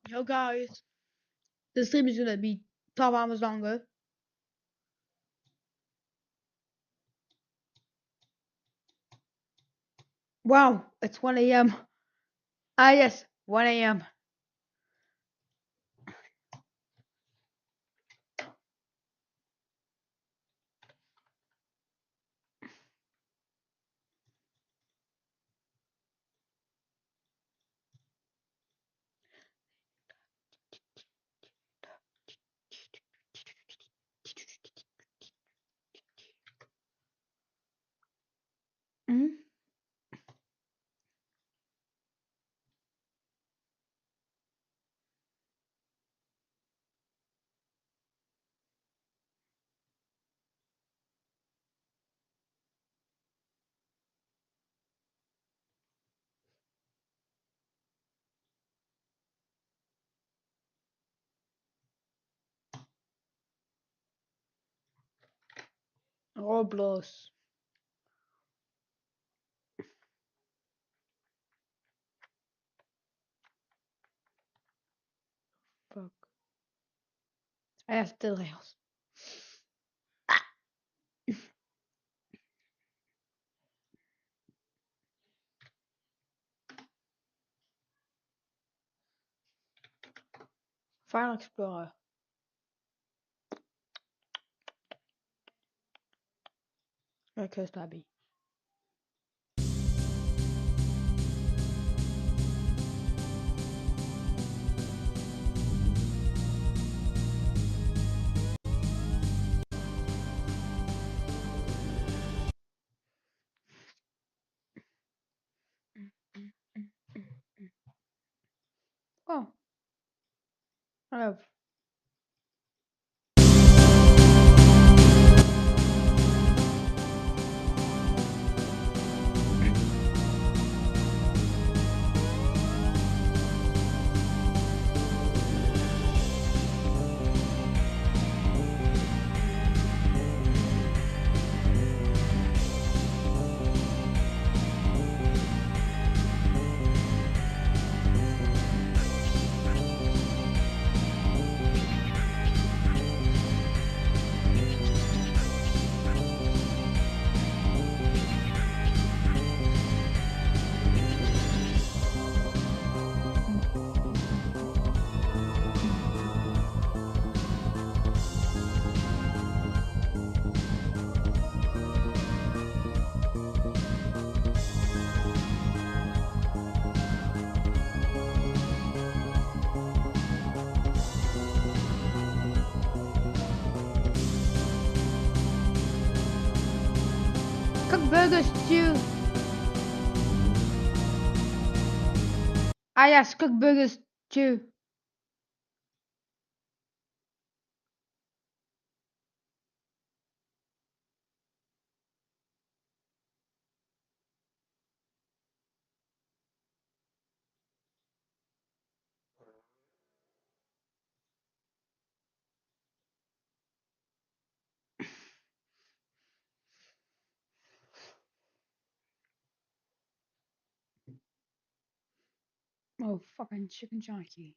Yo guys, the stream is gonna be 12 hours longer. Wow, it's 1 a.m. Ah yes, 1 a.m. Mm-hmm. Roblox. Fuck. I have the rails. File Explorer. Okay, Stabby. Oh, I have. Cook burgers too. Ah yes, cook burgers too. Oh, fucking chicken junkie.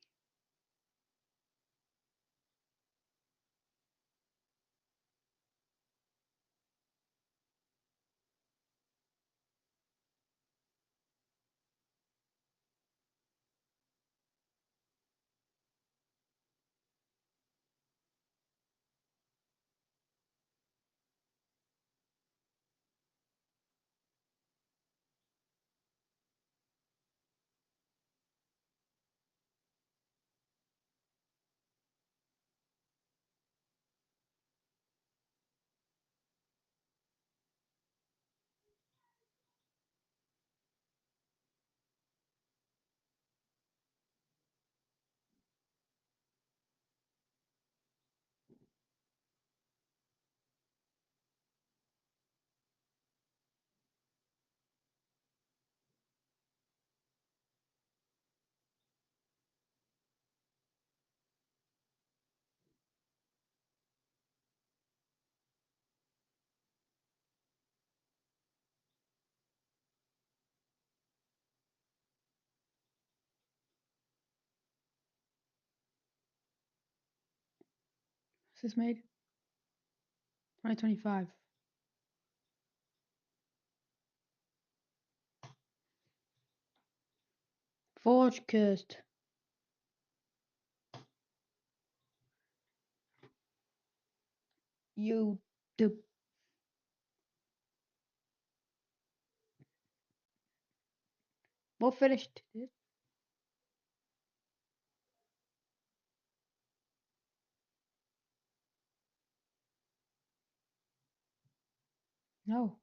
What's this made? 2025. Forge Cursed. YouTube. What finished it? No.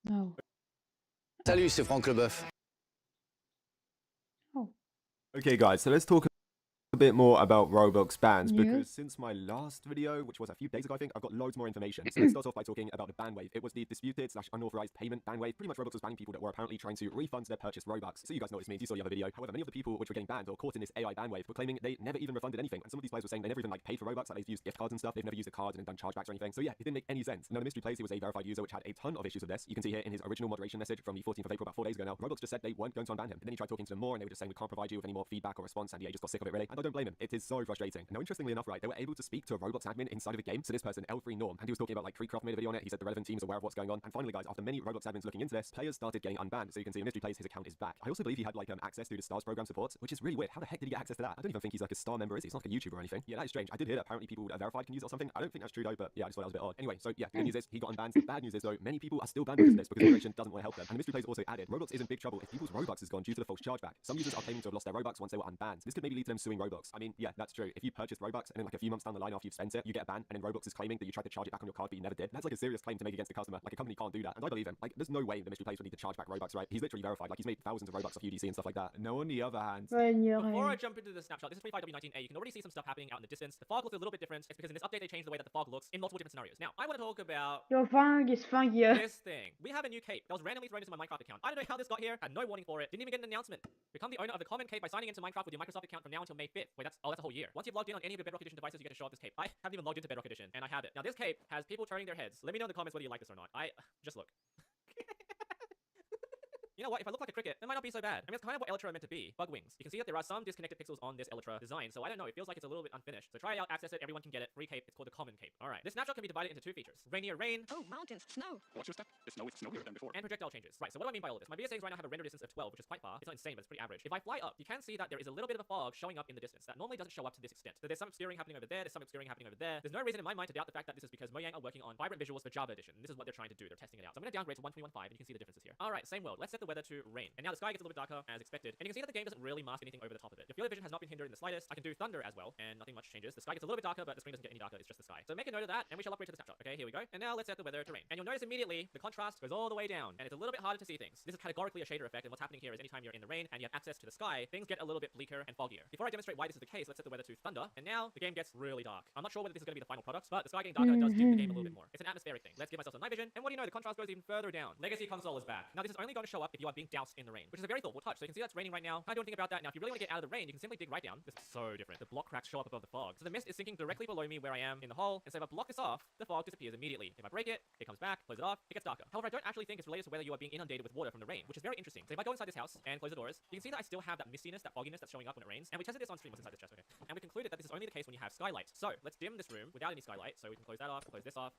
No. Salut, c'est Franck Leboeuf. Oh. Okay, guys, so let's talk a bit more about Roblox bans, Yeah. because since my last video, which was a few days ago, I think, I've got loads more information. So let's start off by talking about the ban wave. It was the disputed / unauthorized payment ban wave. Pretty much Roblox was banning people that were apparently trying to refund their purchased Robux. So you guys know what this means, you saw the other video. However, many of the people which were getting banned or caught in this AI ban wave were claiming they never even refunded anything. And some of these players were saying they never even like paid for Robux, like they've used gift cards and stuff. They've never used a card and done chargebacks or anything. So yeah, it didn't make any sense. Now the mystery plays, he was a verified user which had a ton of issues with this. You can see here in his original moderation message from the 14th of April, about 4 days ago now, Roblox just said they weren't going to unban him. And then he tried talking to them more and they were just saying we can't provide you with any more feedback or response, and he just got sick of it really. And I don't blame him. It is so frustrating. Now interestingly enough, right, they were able to speak to a Roblox admin inside of the game. So this person, L3 Norm, and he was talking about like Treecraft made a video on it. He said the relevant team is aware of what's going on. And finally guys, after many Roblox admins looking into this, players started getting unbanned. So you can see in mystery plays his account is back. I also believe he had like access through the stars program support, which is really weird. How the heck did he get access to that? I don't even think he's like a star member, is he? He's not like a YouTuber or anything. Yeah, that is strange. I did hear that apparently people that are verified can use it or something. I don't think that's true though, but yeah, I just thought that was a bit odd. Anyway, so yeah, the good news is he got unbanned. The bad news is though, many people are still banned because of this because Moderation doesn't want to help them. And the mystery plays also added, Roblox is in big trouble if people's Robux is gone due to the false chargeback. Some users are claiming to have lost their Robux once they were unbanned. This could maybe lead to them suing Roblox. I mean, yeah, that's true. If you purchased Robux and then like a few months down the line after you've spent it, you get a ban, and then Roblox is claiming that you tried to charge it back on your card but you never did. That's like a serious claim to make against the customer. Like a company can't do that. And I believe him. Like there's no way the mystery plays would need to charge back Robux, right? He's literally verified. Like he's made thousands of Robux off UDC and stuff like that. No, on the other hand, Before I jump into the snapshot, this is 25W19A. You can already see some stuff happening out in the distance. The fog looks a little bit different. It's because in this update they changed the way that the fog looks in multiple different scenarios. Now, I want to talk about Your fang is funkier. this thing. We have a new cape that was randomly thrown into my Minecraft account. I don't know how this got here. Had no warning for it. Didn't even get an announcement. Become the owner of the common cape by signing into Minecraft with your Microsoft account from now until May 5th. Wait, that's a whole year. Once you've logged in on any of your Bedrock Edition devices, you get to show off this cape. I haven't even logged into Bedrock Edition, and I have it. Now, this cape has people turning their heads. Let me know in the comments whether you like this or not. Just look. You know what? If I look like a cricket, it might not be so bad. I mean, it's kind of what Elytra are meant to be. Bug wings. You can see that there are some disconnected pixels on this Elytra design, so I don't know. It feels like it's a little bit unfinished. So try it out, access it, everyone can get it. Free cape. It's called the common cape. Alright. This snapshot can be divided into two features. Rainier rain. Oh, mountains, snow. What's your step? The snow is snowier than before. And projectile changes. Right, so what do I mean by all of this? My VSAs right now have a render distance of 12, which is quite far. It's not insane, but it's pretty average. If I fly up, you can see that there is a little bit of a fog showing up in the distance that normally doesn't show up to this extent. So there's some obscuring happening over there, there's some obscuring happening over there. There's no reason in my mind to doubt the fact that this is because Mojang are working on vibrant visuals for Java Edition. This is what they're trying to do. They're testing it out. So I'm going to downgrade to 121.5 and you can see the differences here. Alright, same world. Let's set the weather to rain. And now the sky gets a little bit darker as expected. And you can see that the game doesn't really mask anything over the top of it. Your field of vision has not been hindered in the slightest. I can do thunder as well, and nothing much changes. The sky gets a little bit darker, but the screen doesn't get any darker. It's just the sky. So make a note of that, and we shall upgrade to the snapshot. Okay, here we go. And now let's set the weather to rain. And you'll notice immediately the contrast goes all the way down, and it's a little bit harder to see things. This is categorically a shader effect, and what's happening here is anytime you're in the rain and you have access to the sky, things get a little bit bleaker and foggier. Before I demonstrate why this is the case, let's set the weather to thunder, and now the game gets really dark. I'm not sure whether this is going to be the final product, but the sky getting darker does dim the game a little bit more. It's an atmospheric thing. Let's give myself some night vision, and what do you know, the contrast goes even further down. Legacy console is back. Now this is only going to show up if you are being doused in the rain, which is a very thoughtful touch. So you can see that's raining right now. I don't think about that. Now if you really want to get out of the rain, you can simply dig right down. This is so different. The block cracks show up above the fog. So the mist is sinking directly below me where I am in the hole, and so if I block this off, the fog disappears immediately. If I break it, it comes back, close it off, it gets darker. However, I don't actually think it's related to whether you are being inundated with water from the rain, which is very interesting. So if I go inside this house and close the doors, you can see that I still have that mistiness, that fogginess that's showing up when it rains. And we tested this on stream. What's inside the chest? Okay. And we concluded that this is only the case when you have skylight. So let's dim this room without any skylight. So we can close that off, close this off.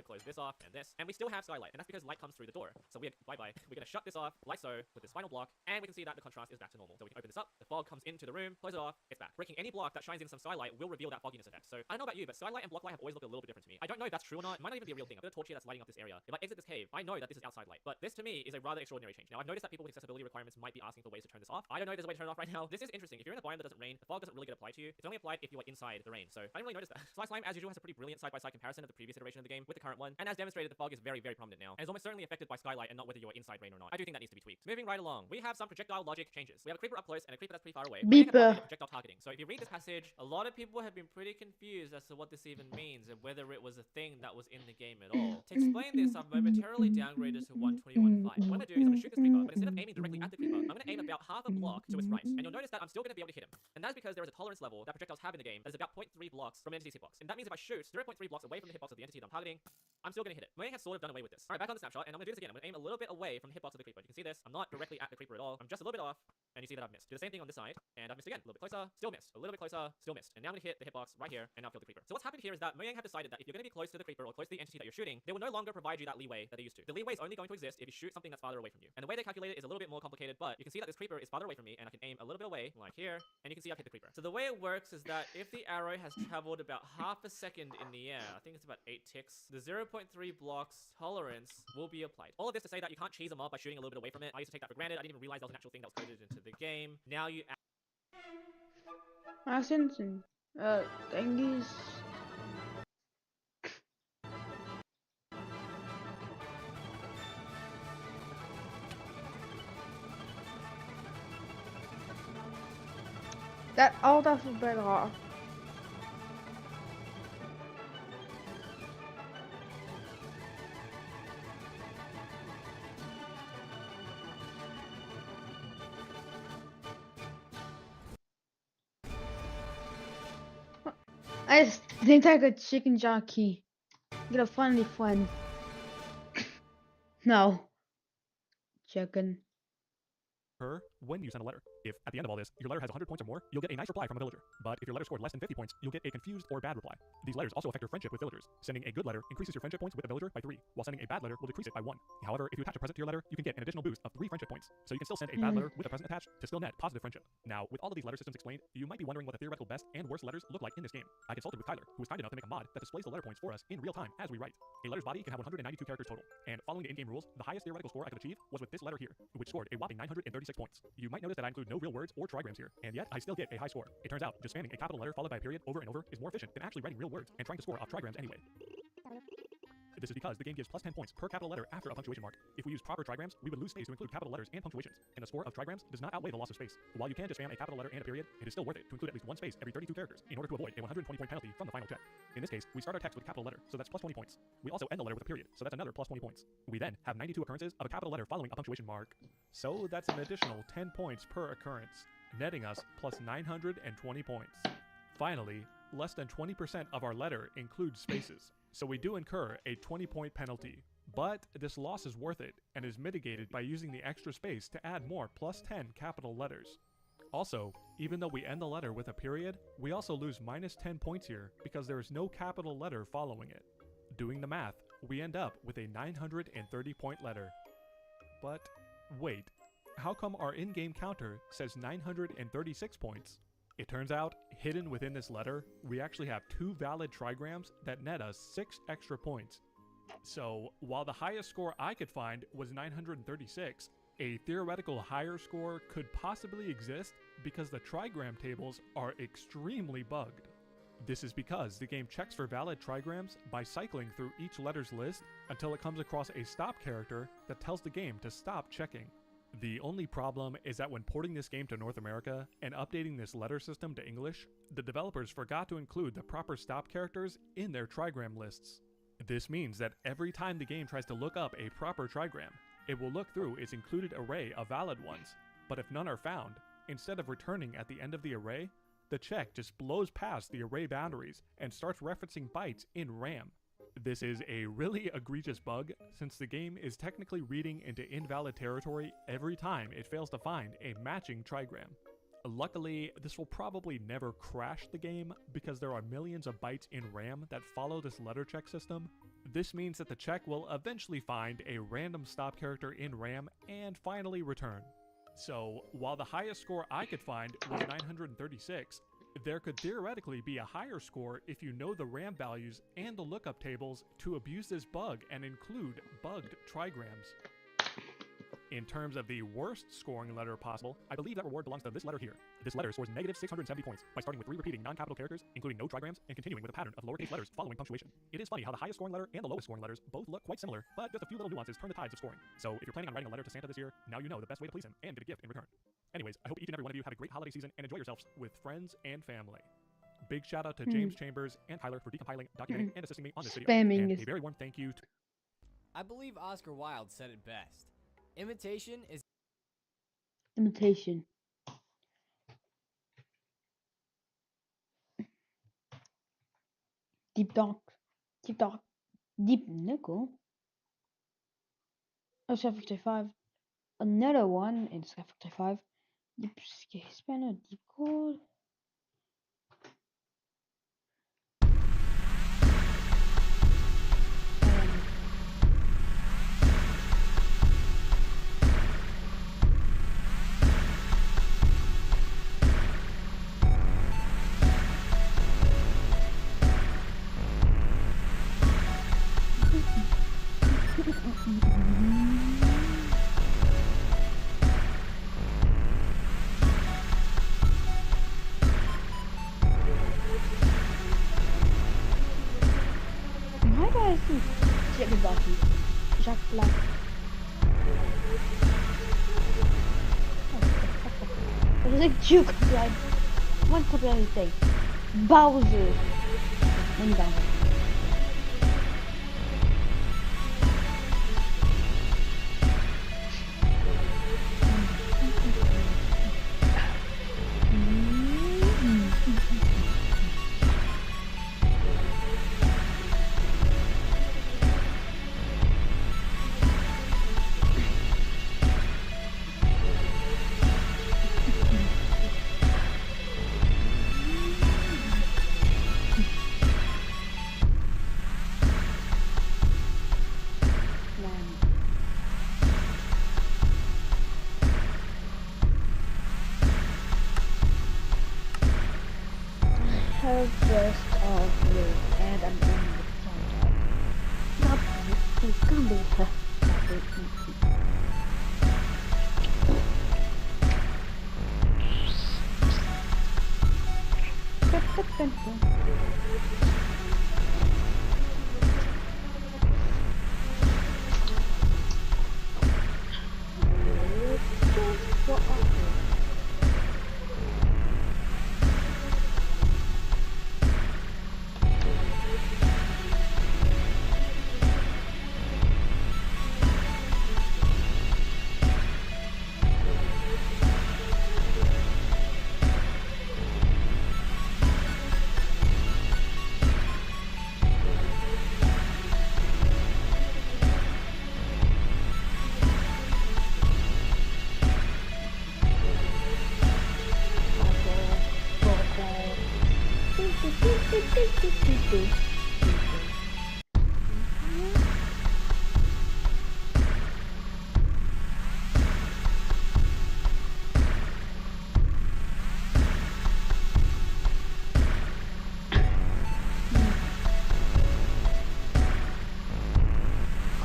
close this off and this, and we still have skylight, and that's because light comes through the door. So we're gonna shut this off like so with this final block, and we can see that the contrast is back to normal. So we can open this up, the fog comes into the room, close it off, it's back. Breaking any block that shines in some skylight will reveal that fogginess effect. So I don't know about you, but skylight and block light have always looked a little bit different to me. I don't know if that's true or not. It might not even be a real thing. I've got a torch here that's lighting up this area. If I exit this cave, I know that this is outside light, but this to me is a rather extraordinary change. Now I've noticed that people with accessibility requirements might be asking for ways to turn this off. I don't know if there's a way to turn it off right now. This is interesting. If you're in a biome that doesn't rain, the fog doesn't really get applied to you. It's only applied if you are inside the rain. So I didn't really notice that. Sly Slime, as usual, has a pretty brilliant side-by-side comparison of the previous iteration of the game with the current one, and as demonstrated, the fog is very, very prominent now, and is almost certainly affected by skylight and not whether you're inside rain or not. I do think that needs to be tweaked. Moving right along, we have some projectile logic changes. We have a creeper up close and a creeper that's pretty far away. Beeper. Projectile targeting. So if you read this passage, a lot of people have been pretty confused as to what this even means and whether it was a thing that was in the game at all. To explain this, I've momentarily downgraded to 121.5. What I'm gonna do is I'm gonna shoot this creeper, but instead of aiming directly at the creeper, I'm gonna aim about half a block to its right, and you'll notice that I'm still gonna be able to hit him. And that is because there is a tolerance level that projectiles have in the game that is about 0.3 blocks from the entity's hitbox. And that means if I shoot 0.3 blocks away from the hitbox of the entity that I'm targeting, I'm still gonna hit it. Mojang has sort of done away with this. Alright, back on the snapshot, and I'm gonna do this again. I'm gonna aim a little bit away from the hitbox of the creeper. You can see this. I'm not directly at the creeper at all. I'm just a little bit off, and you see that I've missed. Do the same thing on this side, and I've missed again. A little bit closer, still missed. A little bit closer, still missed. And now I'm gonna hit the hitbox right here, and now kill the creeper. So what's happened here is that Mojang have decided that if you're gonna be close to the creeper or close to the entity that you're shooting, they will no longer provide you that leeway that they used to. The leeway is only going to exist if you shoot something that's farther away from you. And the way they calculate it is a little bit more complicated, but you can see that this creeper is farther away from me, and I can aim a little bit away, like here, and you can see I've hit the creeper. So the way it works is that if the arrow has traveled about half a second in the air, I think it's about 8 ticks, the 0.3 blocks tolerance will be applied. All of this to say that you can't cheese a mob by shooting a little bit away from it. I used to take that for granted. I didn't even realize that was an actual thing that was coded into the game. Now you Accents and thingies. That all that's better. I just think I got chicken jockey. Get a funny fun. No. Chicken. Her when you send a letter. If at the end of all this, your letter has 100 points or more, you'll get a nice reply from a villager. But if your letter scored less than 50 points, you'll get a confused or bad reply. These letters also affect your friendship with villagers. Sending a good letter increases your friendship points with a villager by 3, while sending a bad letter will decrease it by 1. However, if you attach a present to your letter, you can get an additional boost of 3 friendship points. So you can still send a bad letter with a present attached to still net positive friendship. Now, with all of these letter systems explained, you might be wondering what the theoretical best and worst letters look like in this game. I consulted with Tyler, who was kind enough to make a mod that displays the letter points for us in real time as we write. A letter's body can have 192 characters total, and following the in-game rules, the highest theoretical score I could achieve was with this letter here, which scored a whopping 936 points. You might notice that I include no real words or trigrams here, and yet I still get a high score. It turns out, just spamming a capital letter followed by a period over and over is more efficient than actually writing real words and trying to score off trigrams anyway. This is because the game gives plus 10 points per capital letter after a punctuation mark. If we use proper trigrams, we would lose space to include capital letters and punctuations, and the score of trigrams does not outweigh the loss of space. While you can just spam a capital letter and a period, it is still worth it to include at least one space every 32 characters in order to avoid a 120 point penalty from the final check. In this case, we start our text with a capital letter, so that's plus 20 points. We also end the letter with a period, so that's another plus 20 points. We then have 92 occurrences of a capital letter following a punctuation mark. So that's an additional 10 points per occurrence, netting us plus 920 points. Finally, less than 20% of our letter includes spaces, so we do incur a 20-point penalty. But this loss is worth it, and is mitigated by using the extra space to add more plus 10 capital letters. Also, even though we end the letter with a period, we also lose minus 10 points here because there is no capital letter following it. Doing the math, we end up with a 930-point letter. But wait, how come our in-game counter says 936 points? It turns out, hidden within this letter, we actually have 2 valid trigrams that net us 6 extra points. So, while the highest score I could find was 936, a theoretical higher score could possibly exist because the trigram tables are extremely bugged. This is because the game checks for valid trigrams by cycling through each letter's list until it comes across a stop character that tells the game to stop checking. The only problem is that when porting this game to North America and updating this letter system to English, the developers forgot to include the proper stop characters in their trigram lists. This means that every time the game tries to look up a proper trigram, it will look through its included array of valid ones, but if none are found, instead of returning at the end of the array, the check just blows past the array boundaries and starts referencing bytes in RAM. This is a really egregious bug, since the game is technically reading into invalid territory every time it fails to find a matching trigram. Luckily, this will probably never crash the game because there are millions of bytes in RAM that follow this letter check system, This means that the check will eventually find a random stop character in RAM and finally return. So, while the highest score I could find was 936, there could theoretically be a higher score if you know the RAM values and the lookup tables to abuse this bug and include bugged trigrams. In terms of the worst scoring letter possible, I believe that reward belongs to this letter here. This letter scores negative 670 points by starting with 3 repeating non-capital characters, including no trigrams, and continuing with a pattern of lowercase letters following punctuation. It is funny how the highest scoring letter and the lowest scoring letters both look quite similar, but just a few little nuances turn the tides of scoring. So if you're planning on writing a letter to Santa this year, now you know the best way to please him and get a gift in return. Anyways, I hope each and every one of you have a great holiday season and enjoy yourselves with friends and family. Big shout out to James Chambers and Tyler for decompiling, documenting, and assisting me on this video. Spamming And is- a very warm thank you to I believe Oscar Wilde said it best. Imitation is Imitation. Deep dark. Deep dark. Deep nickel. Oh, Scarf 55. Another one in Scarf 55. Deep space spanner. Deep gold. Why do I see Jack Blacky? Jack Black. There's like two copyright. One copyright thing. Bowser. And Bowser. First of blue, and I'm in the center. It's gonna be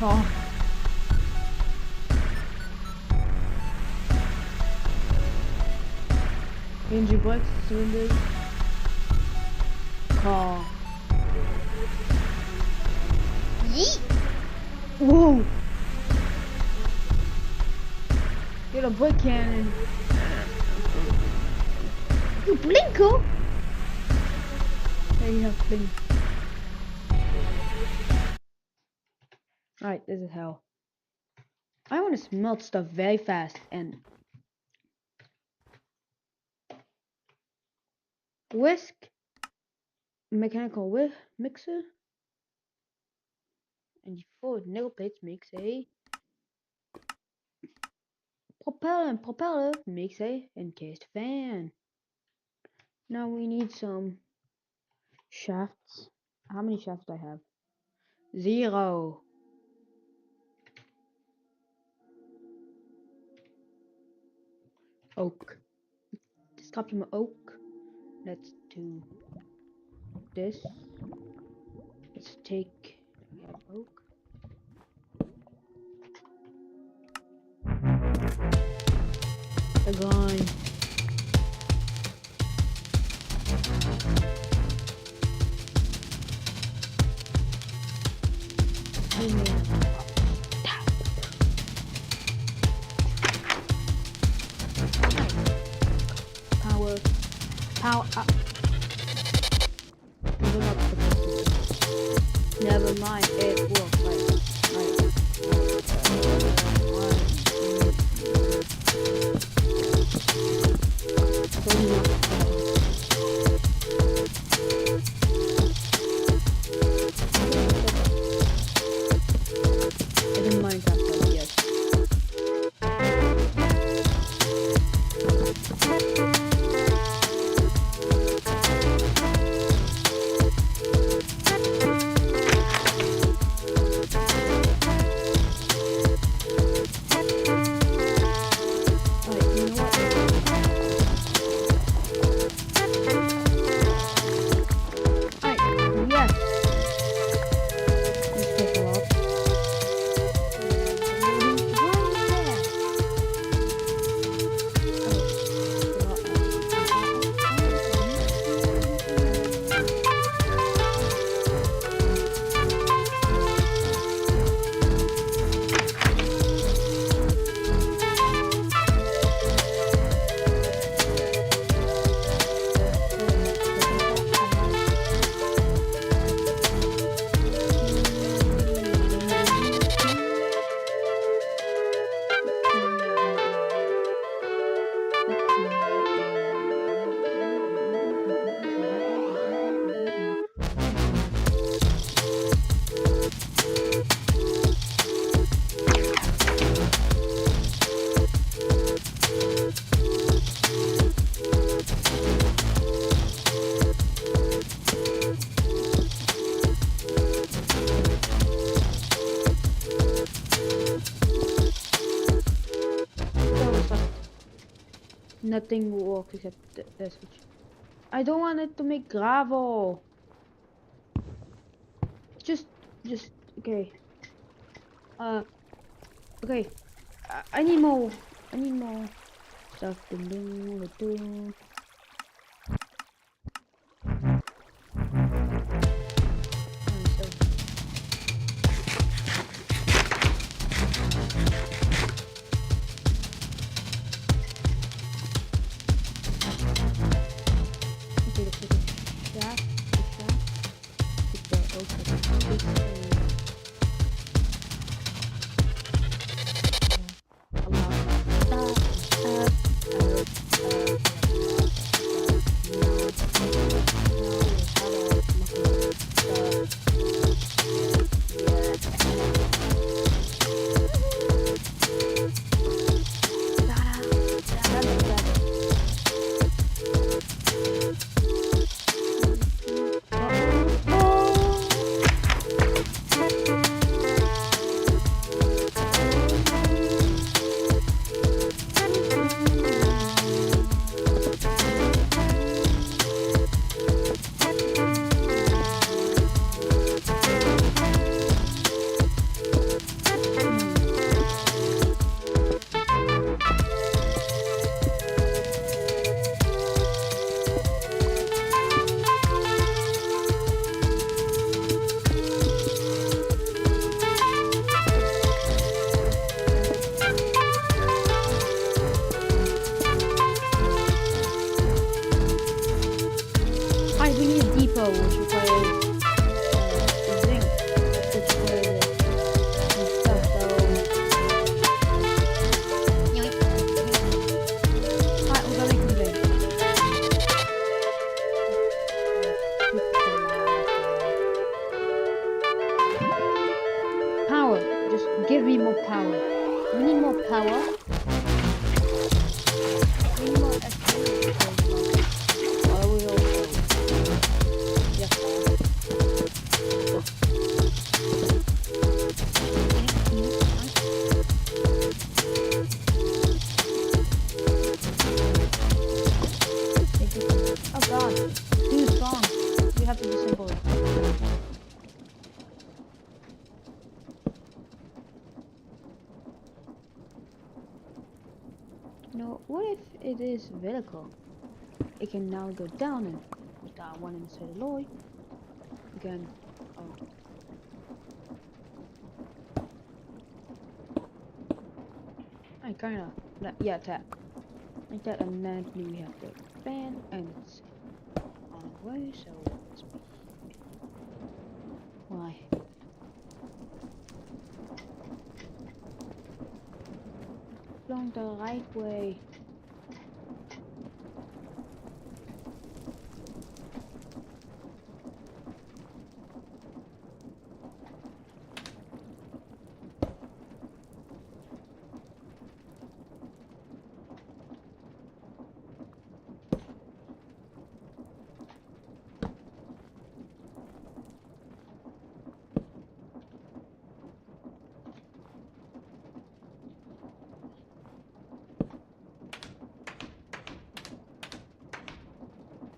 Call. Energy bikes, cylinders. Call. Yeet! Whoa! Get a brick cannon. You blinker? There you have blink. Alright, this is hell. I want to smelt stuff very fast and whisk, mechanical mixer, and 4 nickel plates makes a propeller, and propeller makes a encased fan. Now we need some shafts. How many shafts do I have? 0. Oak. Stop me oak. Let's do this. Let's take oak. The gun. Power up. Never mind, it works. Nothing will work except this. I don't want it to make gravel. Just okay. Okay. I need more. Stuff. Ding. Give me more power. We need more power. We need more XP. I will also. Yes. It's simple. No, what if it is vertical? It can now go down and with that one inside the alloy. Again, oh. I kinda, yeah, tap. Like that, and then we have the fan, and it's on the way, so let's be. Why? Along the right way.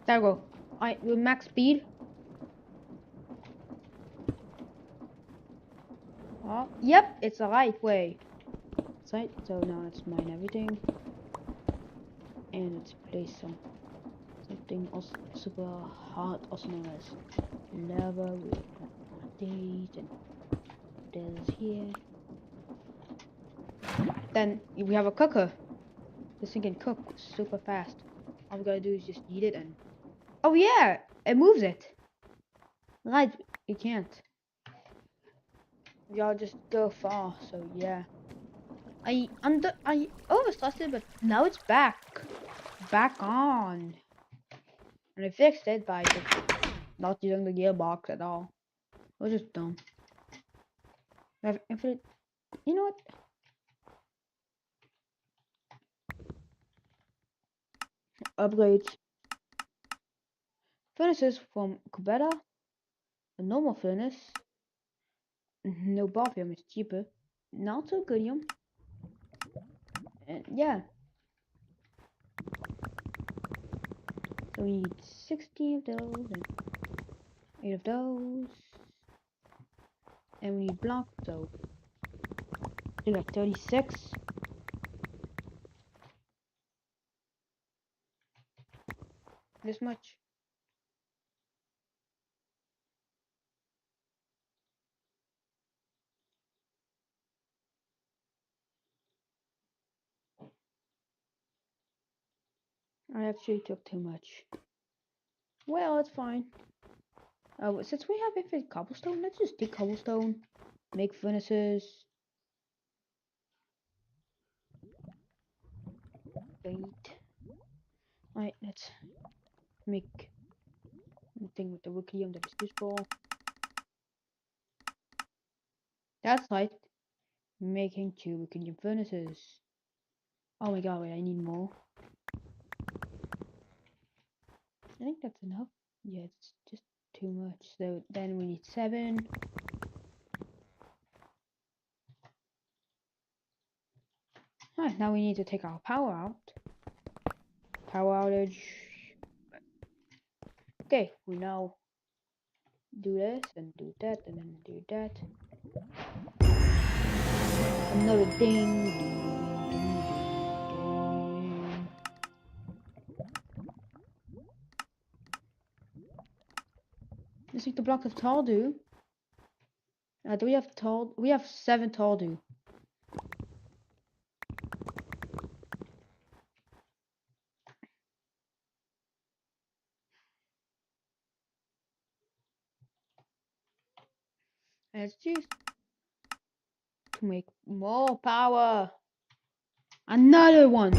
There we go. Alright, with max speed. Oh, yep, it's the right way. That's right, so now let's mine everything. And let's place something also super hard, also known as lava with these and there's here. Then we have a cooker. This thing can cook super fast. All we gotta do is just eat it and oh yeah, it moves it. Right, it can't. Y'all just go far, so yeah. I overstressed it, but now it's back on. And I fixed it by just not using the gearbox at all. It was just dumb. I have infinite. You know what? Upgrades. Furnaces from Kubeta. A normal furnace. No Barbium is cheaper. Not so goodium. And yeah. So we need 60 of those and 8 of those. And we need blocks, so we got 36. This much. I actually took too much. Well, it's fine. Since we have infinite cobblestone, let's just dig cobblestone, make furnaces. Wait. Alright, let's make the thing with the wickium that is useful. That's right. Making 2 wickium furnaces. Oh my god, wait, I need more. I think that's enough. Yeah, it's just too much. So then we need 7. Alright, now we need to take our power out. Power outage. Okay, we now do this and do that and then do that. Another ding. Let's make the block of tall do. Do we have tall? We have 7 tall do. Let's choose to make more power. Another one.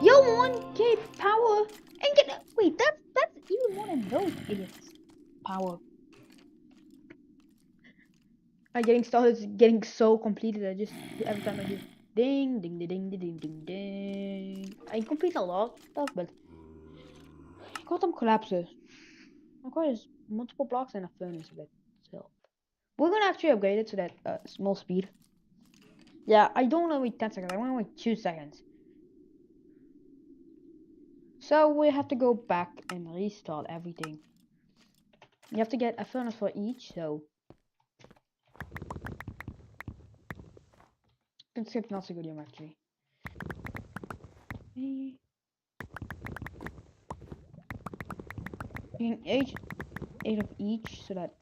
Yo, 1K power and get wait. That's even more than those idiots. Power. I'm getting started. It's getting so completed. I just every time I do ding ding ding ding ding ding ding. I complete a lot of stuff, but quantum collapses requires multiple blocks and a furnace of itself. We're gonna actually upgrade it to that small speed. Yeah, I don't want to wait 10 seconds. I want to wait 2 seconds. So we have to go back and restart everything. You have to get a furnace for each, so can skip not so good actually. Getting eight of each, so that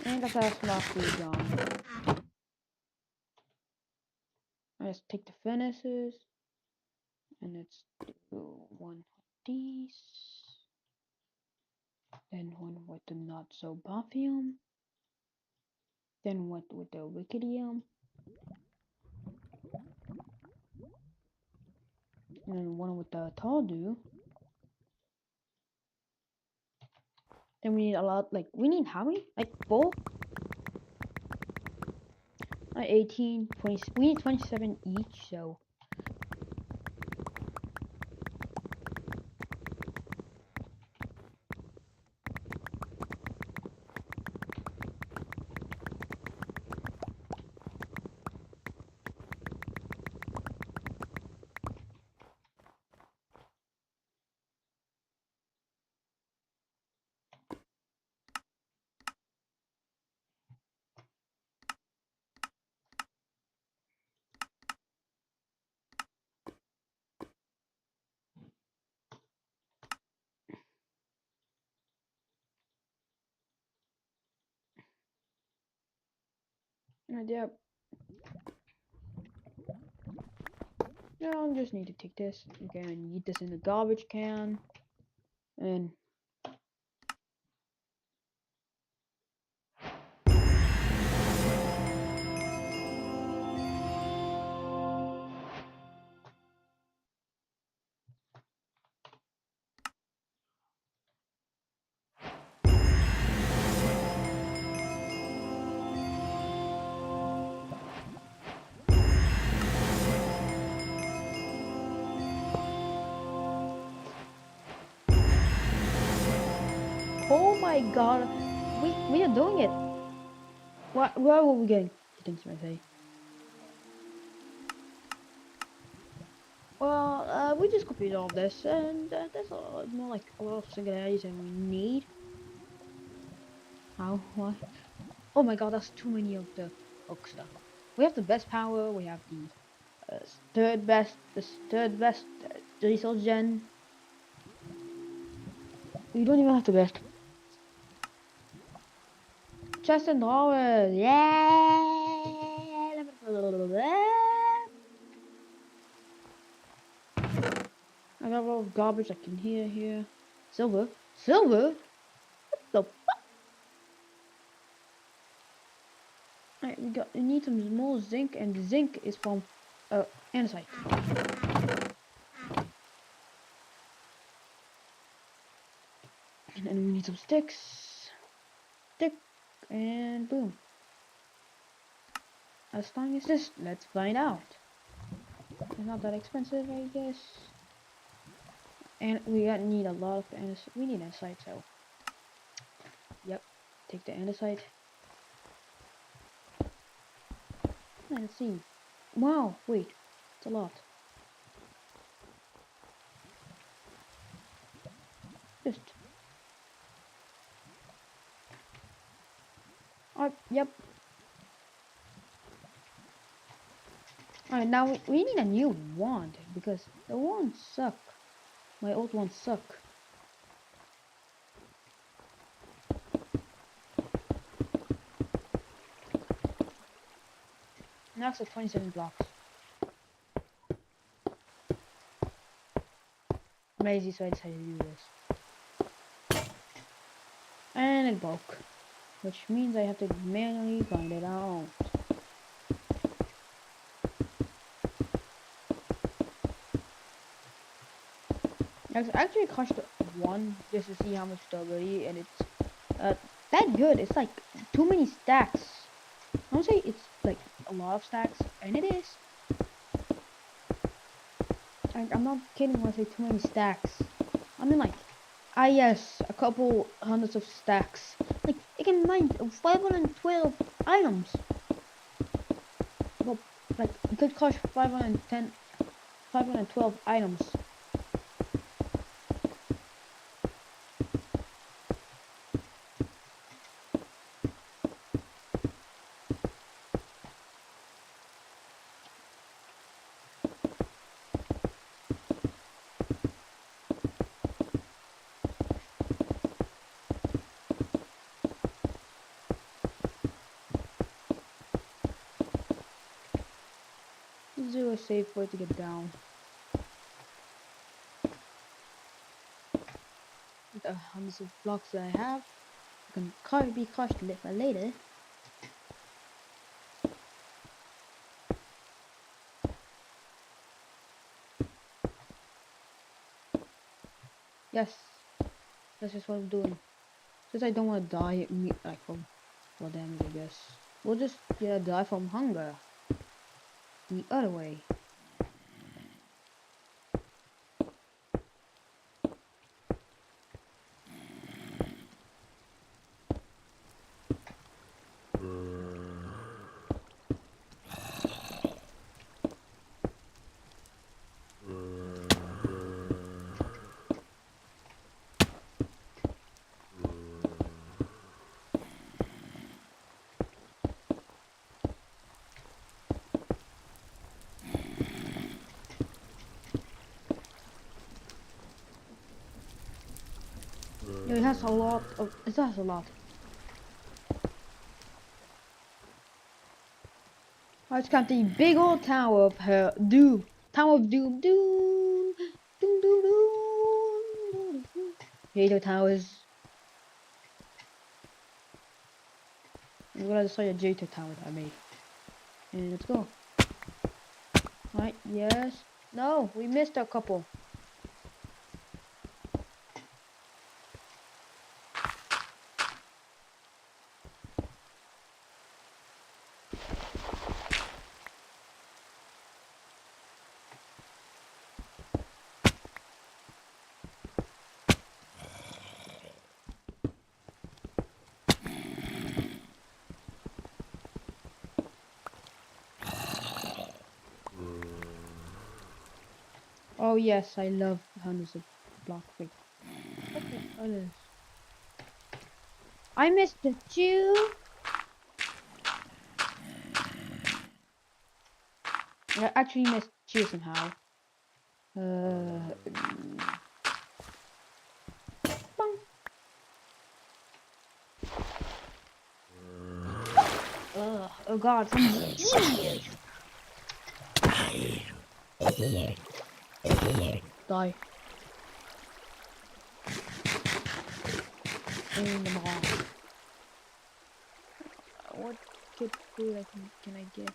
and that's our last food gone. Let's take the furnaces and let's do one of these. Then one with the not so buffium. Then one with the wickidium. And then one with the Taldu. Then we need a lot, like, we need how many? Like 4? 18, 20, we need 27 each, so. Yeah. Yeah, I just need to take this. Okay, I need this in the garbage can. And oh my god, we are doing it. Where were we going? Things I say. Well, we just copied all this, and there's more like a lot of singularities than we need. How? What? Oh my god, that's too many of the oak stuff. We have the best power. We have the third best resource gen. We don't even have the best. Chest and drawers, yeah. I got a lot of garbage I can hear here. Silver? Silver? What the fuck? Alright, we need some more zinc, and the zinc is from andesite. And then we need some sticks. Stick, and boom. How strong is this? Let's find out. It's not that expensive, I guess. And we need a lot of andesite. We need andesite, so yep. Take the andesite. Let's see. Wow, wait, it's a lot. Just. Yep. Alright, now we need a new wand because the wands suck. My old ones suck. Now it's at 27 blocks. I'm lazy, so I decided to do this. And it broke, which means I have to manually grind it out. I actually crushed one just to see how much durability, and it's that good. It's like too many stacks. I don't say it's like a lot of stacks, and it is. I'm not kidding when I say too many stacks. I mean like, yes, a couple hundreds of stacks. Like, it can mine 512 items. Well, like, it could crush 512 items Is there a safe way to get down? With the hundreds of blocks that I have, I can be crushed later. Yes, that's just what I'm doing. Since I don't want to die like from damage, I guess we'll just die from hunger. The other way. It has a lot of. It has a lot. I just got the big old Tower of Doom. Tower of Doom. Doom. Doom. Doom. Doom. Here the towers. I'm gonna destroy a Jupiter tower that I made. And let's go. Right. Yes. No. We missed a couple. Oh yes, I love hundreds of blocks. Wait, what the others? I missed the two. I actually missed two somehow. Bong. Oh god, some idiot. Die. In the mall. What good food can I get?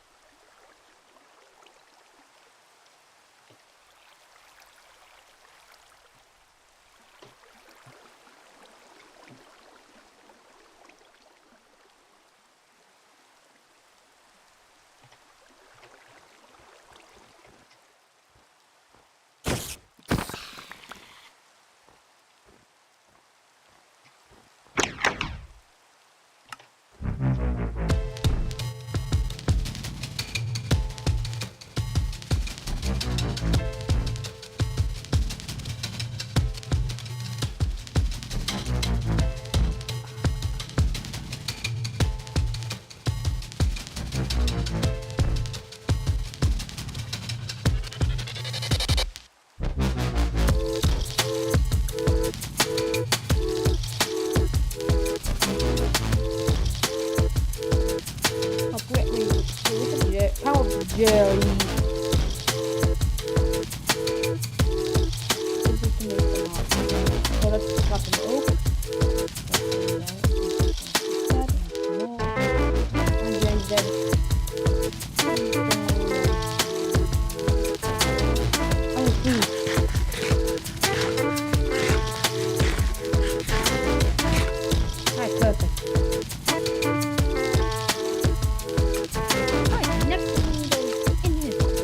Jelly. So let's cut them open. Perfect. Alright, next thing goes in here.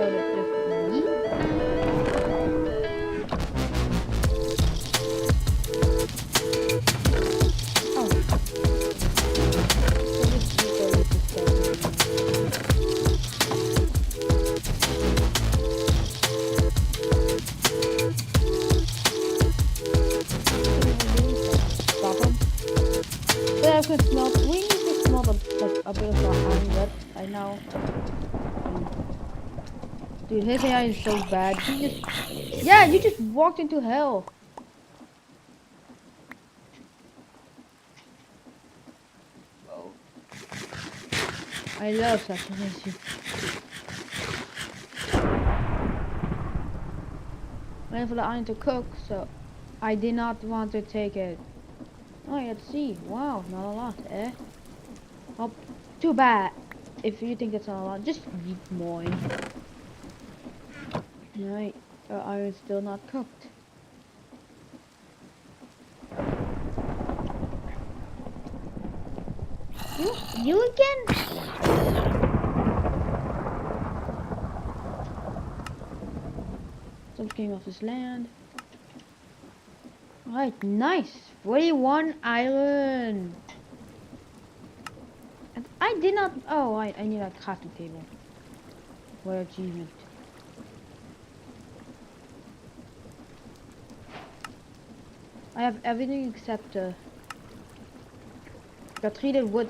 So that's just me. Oh. So this people with this guy. Stop him. So I could smell. We need to smell a bit of our hand red right now. Dude, his AI is so bad. He just, yeah, you just walked into hell. Whoa. I love such an issue. Waiting for the onion to cook, so I did not want to take it. Oh, let's see. Wow, not a lot, eh? Oh, too bad. If you think it's not a lot, just eat more. Right, iron's still not cooked. You again? Stop getting off this land. Alright, nice. 41 island. And I did not. Oh, I need a crafting table. What achievement. I have everything except the treated wood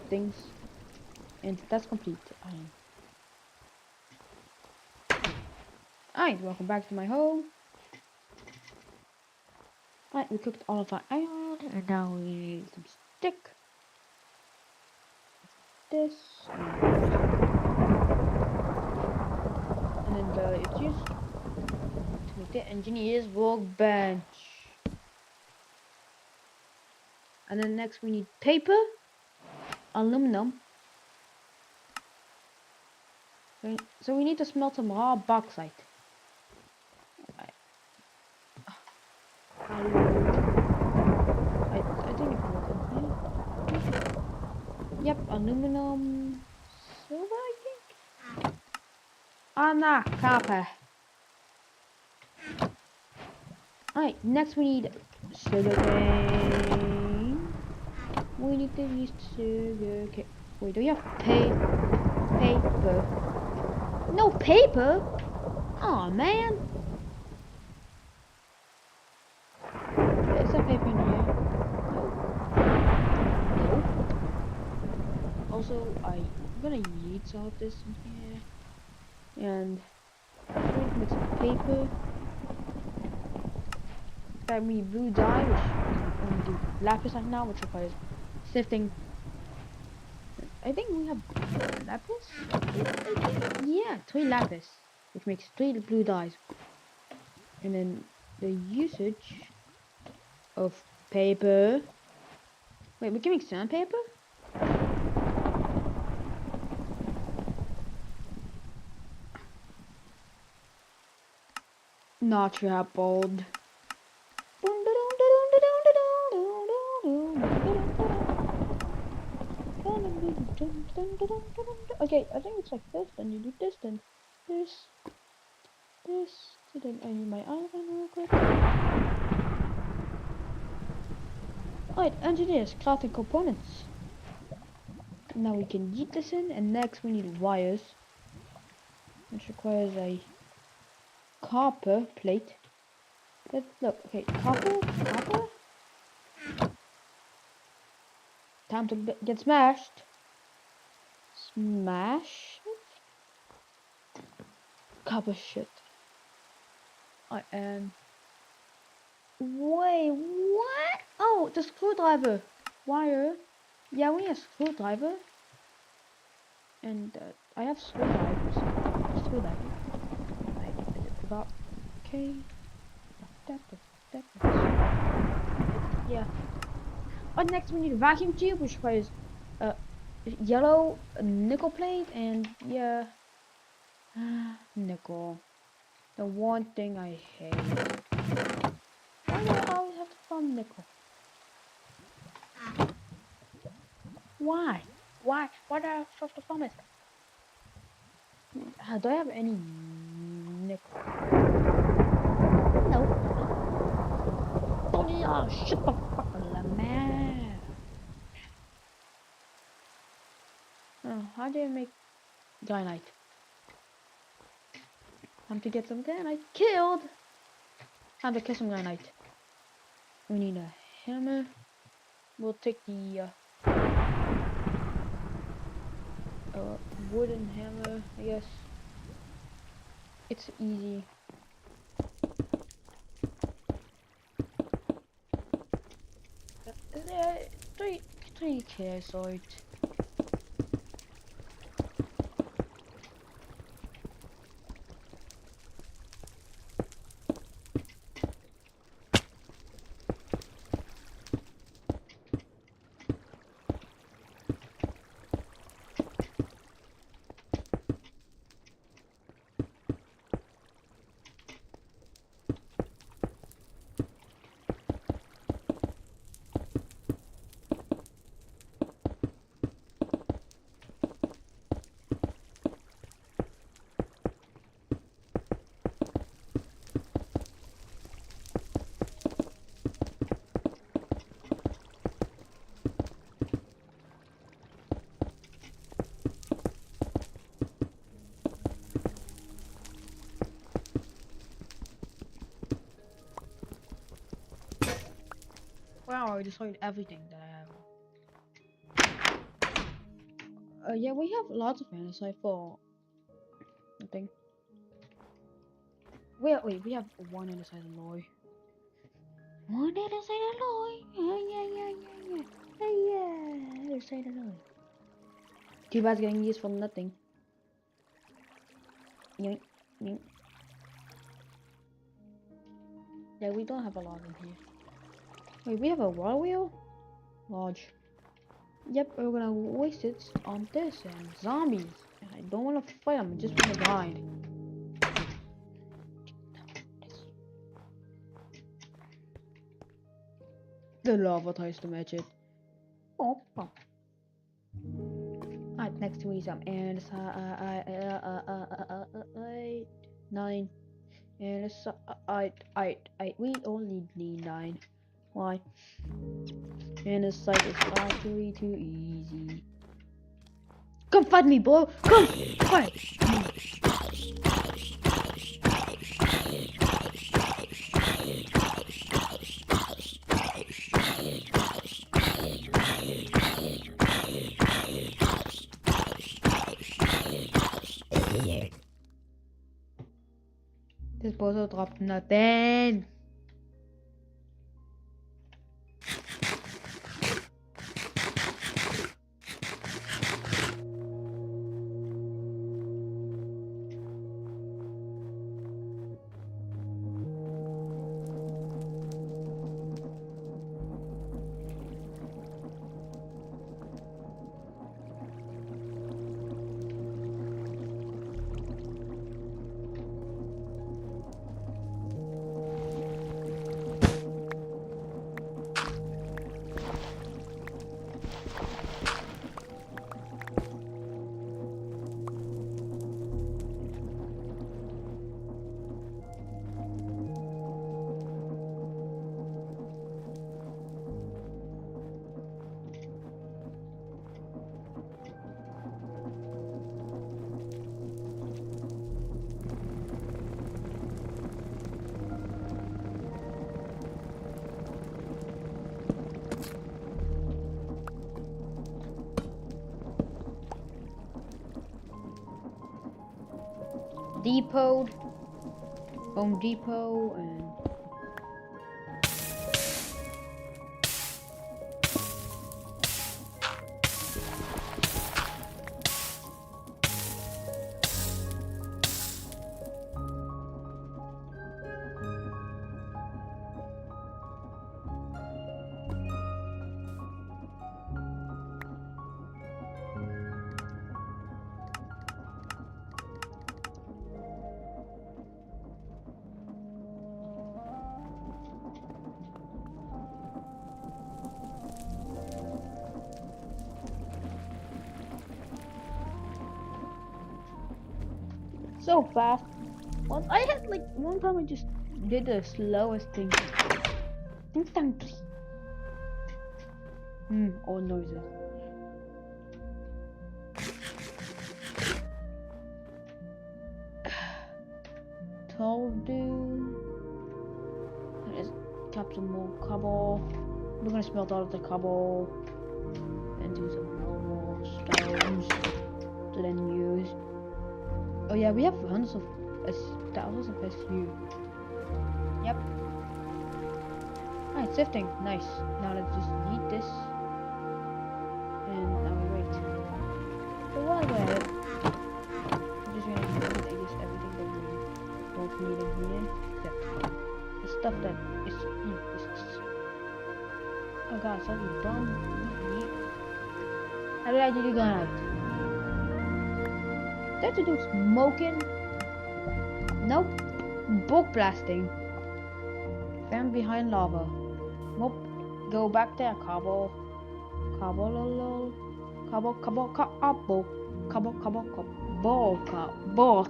things, and that's complete. Alright, welcome back to my home. Alright, we cooked all of our iron, and now we need some stick. This. And then it's used to make the engineer's workbench. And then next we need paper, aluminum. Okay, so we need to smelt some raw bauxite. I think it's working. Yeah. Yep, aluminum, silver, I think. Ah, nah, copper. Alright, next we need sugar cane. We need to use sugar cane. Wait, do you have paper? No paper? Aw, man. Is there paper in here? No. Also, I'm gonna need some of this in here. And I'm going to make some paper. That we need blue dye, which we can only do lapis right now, which requires sifting. I think we have lapis? Yeah, 3 lapis, which makes 3 blue dyes. And then the usage of paper. Wait, we can make sandpaper? Not your bold. Okay, I think it's like this, then you do this, then this, so then I need my iron real quick. Alright, engineers, crafting components. Now we can yeet this in, and next we need wires, which requires a copper plate. Look, okay, copper. Time to get smashed. Smash it. Copper shit. And wait, what? Oh, the screwdriver wire. Yeah, we have screwdriver. And I have screwdrivers. About okay. Yeah. Oh, next we need a vacuum tube, which requires yellow nickel plate, and yeah, nickel. The one thing I hate. Why do I always have to farm nickel? Why? Why do I have to farm it? Do I have any nickel? No. Oh yeah, shut the fuck up, man. Oh, how do I make granite? Time to get some granite killed. Time to kill some granite. We need a hammer. We'll take the wooden hammer, I guess. It's easy. Three swords. Wow, I destroyed everything that I have. Yeah, we have lots of andesite for nothing. Wait, we have one andesite alloy. One andesite alloy. Yeah. Andesite alloy. Too bad it's getting used for nothing. Yoink, yoink. Yeah, we don't have a lot in here. Wait, we have a water wheel? Large. Yep, we're gonna waste it on this and zombies. I don't wanna fight them, I just wanna grind. The lava tries to match it. Oh. Alright, next we need some and 9 and we only need 9. Why? And the site is actually too easy. Come fight me, bro! Come fight me! This bozo dropped nothing. Depot, Home Depot, and so fast. Once I had like one time I just did the slowest thing. Instantly. All noises. Dude. Let's cap some more cobble. We're gonna smelt out of the cobble and do some more stones to then use. Oh yeah, we have hundreds of thousands of SU. Yep. Alright, sifting. Nice. Now let's just eat this. And now we wait. So while we're at it, I'm just gonna use everything that we don't need in here. Except the stuff that is useless. Oh god, something dumb. How did I do the gun out? That to do smoking? Nope. Bulk blasting. Found behind lava. Nope. Go back there, cobble. Cobble, lol. Cobble, cobble, cobble. Cobble, cobble, cobble. Cobble.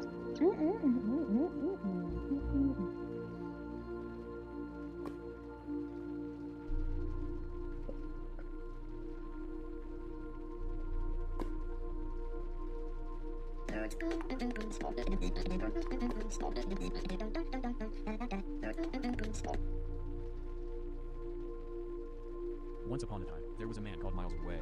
Once upon a time, there was a man called Miles Away.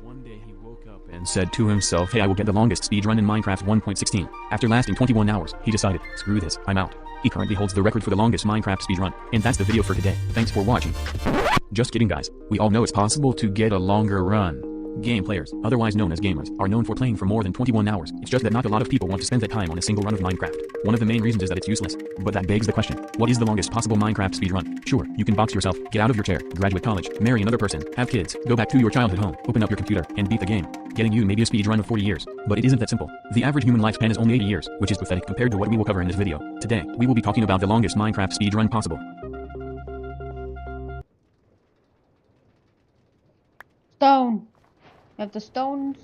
One day he woke up and said to himself, hey, I will get the longest speedrun in Minecraft 1.16. After lasting 21 hours, he decided, screw this, I'm out. He currently holds the record for the longest Minecraft speedrun. And that's the video for today. Thanks for watching. Just kidding guys, we all know it's possible to get a longer run. Game players, otherwise known as gamers, are known for playing for more than 21 hours. It's just that not a lot of people want to spend that time on a single run of Minecraft. One of the main reasons is that it's useless. But that begs the question, what is the longest possible Minecraft speedrun? Sure, you can box yourself, get out of your chair, graduate college, marry another person, have kids, go back to your childhood home, open up your computer, and beat the game. Getting you maybe a speedrun of 40 years. But it isn't that simple. The average human lifespan is only 80 years, which is pathetic compared to what we will cover in this video. Today, we will be talking about the longest Minecraft speedrun possible. Stone. We have the stones.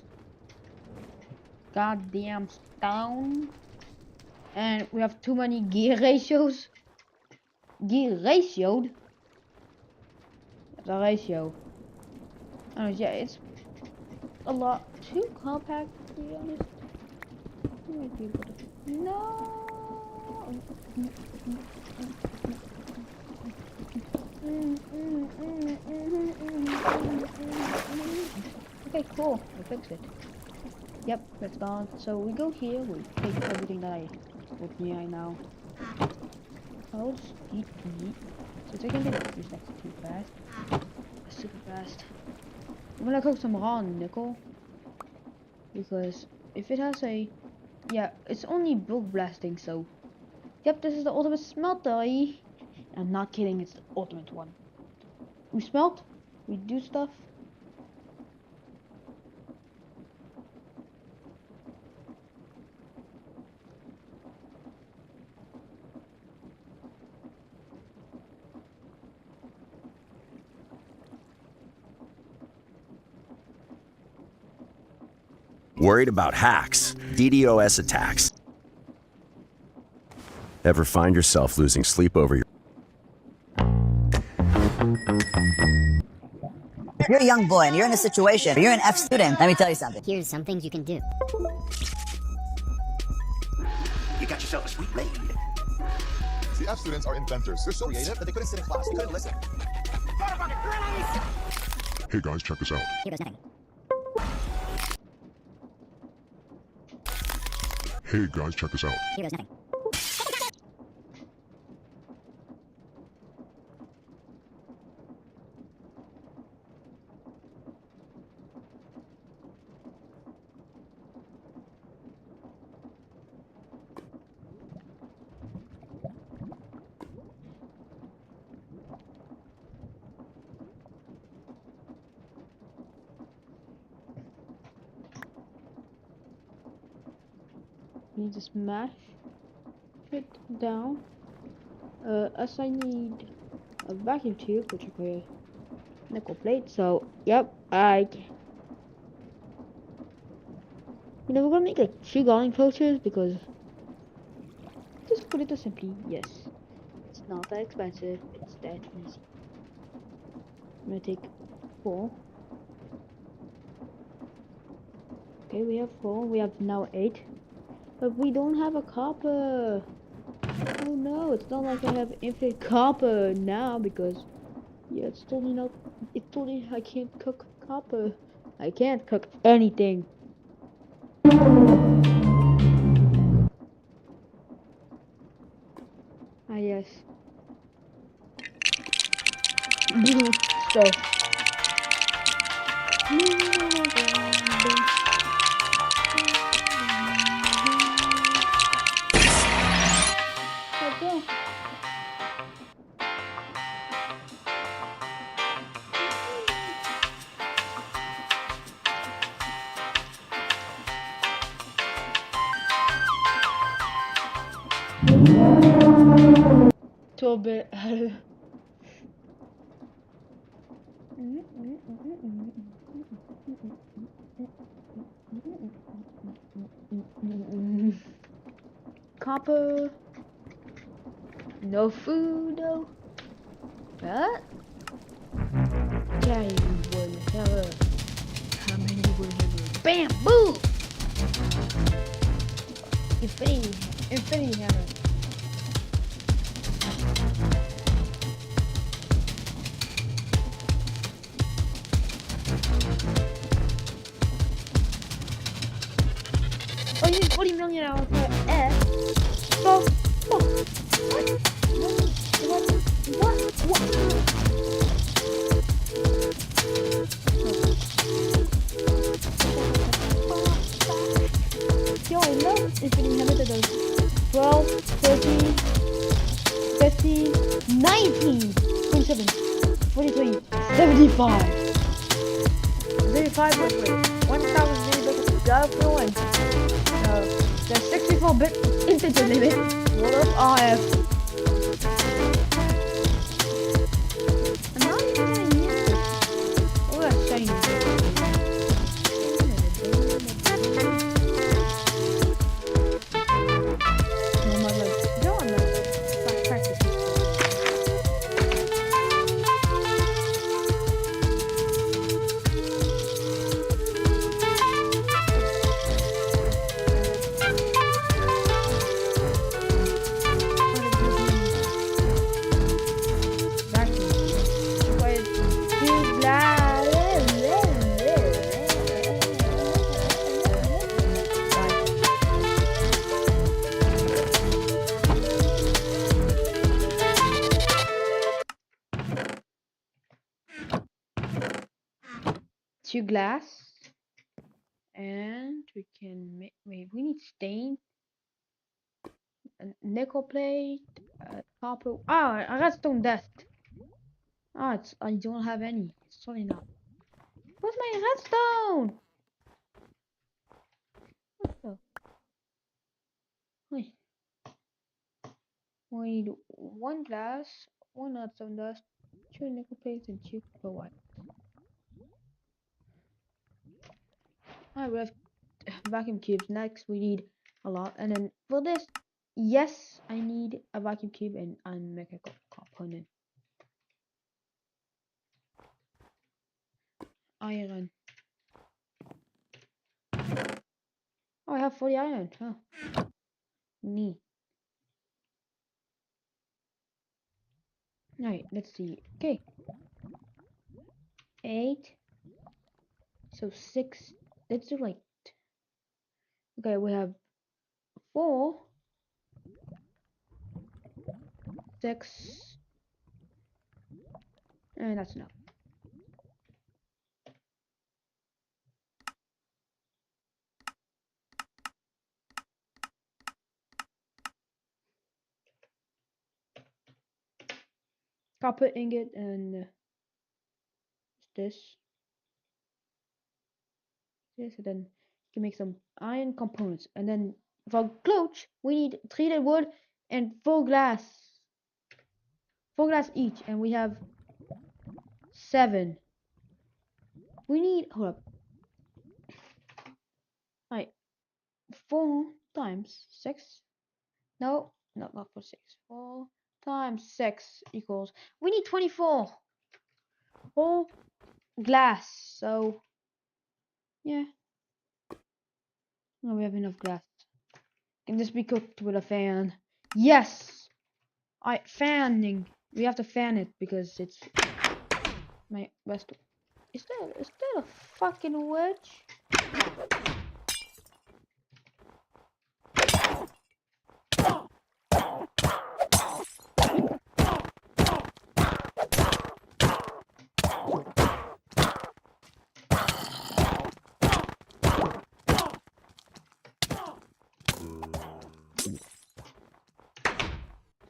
Goddamn stone. And we have too many gear ratios. Gear ratioed? The ratio. Oh yeah, it's a lot too compact to be honest. No. Okay, cool. I fixed it. Yep, that's gone. So we go here. We take everything that I put near now. I'll just eat. So I can do it. Just like too fast. Super fast. I'm gonna cook some raw nickel because if it has a, yeah, it's only bulk blasting. So, yep, this is the ultimate smelter. I'm not kidding. It's the ultimate one. We smelt. We do stuff. Worried about hacks, DDoS attacks. Ever find yourself losing sleep over your... If you're a young boy and you're in a situation where you're an F student, let me tell you something. Here's some things you can do. You got yourself a sweet lady. See, F students are inventors. They're so creative that they couldn't sit in class. They couldn't listen. Hey guys, check this out. Here goes nothing. Hey guys, check this out. Here goes nothing. Need to smash it down. As I need a vacuum tube, which is a nickel plate. So, yep, we're gonna make like 2 garlic poachers because Just put it simply. Yes. It's not that expensive. It's that easy. I'm gonna take 4. Okay, we have 4. We have now 8. But we don't have a copper. Oh no, it's not like I have infinite copper now because yeah, it's totally not. It's totally I can't cook copper. I can't cook anything. Ah yes. Stuff. Let's go. To a bit. Copper. No food though. What? Tiny wood hammer. How many wood hammer? Bam! Boom! Infinity hammer. Oh, you need 40 million hours per F. So, Yo, no, infinity hammer that does 12, 13, 15, 19, 27, 43, 75. 75 was wait. 1000 millibucks got up going. The 64-bit integer limit. What up, RF? I'm not even gonna use this. Oh, that's shiny. Oh my god. Go on, let's practice this. Two glass, and we can make. Wait, we need stain, a nickel plate, copper. Ah, a redstone dust. Ah, it's I don't have any. Sorry now. Where's my redstone? What the? Wait. We need one glass, one redstone dust, 2 nickel plates, and 2 copper wire. Alright, we have vacuum cubes. Next, we need a lot. And then for this, yes, I need a vacuum cube and a mega component. Iron. Oh, I have 40 iron. Huh. Neat. Alright, let's see. Okay. 8. So 6. Let's do like. Okay, we have 4. 6. And that's enough. Copper ingot and this. And then you can make some iron components. And then for cloche, we need treated wood and 4 glass. 4 glass each, and we have 7. We need hold up. Alright, 4 times 6. No, not for 6. 4 times 6 equals. We need 24 whole glass. So yeah, no, we have enough glass. Can this be cooked with a fan? Yes. Fanning. We have to fan it because it's my best. Is that a fucking wedge?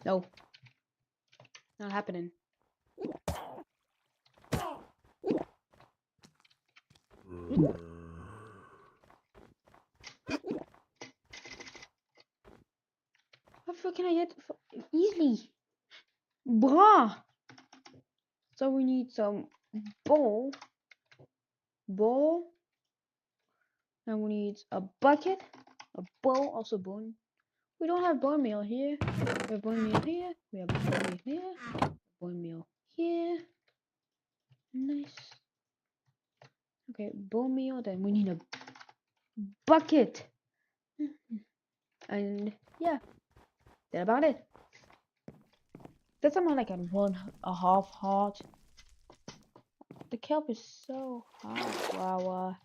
No. Not happening. How can I hit easily? Bruh. So we need some bowl. And we need a bucket. A bowl, also bone. We don't have bone meal here. We have bone meal here. We have bone meal here. Bone meal here. Nice. Okay, bone meal. Then we need a bucket. And yeah, that's about it. That's something like a 1.5 heart. The kelp is so hot. Wow.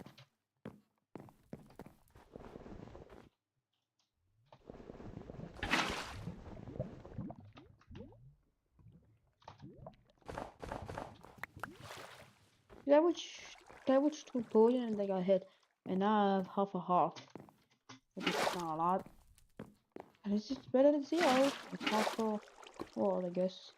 That was 2 poison and they got hit. And now I have half a heart. But it's not a lot. And it's just better than 0. It's half for all, I guess.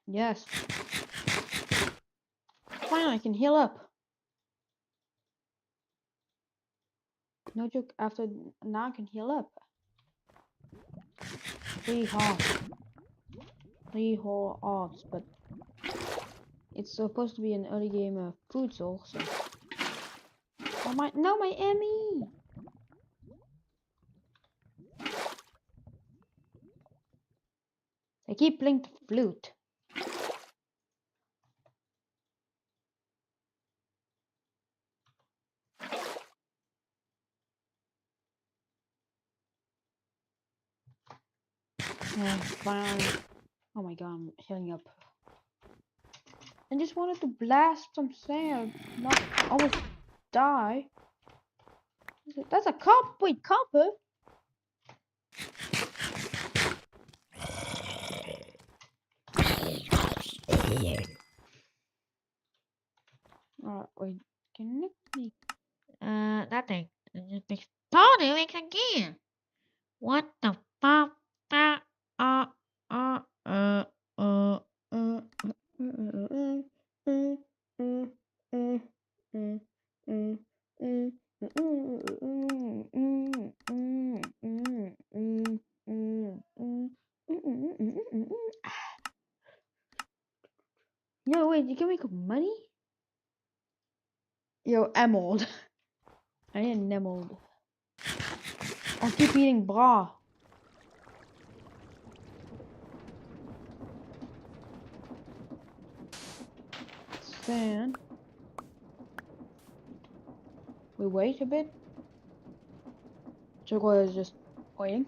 Yes. Finally, I can heal up. No joke, after now I can heal up. 3 hearts. 3 whole hearts, but it's supposed to be an early game food source, so. Oh my, no, my Emmy! I keep playing the flute. Finally. Oh my god, I'm healing up. I just wanted to blast some sand, not almost die. That's a copper. Wait, copper? Alright, wait. Can me? Nothing. Told you it again. What the fuck? Yo, wait, you can make money? Yo, emerald. I need an emerald. I'll keep eating bra. Sand. We wait a bit. Chocolate is just waiting.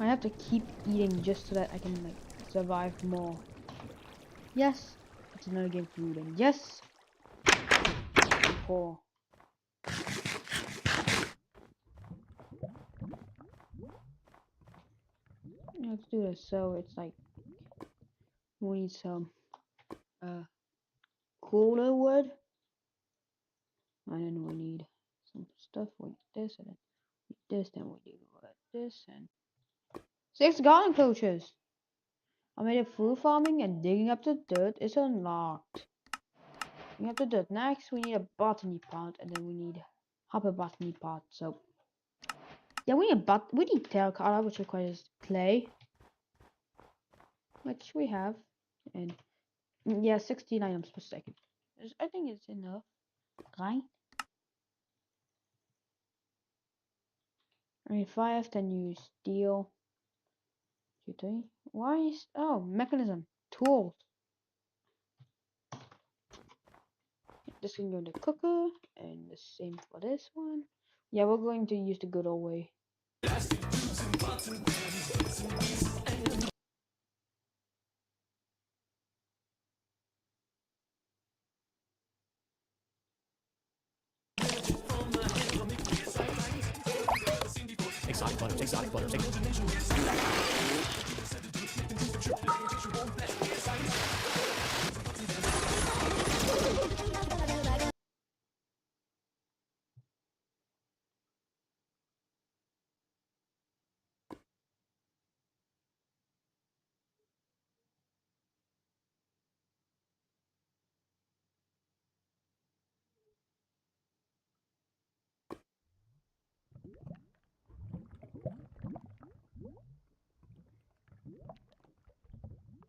have to keep eating just so that I can like survive more. Yes, it's another game for looting. Yes. Poor. Let's do this. So it's like we need some cooler wood, and then we need some stuff like this, and then this. Then we do this and 6 garden closures. I made a food farming and digging up the dirt is unlocked. Digging up the dirt. Next, we need a botany pot, and then we need hopper botany pot. So yeah, we need terracotta, which requires clay, which we have, and yeah, 16 items per second. I think it's enough, right? I mean, 5, then you steel. 2, 3. Why is mechanism tools? This can go in the cooker, and the same for this one. Yeah, we're going to use the good old way. Exotic butter, exotic butter,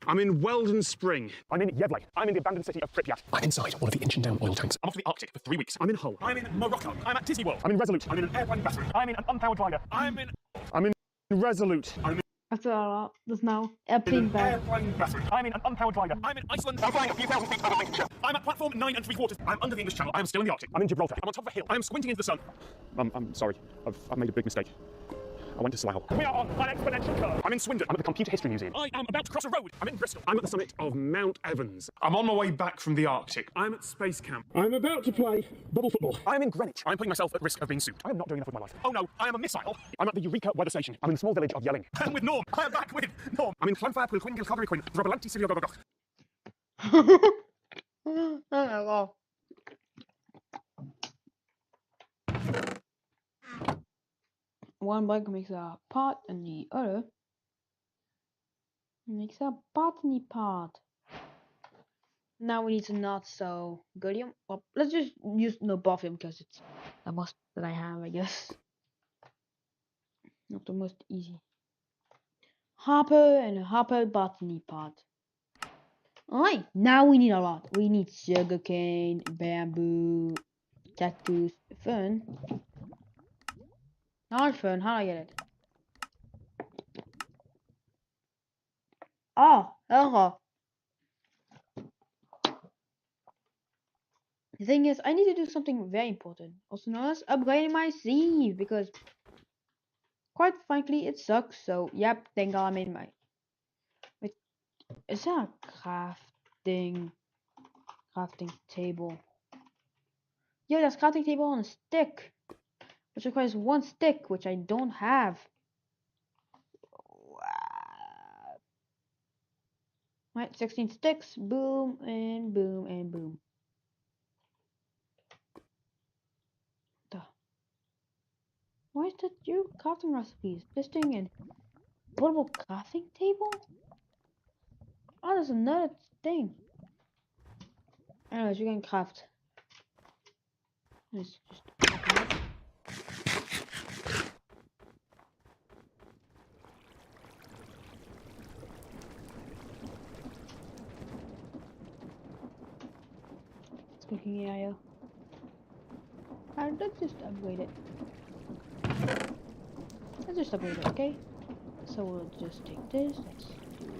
I'm in Weldon Spring. I'm in Yevlei. I'm in the abandoned city of Pripyat. I'm inside one of the ancient down oil tanks. I'm off to the Arctic for 3 weeks. I'm in Hull. I'm in Morocco. I'm at Disney World. I'm in Resolute. I'm in an airplane battery. I'm in an unpowered glider. I'm in Resolute. After all, there's now airplane battery. airplane battery. I'm in an unpowered glider. I'm in Iceland. I'm flying a few thousand feet above Lincolnshire. I'm at platform 9 3/4. I'm under the English Channel. I'm still in the Arctic. I'm in Gibraltar. I'm on top of a hill. I'm squinting into the sun. I'm sorry. I've made a big mistake. I went to Slough. We are on an exponential curve. I'm in Swindon. I'm at the Computer History Museum. I am about to cross a road. I'm in Bristol. I'm at the summit of Mount Evans. I'm on my way back from the Arctic. I'm at Space Camp. I'm about to play bubble football. I'm in Greenwich. I'm putting myself at risk of being sued. I am not doing enough with my life. Oh no, I am a missile. I'm at the Eureka weather station. I'm in the small village of Yelling. I'm with Norm. I am back with Norm. I'm in Llanfair, Pwllcwyn, Gylchadder, Quinn, Drobalanti, Siliogogogoch. Oh my god. One bug makes a pot and the other makes a botany pot. Now we need some not so godium. Well, let's just use Nobofium because it's the most that I have, I guess. Not the most easy. Hopper and a hopper botany pot. Alright, now we need a lot. We need sugarcane, bamboo, cactus, fern. Not fern, how do I get it? Oh, hello. The thing is, I need to do something very important. Also known as upgrading my sieve, because quite frankly, it sucks. So, yep, thank God I made my... Wait, is that a crafting table? Yeah, that's crafting table on a stick, which requires 1 stick, which I don't have. Right, 16 sticks, boom, and boom, and boom. Why is that your crafting recipes? This thing in portable crafting table? Oh, there's another thing. Anyways, you can craft. Let's just open it. Speaking AIO. Let's just upgrade it. Let's just upgrade it, okay? So we'll just take this, let's do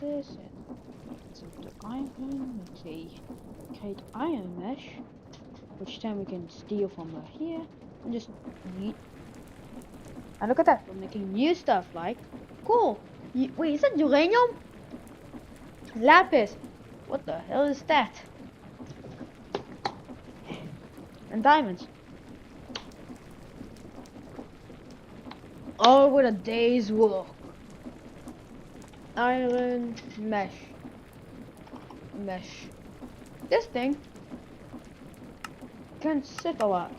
this, and let's do iron, let's say create iron mesh, which then we can steal from here, and just yeet. And look at that, we're making new stuff, like, cool. Wait, is that uranium? Lapis. What the hell is that? And diamonds. All with a day's work. Iron mesh. This thing can sit a lot.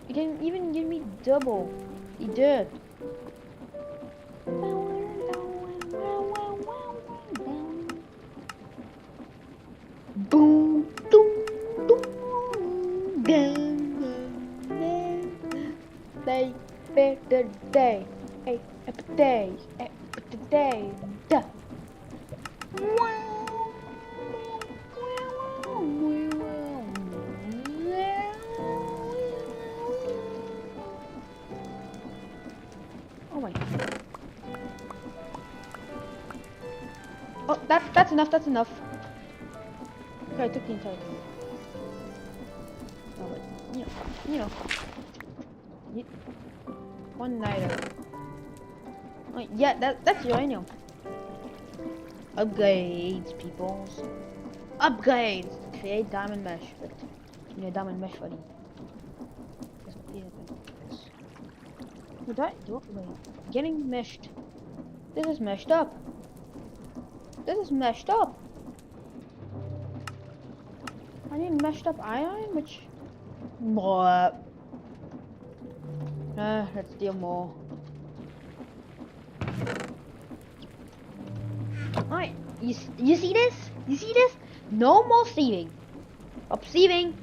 It can even give me double. It did. Boom, doom, doom, day, better day, day, da. Oh my. Oh, that's enough. That's enough. Okay, I took the entire thing. Oh, but you know, one nighter. Oh, yeah, that's uranium. Upgrades, peoples. Upgrades. Create diamond mesh. But you know, diamond mesh buddy. Getting meshed. This is meshed up. I need meshed up iron, which more. Let's deal more. Alright, you see this? You see this? No more sieving. Sieving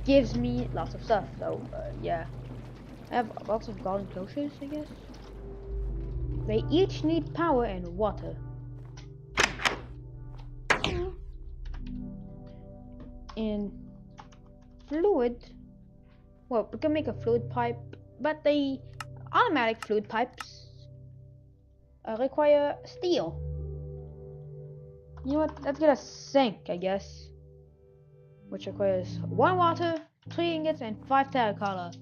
gives me lots of stuff. So yeah, I have lots of golden cloches, I guess. They each need power and water. And fluid. Well, we can make a fluid pipe, but the automatic fluid pipes require steel. You know what? Let's get a sink, I guess, which requires 1 water, 3 ingots, and 5 terracotta.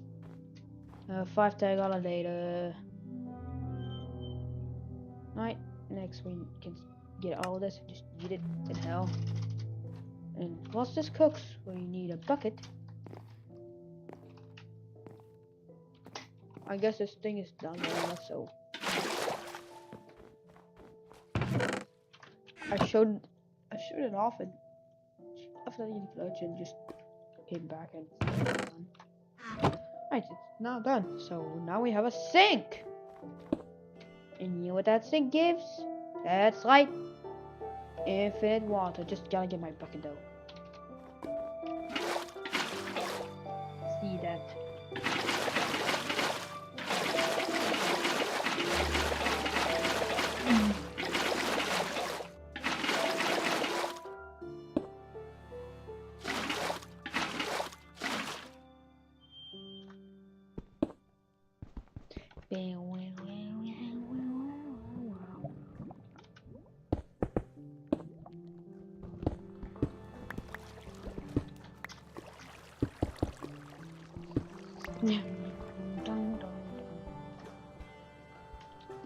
5 terracotta later. Right. Next, we can get all this and just eat it in hell. And whilst this cooks, we need a bucket. I guess this thing is done enough, so I showed it off and after the village and just came back and it's done. Right, it's now done. So now we have a sink. And you know what that sink gives? That's right. Infinite water. Just gotta get my bucket though. See that?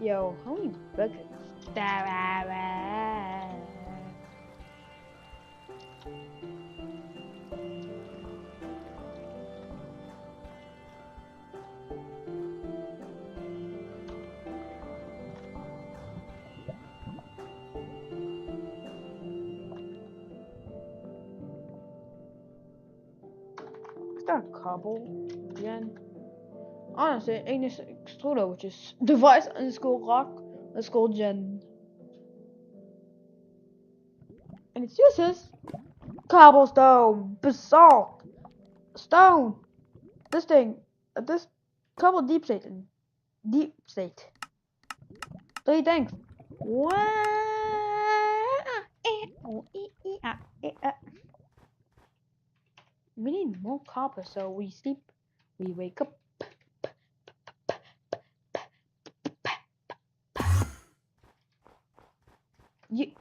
Yo, how many buckets? Start cobble again. Honestly, Ignis Extruder, which is device_rock_gen. And its uses: cobblestone, basalt, stone, this thing, this cobble deep state, and deep state. 3 things. We need more copper, so we sleep, we wake up. You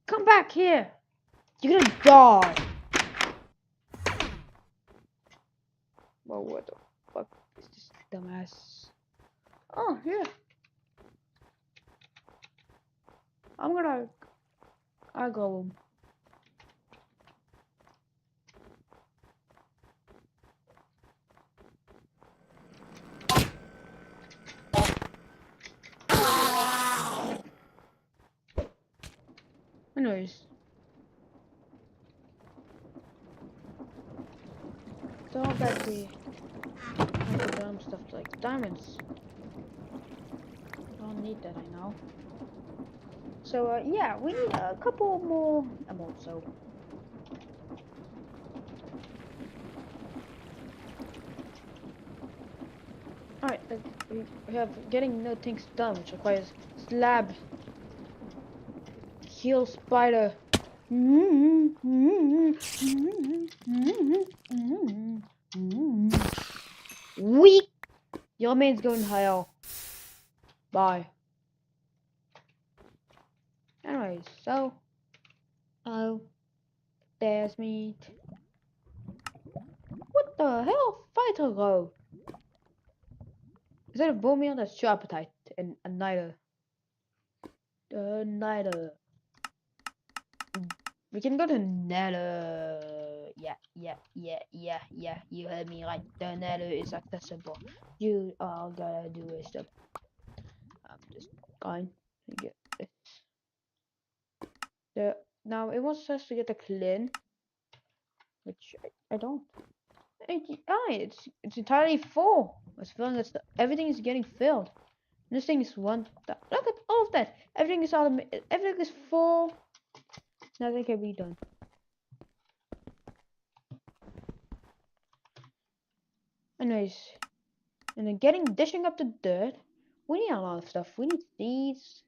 come back here. You're gonna die. Well, what the fuck is this dumbass? Oh, yeah. I'll go. Anyways. So back to dumb stuff like diamonds. Don't need that, I know. So yeah, we need a couple more emeralds. So alright, we have getting no things done, which requires slab, kill spider. Weak. Your man's going to hell. Bye. Anyways, so there's meat. What the hell? Fighter go. Is that a bone meal? That's true appetite and a niter. Niter. We can go to Nether. Yeah. You heard me right. The Nether is accessible. You all gotta do is the. I'm just going to get this. Now it wants us to get a clean, which I don't. It's entirely full. It's filling. Everything is getting filled. And this thing is one. Look at all of that. Everything is automated. Everything is full. Nothing can be done. Anyways, and then dishing up the dirt. We need a lot of stuff. We need seeds.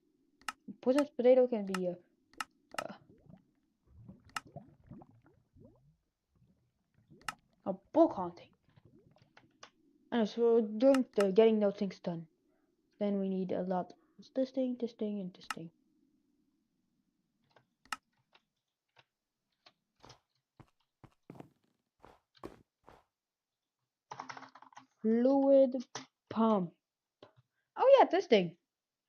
Poisonous potato can be a book hunting. And so we're doing the getting those things done. Then we need a lot. It's this thing, and this thing. Fluid pump. Oh yeah, this thing,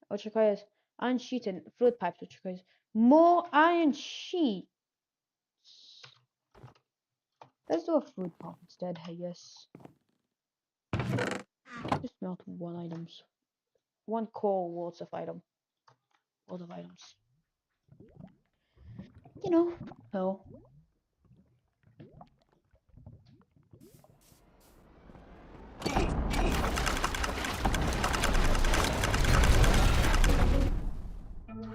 which requires iron sheets and fluid pipes, which requires more iron sheets. Let's do a fluid pump instead, I guess. Just melt one core worth of items. You know, no.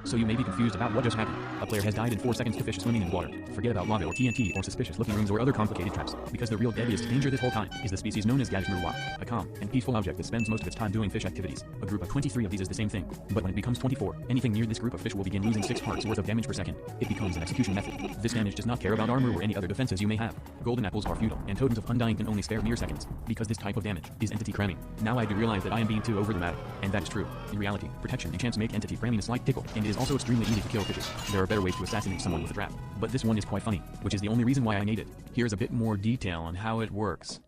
So you may be confused about what just happened. A player has died in 4 seconds to fish swimming in water. Forget about lava or TNT or suspicious looking rooms or other complicated traps, because the real deadliest danger this whole time is the species known as Gadgetmurwa, a calm and peaceful object that spends most of its time doing fish activities. A group of 23 of these is the same thing, but when it becomes 24, anything near this group of fish will begin losing 6 hearts worth of damage per second. It becomes an execution method. This damage does not care about armor or any other defenses you may have. Golden apples are futile, and totems of undying can only spare mere seconds, because this type of damage is entity cramming. Now I do realize that I am being too over dramatic, and that is true. In reality, protection enchants make entity cramming a slight tickle, and it is also extremely easy to kill fishes. There are better ways to assassinate someone with a trap, but this one is quite funny, which is the only reason why I made it. Here's a bit more detail on how it works.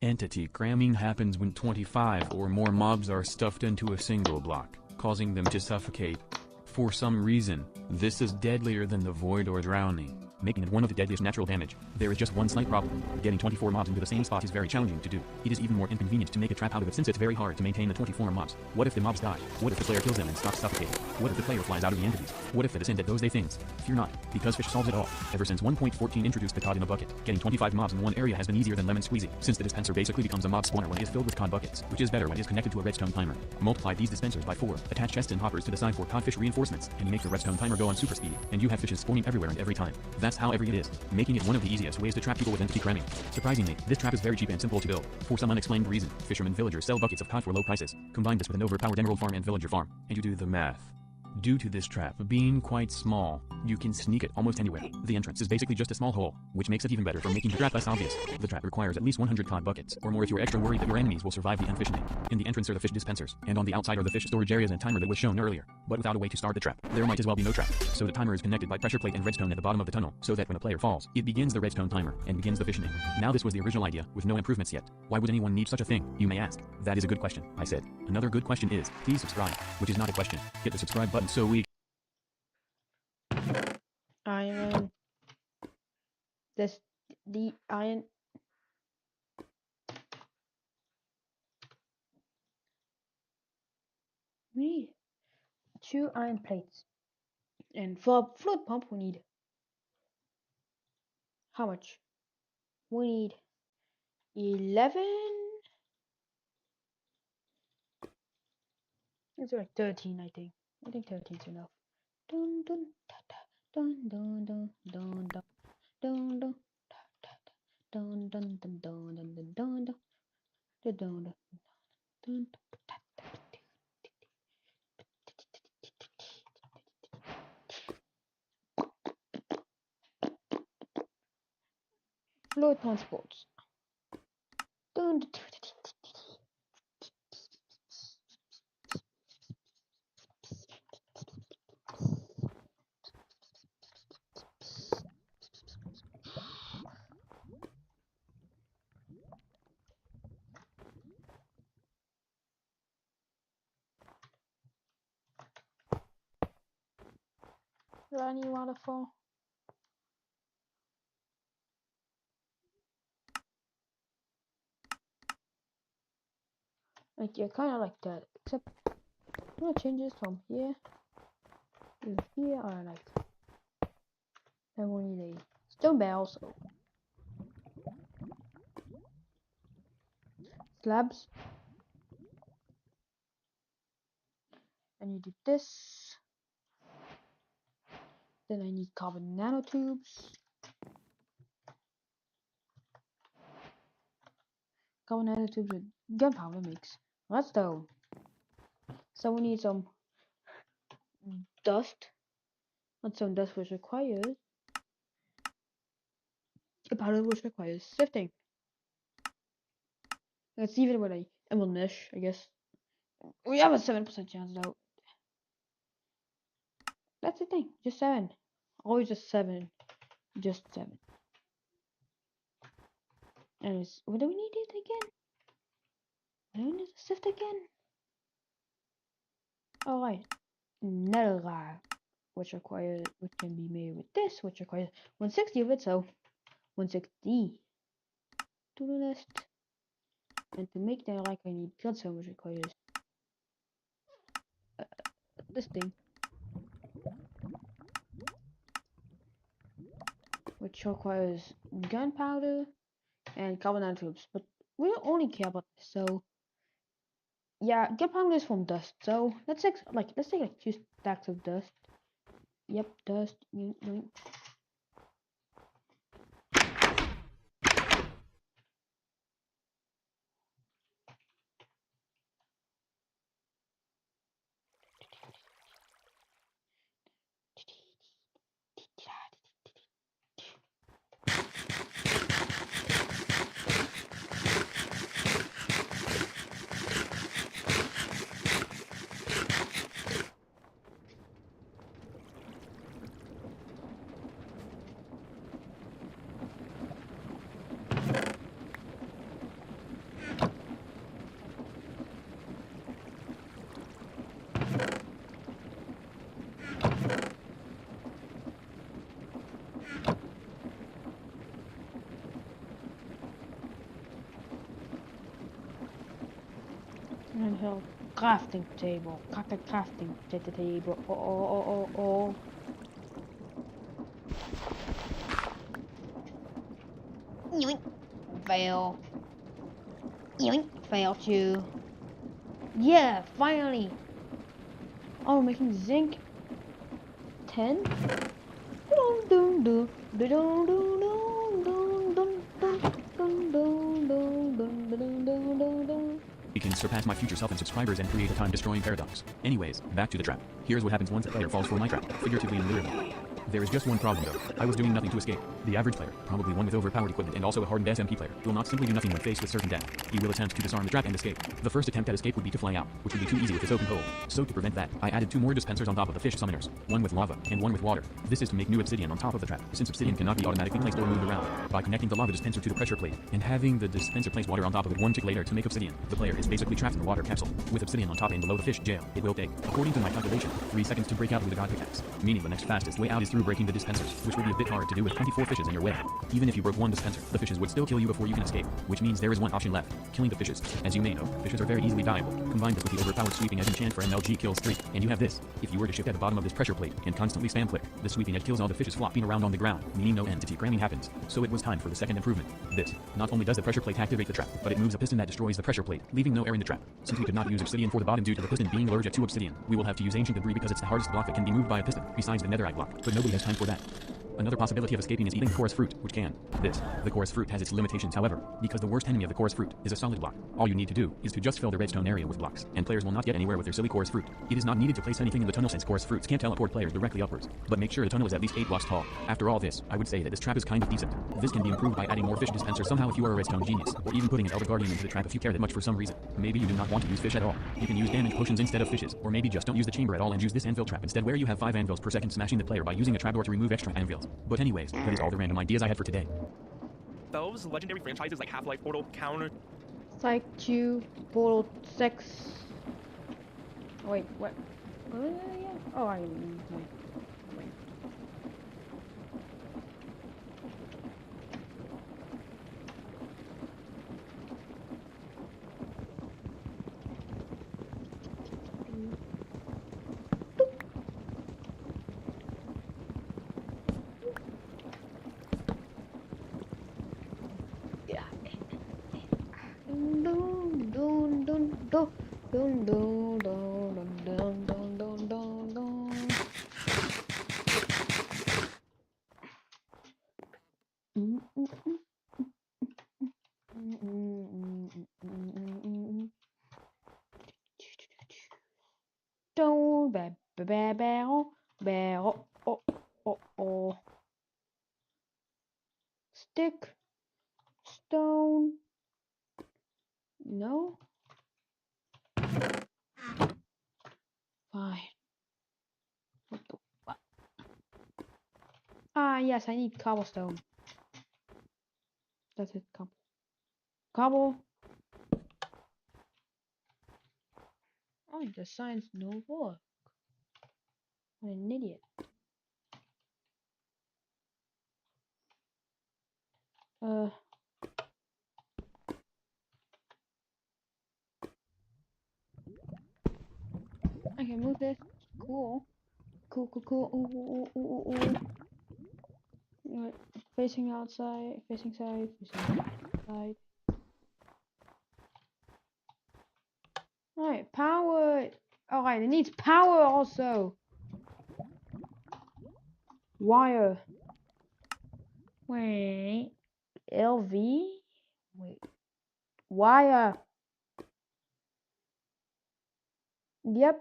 Entity cramming happens when 25 or more mobs are stuffed into a single block, causing them to suffocate. For some reason, this is deadlier than the void or drowning, making it one of the deadliest natural damage. There is just one slight problem. Getting 24 mobs into the same spot is very challenging to do. It is even more inconvenient to make a trap out of it, since it's very hard to maintain the 24 mobs. What if the mobs die? What if the player kills them and stops suffocating? What if the player flies out of the entities? What if the descendant does they things? Fear not, because fish solves it all. Ever since 1.14 introduced the cod in a bucket, getting 25 mobs in one area has been easier than lemon squeezy, since the dispenser basically becomes a mob spawner when it is filled with cod buckets, which is better when it is connected to a redstone timer. Multiply these dispensers by 4, attach chests and hoppers to the side for codfish reinforcements, and you make the redstone timer go on super speed, and you have fishes spawning everywhere and every time. That's how every it is, making it one of the easiest ways to trap people with entity cramming. Surprisingly, this trap is very cheap and simple to build. For some unexplained reason, fishermen villagers sell buckets of cod for low prices. Combine this with an overpowered emerald farm and villager farm, and you do the math. Due to this trap being quite small, you can sneak it almost anywhere. The entrance is basically just a small hole, which makes it even better for making the trap less obvious. The trap requires at least 100 cod buckets, or more if you're extra worried that your enemies will survive the end fishing. In the entrance are the fish dispensers, and on the outside are the fish storage areas and timer that was shown earlier. But without a way to start the trap, there might as well be no trap. So the timer is connected by pressure plate and redstone at the bottom of the tunnel, so that when a player falls, it begins the redstone timer, and begins the fishing. Now this was the original idea, with no improvements yet. Why would anyone need such a thing, you may ask? That is a good question, I said. Another good question is, please subscribe, which is not a question. Hit the subscribe button so we Iron. This the iron. We need 2 iron plates, and for a float pump we need how much? We need 11. It's like 13, I think. I think 13 is enough. Dun dun da da dun dun dun dun dun dun dun da da da dun dun dun dun dun dun dun dun dun dun dun dun. Float transports. Dun, dun, dun, dun, dun. Runny waterfall. Like, yeah, kind of like that, except I'm gonna change this from here to here, or like, then we need a stone barrel, so slabs. And you do this. Then I need carbon nanotubes. Carbon nanotubes with gunpowder mix. Redstone. So we need some dust. Not some dust which requires a powder which requires sifting. Let's leave it with a emerald mesh, I guess. We have a 7% chance though. That's the thing, just 7. Always just 7. Just 7. And it's, what do we need it again? Do we need to sift again? Alright. Netherite, which can be made with this, which requires 160 of it, so 160 to the list. And to make netherite I need redstone, which requires this thing, which requires gunpowder and carbon nanotubes, but we don't only care about this, so yeah, gunpowder is from dust, so let's take like 2 stacks of dust. Yep, dust. Yoink, yoink. And he'll crafting table. Crafting table. Oh. Yoink. Fail. Yoink. Fail too. Yeah, finally. Oh, we're making zinc 10. It can surpass my future self and subscribers and create a time-destroying paradox. Anyways, back to the trap. Here's what happens once a player falls for my trap, figuratively and literally. There is just one problem though. I was doing nothing to escape. The average player, probably one with overpowered equipment and also a hardened SMP player, will not simply do nothing when faced with certain death. He will attempt to disarm the trap and escape. The first attempt at escape would be to fly out, which would be too easy with this open hole. So to prevent that, I added 2 more dispensers on top of the fish summoners, one with lava and one with water. This is to make new obsidian on top of the trap, since obsidian cannot be automatically placed or moved around. By connecting the lava dispenser to the pressure plate, and having the dispenser place water on top of it 1 tick later to make obsidian, the player is basically trapped in the water capsule, with obsidian on top and below the fish jail. It will take, according to my calculation, 3 seconds to break out with a god pickaxe, meaning the next fastest way out is through breaking the dispensers, which will be a bit hard to do with 24 fishes in your way. Even if you broke 1 dispenser, the fishes would still kill you before you can escape, which means there is one option left, killing the fishes. As you may know, fishes are very easily dieable. Combine this with the overpowered sweeping edge enchant for MLG kills 3, and you have this. If you were to shift at the bottom of this pressure plate and constantly spam click, the sweeping edge kills all the fishes flopping around on the ground, meaning no entity cramming happens. So it was time for the second improvement. This. Not only does the pressure plate activate the trap, but it moves a piston that destroys the pressure plate, leaving no air in the trap. Since we could not use obsidian for the bottom due to the piston being allergic to obsidian, we will have to use ancient debris because it's the hardest block that can be moved by a piston, besides the netherite block, but nobody has time for that. Another possibility of escaping is eating the chorus fruit, which can. The chorus fruit has its limitations however, because the worst enemy of the chorus fruit is a solid block. All you need to do is to just fill the redstone area with blocks, and players will not get anywhere with their silly chorus fruit. It is not needed to place anything in the tunnel since chorus fruits can't teleport players directly upwards, but make sure the tunnel is at least 8 blocks tall. After all this, I would say that this trap is kind of decent. This can be improved by adding more fish dispensers somehow if you are a redstone genius, or even putting an Elder Guardian into the trap if you care that much for some reason. Maybe you do not want to use fish at all. You can use damage potions instead of fishes, or maybe just don't use the chamber at all and use this anvil trap instead where you have 5 anvils per second smashing the player by using a trapdoor to remove extra anvils. But anyways, that is all the random ideas I had for today. Those legendary franchises like Half-Life, Portal, Counter... Psych 2, Portal 6... Wait, what? Yeah. Oh, I... Wait. Barrel. Oh. Stick. Stone. No. Fine. What the fuck? Ah, yes, I need cobblestone. That's it. Cobble. Oh, the signs don't work. What an idiot. I can move this. Cool. Cool. Ooh. Right. Facing outside, facing side, facing side. Alright, power. Alright, it needs power also. Wire. Wait. LV? Wait. Wire. Yep.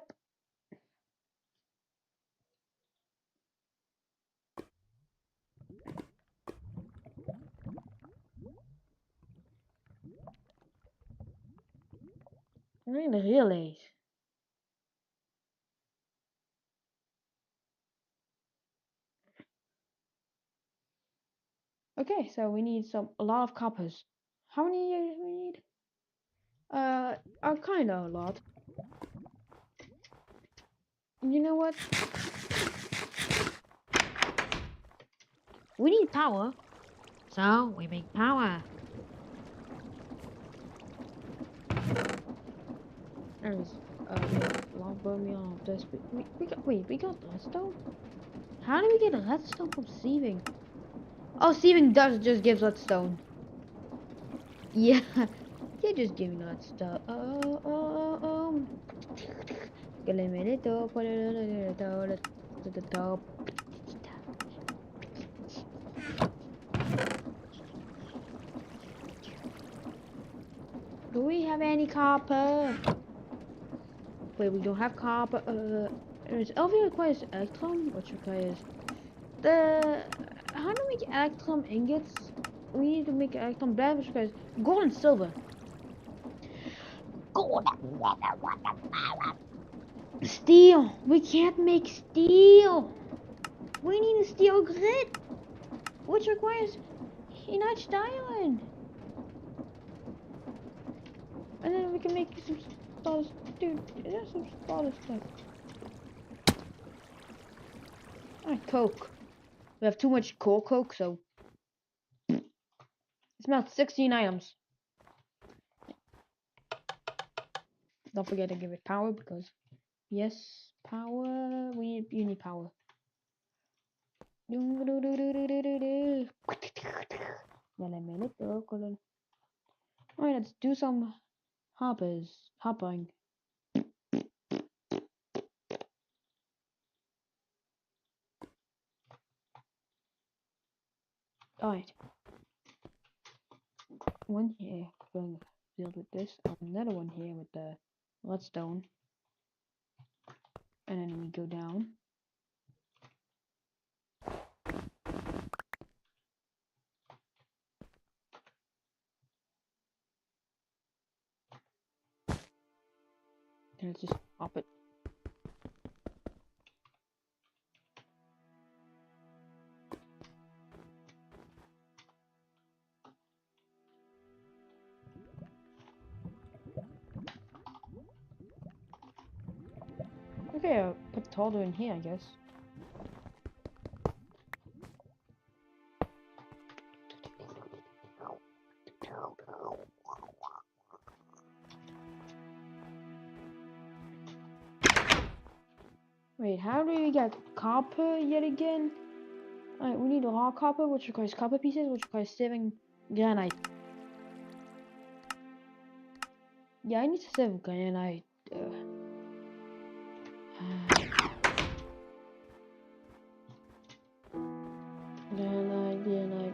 I need relays. Okay, so we need a lot of coppers. How many do we need? Kinda a lot. You know what? We need power, so we make power. There's lava me on this. We got redstone. How do we get redstone from sieving? Oh, sieving does just give redstone. Yeah, you're just giving redstone. Do we have any copper? Wait, we don't have copper. LV requires electrum, which requires how to make electrum ingots? We need to make electrum blade, which requires gold and silver. Gold. Steel. We can't make steel. We need a steel grid, which requires enriched iron. And then we can make some starter. Dude, there's some starter stuff. Alright, coke. We have too much core coke, so it's about 16 items. Don't forget to give it power because yes, power. You need power. Alright, let's do some hopping. Alright. One here going filled with this, another one here with the redstone. And then we go down. And let's just hop it. Okay, I'll put taller in here, I guess. Wait, how do we get copper yet again? Alright, we need raw copper, which requires copper pieces, which requires 7 granite. Yeah, I need to 7 granite.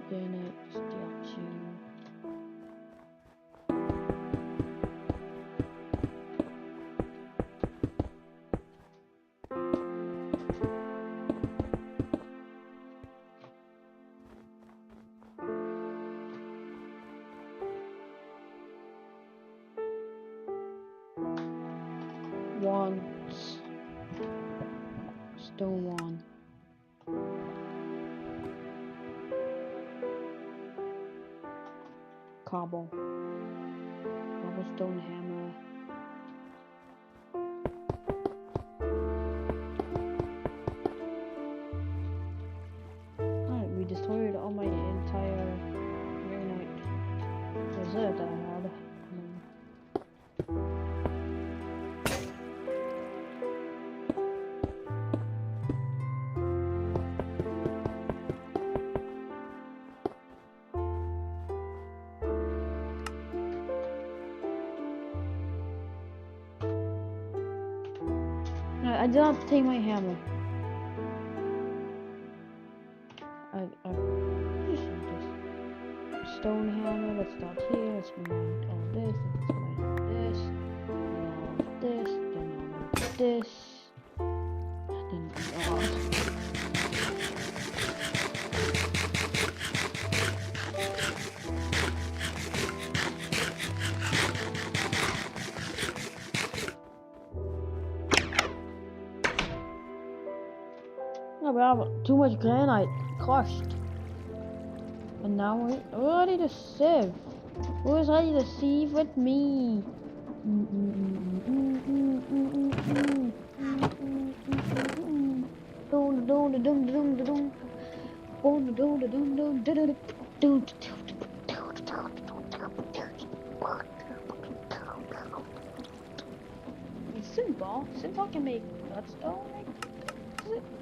Granite, statue. Wands. Stone wand. Cobblestone hammer. Alright, we destroyed all my entire granite reserve that I had. I did not take my hammer. I just need this stone hammer. Let's start here. Let's mine all this. Let's mine all this. Then all this. Then all this. Oh, we have too much granite crushed. And now we're ready to sieve. Who's ready to sieve with me? It's simple. Simple can make redstone.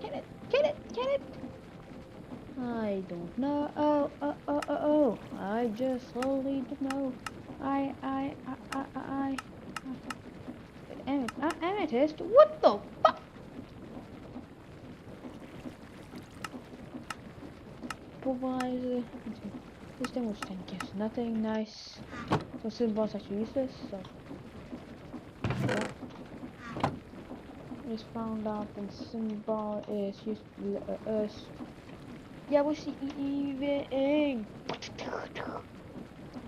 Get it? I don't know. Oh. I just slowly don't know. Amethyst? What the fuck? Supervisor. This thing was 10 gifts. Nothing nice. So symbol is actually useless. So yeah. Just found out the symbol is useless. Yeah, what's the even?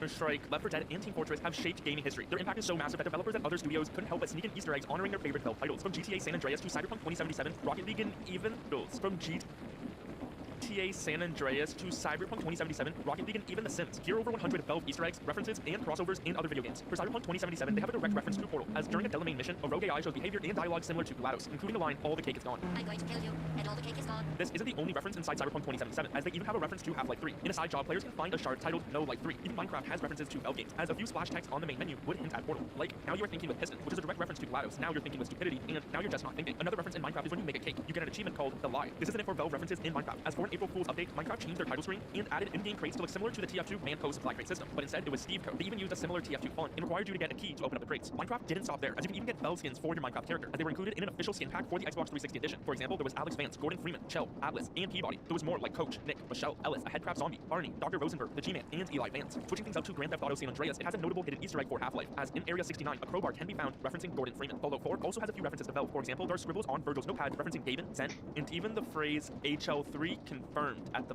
Strike, Left 4 Dead, and Team Fortress have shaped gaming history. Their impact is so massive that developers and other studios couldn't help but sneak in Easter eggs honoring their favorite Valve titles. From GTA San Andreas to Cyberpunk 2077, Rocket League, and even those. From GTA San Andreas to Cyberpunk 2077, Rocket League, and even The Sims. Here are over 100 Valve Easter eggs, references, and crossovers in other video games. For Cyberpunk 2077, they have a direct reference to Portal, as during a Delamain mission, a rogue AI shows behavior and dialogue similar to GLaDOS, including the line, "All the cake is gone." I'm going to kill you, and all the cake is gone. This isn't the only reference inside Cyberpunk 2077, as they even have a reference to Half-Life 3. In a side job, players can find a shard titled No Life 3. Even Minecraft has references to Valve games, as a few splash text on the main menu would hint at Portal. Like, now you are thinking with Piston, which is a direct reference to GLaDOS, now you're thinking with Stupidity, and now you're just not thinking. Another reference in Minecraft is when you make a cake. You get an achievement called The Lie. This isn't it for Valve references in Minecraft, as for an April Fool's update, Minecraft changed their title screen and added in-game crates to look similar to the TF2 Man-Co's supply crate system, but instead it was Steve code. They even used a similar TF2 font and required you to get a key to open up the crates. Minecraft didn't stop there, as you can even get Valve skins for your Minecraft character, as they were included in an official skin pack for the Xbox 360 edition. For example, there was Alex Vance, Gordon Freeman, Chell, Atlas, and Peabody. There was more like Coach, Nick, Michelle, Ellis, a Headcraft Zombie, Barney, Dr. Rosenberg, the G-Man, and Eli Vance. Switching things up to Grand Theft Auto San Andreas, it has a notable hidden Easter egg for Half-Life, as in Area 69, a crowbar can be found referencing Gordon Freeman. Fallout 4 also has a few references to Valve. For example, there are scribbles on Virgil's notepad referencing Gaben, Zen, and even the phrase HL3 confirmed at the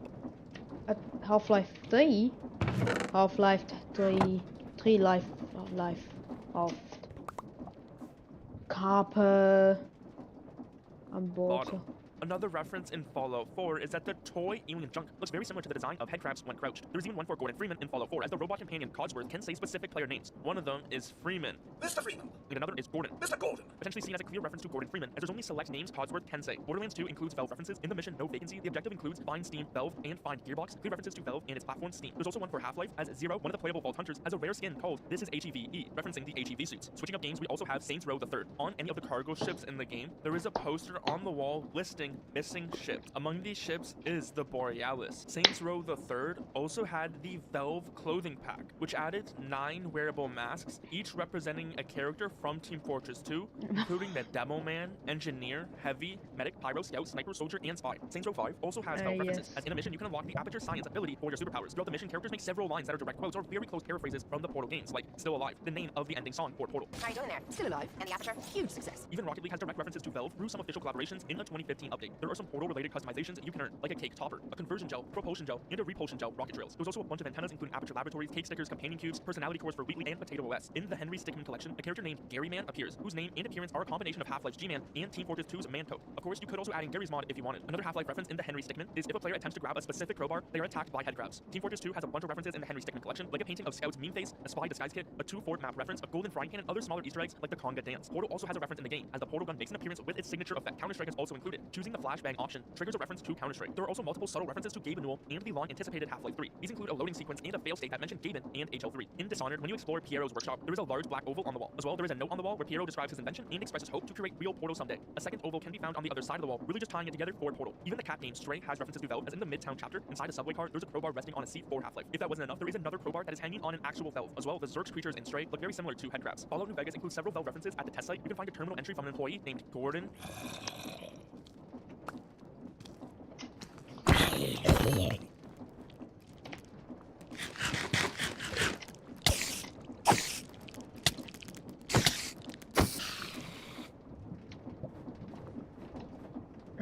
Half-Life 3? Half-Life 3 life of copper and water. Another reference in Fallout 4 is that the toy alien junk looks very similar to the design of Headcrabs when crouched. There's even one for Gordon Freeman in Fallout 4, as the robot companion Codsworth can say specific player names. One of them is Freeman. Mr. Freeman. And another is Gordon. Mr. Gordon. Potentially seen as a clear reference to Gordon Freeman, as there's only select names Codsworth can say. Borderlands 2 includes Valve references. In the mission No Vacancy, the objective includes Find Steam, Valve, and Find Gearbox, clear references to Valve and its platform Steam. There's also one for Half-Life, as Zero, one of the playable Vault Hunters, has a rare skin called This is HEVE, referencing the HEV suits. Switching up games, we also have Saints Row the Third. On any of the cargo ships in the game, there is a poster on the wall listing missing ships. Among these ships is the Borealis. Saints Row the Third also had the Valve clothing pack, which added 9 wearable masks, each representing a character from Team Fortress 2, including the Demo Man, Engineer, Heavy, Medic, Pyro, Scout, Sniper, Soldier, and Spy. Saints Row 5 also has Valve references, as in a mission you can unlock the Aperture Science ability for your superpowers. Throughout the mission, characters make several lines that are direct quotes or very close paraphrases from the Portal games, like Still Alive, the name of the ending song for Portal. How you doing there? Still alive, and the Aperture, huge success. Even Rocket League has direct references to Valve through some official collaborations in a 2015 update. There are some Portal-related customizations you can earn, like a cake topper, a conversion gel, propulsion gel, and a repulsion gel rocket trails. There's also a bunch of antennas, including Aperture Laboratories, cake stickers, companion cubes, personality cores for Wheatley, and Potato OS. In the Henry Stickmin collection, a character named Gary Man appears, whose name and appearance are a combination of Half-Life's G-Man and Team Fortress 2's Man Code. Of course, you could also add in Gary's mod if you wanted. Another Half-Life reference in the Henry Stickmin is if a player attempts to grab a specific crowbar, they are attacked by headcrabs. Team Fortress 2 has a bunch of references in the Henry Stickmin collection, like a painting of Scout's meme face, a spy disguise kit, a 2-fort map reference, a golden frying pan, and other smaller Easter eggs like the conga dance. Portal also has a reference in the game, as the Portal gun makes an appearance with its signature effect. Counter-Strike is also included. Choosing the flashbang option triggers a reference to Counter-Strike. There are also multiple subtle references to Gabe Newell and the long-anticipated Half-Life 3. These include a loading sequence and a failstate that mention Gaben and HL3. In Dishonored, when you explore Piero's workshop, there is a large black oval on the wall. As well, there is a note on the wall where Piero describes his invention and expresses hope to create real Portal someday. A second oval can be found on the other side of the wall, really just tying it together for Portal. Even the cat game Stray has references to Valve, as in the Midtown chapter, inside a subway car, there's a crowbar resting on a seat for Half-Life. If that wasn't enough, there is another crowbar that is hanging on an actual Valve. As well, the Zerx creatures in Stray look very similar to headcrabs. Fallout New Vegas includes several Valve references at the test site. You can find a terminal entry from an employee named Gordon.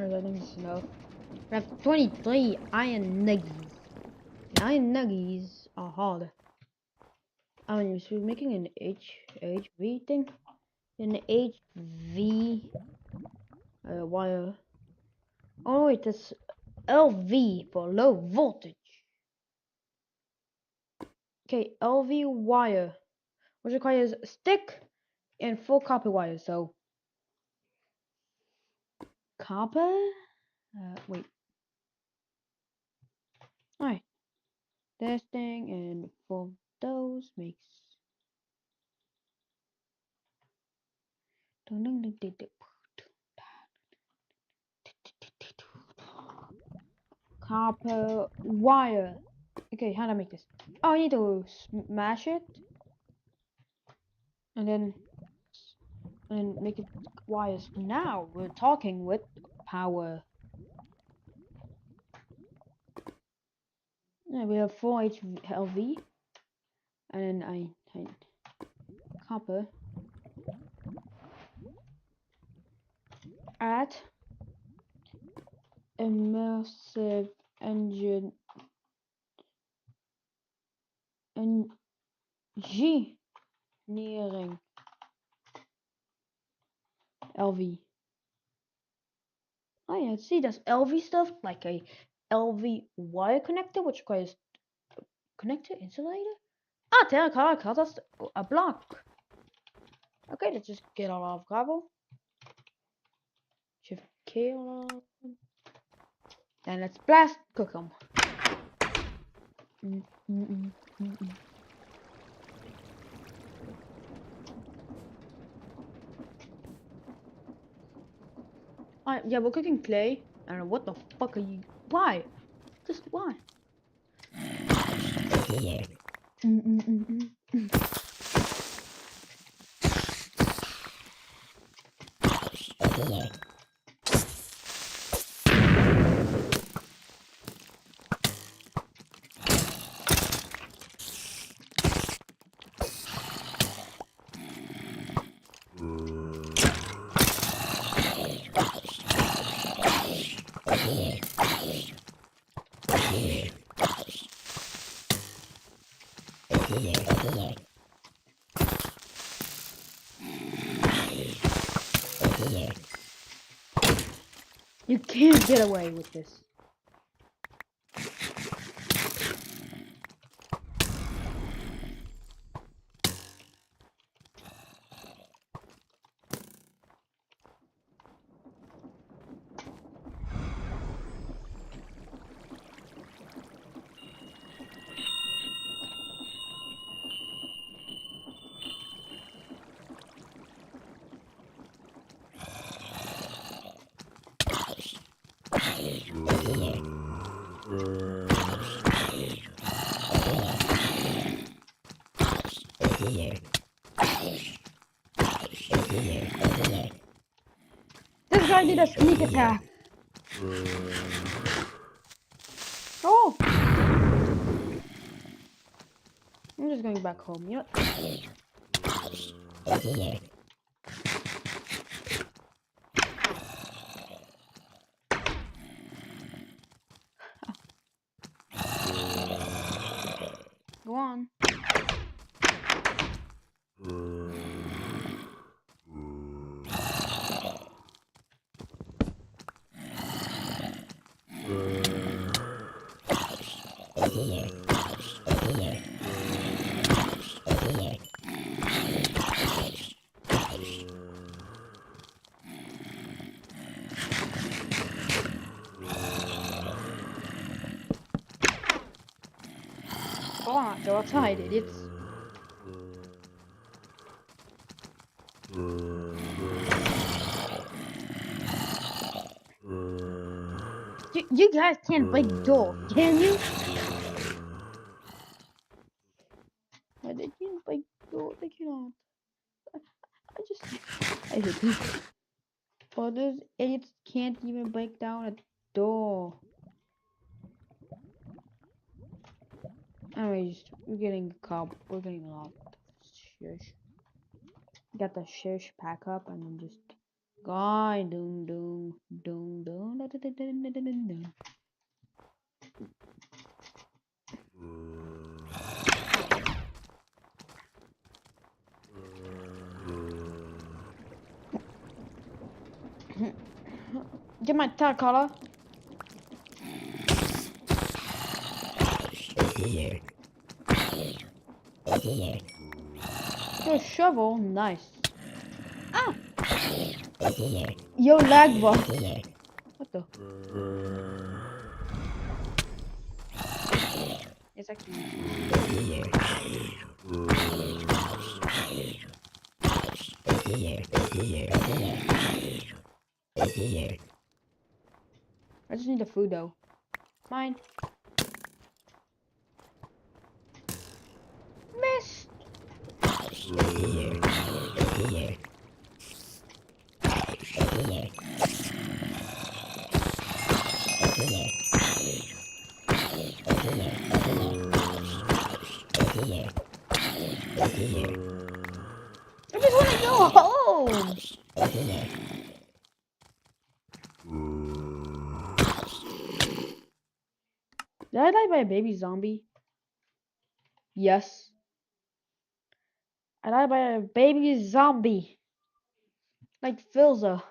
I think it's enough. We have 23 iron nuggies. The iron nuggies are hard. So we're making an HV thing. An HV wire. Oh wait, that's LV for low voltage. Okay, LV wire, which requires a stick and full copper wire. So copper. Wait. Alright. Testing, and for those makes copper wire. Okay, how do I make this? Oh, I need to smash it and then make it wires. Now we're talking with power. Yeah, we have 4 HLV. and then I copper add immersive engineering LV. Oh yeah, see, there's LV stuff like a LV wire connector, which requires connector insulator. Ah, terracotta, that's a block. Okay, let's just get a lot of gravel. Shift K on. Then let's blast cook them. Yeah, we're cooking clay. I don't know what the fuck are you? Why? Just why? You can't get away with this. This guy did a sneak attack. Oh! I'm just going back home, you know? Go on. Go on, go outside, idiots. You guys can't break the door, can you? Why they can't break the door? They cannot. I hate this. But those idiots can't even break down a door. Anyways, we're getting a lot of shish. Got the shish pack up and then just go doom doom doom doom da, da, da, da, da, da, da, da. Get my terracotta. Your shovel, nice. Ah! Yo, lagva. What the? It's actually. I just need the food though. Mine. Missed. I just want to go home. Did I die by a baby zombie? Yes. I died by a baby zombie. Like Filza.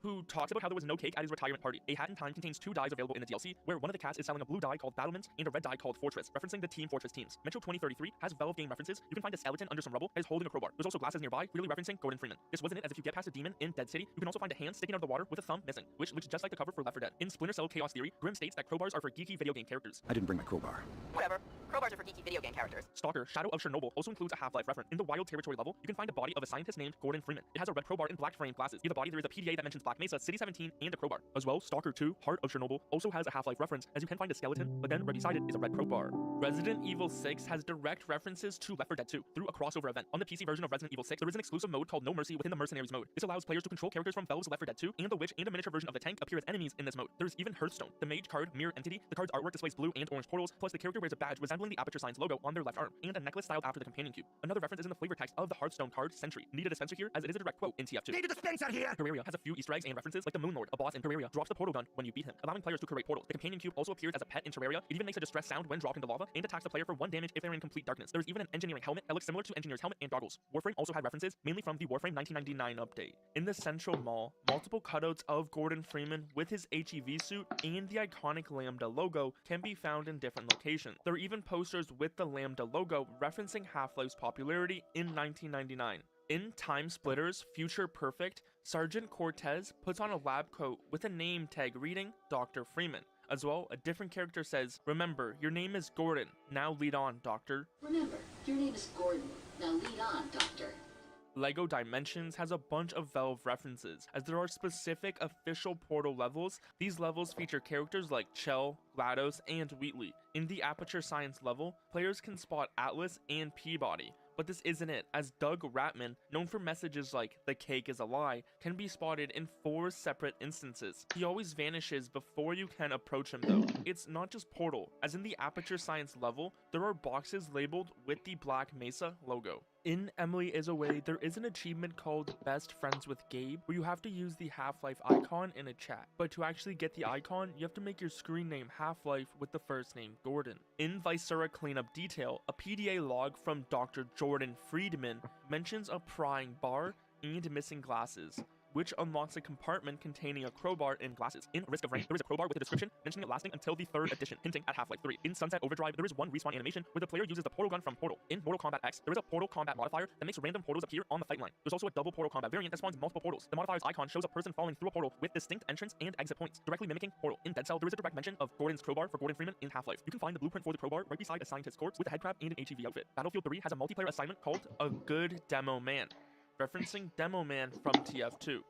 Who talks about how there was no cake at his retirement party. A Hat in Time contains 2 dyes available in the DLC, where one of the cast is selling a blue dye called Battlement and a red dye called Fortress, referencing the Team Fortress teams. Metro 2033 has Valve game references. You can find a skeleton under some rubble that is holding a crowbar. There's also glasses nearby, clearly referencing Gordon Freeman. This wasn't it, as if you get past a demon in Dead City, you can also find a hand sticking out of the water with a thumb missing, which looks just like the cover for Left 4 Dead. In Splinter Cell Chaos Theory, Grimm states that crowbars are for geeky video game characters. I didn't bring my crowbar. Whatever. Crowbars are for geeky video game characters. Stalker, Shadow of Chernobyl also includes a Half-Life reference. In the Wild Territory level, you can find a body of a scientist named Gordon Freeman. It has a red crowbar and black frame glasses. Near the body, there is a PDA that mentions Black Mesa, City 17, and a crowbar. As well, Stalker 2, Heart of Chernobyl, also has a Half-Life reference, as you can find a skeleton, but then right beside it is a red crowbar. Resident Evil 6 has direct references to Left 4 Dead 2 through a crossover event. On the PC version of Resident Evil 6, there is an exclusive mode called No Mercy within the Mercenaries mode. This allows players to control characters from Valve's Left 4 Dead 2, and the Witch and a miniature version of the tank appear as enemies in this mode. There is even Hearthstone, the mage card mirror entity. The card's artwork displays blue and orange portals, plus the character wears a badge resembling the Aperture Science logo on their left arm, and a necklace styled after the companion cube. Another reference is in the flavor text of the Hearthstone card Sentry. Need a dispenser here, as it is a direct quote in TF2. Need a dispenser here! Terraria has a few Easter eggs and references, like the Moon Lord, a boss in Terraria, drops the portal gun when you beat him, allowing players to create portals. The companion cube also appears as a pet in Terraria. It even makes a distress sound when dropped into lava, and attacks the player for 1 damage if they're in complete darkness. There's even an engineering helmet that looks similar to Engineer's helmet and goggles. Warframe also had references, mainly from the Warframe 1999 update. In the Central Mall, multiple cutouts of Gordon Freeman with his HEV suit and the iconic Lambda logo can be found in different locations. There are even posters with the Lambda logo referencing Half-Life's popularity in 1999. In Time Splitters Future Perfect, Sergeant Cortez puts on a lab coat with a name tag reading Dr. Freeman. As well, a different character says, "Remember, your name is Gordon. Now lead on, Doctor." Remember, your name is Gordon. Now lead on, Doctor. LEGO Dimensions has a bunch of Valve references, as there are specific official Portal levels. These levels feature characters like Chell, GLaDOS, and Wheatley. In the Aperture Science level, players can spot Atlas and Peabody. But this isn't it, as Doug Ratman, known for messages like "the cake is a lie," can be spotted in 4 separate instances. He always vanishes before you can approach him though. It's not just Portal, as in the Aperture Science level, there are boxes labeled with the Black Mesa logo. In Emily is Away, there is an achievement called Best Friends with Gabe, where you have to use the Half-Life icon in a chat. But to actually get the icon, you have to make your screen name Half-Life with the first name Gordon. In Viscera Cleanup Detail, a PDA log from Dr. Jordan Friedman mentions a prying bar and missing glasses, which unlocks a compartment containing a crowbar and glasses. In Risk of Rain, there is a crowbar with a description mentioning it lasting until the 3rd edition, hinting at Half-Life 3. In Sunset Overdrive, there is one respawn animation where the player uses the portal gun from Portal. In Mortal Kombat X, there is a portal combat modifier that makes random portals appear on the fight line. There's also a double portal combat variant that spawns multiple portals. The modifier's icon shows a person falling through a portal with distinct entrance and exit points, directly mimicking Portal. In Dead Cell, there is a direct mention of Gordon's crowbar for Gordon Freeman in Half-Life. You can find the blueprint for the crowbar right beside a scientist's corpse with a headcrab and an HEV outfit. Battlefield 3 has a multiplayer assignment called A Good Demo Man, referencing Demo Man from TF2.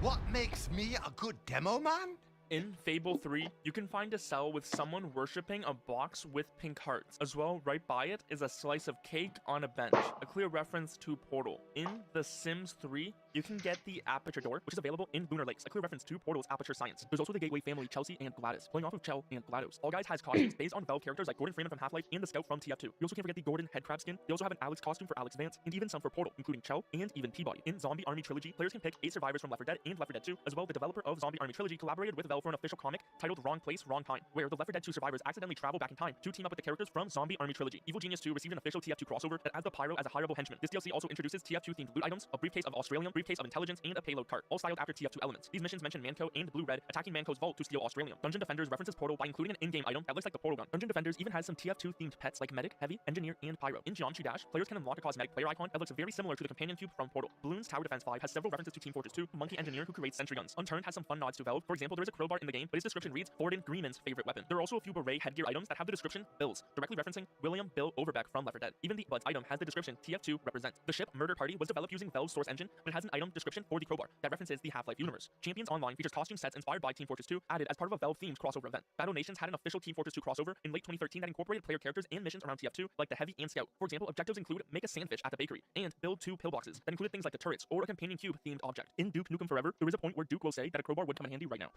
What makes me a good demo man? In Fable 3, you can find a cell with someone worshipping a box with pink hearts. As well, right by it is a slice of cake on a bench, a clear reference to Portal. In The Sims 3, you can get the Aperture Door, which is available in Lunar Lakes, a clear reference to Portal's Aperture Science. There's also the Gateway family Chelsea and GLaDOS, playing off of Chell and GLaDOS. All Guys has costumes based on Valve characters like Gordon Freeman from Half-Life and the Scout from TF2. You also can't forget the Gordon headcrab skin. They also have an Alex costume for Alex Vance, and even some for Portal, including Chell and even Peabody. In Zombie Army Trilogy, players can pick 8 survivors from Left 4 Dead and Left 4 Dead 2. As well, the developer of Zombie Army Trilogy collaborated with Valve for an official comic titled Wrong Place, Wrong Time, where the Left 4 Dead 2 survivors accidentally travel back in time to team up with the characters from Zombie Army Trilogy. Evil Genius 2 received an official TF2 crossover that adds the Pyro as a hireable henchman. This DLC also introduces TF2-themed loot items, a briefcase of Australium, briefcase of intelligence, and a payload cart, all styled after TF2 elements. These missions mention Manco and Blue Red attacking Manco's vault to steal Australium. Dungeon Defenders references Portal by including an in-game item that looks like the Portal gun. Dungeon Defenders even has some TF2-themed pets like Medic, Heavy, Engineer, and Pyro. In Geometry Dash, players can unlock a cosmetic player icon that looks very similar to the companion cube from Portal. Bloons Tower Defense 5 has several references to Team Fortress 2, Monkey Engineer who creates sentry guns. Unturned has some fun nods to Valve. For example, there is a crowbar in the game, but its description reads Thornton Greenman's favorite weapon. There are also a few beret headgear items that have the description Bills, directly referencing William Bill Overbeck from Left 4 Dead. Even the Buds item has the description TF2 represents. The ship Murder Party was developed using Valve's Source Engine, but it has an item description for the crowbar that references the Half-Life universe. Champions Online features costume sets inspired by Team Fortress 2, added as part of a Valve-themed crossover event. Battle Nations had an official Team Fortress 2 crossover in late 2013 that incorporated player characters and missions around TF2, like the Heavy and Scout. For example, objectives include make a sandwich at the bakery and build 2 pillboxes that included things like the turrets or a companion cube-themed object. In Duke Nukem Forever, there is a point where Duke will say that a crowbar would come in handy right now.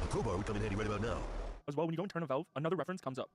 A crowbar would come in handy right about now. as well, when you go and turn a valve, another reference comes up.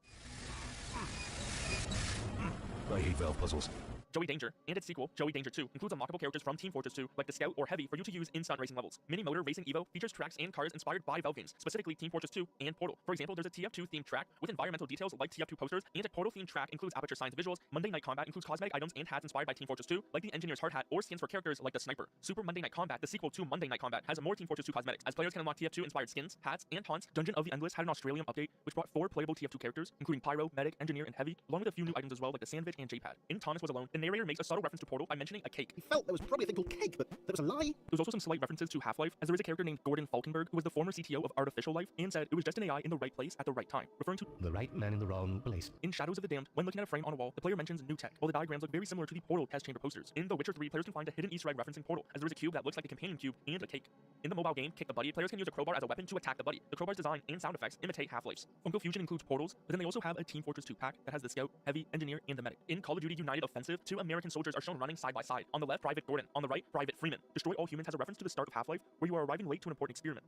I hate valve puzzles. Joey Danger and its sequel, Joey Danger 2, includes unlockable characters from Team Fortress 2, like the Scout or Heavy, for you to use in stunt racing levels. Mini Motor Racing Evo features tracks and cars inspired by Valve games, specifically Team Fortress 2 and Portal. For example, there's a TF2 themed track with environmental details like TF2 posters, and a Portal themed track includes Aperture Science visuals. Monday Night Combat includes cosmetic items and hats inspired by Team Fortress 2, like the Engineer's Hard Hat, or skins for characters like the Sniper. Super Monday Night Combat, the sequel to Monday Night Combat, has more Team Fortress 2 cosmetics, as players can unlock TF2 inspired skins, hats, and taunts. Dungeon of the Endless had an Australian update, which brought 4 playable TF2 characters, including Pyro, Medic, Engineer, and Heavy, along with a few new items as well, like the Sandwich and J-Pad. In Thomas Was Alone, the narrator makes a subtle reference to Portal by mentioning a cake. He felt there was probably a thing called cake, but that was a lie. There's also some slight references to Half-Life, as there is a character named Gordon Falkenberg, who was the former CTO of Artificial Life, and said it was just an AI in the right place at the right time, referring to The right man in the wrong place. in Shadows of the Damned. When looking at a frame on a wall, the player mentions new tech, while the diagrams look very similar to the Portal test chamber posters. In The Witcher 3, players can find a hidden Easter egg referencing Portal, as there is a cube that looks like a companion cube and a cake. In the mobile game Kick the Buddy, players can use a crowbar as a weapon to attack the buddy. The crowbar's design and sound effects imitate Half-Life's. Funko Fusion includes portals, but then they also have a Team Fortress 2 pack that has the Scout, Heavy, Engineer, and the Medic. In Call of Duty United Offensive, 2 American soldiers are shown running side by side. On the left, Private Gordon. On the right, Private Freeman. Destroy All Humans has a reference to the start of Half-Life, where you are arriving late to an important experiment.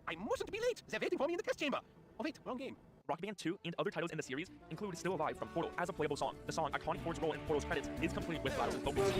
I mustn't be late. They're waiting for me in the test chamber. Oh wait, wrong game. Rock Band 2 and other titles in the series include Still Alive from Portal as a playable song. The song, iconic for its role in Portal's credits, is complete with loud vocals.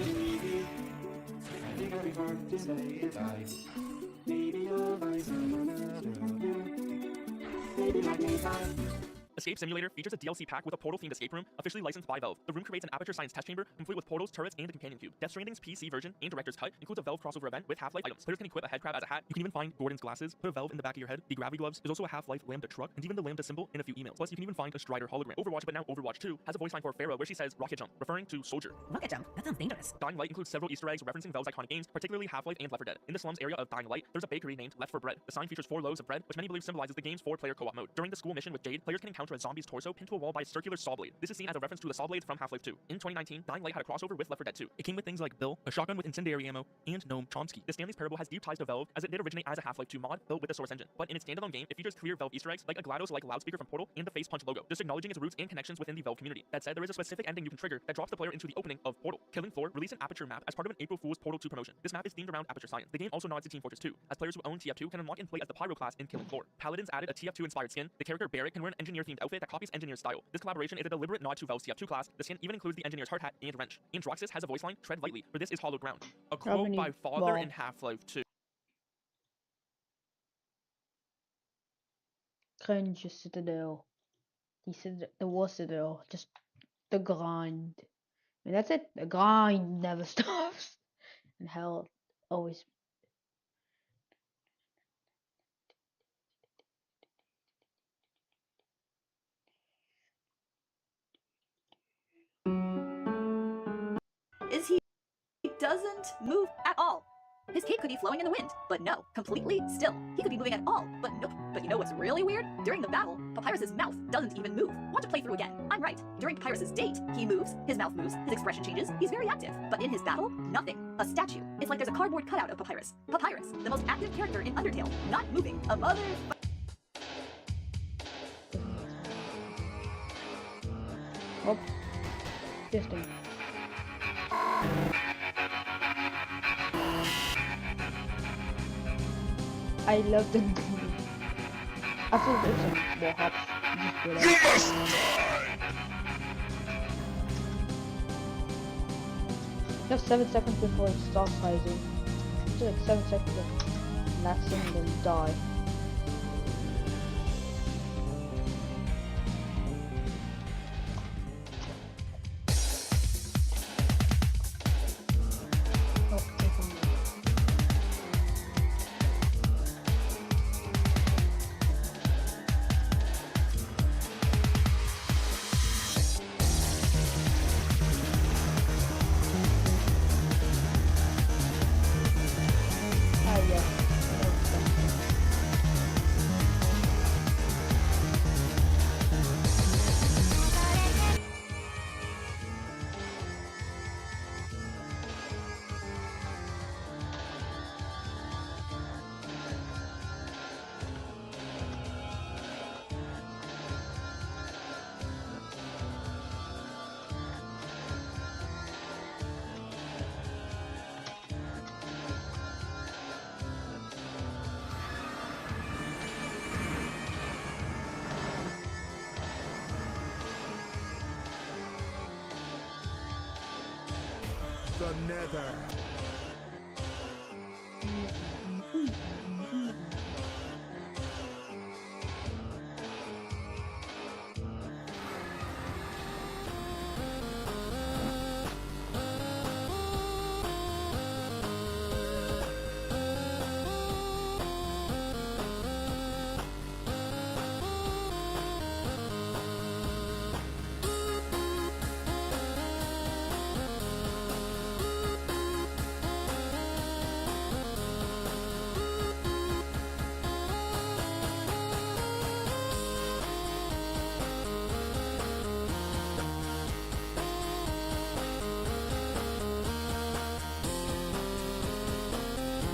Escape Simulator features a DLC pack with a Portal-themed escape room, officially licensed by Valve. The room creates an Aperture Science test chamber, complete with portals, turrets, and a companion cube. Death Stranding's PC version and Director's Cut includes a Valve crossover event with Half-Life items. Players can equip a head crab as a hat. You can even find Gordon's glasses, put a Valve in the back of your head, the gravity gloves. There's also a Half-Life Lambda truck, and even the Lambda symbol in a few emails. Plus, you can even find a Strider hologram. Overwatch, but now Overwatch 2, has a voice line for Pharah where she says rocket jump, referring to soldier. Rocket jump? That sounds dangerous. Dying Light includes several Easter eggs referencing Valve's iconic games, particularly Half-Life and Left 4 Dead. In the slums area of Dying Light, there's a bakery named Left 4 Bread. The sign features 4 loaves of bread, which many believe symbolizes the game's 4-player co-op mode. During the school mission with Jade, players can encounter a zombie's torso pinned to a wall by a circular saw blade. This is seen as a reference to the saw blade from Half-Life 2. In 2019, Dying Light had a crossover with Left 4 Dead 2. It came with things like Bill, a shotgun with incendiary ammo, and Noam Chomsky. The Stanley's Parable has deep ties to Valve, as it did originate as a Half-Life 2 mod built with the Source engine. But in its standalone game, it features clear Valve Easter eggs like a GLaDOS-like loudspeaker from Portal and the Face Punch logo, just acknowledging its roots and connections within the Valve community. That said, there is a specific ending you can trigger that drops the player into the opening of Portal. Killing Floor released an Aperture map as part of an April Fool's Portal 2 promotion. This map is themed around Aperture Science. The game also nods to Team Fortress 2, as players who own TF2 can unlock and play as the Pyro class in Killing Floor. Paladins added a TF2-inspired skin. The character Barrett can wear an engineer-themed outfit that copies Engineer's style. This collaboration is a deliberate nod to Valve's TF2 class. The skin even includes the Engineer's hard hat and wrench. Androxus has a voice line, tread lightly, for this is hollow ground. A quote by Father in Half-Life 2. Cringe Citadel. The War Citadel. Just the grind. I mean, that's it. The grind never stops. And hell always. He doesn't move at all. His cape could be flowing in the wind, but no, completely still. He could be moving at all, but nope. But you know what's really weird? During the battle, Papyrus's mouth doesn't even move. Want to play through again? I'm right. During Papyrus's date, he moves, his mouth moves, his expression changes, he's very active. But in his battle, nothing. A statue. It's like there's a cardboard cutout of Papyrus. Papyrus, the most active character in Undertale, not moving. A mother... Oh. Distant. I love the I feel there's some more hops. You must die! You have 7 seconds before it starts rising. It's like 7 seconds of maximum, then die. the nether.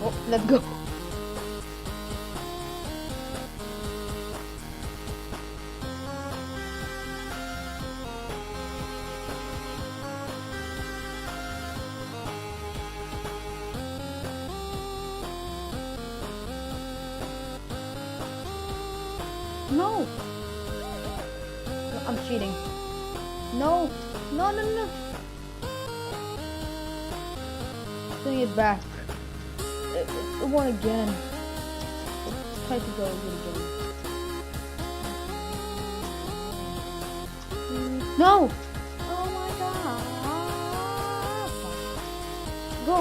Oh, let's go. No! I'm cheating. No! No, no, no! Doing it back. It won again. Let's try to go again. No! Oh my god! Go!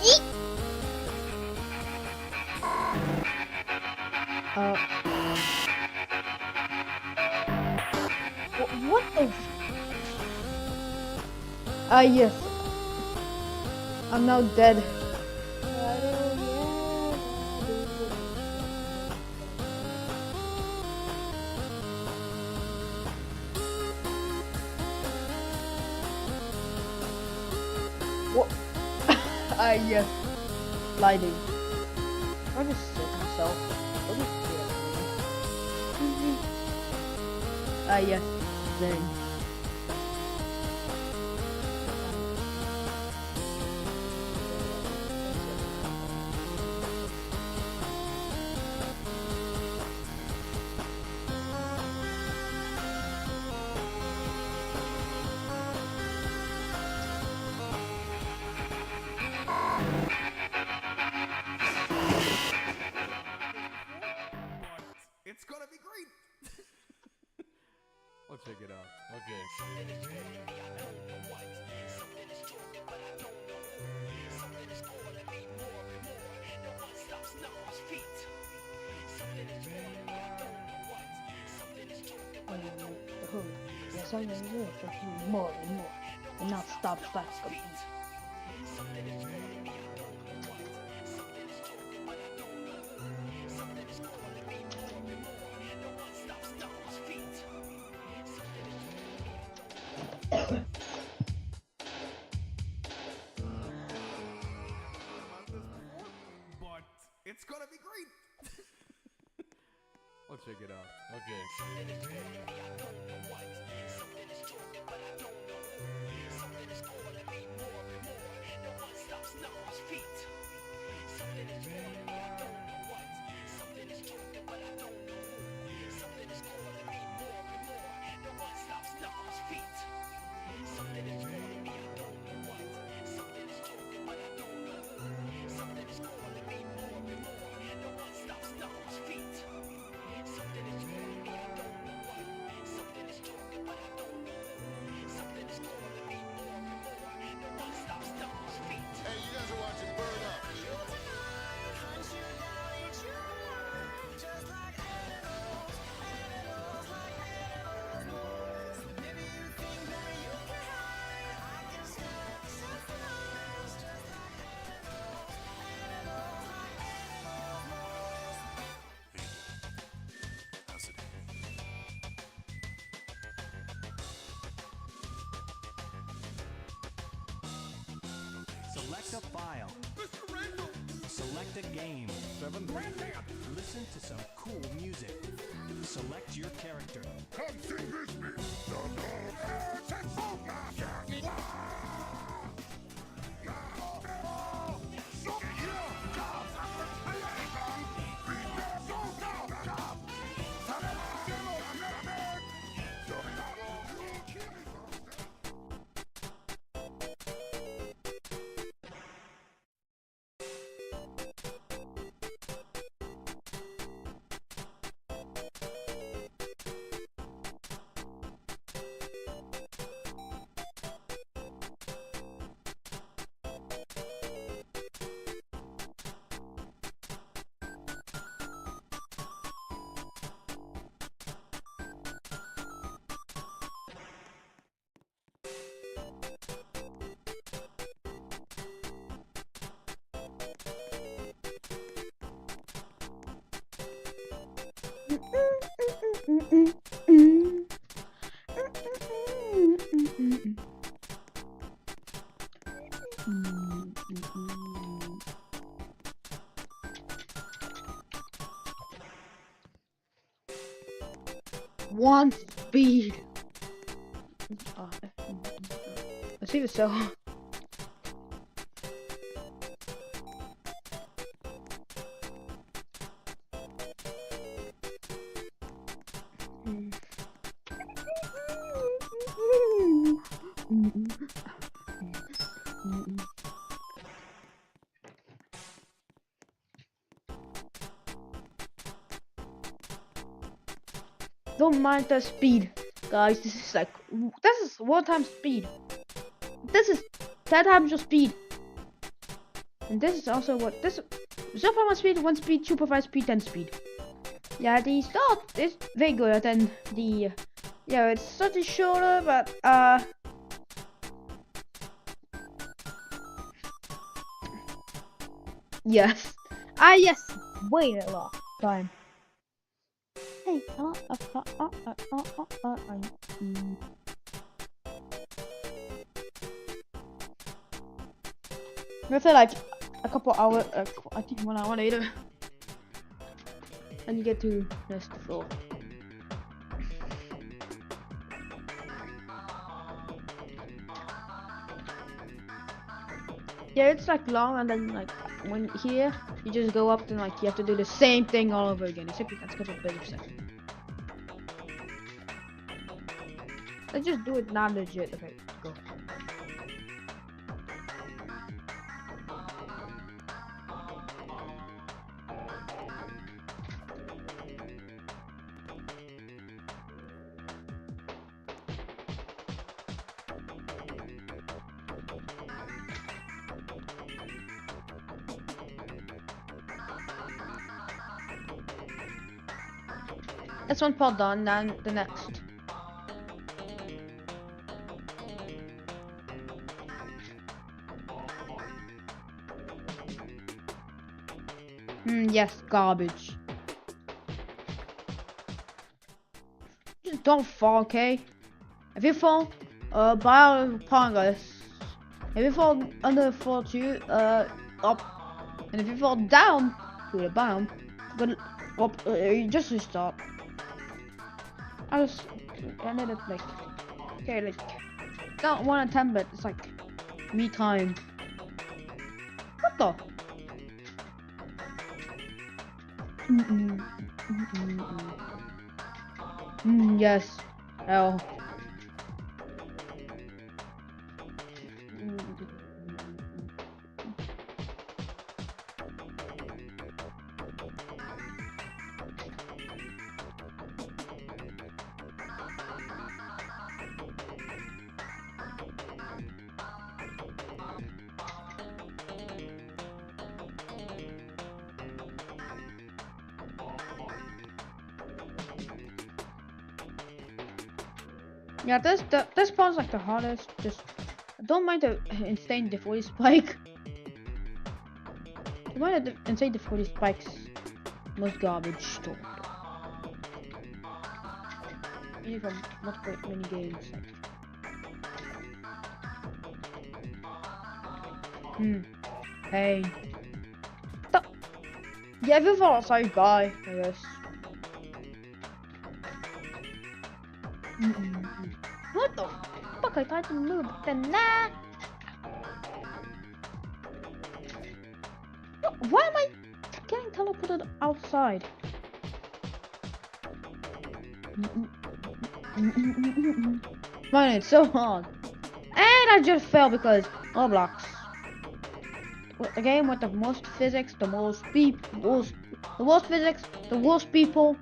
Eek! What the? Yes. I'm now dead. What? Yes. Sliding. I just sit myself. Yes. Then. It's gonna be great. Let's check it out. Okay. Yes, I'm gonna do it for you more and more, and not stop fast. But it's gonna be great. Let's check it out. Okay. Hey, you guys are watching Burn Up. Select a file. Select a game. Listen to some cool music. Select your character. Come sing this bit. One speed. Let's see if it's so. Don't mind the speed, guys. This is 1 time speed. This is 10 times your speed. And this is also what this 0.1 speed, 1 speed, 2.5 speed, 10 speed. Yeah, the start is way good than the it's slightly shorter, but yes. Yes, wait a lot time. Hey, I feel like a couple hours, I think 1 hour later, and you get to rest the floor. Yeah, it's like long, and then like when here you just go up and like you have to do the same thing all over again, except you can skip a bit of stuff. Let's just do it now legit. Okay, go. That's one part done, then the next. Yes, garbage. Just don't fall, okay? If you fall, biopong. If you fall under 42, up. And if you fall down to the bottom, but up, you just restart. I ended up like, okay, like, not 1 in 10, but it's like, me time. What the? Yes. Hell. Yeah, this part's like the hardest. Just don't mind the insane difficulty spike. Don't mind the insane difficulty spikes. Most garbage story. Even from multiple mini games. Hey. Yeah, if you fall outside, bye. I guess. What the fuck? I tried to move, then nah. Why am I getting teleported outside? Man, it's so hard. And I just fell because Roblox. The game with the most physics, the most people, the worst physics, the worst people.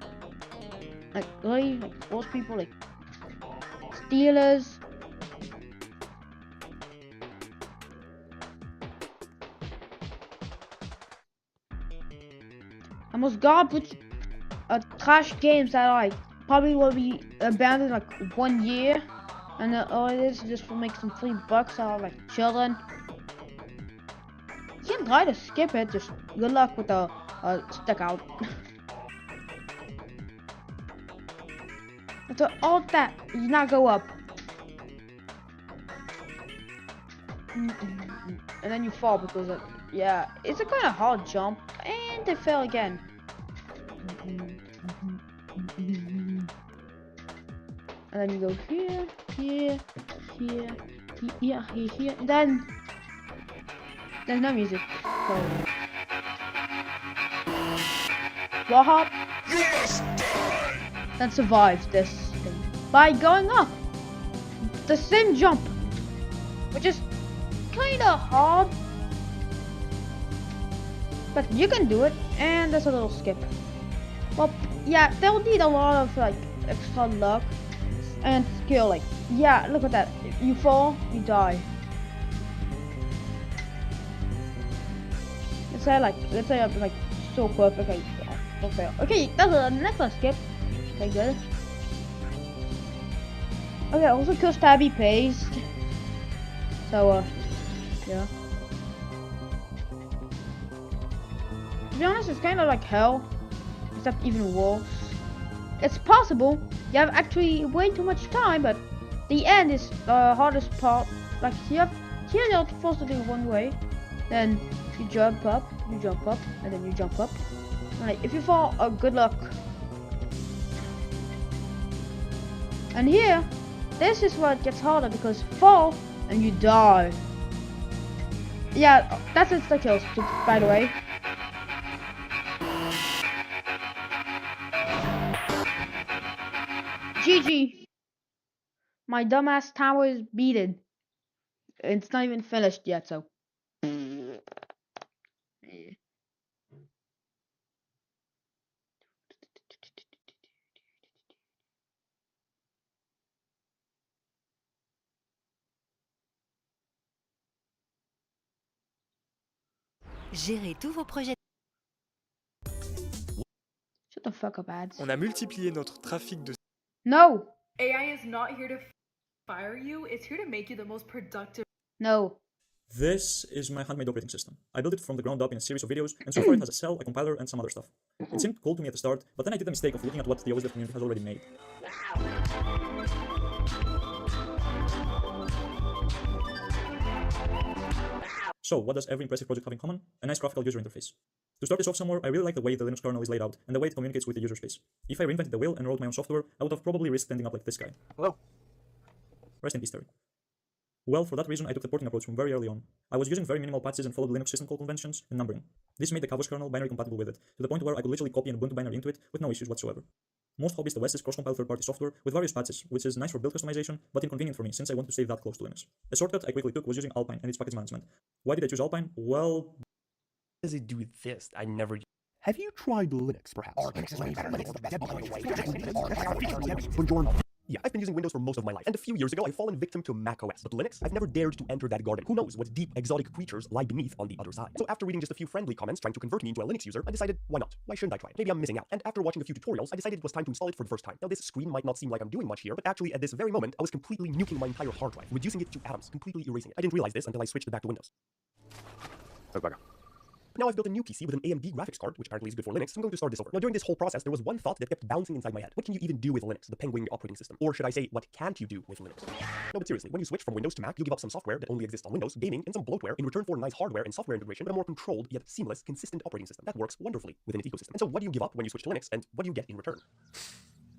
Like really, like worst people, like Steelers. The most garbage, trash games that I probably will be abandoned like 1 year, and all it is just for make some $3 out of like children. You can try to skip it. Just good luck with the stick out. After all that, you now go up. And then you fall because of, yeah, it's a kind of hard jump, and they fell again. And then you go here, here, here, here, here, and then there's no music. So, wall hop. Then survive this thing by going up the same jump, which is kinda hard, but you can do it. And there's a little skip. Well, yeah, they'll need a lot of like extra luck and skill. Like, yeah, look at that. If you fall, you die. Let's say I'm like so perfect. Okay, don't fail. Okay, that's a necklace skip. Okay, good. Okay, also kill stabby paste. So, yeah. To be honest, it's kind of like hell, except even worse. It's possible. You have actually way too much time, but the end is the hardest part. Like here you're supposed to do one way, then you jump up, and then you jump up. Alright, if you fall, good luck. And here, this is where it gets harder because fall and you die. Yeah, that's insta kills, by the way. GG. My dumbass tower is beaten. It's not even finished yet, so. Gérez tous vos projets. Shut the fuck up, ads. On a multiplié notre trafic de... No! AI is not here to fire you, it's here to make you the most productive. No. This is my handmade operating system. I built it from the ground up in a series of videos, and so far it has a cell, a compiler, and some other stuff. It seemed cool to me at the start, but then I did the mistake of looking at what the OS Dev community has already made. So, what does every impressive project have in common? A nice graphical user interface. To start this off somewhere, I really like the way the Linux kernel is laid out, and the way it communicates with the user space. If I reinvented the wheel and wrote my own software, I would have probably risked ending up like this guy. Hello. Rest in peace, Terry. Well, for that reason, I took the porting approach from very early on. I was using very minimal patches and followed Linux system call conventions and numbering. This made the Kavos kernel binary compatible with it, to the point where I could literally copy an Ubuntu binary into it with no issues whatsoever. Most Hobbyist OS is cross-compiled third-party software with various patches, which is nice for build customization, but inconvenient for me since I want to save that close to Linux. A shortcut I quickly took was using Alpine and its package management. Why did I choose Alpine? Well... What does it do this? I never... Have you tried Linux, perhaps? Yeah, I've been using Windows for most of my life, and a few years ago I've fallen victim to macOS, but Linux, I've never dared to enter that garden. Who knows what deep, exotic creatures lie beneath on the other side. So after reading just a few friendly comments trying to convert me into a Linux user, I decided, why not? Why shouldn't I try it? Maybe I'm missing out. And after watching a few tutorials, I decided it was time to install it for the first time. Now this screen might not seem like I'm doing much here, but actually at this very moment, I was completely nuking my entire hard drive, reducing it to atoms, completely erasing it. I didn't realize this until I switched it back to Windows. Oh, bugger. Now I've built a new PC with an AMD graphics card, which apparently is good for Linux, so I'm going to start this over. Now during this whole process, there was one thought that kept bouncing inside my head. What can you even do with Linux, the Penguin operating system? Or should I say, what can't you do with Linux? No, but seriously, when you switch from Windows to Mac, you give up some software that only exists on Windows, gaming, and some bloatware in return for nice hardware and software integration, but a more controlled, yet seamless, consistent operating system that works wonderfully within its ecosystem. And so what do you give up when you switch to Linux, and what do you get in return?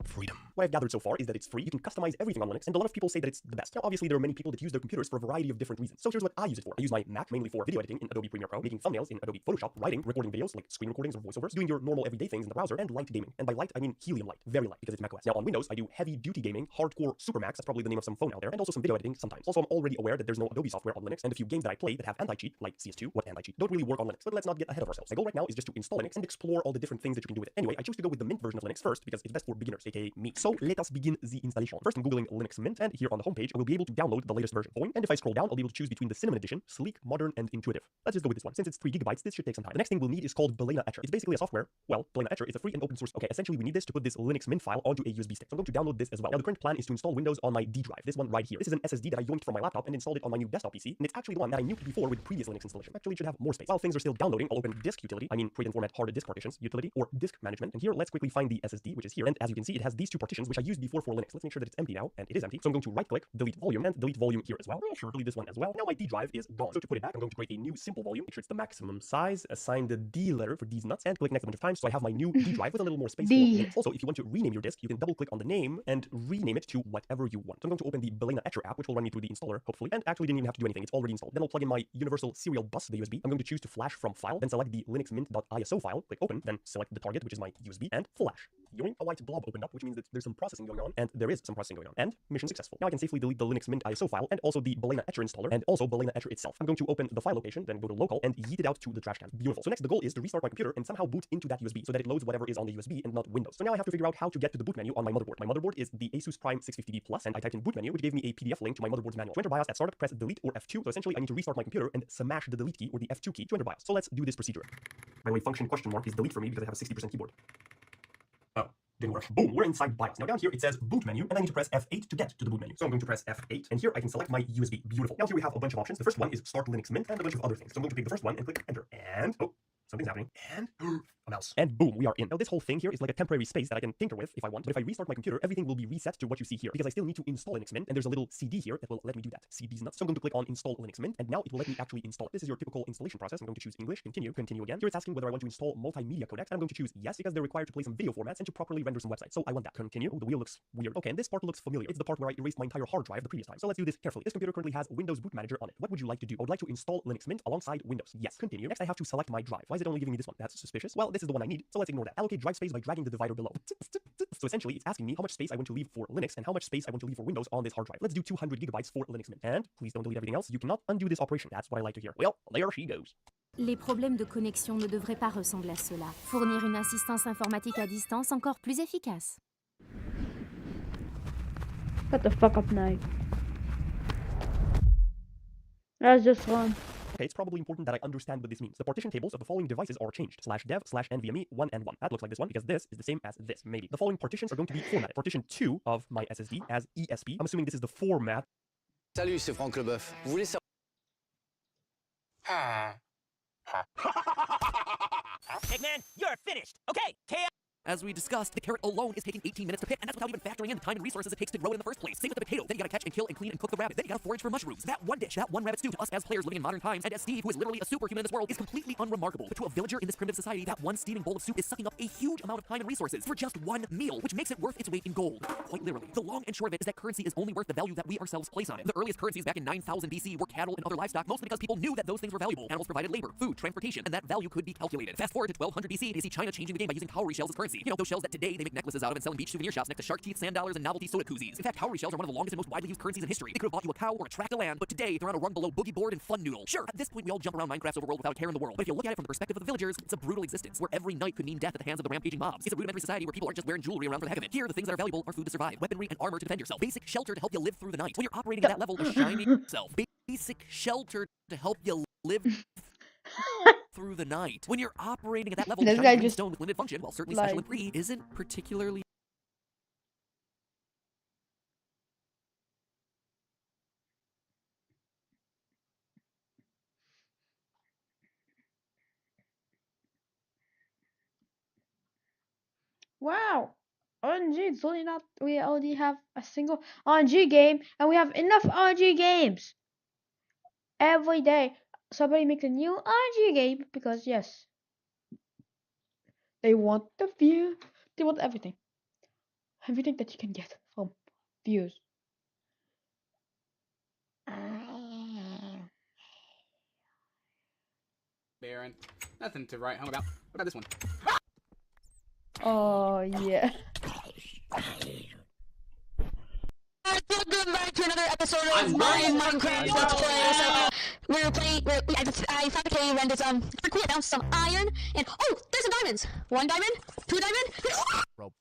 Freedom. What I've gathered so far is that it's free, you can customize everything on Linux, and a lot of people say that it's the best. Now, obviously, there are many people that use their computers for a variety of different reasons. So here's what I use it for. I use my Mac mainly for video editing in Adobe Premiere Pro, making thumbnails in Adobe Photoshop, writing, recording videos like screen recordings or voiceovers, doing your normal everyday things in the browser, and light gaming. And by light, I mean helium light. Very light, because it's macOS. Now, on Windows, I do heavy-duty gaming, hardcore supermax, that's probably the name of some phone out there, and also some video editing sometimes. Also, I'm already aware that there's no Adobe software on Linux, and a few games that I play that have anti-cheat, like CS2, what anti-cheat, don't really work on Linux. But let's not get ahead of ourselves. My goal right now is just to install Linux and explore all the different things that you can do with it. Anyway, I chose to go with the Mint version of Linux first, because it's best for beginners, aka me. So let us begin the installation. First, I'm googling Linux Mint, and here on the homepage, I will be able to download the latest version. Boing. And if I scroll down, I'll be able to choose between the Cinnamon Edition, Sleek, Modern, and Intuitive. Let's just go with this one. Since it's 3 GB, this should take some time. The next thing we'll need is called Balena Etcher. It's basically a software. Well, Balena Etcher is a free and open source. Okay, essentially we need this to put this Linux Mint file onto a USB stick. So I'm going to download this as well. Now the current plan is to install Windows on my D drive. This one right here. This is an SSD that I yoinked from my laptop and installed it on my new desktop PC, and it's actually the one that I nuked before with previous Linux installation. Actually, it should have more space. While things are still downloading, I'll open disk utility. I mean, create and format hard disk partitions utility or disk management. And here, let's quickly find the SSD, which is here. And as you can see, it has has these two partitions, which I used before for Linux. Let's make sure that it's empty now, and it is empty. So I'm going to right-click, delete volume, and delete volume here as well. Sure, delete this one as well. Now my D drive is gone. So to put it back, I'm going to create a new simple volume. Make sure it's the maximum size. Assign the D letter for these nuts, and click next a bunch of times. So I have my new D drive with a little more space for Linux. Also, if you want to rename your disk, you can double-click on the name and rename it to whatever you want. So I'm going to open the Balena Etcher app, which will run me through the installer, hopefully, and actually didn't even have to do anything. It's already installed. Then I'll plug in my Universal Serial Bus, the USB. I'm going to choose to flash from file, then select the linuxmint.iso file, click open, then select the target, which is my USB, and flash. Yoink, a white blob opened up, which means that there's some processing going on, and there is some processing going on, and mission successful. Now I can safely delete the Linux Mint ISO file, and also the Balena Etcher installer, and also Balena Etcher itself. I'm going to open the file location, then go to local, and yeet it out to the trash can. Beautiful. So next, the goal is to restart my computer and somehow boot into that USB so that it loads whatever is on the USB and not Windows. So now I have to figure out how to get to the boot menu on my motherboard. My motherboard is the Asus Prime 650D Plus, and I typed in boot menu, which gave me a PDF link to my motherboard's manual. To enter BIOS at startup, press delete or F2. So essentially, I need to restart my computer and smash the delete key or the F2 key to enter BIOS. So let's do this procedure. By the way, function question mark is delete for me because I have a 60% keyboard. Oh, didn't work. Boom, we're inside BIOS. Now down here it says boot menu, and I need to press F8 to get to the boot menu. So I'm going to press F8, and here I can select my USB. Beautiful. Now here we have a bunch of options. The first one is start Linux Mint, and a bunch of other things. So I'm going to pick the first one and click enter. And oh, something's happening. And a mouse. And boom, we are in. Now this whole thing here is like a temporary space that I can tinker with if I want, but if I restart my computer, everything will be reset to what you see here, because I still need to install Linux Mint, and there's a little CD here that will let me do that. CD's nuts. So I'm going to click on install Linux Mint, and now it will let me actually install it. This is your typical installation process. I'm going to choose English, continue again. Here it's asking whether I want to install multimedia codecs, and I'm going to choose yes, because they're required to play some video formats and to properly render some websites. So I want that. Continue. Oh, the wheel looks weird. Okay, and this part looks familiar. It's the part where I erased my entire hard drive the previous time. So let's do this carefully. This computer currently has Windows Boot Manager on it. What would you like to do? I would like to install Linux Mint alongside Windows. Yes, continue. Next, I have to select my drive. Why is it only giving me this one? That's suspicious. Well, this is the one I need, so let's ignore that. Allocate drive space by dragging the divider below. So essentially, it's asking me how much space I want to leave for Linux and how much space I want to leave for Windows on this hard drive. Let's do 200 gigabytes for Linux Mint. And please don't delete everything else. You cannot undo this operation. That's what I like to hear. Well, there she goes. Les problèmes de connexion ne devraient pas ressembler à cela. Fournir une assistance informatique à distance encore plus efficace. Shut the fuck up now. That's just fun. Okay, it's probably important that I understand what this means. The partition tables of the following devices are changed. /dev/nvme 1 and 1. That looks like this one because this is the same as this, maybe. The following partitions are going to be formatted. Partition 2 of my SSD as ESP. I'm assuming this is the format. Salut, c'est Franck Leboeuf. Vous voulez savoir... Eggman, you're finished. Okay, As we discussed, the carrot alone is taking 18 minutes to pick, and that's without even factoring in the time and resources it takes to grow it in the first place. Same with the potato. Then you gotta catch and kill and clean and cook the rabbit. Then you gotta forage for mushrooms. That one dish, that one rabbit stew, to us as players living in modern times, and as Steve, who is literally a superhuman in this world, is completely unremarkable. But to a villager in this primitive society, that one steaming bowl of soup is sucking up a huge amount of time and resources for just one meal, which makes it worth its weight in gold. Quite literally. The long and short of it is that currency is only worth the value that we ourselves place on it. The earliest currencies back in 9000 BC were cattle and other livestock, mostly because people knew that those things were valuable. Animals provided labor, food, transportation, and that value could be calculated. Fast forward to 1200 BC, and you see China changing the game by using cowrie shells as currency. You know, those shells that today they make necklaces out of and sell in beach souvenir shops next to shark teeth, sand dollars, and novelty soda koozies. In fact, cowrie shells are one of the longest and most widely used currencies in history. They could have bought you a cow or a tract of land, but today they're on a rung below boogie board and fun noodle. Sure, at this point we all jump around Minecraft's overworld without a care in the world. But if you look at it from the perspective of the villagers, it's a brutal existence where every night could mean death at the hands of the rampaging mobs. It's a rudimentary society where people aren't just wearing jewelry around for the heck of it. Here, the things that are valuable are food to survive, weaponry and armor to defend yourself, basic shelter to help you live through the night. When you're operating at that level of shining yourself, basic shelter to help you live through the night. When you're operating at that level, This shining guy green just, stone with limited function, while certainly like- special and free, isn't particularly. Wow. RNG, it's only not, we only have a single RNG game, and we have enough RNG games. Every day, somebody makes a new RNG game because, yes, they want the view, they want everything. Everything that you can get from views. Baron, nothing to write home about. What about this one? Oh, yeah. Welcome back to another episode of my Minecraft Let's Play. So, we're playing, I fabricated and rendered some, pretty cool, I found some iron, and, oh, there's some diamonds! 1 diamond, 2 diamond, Rob.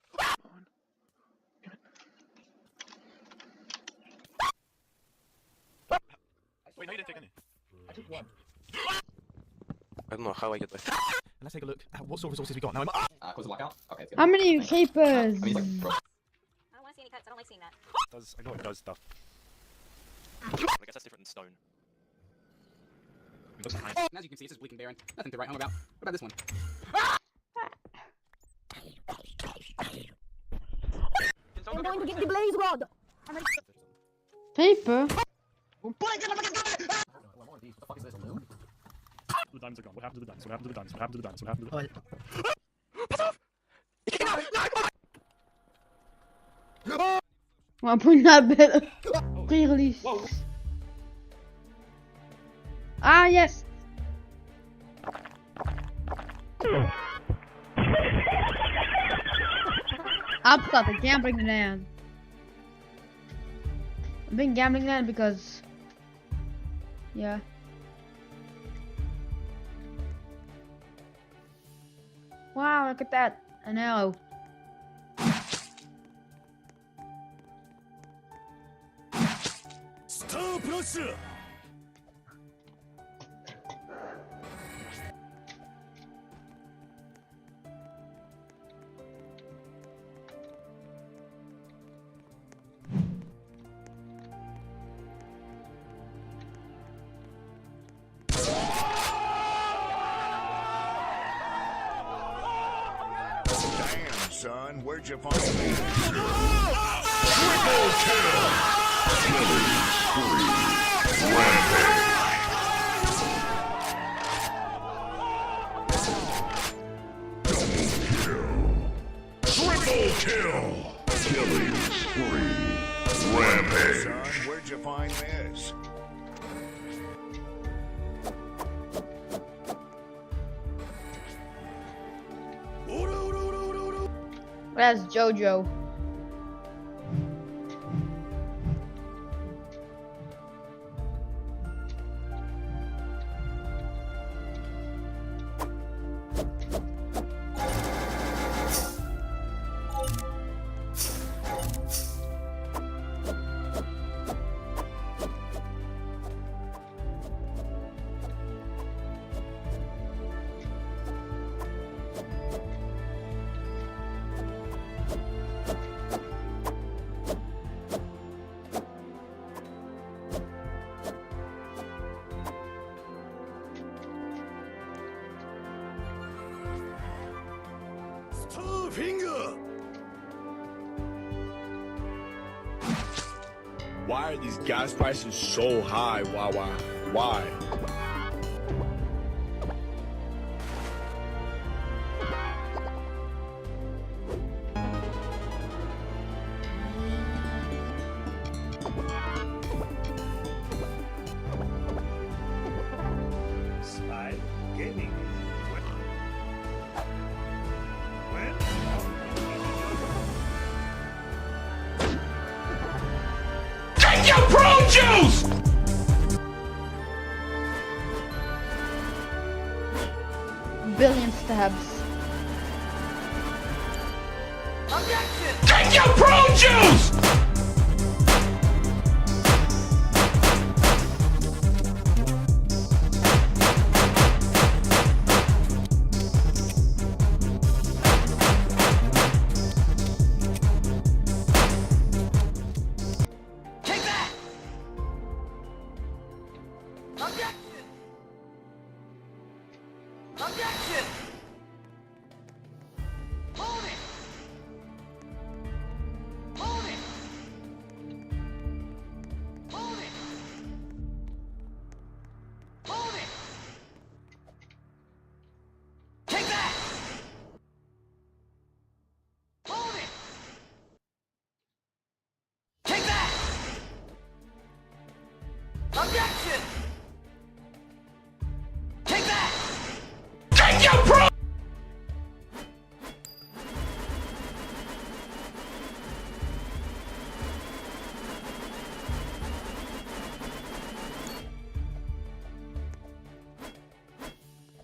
Wait, no, you didn't take any. I took 1. I don't know how I get left. Let's take a look at what sort of resources we got. Now I'm close the blackout. Okay. How many capers? I mean, like, I don't want to see any cuts, I don't like seeing that. I know it does stuff. I guess that's different than stone. And as you can see, this is Bleaking Baron. Nothing to write home about. What about this one? going to get the blaze rod. Paper. The diamonds are gone. What happened to the diamonds? What happened to the diamonds? What happened to the diamonds? What happened to the diamonds? Well, I'm putting that bit. Pre-release. Ah, yes. I'll stop the gambling land. I've been gambling land because, yeah. Wow, look at that. An arrow. Damn, son, where'd you find me? Triple kill! Killing spree. Rampage. Triple kill! Killing spree. Rampage. Son, where'd you find this? That's JoJo. Finger! Why are these gas prices so high, Wawa? Why? Spy Gaming. Take your pro juice! Billion stabs. Take your pro juice! Objection! Take that! Take your pro!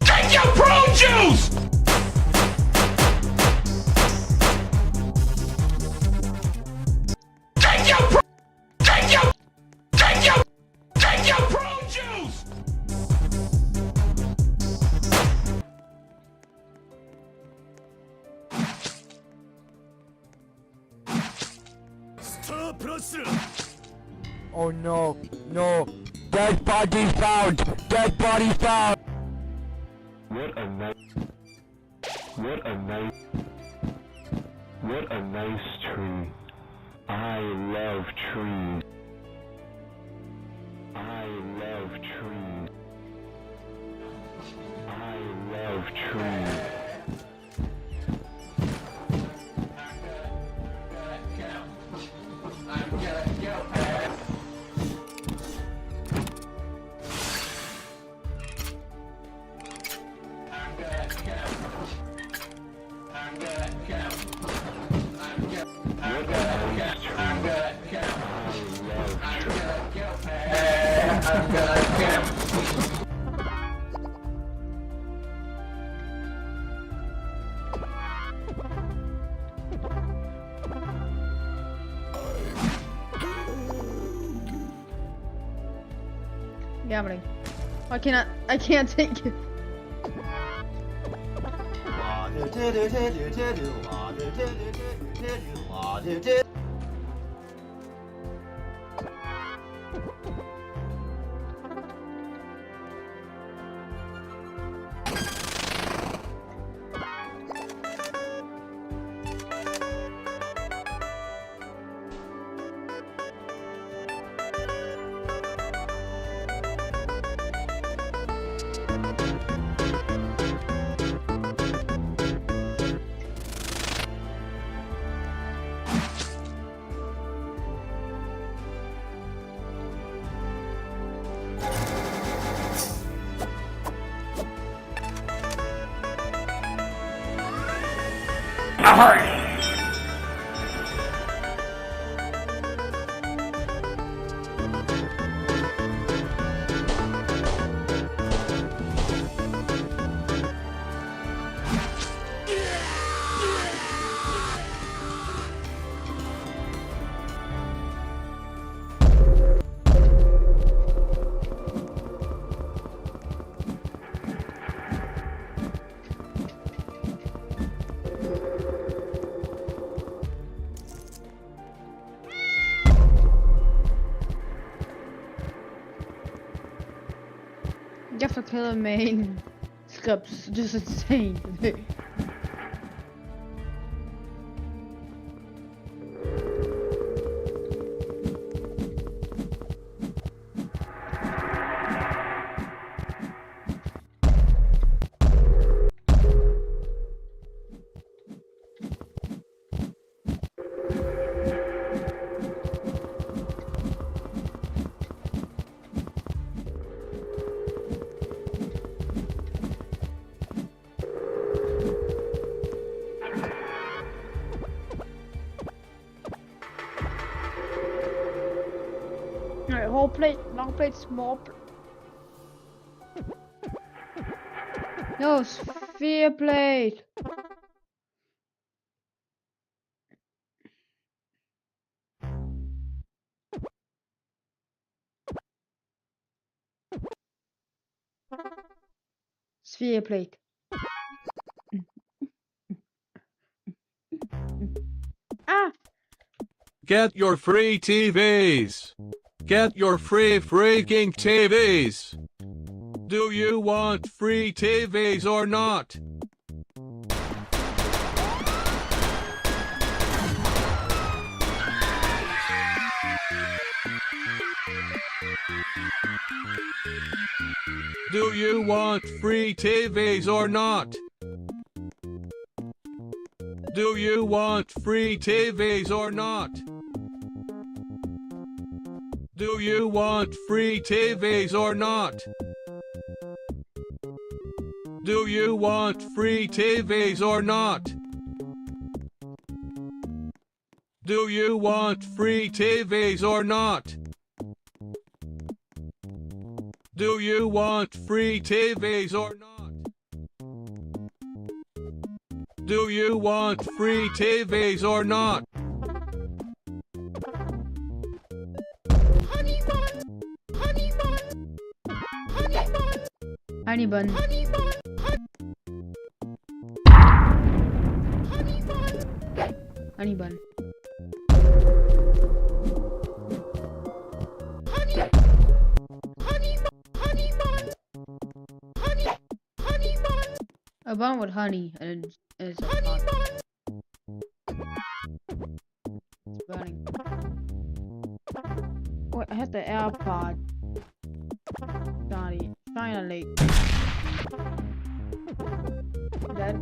Take your pro juice! Take your pro! Take your! Take your! Take your pro juice! Star Plus! Oh no, no! Dead body found! Dead body found! What a nice tree. I love trees. I love trees. I love trees. Gambling. I can't take it. Just killer main scripts just insane. Alright, whole plate, long plate, small No, sphere plate. Sphere plate. Ah! Get your free TVs! Get your free freaking TVs! Do you want free TVs or not? Do you want free TVs or not? Do you want free TVs or not? Do you want free TVs or not? Do you want free TVs or not? Do you want free TVs or not? Do you want free TVs or not? Do you want free TVs or not? Honey bun! Honey bun! Honey bun! Honey bun! Honey bun! A bun with honey and it's a bun. It's burning. hit the AirPod. Sorry, finally. Dead.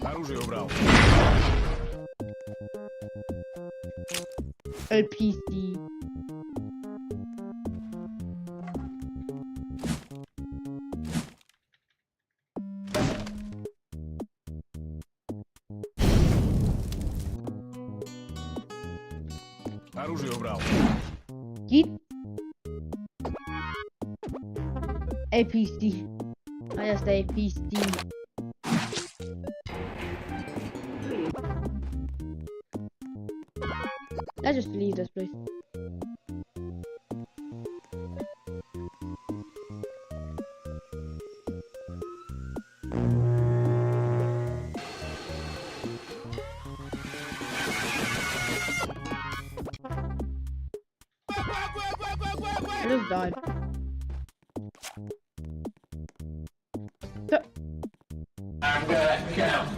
Оружие убрал. LPC. Оружие убрал. Git. APC. I just say APC. Let's just leave this place. I just died. I'm gonna count.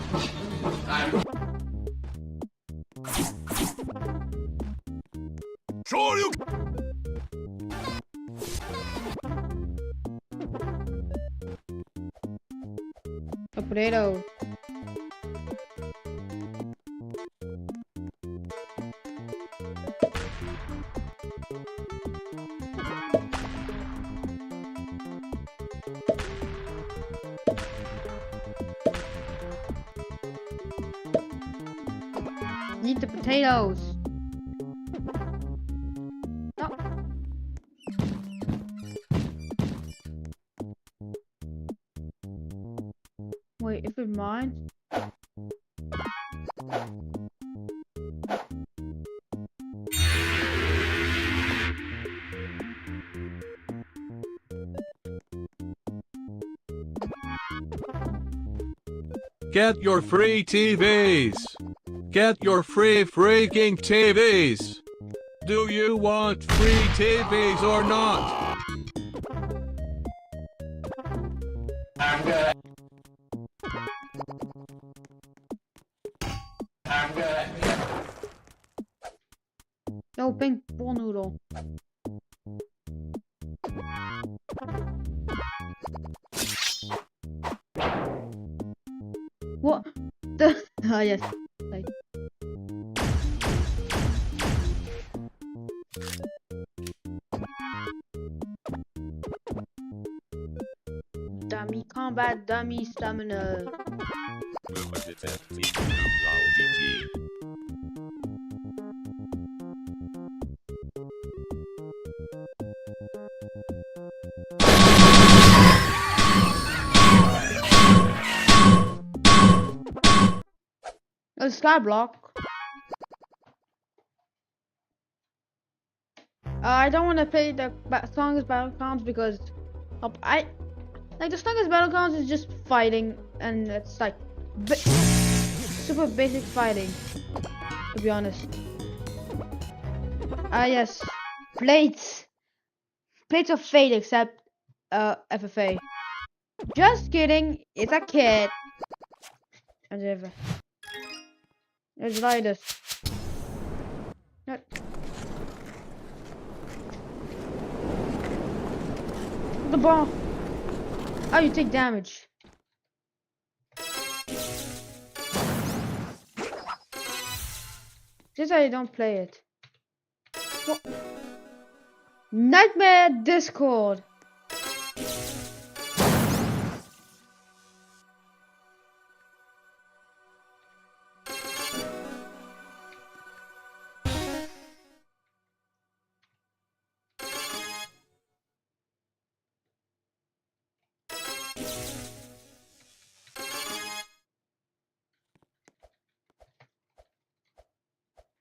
Sure you. A potato. Eat the potatoes. No. Wait, if it's mine. Get your free TVs. Get your free freaking TVs. Do you want free TVs or not? I'm gonna. I'm gonna. No, pink ball noodle. What the? Ah, yes. Like. Dummy combat, dummy stamina. A skyblock. I don't want to play the strongest battlegrounds because I like the strongest battlegrounds is just fighting, and it's like super basic fighting, to be honest. Yes, plates of fate, except FFA. Just kidding, it's a kid. Let's light this. The ball. Oh, you take damage. Just so you don't play it. What? Nightmare Discord.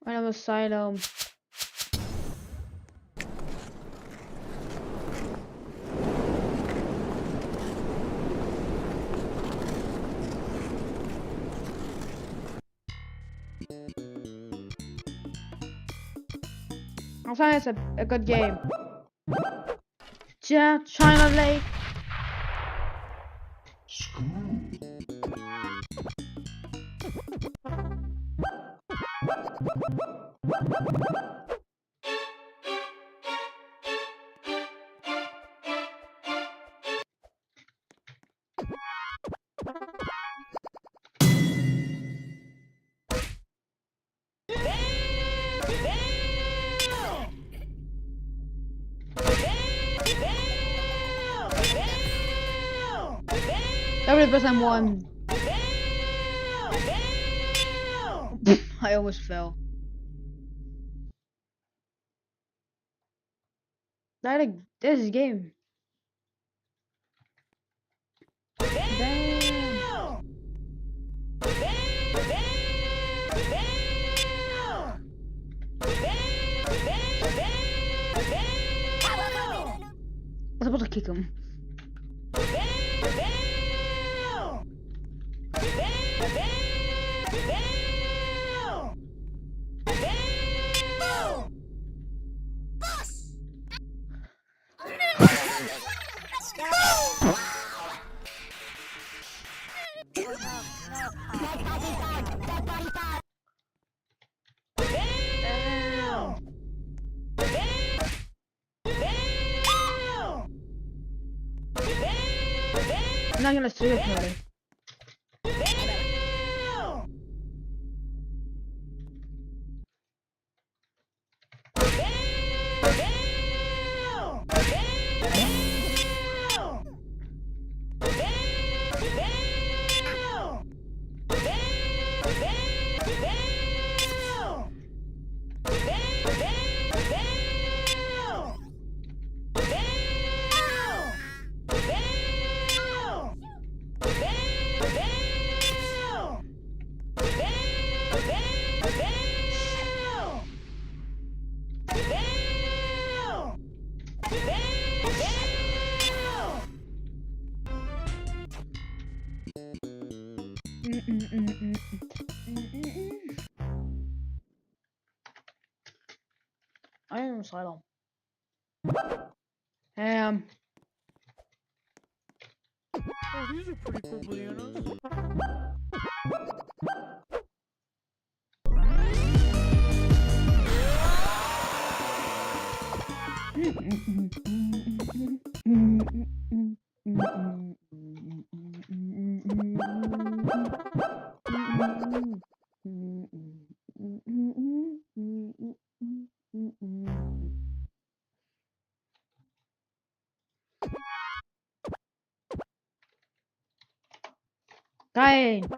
Random asylum. I'm saying it's a good game. Yeah, China Lake. Every won. I almost fell. This is game. Damn. I was about to kick him. I'm not gonna see it probably. I am asylum. Oh, these are pretty cool bananas. Dying.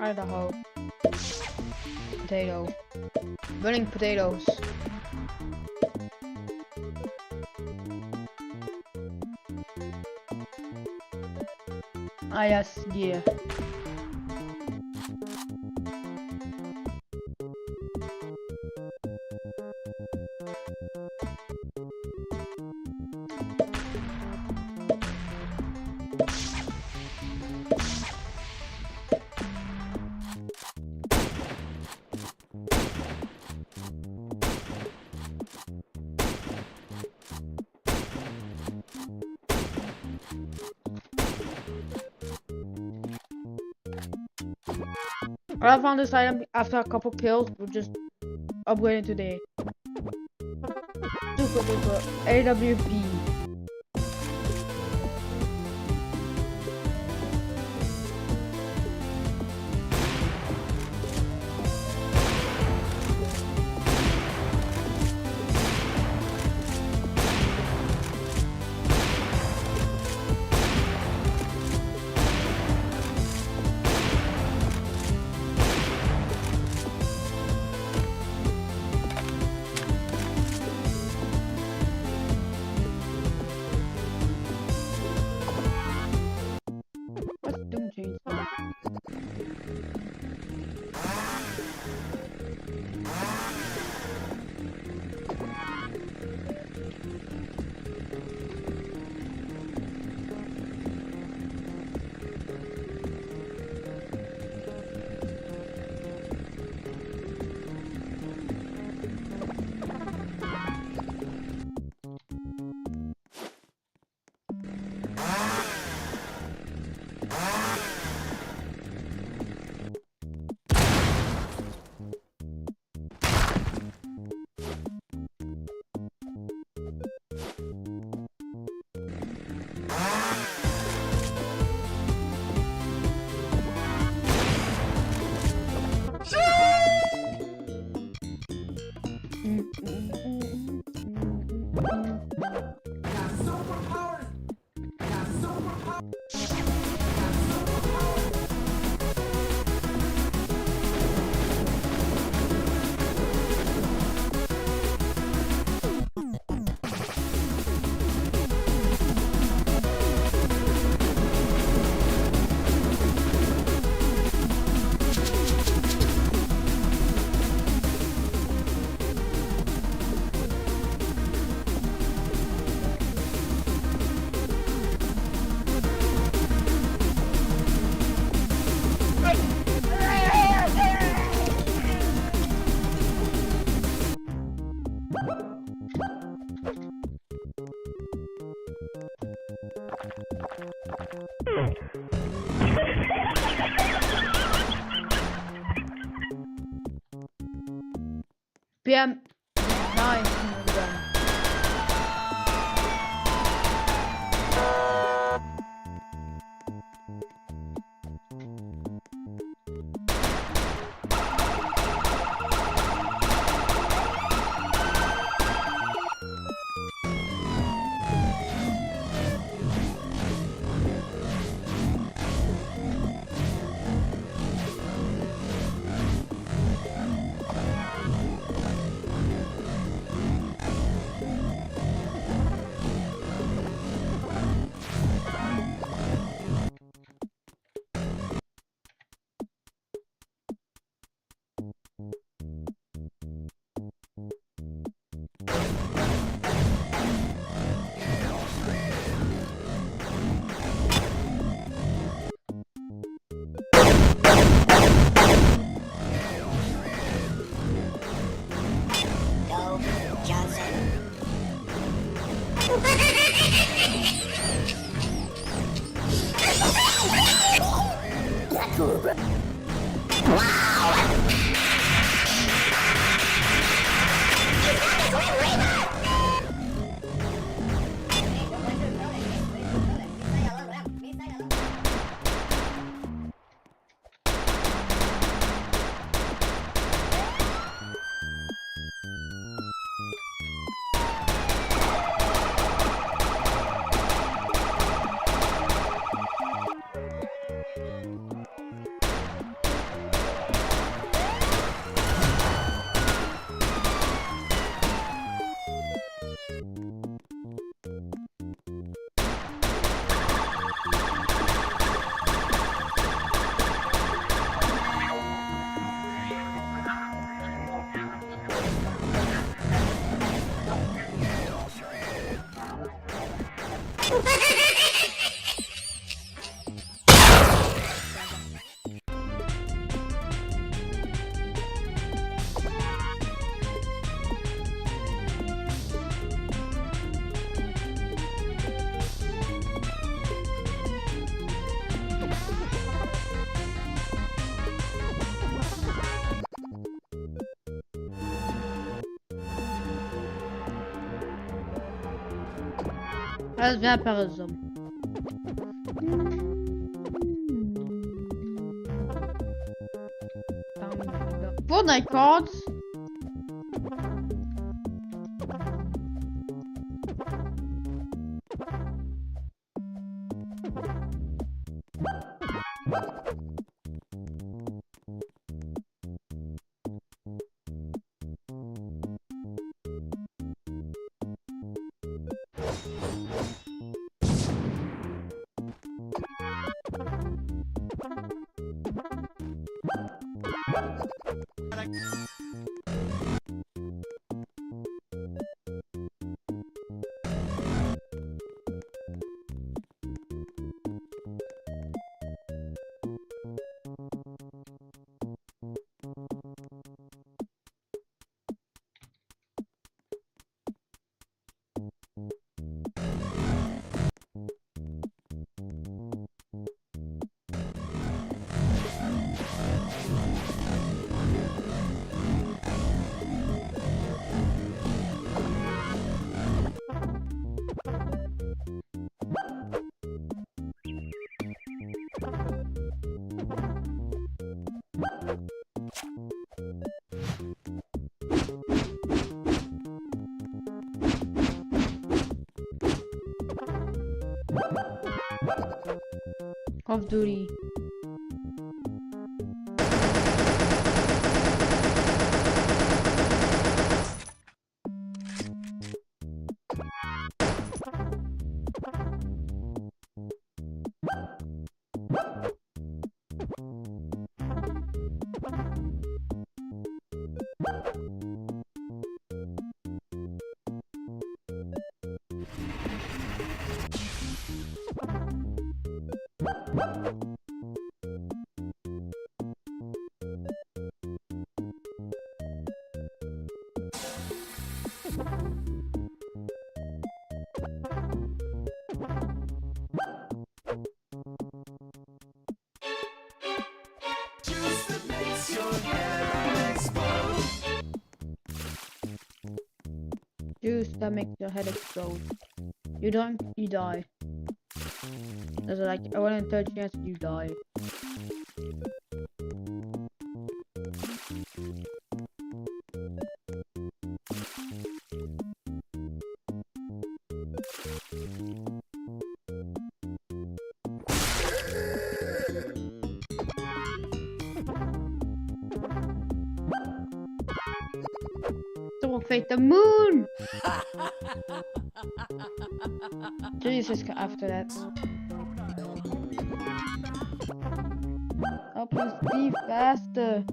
Idaho. Potato. Burning potatoes. Ah yes, deer. I found this item after a couple kills. We're just upgrading today. Super duper AWP. PM. Nice. Teraz vampirism. Fortnite cards. Call of Duty. that makes your head explode. You don't, you die. There's like a 1 in 30 chance you die. Someone fake the moon! Jesus, after that. Oh, please be faster.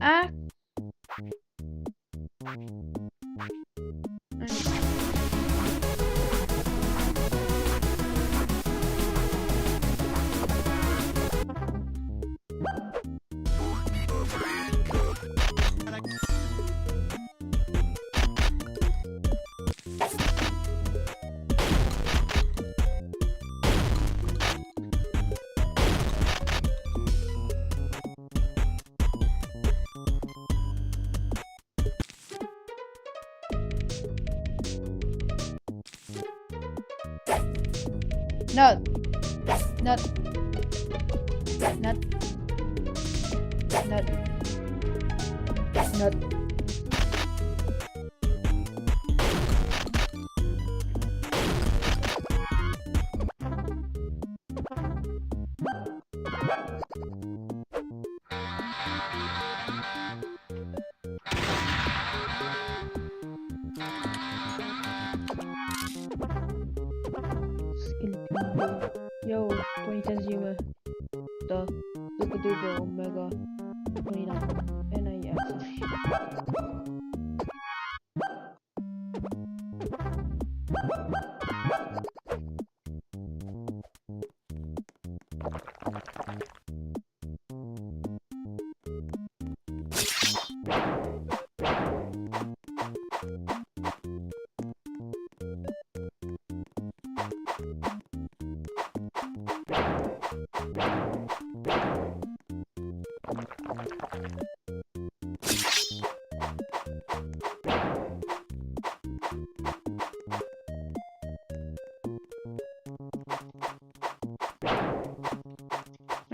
Ah! Nut. Nut. Nut. Nut. Nut. Yo, 2010 Zuma, the Super Duper Omega 29 NIS.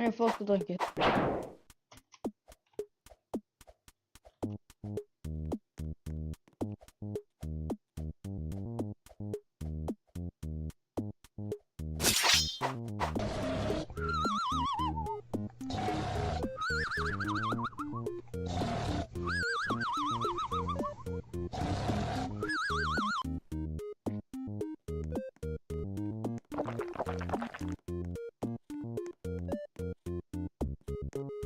I'm forced to drink it.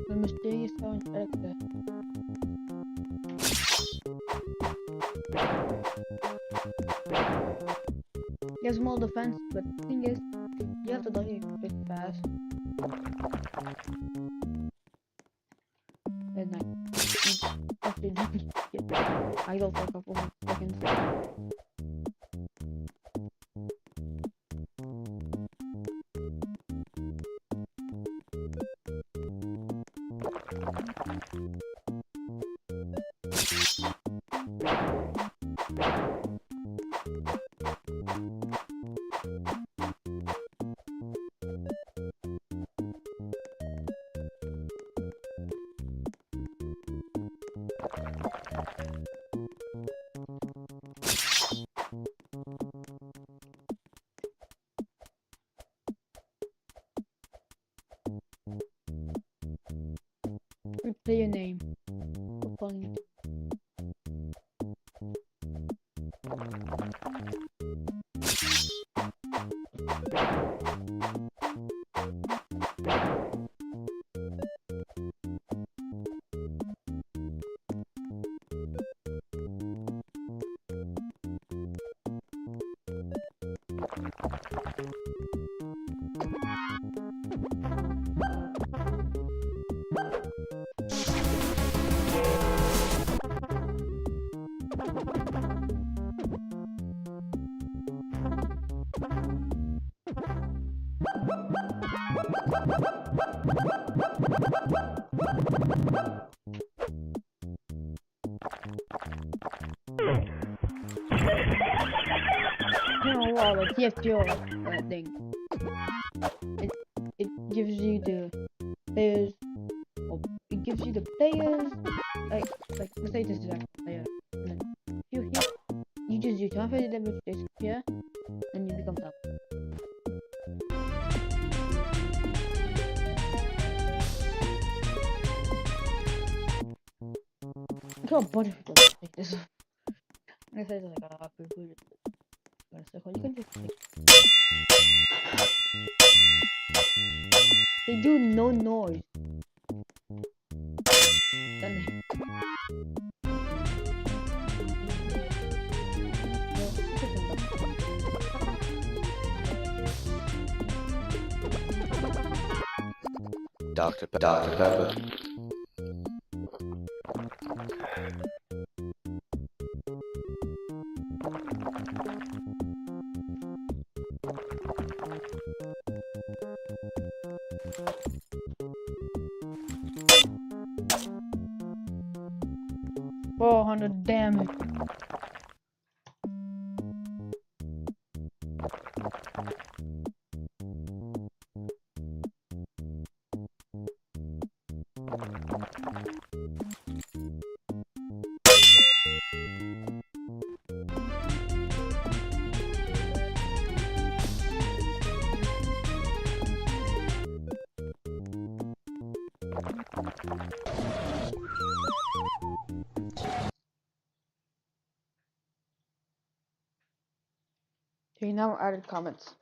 The mysterious orange character. He has more defense, but the thing is, you have to die a bit fast. And I idle for a couple of seconds. Say your name. Point. You know what, the TFTO thing. It gives you the players. It gives you the players. Like let's say this is a player. And then you here, you just do transfer them with this here, and you become top. I got a bunch of people like this. I say it's like you can just they do no noise. Then Dr. Pepper. $400 damage. Okay, now added comments.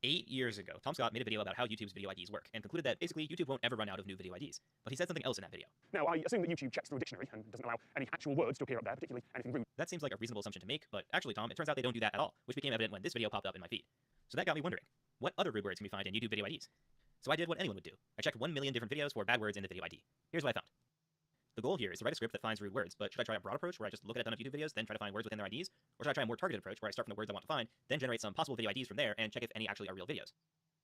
Eight years ago, Tom Scott made a video about how YouTube's video IDs work, and concluded that basically YouTube won't ever run out of new video IDs. But he said something else in that video. Now, I assume that YouTube checks through a dictionary and doesn't allow any actual words to appear up there, particularly anything rude. That seems like a reasonable assumption to make, but actually, Tom, it turns out they don't do that at all, which became evident when this video popped up in my feed. So that got me wondering, what other rude words can we find in YouTube video IDs? So I did what anyone would do. I checked 1 million different videos for bad words in the video ID. Here's what I found. The goal here is to write a script that finds rude words, but should I try a broad approach where I just look at a ton of YouTube videos, then try to find words within their IDs? Or should I try a more targeted approach where I start from the words I want to find, then generate some possible video IDs from there and check if any actually are real videos?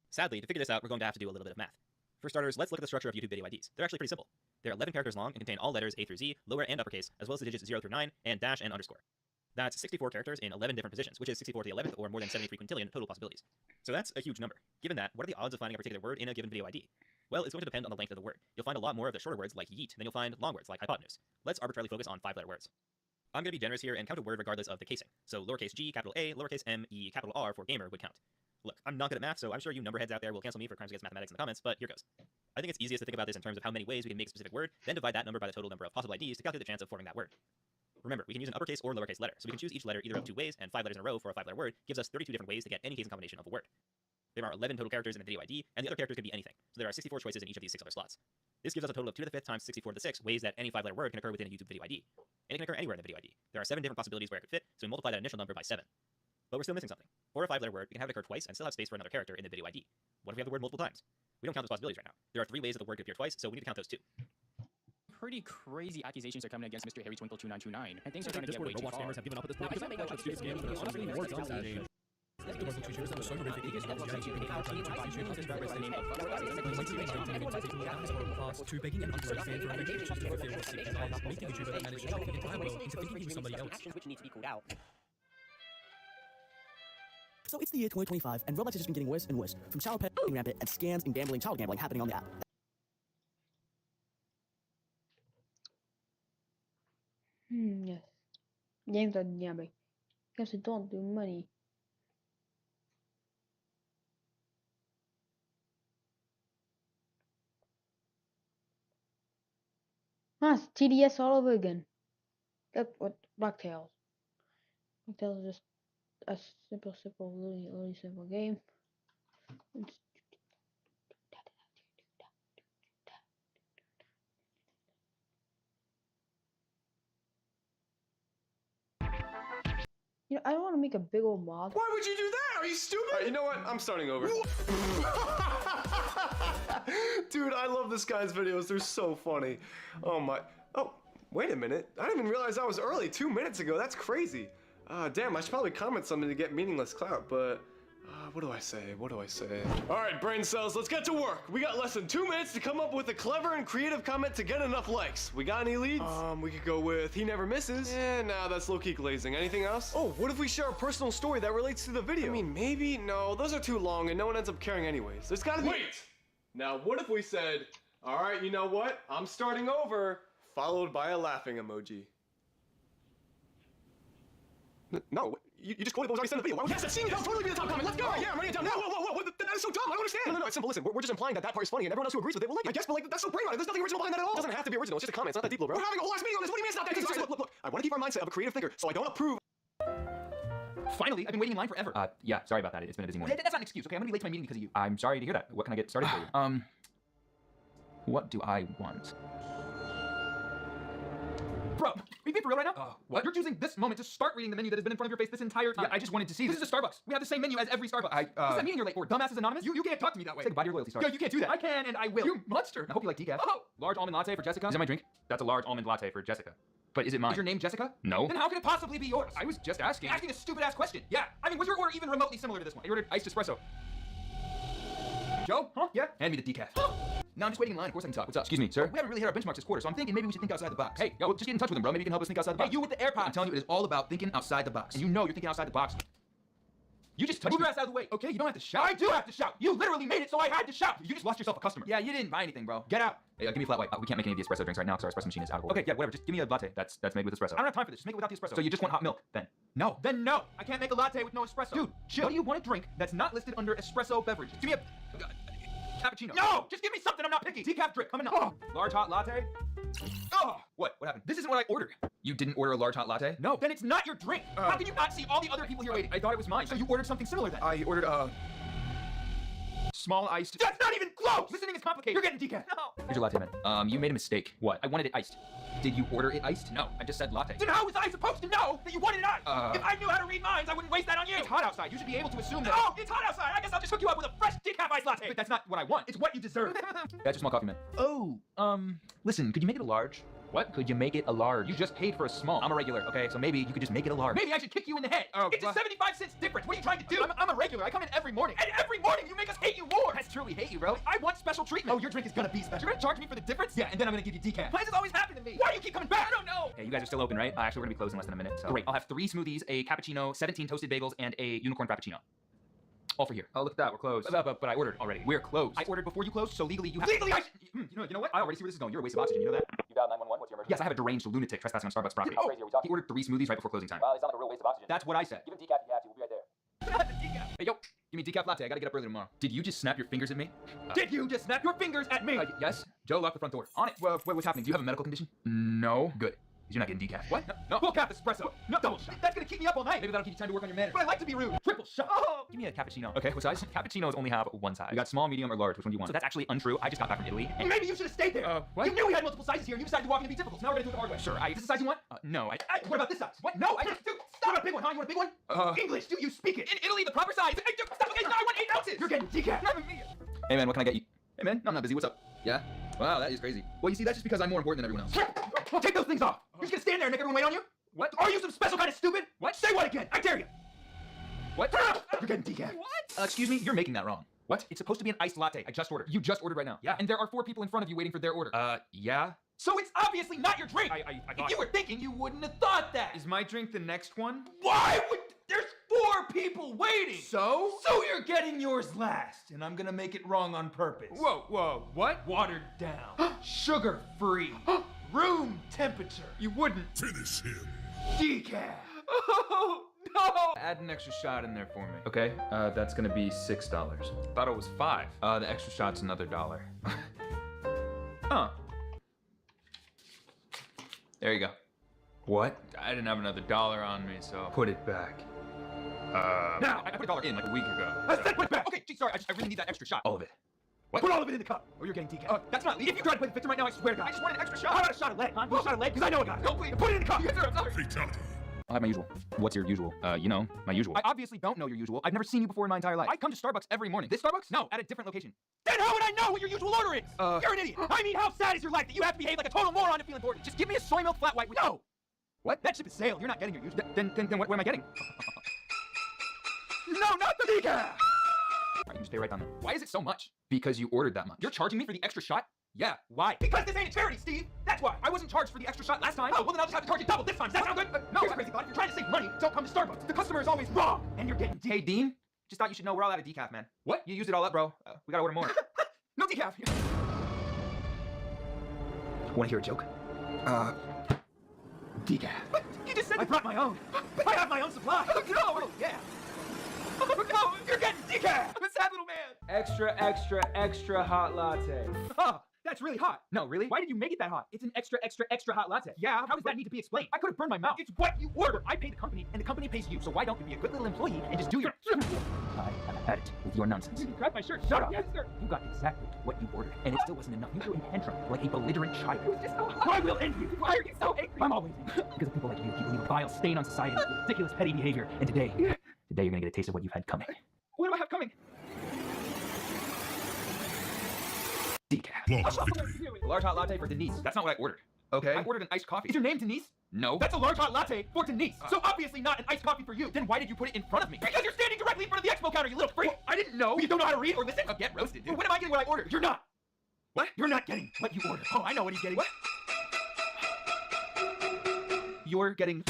Sadly, to figure this out, we're going to have to do a little bit of math. For starters, let's look at the structure of YouTube video IDs. They're actually pretty simple. They're 11 characters long and contain all letters A through Z, lower and uppercase, as well as the digits 0 through 9, and dash and underscore. That's 64 characters in 11 different positions, which is 64 to the 11th, or more than 73 quintillion total possibilities. So that's a huge number. Given that, what are the odds of finding a particular word in a given video ID? Well, it's going to depend on the length of the word. You'll find a lot more of the shorter words like yeet than you'll find long words like hypotenuse. Let's arbitrarily focus on 5-letter words. I'm going to be generous here and count a word regardless of the casing. So lowercase g, capital A, lowercase m, e, capital R for gamer would count. Look, I'm not good at math, so I'm sure you numberheads out there will cancel me for crimes against mathematics in the comments, but here goes. I think it's easiest to think about this in terms of how many ways we can make a specific word, then divide that number by the total number of possible IDs to calculate the chance of forming that word. Remember, we can use an uppercase or lowercase letter, so we can choose each letter either of 2 ways, and 5 letters in a row for a 5-letter word gives us 32 different ways to get any casing combination of a word. There are 11 total characters in the video ID, and the other characters could be anything, so there are 64 choices in each of these 6 other slots. This gives us a total of 2 to the 5th times 64 to the 6 ways that any 5-letter word can occur within a YouTube video ID. And it can occur anywhere in the video ID. There are 7 different possibilities where it could fit, so we multiply that initial number by 7. But we're still missing something. For a 5-letter word, we can have it occur twice and still have space for another character in the video ID. What if we have the word multiple times? We don't count those possibilities right now. There are 3 ways that the word could appear twice, so we need to count those too. Pretty crazy accusations are coming against Mr. Harry Twinkle 2929, and things are going to get way too Roblox far. gamers have given up at this point because I make out stupid scams that are honestly more dumb than games. The Marvel Two Shooters are so horrific. To begging an undeserved fan for a vacation to fulfill the sick desire of making a YouTuber that managed to shock the entire world into thinking he was somebody else. Which need to be called out. So it's the year 2025, and Roblox has just been getting worse and worse, from child pet rampant and scams and gambling, child gambling happening on the app. Yes. Games are gambling. Because they don't do money. Ah, it's TDS all over again. Look what Blacktails. Blacktails is just a simple, really simple game. You know, I don't want to make a big old mod. Why would you do that? Are you stupid? You know what? I'm starting over. Dude, I love this guy's videos. They're so funny. Oh my. Oh, wait a minute. I didn't even realize I was early 2 minutes ago. That's crazy. Damn, I should probably comment something to get meaningless clout, but What do I say? What do I say? All right, brain cells, let's get to work. We got less than 2 minutes to come up with a clever and creative comment to get enough likes. We got any leads? We could go with he never misses. Nah, that's low-key glazing. Anything else? Oh, what if we share a personal story that relates to the video? I mean, maybe? No, those are too long and no one ends up caring anyways. There's gotta be— Wait! Now, what if we said, all right, you know what? I'm starting over, followed by a laughing emoji. No, you just quoted what was already said in the video. Yes, that scene will totally be the top comment. Let's go. Yeah, I'm writing it down now. Whoa, that is so dumb. I don't understand. No, it's simple. Listen, we're just implying that part is funny, and everyone else who agrees with it will like it. I guess, but like that's so brain rotted. There's nothing original behind that at all. It doesn't have to be original. It's just a comment. It's not that deep, bro. We're having a whole ass meeting on this. What do you mean it's not that deep? Look. I want to keep our mindset of a creative thinker, so I don't approve. Finally, I've been waiting in line forever. Yeah, sorry about that. It's been a busy morning. That's not an excuse, okay? I'm gonna be late to my meeting because of you. I'm sorry to hear that. What can I get started for you? What do I want? Bro, are you being for real right now? What? You're choosing this moment to start reading the menu that has been in front of your face this entire time. Yeah, I just wanted to see. This is a Starbucks. We have the same menu as every Starbucks. What's that meeting you're late for? Dumbasses Anonymous? You can't talk to me that way. Say goodbye to your loyalty star. Yo, you can't do that. I can and I will. You monster. I hope you like decaf. Oh, large almond latte for Jessica. Is that my drink? That's a large almond latte for Jessica. But is it mine? Is your name Jessica? No. Then how can it possibly be yours? I was just asking. Asking a stupid ass question. Yeah. I mean, was your order even remotely similar to this one? I ordered iced espresso. Joe? Huh? Yeah? Hand me the decaf. No, I'm just waiting in line. Of course I can talk. What's up? Excuse me, sir. We haven't really hit our benchmarks this quarter, so I'm thinking maybe we should think outside the box. Hey, yo, just get in touch with him, bro. Maybe you can help us think outside the box. Hey, you with the AirPods. I'm telling you, it is all about thinking outside the box. And you know you're thinking outside the box. You just move your ass out of the way, okay? You don't have to shout. I do have to shout. You literally made it so I had to shout. You just lost yourself a customer. Yeah, you didn't buy anything, bro. Get out. Hey, give me a flat white. We can't make any of the espresso drinks right now because our espresso machine is out of order. Okay, yeah, whatever. Just give me a latte. That's made with espresso. I don't have time for this. Just make it without the espresso. So you just want hot milk, then? No. Then no. I can't make a latte with no espresso. Dude, chill. What do you want to drink that's not listed under espresso beverages? Give me a cappuccino. No! Just give me something. I'm not picky. Decaf drip coming up. Oh. Large hot latte. Oh! What? What happened? This isn't what I ordered. You didn't order a large hot latte? No. Then it's not your drink. How can you not see all the other people here waiting? I thought it was mine. So you ordered something similar then? I ordered small iced. That's not even close! Listening is complicated. You're getting decaf. No. Here's your latte, man. You made a mistake. What? I wanted it iced. Did you order it iced? No, I just said latte. Then how was I supposed to know that you wanted it iced? If I knew how to read minds, I wouldn't waste that on you. It's hot outside. You should be able to assume that. Oh, it's hot outside. I guess I'll just hook you up with a fresh decaf iced latte. But that's not what I want. It's what you deserve. That's your small coffee, man. Oh, listen, could you make it a large? What? Could you make it a large? You just paid for a small. I'm a regular, okay? So maybe you could just make it a large. Maybe I should kick you in the head. It's a 75 cents difference. What are you trying to do? I'm a regular. I come in every morning. And every morning you make us hate you more. That's true. We hate you, bro. I want special treatment. Oh, your drink is gonna be special. You're gonna charge me for the difference? Yeah, and then I'm gonna give you decaf. Why does this always happen to me? Why do you keep coming back? I don't know. Hey, you guys are still open, right? Actually, we're gonna be closed in less than a minute. So. Great. I'll have 3 smoothies, a cappuccino, 17 toasted bagels, and a unicorn frappuccino. All for here. Oh, look at that. We're closed. But I ordered already. We're closed. I ordered before you closed, so legally you have— Legally I should— You know what? I already see where this is going. You're a waste of oxygen. You know that? You dialed 911. What's your emergency? Yes, I have a deranged lunatic trespassing on Starbucks property. How crazy are we talking? He ordered 3 smoothies right before closing time. Well, it's not like a real waste of oxygen. That's what I said. Give him decaf if you have to. We'll be right there. Decaf. Hey, yo. Give me decaf latte. I gotta get up early tomorrow. Did you just snap your fingers at me? Did you just snap your fingers at me? Yes. Joe, lock the front door. On it. Well, what's happening? Do you have a medical condition? No. Good. You're not getting decaf. What? No. Full cap espresso. No. Double shot. That's gonna keep me up all night. Maybe that'll give you time to work on your manners. But I like to be rude. Triple shot. Oh. Give me a cappuccino. Okay, what size? Cappuccinos only have one size. We got small, medium, or large. Which one do you want? So that's actually untrue. I just got back from Italy. And maybe you should have stayed there. What? You knew we had multiple sizes here, and you decided to walk in and be difficult. So now we're gonna do it the hard way. Sure. Is this the size you want? No. What about this size? What? No. Dude, stop. You want a big one, huh? You want a big one? English. Do you speak it? In Italy, the proper size. Hey, dude, stop. Okay, no, I want 8 ounces. You're getting decaf. Hey, man, what can I get you? Hey, man, I'm not busy. What's up? Yeah? Wow, that is crazy. Well, you see, that's just because I'm more important than everyone else. Take those things off. You're just gonna stand there and make everyone wait on you? What? Are you some special kind of stupid? What? Say what again? I dare you. What? You're getting decaf. What? Excuse me, you're making that wrong. What? It's supposed to be an iced latte. I just ordered. You just ordered right now. Yeah. And there are 4 people in front of you waiting for their order. Yeah. So it's obviously not your drink. I if you were thinking, you wouldn't have thought that. Is my drink the next one? Why would... There's 4 people waiting. So? So you're getting yours last, and I'm gonna make it wrong on purpose. Whoa, what? Watered down. Sugar-free. Room temperature. You wouldn't. Finish him. Decaf. Oh, no. Add an extra shot in there for me. Okay, that's gonna be $6. Thought it was $5. The extra shot's another $1. Huh. There you go. What? I didn't have another $1 on me, so put it back. Now! I put $1 in like a week ago. I said put it back! Okay, gee, sorry, I really need that extra shot. All of it. What? Put all of it in the cup, or you're getting decaf. That's not legal. If you try to play the victim right now, I swear to God. I just wanted an extra shot. How about a shot of lead, huh? You want a shot of lead? Because I know a guy. No, please, put it in the cup. Yes, sir, I'm sorry. Fatality. I'll have my usual. What's your usual? You know, my usual. I obviously don't know your usual. I've never seen you before in my entire life. I come to Starbucks every morning. This Starbucks? No, at a different location. Then how would I know what your usual order is? You're an idiot. I mean, how sad is your life that you have to behave like a total moron to feel important? Just give me a soy milk flat white with— No! What? That ship is sailed. You're not getting your usual. Then what am I getting? No, not the decaf! Alright, you just pay right down there. Why is it so much? Because you ordered that much. You're charging me for the extra shot? Yeah, why? Because this ain't a charity, Steve! That's why! I wasn't charged for the extra shot last time! Oh, well then I'll just have to charge you double this time! Does that sound good? No, here's a crazy thought. If you're trying to save money, don't come to Starbucks. The customer is always wrong! And you're getting... Hey, Dean? Just thought you should know we're all out of decaf, man. What? You used it all up, bro. We gotta order more. No decaf! Wanna hear a joke? Decaf. What? You just said I brought my own. I have my own supply. No! Oh, yeah. Oh, no! You're getting decaf! I'm a sad little man! Extra, extra, extra hot latte. Oh, that's really hot. No, really? Why did you make it that hot? It's an extra, extra, extra hot latte. Yeah, how does that need to be explained? I could have burned my mouth. It's what you order. I pay the company, and the company pays you. So why don't you be a good little employee and just do your... I have had it with your nonsense. You grabbed my shirt. Shut up. Yes, sir. You got exactly what you ordered, and it still wasn't enough. You threw a tantrum like a belligerent child. It was just so hot. I will end you. Why are you so angry? I'm always angry. Because of people like you. People leave a vile stain on society with ridiculous petty behavior. And today you're gonna get a taste of what you've had coming. What do I have coming? Decaf. A large hot latte for Denise. That's not what I ordered. Okay. I ordered an iced coffee. Is your name Denise? No. That's a large hot latte for Denise. So obviously not an iced coffee for you. Then why did you put it in front of me? Because you're standing directly in front of the expo counter, you little freak. Well, I didn't know. You don't know how to read or listen? Get roasted, dude. Well, when am I getting what I ordered? You're not. What? You're not getting what you ordered. Oh, I know what he's getting. What? You're getting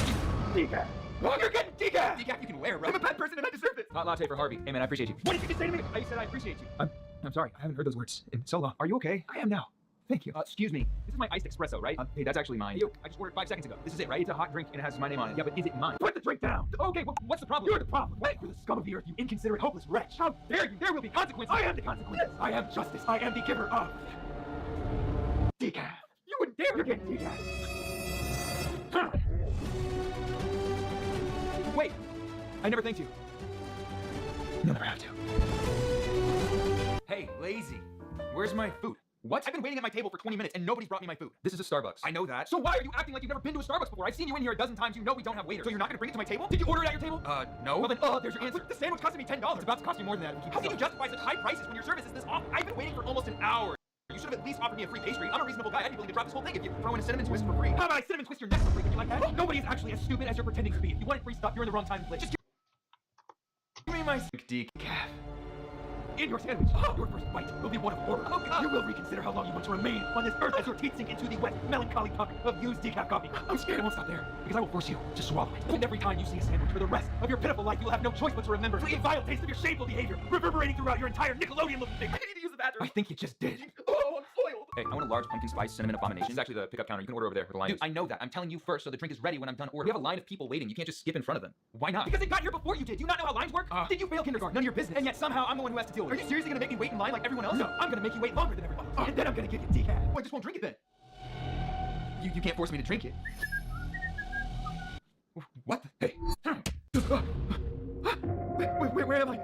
decaf. Oh, you're getting decaf! Decaf you can wear, bro. I'm a bad person and I deserve it. Hot latte for Harvey. Hey, man, I appreciate you. What did you just say to me? I said I appreciate you. I'm sorry. I haven't heard those words in so long. Are you okay? I am now. Thank you. Excuse me. This is my iced espresso, right? Hey, that's actually mine. I just ordered 5 seconds ago. This is it, right? It's a hot drink and it has my name on it. Yeah, but is it mine? Put the drink down! Okay, well, what's the problem? You're the problem. What? You're the scum of the earth, you inconsiderate, hopeless wretch. How dare you? There will be consequences. I am the consequences. I am justice. I am the giver of decaf. You wouldn't dare. You're getting decaf. Wait. I never thanked you. You'll never have to. Hey, lazy. Where's my food? What? I've been waiting at my table for 20 minutes and nobody's brought me my food. This is a Starbucks. I know that. So why are you acting like you've never been to a Starbucks before? I've seen you in here a dozen times. You know we don't have waiters. So you're not gonna bring it to my table? Did you order it at your table? No. Well then, there's your answer. The sandwich costed me $10. It's about to cost you more than that. How can you justify such high prices when your service is this awful? I've been waiting for almost an hour. You should have at least offered me a free pastry. I'm a reasonable guy. I'd be willing to drop this whole thing if you throw in a cinnamon twist for free. How about I cinnamon twist your neck for free? Would you like that? Nobody is actually as stupid as you're pretending to be. If you wanted free stuff, you're in the wrong time and place. Just give me my decaf. In your sandwich, your first bite will be one of horror. Oh, God. You will reconsider how long you want to remain on this earth as your teeth sink into the wet, melancholy cup of used decaf coffee. I'm scared I won't stop there, because I will force you to swallow it. And every time you see a sandwich for the rest of your pitiful life, you will have no choice but to remember the vile taste of your shameful behavior, reverberating throughout your entire Nickelodeon-looking thing. I need to use the bathroom. I think you just did. Oh, I'm foiled. Hey, I want a large pumpkin spice cinnamon abomination. This is actually the pickup counter. You can order over there with a line. Dude, I know that. I'm telling you first, so the drink is ready when I'm done ordering. We have a line of people waiting. You can't just skip in front of them. Why not? Because they got here before you did. Do you not know how lines work? Did you fail kindergarten? None of your business. And yet somehow I'm the one who has to deal with it. Are you seriously gonna make me wait in line like everyone else? No, I'm gonna make you wait longer than everyone else. And then I'm gonna give you decaf. Well, I just won't drink it then. You can't force me to drink it. What? Hey. Where am I?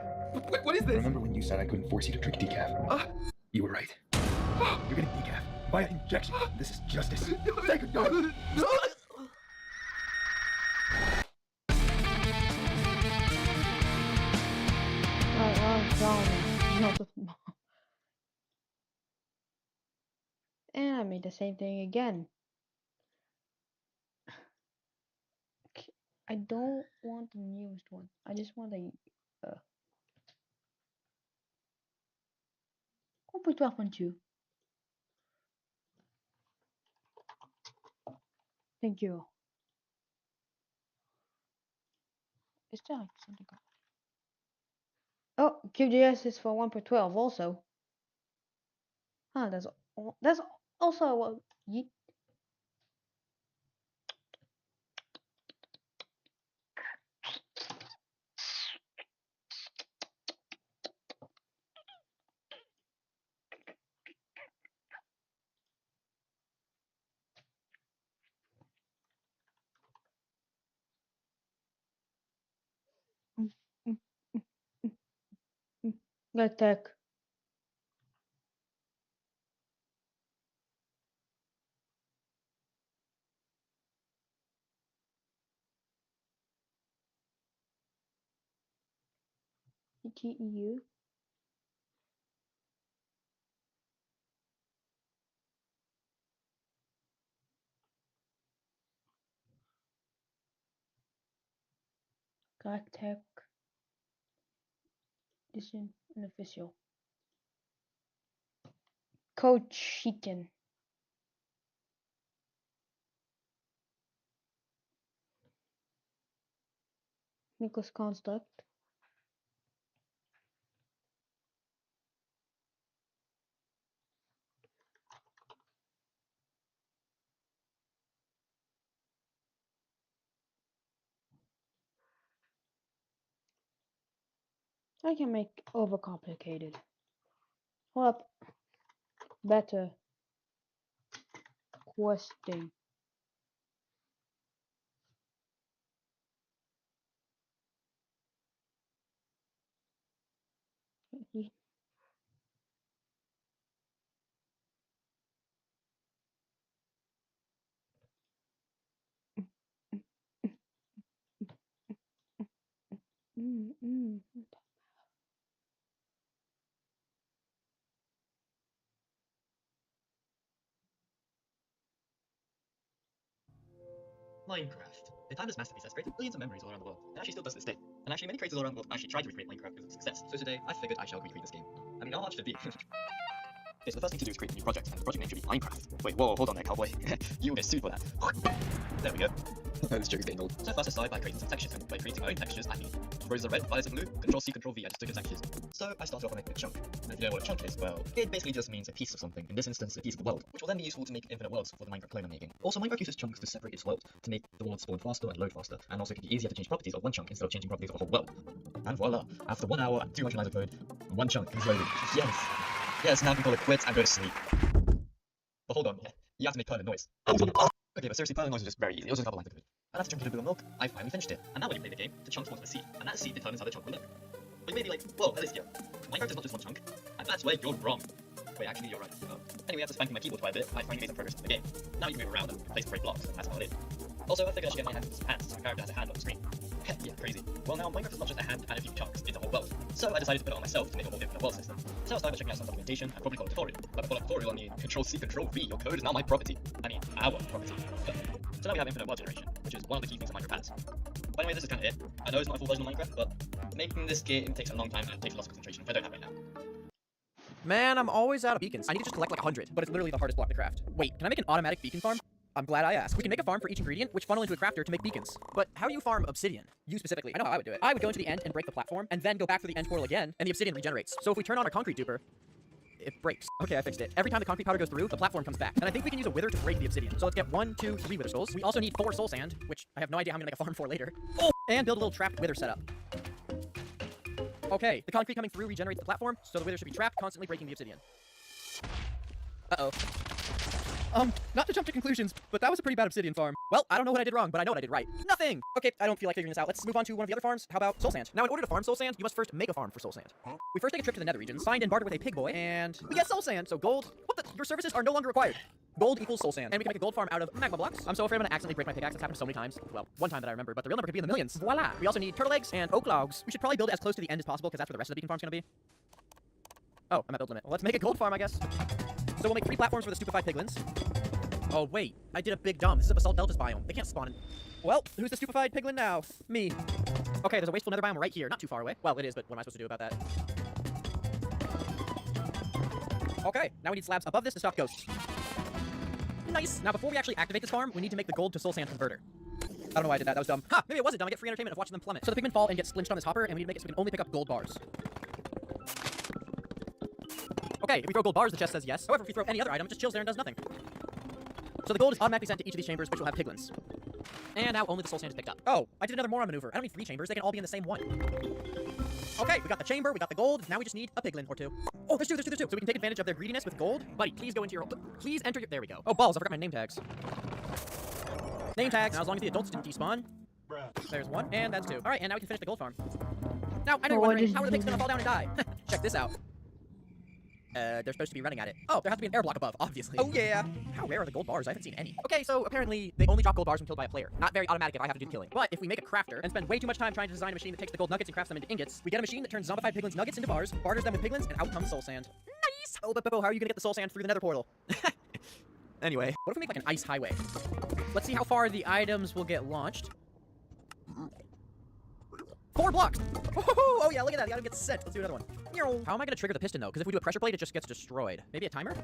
What is this? Remember when you said I couldn't force you to drink decaf? You were right. You're getting decaf by injection. This is justice. Thank you, God. And I made the same thing again. I don't want the newest one. I just want a 1.12.2. Thank you. Is there like something? Oh, QGIS is for 1.12 also. That's also what yeet. Good tech. GTEU. Tech. This is unofficial. Coach Chicken. Nicholas Construct. I can make overcomplicated. Hold up. Better. Questing. Minecraft. They timed this masterpiece has created billions of memories all around the world. It actually still does to this day. And actually, many creators all around the world actually tried to recreate Minecraft with success. So today, I figured I shall recreate this game. I mean, how hard should it be? Okay, so the first thing to do is create a new project, and the project name should be Minecraft. Wait, whoa, hold on there, cowboy. You will get sued for that. There we go. This joke is getting old. So first I started by creating some textures, and by creating my own textures, I mean, roses are red, violets are blue, Control-C, Control-V, I just took the textures. So I started off by making a chunk. And if you know what a chunk is, well, it basically just means a piece of something, in this instance, a piece of the world, which will then be useful to make infinite worlds for the Minecraft clone I'm making. Also, Minecraft uses chunks to separate its world, to make the world spawn faster and load faster, and also it can be easier to change properties of one chunk instead of changing properties of a whole world. And voila, after 1 hour and 200 lines of code, one chunk is loaded. Yes! Yes, now I can call it quits and go to sleep. But hold on, you have to make permanent noise. Okay, but seriously, permanent noise is just very easy. It was just a couple lines of code. And after chunking a bit of milk, I finally finished it. And now when you play the game, the chunk spawns a seed, and that seed determines how the chunk will look. But you may be like, whoa, at least here. Minecraft is not just one chunk, and that's where you're wrong. Wait, actually, you're right. Anyway, after spanking my keyboard quite a bit, I finally made some progress in the game. Now you can move around and place great blocks, and that's about it. Also, I figured I should get my hands so the character has a hand on the screen. Yeah, crazy. Well, now Minecraft is not just a hand and a few chunks, it's a whole world. So I decided to put it on myself to make a whole infinite world system. So I started by checking out some documentation and probably call a tutorial. But before a tutorial, I mean Control-C, Control-V, your code is now my property. I mean, our property. So now we have infinite world generation, which is one of the key things that Minecraft has. But anyway, this is kind of it. I know it's not a full version of Minecraft, but making this game takes a long time and it takes a lot of concentration, which I don't have right now. Man, I'm always out of beacons. I need to just collect like 100, but it's literally the hardest block to craft. Wait, can I make an automatic beacon farm? I'm glad I asked. We can make a farm for each ingredient, which funnel into a crafter to make beacons. But how do you farm obsidian? You specifically. I know how I would do it. I would go into the end and break the platform, and then go back through the end portal again, and the obsidian regenerates. So if we turn on our concrete duper, it breaks. Okay, I fixed it. Every time the concrete powder goes through, the platform comes back. And I think we can use a wither to break the obsidian. So let's get 1, 2, 3 wither skulls. We also need 4 soul sand, which I have no idea how I'm gonna make a farm for later. Oh! And build a little trapped wither setup. Okay, the concrete coming through regenerates the platform, so the wither should be trapped, constantly breaking the obsidian. Uh-oh. Not to jump to conclusions, but that was a pretty bad obsidian farm. Well, I don't know what I did wrong, but I know what I did right. Nothing! Okay, I don't feel like figuring this out. Let's move on to one of the other farms. How about soul sand? Now, in order to farm soul sand, you must first make a farm for soul sand. We first take a trip to the nether regions, find and barter with a pig boy, and we get soul sand. So gold, your services are no longer required. Gold equals soul sand. And we can make a gold farm out of magma blocks. I'm so afraid I'm gonna accidentally break my pickaxe. It's happened so many times. Well, one time that I remember, but the real number could be in the millions. Voila! We also need turtle eggs and oak logs. We should probably build it as close to the end as possible, because that's where the rest of the beacon farm's gonna be. Oh, I'm at build limit. Well, let's make a gold farm, I guess. So we'll make 3 platforms for the stupefied piglins. Oh, wait. I did a big dumb. This is a basalt deltas biome. They can't spawn in. Well, who's the stupefied piglin now? Me. Okay, there's a wasteful nether biome right here. Not too far away. Well, it is, but what am I supposed to do about that? Okay, now we need slabs above this to stop ghosts. Nice! Now, before we actually activate this farm, we need to make the gold to soul sand converter. I don't know why I did that. That was dumb. Ha! Maybe it wasn't dumb. I get free entertainment of watching them plummet. So the pigmen fall and get splinched on this hopper, and we need to make it so we can only pick up gold bars. Okay, if we throw gold bars, the chest says yes. However, if we throw any other item, it just chills there and does nothing. So the gold is automatically sent to each of these chambers, which will have piglins. And now only the soul sand is picked up. Oh, I did another moron maneuver. I don't need 3 chambers. They can all be in the same one. Okay, we got the chamber, we got the gold. Now we just need a piglin or 2. Oh, there's 2. So we can take advantage of their greediness with gold. Buddy, please go into your... Please enter your... There we go. Oh, balls, I forgot my name tags. Name tags. Now, as long as the adults didn't despawn. There's 1, and that's 2. All right, and now we can finish the gold farm. Now, I know you're wondering, how are the pigs gonna fall down and die? Check this out. They're supposed to be running at it. Oh, there has to be an air block above, obviously. Oh, yeah. How rare are the gold bars? I haven't seen any. Okay, so apparently they only drop gold bars when killed by a player. Not very automatic if I have to do the killing. But if we make a crafter and spend way too much time trying to design a machine that takes the gold nuggets and crafts them into ingots, we get a machine that turns zombified piglins nuggets into bars, barters them with piglins, and out comes soul sand. Nice! Oh, but how are you gonna get the soul sand through the nether portal? Anyway, what if we make like an ice highway? Let's see how far the items will get launched. 4 blocks! Oh yeah, look at that, the item gets sent. Let's do another one. How am I gonna trigger the piston though? Because if we do a pressure plate, it just gets destroyed. Maybe a timer?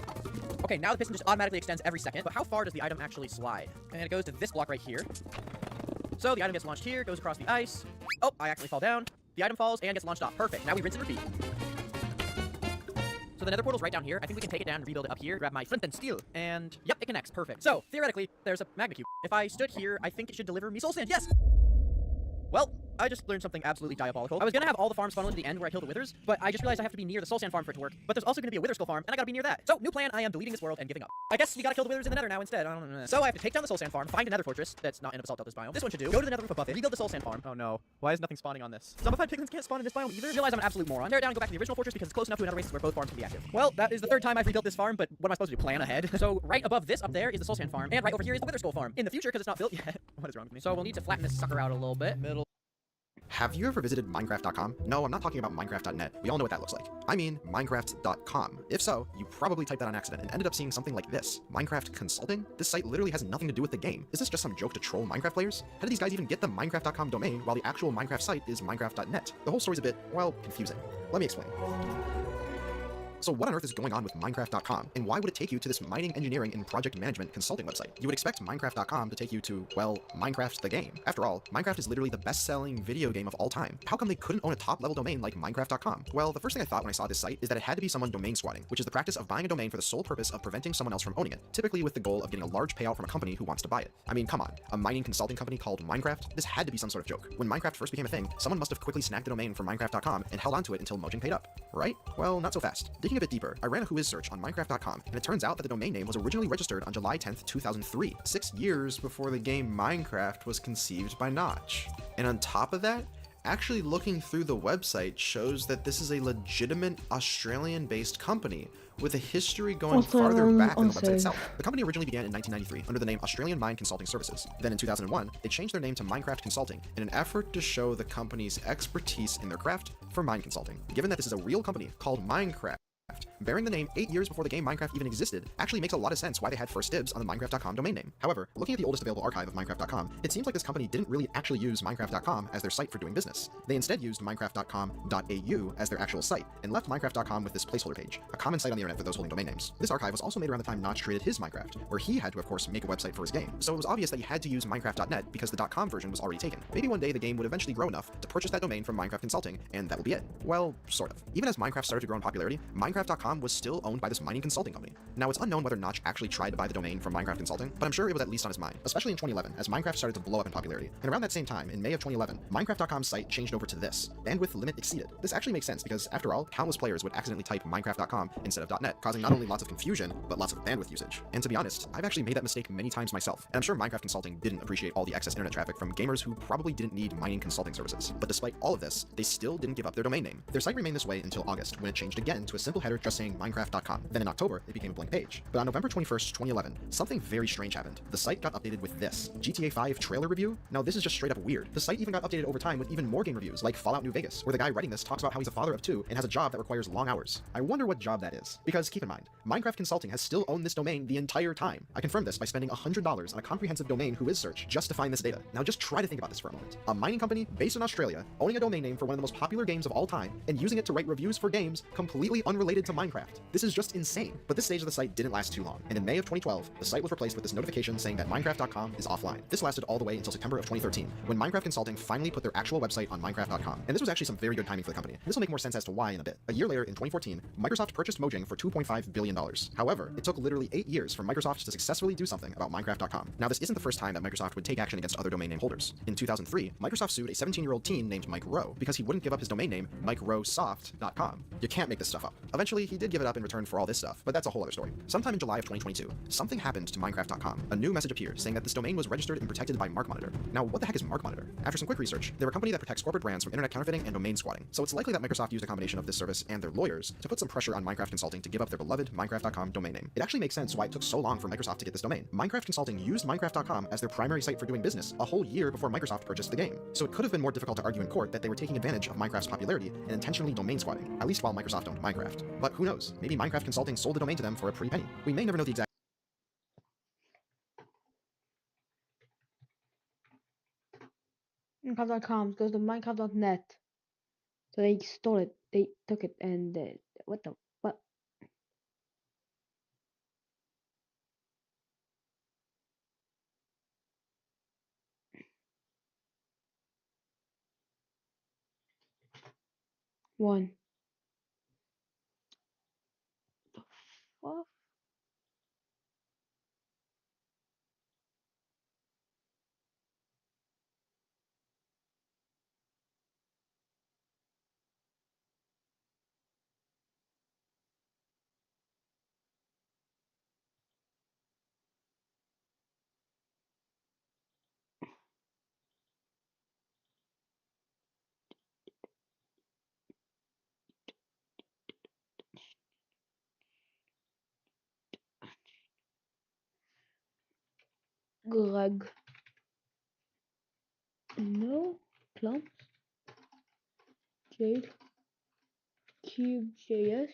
Okay, now the piston just automatically extends every second, but how far does the item actually slide? And it goes to this block right here. So the item gets launched here, goes across the ice. Oh, I actually fall down. The item falls and gets launched off. Perfect. Now we rinse and repeat. So the nether portal's right down here. I think we can take it down and rebuild it up here. Grab my flint and steel. And yep, it connects. Perfect. So theoretically, there's a magma cube. If I stood here, I think it should deliver me soul sand. Yes! Well, I just learned something absolutely diabolical. I was gonna have all the farms funnel into the end where I kill the withers, but I just realized I have to be near the soul sand farm for it to work. But there's also gonna be a wither skull farm, and I gotta be near that. So, new plan, I am deleting this world and giving up. I guess we gotta kill the withers in the nether now instead. I don't know. So I have to take down the soul sand farm, find a nether fortress that's not in a basalt deltas biome. This one should do. Go to the nether roof above it, rebuild the soul sand farm. Oh no. Why is nothing spawning on this? Zombified piglins can't spawn in this biome either. Realize I'm an absolute moron. Tear it down and go back to the original fortress because it's close enough to another race where both farms can be active. Well, that is the 3rd time I've rebuilt this farm, but what am I supposed to do? Plan ahead? So right above this up there is the soul sand farm, and right over here is the wither skull farm. In the future, because it's not built yet. What is wrong with me? So we'll need to flatten this sucker out a little bit. Have you ever visited Minecraft.com? No, I'm not talking about Minecraft.net. We all know what that looks like. I mean Minecraft.com. If so, you probably typed that on accident and ended up seeing something like this. Minecraft Consulting? This site literally has nothing to do with the game. Is this just some joke to troll Minecraft players? How did these guys even get the Minecraft.com domain while the actual Minecraft site is Minecraft.net? The whole story's a bit, well, confusing. Let me explain. So what on earth is going on with Minecraft.com, and why would it take you to this mining, engineering, and project management consulting website? You would expect Minecraft.com to take you to, well, Minecraft the game. After all, Minecraft is literally the best-selling video game of all time. How come they couldn't own a top-level domain like Minecraft.com? Well, the first thing I thought when I saw this site is that it had to be someone domain squatting, which is the practice of buying a domain for the sole purpose of preventing someone else from owning it, typically with the goal of getting a large payout from a company who wants to buy it. I mean, come on, a mining consulting company called Minecraft? This had to be some sort of joke. When Minecraft first became a thing, someone must have quickly snagged the domain from Minecraft.com and held onto it until Mojang paid up, right? Well, not so fast. Digging a bit deeper, I ran a Whois search on Minecraft.com, and it turns out that the domain name was originally registered on July 10th, 2003, 6 years before the game Minecraft was conceived by Notch. And on top of that, actually looking through the website shows that this is a legitimate Australian-based company with a history going farther back than the website itself. The company originally began in 1993 under the name Australian Mine Consulting Services. Then in 2001, they changed their name to Minecraft Consulting in an effort to show the company's expertise in their craft for mine consulting. Given that this is a real company called Minecraft, bearing the name 8 years before the game Minecraft even existed actually makes a lot of sense why they had first dibs on the Minecraft.com domain name. However, looking at the oldest available archive of Minecraft.com, it seems like this company didn't really actually use Minecraft.com as their site for doing business. They instead used Minecraft.com.au as their actual site, and left Minecraft.com with this placeholder page, a common site on the internet for those holding domain names. This archive was also made around the time Notch created his Minecraft, where he had to of course make a website for his game. So it was obvious that he had to use Minecraft.net because the .com version was already taken. Maybe one day the game would eventually grow enough to purchase that domain from Minecraft Consulting, and that will be it. Well, sort of. Even as Minecraft started to grow in popularity, Minecraft.com was still owned by this mining consulting company. Now, it's unknown whether Notch actually tried to buy the domain from Minecraft Consulting, but I'm sure it was at least on his mind, especially in 2011, as Minecraft started to blow up in popularity. And around that same time, in May of 2011, Minecraft.com's site changed over to this: bandwidth limit exceeded. This actually makes sense because, after all, countless players would accidentally type Minecraft.com instead of .net, causing not only lots of confusion, but lots of bandwidth usage. And to be honest, I've actually made that mistake many times myself, and I'm sure Minecraft Consulting didn't appreciate all the excess internet traffic from gamers who probably didn't need mining consulting services. But despite all of this, they still didn't give up their domain name. Their site remained this way until August, when it changed again to a simple header just saying Minecraft.com. Then in October, it became a blank page. But on November 21st, 2011, something very strange happened. The site got updated with this: GTA 5 trailer review. Now this is just straight up weird. The site even got updated over time with even more game reviews, like Fallout New Vegas, where the guy writing this talks about how he's a father of 2 and has a job that requires long hours. I wonder what job that is. Because keep in mind, Minecraft Consulting has still owned this domain the entire time. I confirmed this by spending $100 on a comprehensive domain Whois search just to find this data. Now just try to think about this for a moment. A mining company based in Australia owning a domain name for one of the most popular games of all time and using it to write reviews for games completely unrelated to Minecraft. This is just insane. But this stage of the site didn't last too long, and in May of 2012, the site was replaced with this notification saying that Minecraft.com is offline. This lasted all the way until September of 2013, when Minecraft Consulting finally put their actual website on Minecraft.com. And this was actually some very good timing for the company. This will make more sense as to why in a bit. A year later, in 2014, Microsoft purchased Mojang for $2.5 billion. However, it took literally 8 years for Microsoft to successfully do something about Minecraft.com. Now, this isn't the first time that Microsoft would take action against other domain name holders. In 2003, Microsoft sued a 17-year-old teen named Mike Rowe because he wouldn't give up his domain name, MikeRoweSoft.com. You can't make this stuff up. Eventually, he did give it up in return for all this stuff, but that's a whole other story. Sometime in July of 2022, something happened to Minecraft.com. A new message appeared saying that this domain was registered and protected by MarkMonitor. Now, what the heck is MarkMonitor? After some quick research, they're a company that protects corporate brands from internet counterfeiting and domain squatting. So it's likely that Microsoft used a combination of this service and their lawyers to put some pressure on Minecraft Consulting to give up their beloved Minecraft.com domain name. It actually makes sense why it took so long for Microsoft to get this domain. Minecraft Consulting used Minecraft.com as their primary site for doing business a whole year before Microsoft purchased the game. So it could have been more difficult to argue in court that they were taking advantage of Minecraft's popularity and intentionally domain squatting, at least while Microsoft owned Minecraft. But who knows? Maybe Minecraft Consulting sold the domain to them for a pretty penny. We may never know the exact. Minecraft.com, it goes to Minecraft.net. So they stole it. They took it and what the what? One. The fuck? Greg. No plumps. Jade. Cube.js.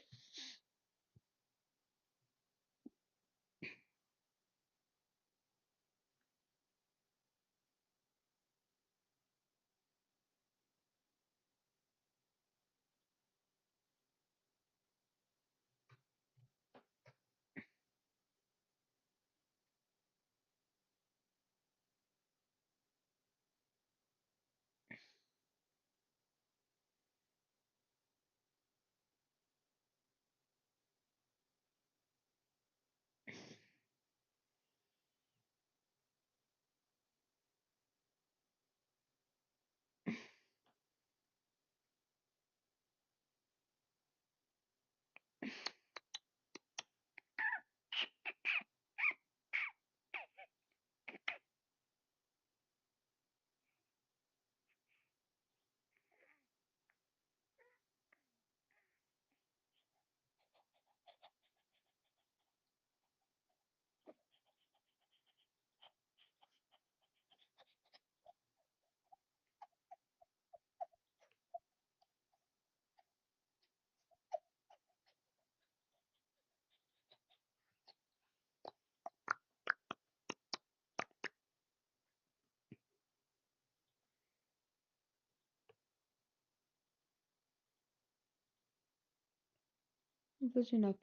Listen up.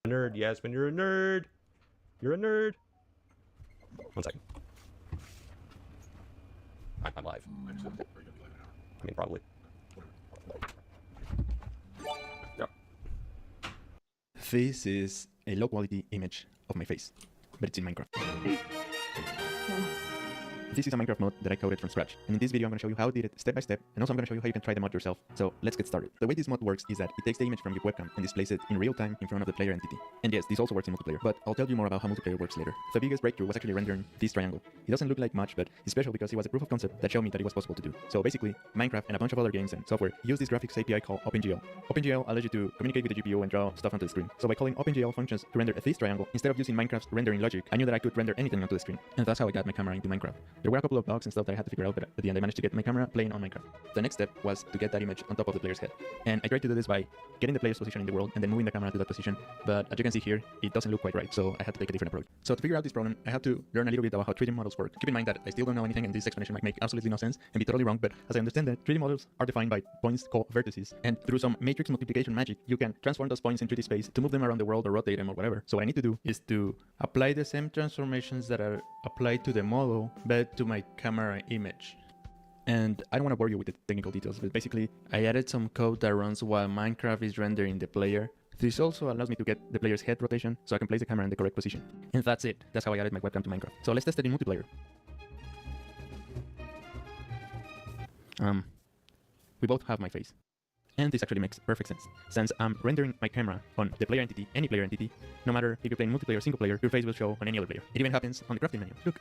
Nerd, Yasmin, you're a nerd. You're a nerd. 1 second. I'm live. I mean, probably. Yep. This is a low quality image of my face, but it's in Minecraft. This is a Minecraft mod that I coded from scratch, and in this video I'm going to show you how I did it step by step, and also I'm going to show you how you can try the mod yourself. So let's get started. The way this mod works is that it takes the image from your webcam and displays it in real time in front of the player entity. And yes, this also works in multiplayer, but I'll tell you more about how multiplayer works later. The biggest breakthrough was actually rendering this triangle. It doesn't look like much, but it's special because it was a proof of concept that showed me that it was possible to do. So basically, Minecraft and a bunch of other games and software use this graphics API called OpenGL. OpenGL allows you to communicate with the GPU and draw stuff onto the screen. So by calling OpenGL functions to render this triangle, instead of using Minecraft's rendering logic, I knew that I could render anything onto the screen. And that's how I got my camera into Minecraft. There were a couple of bugs and stuff that I had to figure out, but at the end I managed to get my camera playing on Minecraft. The next step was to get that image on top of the player's head. And I tried to do this by getting the player's position in the world and then moving the camera to that position, but as you can see here, it doesn't look quite right, so I had to take a different approach. So to figure out this problem, I had to learn a little bit about how 3D models work. Keep in mind that I still don't know anything and this explanation might make absolutely no sense and be totally wrong, but as I understand it, 3D models are defined by points called vertices, and through some matrix multiplication magic, you can transform those points in 3D space to move them around the world or rotate them or whatever. So what I need to do is to apply the same transformations that are applied to the model, but to my camera image. And I don't want to bore you with the technical details, but basically I added some code that runs while Minecraft is rendering the player. This also allows me to get the player's head rotation so I can place the camera in the correct position. And that's it. That's how I added my webcam to Minecraft. So let's test it in multiplayer. We both have my face. And this actually makes perfect sense, since I'm rendering my camera on the player entity, any player entity, no matter if you're playing multiplayer or single player, your face will show on any other player. It even happens on the crafting menu. Look.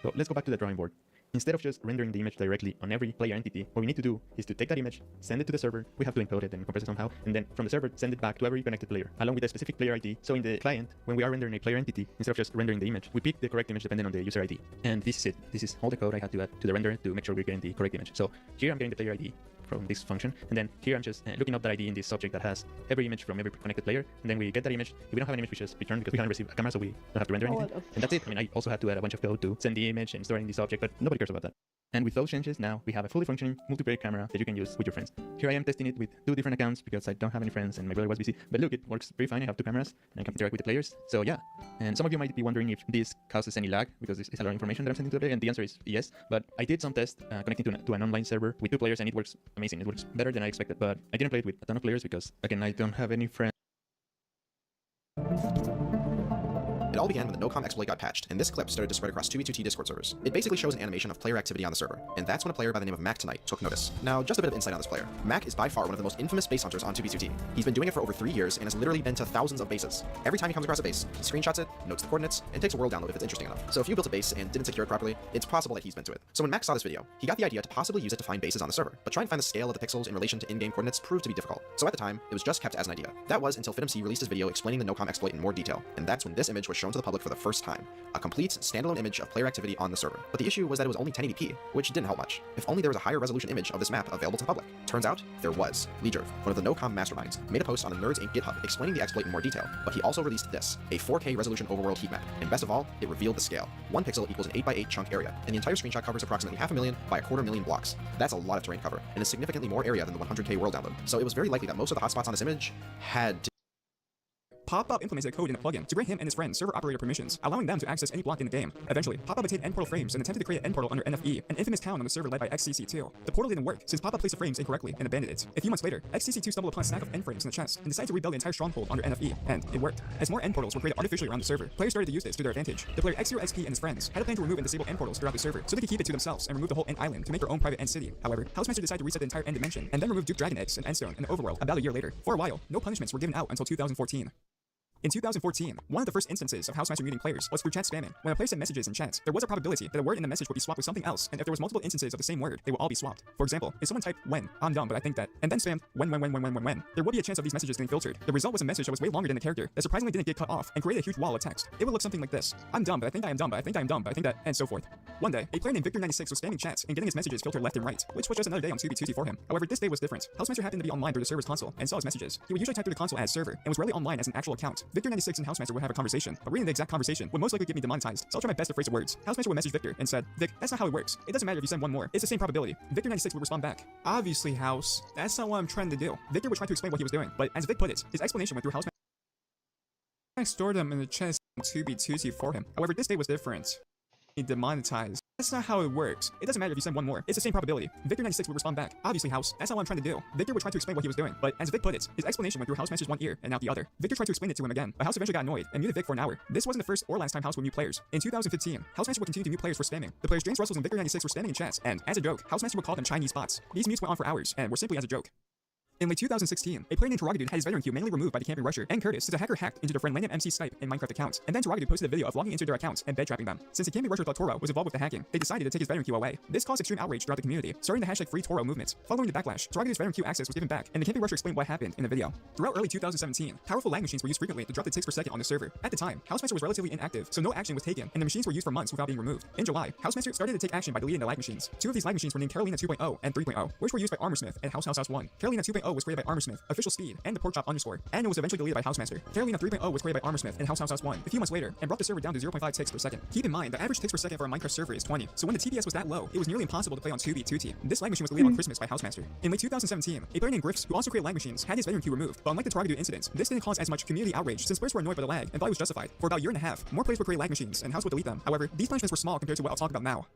So let's go back to the drawing board. Instead of just rendering the image directly on every player entity, what we need to do is to take that image, send it to the server, we have to encode it and compress it somehow, and then from the server send it back to every connected player, along with a specific player ID. So in the client, when we are rendering a player entity, instead of just rendering the image, we pick the correct image depending on the user ID. And this is it. This is all the code I had to add to the renderer to make sure we're getting the correct image. So here I'm getting the player ID from this function, and then here I'm just looking up that ID in this object that has every image from every connected player, and then we get that image. If we don't have an image, we just return because we haven't received a camera, so we don't have to render anything. And that's it. I mean, I also had to add a bunch of code to send the image and store it in this object, but nobody cares about that. And with those changes, now we have a fully functioning multiplayer camera that you can use with your friends. Here I am testing it with 2 different accounts because I don't have any friends and my brother was busy. But look, it works pretty fine. I have 2 cameras and I can interact with the players. So yeah. And some of you might be wondering if this causes any lag because this is a lot of information that I'm sending to the player, and the answer is yes. But I did some tests connecting to an online server with 2 players, and it works amazing. It works better than I expected. But I didn't play it with a ton of players because, again, I don't have any friends. It all began when the NoCom exploit got patched, and this clip started to spread across 2v2t Discord servers. It basically shows an animation of player activity on the server, and that's when a player by the name of Mac Tonight took notice. Now, just a bit of insight on this player. Mac is by far one of the most infamous base hunters on 2v2t. He's been doing it for over 3 years and has literally been to thousands of bases. Every time he comes across a base, he screenshots it, notes the coordinates, and takes a world download if it's interesting enough. So if you built a base and didn't secure it properly, it's possible that he's been to it. So when Mac saw this video, he got the idea to possibly use it to find bases on the server, but trying to find the scale of the pixels in relation to in-game coordinates proved to be difficult. So at the time, it was just kept as an idea. That was until FitMC released his video explaining the NoCom exploit in more detail, and that's when this image was shown to the public for the first time. A complete, standalone image of player activity on the server. But the issue was that it was only 1080p, which didn't help much. If only there was a higher resolution image of this map available to the public. Turns out, there was. Leejerv, one of the NoCom masterminds, made a post on the Nerds Inc. GitHub explaining the exploit in more detail, but he also released this, a 4K resolution overworld heat map. And best of all, it revealed the scale. 1 pixel equals an 8x8 chunk area, and the entire screenshot covers approximately 500,000 by 250,000 blocks. That's a lot of terrain cover, and is significantly more area than the 100K world download. So it was very likely that most of the hotspots on this image had to PopUp implemented a code in a plugin to grant him and his friends server operator permissions, allowing them to access any block in the game. Eventually, PopUp obtained endportal frames and attempted to create an endportal under NFE, an infamous town on the server led by XCC2. The portal didn't work, since PopUp placed the frames incorrectly and abandoned it. A few months later, XCC2 stumbled upon a stack of end frames in the chest and decided to rebuild the entire stronghold under NFE, and it worked. As more endportals were created artificially around the server, players started to use this to their advantage. The player X0XP and his friends had a plan to remove and disable endportals throughout the server, so they could keep it to themselves and remove the whole end island to make their own private end city. However, Housemaster decided to reset the entire end dimension, and then remove Duke Dragon Eggs and Endstone in the overworld about a year later. For a while, no punishments were given out until 2014. In 2014, one of the first instances of Housemaster muting players was through chat spamming. When a player sent messages in chat, there was a probability that a word in the message would be swapped with something else, and if there was multiple instances of the same word, they will all be swapped. For example, if someone typed when, I'm dumb but I think that, and then spammed when, there would be a chance of these messages getting filtered. The result was a message that was way longer than the character that surprisingly didn't get cut off and created a huge wall of text. It would look something like this: I'm dumb but I think I am dumb but I think I am dumb but I think that, and so forth. One day, a player named Victor96 was spamming chats and getting his messages filtered left and right, which was just another day on 2v2t for him. However, this day was different. Housemaster happened to be online through the server's console and saw his messages. He would usually type through the console as server and was rarely online as an actual account. Victor96 and Housemaster would have a conversation, but reading the exact conversation would most likely get me demonetized, so I'll try my best to phrase the words. Housemaster would message Victor and said, Vic, that's not how it works. It doesn't matter if you send one more. It's the same probability. Victor96 would respond back, obviously, House. That's not what I'm trying to do. Victor would try to explain what he was doing, but as Vic put it, his explanation went through Housemaster. I stored them in the chest 2v2t for him. However, this day was different. He demonetized. That's not how it works. It doesn't matter if you send one more. It's the same probability. Victor96 would respond back, obviously, House. That's not what I'm trying to do. Victor would try to explain what he was doing, but as Vic put it, his explanation went through Housemaster's one ear and out the other. Victor tried to explain it to him again, but House eventually got annoyed and muted Vic for an hour. This wasn't the first or last time House would mute players. In 2015, Housemaster would continue to mute players for spamming. The players James Russells and Victor96 were spamming in chats, and as a joke, Housemaster would call them Chinese bots. These mutes went on for hours and were simply as a joke. In late 2016, a player named Terragadude had his veteran queue mainly removed by the Camping Rusher and Curtis since a hacker hacked into their friend Landon MC Skype and Minecraft accounts, and then Terragadude posted a video of logging into their accounts and bed trapping them. Since the Camping Rusher thought Toro was involved with the hacking, they decided to take his veteran queue away. This caused extreme outrage throughout the community, starting the hashtag #FreeToro movement. Following the backlash, Terragadude's veteran queue access was given back, and the Camping Rusher explained what happened in the video. Throughout early 2017, powerful lag machines were used frequently to drop the ticks per second on the server. At the time, Housemaster was relatively inactive, so no action was taken, and the machines were used for months without being removed. In July, Housemaster started to take action by deleting the lag machines. 2 of these lag machines were named Carolina 2.0 and 3.0, which were used by Armorsmith and House 1. Carolina 2.0 was created by Armorsmith, Official Speed, and the Porkchop _, and it was eventually deleted by Housemaster. Carolina 3.0 was created by Armorsmith and House 1 a few months later and brought the server down to 0.5 ticks per second. Keep in mind, the average ticks per second for a Minecraft server is 20, so when the TPS was that low, it was nearly impossible to play on 2v2t. This lag machine was deleted on Christmas by Housemaster. In late 2017, a player named Griffs, who also created lag machines, had his veteran queue removed, but unlike the Terragadude incident, this didn't cause as much community outrage since players were annoyed by the lag and thought it was justified. For about a year and a half, more players would create lag machines and House would delete them. However, these punishments were small compared to what I'll talk about now.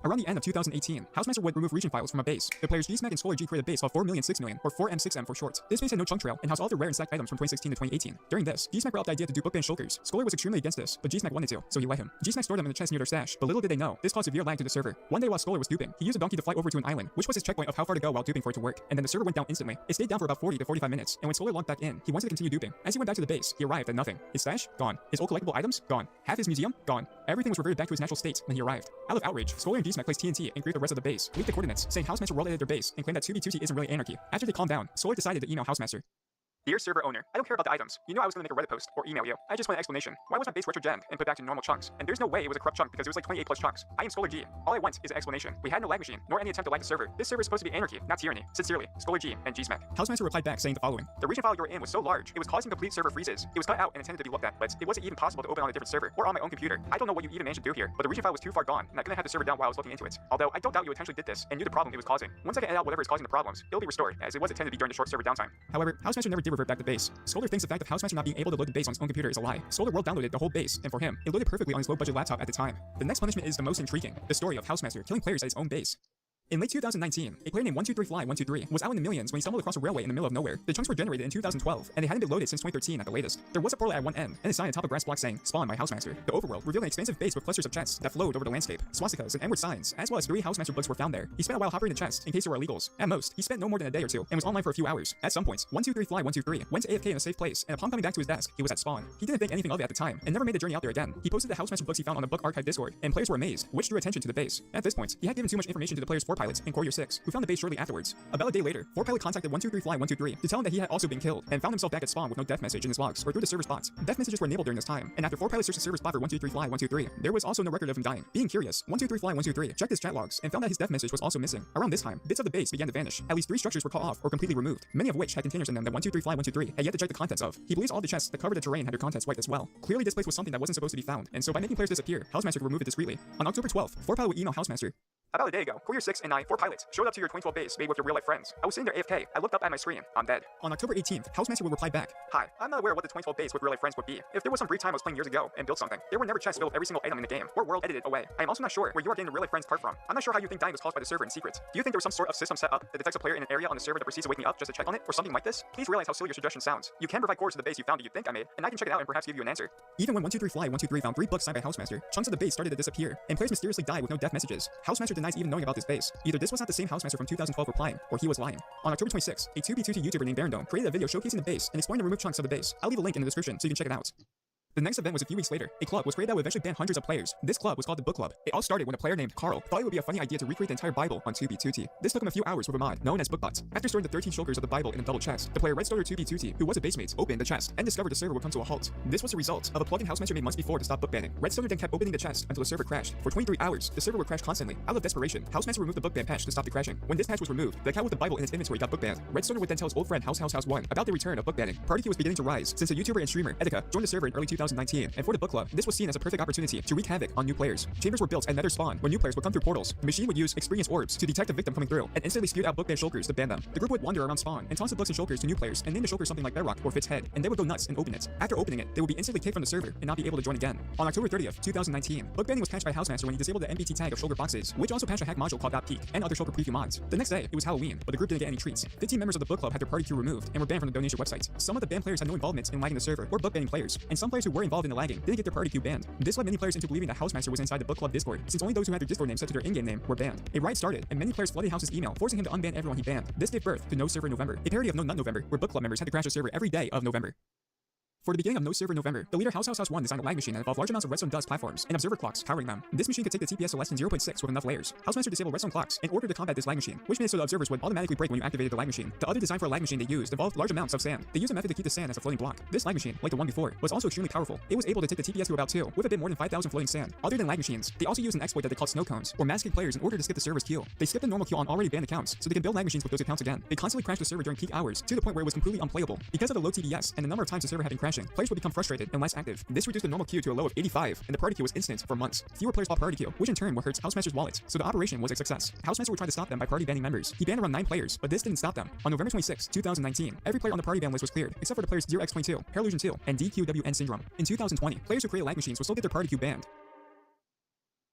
Around the end of 2018, Housemaster would remove region files from a base. The players GSmack and Scholar G created a base called 4,006,000,000, or 4M6M for short. This base had no chunk trail and housed all of the rare and stacked items from 2016 to 2018. During this, GSmack brought up the idea to do bookband shulkers. Scholar was extremely against this, but GSmack wanted to, so he let him. GSmack stored them in the chest near their stash, but little did they know, this caused severe lag to the server. One day while Scholar was duping, he used a donkey to fly over to an island, which was his checkpoint of how far to go while duping for it to work, and then the server went down instantly. It stayed down for about 40 to 45 minutes, and when Scholar logged back in, he wanted to continue duping. As he went back to the base, he arrived at nothing. His stash? Gone. His old collectible items? Gone. Half his museum? Gone. Everything was reverted back to its natural state when he arrived. Out of outrage, Scholar and Gsmack placed TNT and griefed the rest of the base, leaked the coordinates, saying Housemaster world edited their base, and claimed that 2v2t isn't really anarchy. After they calmed down, Scholar decided to email Housemaster. Dear server owner, I don't care about the items. You knew I was going to make a Reddit post or email you. I just want an explanation. Why was my base retro-gemmed and put back to normal chunks? And there's no way it was a corrupt chunk because it was like 28 plus chunks. I am Scholar G. All I want is an explanation. We had no lag machine, nor any attempt to lag the server. This server is supposed to be anarchy, not tyranny. Sincerely, Scholar G and Gsmack. Housemaster replied back saying the following. The region file you were in was so large, it was causing complete server freezes. It was cut out and intended to be looked at, but it wasn't even possible to open on a different server or on my own computer. I don't know what you even managed to do here, but the region file was too far gone, and I couldn't have the server down while I was looking into it. Although I don't doubt you intentionally did this and knew the problem it was causing. Once I can edit out whatever is causing the problems, it'll be restored, as it was intended to be during the short server downtime. However, Housemaster never did revert back the base. Scholar thinks the fact of Housemaster not being able to load the base on his own computer is a lie. Scholar World downloaded the whole base, and for him, it loaded perfectly on his low-budget laptop at the time. The next punishment is the most intriguing, the story of Housemaster killing players at his own base. In late 2019, a player named 123fly123 was out in the millions when he stumbled across a railway in the middle of nowhere. The chunks were generated in 2012, and they hadn't been loaded since 2013 at the latest. There was a portal at one end, and a sign atop a grass block saying, "Spawn by Housemaster." The overworld revealed an expansive base with clusters of chests that flowed over the landscape. Swastikas and N-word signs, as well as 3 Housemaster books were found there. He spent a while hovering the chest in case there were illegals. At most, he spent no more than a day or two, and was online for a few hours. At some point, 123fly123 went to AFK in a safe place, and upon coming back to his desk, he was at spawn. He didn't think anything of it at the time, and never made the journey out there again. He posted the Housemaster books he found on the book archive Discord, and players were amazed, which drew attention to the base. At this point, he had given too much information to the player's 4 pilots and Courier 6, who found the base shortly afterwards. About a day later, 4 pilot contacted 123fly123 to tell him that he had also been killed, and found himself back at spawn with no death message in his logs or through the server's bots. Death messages were enabled during this time, and after 4 pilots searched the server's bot for 123fly123, there was also no record of him dying. Being curious, 123fly123 checked his chat logs and found that his death message was also missing. Around this time, bits of the base began to vanish. At least 3 structures were cut off or completely removed, many of which had containers in them that 123fly123 had yet to check the contents of. He believes all the chests that covered the terrain had their contents wiped as well. Clearly this place was something that wasn't supposed to be found, and so by making players disappear, Housemaster could remove it discreetly. On October 12th, 4 pilot would email Housemaster. About a day ago, Courier 6 and I, 4 pilots, showed up to your 2012 base made with your real-life friends. I was sitting there AFK. I looked up at my screen. I'm dead. On October 18th, Housemaster would reply back. Hi, I'm not aware of what the 2012 base with real-life friends would be. If there was some brief time I was playing years ago and built something, there were never chests filled with every single item in the game, or world edited away. I am also not sure where you are getting the real-life friends part from. I'm not sure how you think dying was caused by the server in secret. Do you think there was some sort of system set up that detects a player in an area on the server that proceeds to wake me up just to check on it, or something like this? Please realize how silly your suggestion sounds. You can provide codes to the base you found that you think I made, and I can check it out and perhaps give you an answer. Even when 123fly123 found 3 books signed by Housemaster, chunks of the base started to disappear, and players mysteriously died with no death messages. Housemaster denies even knowing about this base. Either this was not the same Housemaster from 2012 replying, or he was lying. On October 26, a 2b2t YouTuber named Barondome created a video showcasing the base and exploring the removed chunks of the base. I'll leave a link in the description so you can check it out. The next event was a few weeks later. A club was created that would eventually ban hundreds of players. This club was called the Book Club. It all started when a player named Carl thought it would be a funny idea to recreate the entire Bible on 2b2t. This took him a few hours with a mod known as BookBots. After storing the 13 shulkers of the Bible in a double chest, the player Redstoner 2b2t, who was a basemate, opened the chest and discovered the server would come to a halt. This was the result of a plugin Housemaster made months before to stop book banning. Redstoner then kept opening the chest until the server crashed. For 23 hours, the server would crash constantly. Out of desperation, Housemaster removed the book ban patch to stop the crashing. When this patch was removed, the account with the Bible in its inventory got book banned. Redstoner would then tell his old friend House1 about the return of book banning. Party queue was beginning to rise since a YouTuber and streamer, Etika, joined the server in early 2019, and for the book club, this was seen as a perfect opportunity to wreak havoc on new players. Chambers were built at Nether Spawn when new players would come through portals. The machine would use experience orbs to detect a victim coming through and instantly spewed out book ban shulkers to ban them. The group would wander around Spawn and toss the books and shulkers to new players and name the shulker something like Bedrock or Fitz Head, and they would go nuts and open it. After opening it, they would be instantly kicked from the server and not be able to join again. On October 30th, 2019, book banning was patched by Housemaster when he disabled the NBT tag of shulker boxes, which also patched a hack module called .peak and other shulker preview mods. The next day, it was Halloween, but the group didn't get any treats. 15 members of the book club had their party queue removed and were banned from the donation website. Some of the banned players had no involvement in lagging the server or book banning players, and some players who were involved in the lagging didn't get their party queue banned. This led many players into believing that Housemaster was inside the book club Discord, since only those who had their Discord name set to their in-game name were banned. A riot started, and many players flooded House's email, forcing him to unban everyone he banned. This gave birth to No Server November, a parody of No Nut November, where book club members had to crash the server every day of November. For the beginning of No Server November, the leader House1 designed a lag machine that involved large amounts of redstone dust platforms and observer clocks powering them. This machine could take the TPS to less than 0.6 with enough layers. Housemaster disabled redstone clocks in order to combat this lag machine, which made it so the observers would automatically break when you activated the lag machine. The other design for a lag machine they used involved large amounts of sand. They used a method to keep the sand as a floating block. This lag machine, like the one before, was also extremely powerful. It was able to take the TPS to about 2, with a bit more than 5,000 floating sand. Other than lag machines, they also used an exploit that they called snow cones, or masking players in order to skip the server's queue. They skipped the normal queue on already banned accounts, so they can build lag machines with those accounts again. They constantly crashed the server during peak hours, to the point where it was completely unplayable. Because of the low TPS and the number of times the server had been crashing, players would become frustrated and less active. This reduced the normal queue to a low of 85, and the party queue was instant for months. Fewer players bought party queue, which in turn would hurt Housemaster's wallet, so the operation was a success. Housemaster would try to stop them by party banning members. He banned around 9 players, but this didn't stop them. On November 26, 2019, every player on the party ban list was cleared, except for the players 0x22, Paralusion 2, and DQWN Syndrome. In 2020, players who created lag machines would still get their party queue banned.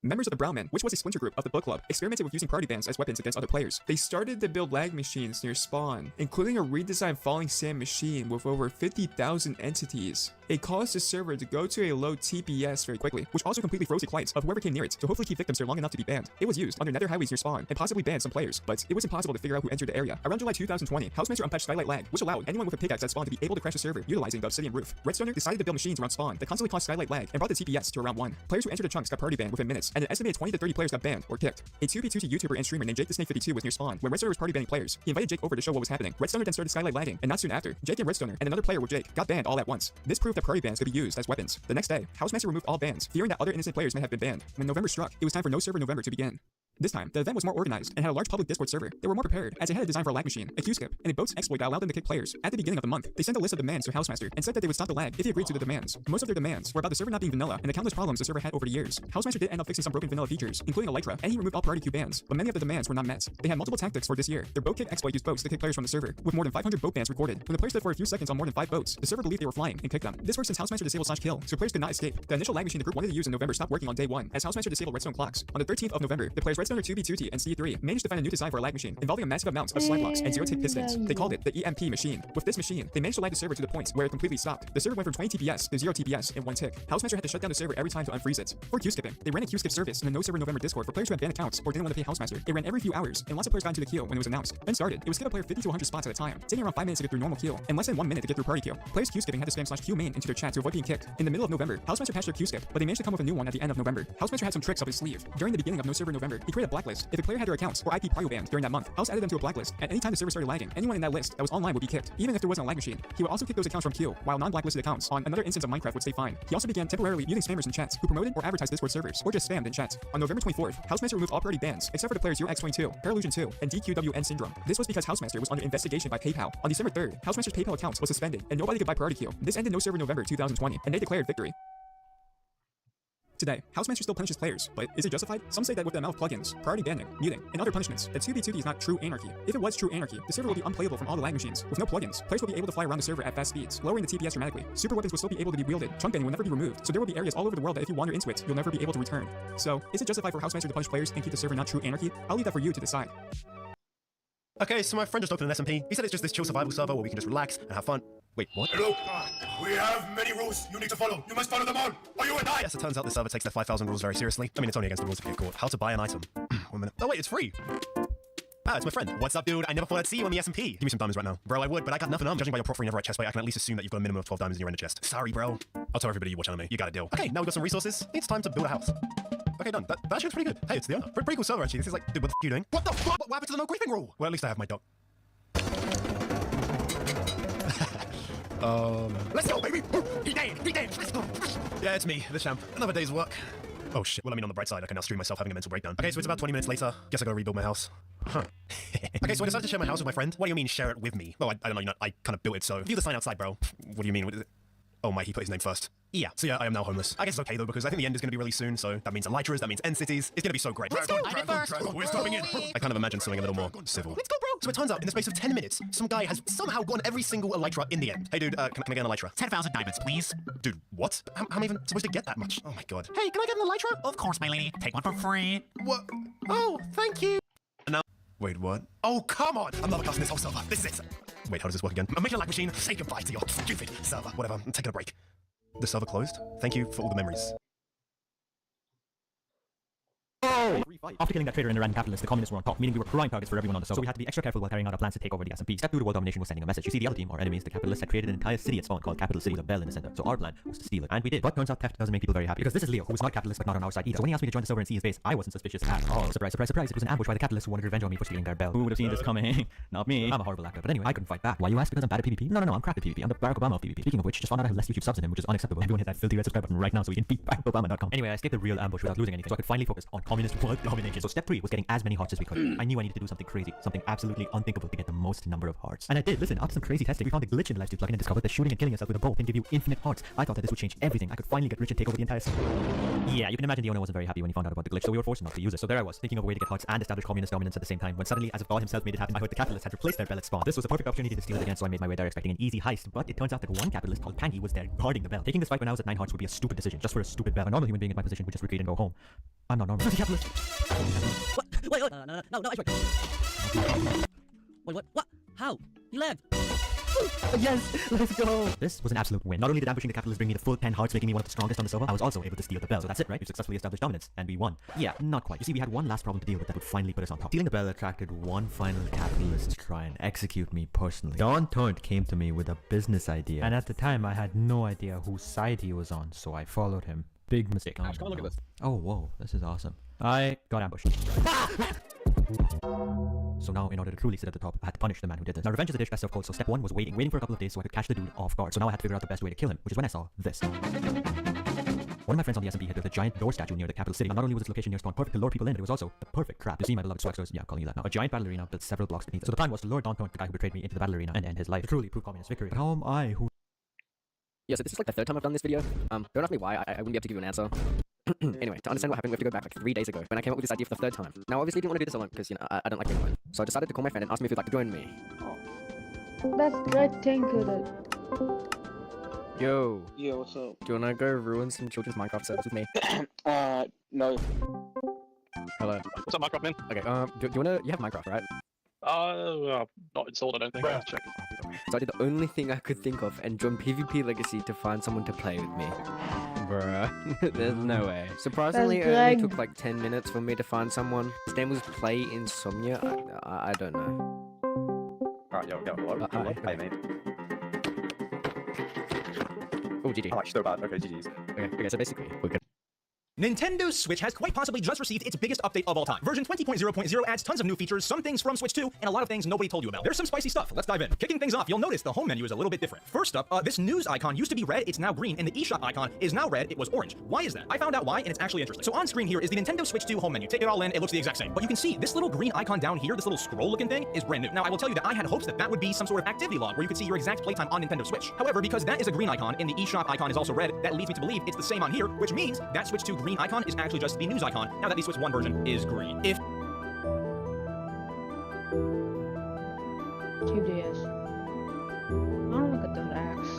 Members of the Brown Men, which was a splinter group of the book club, experimented with using party bands as weapons against other players. They started to build lag machines near spawn, including a redesigned falling sand machine with over 50,000 entities. It caused the server to go to a low TPS very quickly, which also completely froze the clients of whoever came near it to hopefully keep victims there long enough to be banned. It was used under nether highways near spawn and possibly banned some players, but it was impossible to figure out who entered the area. Around July 2020, Housemaster unpatched Skylight Lag, which allowed anyone with a pickaxe at spawn to be able to crash the server utilizing the obsidian roof. Redstoner decided to build machines around spawn that constantly caused Skylight Lag and brought the TPS to around 1. Players who entered the chunks got party banned within minutes, and an estimated 20 to 30 players got banned or kicked. A 2v2 YouTuber and streamer named Jake the Snake 52 was near spawn when Redstoner was party banning players. He invited Jake over to show what was happening. Redstoner then started Skylight lagging, and not soon after, Jake and Redstoner and another player with Jake got banned all at once. This proved that party bans could be used as weapons. The next day, Housemaster removed all bans, fearing that other innocent players may have been banned. When November struck, it was time for No Server November to begin. This time, the event was more organized and had a large public Discord server. They were more prepared, as it had a design for a lag machine, a Q-skip, and a boats exploit that allowed them to kick players. At the beginning of the month, they sent a list of demands to Housemaster and said that they would stop the lag if he agreed to the demands. Most of their demands were about the server not being vanilla and the countless problems the server had over the years. Housemaster did end up fixing some broken vanilla features, including Elytra, and he removed all party queue bans, but many of the demands were not met. They had multiple tactics for this year. Their boat kick exploit used boats to kick players from the server, with more than 500 boat bans recorded. When the players stood for a few seconds on more than 5 boats, the server believed they were flying and kicked them. This worked since Housemaster disabled /kill, so players could not escape. The initial lag machine the group wanted to use in November stopped working on day 1, as Housemaster disabled redstone clocks. On the 13th of November, the players Redstoner 2b2t and C3 managed to find a new design for a lag machine, involving a massive amount of slide blocks and zero-tick pistons. They called it the EMP machine. With this machine, they managed to lag the server to the point where it completely stopped. The server went from 20 TPS to 0 TPS in 1 tick. Housemaster had to shut down the server every time to unfreeze it. For Q-skipping, they ran a Q-skip service in the No Server November Discord for players who had banned accounts or didn't want to pay Housemaster. It ran every few hours, and lots of players got into the queue when it was announced. Then started. It would skip a player 50 to 100 spots at a time, taking around 5 minutes to get through normal queue, and less than 1 minute to get through party queue. Players Q-skipping had to spam /Q main into their chat to avoid being kicked. In the middle of November, Housemaster patched their Q-skip, but they managed to come with a new one at the end of November. Housemaster had some tricks up his sleeve. During the beginning of No Server November, he created a blacklist. If a player had their accounts or IP prio banned during that month, House added them to a blacklist. At any time the server started lagging, anyone in that list that was online would be kicked, even if there wasn't a lag machine. He would also kick those accounts from queue, while non-blacklisted accounts on another instance of Minecraft would stay fine. He also began temporarily muting spammers in chats who promoted or advertised Discord servers, or just spammed in chat. On November 24th, Housemaster removed all party bans, except for the players 0x22, Paralusion2, and DQWN Syndrome. This was because Housemaster was under investigation by PayPal. On December 3rd, Housemaster's PayPal account was suspended, and nobody could buy priority queue. This ended No Server November 2020, and they declared victory. Today, Housemaster still punishes players, but is it justified? Some say that with the amount of plugins, priority banning, muting, and other punishments, that 2v2t is not true anarchy. If it was true anarchy, the server would be unplayable from all the lag machines. With no plugins, players will be able to fly around the server at fast speeds, lowering the TPS dramatically. Super weapons will still be able to be wielded. Chunk banning will never be removed, so there will be areas all over the world that if you wander into it, you'll never be able to return. So, is it justified for Housemaster to punish players and keep the server not true anarchy? I'll leave that for you to decide. Okay, so my friend just opened an SMP. He said it's just this chill survival server where we can just relax and have fun. Wait, what? Hello? We have many rules you need to follow. You must follow them all, or you will die! Yes, it turns out the server takes their 5,000 rules very seriously. I mean, it's only against the rules if you get caught. How to buy an item. 1 minute. Oh wait, it's free! Ah, it's my friend. What's up, dude? I never thought I'd see you on the SMP. Give me some diamonds right now. Bro, I would, but I got nothing on. Judging by your prop free never at chest plate, I can at least assume that you've got a minimum of 12 diamonds in your ender chest. Sorry, bro. I'll tell everybody you watch anime. You got a deal. Okay, now we've got some resources. It's time to build a house. Okay, done. That actually looks pretty good. Hey, it's the owner. Pretty cool server, actually. This is like, dude, what the f*** are you doing? What the fuck? What happened to the no griefing rule? Well, at least I have my dog. Let's go, baby! He dead! Let's go! Yeah, it's me, the champ. Another day's work. Oh shit, well I mean on the bright side, I can now stream myself having a mental breakdown. Okay, so it's about 20 minutes later. Guess I gotta rebuild my house. Huh. Okay, so I decided to share my house with my friend. What do you mean share it with me? Well, I don't know, I kind of built it, so view the sign outside, bro. What do you mean? What is it? Oh my, he put his name first. Yeah, so yeah, I am now homeless. I guess it's okay though, because I think the end is going to be really soon, so that means Elytras, that means end cities. It's going to be so great. Let's go! We're stopping in! I kind of imagine something a little more civil. Let's go, bro! So it turns out, in the space of 10 minutes, some guy has somehow gotten every single Elytra in the end. Hey dude, can I get an Elytra? 10,000 diamonds, please. Dude, what? How am I even supposed to get that much? Oh my god. Hey, can I get an Elytra? Of course, my lady. Take one for free. What? Oh, thank you! And now... Wait, what? Oh, come on! I'm not casting this whole server. This is it. Wait, how does this work again? I'm making a lag machine. Say goodbye to your stupid server. Whatever, I'm taking a break. The server closed? Thank you for all the memories. After killing that traitor and the random capitalist, the communists were on top, meaning we were prime targets for everyone on the server. So we had to be extra careful while carrying out our plans to take over the SMP. Step 2 to world domination was sending a message. You see, the other team, our enemies, the capitalists, had created an entire city at spawn called Capital City with a bell in the center. So our plan was to steal it, and we did. But turns out theft doesn't make people very happy, because this is Leo, who was not capitalist but not on our side either. So when he asked me to join the server and see his face, I wasn't suspicious at all. Surprise, surprise, surprise! It was an ambush by the capitalists who wanted revenge on me for stealing their bell. Who would have seen this coming? Not me. I'm a horrible actor. But anyway, I couldn't fight back. Why you ask? Because I'm bad at PvP? No, I'm crap at PvP. I'm the Barack Obama of PvP. Speaking of which, just found out I have less YouTube subs than him, which is unacceptable. Everyone hit that filthy red subscribe button right now so we can beat BarackObama.com. Anyway, I escaped the real ambush without losing anything, so I could finally focus on communist world domination. So step 3 was getting as many hearts as we could. I knew I needed to do something crazy, something absolutely unthinkable to get the most number of hearts. And I did. Listen, after some crazy testing, we found a glitch in the Lifesteal plugin and discovered that shooting and killing yourself with a bow can give you infinite hearts. I thought that this would change everything. I could finally get rich and take over the entire server. Yeah, you can imagine the owner wasn't very happy when he found out about the glitch, so we were forced not to use it. So there I was, thinking of a way to get hearts and establish communist dominance at the same time, when suddenly, as if God himself made it happen, I heard the capitalists had replaced their bell at spawn. This was the perfect opportunity to steal it again, so I made my way there expecting an easy heist, but it turns out that one capitalist called Pangy was there guarding the bell. Taking this fight when I was at 9 hearts would be a stupid decision, just for a stupid bell. A normal human being in my position would just retreat and go home. I'm not normal. Capitalist. What? Wait, no, I swear. Wait, what? How? He lagged. Yes, let's go. This was an absolute win. Not only did ambushing the capitalists bring me the full 10 hearts, making me one of the strongest on the server, I was also able to steal the bell. So that's it, right? We successfully established dominance, and we won. Yeah, not quite. You see, we had one last problem to deal with that would finally put us on top. Stealing the bell attracted one final capitalist to try and execute me personally. Don Turnt came to me with a business idea. And at the time, I had no idea whose side he was on, so I followed him. Big mistake. Ash, come and look at this. Oh, whoa, this is awesome. I got ambushed. So now, in order to truly sit at the top, I had to punish the man who did this. Now, revenge is a dish best served cold, so step one was waiting for a couple of days so I could catch the dude off guard. So now I had to figure out the best way to kill him, which is when I saw this. One of my friends on the SMP hit with a giant door statue near the capital city. Now, not only was its location near spawn perfect to lure people in, but it was also the perfect trap. You see my beloved swag stores? Yeah, I'm calling you that now. A giant battle arena built several blocks beneath it. So the plan was to lure Don Turnt, the guy who betrayed me, into the battle arena and end his life. To truly prove communist victory. But how am I who... Yeah, so this is like the third time I've done this video. Don't ask me why, I wouldn't be able to give you an answer. Anyway, to understand what happened, we have to go back like 3 days ago, when I came up with this idea for the third time. Now, obviously, I didn't want to do this alone, because, you know, I don't like being alone. So I decided to call my friend and ask me if he'd like to join me. That's great, thank you. Yo. Yeah, what's up? Do you wanna go ruin some children's Minecraft servers with me? No. Hello. What's up, Minecraft, man? Okay, do you wanna... You have Minecraft, right? Not installed, I don't think. I'll check. So I did the only thing I could think of and joined PvP Legacy to find someone to play with me. Bruh. There's no way. Surprisingly, it only took like 10 minutes for me to find someone. His name was Play Insomnia. I don't know. Alright, yo, hi. Hey, mate. Oh, GG. I'm actually so bad. Okay, GG's. Okay, so basically, we're good. Nintendo Switch has quite possibly just received its biggest update of all time. Version 20.0.0 adds tons of new features, some things from Switch 2, and a lot of things nobody told you about. There's some spicy stuff. Let's dive in. Kicking things off, you'll notice the home menu is a little bit different. First up, this news icon used to be red, it's now green, and the eShop icon is now red, it was orange. Why is that? I found out why, and it's actually interesting. So on screen here is the Nintendo Switch 2 home menu. Take it all in, it looks the exact same. But you can see this little green icon down here, this little scroll looking thing, is brand new. Now, I will tell you that I had hopes that that would be some sort of activity log where you could see your exact playtime on Nintendo Switch. However, because that is a green icon and the eShop icon is also red, that leads me to believe it's the same on here, which means that Switch 2 green icon is actually just the news icon, now that the Switch 1 version is green. If QDS. I don't look at that axe.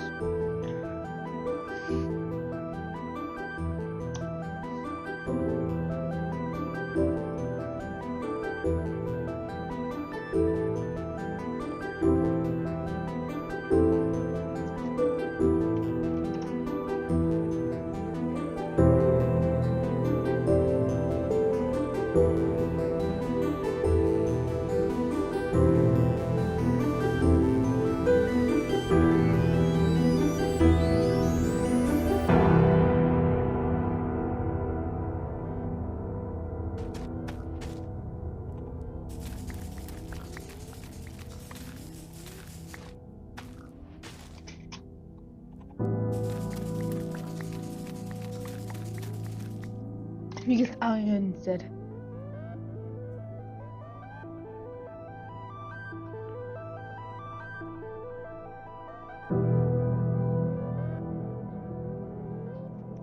Biggest iron said.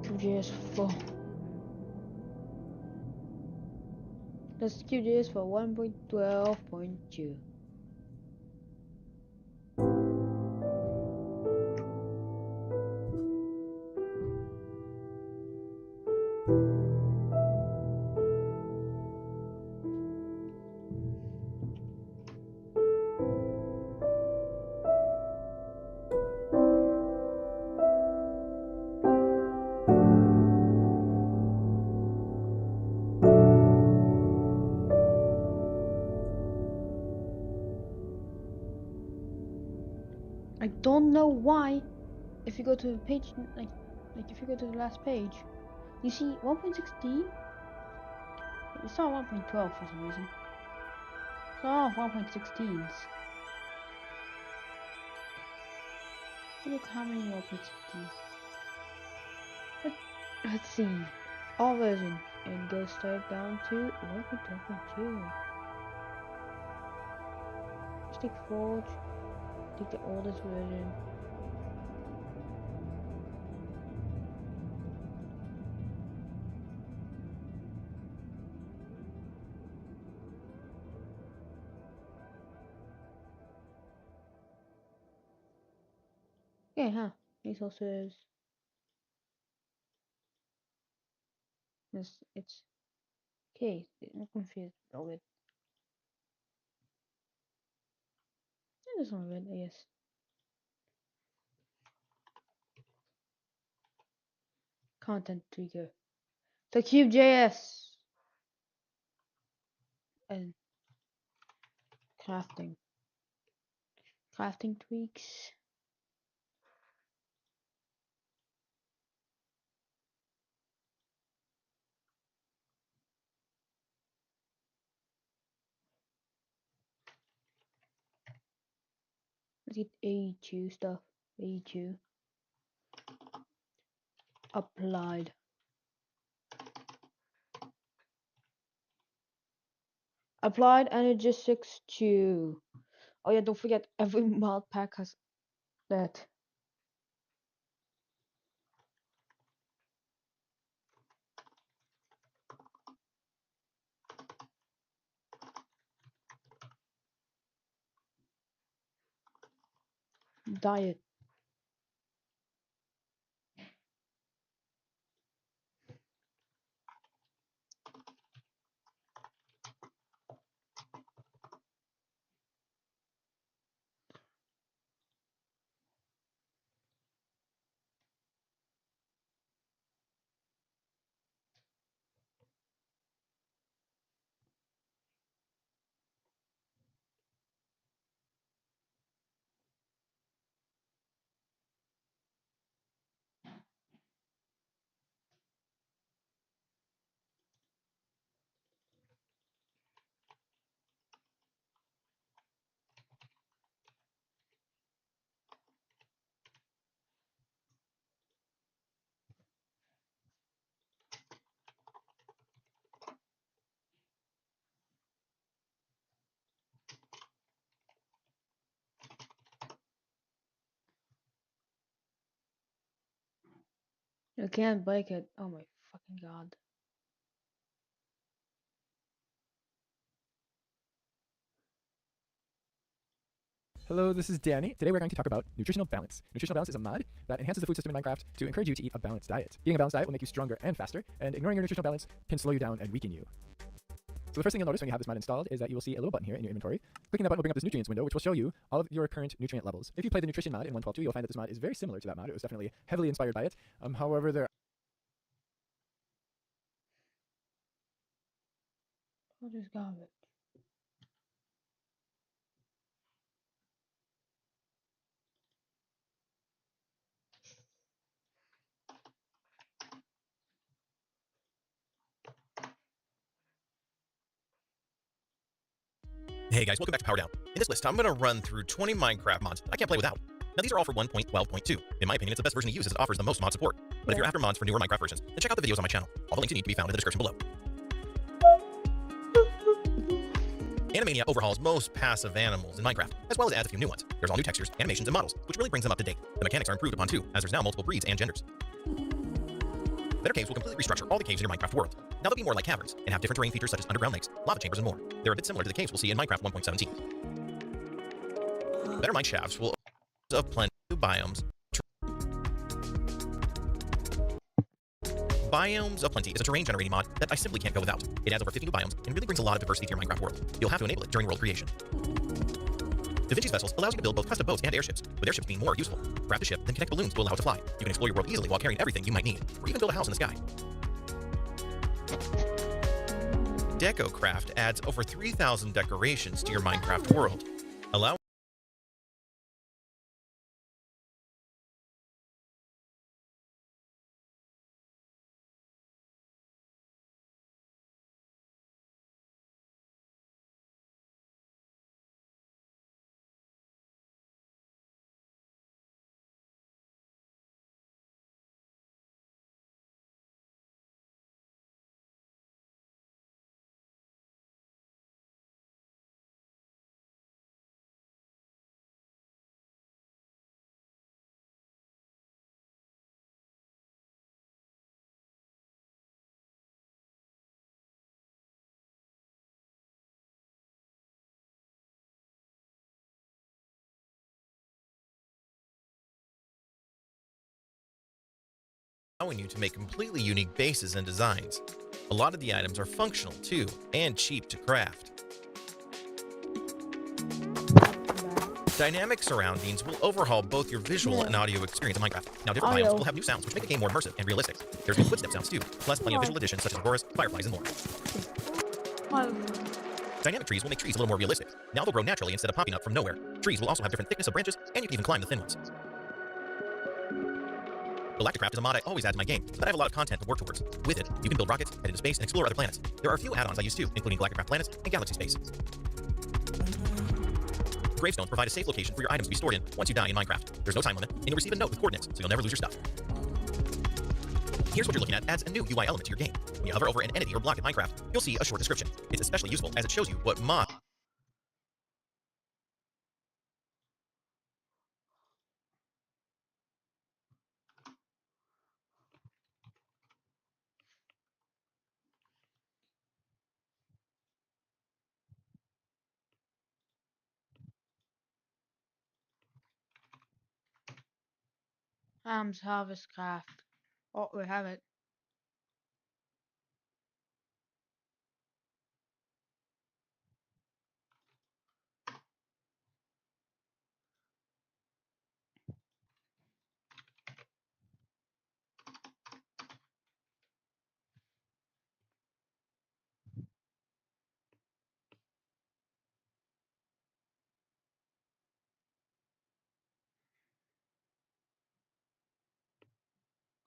QGS 4. Let's QGS for 1.12.2. I don't know why. If you go to the page, like if you go to the last page, you see 1.16. It's not 1.12 for some reason. It's all 1.16s. Look how many 1.16. Let's see. All version and go straight down to 1.12.2. Just take Forge. Take the oldest version. Okay, huh? Resources. This it's Okay, I'm confused a little bit. This one of it, I guess. Content trigger. So Cube.js and crafting. Crafting tweaks. Let's get AE2 stuff. AE2. Applied. Applied Energistics 2. Oh yeah, don't forget every mod pack has that. Diet. You can't break it. Oh my fucking god. Hello, this is Danny. Today we're going to talk about nutritional balance. Nutritional balance is a mod that enhances the food system in Minecraft to encourage you to eat a balanced diet. Eating a balanced diet will make you stronger and faster, and ignoring your nutritional balance can slow you down and weaken you. So the first thing you'll notice when you have this mod installed is that you will see a little button here in your inventory. Clicking that button will bring up this nutrients window, which will show you all of your current nutrient levels. If you play the nutrition mod in 1.12.2, you'll find that this mod is very similar to that mod. It was definitely heavily inspired by it. However, there What is garbage? Hey guys, welcome back to Power Down. In this list, I'm going to run through 20 Minecraft mods I can't play without. Now these are all for 1.12.2. In my opinion, it's the best version to use as it offers the most mod support. But if you're after mods for newer Minecraft versions, then check out the videos on my channel. All the links you need to be found in the description below. Animania overhauls most passive animals in Minecraft, as well as adds a few new ones. There's all new textures, animations, and models, which really brings them up to date. The mechanics are improved upon too, as there's now multiple breeds and genders. Better Caves will completely restructure all the caves in your Minecraft world. Now they'll be more like caverns, and have different terrain features such as underground lakes, lava chambers, and more. They're a bit similar to the caves we'll see in Minecraft 1.17. Better mine shafts will of plenty of biomes. Biomes of Plenty is a terrain generating mod that I simply can't go without. It adds over 50 new biomes and really brings a lot of diversity to your Minecraft world. You'll have to enable it during world creation. Da Vinci's Vessels allows you to build both custom boats and airships, with airships being more useful. Craft a ship, then connect balloons to allow it to fly. You can explore your world easily while carrying everything you might need, or even build a house in the sky. DecoCraft adds over 3,000 decorations to your Minecraft world, allowing allowing you to make completely unique bases and designs. A lot of the items are functional too, and cheap to craft. Dynamic surroundings will overhaul both your visual and audio experience in Minecraft. Now, different biomes will have new sounds, which make the game more immersive and realistic. There's new footstep sounds too, plus plenty of visual additions such as auroras, fireflies, and more. Dynamic trees will make trees a little more realistic. Now they'll grow naturally instead of popping up from nowhere. Trees will also have different thickness of branches, and you can even climb the thin ones. Galacticraft is a mod I always add to my game, but I have a lot of content to work towards. With it, you can build rockets, head into space, and explore other planets. There are a few add-ons I use too, including Galacticraft Planets and Galaxy Space. Gravestones provide a safe location for your items to be stored in once you die in Minecraft. There's no time limit, and you'll receive a note with coordinates, so you'll never lose your stuff. Here's what you're looking at adds a new UI element to your game. When you hover over an entity or block in Minecraft, you'll see a short description. It's especially useful as it shows you what mod Harvest craft. Oh, we have it.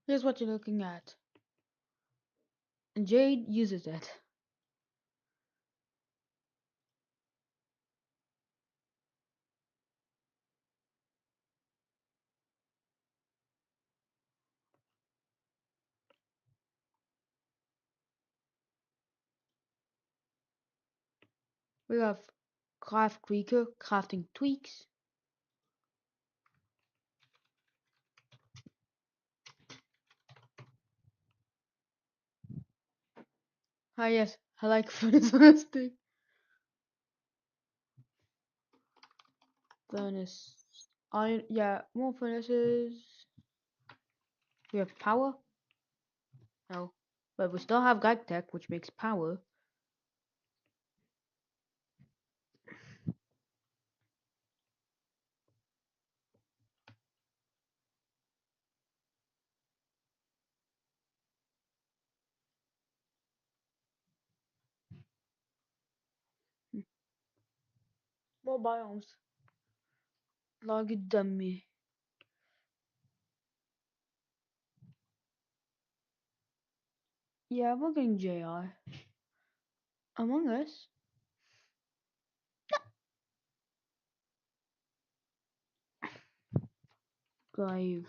Here's what you're looking at. And Jade uses it. We have Craft Creaker, crafting tweaks. Ah yes, I like furnace stick. Furnace. Iron, yeah, more furnaces. We have power. No. But we still have Gag Tech, which makes power. More biomes. Log dummy. Yeah, we're getting JR. Among Us. Drive.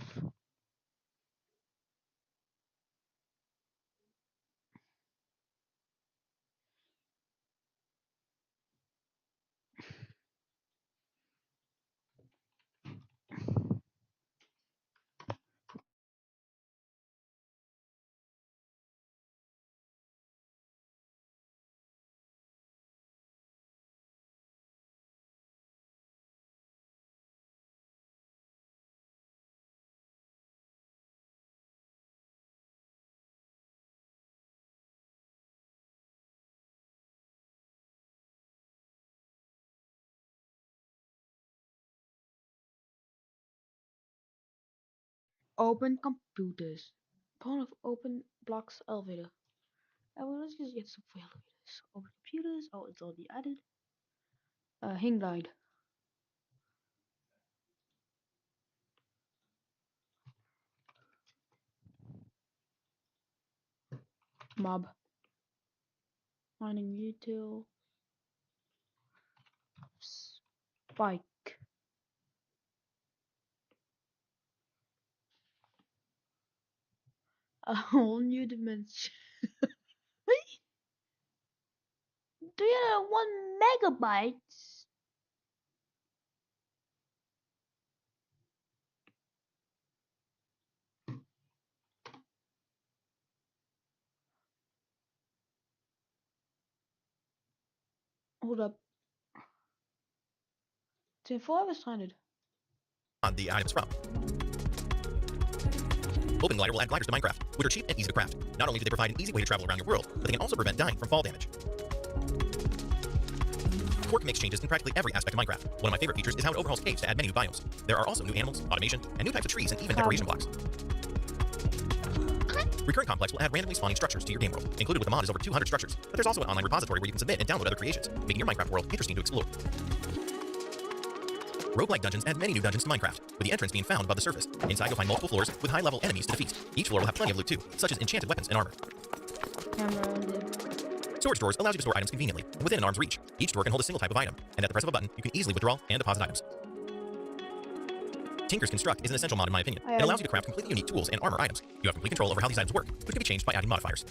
Open computers. Part of open blocks elevator. Well, let's just get some elevators. Open computers. Oh, it's already added. Hang glide. Mob. Mining util. Spike. A whole new dimension. 301 megabytes. Hold up. 24 hours signed. on the items from. Open Glider will add gliders to Minecraft, which are cheap and easy to craft. Not only do they provide an easy way to travel around your world, but they can also prevent dying from fall damage. Quark makes changes in practically every aspect of Minecraft. One of my favorite features is how it overhauls caves to add many new biomes. There are also new animals, automation, and new types of trees and even decoration blocks. Recurrent Complex will add randomly spawning structures to your game world. Included with the mod is over 200 structures, but there's also an online repository where you can submit and download other creations, making your Minecraft world interesting to explore. Roguelike dungeons add many new dungeons to Minecraft, with the entrance being found above the surface. Inside you'll find multiple floors with high-level enemies to defeat. Each floor will have plenty of loot too, such as enchanted weapons and armor. Storage drawers allows you to store items conveniently, and within an arm's reach. Each drawer can hold a single type of item, and at the press of a button, you can easily withdraw and deposit items. Tinker's Construct is an essential mod in my opinion. It allows you to craft completely unique tools and armor items. You have complete control over how these items work, which can be changed by adding modifiers.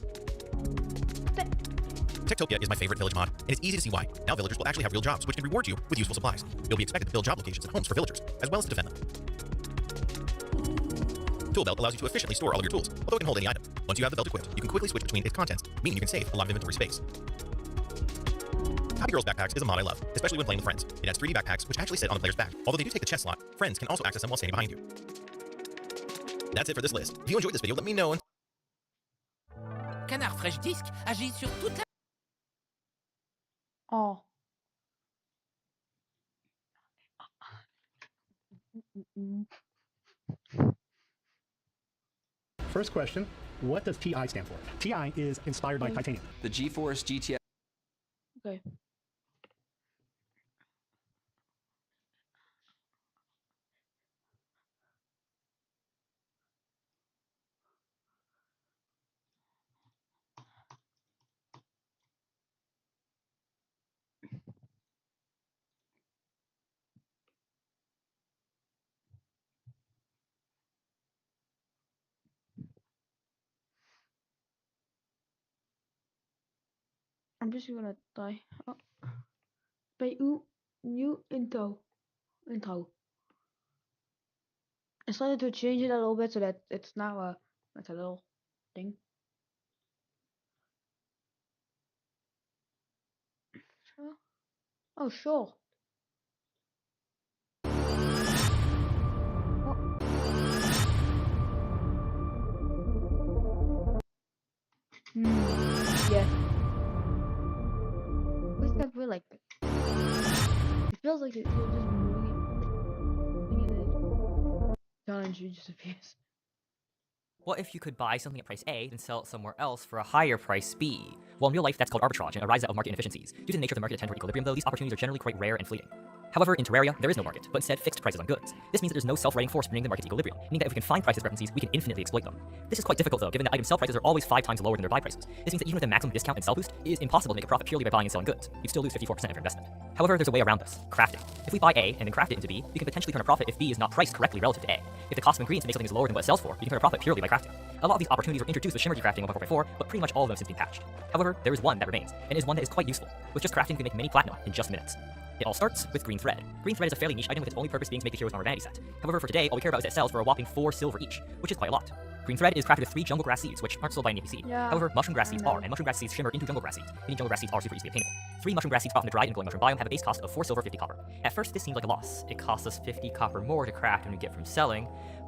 Techtopia is my favorite village mod, and it's easy to see why. Now villagers will actually have real jobs, which can reward you with useful supplies. You'll be expected to build job locations and homes for villagers, as well as to defend them. Tool Belt allows you to efficiently store all of your tools, although it can hold any item. Once you have the belt equipped, you can quickly switch between its contents, meaning you can save a lot of inventory space. Happy Girls Backpacks is a mod I love, especially when playing with friends. It has 3D backpacks which actually sit on the player's back. Although they do take the chest slot, friends can also access them while standing behind you. That's it for this list. If you enjoyed this video, let me know. Canard Fresh Disc agit sur toute la... Oh. First question, what does TI stand for? TI is inspired by titanium. The GeForce GTX. Okay. I'm just gonna die. Oh. Bij uw new intro. I started to change it a little bit so that it's now it's a little thing. Oh sure. Yeah. What's that feel like? It feels like you're just moving it. Challenge you just appears. What if you could buy something at price A and sell it somewhere else for a higher price B? Well, in real life, that's called arbitrage and arises out of market inefficiencies. Due to the nature of the market at 10 toward equilibrium, though, these opportunities are generally quite rare and fleeting. However, in Terraria, there is no market, but instead fixed prices on goods. This means that there's no self-righting force bringing the market to equilibrium, meaning that if we can find price discrepancies, we can infinitely exploit them. This is quite difficult though, given that item sell prices are always 5 times lower than their buy prices. This means that even with a maximum discount and sell boost, it is impossible to make a profit purely by buying and selling goods. You'd still lose 54% of your investment. However, there's a way around this: crafting. If we buy A and then craft it into B, we can potentially turn a profit if B is not priced correctly relative to A. If the cost of ingredients to make something is lower than what it sells for, you can turn a profit purely by crafting. A lot of these opportunities were introduced with Shimmer decrafting 1.4, but pretty much all of them have since been patched. However, there is one that remains, and is one that is quite useful. With just crafting, you can make many platinum in just minutes. It all starts with Green Thread. Green Thread is a fairly niche item with its only purpose being to make the hero's armor vanity set. However, for today, all we care about is that it sells for a whopping 4 silver each, which is quite a lot. Green Thread is crafted with 3 jungle grass seeds, which aren't sold by any NPC. Yeah. However, mushroom grass seeds are, and mushroom grass seeds shimmer into jungle grass seeds, meaning jungle grass seeds are super easily obtainable. 3 mushroom grass seeds caught in the dried and glowing mushroom biome have a base cost of 4 silver, 50 copper. At first, this seemed like a loss. It costs us 50 copper more to craft than we get from selling,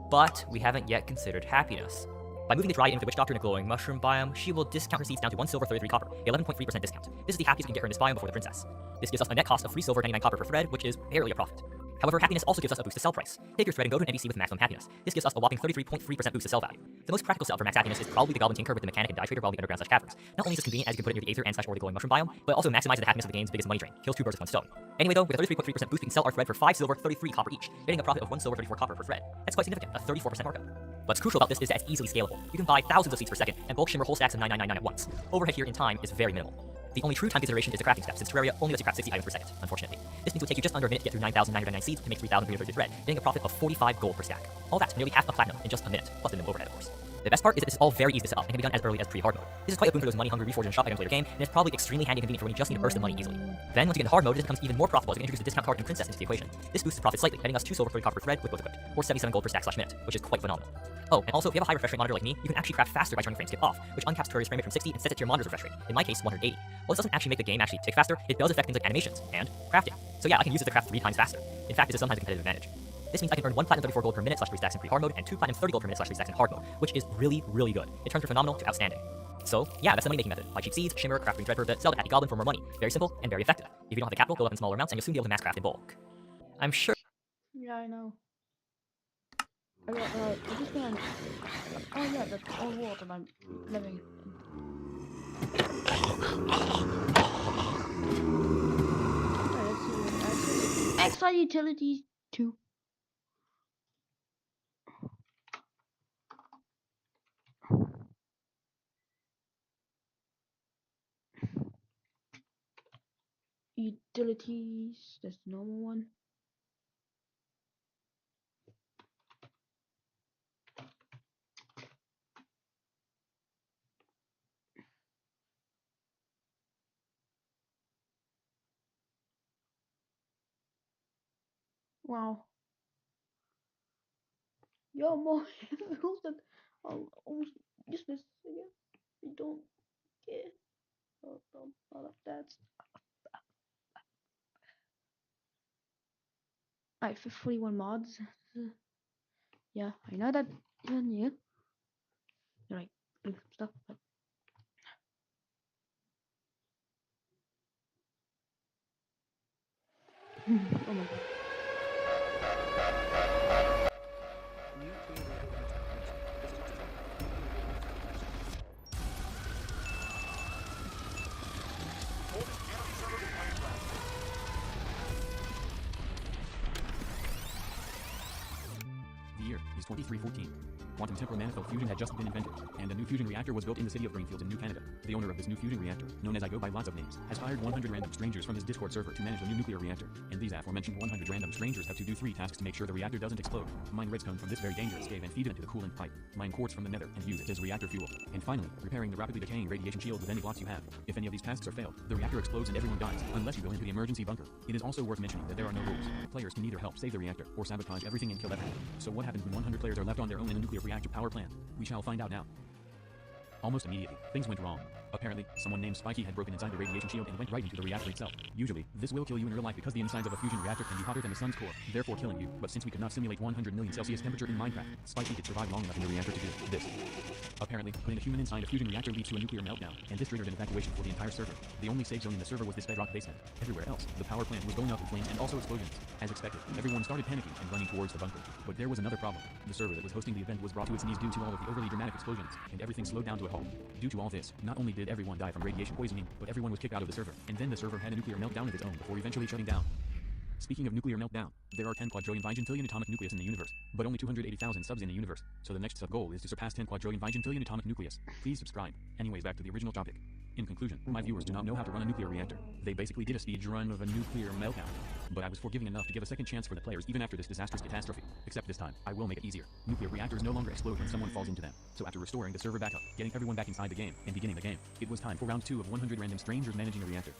but we haven't yet considered happiness. By moving the dried into the witch doctor in a glowing mushroom biome, she will discount her seeds down to 1 silver, 33 copper, 11.3% discount. This is the happiest we can get her in this biome before the princess. This gives us a net cost of 3 silver, 99 copper per thread, which is barely a profit. However, happiness also gives us a boost to sell price. Take your thread and go to an NPC with maximum happiness. This gives us a whopping 33.3% boost to sell value. The most practical sell for max happiness is probably the Goblin Tinker with the mechanic and die trader while the underground caverns. Not only is this convenient as you can put it near the aether and / or the glowing mushroom biome, but it also maximizes the happiness of the game's biggest money drain. Kills 2 birds with 1 stone. Anyway though, with a 33.3% boost, we can sell our thread for 5 silver, 33 copper each, getting a profit of 1 silver, 34 copper per thread. That's quite significant, a 34% markup. What's crucial about this is that it's easily scalable. You can buy thousands of seeds per second and bulk shimmer whole stacks of 9999 at once. Overhead here in time is very minimal. The only true time consideration is the crafting step, since Terraria only lets you craft 60 items per second, unfortunately. This means it will take you just under a minute to get through 9,999 seeds to make 3,330 thread, getting a profit of 45 gold per stack. All that's nearly half a platinum in just a minute, plus the minimal overhead, of course. The best part is that this is all very easy to set up and can be done as early as pre-hard mode. This is quite a boon for those money-hungry reforged and shop items later game, and it's probably extremely handy and convenient for when you just need to burst the money easily. Then, once you get into hard mode, it becomes even more profitable as we introduce the discount card and princess into the equation. This boosts the profit slightly, netting us 2 silver, 30 copper per thread with both equipped, or 77 gold per stack / minute, which is quite phenomenal. Oh, and also, if you have a high refresh rate monitor like me, you can actually craft faster by turning frame skip off, which uncaps Terraria's frame rate from 60 and sets it to your monitor's refresh rate, in my case 180. While this doesn't actually make the game actually tick faster, it does affect things like animations and crafting. So yeah, I can use it to craft 3 times faster. In fact, this is sometimes a competitive advantage. This means I can earn 1 platinum 34 gold per minute /3 stacks in pre-hard mode, and 2 platinum 30 gold per minute /3 stacks in hard mode, which is really, really good. It turns from phenomenal to outstanding. So, yeah, that's the money-making method. Buy cheap seeds, Shimmer, Craft Green Dreadbird, Zelda, Happy Goblin for more money. Very simple and very effective. If you don't have the capital, build up in smaller amounts, and you'll soon be able to mass craft in bulk. I'm sure... Yeah, I know. I got, I'm just gonna... Oh yeah, that's all water I'm living in. Extra utilities 2. Utilities, that's the normal one. Wow. You're more rules that are almost useless again. You don't care about all of that. Alright, for 41 mods. Yeah, I know that. Yeah. Like stuff, but. Oh my god. The year is 2314. Quantum temporal manifold fusion had just been invented, and a new fusion reactor was built in the city of Greenfields in New Canada. The owner of this new fusion reactor, known as I go by lots of names, has hired 100 random strangers from his Discord server to manage the new nuclear reactor, and these aforementioned 100 random strangers have to do 3 tasks to make sure the reactor doesn't explode. Mine redstone from this very dangerous cave and feed it into the coolant pipe. Mine quartz from the nether and use it as reactor fuel. And finally, repairing the rapidly decaying radiation shield with any blocks you have. If any of these tasks are failed, the reactor explodes and everyone dies, unless you go into the emergency bunker. It is also worth mentioning that there are no rules. Players can either help save the reactor, or sabotage everything and kill everyone. So what happens when 100 players are left on their own in a nuclear reactor power plant? We shall find out now. Almost immediately, things went wrong. Apparently, someone named Spiky had broken inside the radiation shield and went right into the reactor itself. Usually, this will kill you in real life because the insides of a fusion reactor can be hotter than the sun's core, therefore killing you. But since we could not simulate 100 million Celsius temperature in Minecraft, Spiky could survive long enough in the reactor to do this. Apparently, putting a human inside a fusion reactor leads to a nuclear meltdown, and this triggered an evacuation for the entire server. The only safe zone in the server was this bedrock basement. Everywhere else, the power plant was going up in flames and also explosions. As expected, everyone started panicking and running towards the bunker. But there was another problem. The server that was hosting the event was brought to its knees due to all of the overly dramatic explosions, and everything slowed down to a halt. Due to all this, not only did everyone die from radiation poisoning, but everyone was kicked out of the server, and then the server had a nuclear meltdown of its own before eventually shutting down. Speaking of nuclear meltdown, there are 10 quadrillion vigintillion atomic nucleus in the universe, but only 280,000 subs in the universe, so the next sub goal is to surpass 10 quadrillion vigintillion atomic nucleus. Please subscribe. Anyways, back to the original topic. In conclusion, my viewers do not know how to run a nuclear reactor. They basically did a speed run of a nuclear meltdown. But I was forgiving enough to give a second chance for the players even after this disastrous catastrophe. Except this time, I will make it easier. Nuclear reactors no longer explode when someone falls into them. So after restoring the server back up, getting everyone back inside the game, and beginning the game, it was time for round 2 of 100 random strangers managing a reactor.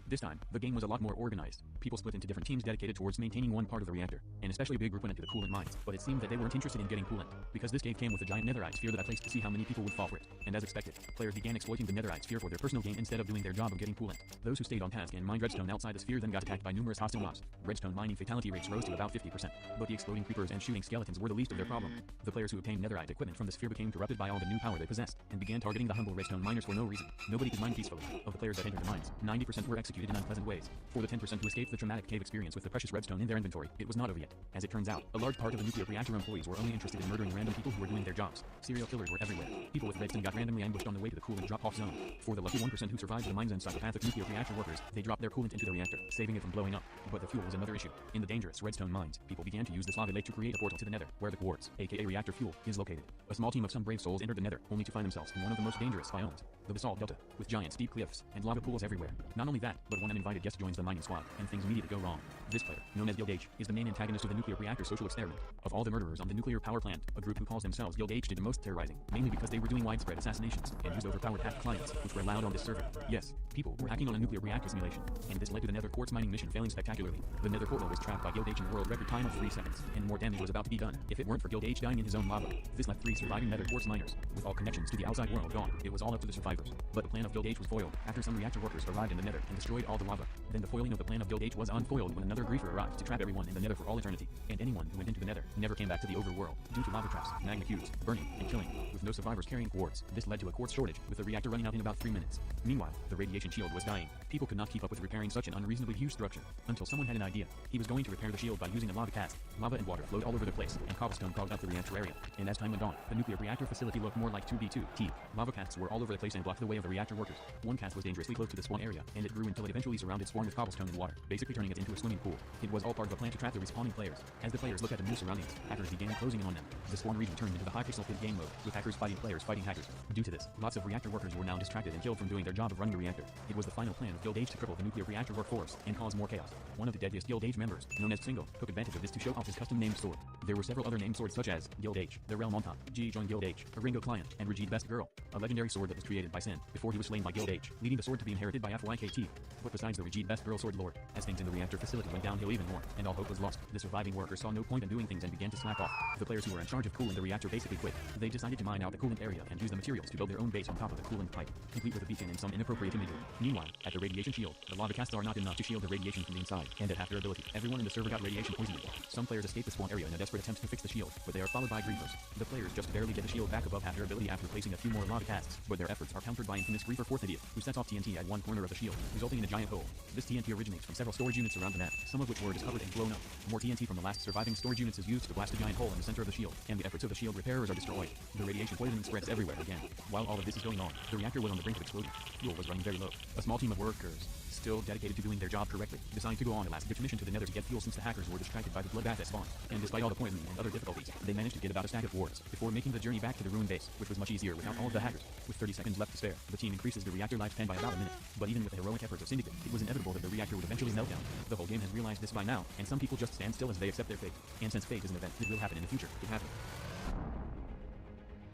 This time, the game was a lot more organized. People split into different teams dedicated towards maintaining one part of the reactor, and especially a big group went into the coolant mines, but it seemed that they weren't interested in getting coolant, because this cave came with a giant netherite sphere that I placed to see how many people would fall for it. And as expected, players began exploiting the netherite sphere for their personal gain instead of doing their job of getting coolant. Those who stayed on task and mined redstone outside the sphere then got attacked by numerous hostile mobs. Redstone mining fatality rates rose to about 50%, but the exploding creepers and shooting skeletons were the least of their problem. The players who obtained netherite equipment from the sphere became corrupted by all the new power they possessed, and began targeting the humble redstone miners for no reason. Nobody could mine peacefully. Of the players that entered the mines, 90% were executed in unpleasant ways. For the 10% who escaped the traumatic cave experience with the precious redstone in their inventory, it was not over yet. As it turns out, a large part of the nuclear reactor employees were only interested in murdering random people who were doing their jobs. Serial killers were everywhere. People with redstone got randomly ambushed on the way to the coolant drop-off zone. For the lucky 1% who survived the mines and psychopathic nuclear reactor workers, they dropped their coolant into the reactor, saving it from blowing up. But the fuel was another issue. In the dangerous redstone mines, people began to use the lava lake to create a portal to the nether, where the quartz, aka reactor fuel, is located. A small team of some brave souls entered the nether, only to find themselves in one of the most dangerous biomes, the basalt delta, with giant steep cliffs and lava pools everywhere. Not only that, but one uninvited guest joins the mining squad, and things immediately go wrong. This player, known as Guild H, is the main antagonist of the nuclear reactor social experiment. Of all the murderers on the nuclear power plant, a group who calls themselves Guild H did the most terrorizing, mainly because they were doing widespread assassinations and used overpowered hacked clients, which were allowed on this server. Yes, people were hacking on a nuclear reactor simulation, and this led to the nether quartz mining mission failing spectacularly. The nether portal was trapped by Guild H in a world record time of 3 seconds, and more damage was about to be done if it weren't for Guild H dying in his own lava. This left 3 surviving nether quartz miners, with all connections to the outside world gone. It was all up to the survivors. But the plan of Guild H was foiled after some reactor workers arrived in the nether and destroyed destroyed all the lava. Then the foiling of the plan of Guild H was unfoiled when another griefer arrived to trap everyone in the nether for all eternity, and anyone who went into the nether never came back to the overworld due to lava traps, magma cubes, burning, and killing, with no survivors carrying quartz. This led to a quartz shortage, with the reactor running out in about 3 minutes. Meanwhile, the radiation shield was dying. People could not keep up with repairing such an unreasonably huge structure, until someone had an idea. He was going to repair the shield by using a lava cast. Lava and water flowed all over the place, and cobblestone clogged up the reactor area. And as time went on, the nuclear reactor facility looked more like 2v2 T. Lava casts were all over the place and blocked the way of the reactor workers. One cast was dangerously close to the spawn area, and it grew until it eventually surrounded spawn with cobblestone and water, basically turning it into a swimming pool. It was all part of a plan to trap the respawning players. As the players looked at the new surroundings, hackers began closing in on them. The spawn region turned into the Hypixel Pit game mode, with hackers fighting players fighting hackers. Due to this, lots of reactor workers were now distracted and killed from doing their job of running the reactor. It was the final plan of Guild H to cripple the nuclear reactor workforce and cause more chaos. One of the deadliest Guild H members, known as Single, took advantage of this to show off his custom named sword. There were several other named swords such as Guild H, the Realm on top, G joined Guild H, a Ringo client, and Regid Best Girl, a legendary sword that was created by Sin before he was slain by Guild H, leading the sword to be inherited by FYKT. But besides the Regid Best Girl sword lore, as things in the reactor facility went downhill even more, and all hope was lost, the surviving workers saw no point in doing things and began to slack off. The players who were in charge of cooling the reactor basically quit. They decided to mine out the coolant area and use the materials to build their own base on top of the coolant pipe, complete with a beacon and some inappropriate imagery. Meanwhile, at the radiation shield, the lava casts are not enough to shield the radiation from the inside, and at half their ability, everyone in the server got radiation poisoning. Some players escape the spawn area in a desperate attempt to fix the shield, but they are followed by griefers. The players just barely get the shield back above half their ability after placing a few more lava casts, but their efforts are countered by infamous griefer 4th idiot, who sets off TNT at one corner of the shield, resulting in a giant hole. This TNT originates from several storage units around the map, some of which were discovered and blown up. More TNT from the last surviving storage units is used to blast a giant hole in the center of the shield, and the efforts of the shield repairers are destroyed. The radiation poisoning spreads everywhere again. While all of this is going on, the reactor was on the brink of explosion. Fuel was running very low. A small team of workers, still dedicated to doing their job correctly, decided to go on a last-ditch mission to the nether to get fuel since the hackers were distracted by the bloodbath at spawn. And despite all the poisoning and other difficulties, they managed to get about a stack of wards before making the journey back to the ruined base, which was much easier without all of the hackers. With 30 seconds left to spare, the team increases the reactor lifespan by about a minute. But even with the heroic efforts of Syndicate, it was inevitable that the reactor would eventually melt down. The whole game has realized this by now, and some people just stand still as they accept their fate. And since fate is an event that will happen in the future, it happened.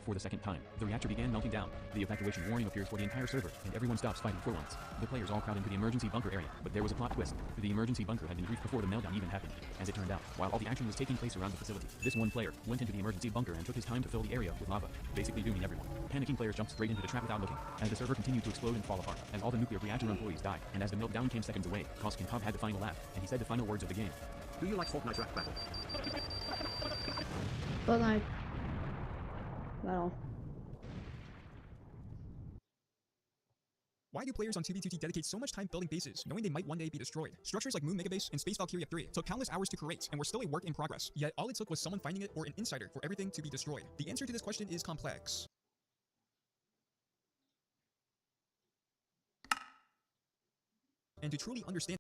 For the second time, the reactor began melting down. The evacuation warning appears for the entire server, and everyone stops fighting for once. The players all crowd into the emergency bunker area, but there was a plot twist. The emergency bunker had been briefed before the meltdown even happened. As it turned out, while all the action was taking place around the facility, this one player went into the emergency bunker and took his time to fill the area with lava, basically dooming everyone. Panicking players jumped straight into the trap without looking, as the server continued to explode and fall apart, as all the nuclear reactor employees died, and as the meltdown came seconds away, Koskinkov had the final laugh, and he said the final words of the game. Do you like Fortnite rap battle? Fortnite. Battle. Why do players on 2v2T dedicate so much time building bases, knowing they might one day be destroyed? Structures like Moon Megabase and Space Valkyria 3 took countless hours to create and were still a work in progress, yet all it took was someone finding it or an insider for everything to be destroyed. The answer to this question is complex. And to truly understand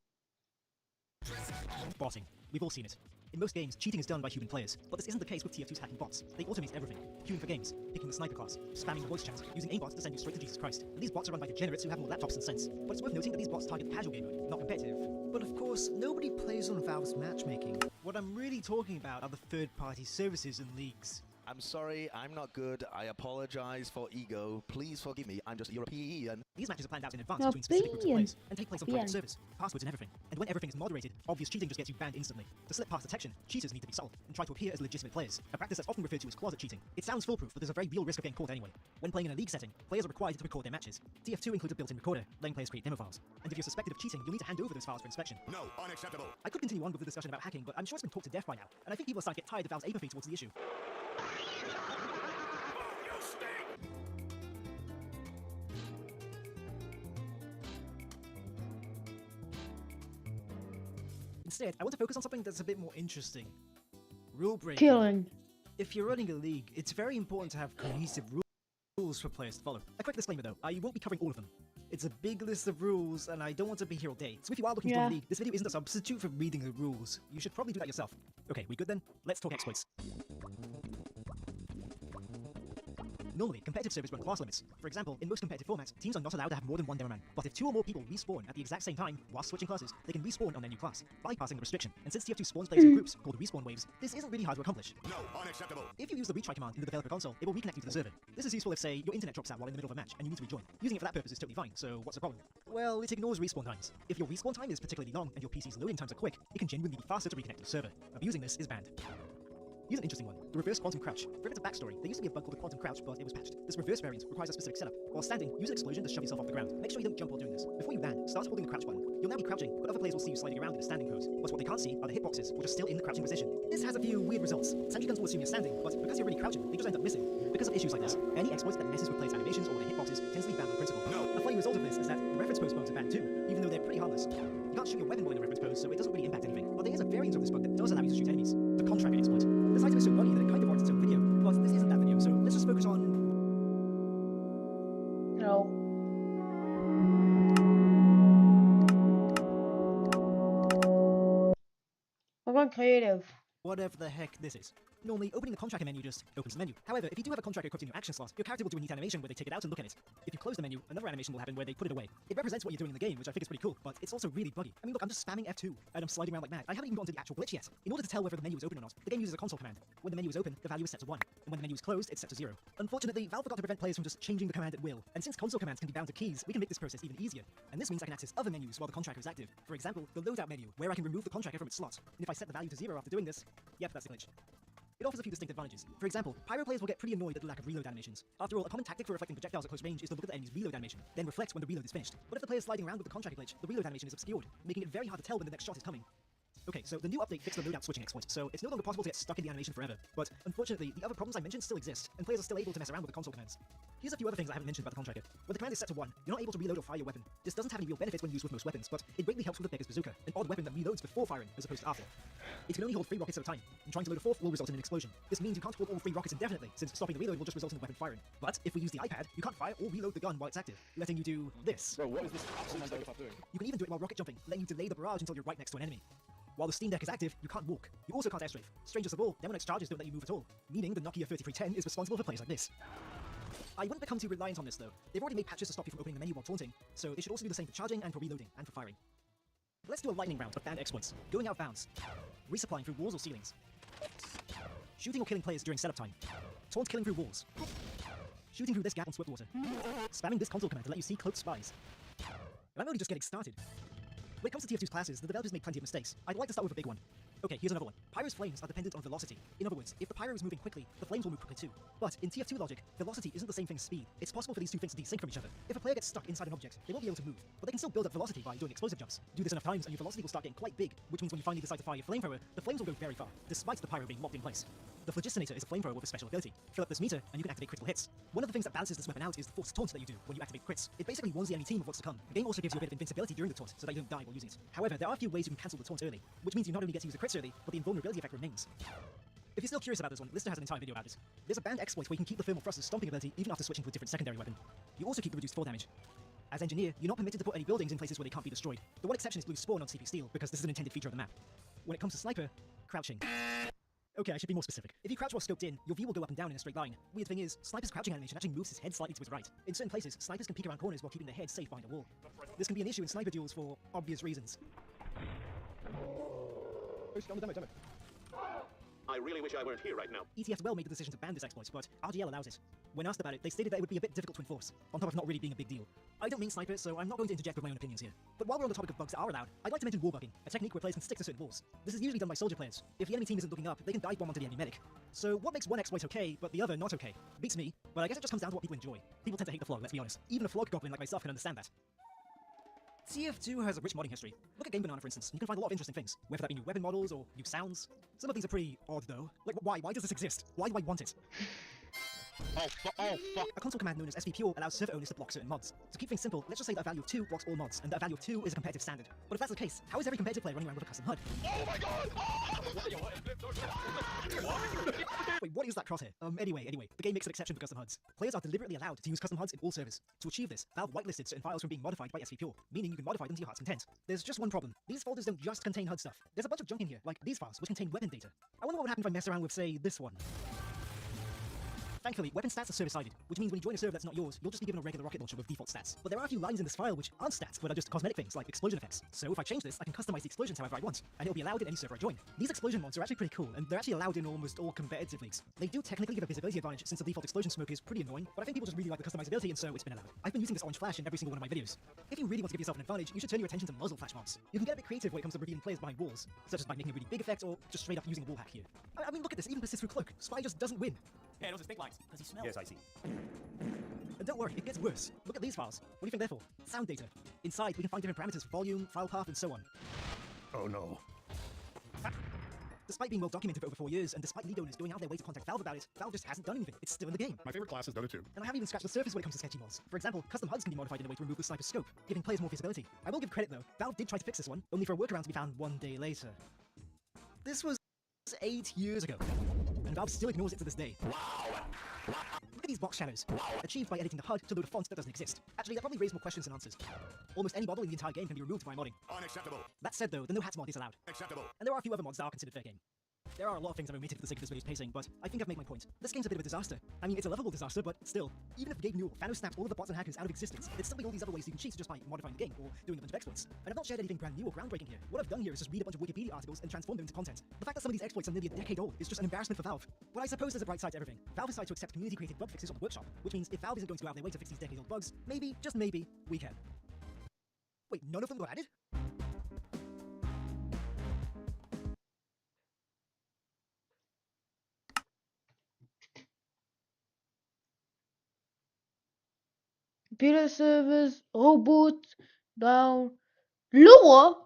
Bossing. We've all seen it. In most games, cheating is done by human players, but this isn't the case with TF2's hacking bots. They automate everything. Queuing for games, picking the sniper class, spamming the voice chat, using aimbots to send you straight to Jesus Christ. And these bots are run by degenerates who have more laptops than sense. But it's worth noting that these bots target casual game mode, not competitive. But of course, nobody plays on Valve's matchmaking. What I'm really talking about are the third-party services and leagues. I'm sorry, I'm not good. I apologize for ego. Please forgive me. I'm just European. These matches are planned out in advance between specific groups of players and take place on private servers, passwords and everything. And when everything is moderated, obvious cheating just gets you banned instantly. To slip past detection, cheaters need to be subtle and try to appear as legitimate players, a practice that's often referred to as closet cheating. It sounds foolproof, but there's a very real risk of getting caught anyway. When playing in a league setting, players are required to record their matches. TF2 includes a built-in recorder, letting players create demo files. And if you're suspected of cheating, you'll need to hand over those files for inspection. No, unacceptable. I could continue on with the discussion about hacking, but I'm sure it's been talked to death by now, and I think people are starting to get tired of Valve's apathy towards the issue. Instead, I want to focus on something that's a bit more interesting. Rule breaking. Killing. If you're running a league, it's very important to have cohesive rules for players to follow. A quick disclaimer though, I won't be covering all of them. It's a big list of rules, and I don't want to be here all day. So if you are looking to join a league, this video isn't a substitute for reading the rules. You should probably do that yourself. Okay, we good then? Let's talk exploits. Normally, competitive servers run class limits. For example, in most competitive formats, teams are not allowed to have more than one Demoman. But if 2 or more people respawn at the exact same time while switching classes, they can respawn on their new class, bypassing the restriction. And since TF2 spawns players in groups called respawn waves, this isn't really hard to accomplish. No, unacceptable. If you use the retry command in the developer console, it will reconnect you to the server. This is useful if, say, your internet drops out while in the middle of a match and you need to rejoin. Using it for that purpose is totally fine, so what's the problem? Well, it ignores respawn times. If your respawn time is particularly long and your PC's loading times are quick, it can genuinely be faster to reconnect to the server. Abusing this is banned. Here's an interesting one, the reverse quantum crouch. For a bit of backstory, there used to be a bug called the quantum crouch, but it was patched. This reverse variant requires a specific setup. While standing, use an explosion to shove yourself off the ground. Make sure you don't jump while doing this. Before you land, start holding the crouch button. You'll now be crouching, but other players will see you sliding around in a standing pose. But what they can't see are the hitboxes, which are still in the crouching position. This has a few weird results. Sentry guns will assume you're standing, but because you're already crouching, they just end up missing. Because of issues like this, any exploits that messes with players' animations or their hitboxes tends to be banned on principle. A funny result of this is that the reference pose modes are banned too, even though they're pretty harmless. You can't shoot your weapon while in a reference pose, so it doesn't really impact anything. But there is a variant of this bug that does allow you to shoot enemies, the contractor exploit. This item is so buggy that it kind of warrants its own video, but this isn't that video, so let's just focus on... No. I'm going creative. Whatever the heck this is. Normally, opening the contractor menu just opens the menu. However, if you do have a contractor equipped in your action slot, your character will do a neat animation where they take it out and look at it. If you close the menu, another animation will happen where they put it away. It represents what you're doing in the game, which I think is pretty cool, but it's also really buggy. I mean, look, I'm just spamming F2, and I'm sliding around like mad. I haven't even gotten to the actual glitch yet. In order to tell whether the menu is open or not, the game uses a console command. When the menu is open, the value is set to 1, and when the menu is closed, it's set to 0. Unfortunately, Valve forgot to prevent players from just changing the command at will, and since console commands can be bound to keys, we can make this process even easier. And this means I can access other menus while the contractor is active. For example, the loadout menu, where I can remove the contractor from its slot. And if I set the value to 0 after doing this, yep, that's a glitch. It offers a few distinct advantages. For example, pyro players will get pretty annoyed at the lack of reload animations. After all, a common tactic for reflecting projectiles at close range is to look at the enemy's reload animation, then reflect when the reload is finished. But if the player is sliding around with the contractor glitch, the reload animation is obscured, making it very hard to tell when the next shot is coming. Okay, so the new update fixed the loadout switching exploit, so it's no longer possible to get stuck in the animation forever. But unfortunately, the other problems I mentioned still exist, and players are still able to mess around with the console commands. Here's a few other things I haven't mentioned about the contractor. When the command is set to 1, you're not able to reload or fire your weapon. This doesn't have any real benefits when used with most weapons, but it greatly helps with the Beggar's Bazooka, an odd weapon that reloads before firing as opposed to after. It can only hold 3 rockets at a time, and trying to load a 4th will result in an explosion. This means you can't hold all 3 rockets indefinitely, since stopping the reload will just result in the weapon firing. But if we use the iPad, you can't fire or reload the gun while it's active, letting you do this. Bro, what is this absolute psychopath doing? You can even do it while rocket jumping, letting you delay the barrage until you're right next to an enemy. While the Steam Deck is active, you can't walk. You also can't airstrafe. Strangest of all, Demonex charges don't let you move at all, meaning the Nokia 3310 is responsible for plays like this. I wouldn't become too reliant on this though. They've already made patches to stop you from opening the menu while taunting, so they should also do the same for charging and for reloading and for firing. Let's do a lightning round of banned exploits. Going out of bounds. Resupplying through walls or ceilings. Shooting or killing players during setup time. Taunt killing through walls. Shooting through this gap on swift water. Spamming this console command to let you see cloaked spies. And I'm only just getting started. When it comes to TF2's classes, the developers made plenty of mistakes. I'd like to start with a big one. Okay, here's another one. Pyro's flames are dependent on velocity. In other words, if the pyro is moving quickly, the flames will move quickly too. But in TF2 logic, velocity isn't the same thing as speed. It's possible for these two things to desync from each other. If a player gets stuck inside an object, they won't be able to move, but they can still build up velocity by doing explosive jumps. Do this enough times and your velocity will start getting quite big, which means when you finally decide to fire your flamethrower, the flames will go very far, despite the pyro being locked in place. The Phlogistonator is a flamethrower with a special ability. Fill up this meter and you can activate critical hits. One of the things that balances this weapon out is the forced taunt that you do when you activate crits. It basically warns the enemy team of what's to come. The game also gives you a bit of invincibility during the taunt, so that you don't die while using it. However, there are a few ways you can cancel the taunt early, which means you not only get to use the crits early, but the invulnerability effect remains. If you're still curious about this one, Lister has an entire video about it. There's a banned exploit where you can keep the thermal thrusters stomping ability even after switching to a different secondary weapon. You also keep the reduced fall damage. As engineer, you're not permitted to put any buildings in places where they can't be destroyed. The one exception is blue spawn on CP Steel, because this is an intended feature of the map. When it comes to sniper, crouching. Okay, I should be more specific. If you crouch while scoped in, your view will go up and down in a straight line. Weird thing is, Sniper's crouching animation actually moves his head slightly to his right. In certain places, snipers can peek around corners while keeping their head safe behind a wall. This can be an issue in sniper duels for obvious reasons. Demo. I really wish I weren't here right now. ETF well made the decision to ban this exploit, but RGL allows it. When asked about it, they stated that it would be a bit difficult to enforce, on top of not really being a big deal. I don't mean sniper, so I'm not going to interject with my own opinions here. But while we're on the topic of bugs that are allowed, I'd like to mention wall bugging, a technique where players can stick to certain walls. This is usually done by soldier players. If the enemy team isn't looking up, they can dive bomb onto the enemy medic. So what makes one exploit okay, but the other not okay? Beats me, but I guess it just comes down to what people enjoy. People tend to hate the flog, let's be honest. Even a flog goblin like myself can understand that. TF2 has a rich modding history. Look at Game Banana, for instance, and you can find a lot of interesting things, whether that be new weapon models or new sounds. Some of these are pretty odd, though. Like, why? Why does this exist? Why do I want it? Oh, fuck. A console command known as SP Pure allows server owners to block certain mods. To keep things simple, let's just say that a value of 2 blocks all mods, and that a value of 2 is a competitive standard. But if that's the case, how is every competitive player running around with a custom HUD? Oh my god! Wait, what is that crosshair? Anyway, the game makes an exception for custom HUDs. Players are deliberately allowed to use custom HUDs in all servers. To achieve this, Valve whitelisted certain files from being modified by SP Pure, meaning you can modify them to your heart's content. There's just one problem. These folders don't just contain HUD stuff. There's a bunch of junk in here, like these files, which contain weapon data. I wonder what would happen if I mess around with, say, this one. Thankfully, weapon stats are server-sided, which means when you join a server that's not yours, you'll just be given a regular rocket launcher with default stats. But there are a few lines in this file which aren't stats, but are just cosmetic things, like explosion effects. So if I change this, I can customize the explosions however I want, and it'll be allowed in any server I join. These explosion mods are actually pretty cool, and they're actually allowed in almost all competitive leagues. They do technically give a visibility advantage since the default explosion smoke is pretty annoying, but I think people just really like the customizability, and so it's been allowed. I've been using this orange flash in every single one of my videos. If you really want to give yourself an advantage, you should turn your attention to muzzle flash mods. You can get a bit creative when it comes to revealing players behind walls, such as by making a really big effect or just straight up using a wall hack here. I mean, look at this, it even persists through cloak. Spy just doesn't win. Yeah, those are stink lines, because he smells. Yes, I see. And don't worry, it gets worse. Look at these files. What do you think they're for? Sound data. Inside, we can find different parameters for volume, file path, and so on. Oh no. Despite being well documented for over 4 years, and despite league owners going out their way to contact Valve about it, Valve just hasn't done anything. It's still in the game. My favorite class is Dota 2. And I haven't even scratched the surface when it comes to sketchy mods. For example, custom HUDs can be modified in a way to remove the sniper scope, giving players more visibility. I will give credit though, Valve did try to fix this one, only for a workaround to be found 1 day later. This was 8 years ago, and Valve still ignores it to this day. Look at these box shadows, achieved by editing the HUD to load a font that doesn't exist. Actually, that probably raised more questions than answers. Almost any model in the entire game can be removed by modding. Unacceptable. That said though, the no hats mod is allowed. Acceptable. And there are a few other mods that are considered fair game. There are a lot of things I've omitted for the sake of this video's pacing, but I think I've made my point. This game's a bit of a disaster. I mean, it's a lovable disaster, but still. Even if Gabe Newell, Thanos snapped all of the bots and hackers out of existence, there's still all these other ways you can cheat just by modifying the game or doing a bunch of exploits. And I've not shared anything brand new or groundbreaking here. What I've done here is just read a bunch of Wikipedia articles and transform them into content. The fact that some of these exploits are nearly a decade old is just an embarrassment for Valve. But I suppose there's a bright side to everything. Valve decided to accept community-created bug fixes on the workshop, which means if Valve isn't going to go out of their way to fix these decade-old bugs, maybe, just maybe, we can. Wait, none of them got added? Computer servers, reboot, down, Lua.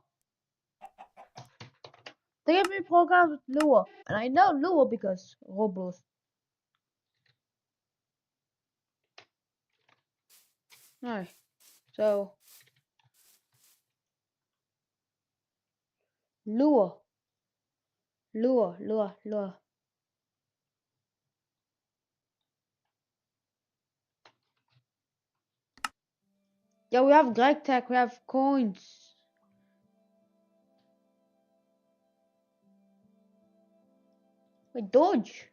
They gave me programs with Lua, and I know Lua because Roblox. Alright, so Lua. Yeah, we have Greg Tech, we have coins. Wait, Dodge.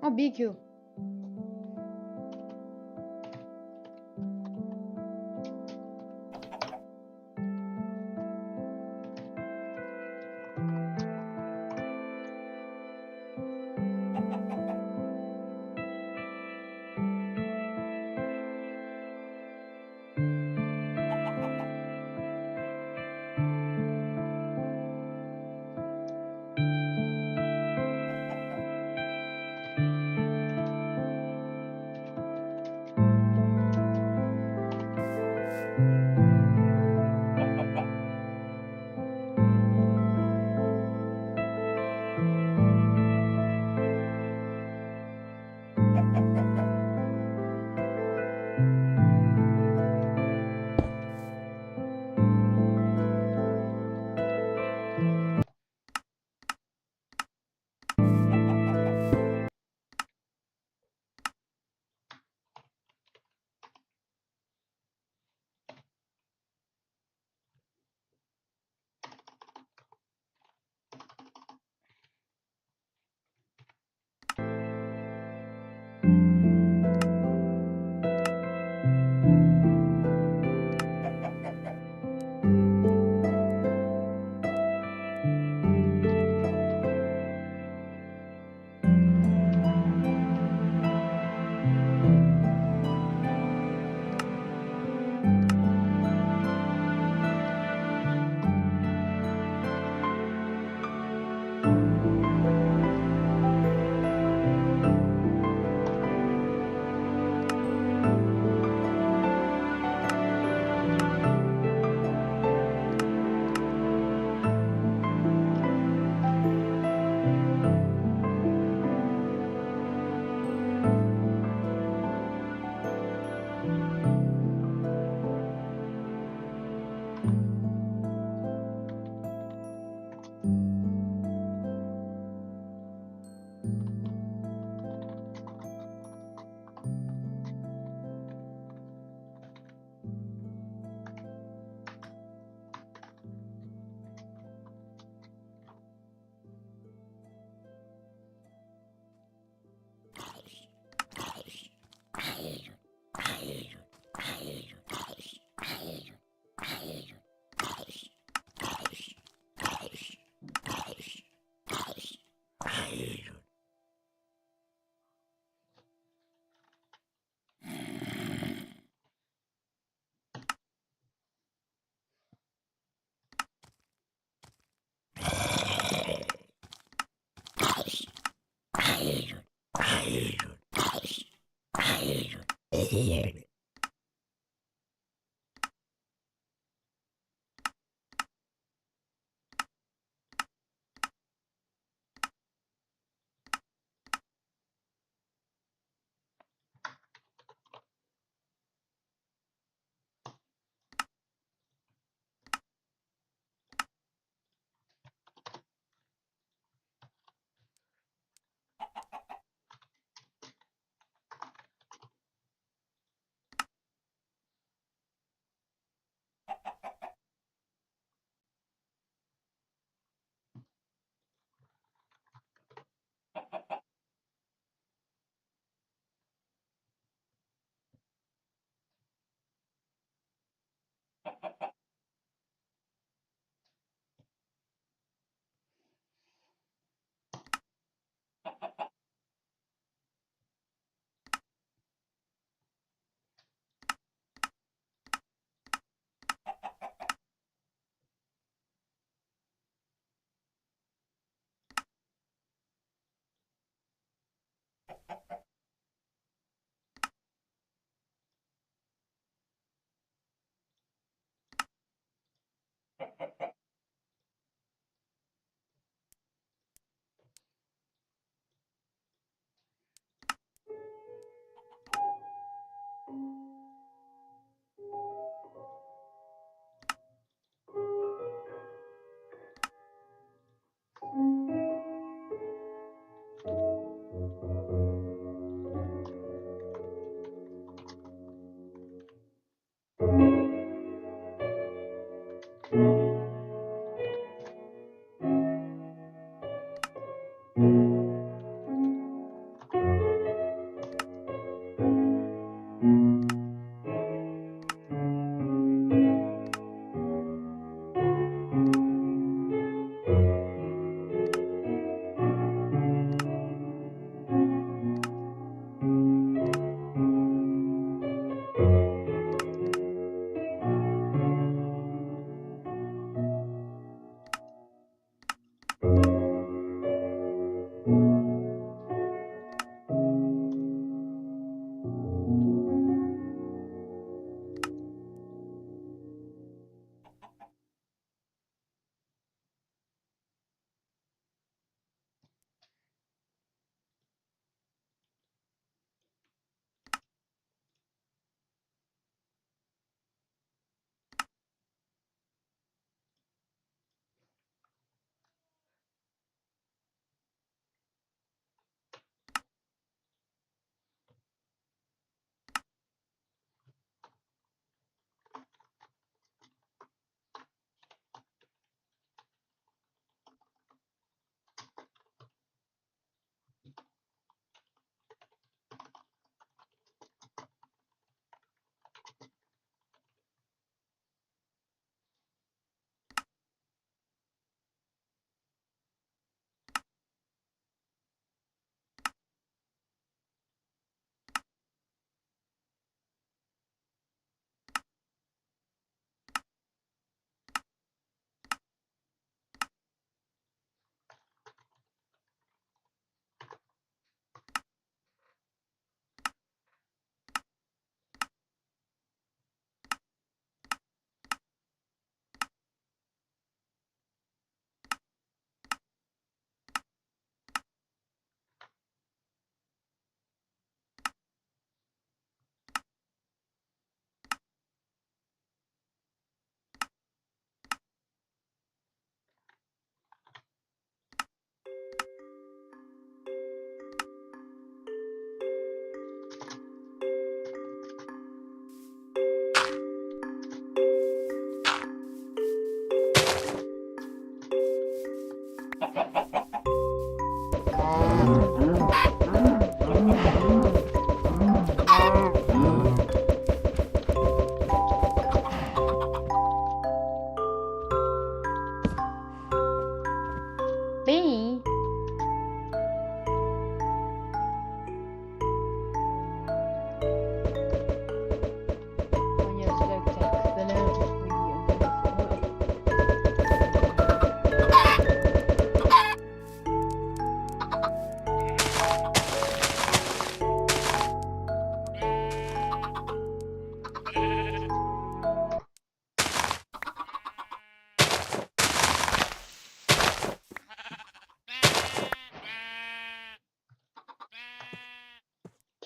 Oh, BQ. here.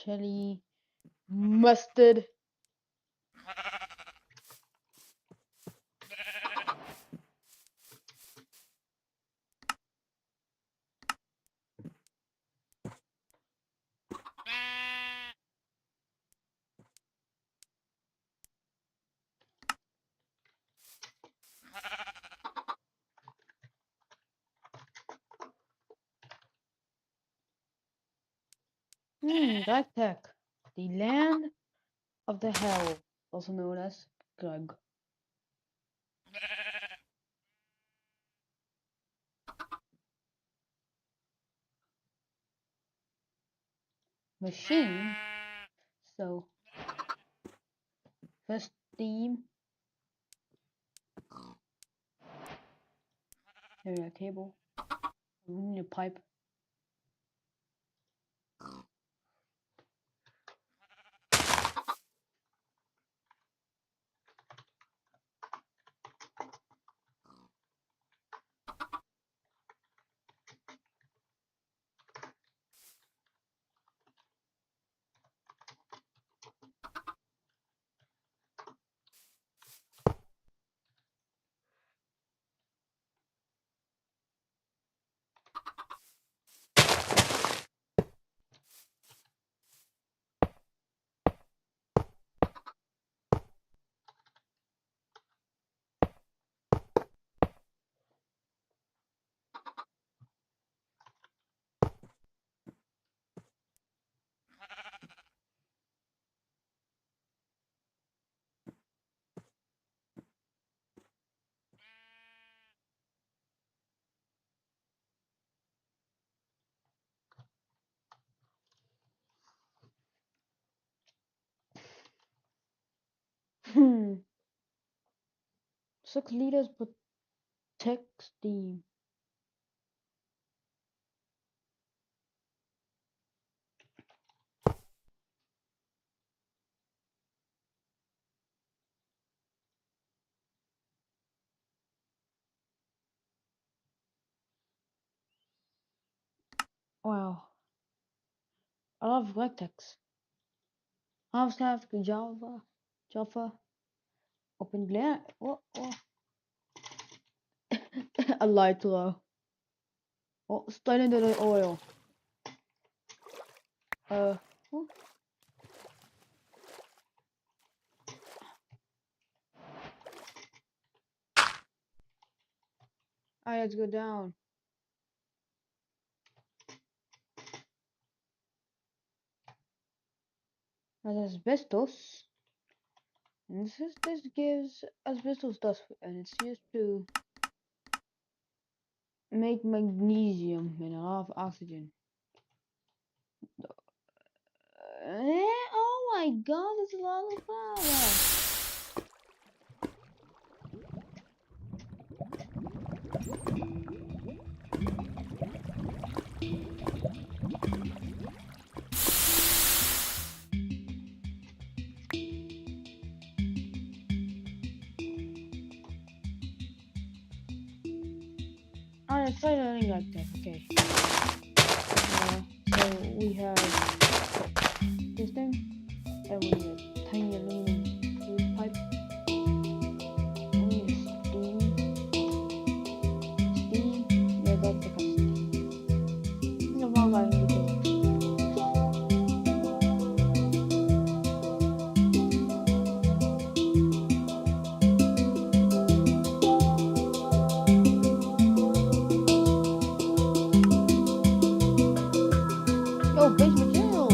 chili, mustard. Greg, the land of the hell, also known as Greg. Machine. So first steam. Here we have cable. We need a pipe. Six leaders protect steam. Wow. I love Vertex. Havscraft, Java, Open Glare. Oh. A light throw. Oh, straight into the oil. Oh. Alright, let's go down. That's asbestos. And this gives asbestos dust, and it's used to make magnesium and a lot of oxygen. Oh my god, there's a lot of power. Alright, let's try learning like that. Okay. So we have this thing, and we need a tiny aluminum fluid pipe. We need a steam. Yeah, that's the steam. No more lighting because. Yo, base material.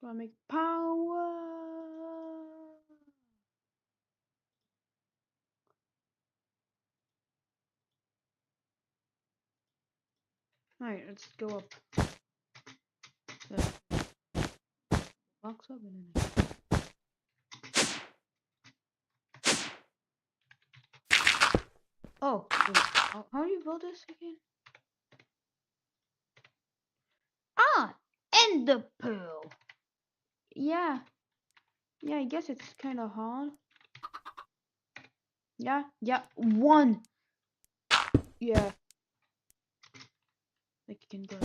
Atomic power. Alright, let's go up. Box up and then. Oh, wait, how do you build this again? Ah, ender pearl. Yeah, I guess it's kind of hard. Yeah, 1. Yeah, like you can go.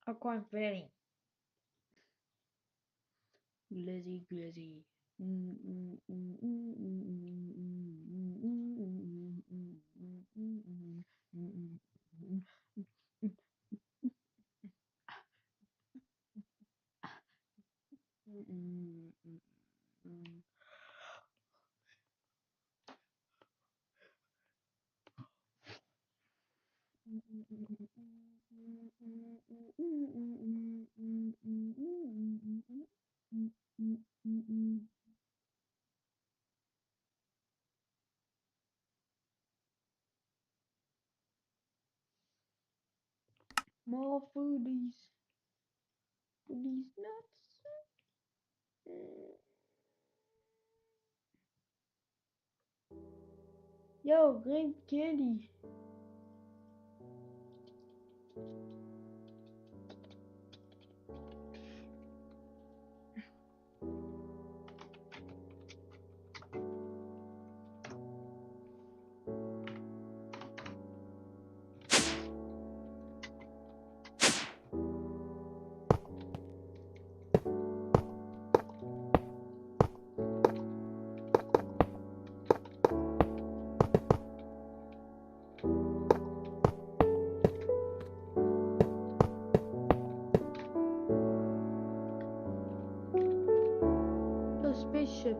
Aqua Valley. Glizzy. More foodies. Foodies nuts. Yo, green candy. The spaceship.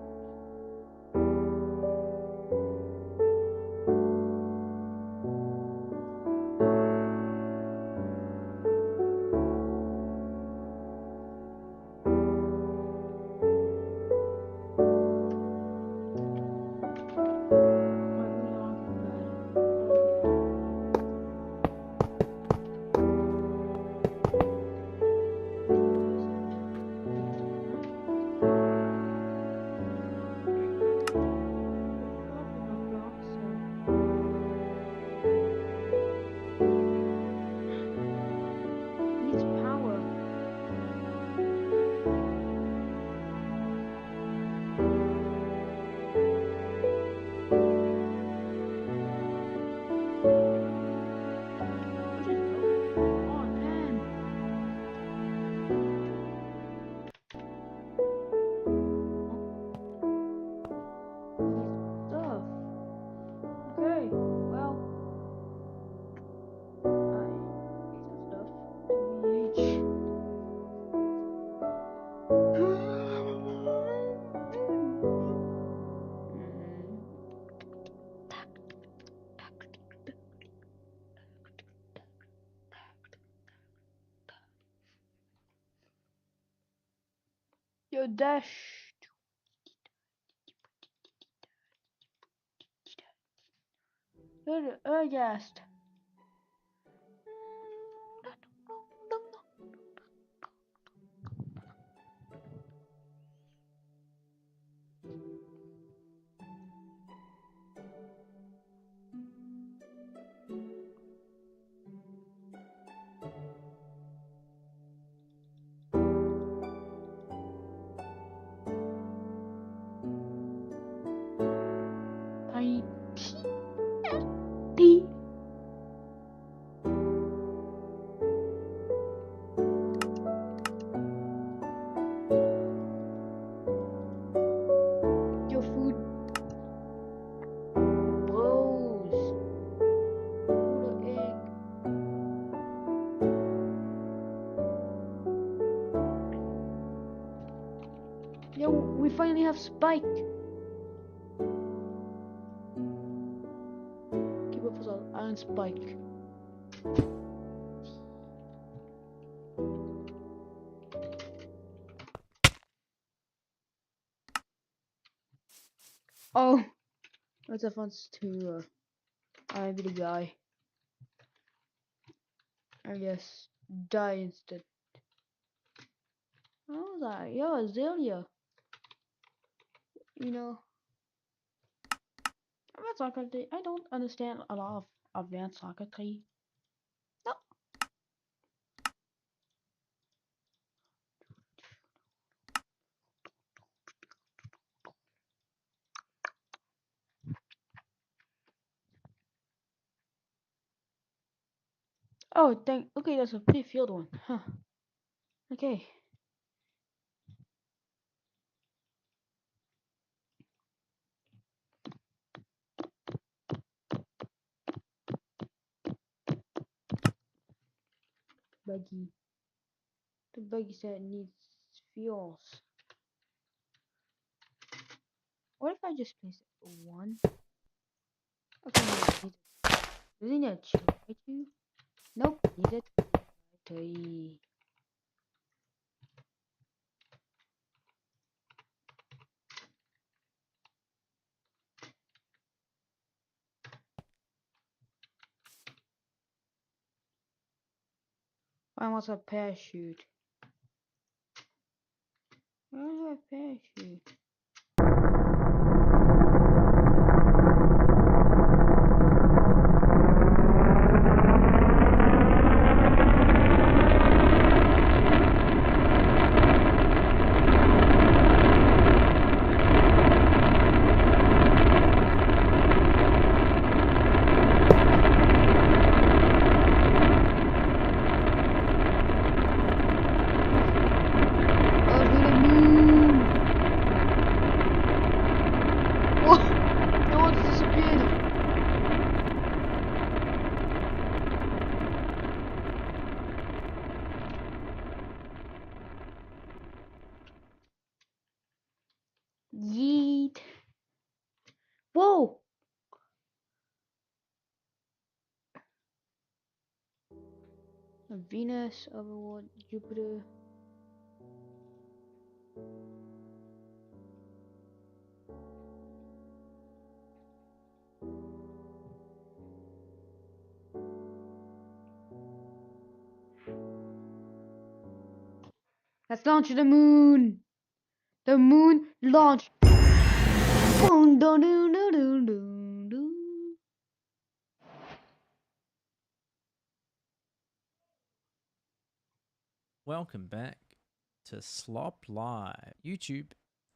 Needs power. Oh man. Stuff. Okay, well. Stuff. TBH. Yo, Dash. You're the Ergast. Tiny T. Your food. have Spike. Keep up with Iron Spike. Oh, what's that fun to I be the guy. I guess die instead. What was that? Yo, Azalea. You know, Advanced Soccer 3. I don't understand a lot of Advanced Soccer 3. No. Oh, dang. Okay, that's a pre-filled one. Huh. Okay. Buggy. The buggy said it needs fuels. What if I just place it 1? Okay, does he need a try to? Nope, needs it. 3. I want a parachute. I want a parachute. Yeet. Whoa. Venus, Overworld, Jupiter. Let's launch the moon. The moon launch. Boom, doo, doo, doo, doo, doo, doo. Welcome back to Slop Live. YouTube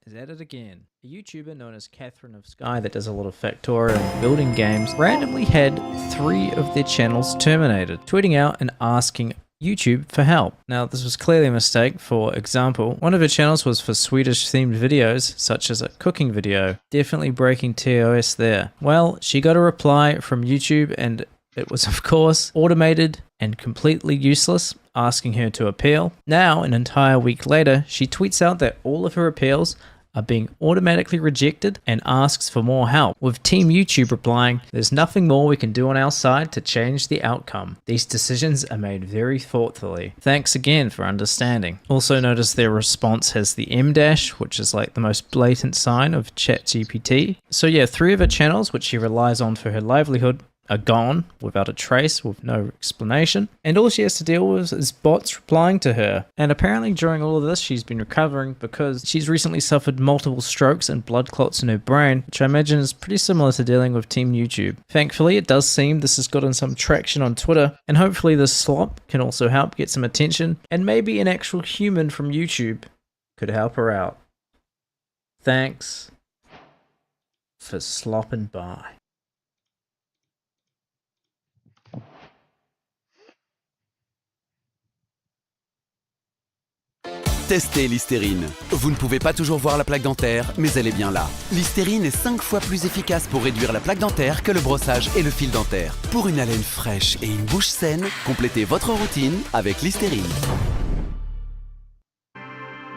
is at it again. A YouTuber known as Catherine of Sky that does a lot of Factorio and building games randomly had 3 of their channels terminated, tweeting out and asking YouTube for help. Now, this was clearly a mistake. For example, one of her channels was for Swedish themed videos, such as a cooking video. Definitely breaking TOS there. Well, she got a reply from YouTube and it was, of course, automated and completely useless, asking her to appeal. Now, an entire week later, she tweets out that all of her appeals are being automatically rejected and asks for more help, with Team YouTube replying, "There's nothing more we can do on our side to change the outcome. These decisions are made very thoughtfully. Thanks again for understanding." Also notice their response has the M dash, which is like the most blatant sign of ChatGPT. So yeah, 3 of her channels, which she relies on for her livelihood, are gone without a trace, with no explanation, and all she has to deal with is bots replying to her. And apparently during all of this she's been recovering because she's recently suffered multiple strokes and blood clots in her brain, which I imagine is pretty similar to dealing with Team YouTube. Thankfully, it does seem this has gotten some traction on Twitter, and hopefully this slop can also help get some attention, and maybe an actual human from YouTube could help her out. Thanks for slopping by. Testez Listerine. Vous ne pouvez pas toujours voir la plaque dentaire, mais elle est bien là. Listerine est 5 fois plus efficace pour réduire la plaque dentaire que le brossage et le fil dentaire. Pour une haleine fraîche et une bouche saine, complétez votre routine avec Listerine.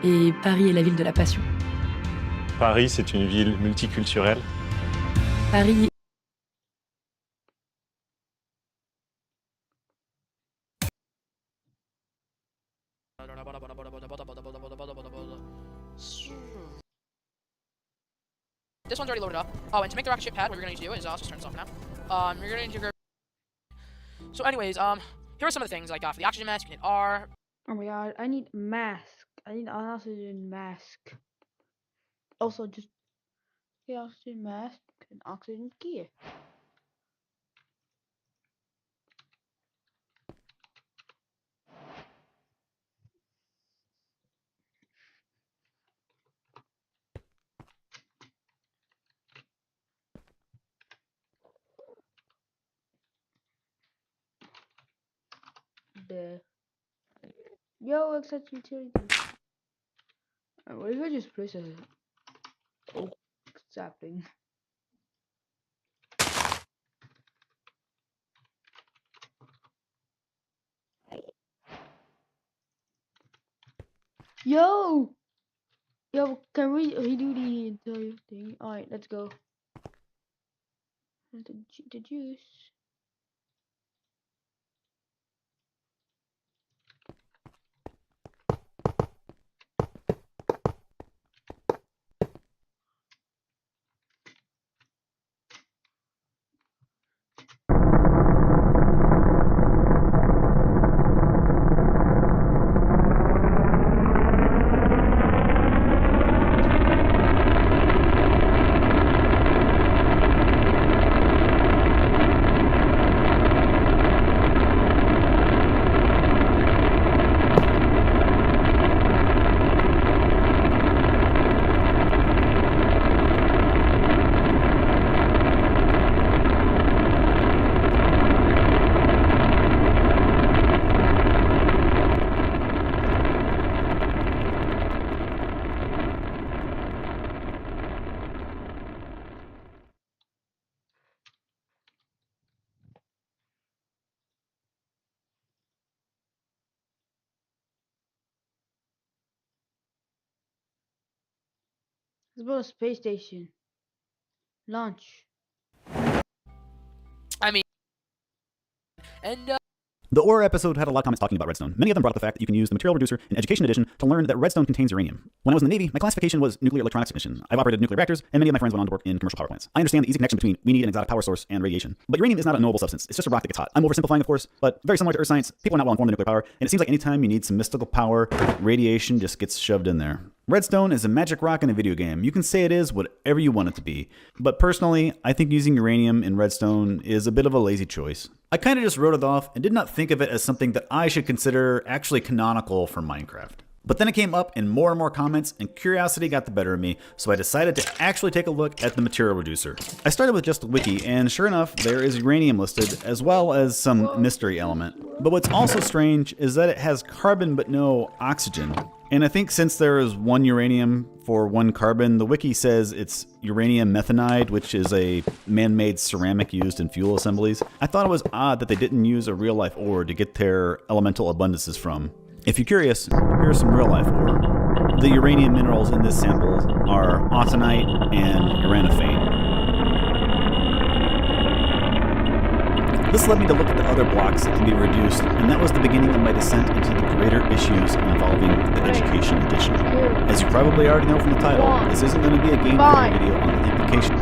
Et Paris est la ville de la passion. Paris, c'est une ville multiculturelle. Paris. This one's already loaded up. Oh, and to make the rocket ship pad, what you're going to need to do is also turn this off now. You're going to need to go. So, anyways, here are some of the things like for the oxygen mask. You can hit R. Oh my god, I need mask. I need an oxygen mask. Also, just the oxygen mask and oxygen gear. Yo, accept utility. What if I just place a sapling? Yo, can we redo the entire thing? All right, let's go. The juice. Let's build a space station. Launch. I mean, and The Aura episode had a lot of comments talking about Redstone. Many of them brought up the fact that you can use the Material Reducer in Education Edition to learn that Redstone contains uranium. When I was in the Navy, my classification was Nuclear Electronics Technician. I've operated nuclear reactors, and many of my friends went on to work in commercial power plants. I understand the easy connection between we need an exotic power source and radiation. But uranium is not a knowable substance. It's just a rock that gets hot. I'm oversimplifying, of course, but very similar to Earth science, people are not well informed in nuclear power, and it seems like anytime you need some mystical power, radiation just gets shoved in there. Redstone is a magic rock in a video game. You can say it is whatever you want it to be. But personally, I think using uranium in Redstone is a bit of a lazy choice. I kind of just wrote it off and did not think of it as something that I should consider actually canonical for Minecraft. But then it came up in more and more comments, and curiosity got the better of me, so I decided to actually take a look at the Material Reducer. I started with just the wiki, and sure enough, there is uranium listed, as well as some mystery element. But what's also strange is that it has carbon but no oxygen. And I think since there is one uranium for one carbon, the wiki says it's uranium methanide, which is a man-made ceramic used in fuel assemblies. I thought it was odd that they didn't use a real-life ore to get their elemental abundances from. If you're curious, here's some real-life ore. The uranium minerals in this sample are autunite and uranophane. This led me to look at the other blocks that can be reduced, and that was the beginning of my descent into the greater issues involving the Education Edition. As you probably already know from the title, this isn't going to be a gameplay video on the implications.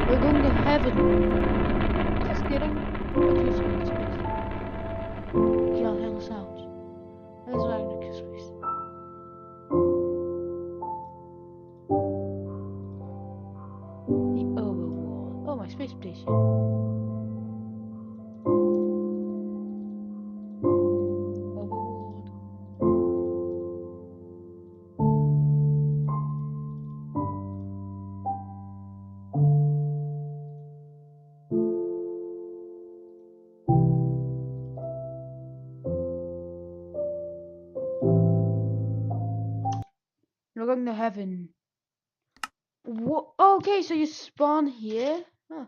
We're going to heaven. Just kidding. But you're in space. Can't help us out. That's why I'm going to space. The overworld. Oh, my space station. We're going to heaven. What? Okay, so you spawn here? Huh.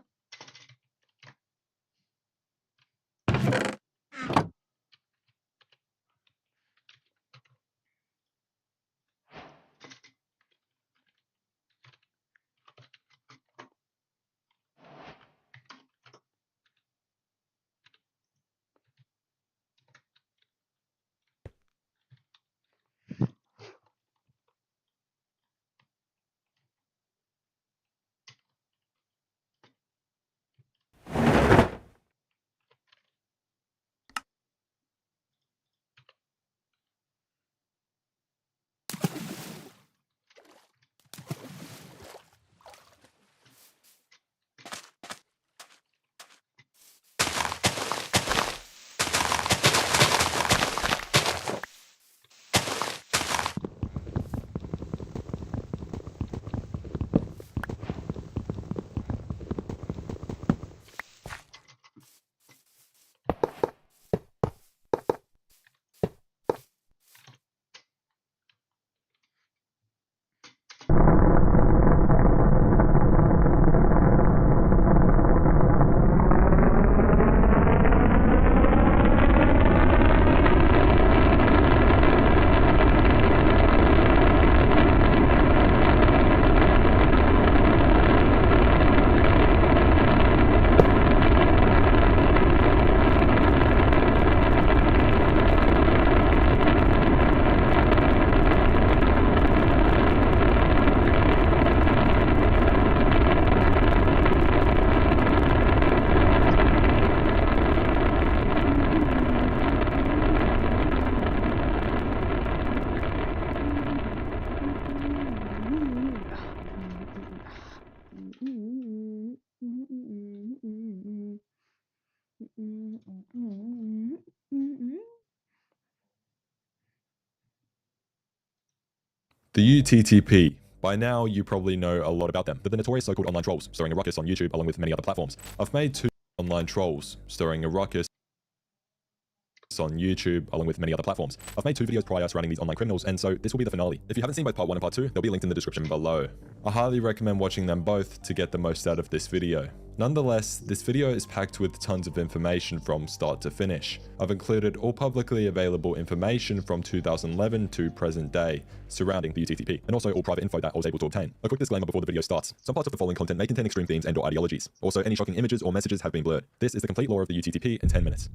The UTTP. By now, you probably know a lot about them. They're the notorious so-called online trolls, stirring a ruckus on YouTube along with many other platforms. I've made 2 online trolls, stirring a ruckus on YouTube along with many other platforms. I've made 2 videos prior surrounding these online criminals, and so this will be the finale. If you haven't seen both part 1 and part 2, they'll be linked in the description below. I highly recommend watching them both to get the most out of this video. Nonetheless, this video is packed with tons of information from start to finish. I've included all publicly available information from 2011 to present day surrounding the UTTP, and also all private info that I was able to obtain. A quick disclaimer before the video starts. Some parts of the following content may contain extreme themes and/or ideologies. Also, any shocking images or messages have been blurred. This is the complete lore of the UTTP in 10 minutes.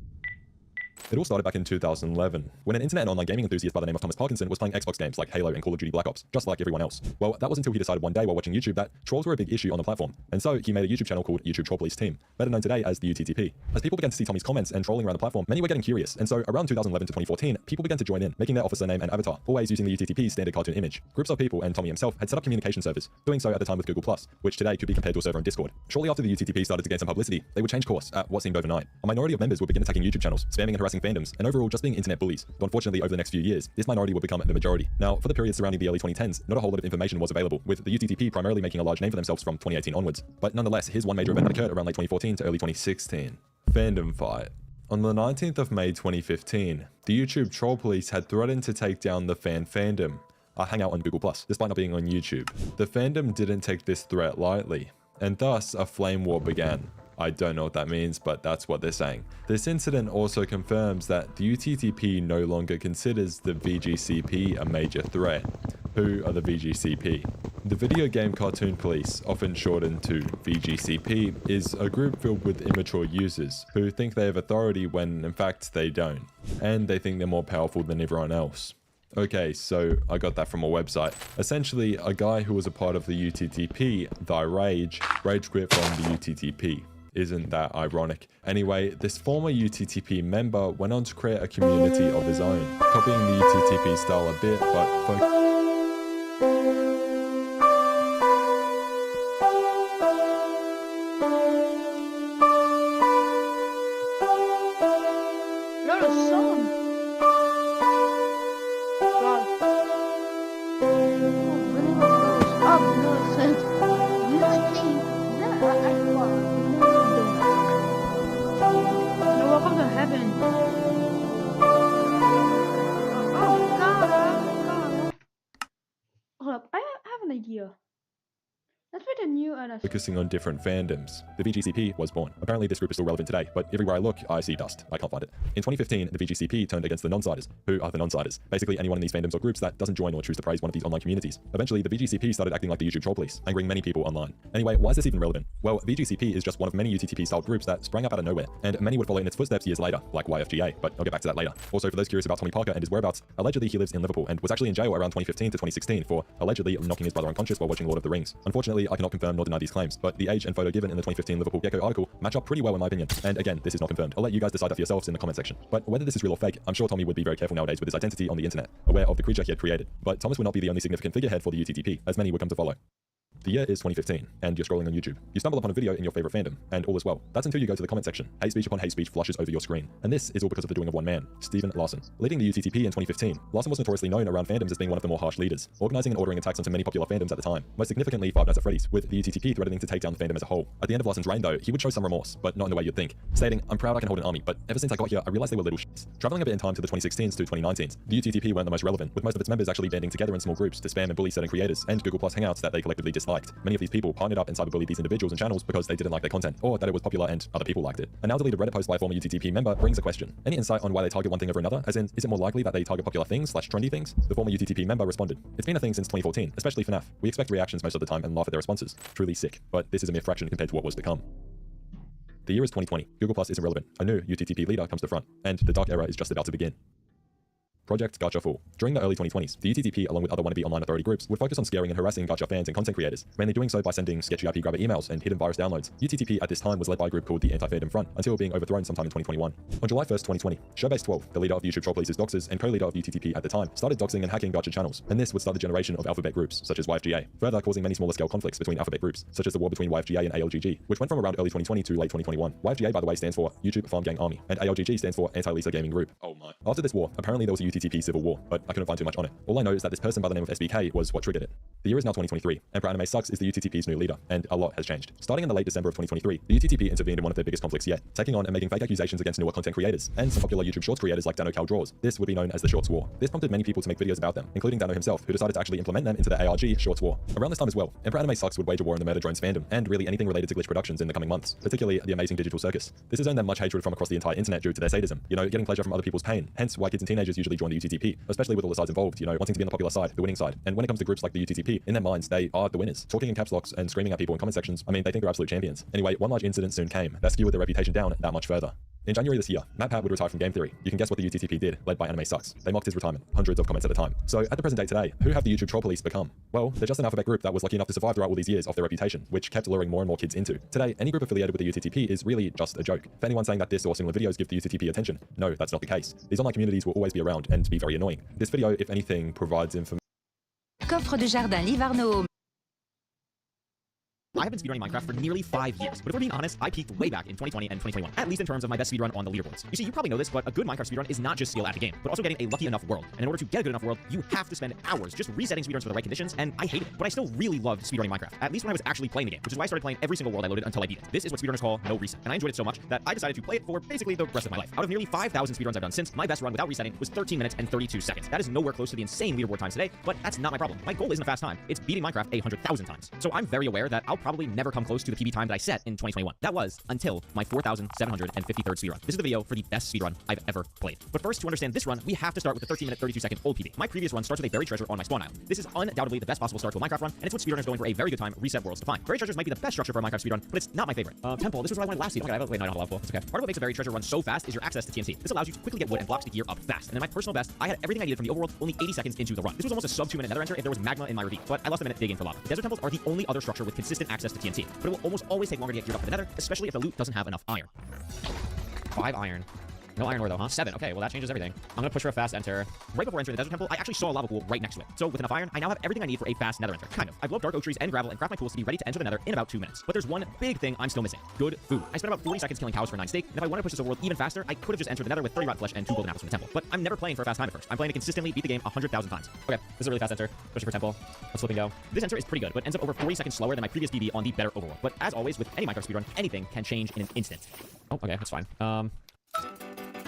It all started back in 2011, when an internet and online gaming enthusiast by the name of Thomas Parkinson was playing Xbox games like Halo and Call of Duty Black Ops, just like everyone else. Well, that was until he decided one day while watching YouTube that trolls were a big issue on the platform, and so he made a YouTube channel called YouTube Troll Police Team, better known today as the UTTP. As people began to see Tommy's comments and trolling around the platform, many were getting curious, and so around 2011 to 2014, people began to join in, making their officer name and avatar, always using the UTTP's standard cartoon image. Groups of people and Tommy himself had set up communication servers, doing so at the time with Google+, which today could be compared to a server in Discord. Shortly after the UTTP started to gain some publicity, they would change course at what seemed overnight. A minority of members would begin attacking YouTube channels, spamming and harassing fandoms, and overall just being internet bullies. But unfortunately, over the next few years, this minority would become the majority. Now, for the period surrounding the early 2010s, not a whole lot of information was available, with the UTTP primarily making a large name for themselves from 2018 onwards. But nonetheless, here's one major event that occurred around late 2014 to early 2016. Fandom fight. On the 19th of May 2015, the YouTube Troll Police had threatened to take down the fandom. I hang out on Google+, despite not being on YouTube. The fandom didn't take this threat lightly, and thus a flame war began. I don't know what that means, but that's what they're saying. This incident also confirms that the UTTP no longer considers the VGCP a major threat. Who are the VGCP? The Video Game Cartoon Police, often shortened to VGCP, is a group filled with immature users who think they have authority when in fact they don't, and they think they're more powerful than everyone else. Okay, so I got that from a website. Essentially, a guy who was a part of the UTTP, rage quit from the UTTP. Isn't that ironic? Anyway, this former UTTP member went on to create a community of his own, copying the UTTP style a bit, but focusing on different fandoms. The VGCP was born. Apparently this group is still relevant today, but everywhere I look, I see dust. I can't find it. In 2015, the VGCP turned against the non-siders. Who are the non-siders? Basically anyone in these fandoms or groups that doesn't join or choose to praise one of these online communities. Eventually, the VGCP started acting like the YouTube Troll Police, angering many people online. Anyway, why is this even relevant? Well, VGCP is just one of many UTTP-style groups that sprang up out of nowhere, and many would follow in its footsteps years later, like YFGA, but I'll get back to that later. Also, for those curious about Tommy Parker and his whereabouts, allegedly he lives in Liverpool and was actually in jail around 2015 to 2016 for allegedly knocking his brother unconscious while watching Lord of the Rings. Unfortunately, I cannot confirm nor deny these claims, but the age and photo given in the 2015 Liverpool Gecko article match up pretty well in my opinion. And again, this is not confirmed. I'll let you guys decide that for yourselves in the comment section. But whether this is real or fake, I'm sure Tommy would be very careful nowadays with his identity on the internet, aware of the creature he had created. But Thomas would not be the only significant figurehead for the UTTP, as many would come to follow. The year is 2015, and you're scrolling on YouTube. You stumble upon a video in your favorite fandom, and all is well. That's until you go to the comment section. Hate speech upon hate speech flushes over your screen. And this is all because of the doing of one man, Stephen Larson. Leading the UTTP in 2015, Larson was notoriously known around fandoms as being one of the more harsh leaders, organizing and ordering attacks onto many popular fandoms at the time. Most significantly, Five Nights at Freddy's, with the UTTP threatening to take down the fandom as a whole. At the end of Larson's reign though, he would show some remorse, but not in the way you'd think, stating, "I'm proud I can hold an army, but ever since I got here, I realized they were little shits." Traveling a bit in time to the 2016s to 2019s, the UTTP weren't the most relevant, with most of its members actually banding together in small groups to spam and bully certain creators and Google Plus hangouts that they collectively disliked. Many of these people partnered up and cyberbullied these individuals and channels because they didn't like their content, or that it was popular and other people liked it. A now deleted Reddit post by a former UTTP member brings a question. Any insight on why they target one thing over another? As in, is it more likely that they target popular things / trendy things? The former UTTP member responded, "It's been a thing since 2014, especially FNAF. We expect reactions most of the time and laugh at their responses. Truly sick, but this is a mere fraction compared to what was to come." The year is 2020. Google Plus isn't relevant. A new UTTP leader comes to front, and the dark era is just about to begin. Project Gacha Fool. During the early 2020s, the UTTP, along with other wannabe online authority groups, would focus on scaring and harassing gacha fans and content creators, mainly doing so by sending sketchy IP grabber emails and hidden virus downloads. UTTP at this time was led by a group called the Anti-Fandom Front, until being overthrown sometime in 2021. On July 1st, 2020, Showbase12, the leader of YouTube Troll Police's doxers and co-leader of UTTP at the time, started doxing and hacking gacha channels, and this would start the generation of alphabet groups, such as YFGA, further causing many smaller scale conflicts between alphabet groups, such as the war between YFGA and ALGG, which went from around early 2020 to late 2021. YFGA, by the way, stands for YouTube Farm Gang Army, and ALGG stands for Anti-Lisa Gaming Group. Oh my. After this war, apparently there was a UTTP civil war, but I couldn't find too much on it. All I know is that this person by the name of SBK was what triggered it. The year is now 2023. Emperor Anime Sucks is the UTTP's new leader, and a lot has changed. Starting in the late December of 2023, the UTTP intervened in one of their biggest conflicts yet, taking on and making fake accusations against newer content creators, and some popular YouTube Shorts creators like DanoCal Draws. This would be known as the Shorts War. This prompted many people to make videos about them, including Dano himself, who decided to actually implement them into the ARG Shorts War. Around this time as well, Emperor Anime Sucks would wage a war in the Murder Drones fandom, and really anything related to Glitch Productions in the coming months, particularly the amazing Digital Circus. This has earned them much hatred from across the entire internet due to their sadism, getting pleasure from other people's pain, hence why kids and teenagers usually join the UTTP, especially with all the sides involved, wanting to be on the popular side, the winning side. And when it comes to groups like the UTTP, in their minds, they are the winners. Talking in caps locks and screaming at people in comment sections, I mean, they think they're absolute champions. Anyway, one large incident soon came that skewed their reputation down that much further. In January this year, MatPat would retire from Game Theory. You can guess what the UTTP did, led by Anime Sucks. They mocked his retirement, hundreds of comments at a time. So at the present day today, who have the YouTube troll police become? Well, they're just an alphabet group that was lucky enough to survive throughout all these years off their reputation, which kept luring more and more kids into. Today, any group affiliated with the UTTP is really just a joke. For anyone saying that this or similar videos give the UTTP attention, no, that's not the case. These online communities will always be around and be very annoying. This video, if anything, provides information. Coffre de jardin Livarno. I have been speedrunning Minecraft for nearly 5 years, but if we're being honest, I peaked way back in 2020 and 2021, at least in terms of my best speedrun on the leaderboards. You see, you probably know this, but a good Minecraft speedrun is not just skill at the game, but also getting a lucky enough world. And in order to get a good enough world, you have to spend hours just resetting speedruns for the right conditions, and I hated it. But I still really loved speedrunning Minecraft, at least when I was actually playing the game, which is why I started playing every single world I loaded until I beat it. This is what speedrunners call no reset, and I enjoyed it so much that I decided to play it for basically the rest of my life. Out of nearly 5,000 speedruns I've done since, my best run without resetting was 13 minutes and 32 seconds. That is nowhere close to the insane leaderboard times today, but that's not my problem. My goal isn't a fast time, it's beating Minecraft 100,000 times. So I'm very aware that I'll probably never come close to the PB time that I set in 2021. That was until my 4,753rd speedrun. This is the video for the best speedrun I've ever played. But first, to understand this run, we have to start with the 13-minute, 32-second old PB. My previous run starts with a buried treasure on my spawn island. This is undoubtedly the best possible start to a Minecraft run, and it's what speedrunners going for a very good time reset worlds to find. Buried treasures might be the best structure for a Minecraft speedrun, but it's not my favorite. Temple, this was what I wanted last season. Okay, wait, no, I don't have a level. It's okay. Part of what makes a buried treasure run so fast is your access to TNT. This allows you to quickly get wood and blocks to gear up fast. And in my personal best, I had everything I needed from the overworld only 80 seconds into the run. This was almost a sub 2-minute nether enter if there was magma in my ravine, but I lost a minute digging for lava. Desert temples are the only other structure with consistent access to TNT, but it will almost always take longer to get geared up for the nether, especially if the loot doesn't have enough iron. 5 iron. No iron ore though, huh? 7. Okay, well that changes everything. I'm gonna push for a fast enter. Right before entering the desert temple, I actually saw a lava pool right next to it. So with enough iron, I now have everything I need for a fast nether enter. Kind of. I've loved dark oak trees and gravel and craft my tools to be ready to enter the nether in about 2 minutes. But there's one big thing I'm still missing. Good food. I spent about 40 seconds killing cows for 9 steak, and if I wanted to push this overworld even faster, I could have just entered the nether with 30 rotten flesh and 2 golden apples from the temple. But I'm never playing for a fast time at first. I'm playing to consistently beat the game 100,000 times. Okay, this is a really fast enter. Pushing for temple. Let's flip and go. This enter is pretty good, but ends up over 40 seconds slower than my previous PB on the better overworld. But as always, with any Minecraft speedrun, anything can change in an instant. Oh, okay, that's fine.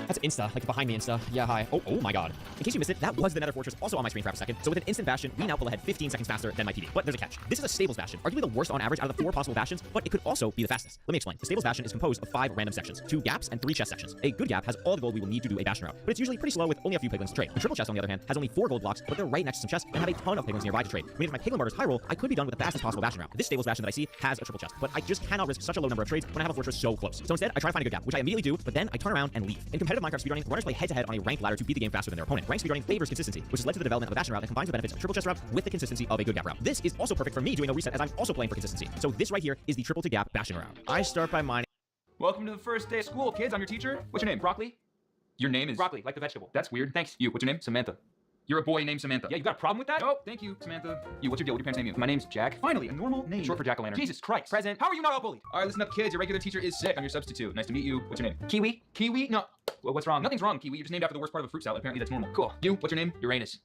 That's Insta, like behind me Insta. Yeah, hi. Oh my god. In case you missed it, that was the Nether Fortress also on my screen for a second. So with an instant bastion, we now pull ahead 15 seconds faster than my PB. But there's a catch. This is a Stables Bastion, arguably the worst on average out of the 4 possible bastions, but it could also be the fastest. Let me explain. The Stables Bastion is composed of 5 random sections, 2 gaps and 3 chest sections. A good gap has all the gold we will need to do a bastion route, but it's usually pretty slow with only a few piglins to trade. The triple chest, on the other hand, has only 4 gold blocks, but they're right next to some chests and have a ton of piglins nearby to trade. Meaning if my piglin barter is high roll, I could be done with the fastest possible bastion route. This Stables Bastion that I see has a triple chest, but I just cannot risk such a low number of trades when I have a fortress so close. So instead, I try to find a good gap, which I immediately do, but then I turn around and leave. In competitive Minecraft speedrunning, runners play head-to-head on a ranked ladder to beat the game faster than their opponent. Ranked speedrunning favors consistency, which has led to the development of a bastion route that combines the benefits of a triple chest route with the consistency of a good gap route. This is also perfect for me doing no reset as I'm also playing for consistency. So this right here is the triple to gap bastion route. I start by mining. Welcome to the first day of school, kids. I'm your teacher. What's your name? Broccoli? Your name is? Broccoli, like the vegetable. That's weird. Thanks. You, what's your name? Samantha. You're a boy named Samantha. Yeah, you got a problem with that? Oh, thank you, Samantha. You, what's your deal? What do your parents name you? My name's Jack. Finally, a normal name. Short for jack-o'-lantern. Jesus Christ. Present. How are you not all bullied? All right, listen up, kids. Your regular teacher is sick. I'm your substitute. Nice to meet you. What's your name? Kiwi. Kiwi? No. Well, what's wrong? Nothing's wrong, Kiwi. You're just named after the worst part of a fruit salad. Apparently that's normal. Cool. You, what's your name? Uranus.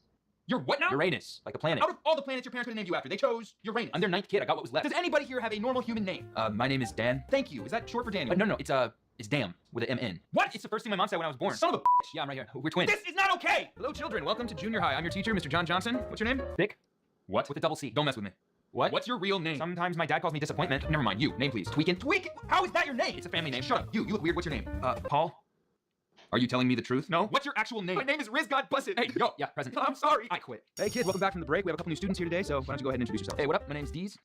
You're what now? Uranus, like a planet. Out of all the planets your parents could have named you after, they chose Uranus. I'm their 9th kid. I got what was left. Does anybody here have a normal human name? My name is Dan. Thank you. Is that short for Daniel? No, it's Dam with an M-N. What? It's the first thing my mom said when I was born. Son of a bitch. Yeah, I'm right here. We're twins. This is not okay! Hello, children. Welcome to junior high. I'm your teacher, Mr. John Johnson. What's your name? Vic. What? With a double C. Don't mess with me. What? What's your real name? Sometimes my dad calls me Disappointment. Never mind. You. Name, please. Tweakin'. Tweakin'? How is that your name? It's a family name. Shut up. You look weird. What's your name? Paul. Are you telling me the truth? No. What's your actual name? My name is Rizgod Busset. Hey, yo. Yeah, present. I'm sorry. I quit. Hey, kids. Welcome back from the break. We have a couple new students here today, so why don't you go ahead and introduce yourself? Hey, what up? My name's Deez.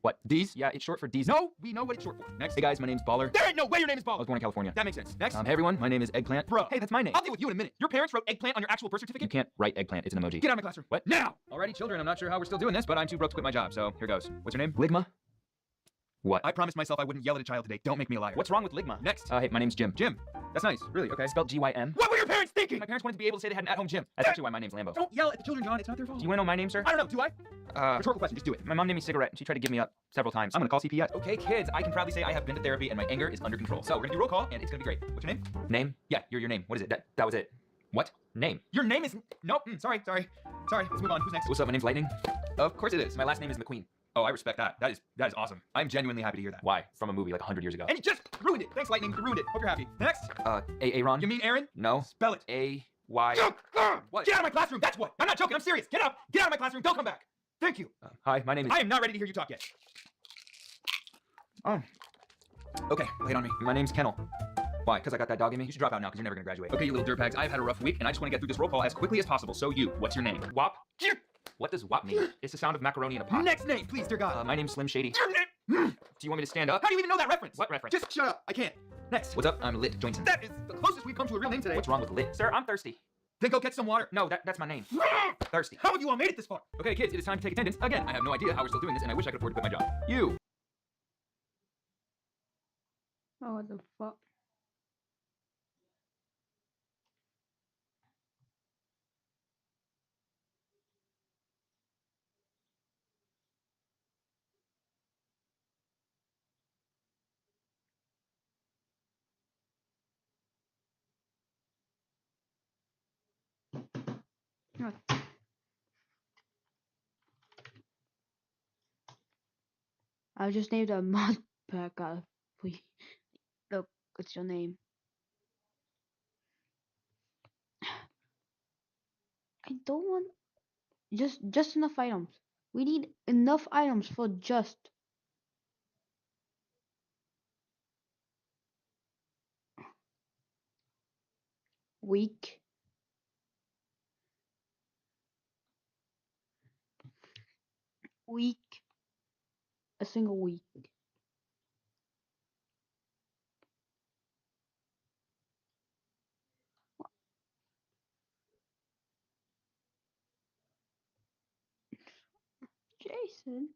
What? Deez? Yeah, it's short for Deez. No, we know what it's short for. Next. Hey guys, my name's Baller. There ain't no way your name is Baller. I was born in California. That makes sense. Next. Hey everyone, my name is Eggplant. Bro, hey, that's my name. I'll deal with you in a minute. Your parents wrote Eggplant on your actual birth certificate? You can't write Eggplant. It's an emoji. Get out of my classroom. What? Now! Alrighty, children, I'm not sure how we're still doing this, but I'm too broke to quit my job, so here goes. What's your name? Ligma. What? I promised myself I wouldn't yell at a child today. Don't make me a liar. What's wrong with Ligma? Next. Hey, my name's Jim. Jim. That's nice. Really? Okay. Spelled G-Y-M. What were your parents thinking? My parents wanted to be able to say they had an at-home gym. That's actually why my name's Lambo. Don't yell at the children, John. It's not their fault. Do you want to know my name, sir? I don't know. Do I? Rhetorical question. Just do it. My mom named me Cigarette, and she tried to give me up several times. I'm gonna call CPS. Okay, kids. I can proudly say I have been to therapy, and my anger is under control. So we're gonna do roll call, and it's gonna be great. What's your name? Name? Yeah, your name. What is it? That was it. What? Name? Your name is... Nope. Sorry. Let's move on. Who's next? What's up? My name's Lightning. Of course it is. My last name is McQueen. Oh, I respect that. That is awesome. I'm genuinely happy to hear that. Why? From a movie like 100 years ago. And you just ruined it. Thanks, Lightning. You ruined it. Hope you're happy. Next. Aaron. You mean Aaron? No. Spell it. A-Y... What? Get out of my classroom. That's what. I'm not joking. I'm serious. Get out. Get out of my classroom. Don't come back. Thank you. Hi, my name is... I am not ready to hear you talk yet. Oh. Okay, wait on me. My name's Kennel. Why? Because I got that dog in me? You should drop out now because you're never going to graduate. Okay, you little dirtbags. I've had a rough week, and I just want to get through this roll call as quickly as possible. So you, what's your name? Wop? What does WAP mean? It's the sound of macaroni in a pot. Next name, please, dear God. My name's Slim Shady. Do you want me to stand up? How do you even know that reference? What reference? Just shut up. I can't. Next. What's up? I'm Lit Joinson. That is the closest we've come to a real name today. What's wrong with Lit? Sir, I'm thirsty. Then go get some water. No, that's my name. Thirsty. How have you all made it this far? Okay, kids, it is time to take attendance. Again, I have no idea how we're still doing this, and I wish I could afford to quit my job. You. Oh, what the fuck? What? I just named a mod pack out of please. Look, what's your name? I don't want just enough items. We need enough items for just week. A single week. Jason.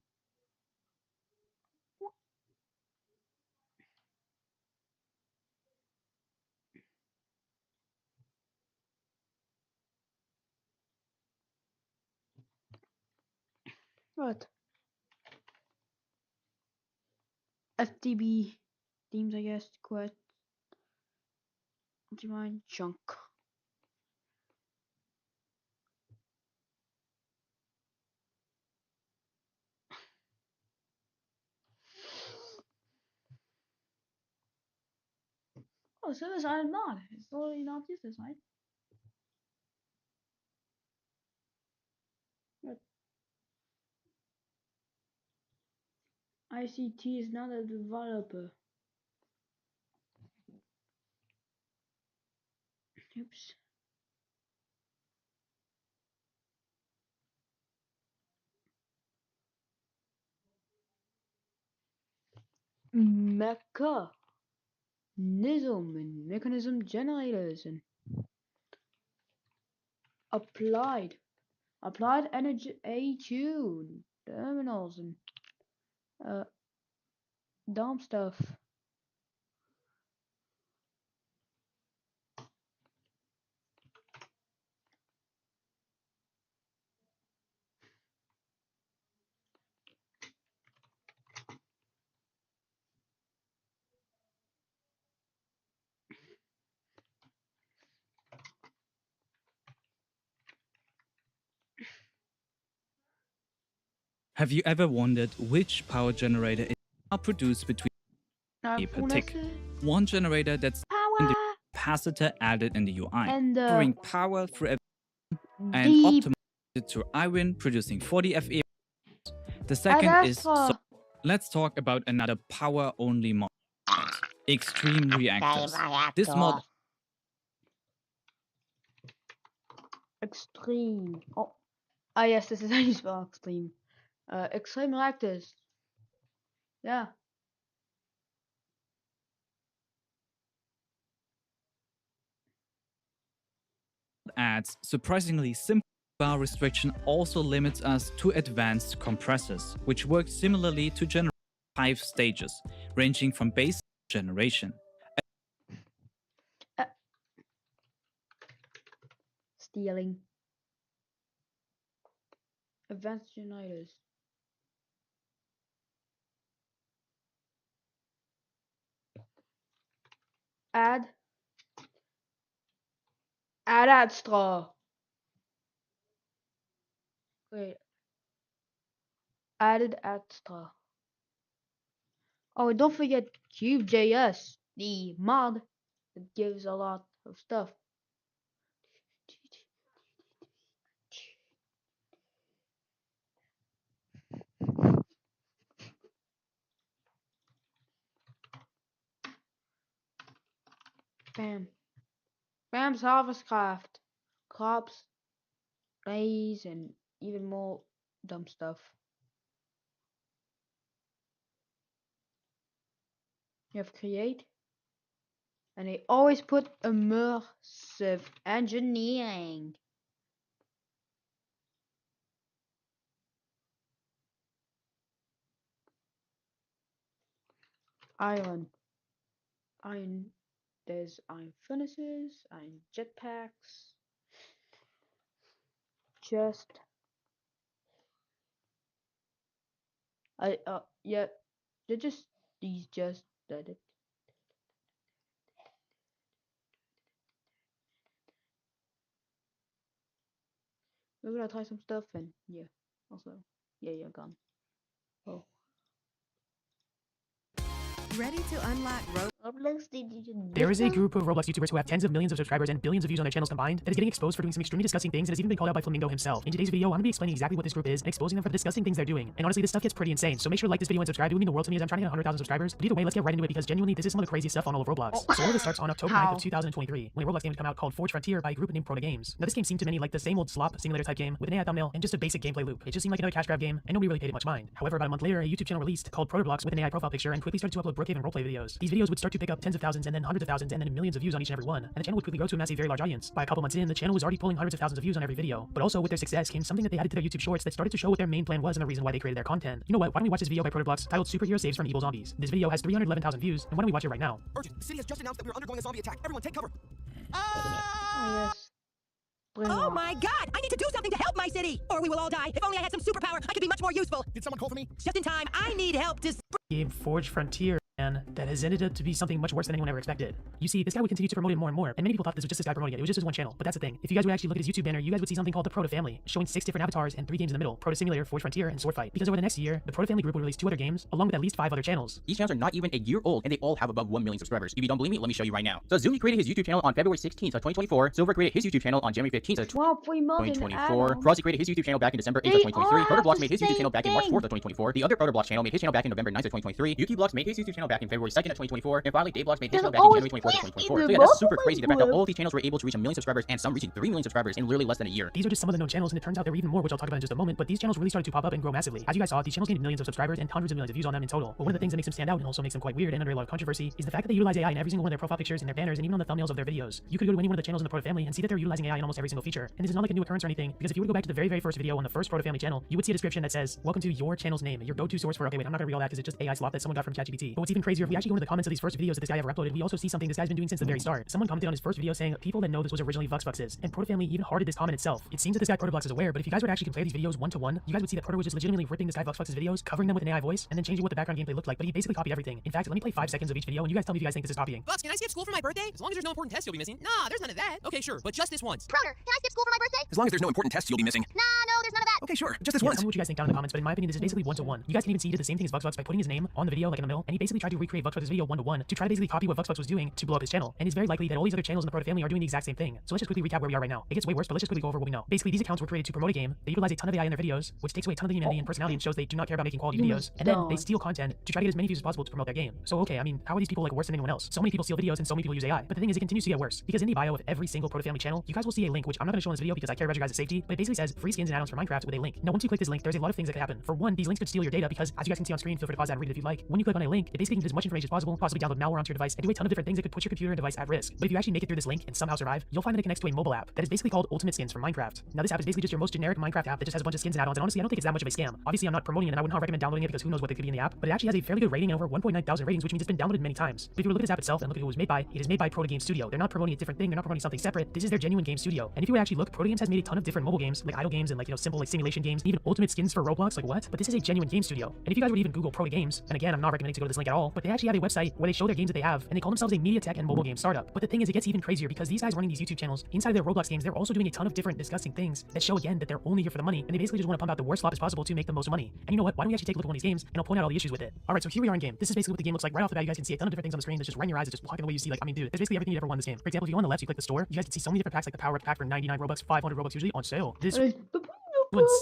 What? FTB themes, I guess. Quest. Ultimate junk. Oh, service item not. It's totally not used this night. What? ICT is not a developer. Oops. Mechanism and mechanism generators and applied energy tune terminals and dumb stuff. Have you ever wondered which power generator is produced between a particular one generator that's in the capacitor added in the UI, and bring power through a and optimize it to iWin producing 40 FE. The second is let's talk about another power only mod, Extreme Reactors. This mod Extreme. Oh, yes, this is how you spell extreme. Extreme reactors. Yeah. adds surprisingly simple bar restriction also limits us to advanced compressors, which work similarly to generate 5 stages, ranging from base generation. Stealing. Advanced generators. Add Add extra. Wait. Added extra. Oh, and don't forget Cube.js, the mod that gives a lot of stuff. Bam. Bam's Harvest Craft. Crops, maize, and even more dumb stuff. You have create. And they always put immersive engineering. Iron. There's iron furnaces, iron jetpacks. Yeah, they're just these just did it. We're gonna try some stuff and yeah, also yeah, gone. Oh. Ready to unlock Roblox? There is a group of Roblox YouTubers who have tens of millions of subscribers and billions of views on their channels combined that is getting exposed for doing some extremely disgusting things and has even been called out by Flamingo himself. In today's video, I'm going to be explaining exactly what this group is and exposing them for the disgusting things they're doing. And honestly, this stuff gets pretty insane, so make sure to like this video and subscribe. It would mean the world to me as I'm trying to hit 100,000 subscribers. But either way, let's get right into it because genuinely, this is some of the craziest stuff on all of Roblox. So all of this starts on October 9th of 2023, when a Roblox game would come out called Forge Frontier by a group named Proto Games. Now this game seemed to many like the same old slop simulator type game with an AI thumbnail and just a basic gameplay loop. It just seemed like another cash grab game and nobody really paid it much mind. However, about a month later, a YouTube channel released called Protoblox with an AI profile picture and quickly started to upload Brookhaven roleplay videos. These videos would start to pick up tens of thousands and then hundreds of thousands and then millions of views on each and every one, and the channel would quickly grow to a massive, very large audience. By a couple months in, the channel was already pulling hundreds of thousands of views on every video. But also with their success came something that they added to their YouTube shorts that started to show what their main plan was and the reason why they created their content. You know what? Why don't we watch this video by Protoblox titled Superhero Saves from Evil Zombies? This video has 311,000 views, and why don't we watch it right now? Urgent! The city has just announced that we are undergoing a zombie attack. Everyone take cover! Oh, yes. Oh my god! I need to do something to help my city! Or we will all die. If only I had some superpower, I could be much more useful. Did someone call for me? Just in time. I need help to Game Forge Frontier, and that has ended up to be something much worse than anyone ever expected. You see, this guy would continue to promote it more and more, and many people thought this was just this guy promoting it. It was just his one channel. But that's the thing. If you guys would actually look at his YouTube banner, you guys would see something called the Proto Family, showing 6 different avatars and 3 games in the middle: Proto Simulator, Forge Frontier, and Sword Fight. Because over the next year, the Proto Family group will release 2 other games, along with at least 5 other channels. These channels are not even a year old, and they all have above 1 million subscribers. If you don't believe me, let me show you right now. So Zuni created his YouTube channel on February 16th of 2024. Silver created his YouTube channel on January 15th of 2024. Frosty created his YouTube channel back in December 8th of 2023. Protoblox made his YouTube channel back in March 4th of 2024. The other Protoblox channel made his channel back in November 9th of 2023. YukiBlox made his YouTube channel back in February 2nd of 2024. And finally, Dayblox made his channel back in January 24th of 2024. So yeah, that's super crazy. The fact that all of these channels were able to reach 1 million subscribers and some reaching 3 million subscribers in literally less than a year. These are just some of the known channels, and it turns out there were even more, which I'll talk about in just a moment. But these channels really started to pop up and grow massively. As you guys saw, these channels gained millions of subscribers and hundreds of millions of views on them in total. But one of the things that makes them stand out and also makes them quite weird and under a lot of controversy is the fact that they utilize AI in every single one of their profile pictures and their banners and even on the thumbnails of their videos. You could go to any one of the channels in the Proto Family and see that they're utilizing AI in almost every single feature. And this is not like a new occurrence or anything, because if you were to go back to the very first video on the first Proto Family channel, you would see a description that says, "Welcome to your channel's name, your go-to source for..." Okay, wait, I'm not gonna read all that because it's just AI slop that someone got from ChatGPT. But what's even crazier, if we actually go into the comments of these first videos that this guy ever uploaded, we also see something this guy's been doing since the very start. Someone commented on his first video saying, "People that know this was originally Vuxbux's," and Proto Family even hearted this comment itself. It seems that this guy Protoblox is aware, but if you guys were to actually compare these videos one to one, you guys would see that Proto was just legitimately ripping this guy Vuxbux's videos, covering them with an AI voice, and then changing what the background gameplay looked like. But he basically copied everything. In fact, let me play 5 seconds of each video, and you guys tell me if you guys think this is copying. Bucks, can I skip school for my birthday? As long as there's no important test you'll be missing. Nah, there's none of that. Okay, sure, but just this once. Prouder, can I skip school for my birthday? As long as there's no important tests you'll be missing. Nah, no, there's none of that. Okay, sure, just this Yeah, once. tell me what you guys think down in the comments, but in my opinion, this is basically one to one. You guys can even see he did the same thing as Vuxbux by putting his name on the video, like in the middle, and he basically tried to recreate Vuxbux's video one to one to try to basically copy what Vuxbux was doing to blow up his channel. And it's very likely that all these other channels in the Proto Family are doing the exact same thing. So let's just quickly recap where we are right now. It gets way worse, but let's just quickly go over what we know. Basically, these accounts were created to promote a game. They utilize a ton of AI in their videos, which takes away a ton of the humanity and personality and shows they do not care about making quality videos. And then they steal content to try to get as many views as possible to promote their game. So okay, I mean, how are these people like worse than anyone else? So many people steal videos and so many people use AI. But the thing is, it continues to get worse because in the bio of every single Proto Family channel, you guys will see a link, which I'm not going to show in this video because I care about your guys' safety. But it basically says free skins and add-ons for Minecraft with a link. Now, once you click this link, there's a lot of things that could happen. For one, these links could steal your data because, as you guys can see on screen, feel free to pause that and read it if you'd like. When you click on a link, it basically can get as much information as possible, possibly download malware onto your device, and do a ton of different things that could put your computer and device at risk. But if you actually make it through this link and somehow survive, you'll find that it connects to a mobile app that is basically called Ultimate Skins for Minecraft. Now, this app is basically just your most generic Minecraft app that just has a bunch of skins and add-ons, and honestly, I don't think it's that much of a scam. Obviously, I'm not promoting it, and I would not recommend downloading it because who knows what they could be in the app, but it actually has a fairly good rating and over 1.9 thousand ratings, which means it's been downloaded many times. But if you were to look at this app itself and look at who it was made by, it is made by Proto Game Studio. They're not promoting a different thing, they're not promoting something separate. This is their genuine game studio. And if you would actually look, Proto Games has made a ton of different mobile games, like idle games and like, simple like simulator simulation games, even ultimate skins for Roblox. Like what? But this is a genuine game studio. And if you guys would even Google Proto Games, and again, I'm not recommending to go to this link at all, but they actually have a website where they show their games that they have, and they call themselves a media tech and mobile game startup. But the thing is, it gets even crazier because these guys running these YouTube channels inside of their Roblox games, they're also doing a ton of different disgusting things that show again that they're only here for the money, and they basically just want to pump out the worst slop as possible to make the most money. And you know what? Why don't we actually take a look at one of these games, and I'll point out all the issues with it. All right, so here we are in game. This is basically what the game looks like right off the bat. You guys can see a ton of different things on the screen. That's just right in your eyes. It's just walking the way you see. Like, I mean, dude, there's basically everything you ever want in this game. For example, if you go on the left, you click the store. You guys can see so many different packs, like the Power Up pack for 99 Robux, 500 Robux usually on sale. This one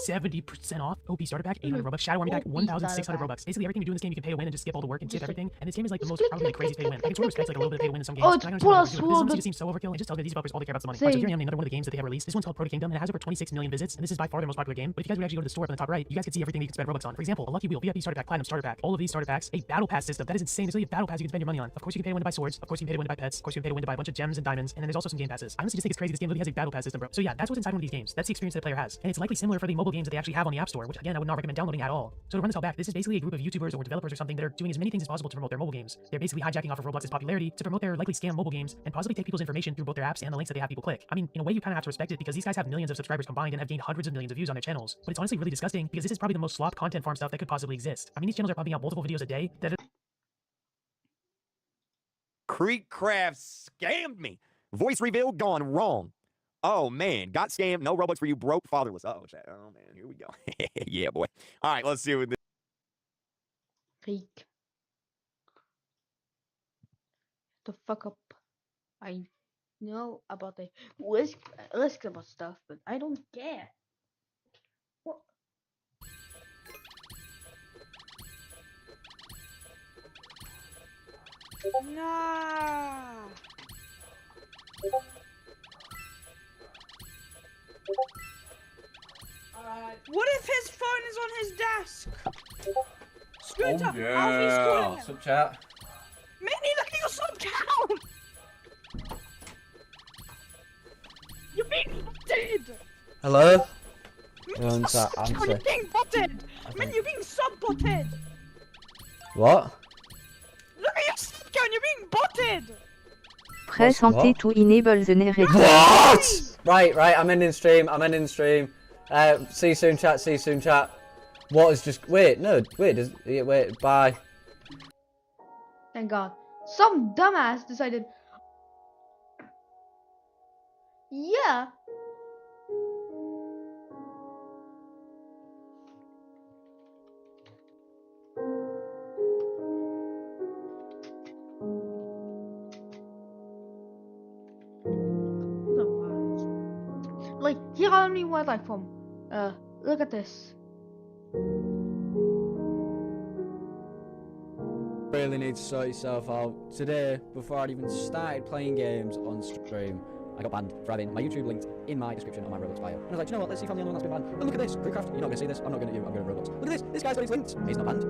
70% off. OP starter pack, 800 Robux. Shadow Army pack, 1,600 Robux. Basically, everything you do in this game, you can pay to win and just skip all the work and skip everything. And this game is like the most probably the craziest pay to win. I can sort of respect like a little bit of pay to win in some games. Oh, it's plus one. This seems so overkill. And just tell me these developers all they care about is the money. Alright, so here I am, another one of the games that they have released. This one's called Proto Kingdom and it has over 26 million visits. And this is by far their most popular game. But if you guys would actually go to the store up on the top right, you guys can see everything that you can spend Robux on. For example, a Lucky Wheel, VIP starter pack, Platinum starter pack, all of these starter packs, a battle pass system. That is insane. There's really a battle pass you can spend your money on. Of course, you can pay to win to buy swords. Of course, you can pay to win to buy pets. Of course, you can pay to win to buy a bunch of gems and diamonds. And then there's also some game passes. I honestly just think it's crazy. This game literally has a battle pass system, bro. So yeah, that's what's inside one of these games. That's the experience that the player has. And it's likely similar for the mobile games that they actually have on the App Store, which again, I would not recommend downloading at all. So to run this all back, this is basically a group of YouTubers or developers or something that are doing as many things as possible to promote their mobile games. They're basically hijacking off of Roblox's popularity to promote their likely scam mobile games and possibly take people's information through both their apps and the links that they have people click. I mean, in a way, you kind of have to respect it because these guys have millions of subscribers combined and have gained hundreds of millions of views on their channels. But it's honestly really disgusting because this is probably the most slop content farm stuff that could possibly exist. I mean, these channels are pumping out multiple videos a day that Creekcraft scammed me. Voice reveal gone wrong. Oh man, got scammed. No Robux for you, broke fatherless. Oh shit. Oh man, here we go. Yeah, boy. All right, let's see what this. Freak. The fuck up. I know about the risk about stuff, but I don't care. What? Nah. What if his phone is on his desk? Scooter, Alfie's calling him. Sub chat. Minnie, look at your sub count! You're being botted! Hello? Minnie, your sub count, you're being botted! Minnie, you're being sub-botted! What? Look at your sub count, you're being botted! Press Enter to enable the narrative. What? Right, I'm ending stream. See you soon, chat. See you soon, chat. What is just... Wait, bye. Thank God. Some dumbass decided... Yeah. Like, here I only went like from... look at this. Really need to sort yourself out. Today, before I'd even started playing games on stream, I got banned for having my YouTube linked in my description on my Roblox bio. And I was like, you know what, let's see if I'm the only one that's been banned. And look at this, Creekcraft, you're not going to see this, I'm not going to you, I'm going to Roblox. Look at this guy's got his linked, he's not banned.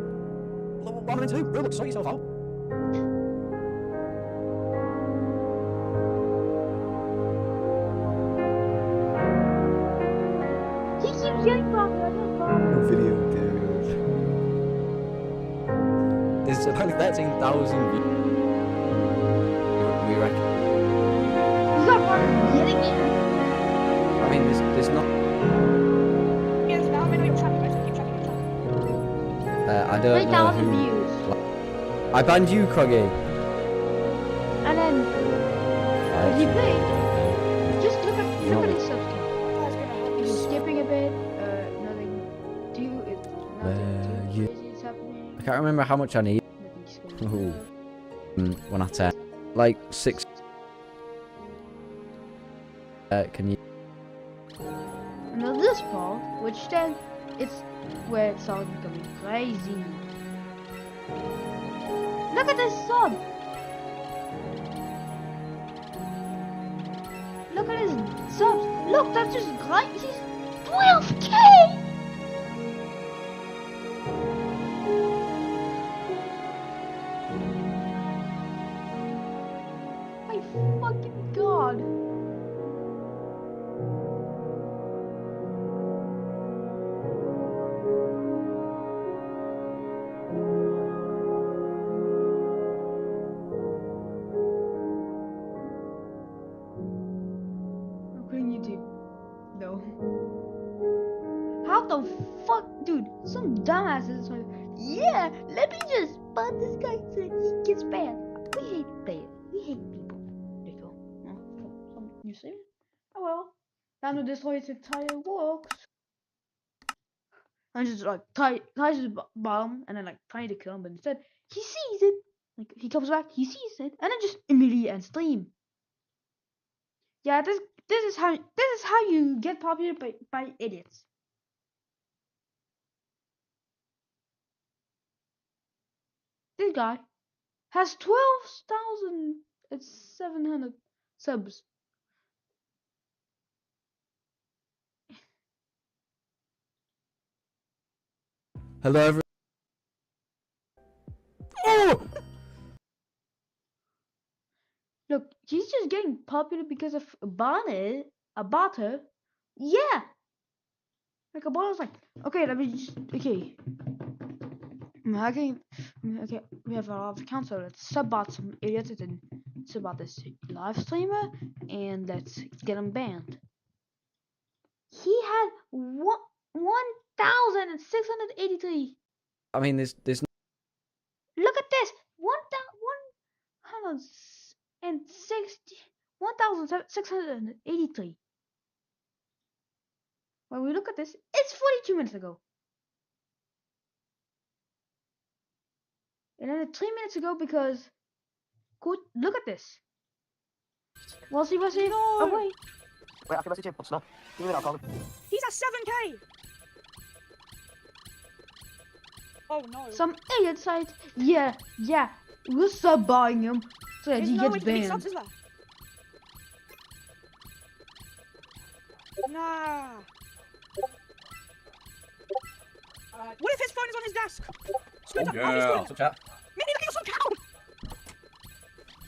What am I meant to do? Roblox, sort yourself out. He keeps getting banned. Video dude. There's apparently 13,000 views. We reckon. He's not banned getting it. I mean, there's not. Yes, now I'm going to keep tracking. I don't know 3,000 who. views. I banned you, Cruggy. And then he played. Just look at his subs count. He's skipping a bit. Nothing. Nothing too crazy is happening. I can't remember how much I need. Ooh. When I tell, like 6. Can you? Now this part, which then it's where it starts becoming crazy. Look at this sub. Look at his subs. Look, that's just great. He's 12K. My fucking God. I'm quitting YouTube. No. How what the fuck, dude? Some dumbasses. Yeah, let me just. But this guy said he gets banned. We hate players. We hate people. Little. You see? Oh well. Time to destroy his entire works. And just like ties his bottom and then like trying to kill him, but instead he sees it. Like he comes back, he sees it, and then just immediately ends stream. Yeah, this is how you get popular by idiots. This guy has 12,700 subs. Hello, everyone. Oh! Look, he's just getting popular because of a botter. Yeah. Like a botter's like, okay, let me just, okay. Okay, we have a lot of accounts, so let's subbot some idiots and subbot this live streamer, and let's get him banned. He had 1,683. I mean, there's Look at this, 1,683. When we look at this, it's 42 minutes ago. And then 3 minutes ago because, good, look at this. Was he? Oh wait. Wait, I can message him. What's not? Give me that, I'll call him. He's at 7K. Oh no. Some idiot site. Yeah, we'll stop buying him so that he gets banned. Subs, is there? Nah. What if his phone is on his desk? Scooter, What's up, chat? Minnie, look at your cow!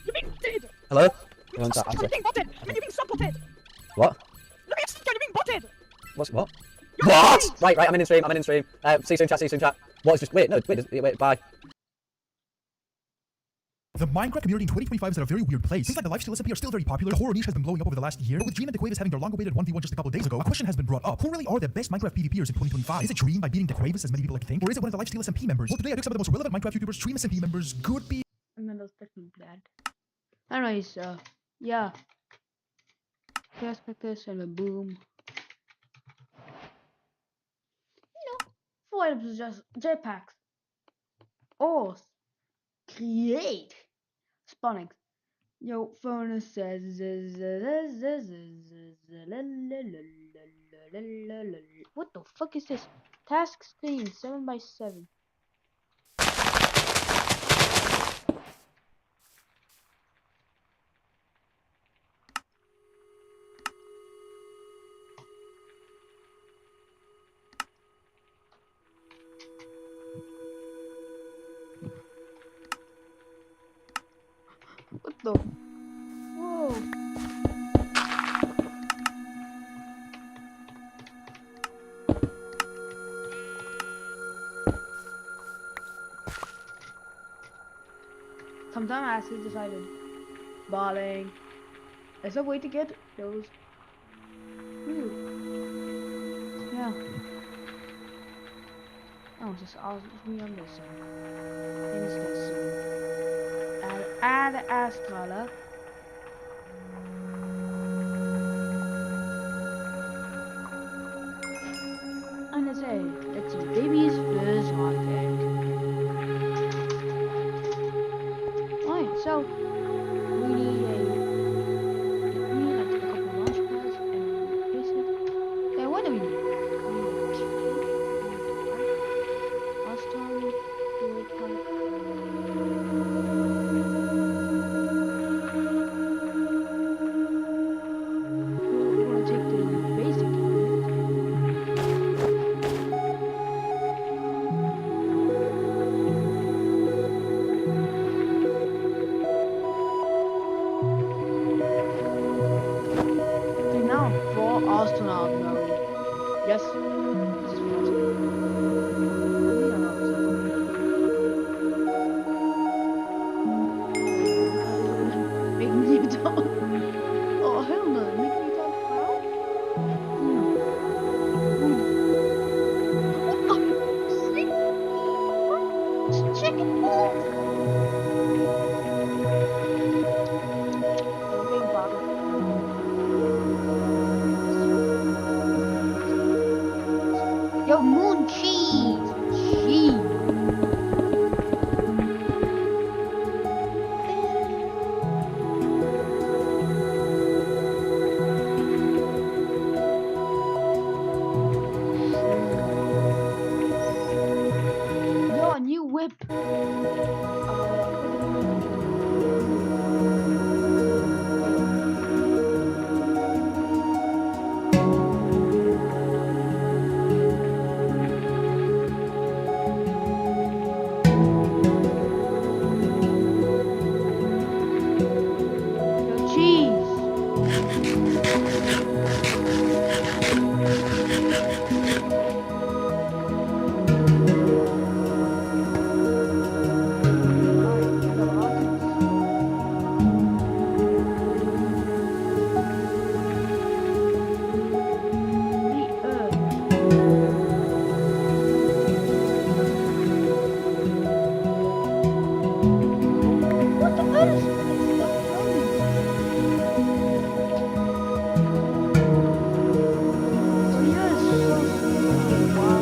You're being botted! Hello? You're being botted! Minnie, you're being sub-botted! What? Look at your you're being botted! What? What? Right, I'm in stream. See you soon, chat. What is just? Wait, bye. The Minecraft community in 2025 is at a very weird place. Things like the lifesteal SMP are still very popular. The horror niche has been blowing up over the last year. But with Dream and DeQuavis having their long-awaited 1v1 just a couple of days ago, a question has been brought up. Who really are the best Minecraft PvPers in 2025? Is it Dream by beating DeQuavis, as many people like to think? Or is it one of the lifesteal SMP members? Well, today I took some of the most relevant Minecraft YouTubers, Dream SMP members, good be... And then those technically bad. Anyways, yeah. Just like this and then boom. You know, 4 items is just jetpacks. Or create spawning. Yo, phone says what the fuck is this? Task screen 7x7. What the? Whoa. Some dumbasses decided balling is a way to get those. Yeah. Oh, just I'll me on this one. Things get soon. Add Astrala. And let's say it's your baby's first heart attack. Alright, so we need like a couple launch pads and basic. Okay, what do we need? Last time astronaut mode. Yes. Make me talk. Oh hell no! Make me talk how? Yo, moon cheese. Cheese. Yo, a new whip. Yo, cheese. What the hell is Oh, yes, so smooth. Wow.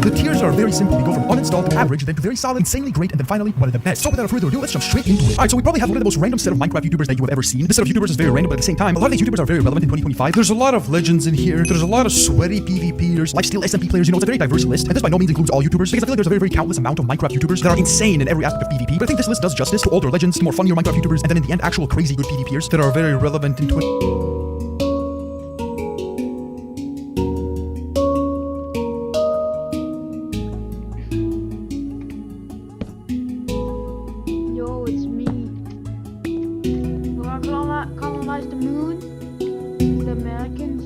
The tiers are very simple. We go from uninstalled to average, then to very solid, insanely great, and then finally one of the best. So without further ado, let's jump straight into it. Alright, so we probably have one of the most random set of Minecraft YouTubers that you have ever seen. This set of YouTubers is very random, but at the same time, a lot of these YouTubers are very relevant in 2025. There's a lot of legends in here. There's a lot of sweaty PvPers, lifesteal SMP players. You know, it's a very diverse list. And this by no means includes all YouTubers, because I feel like there's a very, very countless amount of Minecraft YouTubers that are insane in every aspect of PvP. But I think this list does justice to older legends, to more funnier Minecraft YouTubers, and then in the end, actual crazy good PvPers that are very relevant in Twitter. Yo, it's me. We're gonna colonize the moon. The Americans.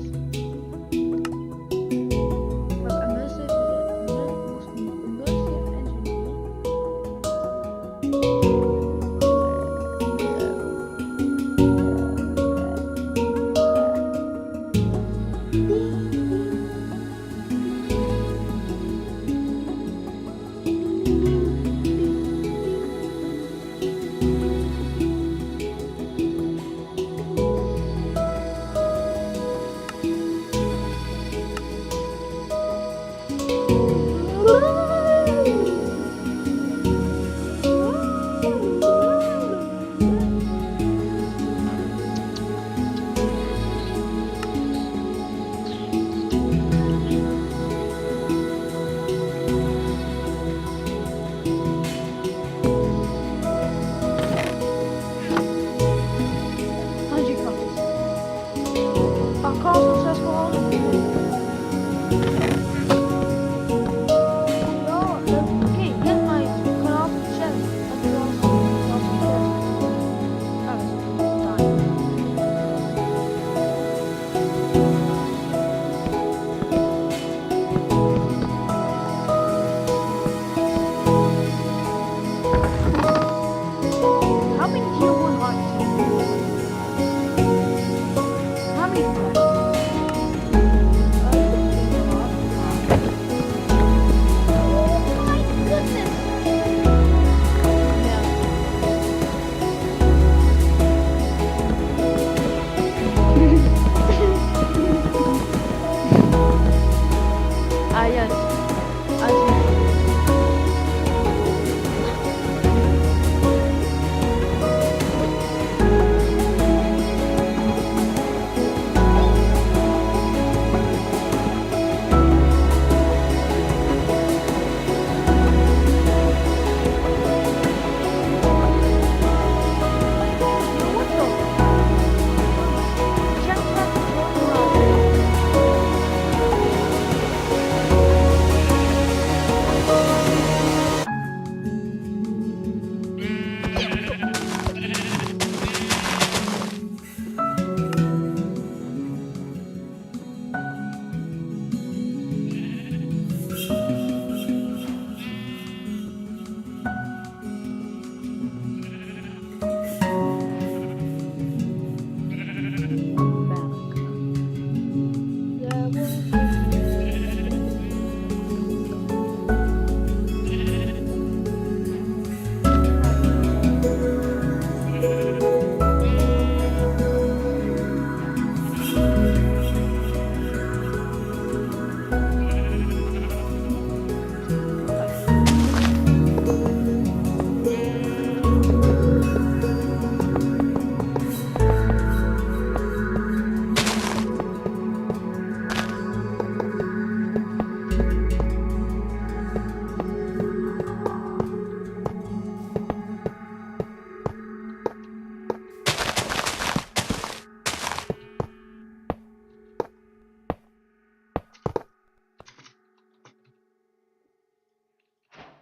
But immersive engineering.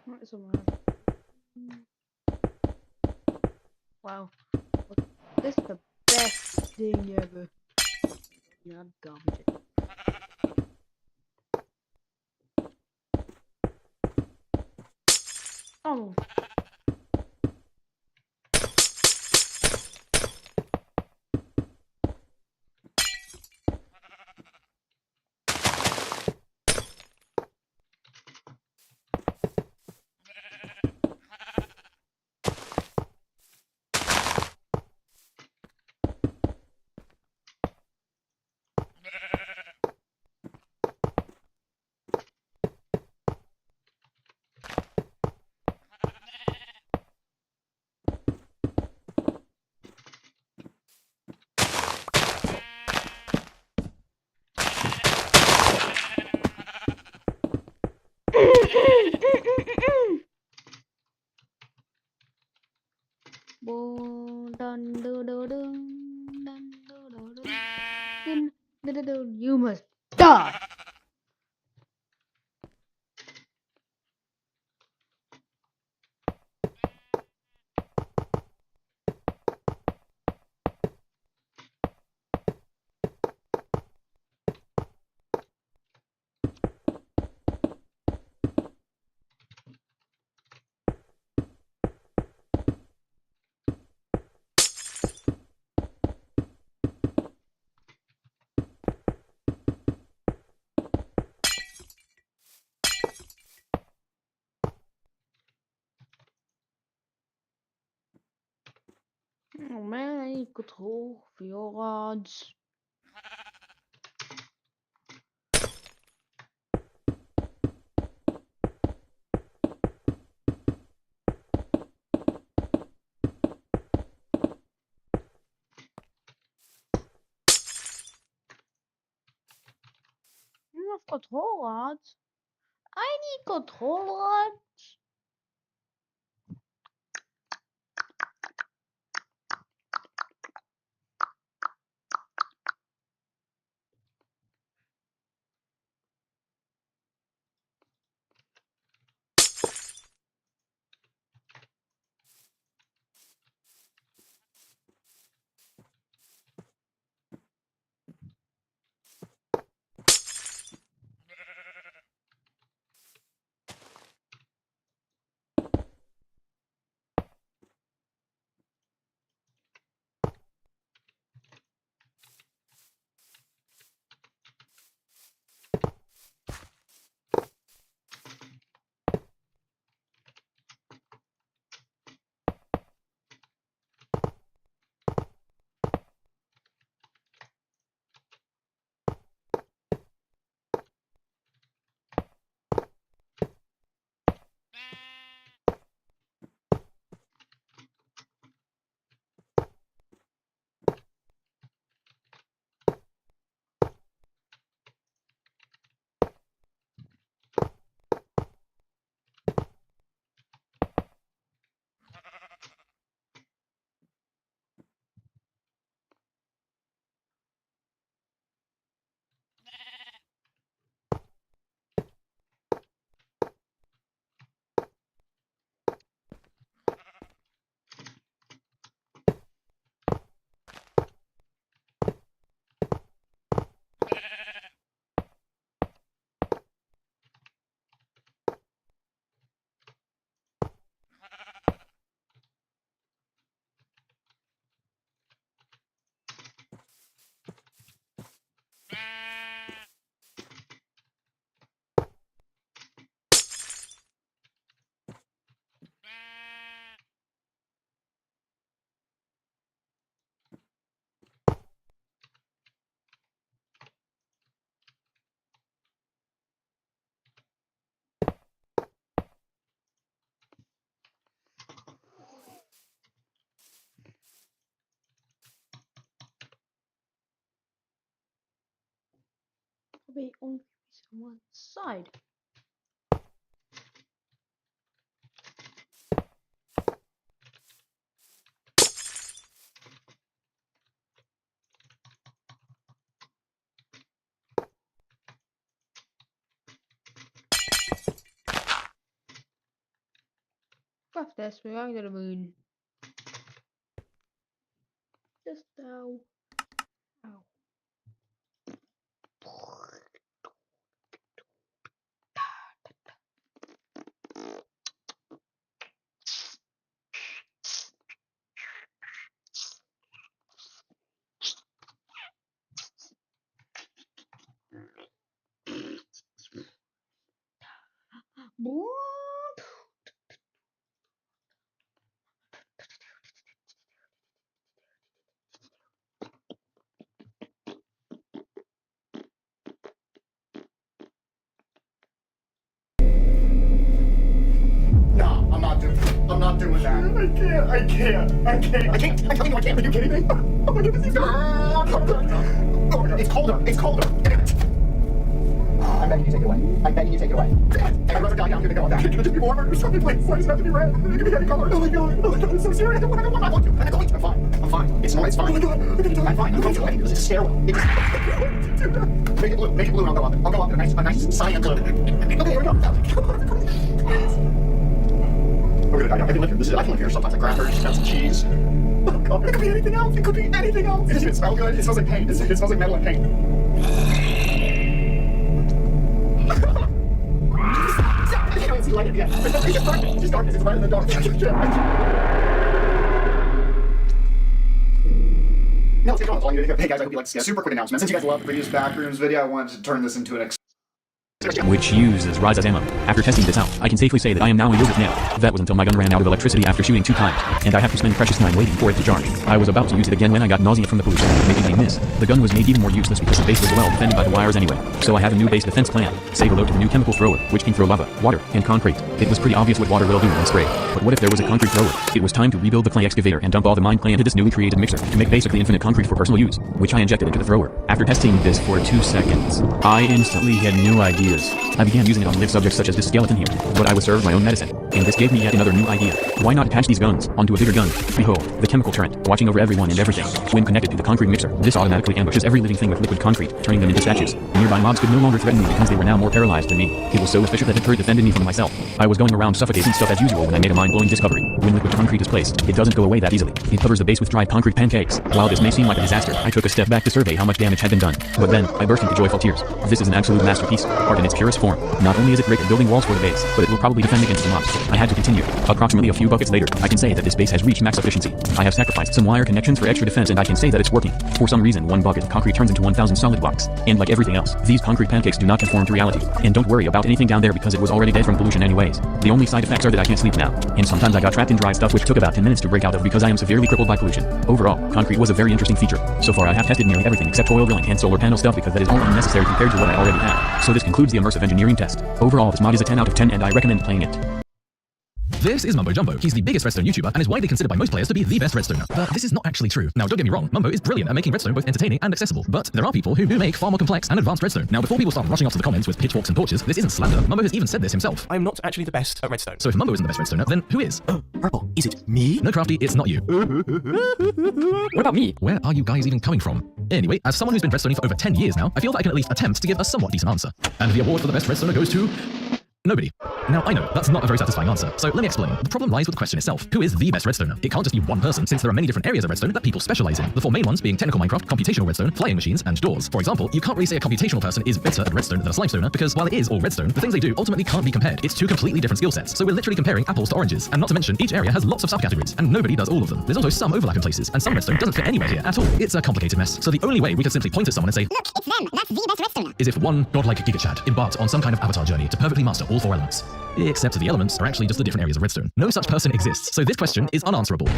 Right, somewhere. Wow. This is the best thing ever. Not garbage. Oh. You must die. Oh man, I need control for your rods. You have control rods. I need control rods. Probably only on one side. Craft this, we're going to the moon. Just now. Ow. I'm not doing that. I can't. Are you kidding me? Oh my goodness, he's oh my God, it's colder. I'm begging you to take it away. I'd rather die now than go with that. Can it just be warmer or something, please? Why does it have to be red? It can be any color. Oh my God, it's so serious. I'm going to. I'm fine. It's fine. Oh my God, I'm fine. I'm going to. It's a stairwell. Make it blue, and I'll go up. I'll go up in a nice cyan blue. Okay, here we go. I can live here. I can live here. Sometimes like crackers, got some cheese. Oh God, it could be anything else. It doesn't even smell good. It smells like paint. It smells like metal and paint. I can't see light yet. It's darkness. It's right in the dark. No, take it off. Hey guys, I hope you like this. Super quick announcement. Since you guys love the previous Backrooms video, I wanted to turn this into an which uses Ryza ammo. After testing this out, I can safely say that I am now a yogurt nail. That was until my gun ran out of electricity after shooting 2 times, and I have to spend precious time waiting for it to charge. I was about to use it again when I got nausea from the pollution, making me miss. The gun was made even more useless because the base was well defended by the wires anyway. So I have a new base defense plan. Say hello to the new chemical thrower, which can throw lava, water, and concrete. It was pretty obvious what water will do when sprayed. But what if there was a concrete thrower? It was time to rebuild the clay excavator and dump all the mine clay into this newly created mixer to make basically infinite concrete for personal use, which I injected into the thrower. After testing this for 2 seconds, I instantly had new ideas. I began using it on live subjects such as this skeleton here, but I was served my own medicine, and this gave me yet another new idea. Why not attach these guns onto a bigger gun? Behold, the chemical turret, watching over everyone and everything. When connected to the concrete mixer, this automatically ambushes every living thing with liquid concrete, turning them into statues. Nearby mobs could no longer threaten me because they were now more paralyzed than me. It was so efficient that the turret defended me from myself. I was going around suffocating stuff as usual when I made a mind-blowing discovery. When liquid concrete is placed, it doesn't go away that easily. It covers the base with dried concrete pancakes. While this may seem like a disaster, I took a step back to survey how much damage had been done. But then, I burst into joyful tears. This is an absolute masterpiece, art in its purest form. Not only is it great at building walls for the base, but it will probably defend against the mobs. I had to continue. Approximately a few buckets later, I can say that this base has reached max efficiency. I have sacrificed some wire connections for extra defense and I can say that it's working. For some reason, 1 bucket of concrete turns into 1,000 solid blocks. And like everything else, these concrete pancakes do not conform to reality. And don't worry about anything down there because it was already dead from pollution anyways. The only side effects are that I can't sleep now. And sometimes I got trapped in dry stuff which took about 10 minutes to break out of because I am severely crippled by pollution. Overall, concrete was a very interesting feature. So far I have tested nearly everything except oil drilling and solar panel stuff because that is all unnecessary compared to what I already have. So this concludes the immersive engineering test. Overall, this mod is a 10 out of 10 and I recommend playing it. This is Mumbo Jumbo. He's the biggest Redstone YouTuber and is widely considered by most players to be the best Redstoner. But this is not actually true. Now, don't get me wrong, Mumbo is brilliant at making Redstone both entertaining and accessible. But there are people who do make far more complex and advanced Redstone. Now, before people start rushing off to the comments with pitchforks and torches, this isn't slander. Mumbo has even said this himself. I'm not actually the best at Redstone. So if Mumbo isn't the best Redstoner, then who is? Purple, is it me? No, Crafty, it's not you. What about me? Where are you guys even coming from? Anyway, as someone who's been Redstoning for over 10 years now, I feel that I can at least attempt to give a somewhat decent answer. And the award for the best Redstoner goes to... nobody. Now, I know, that's not a very satisfying answer, so let me explain. The problem lies with the question itself. Who is the best Redstoner? It can't just be one person, since there are many different areas of Redstone that people specialize in. The 4 main ones being technical Minecraft, computational Redstone, flying machines, and doors. For example, you can't really say a computational person is better at Redstone than a Slimestoner, because while it is all Redstone, the things they do ultimately can't be compared. It's 2 completely different skill sets, so we're literally comparing apples to oranges. And not to mention, each area has lots of subcategories, and nobody does all of them. There's also some overlap in places, and some Redstone doesn't fit anywhere here at all. It's a complicated mess, so the only way we can simply point at someone and say, look, it's them, that's the best Redstoner, is if one godlike GigaChad embarked on some kind of avatar journey to perfectly master all 4 elements. Except the elements are actually just the different areas of Redstone. No such person exists, so this question is unanswerable.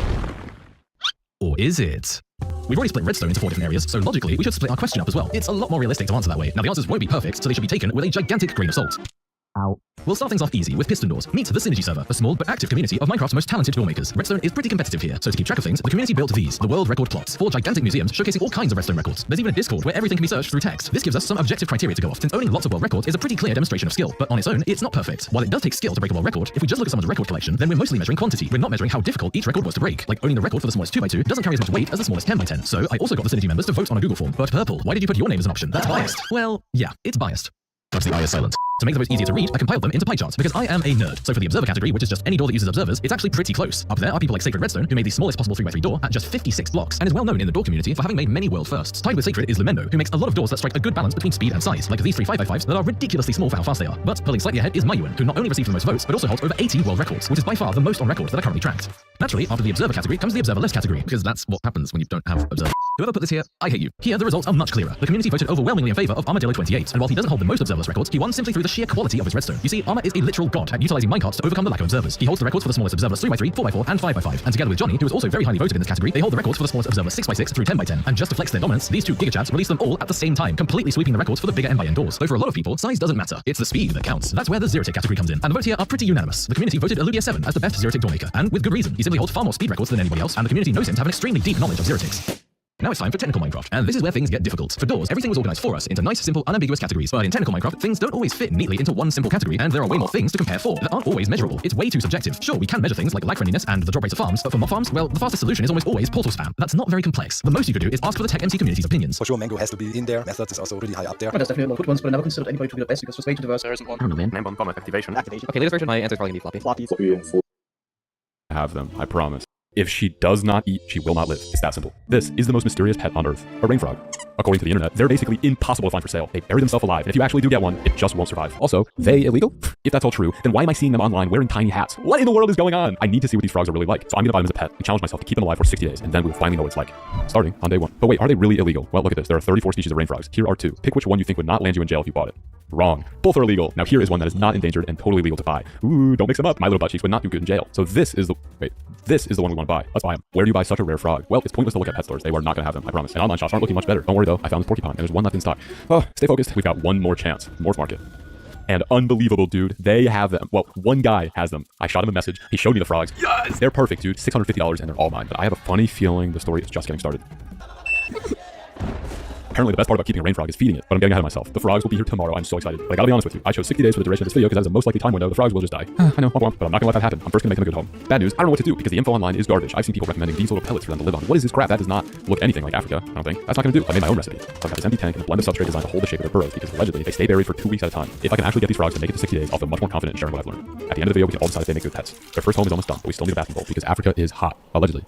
Or is it? We've already split Redstone into 4 different areas, so logically we should split our question up as well. It's a lot more realistic to answer that way. Now the answers won't be perfect, so they should be taken with a gigantic grain of salt. Ow. We'll start things off easy with Piston Doors. Meet the Synergy server, a small but active community of Minecraft's most talented door makers. Redstone is pretty competitive here, so to keep track of things, the community built these, the world record plots, 4 gigantic museums showcasing all kinds of Redstone records. There's even a Discord where everything can be searched through text. This gives us some objective criteria to go off, since owning lots of world records is a pretty clear demonstration of skill, but on its own, it's not perfect. While it does take skill to break a world record, if we just look at someone's record collection, then we're mostly measuring quantity. We're not measuring how difficult each record was to break. Like owning the record for the smallest 2x2 doesn't carry as much weight as the smallest 10x10. So I also got the Synergy members to vote on a Google form. But Purple, why did you put your name as an option? That's biased. Well, yeah, it's biased. But the eye is silent. To make the most easier to read, I compiled them into pie charts because I am a nerd. So for the observer category, which is just any door that uses observers, it's actually pretty close. Up there are people like Sacred Redstone, who made the smallest possible 3x3 door at just 56 blocks, and is well known in the door community for having made many world firsts. Tied with Sacred is Lumendo, who makes a lot of doors that strike a good balance between speed and size, like these 3 5x5s that are ridiculously small for how fast they are. But pulling slightly ahead is Mayuan, who not only received the most votes, but also holds over 80 world records, which is by far the most on record that are currently tracked. Naturally, after the observer category comes the observer-less category, because that's what happens when you don't have observer. Whoever put this here, I hate you. Here, the results are much clearer. The community voted overwhelmingly in favor of Armadillo 28, and while he doesn't hold the most observerless records, he won simply through the sheer quality of his redstone. You see, Arma is a literal god at utilizing minecarts to overcome the lack of observers. He holds the records for the smallest observers 3x3, 4x4, and 5x5, and together with Johnny, who is also very highly voted in this category, they hold the records for the smallest observers 6x6 through 10x10. And just to flex their dominance, these two gigachads released them all at the same time, completely sweeping the records for the bigger n/n doors. Though for a lot of people, size doesn't matter. It's the speed that counts. That's where the zero-tick category comes in, and the votes here are pretty unanimous. The community voted Eludia 7 as the best zero-tick doormaker, and with good reason. He simply holds far more speed records than anybody else, and the community knows him to have an extremely deep knowledge of zero-ticks. Now it's time for technical Minecraft, and this is where things get difficult. For doors, everything was organized for us into nice, simple, unambiguous categories, but in technical Minecraft, things don't always fit neatly into one simple category, and there are way more things to compare for that aren't always measurable. It's way too subjective. Sure, we can measure things like lag friendliness and the drop rate of farms, but for mob farms, well, the fastest solution is almost always portal spam. That's not very complex. The most you could do is ask for the tech MC community's opinions. For sure, Mango has to be in there. Methods is also really high up there. Well, there's definitely a lot of good ones, but I never considered anybody to be the best because it was way too diverse. There isn't one. I don't know, man. Name comment activation. Okay, latest version, my answer is probably gonna be floppy. Have them, I promise. If she does not eat, she will not live. It's that simple. This is the most mysterious pet on Earth, a rain frog. According to the internet, they're basically impossible to find for sale. They bury themselves alive, and if you actually do get one, it just won't survive. Also, they illegal? If that's all true, then why am I seeing them online wearing tiny hats? What in the world is going on? I need to see what these frogs are really like, so I'm gonna buy them as a pet and challenge myself to keep them alive for 60 days, and then we'll finally know what it's like. Starting on day 1. But wait, are they really illegal? Well, look at this. There are 34 species of rain frogs. Here are 2. Pick which one you think would not land you in jail if you bought it. Wrong. Both are illegal. Now here is one that is not endangered and totally legal to buy. Ooh, don't mix them up. My little butt cheeks would not do good in jail. So this is the one we want to buy. Let's buy them. Where do you buy such a rare frog? Well, it's pointless to look at pet stores. They are not going to have them, I promise. And online shops aren't looking much better. Don't worry though. I found this porcupine and there's one left in stock. Oh, stay focused. We've got one more chance. Morph Market. And unbelievable, dude. They have them. Well, one guy has them. I shot him a message. He showed me the frogs. Yes! They're perfect, dude. $650 and they're all mine. But I have a funny feeling the story is just getting started. Apparently the best part about keeping a rain frog is feeding it, but I'm getting ahead of myself. The frogs will be here tomorrow. I'm so excited. But I gotta be honest with you. I chose 60 days for the duration of this video because that is the most likely time window. The frogs will just die. I know, but I'm not gonna let that happen. I'm first gonna make them a good home. Bad news, I don't know what to do because the info online is garbage. I've seen people recommending these little pellets for them to live on. What is this crap? That does not look anything like Africa, I don't think. That's not gonna do. I made my own recipe. So I've got this empty tank and a blend of substrate designed to hold the shape of their burrows because allegedly they stay buried for 2 weeks at a time. If I can actually get these frogs to make it to 60 days, I'll feel much more confident in sharing what I've learned. At the end of the video, we can all decide if they make good pets. Their first home is almost done, but we still need a bathroom bowl because Africa is hot, allegedly.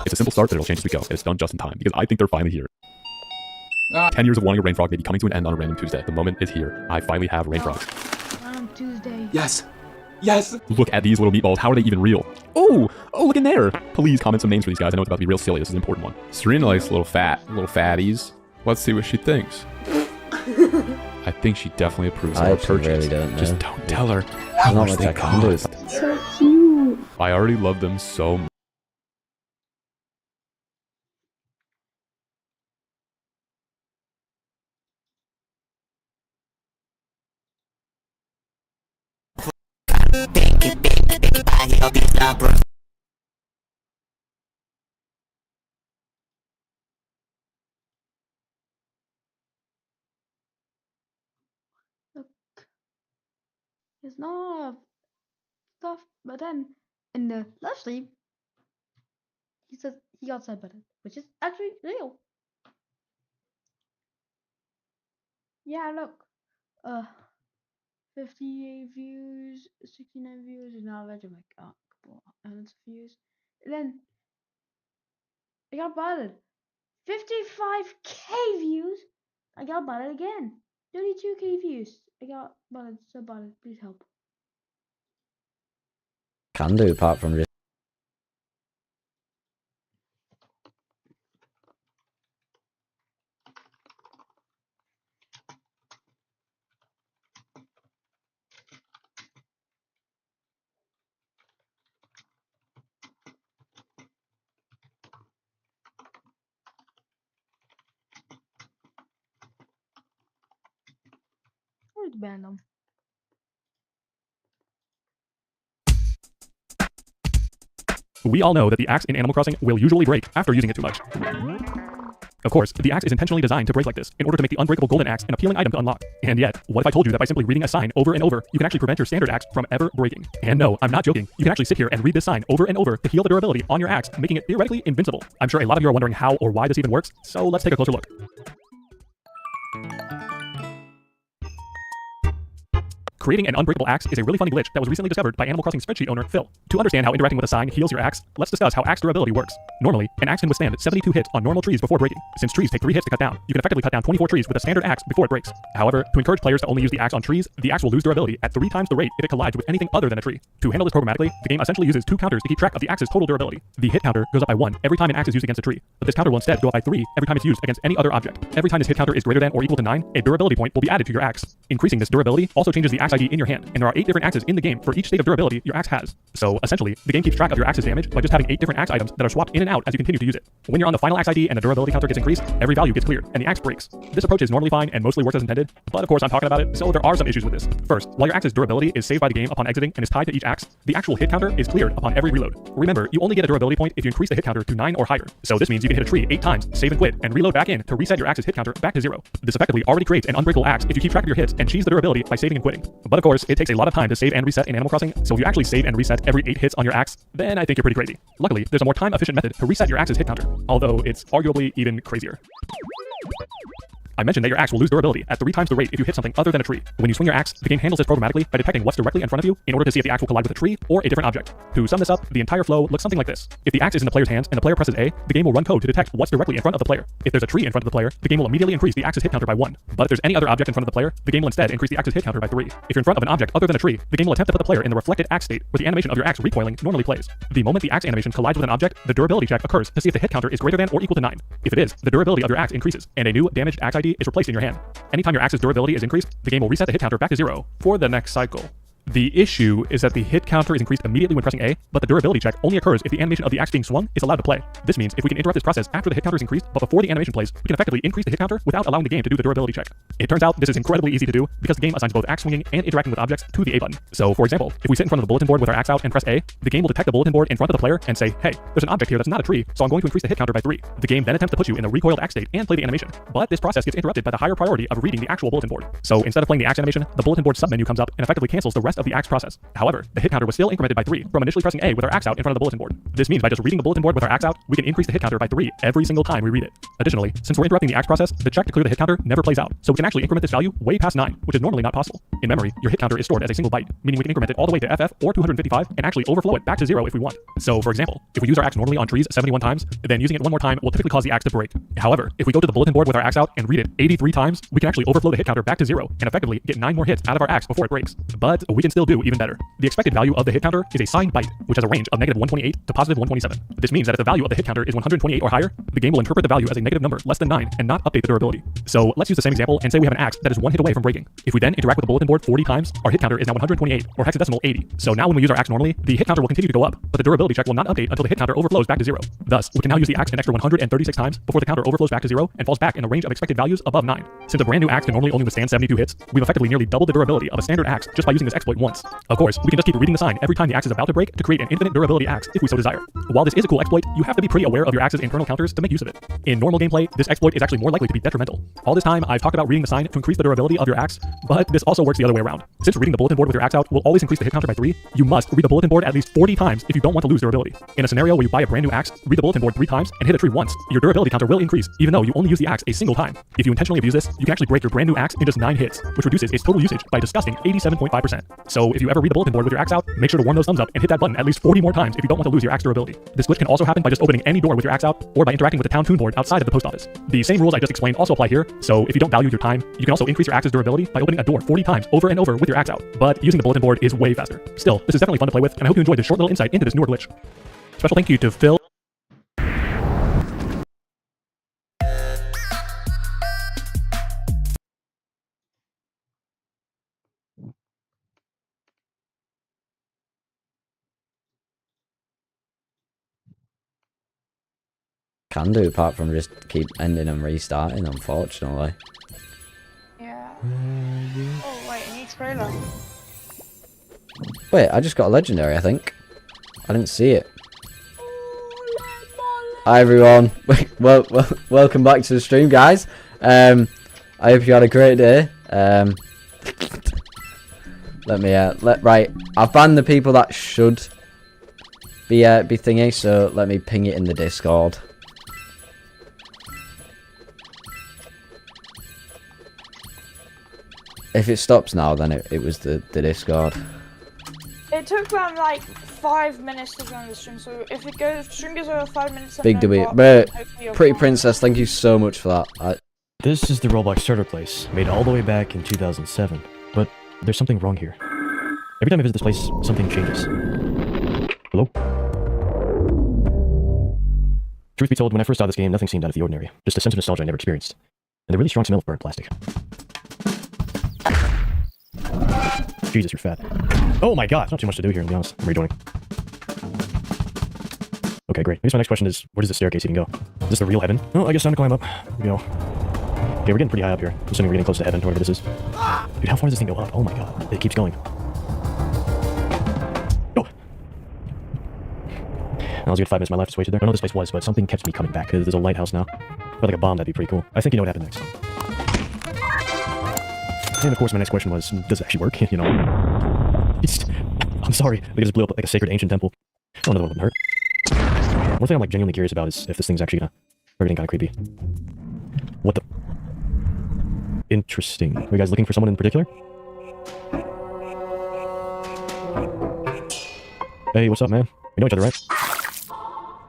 It's a simple start, but it'll change as we go, and it's done just in time because I think they're finally here. 10 years of wanting a rain frog may be coming to an end on a random Tuesday. The moment is here. I finally have rain frogs. Tuesday. Yes. Yes. Look at these little meatballs. How are they even real? Oh, look in there. Please comment some names for these guys. I know it's about to be real silly. This is an important one. Serena likes little fatties. Let's see what she thinks. I think she definitely approves of I our purchase. really don't know. Just don't tell her how much they cost. So cute. I already love them so much. Look, there's no stuff, but then in the live stream, he says he got side button, which is actually real. Yeah, look, 58 views, 69 views, and now I'm like, oh, a couple hundreds of views. And then I got butted. 55k views. I got butted again. 32k views. I got butted, so butted. Please help. Can do apart from just. Where's ban them? We all know that the axe in Animal Crossing will usually break after using it too much. Of course, the axe is intentionally designed to break like this, in order to make the unbreakable golden axe an appealing item to unlock. And yet, what if I told you that by simply reading a sign over and over, you can actually prevent your standard axe from ever breaking? And no, I'm not joking. You can actually sit here and read this sign over and over to heal the durability on your axe, making it theoretically invincible. I'm sure a lot of you are wondering how or why this even works, so let's take a closer look. Creating an unbreakable axe is a really funny glitch that was recently discovered by Animal Crossing spreadsheet owner Phil. To understand how interacting with a sign heals your axe, let's discuss how axe durability works. Normally, an axe can withstand 72 hits on normal trees before breaking. Since trees take 3 hits to cut down, you can effectively cut down 24 trees with a standard axe before it breaks. However, to encourage players to only use the axe on trees, the axe will lose durability at 3 times the rate if it collides with anything other than a tree. To handle this programmatically, the game essentially uses 2 counters to keep track of the axe's total durability. The hit counter goes up by 1 every time an axe is used against a tree, but this counter will instead go up by 3 every time it's used against any other object. Every time this hit counter is greater than or equal to 9, a durability point will be added to your axe. Increasing this durability also changes the axe ID in your hand, and there are 8 different axes in the game for each state of durability your axe has. So essentially, the game keeps track of your axe's damage by just having 8 different axe items that are swapped in and out as you continue to use it. When you're on the final axe ID and the durability counter gets increased, every value gets cleared, and the axe breaks. This approach is normally fine and mostly works as intended, but of course I'm talking about it, so there are some issues with this. First, while your axe's durability is saved by the game upon exiting and is tied to each axe, the actual hit counter is cleared upon every reload. Remember, you only get a durability point if you increase the hit counter to 9 or higher, so this means you can hit a tree 8 times, save and quit, and reload back in to reset your axe's hit counter back to 0. This effectively already creates an unbreakable axe if you keep track of your hits and cheese the durability by saving and quitting. But of course, it takes a lot of time to save and reset in Animal Crossing, so if you actually save and reset every 8 hits on your axe, then I think you're pretty crazy. Luckily, there's a more time-efficient method to reset your axe's hit counter, although it's arguably even crazier. I mentioned that your axe will lose durability at 3 times the rate if you hit something other than a tree. When you swing your axe, the game handles this programmatically by detecting what's directly in front of you in order to see if the axe will collide with a tree or a different object. To sum this up, the entire flow looks something like this. If the axe is in the player's hands and the player presses A, the game will run code to detect what's directly in front of the player. If there's a tree in front of the player, the game will immediately increase the axe's hit counter by 1. But if there's any other object in front of the player, the game will instead increase the axe's hit counter by 3. If you're in front of an object other than a tree, the game will attempt to put the player in the reflected axe state where the animation of your axe recoiling normally plays. The moment the axe animation collides with an object, the durability check occurs to see if the hit counter is greater than or equal to 9. If it is, the durability of your axe increases, and a new damaged axe ID is replaced in your hand. Anytime your axe's durability is increased, the game will reset the hit counter back to 0 for the next cycle. The issue is that the hit counter is increased immediately when pressing A, but the durability check only occurs if the animation of the axe being swung is allowed to play. This means if we can interrupt this process after the hit counter is increased, but before the animation plays, we can effectively increase the hit counter without allowing the game to do the durability check. It turns out this is incredibly easy to do because the game assigns both axe swinging and interacting with objects to the A button. So for example, if we sit in front of the bulletin board with our axe out and press A, the game will detect the bulletin board in front of the player and say, hey, there's an object here that's not a tree, so I'm going to increase the hit counter by 3. The game then attempts to put you in the recoiled axe state and play the animation, but this process gets interrupted by the higher priority of reading the actual bulletin board. So instead of playing the axe animation, the bulletin board submenu comes up and effectively cancels the rest of the axe process. However, the hit counter was still incremented by 3 from initially pressing A with our axe out in front of the bulletin board. This means by just reading the bulletin board with our axe out, we can increase the hit counter by 3 every single time we read it. Additionally, since we're interrupting the axe process, the check to clear the hit counter never plays out, so we can actually increment this value way past 9, which is normally not possible. In memory, your hit counter is stored as a single byte, meaning we can increment it all the way to FF or 255 and actually overflow it back to 0 if we want. So for example, if we use our axe normally on trees 71 times, then using it one more time will typically cause the axe to break. However, if we go to the bulletin board with our axe out and read it 83 times, we can actually overflow the hit counter back to 0 and effectively get 9 more hits out of our axe before it breaks. But we can still do even better. The expected value of the hit counter is a signed byte, which has a range of -128 to +127. This means that if the value of the hit counter is 128 or higher, the game will interpret the value as a negative number less than 9 and not update the durability. So let's use the same example and say we have an axe that is 1 hit away from breaking. If we then interact with the bulletin board 40 times, our hit counter is now 128 or hexadecimal 80. So now when we use our axe normally, the hit counter will continue to go up, but the durability check will not update until the hit counter overflows back to 0. Thus, we can now use the axe an extra 136 times before the counter overflows back to 0 and falls back in the range of expected values above 9. Since a brand new axe can normally only withstand 72 hits, we've effectively nearly doubled the durability of a standard axe just by using this exploit once. Of course, we can just keep reading the sign every time the axe is about to break to create an infinite durability axe if we so desire. While this is a cool exploit, you have to be pretty aware of your axe's internal counters to make use of it. In normal gameplay, this exploit is actually more likely to be detrimental. All this time, I've talked about reading the sign to increase the durability of your axe, but this also works the other way around. Since reading the bulletin board with your axe out will always increase the hit counter by 3, you must read the bulletin board at least 40 times if you don't want to lose durability. In a scenario where you buy a brand new axe, read the bulletin board 3 times, and hit a tree once, your durability counter will increase even though you only use the axe a single time. If you intentionally abuse this, you can actually break your brand new axe in just 9 hits, which reduces its total usage by a disgusting 87.5%. So if you ever read the bulletin board with your axe out, make sure to warm those thumbs up and hit that button at least 40 more times if you don't want to lose your axe durability. This glitch can also happen by just opening any door with your axe out or by interacting with the town toon board outside of the post office. The same rules I just explained also apply here, so if you don't value your time, you can also increase your axe's durability by opening a door 40 times over and over with your axe out, but using the bulletin board is way faster. Still, this is definitely fun to play with, and I hope you enjoyed this short little insight into this newer glitch. Special thank you to Phil. Can do apart from just keep ending and restarting, unfortunately. Yeah. Oh wait, I need trailer. Wait, I just got a legendary, I think. I didn't see it. Hi everyone. Welcome back to the stream, guys. I hope you had a great day. Right. I've banned the people that should be thingy, so let me ping it in the Discord. If it stops now, then it was the Discord. It took around like 5 minutes to go on the stream, so if it goes, stream goes over 5 minutes. Big debate. But Pretty Princess, thank you so much for that. This is the Roblox starter place, made all the way back in 2007. But there's something wrong here. Every time I visit this place, something changes. Hello? Truth be told, when I first saw this game, nothing seemed out of the ordinary. Just a sense of nostalgia I never experienced. And the really strong smell of burnt plastic. Jesus, you're fat. Oh my god, not too much to do here, to be honest. I'm rejoining. Okay, great. I guess my next question is, where does the staircase even go? Is this the real heaven? Oh, I guess time to climb up. Here we go. Okay, we're getting pretty high up here. Assuming we're getting close to heaven, whatever this is. Dude, how far does this thing go up? Oh my god, it keeps going. Oh! I was good 5 minutes of my life just wasted there. I don't know what this place was, but something kept me coming back. There's a lighthouse now. But like a bomb, that'd be pretty cool. I think you know what happened next. And of course, my next question was, does it actually work? You know? I'm sorry, they just blew up like a sacred ancient temple. Oh, another one wouldn't hurt. One thing I'm like genuinely curious about is if this thing's actually gonna start getting kind of creepy. What the? Interesting. Are you guys looking for someone in particular? Hey, what's up, man? We know each other, right?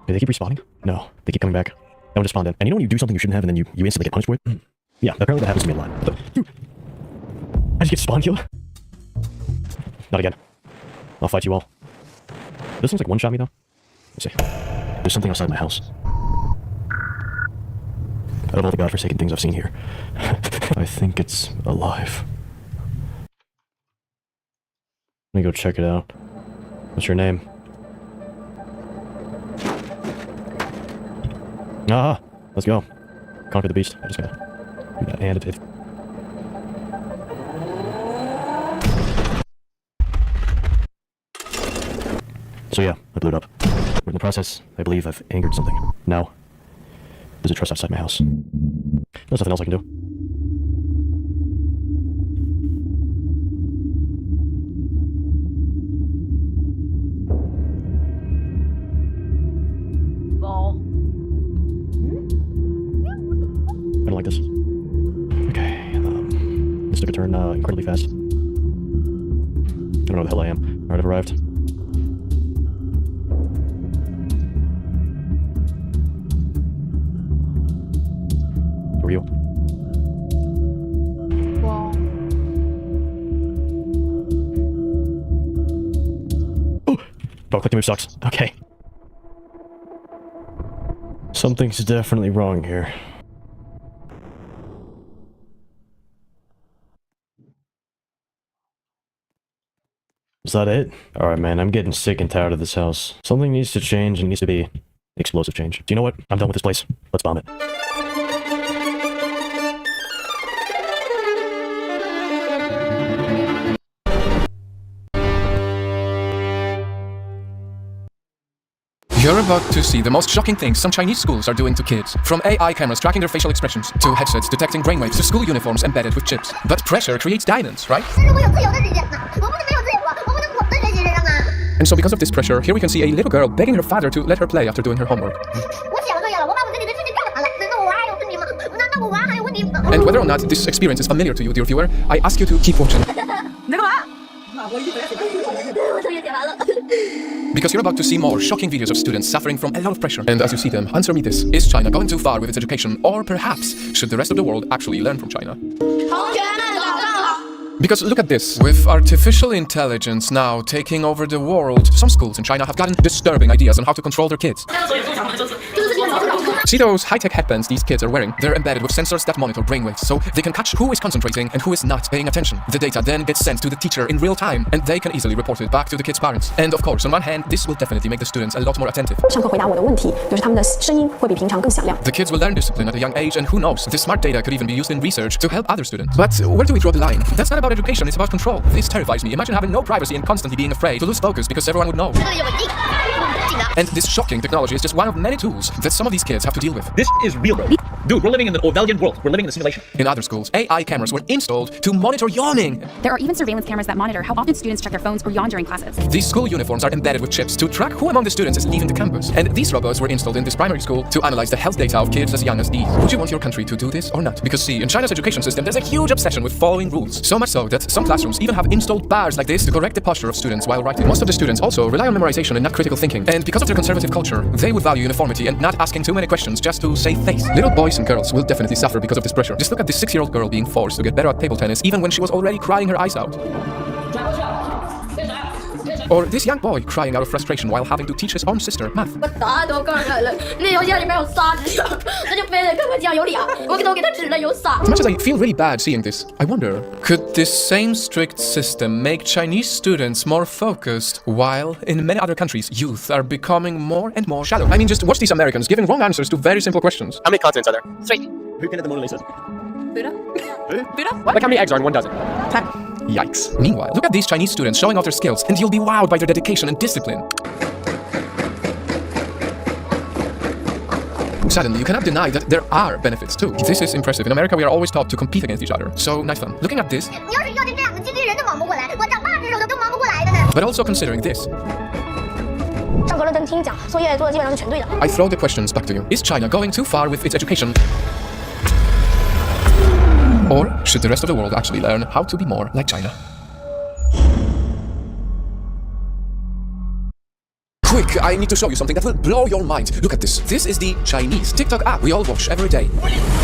Do they keep respawning? No, they keep coming back. That one just spawned in. And you know when you do something you shouldn't have and then you instantly get punished for it? Yeah, apparently that happens to me a lot. Dude, I just get spawn killed? Not again. I'll fight you all. This one's like one-shot me though. Let's see. There's something outside my house. Out of all the godforsaken things I've seen here, I think it's alive. Let me go check it out. What's your name? Ah, let's go. Conquer the beast. I just gotta hand it. So yeah, I blew it up. But in the process, I believe I've angered something. Now, there's a truss outside my house. There's nothing else I can do. I don't like this. Okay, this took a turn incredibly fast. I don't know where the hell I am. Alright, I've arrived. Who are you? Wow. Oh, click to move sucks. Okay. Something's definitely wrong here. Is that it? Alright, man, I'm getting sick and tired of this house. Something needs to change and it needs to be explosive change. Do you know what? I'm done with this place. Let's bomb it. You're about to see the most shocking things some Chinese schools are doing to kids. From AI cameras tracking their facial expressions, to headsets detecting brainwaves, to school uniforms embedded with chips. But pressure creates diamonds, right? And so because of this pressure, here we can see a little girl begging her father to let her play after doing her homework. And whether or not this experience is familiar to you, dear viewer, I ask you to keep watching. Because you're about to see more shocking videos of students suffering from a lot of pressure. And as you see them, answer me this. Is China going too far with its education? Or perhaps, should the rest of the world actually learn from China? Because look at this. With artificial intelligence now taking over the world, some schools in China have gotten disturbing ideas on how to control their kids. See those high-tech headbands these kids are wearing? They're embedded with sensors that monitor brainwaves, so they can catch who is concentrating and who is not paying attention. The data then gets sent to the teacher in real time, and they can easily report it back to the kids' parents. And of course, on one hand, this will definitely make the students a lot more attentive. The kids will learn discipline at a young age, and who knows, this smart data could even be used in research to help other students. But where do we draw the line? That's not about education, it's about control. This terrifies me. Imagine having no privacy and constantly being afraid to lose focus because everyone would know. And this shocking technology is just one of many tools that some of these kids have have to deal with. This is real, bro. Dude, we're living in the Orwellian world. We're living in a simulation. In other schools, AI cameras were installed to monitor yawning. There are even surveillance cameras that monitor how often students check their phones or yawn during classes. These school uniforms are embedded with chips to track who among the students is leaving the campus. And these robots were installed in this primary school to analyze the health data of kids as young as these. Would you want your country to do this or not? Because see, in China's education system, there's a huge obsession with following rules. So much so that some classrooms even have installed bars like this to correct the posture of students while writing. Most of the students also rely on memorization and not critical thinking. And because of their conservative culture, they would value uniformity and not asking too many questions just to save face. Little boys and girls will definitely suffer because of this pressure. Just look at this 6-year-old girl being forced to get better at table tennis even when she was already crying her eyes out. Or this young boy crying out of frustration while having to teach his own sister math. As much as I feel really bad seeing this, I wonder, could this same strict system make Chinese students more focused, while in many other countries, youth are becoming more and more shallow? I mean, just watch these Americans giving wrong answers to very simple questions. How many continents are there? 3. Who painted the Mona Lisa? Buddha? Like how many eggs are in 1 dozen? 10. Yikes. Meanwhile, look at these Chinese students showing off their skills, and you'll be wowed by their dedication and discipline. Suddenly, you cannot deny that there are benefits too. This is impressive. In America, we are always taught to compete against each other. So, nice fun. Looking at this, but also considering this, I throw the questions back to you. Is China going too far with its education? Or should the rest of the world actually learn how to be more like China? Quick, I need to show you something that will blow your mind. Look at this. This is the Chinese TikTok app we all watch every day.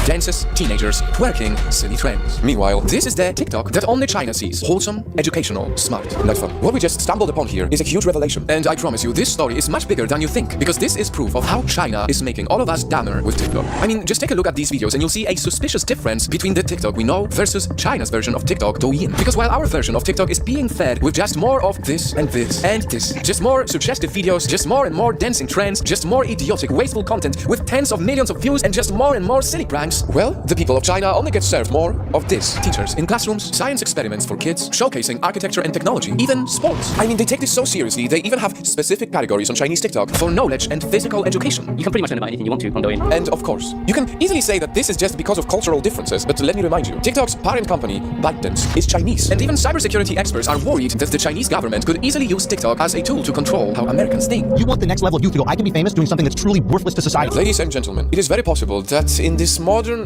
Dances, teenagers, twerking, silly trends. Meanwhile, this is the TikTok that only China sees. Wholesome, educational, smart, not fun. What we just stumbled upon here is a huge revelation. And I promise you, this story is much bigger than you think. Because this is proof of how China is making all of us dumber with TikTok. I mean, just take a look at these videos and you'll see a suspicious difference between the TikTok we know versus China's version of TikTok, Douyin. Because while our version of TikTok is being fed with just more of this and this and this, just more suggestive videos, just more and more dancing trends, just more idiotic, wasteful content with tens of millions of views and just more and more silly pranks, well, the people of China only get served more of this. Teachers in classrooms, science experiments for kids, showcasing architecture and technology, even sports. I mean, they take this so seriously, they even have specific categories on Chinese TikTok for knowledge and physical education. You can pretty much learn about anything you want to on Douyin. And of course, you can easily say that this is just because of cultural differences, but let me remind you, TikTok's parent company, ByteDance, is Chinese. And even cybersecurity experts are worried that the Chinese government could easily use TikTok as a tool to control how Americans think. You want the next level of youth to go, I can be famous doing something that's truly worthless to society. Ladies and gentlemen, it is very possible that in this modern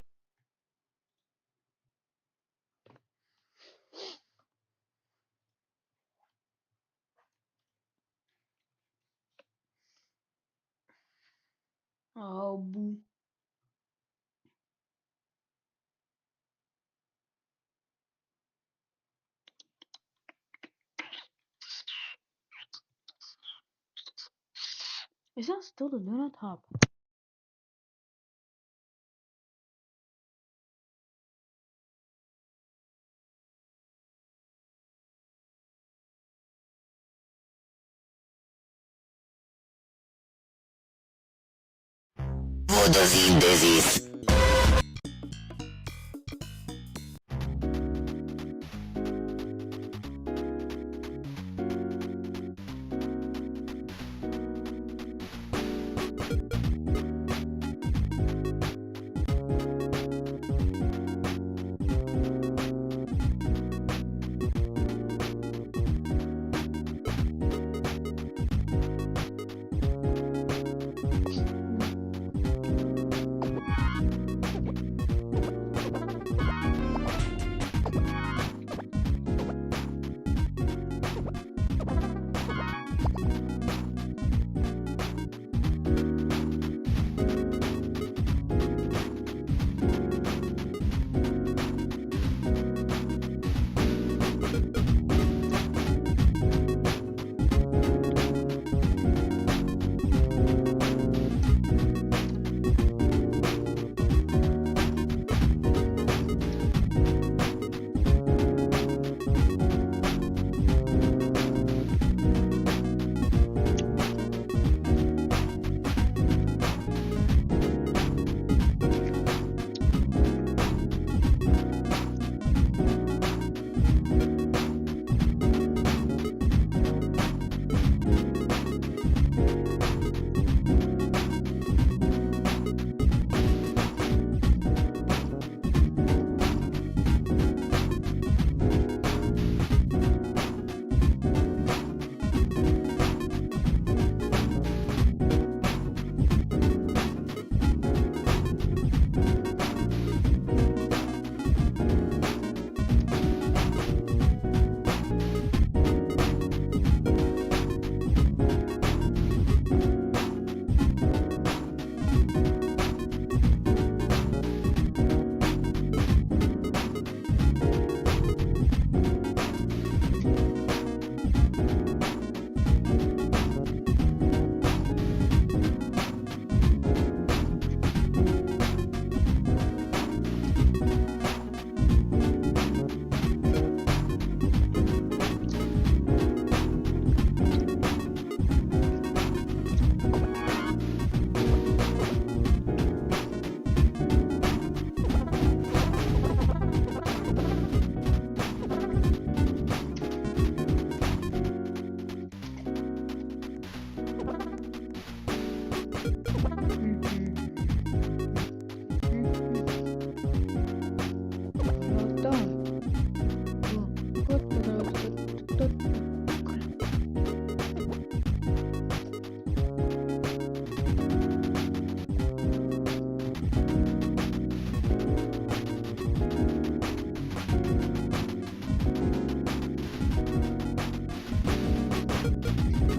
Oh, boo. Is that still the Luna top?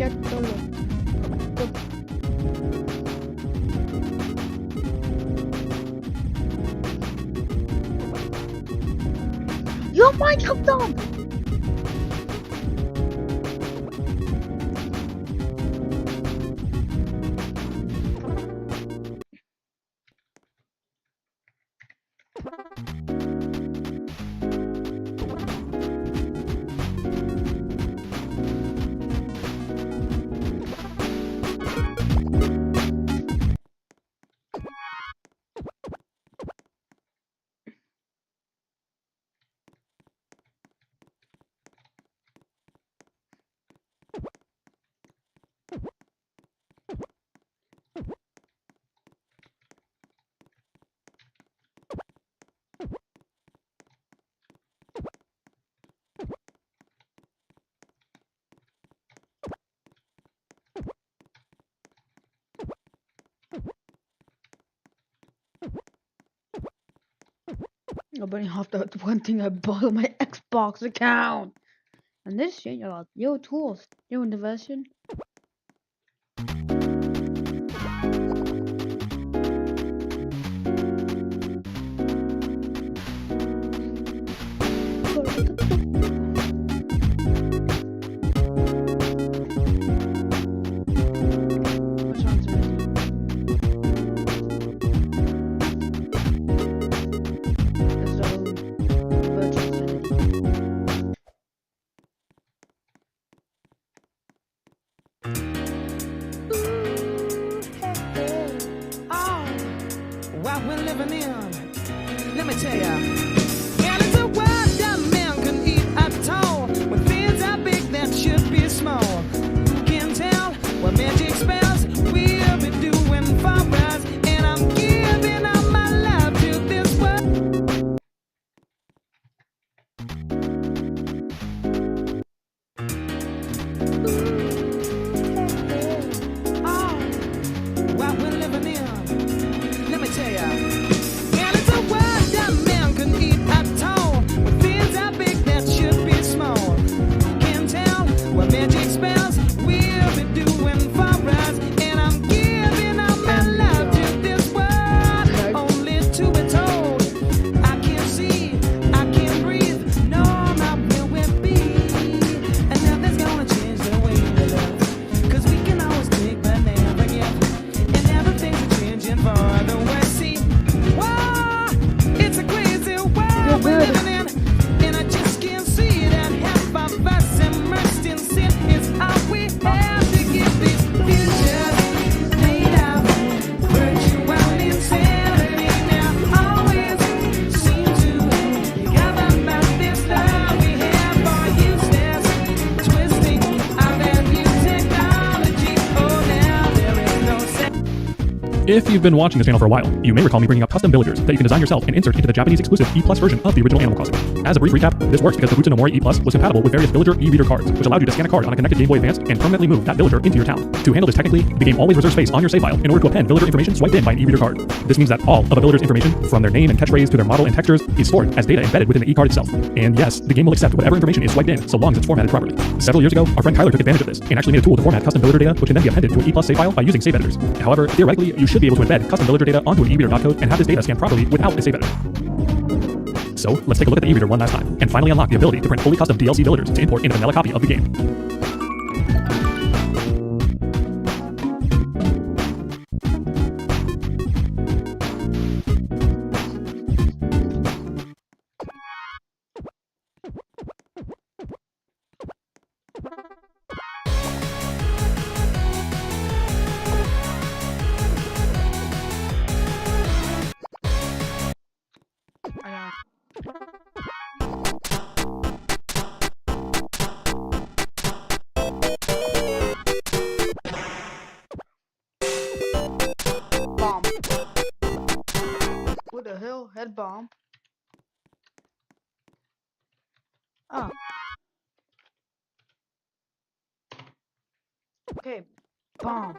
cierto lo. Yo, Minecraft dan! I only have that one thing I bought on my Xbox account. And this shit, you're like, yo, tools, new version. What we're living in, let me tell ya. And it's a world that man can eat at all. When things are big that should be small. Who can tell what magic spells we'll be doing for us? And I'm giving all my love to this world. Oh, what we're living in, let me tell ya. And it's a world that man can eat at all. When things are big that should be small. Who can tell what magic spells we'll be doing for us? And I'm giving all my love to this world, only to be told. I can't see, I can't breathe, no, not where we'll be. And nothing's gonna change the way we love. 'Cause we can always take but never give. And everything's changing for the worse. See, whoa, it's a crazy world we're living in. And I just can't see that half of us immersed in sin is all we have to give these futures made of virtual insanity. Now always seem to gather about this love we have for useless twisting of that new technology. Oh, now there is no sense. If you've been watching this channel for a while, you may recall me bringing up custom villagers that you can design yourself and insert into the Japanese exclusive E+ version of the original Animal Crossing. As a brief recap, this works because the Butsunomori E+ was compatible with various villager e-reader cards, which allowed you to scan a card on a connected Game Boy Advance and permanently move that villager into your town. To handle this technically, the game always reserves space on your save file in order to append villager information swiped in by an e-reader card. This means that all of a villager's information, from their name and catchphrase to their model and textures, is stored as data embedded within the e-card itself. And yes, the game will accept whatever information is swiped in, so long as it's formatted properly. Several years ago, our friend Kyler took advantage of this and actually made a tool to format custom villager data, which can then be appended to an E+ save file by using save editors. However, theoretically, you should be able to embed custom villager data onto an e-reader .code and have this data scanned properly without a save editor. So let's take a look at the e-reader one last time, and finally unlock the ability to print fully custom DLC villagers to import into a vanilla copy of the game. Bomb. What the hell? Head bomb. Ah. Okay. Bomb.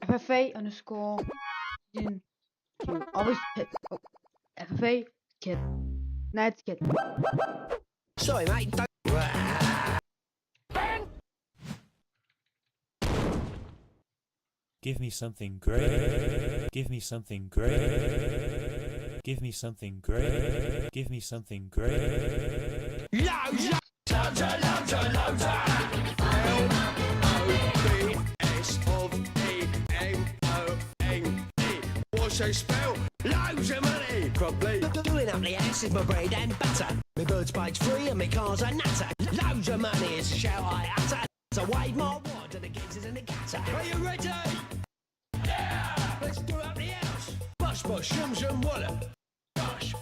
FFA underscore season 2. Always hit. Oh, FFA kid. Nights kid. Sorry, mate. Don't. Give me something great. Give me something great. Give me something great. Give me something great. Loads What's they spell? Loads of money! Probably. Doing up the ass is my bread and butter. My bird's page free and my car's a nutter. Loads of money is shall I utter. So wave my wand to the geezers and the gutter. Are you ready? Yeah! Let's do up the house. Bush, bush, shum, shum, wallop. Bush,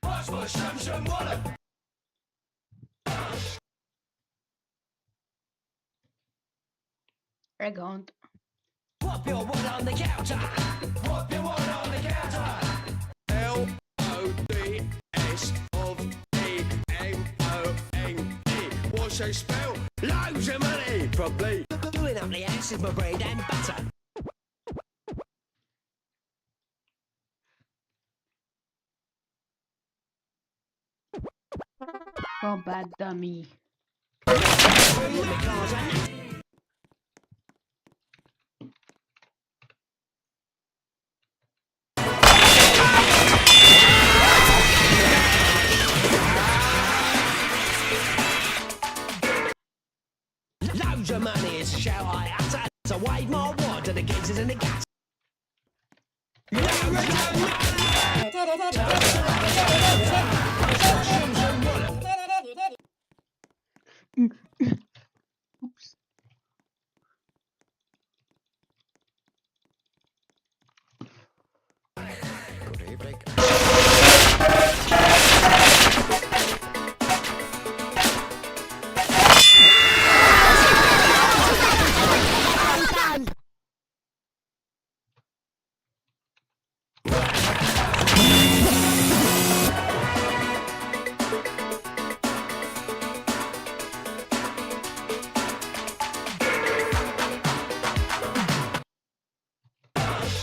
bush, bush, shum, shum, wallop. Egant. Whop your one on the counter. Whop your one on the counter. L-O-D-S-O-V-E-M-O-N-E. What's they spell? Loads of money! Probably. Doing up the ass is my bread and butter. Oh, bad dummy. Loads of money is shall I utter. So wave my wand to the geezers and the guts. Oops.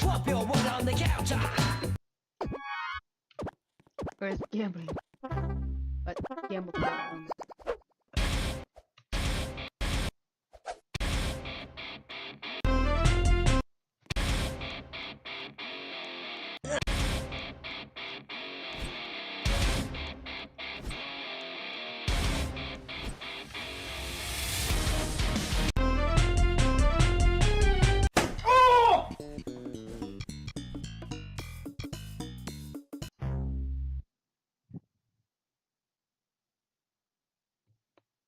Whop your one on the counter. Where's gambling? But gamble.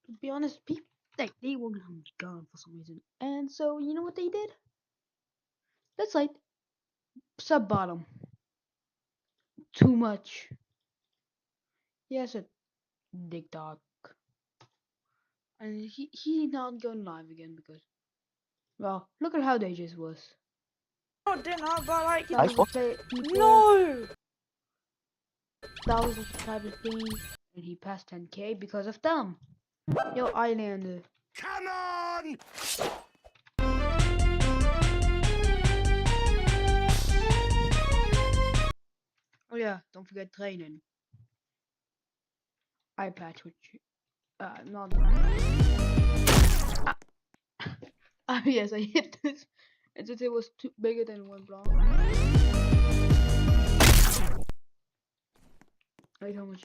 To be honest, people like they were gonna be gone for some reason, and so you know what they did? That's like sub bottom. Too much. Yes, a TikTok, and he's not going live again because, well, look at how dangerous was. Oh, didn't I? But like, That was no. thousands of subscribers thing, and he passed 10K because of them. Yo, Islander. Come on! Oh yeah, don't forget training. Eye patch, which not. Yes, I hit this. And since it was bigger than one block. Wait, how much?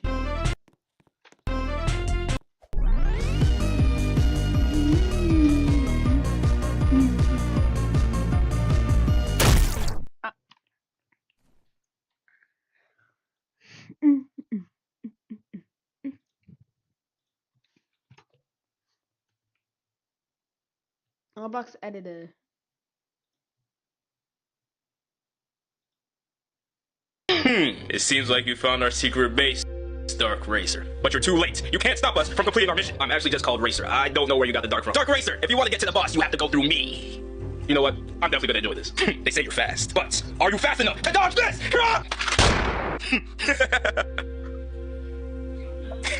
Roblox editor. It seems like you found our secret base. It's Dark Racer. But you're too late. You can't stop us from completing our mission. I'm actually just called Racer. I don't know where you got the dark from. Dark Racer, if you want to get to the boss, you have to go through me. You know what? I'm definitely gonna enjoy this. They say you're fast, but are you fast enough to dodge this?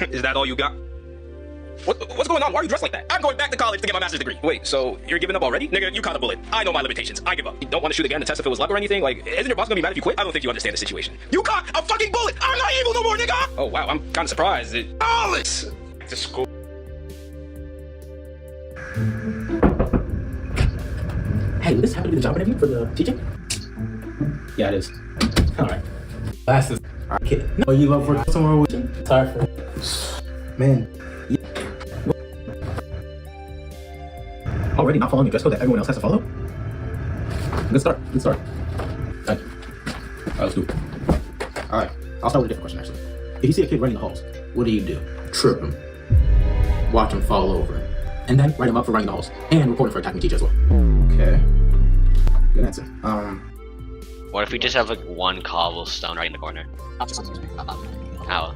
Is that all you got? What's going on? Why are you dressed like that? I'm going back to college to get my master's degree. Wait, so you're giving up already? Nigga, you caught a bullet. I know my limitations. I give up. You don't want to shoot again to test if it was luck or anything? Like, isn't your boss gonna be mad if you quit? I don't think you understand the situation. You caught a fucking bullet! I'm not evil no more, nigga! Oh, wow, I'm kind of surprised. Alex! Back to school. Hey, would this happen to be the job interview for the teaching? Yeah, it is. Alright. Glasses. Okay. No, you love working somewhere with you? It's hard for man. Already not following the dress code that everyone else has to follow? Good start. Good start. Thank you. Alright, let's do it. Alright, I'll start with a different question actually. If you see a kid running the halls, what do? Trip him. Watch him fall over. And then write him up for running the halls. And report him for attacking the teacher as well. Okay. Good answer. What if we just have like one cobblestone right in the corner? How?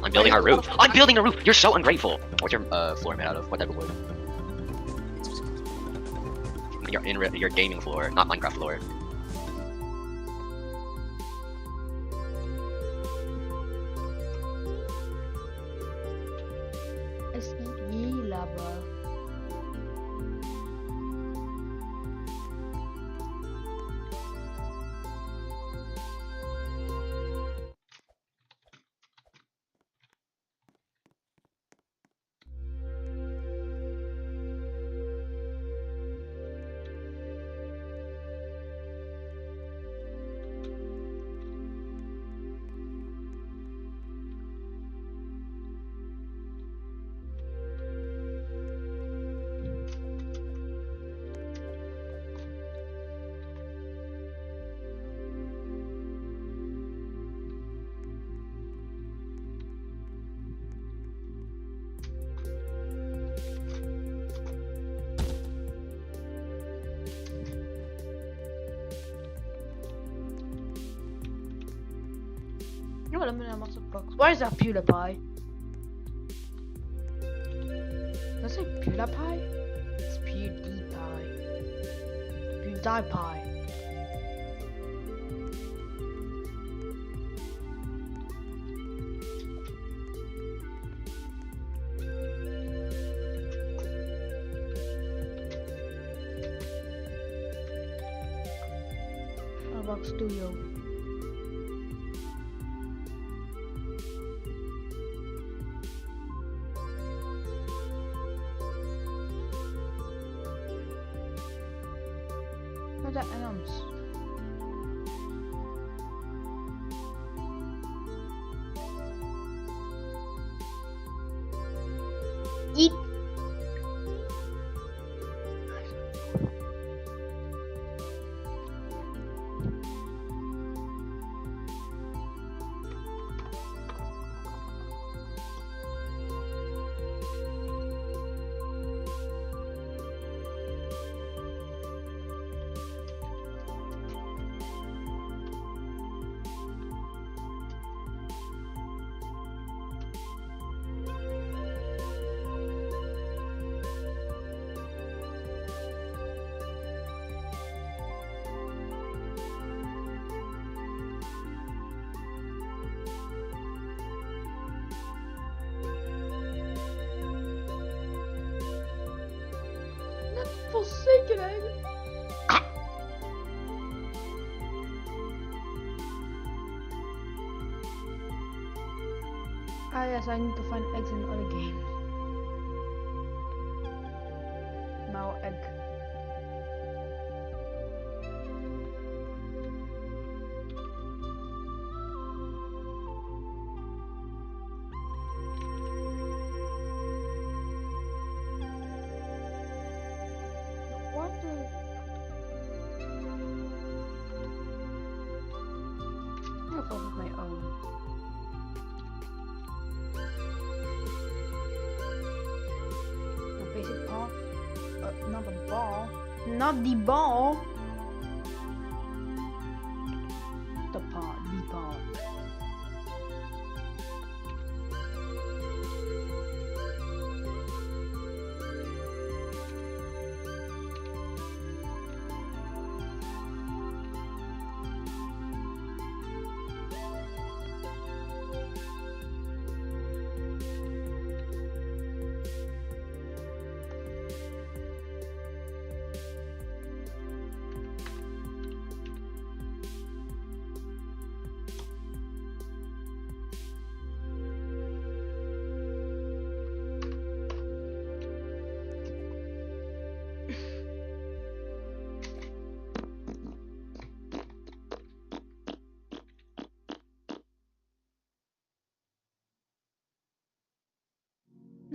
I'm building our roof. I'm building a roof! You're so ungrateful! What's your floor made out of? What type of wood? Your gaming floor, not Minecraft floor. Gila, bro. You know what? I'm gonna have some books. Why is that PewDiePie? Did I say PewDiePie? It's PewDiePie. PewDiePie. Starbucks Studio. What's that announce? Eat. Forsaken egg. Ah yes, I need to find eggs in other games. Now egg. What the? I'll go with my own. A basic path. Not the ball. Not the ball. The path. The path.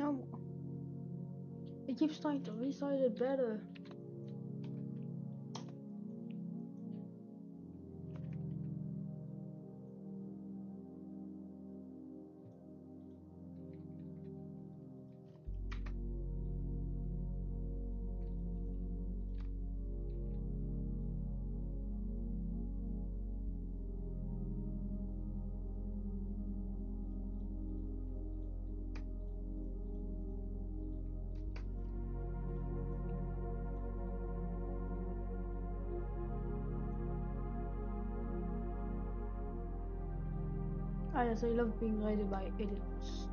No. It keeps trying to resize it better. I just love being raided by idiots.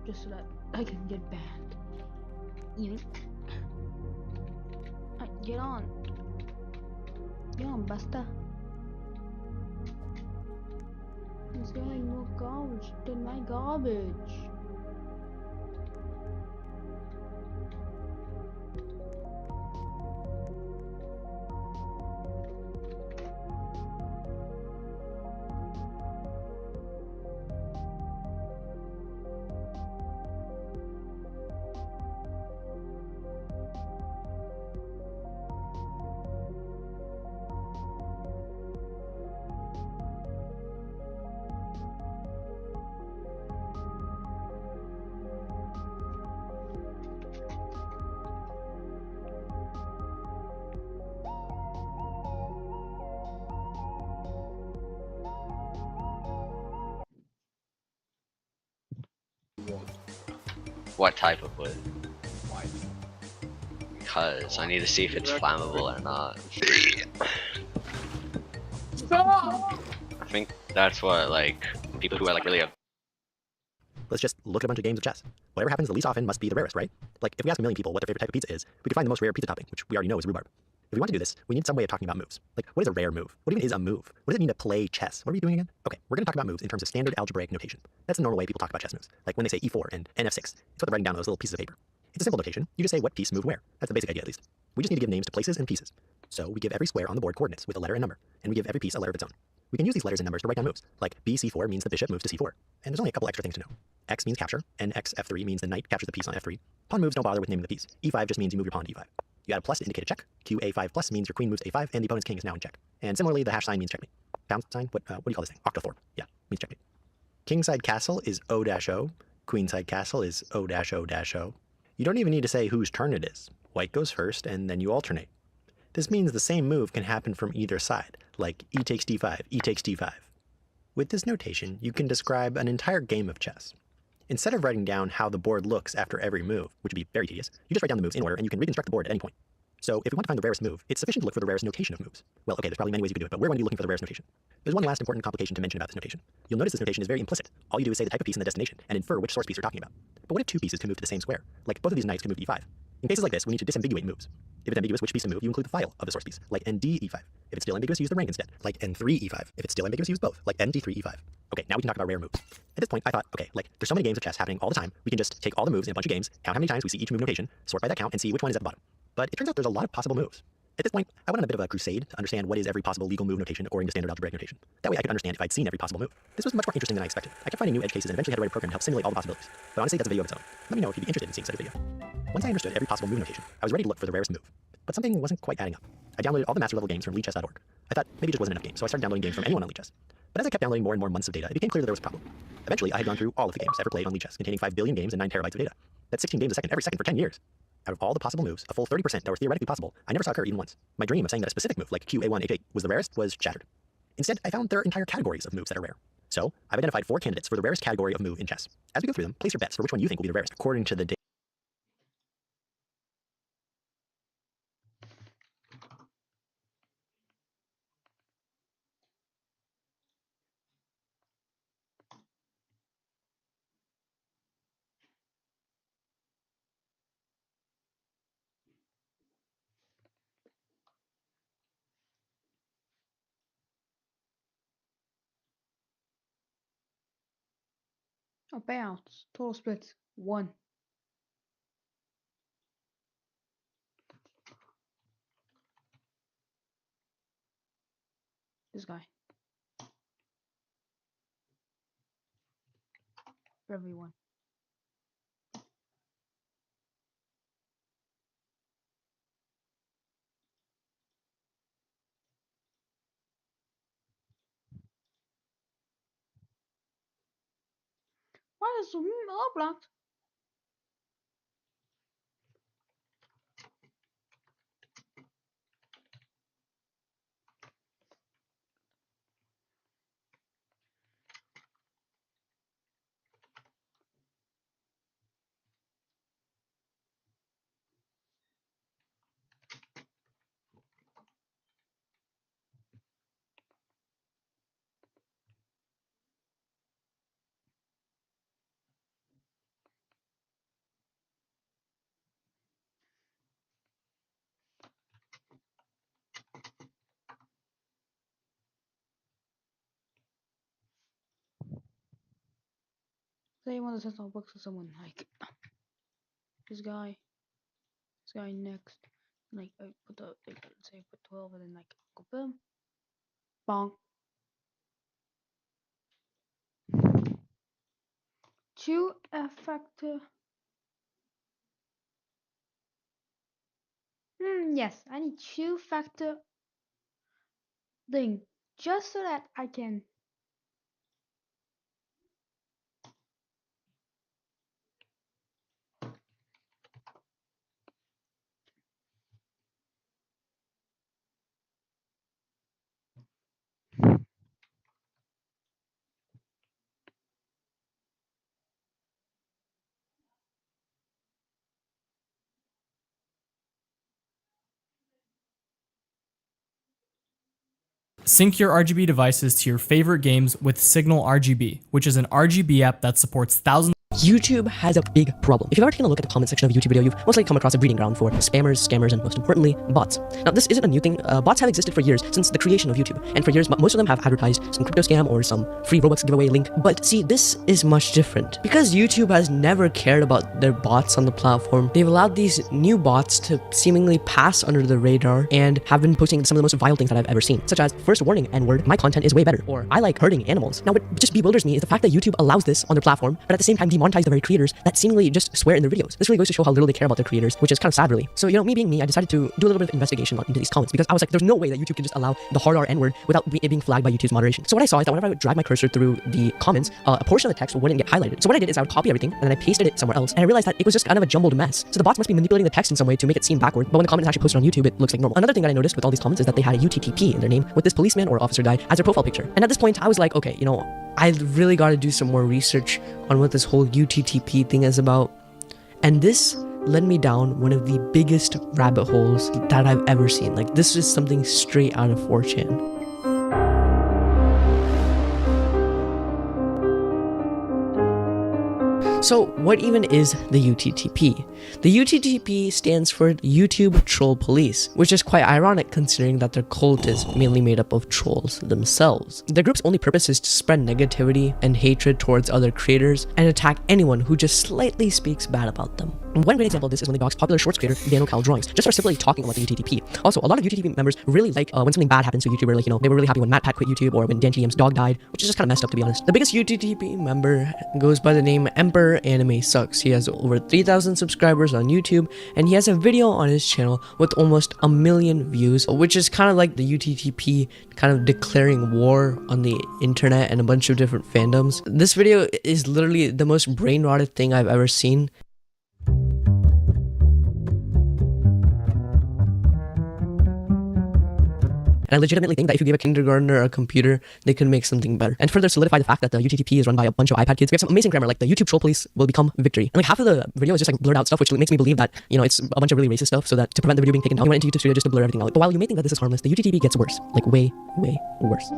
Just so that I can get banned. Yoink. Get on. Get on, Buster. He's getting more garbage than my garbage. What type of wood? Because I need to see if it's flammable or not. I think that's what like people who are like really. Let's just look at a bunch of games of chess. Whatever happens the least often must be the rarest, right? Like, if we ask a million people what their favorite type of pizza is, we could find the most rare pizza topping, which we already know is rhubarb. If we want to do this, we need some way of talking about moves. Like, what is a rare move? What even is a move? What does it mean to play chess? What are we doing again? Okay, we're going to talk about moves in terms of standard algebraic notation. That's the normal way people talk about chess moves. Like when they say e4 and nf6, it's what they're writing down on those little pieces of paper. It's a simple notation. You just say what piece moved where. That's the basic idea, at least. We just need to give names to places and pieces. So we give every square on the board coordinates with a letter and number, and we give every piece a letter of its own. We can use these letters and numbers to write down moves, like bc4 means the bishop moves to c4. And there's only a couple extra things to know. X means capture, and xf3 means the knight captures the piece on f3. Pawn moves don't bother with naming the piece. e5 just means you move your pawn to e5. You add a plus to indicate a check. qa5 plus means your queen moves to a5, and the opponent's king is now in check. And similarly, the hash sign means checkmate. Pound sign, what do you call this thing? Octothorpe. Yeah, means checkmate. Kingside castle is O-O. Queenside castle is O-O-O. You don't even need to say whose turn it is. White goes first, and then you alternate. This means the same move can happen from either side, like e takes d5, e takes d5. With this notation, you can describe an entire game of chess. Instead of writing down how the board looks after every move, which would be very tedious, you just write down the moves in order and you can reconstruct the board at any point. So if we want to find the rarest move, it's sufficient to look for the rarest notation of moves. Well, okay, there's probably many ways you could do it, but we're going to be looking for the rarest notation. There's one last important complication to mention about this notation. You'll notice this notation is very implicit. All you do is say the type of piece and the destination, and infer which source piece you're talking about. But what if two pieces can move to the same square? Like both of these knights can move to e5. In cases like this, we need to disambiguate moves. If it's ambiguous which piece to move, you include the file of the source piece, like nd e5. If it's still ambiguous, use the rank instead, like n3 e5. If it's still ambiguous, use both, like nd3 e5. Okay, now we can talk about rare moves. At this point, I thought, okay, like there's so many games of chess happening all the time, we can just take all the moves in a bunch of games, count how many times we see each move notation, sort by that count, and see which one is at the bottom. But it turns out there's a lot of possible moves. At this point, I went on a bit of a crusade to understand what is every possible legal move notation according to standard algebraic notation. That way I could understand if I'd seen every possible move. This was much more interesting than I expected. I kept finding new edge cases and eventually had to write a program to help simulate all the possibilities. But honestly, that's a video of its own. Let me know if you'd be interested in seeing such a video. Once I understood every possible move notation, I was ready to look for the rarest move. But something wasn't quite adding up. I downloaded all the master level games from leadchess.org. I thought maybe it just wasn't enough games, so I started downloading games from anyone on Leadchess. But as I kept downloading more and more months of data, it became clear that there was a problem. Eventually, I had gone through all of the games ever played on Leadchess, containing 5 billion games and 9 terabytes of data. That's 16 games a second every second for 10 years. Out of all the possible moves, a full 30% that were theoretically possible, I never saw occur even once. My dream of saying that a specific move like qa1 h8 was the rarest was shattered. Instead, I found there are entire categories of moves that are rare. So, I've identified 4 candidates for the rarest category of move in chess. As we go through them, place your bets for which one you think will be the rarest, according to the data. Oh, payouts. Total splits. 1. This guy. For everyone. zo, oh, blocked. Say you want to send some books to someone like this guy next. Like I put the like, let's say I put 12 and then like go boom, bonk. 2 factor. Yes, I need 2 factor thing just so that I can. Sync your RGB devices to your favorite games with Signal RGB, which is an RGB app that supports thousands. YouTube has a big problem. If you've ever taken a look at the comment section of a YouTube video, you've most likely come across a breeding ground for spammers, scammers, and most importantly, bots. Now, this isn't a new thing. Bots have existed for years, since the creation of YouTube. And for years, most of them have advertised some crypto scam or some free Robux giveaway link. But see, this is much different. Because YouTube has never cared about their bots on the platform, they've allowed these new bots to seemingly pass under the radar and have been posting some of the most vile things that I've ever seen. Such as, first warning, N-word, my content is way better. Or, I like hurting animals. Now, what just bewilders me is the fact that YouTube allows this on their platform, but at the same time demonetize the very creators that seemingly just swear in their videos. This really goes to show how little they care about their creators, which is kind of sad, really. So, me being me, I decided to do a little bit of investigation into these comments because I was like, there's no way that YouTube can just allow the hard R N-word without it being flagged by YouTube's moderation. So what I saw is that whenever I would drag my cursor through the comments, a portion of the text wouldn't get highlighted. So what I did is I would copy everything and then I pasted it somewhere else, and I realized that it was just kind of a jumbled mess. So the bots must be manipulating the text in some way to make it seem backward, but when the comment is actually posted on YouTube, it looks like normal. Another thing that I noticed with all these comments is that they had a UTTP in their name with this policeman or officer guy as their profile picture. And at this point, I was like, okay, I really got to do some more research on what this whole UTTP thing is about. And this led me down one of the biggest rabbit holes that I've ever seen. Like, this is something straight out of 4chan. So what even is the UTTP? The UTTP stands for YouTube Troll Police, which is quite ironic considering that their cult is mainly made up of trolls themselves. The group's only purpose is to spread negativity and hatred towards other creators and attack anyone who just slightly speaks bad about them. One great example of this is when they doxed popular shorts creator Daniel Cal Drawings, just for simply talking about the UTTP. Also, a lot of UTTP members really like when something bad happens to a YouTuber, like, they were really happy when MatPat quit YouTube or when DanTDM's dog died, which is just kind of messed up, to be honest. The biggest UTTP member goes by the name Emperor Anime Sucks. He has over 3,000 subscribers on YouTube, and he has a video on his channel with almost 1 million views, which is kind of like the UTTP kind of declaring war on the internet and a bunch of different fandoms. This video is literally the most brain-rotted thing I've ever seen. And I legitimately think that if you gave a kindergartner a computer, they could make something better. And further solidify the fact that the UTTP is run by a bunch of iPad kids, we have some amazing grammar, like the YouTube Troll Police will become victory. And like half of the video is just like blurred out stuff, which makes me believe that, it's a bunch of really racist stuff, so that to prevent the video being taken down, we went into YouTube Studio just to blur everything out. But while you may think that this is harmless, the UTTP gets worse. Like way, way worse.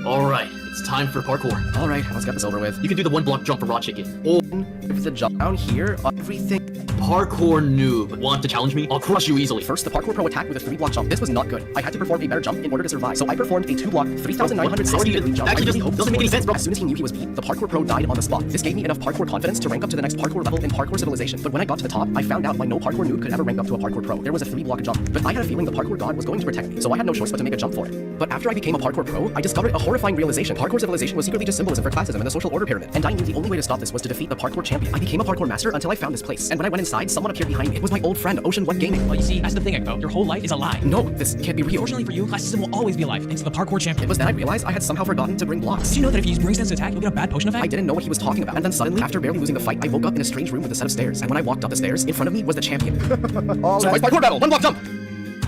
Alright, it's time for parkour. Alright, let's get this over with. You can do the 1 block jump for raw chicken. Oh, if the jump down here, everything. Parkour noob. Want to challenge me? I'll crush you easily. First, the parkour pro attacked with a 3-block jump. This was not good. I had to perform a better jump in order to survive. So I performed a 2-block, 3,960 degree jump. Actually, I really doesn't make any sense, bro. As soon as he knew he was beat, the parkour pro died on the spot. This gave me enough parkour confidence to rank up to the next parkour level in Parkour Civilization. But when I got to the top, I found out why no parkour noob could ever rank up to a parkour pro. There was a 3-block jump. But I had a feeling the parkour god was going to protect me, so I had no choice but to make a jump for it. But after I became a parkour pro, I discovered a horrifying realization. Parkour Civilization was secretly just symbolism for classism and the social order pyramid. And I knew the only way to stop this was to defeat the parkour champion. I became a parkour master until I found this place. And when I went inside, someone appeared behind me. It was my old friend, Ocean One Gaming. Well, you see, that's the thing, Ekbo. Your whole life is a lie. No, this can't be real. Fortunately for you, classism will always be alive, thanks to the parkour champion. It was then I realized I had somehow forgotten to bring blocks. Did you know that if you use ring stance to attack, you'll get a bad potion effect? I didn't know what he was talking about. And then suddenly, after barely losing the fight, I woke up in a strange room with a set of stairs. And when I walked up the stairs, in front of me was the champion. Surprise parkour battle! 1-block jump!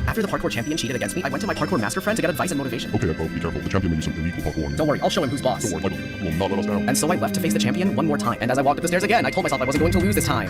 After the parkour champion cheated against me, I went to my parkour master friend to get advice and motivation. Okay, Ekbo, be careful. The champion may use some illegal parkour. Don't worry, I'll show him who's boss. Don't worry, I will not let us down. And so I left to face the champion one more time. And as I walked up the stairs again, I told myself I wasn't going to lose this time.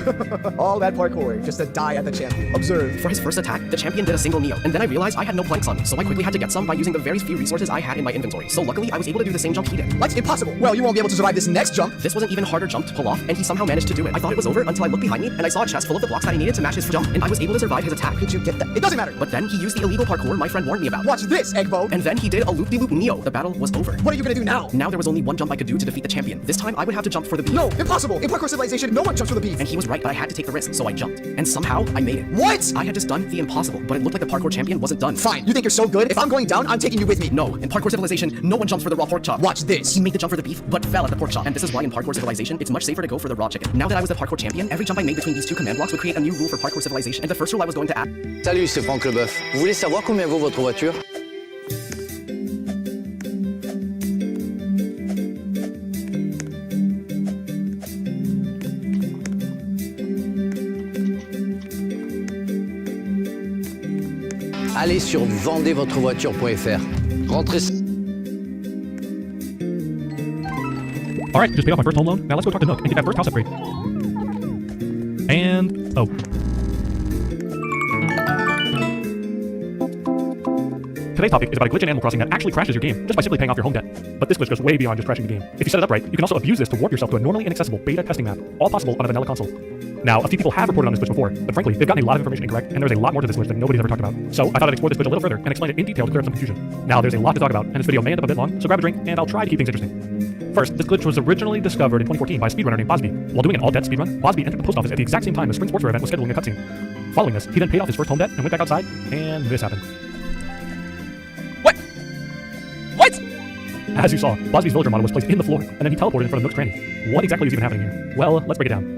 All that parkour, just to die at the champion. Observe. For his first attack, the champion did a single neo. And then I realized I had no planks on me, so I quickly had to get some by using the very few resources I had in my inventory. So luckily, I was able to do the same jump he did. What? Impossible. Well, you won't be able to survive this next jump. This was an even harder jump to pull off, and he somehow managed to do it. I thought it was over until I looked behind me, and I saw a chest full of the blocks that I needed to match his jump, and I was able to survive his attack. Did you get that? It doesn't matter. But then he used the illegal parkour my friend warned me about. Watch this, Ekbo. And then he did a loop-de-loop neo. The battle was over. What are you gonna do now? Now there was only one jump I could do to defeat the champion. This time I would have to jump for the beef. No, impossible. In Parkour Civilization, no one jumps for the beef. And he was right, but I had to take the risk, so I jumped. And somehow I made it. What? I had just done the impossible, but it looked like the parkour champion wasn't done. Fine. You think you're so good? If I'm going down, I'm taking you with me. No, in Parkour Civilization, no one jumps for the raw pork chop. Watch this. He made the jump for the beef, but fell at the pork chop. And this is why in Parkour Civilization, it's much safer to go for the raw chicken. Now that I was the parkour champion, every jump I made between these two command blocks would create a new rule for Parkour Civilization. And the first rule I was going to add. Salut, c'est Franck Leboeuf. Vous voulez savoir combien vaut votre voiture? Allez sur vendezvotrevoiture.fr. Rentrez. Alright, just paid off my first home loan. Now let's go talk to Nook and get that first house upgrade. And... oh. Today's topic is about a glitch in Animal Crossing that actually crashes your game just by simply paying off your home debt. But this glitch goes way beyond just crashing the game. If you set it up right, you can also abuse this to warp yourself to a normally inaccessible beta testing map, all possible on a vanilla console. Now, a few people have reported on this glitch before, but frankly, they've gotten a lot of information incorrect, and there's a lot more to this glitch that nobody's ever talked about. So I thought I'd explore this glitch a little further and explain it in detail to clear up some confusion. Now, there's a lot to talk about, and this video may end up a bit long, so grab a drink, and I'll try to keep things interesting. First, this glitch was originally discovered in 2014 by a speedrunner named Bosby. While doing an all-debt speedrun, Bosby entered the post office at the exact same time the Spring Sportswear event was scheduling a cutscene. Following this, he then paid off his first home debt and went back outside, and this happened. What? As you saw, Bosby's villager model was placed in the floor, and then he teleported in front of Nook's granny. What exactly is even happening here? Well, let's break it down.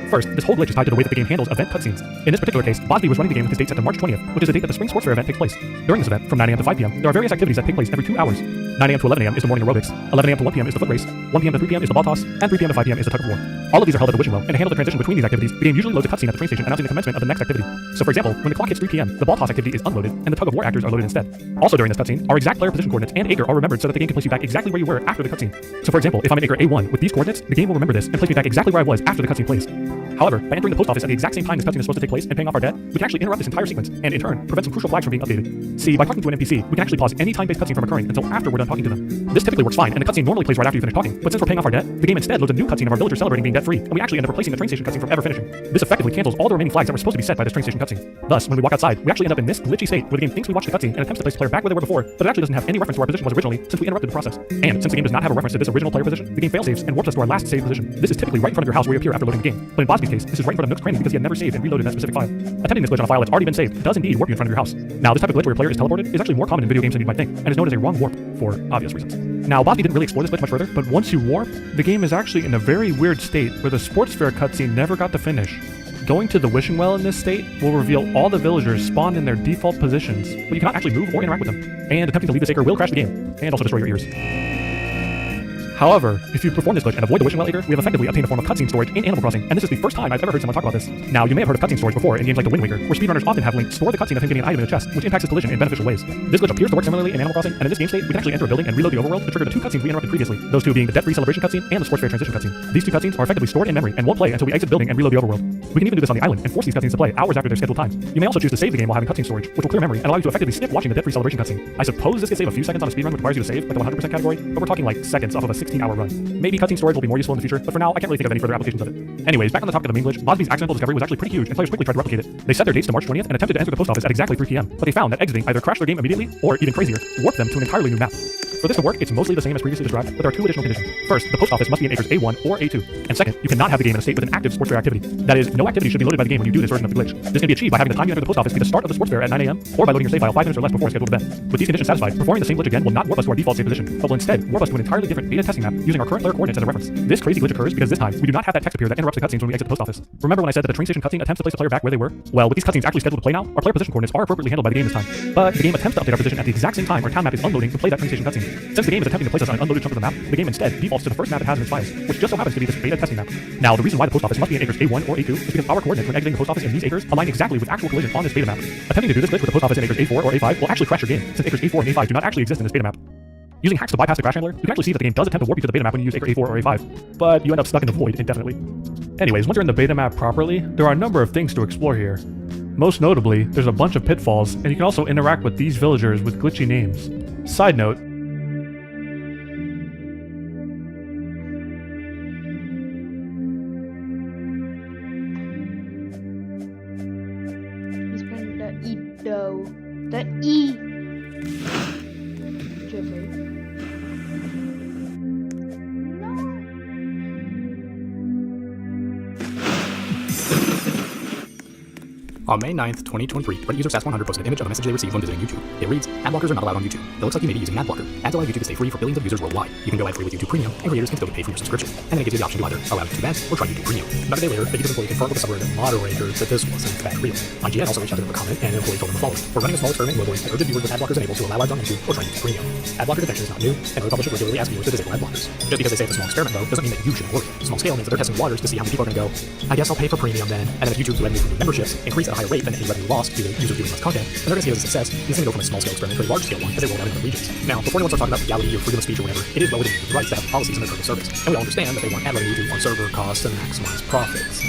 First, this whole glitch is tied to the way that the game handles event cutscenes. In this particular case, Bosby was running the game with his date set to March 20th, which is the date that the Spring Sportswear event takes place. During this event, from 9 AM to 5 PM, there are various activities that take place every 2 hours. 9 AM to 11 AM is the morning aerobics, 11 AM to 1 PM is the foot race, 1 PM to 3 PM is the ball toss, and 3 PM to 5 PM is the tug of war. All of these are held at the wishing well, and to handle the transition between these activities, the game usually loads a cutscene at the train station announcing the commencement of the next activity. So for example, when the clock hits 3 PM, the ball toss activity is unloaded, and the tug of war actors are loaded instead. Also during this cutscene, our exact player position coordinates and acre are remembered so that the game can place you back exactly where you were after the cutscene. So for example, if I'm in acre A1 with these coordinates, the game will remember this and place me back exactly where I was after the cutscene plays. However, by entering the post office at the exact same time this cutscene is supposed to take place and paying off our debt, we can actually interrupt this entire sequence, and in turn, prevent some crucial flags from being updated. See, by talking to an NPC, we can actually pause any time-based cutscene from occurring until after we're done talking to them. This typically works fine, and the cutscene normally plays right after you finish talking, but since we're paying off our debt, the game instead loads a new cutscene of our villagers celebrating being debt debt-free, and we actually end up replacing the train station cutscene from ever finishing. This effectively cancels all the remaining flags that were supposed to be set by this train station cutscene. Thus, when we walk outside, we actually end up in this glitchy state where the game thinks we watched the cutscene and attempts to place the player back where they were before, but it actually doesn't have any reference to our position was originally since we interrupted the process. And since the game does not have a reference to this original player position, the game failsafes and warps us to our last saved position. This is typically right in front of your house where you appear after loading the game. But in Bosby's case, this is right in front of Nook's cranny because he had never saved and reloaded that specific file. Attempting this glitch on a file that's already been saved does indeed warp you in front of your house. Now, this type of glitch where your player is teleported is actually more common in video games than you might think, and is known as a wrong warp for obvious reasons. Now, Bosby didn't really explore this glitch much further, but once you warp, the game is actually in a very weird state where the sports fair cutscene never got to finish. Going to the wishing well in this state will reveal all the villagers spawned in their default positions, but you cannot actually move or interact with them. And attempting to leave this acre will crash the game, and also destroy your ears. However, if you perform this glitch and avoid the wishing well acre, we have effectively obtained a form of cutscene storage in Animal Crossing, and this is the first time I've ever heard someone talk about this. Now, you may have heard of cutscene storage before in games like The Wind Waker, where speedrunners often have Link store the cutscene of him getting an item in a chest, which impacts his collision in beneficial ways. This glitch appears to work similarly in Animal Crossing, and in this game state, we can actually enter a building and reload the overworld to trigger the two cutscenes we interrupted previously, those two being the debt-free celebration cutscene and the sports fair transition cutscene. These two cutscenes are effectively stored in memory and won't play until we exit the building and reload the overworld. We can even do this on the island and force these cutscenes to play hours after their scheduled time. You may also choose to save the game while having cutscene storage, which will clear memory and allow you to effectively skip watching the debt-free celebration cutscene. I suppose this could save a few seconds on a speedrun, which requires you to save, like the 100% category, but we're talking like seconds off of a 16-hour run. Maybe cutscene storage will be more useful in the future, but for now, I can't really think of any further applications of it. Anyways, back on the topic of the main glitch, Bosby's accidental discovery was actually pretty huge, and players quickly tried to replicate it. They set their dates to March 20th and attempted to enter the post office at exactly 3 p.m., but they found that exiting either crashed their game immediately, or even crazier, warped them to an entirely new map. For this to work, it's mostly the same as previously described, but there are two additional conditions. First, the post office must be in acres A1 or A2. And second, you cannot have the game in a state with an active sports fair activity. That is, no activity should be loaded by the game when you do this version of the glitch. This can be achieved by having the time you enter the post office be the start of the sports fair at 9 a.m. or by loading your save file 5 minutes or less before a scheduled event. With these conditions satisfied, performing the same glitch again will not warp us to our default save position, but will instead warp us to an entirely different beta testing map using our current player coordinates as a reference. This crazy glitch occurs because this time, we do not have that text appear that interrupts the cutscenes when we exit the post office. Remember when I said that the train station cutscene attempts to place the player back where they were? Well, with these cutscenes actually scheduled to play now, our player position coordinates are appropriately handled by the game this time. But the game attempts to update our position at the exact same time our town map is unloading to play that train station cutscene. Since the game is attempting to place us on an unloaded chunk of the map, the game instead defaults to the first map it has in its files, which just so happens to be this beta testing map. Now, the reason why the post office must be in acres A1 or A2 is because our coordinates when exiting the post office in these acres align exactly with actual collision on this beta map. Attempting to do this glitch with the post office in acres A4 or A5 will actually crash your game, since acres A4 and A5 do not actually exist in this beta map. Using hacks to bypass the crash handler, you can actually see that the game does attempt to warp you to the beta map when you use acre A4 or A5, but you end up stuck in the void indefinitely. Anyways, once you're in the beta map properly, there are a number of things to explore here. Most notably, there's a bunch of pitfalls, and you can also interact with these villagers with glitchy names. Side note, He's playing the E though. The E. Jeffrey. On May 9th, 2023, Reddit user SAS100 posted an image of a message they received when visiting YouTube. It reads, "Ad blockers are not allowed on YouTube. It looks like you may be using an ad blocker. Ads allow YouTube to stay free for billions of users worldwide. You can go ad-free with YouTube Premium, and creators can still get paid for your subscription. And then it gives you the option to either allow YouTube ads or try YouTube Premium." About a day later, the YouTube employee confirmed with the subreddit moderator that this was in fact real. IGN also reached out to them for comment, and an employee told them the following: "We're running a small experiment globally that urges viewers with ad blockers enabled to allow ads on YouTube or try YouTube Premium. Ad blocker detection is not new, and other publishers regularly ask viewers to disable ad blockers. Just because they say it's a small experiment, though, doesn't mean that you shouldn't worry. Small scale means that they're testing waters to see how many people are going to go, I guess I'll pay for Premium then, and then if YouTube's revenue from new memberships increase at a higher rate than any revenue lost due to users viewing less content, and they're going to see it as a success, it's going to go from a small scale experiment to a large scale one as they roll out in other regions. Now, before anyone starts talking about legality or freedom of speech or whatever, it is well within YouTube's rights to have policies in their terms of service, and we all understand that they want ad revenue to fund server costs and maximize profits.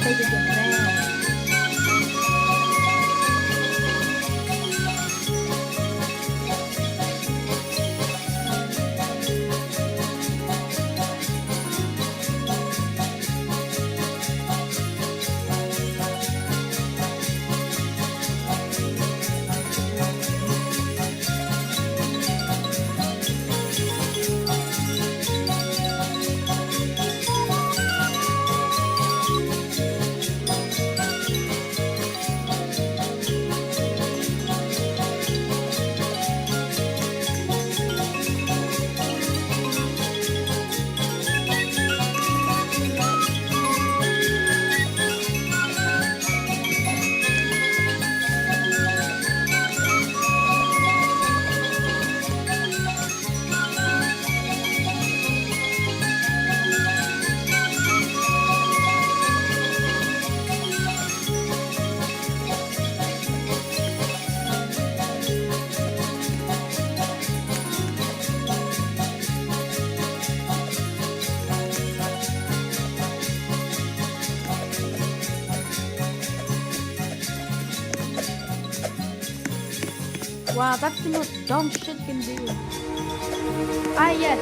take it down. Wow, that's the most dumb shit you can do. Ah yes,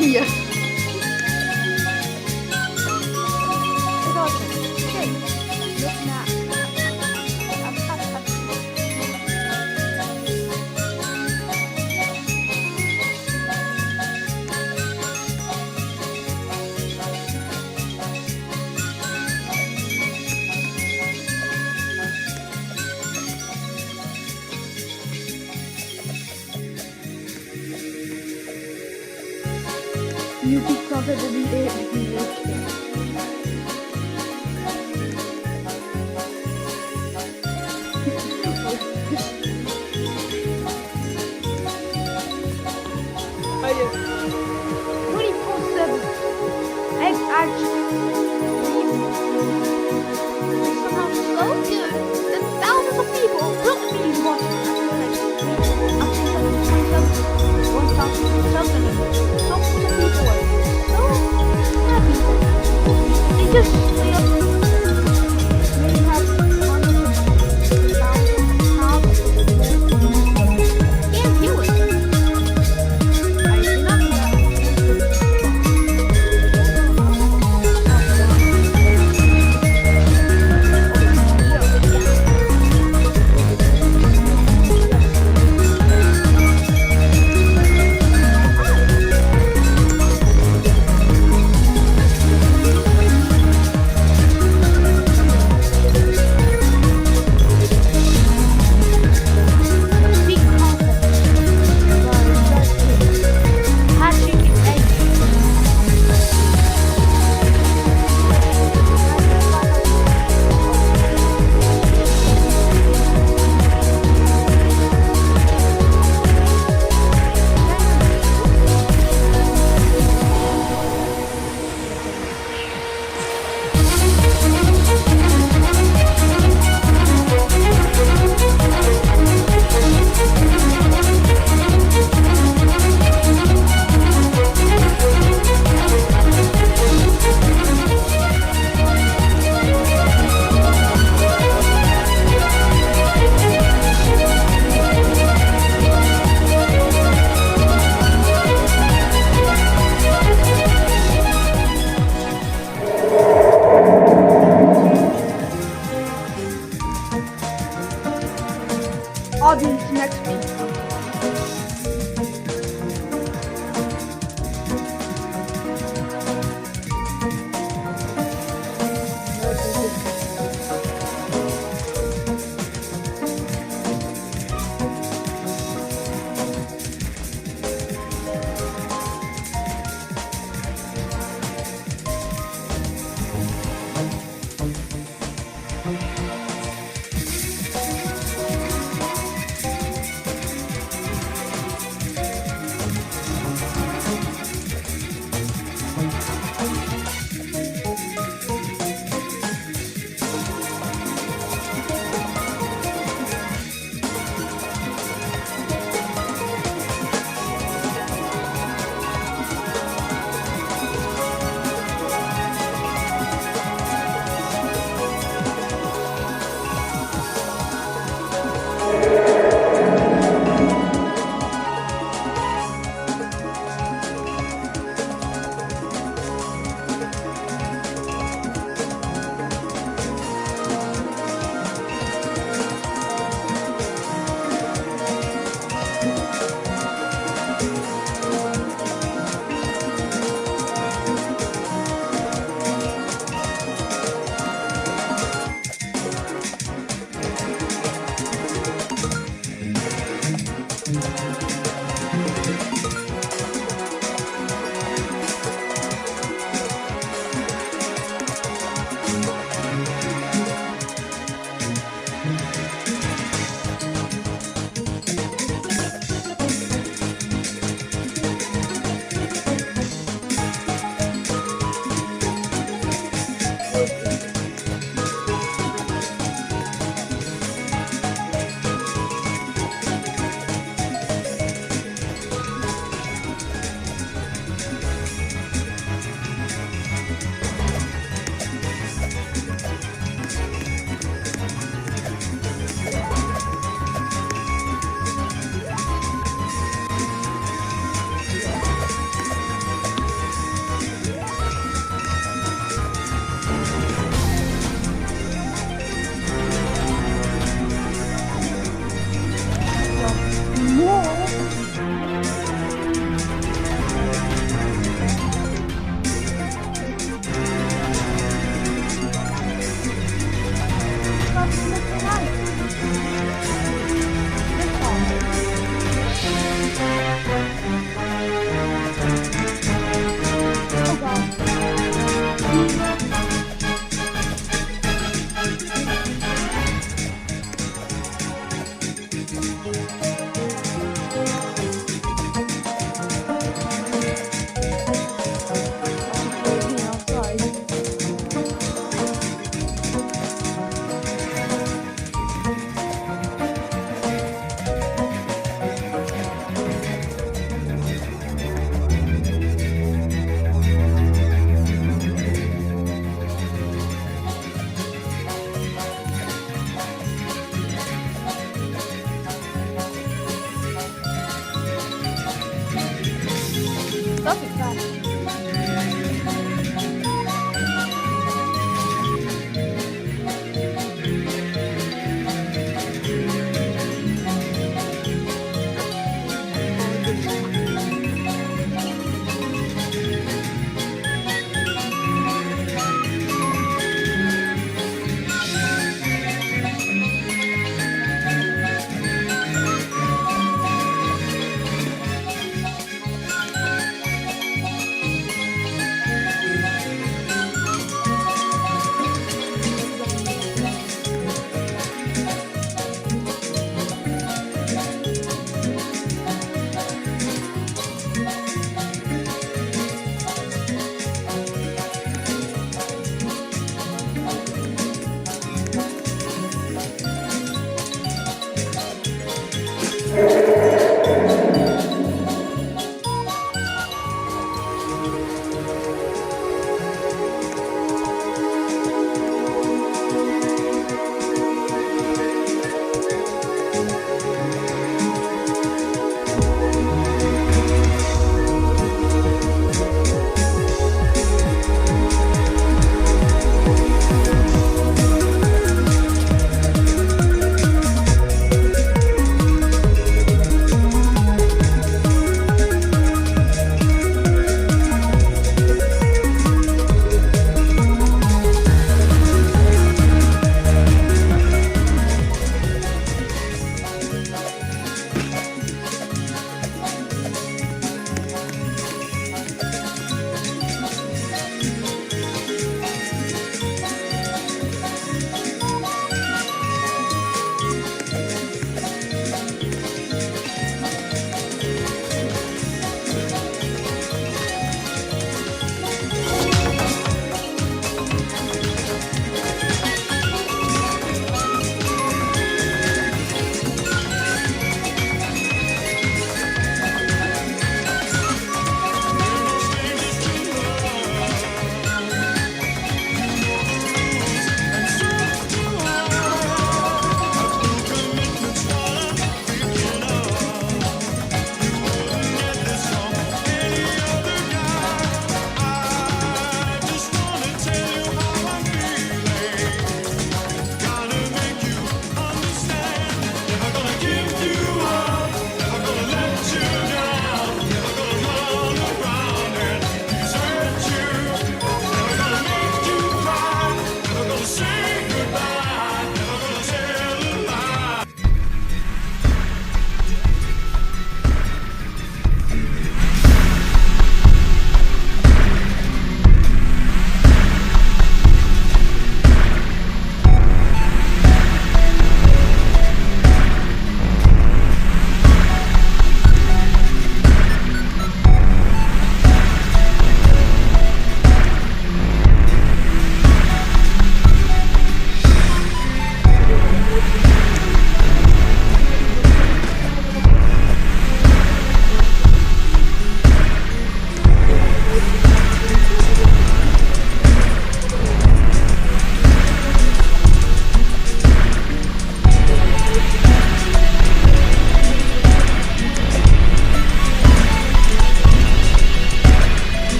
Yeah. It's awesome. Shit. Look now. You could probably be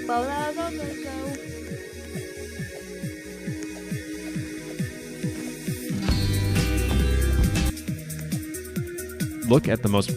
Look at the most,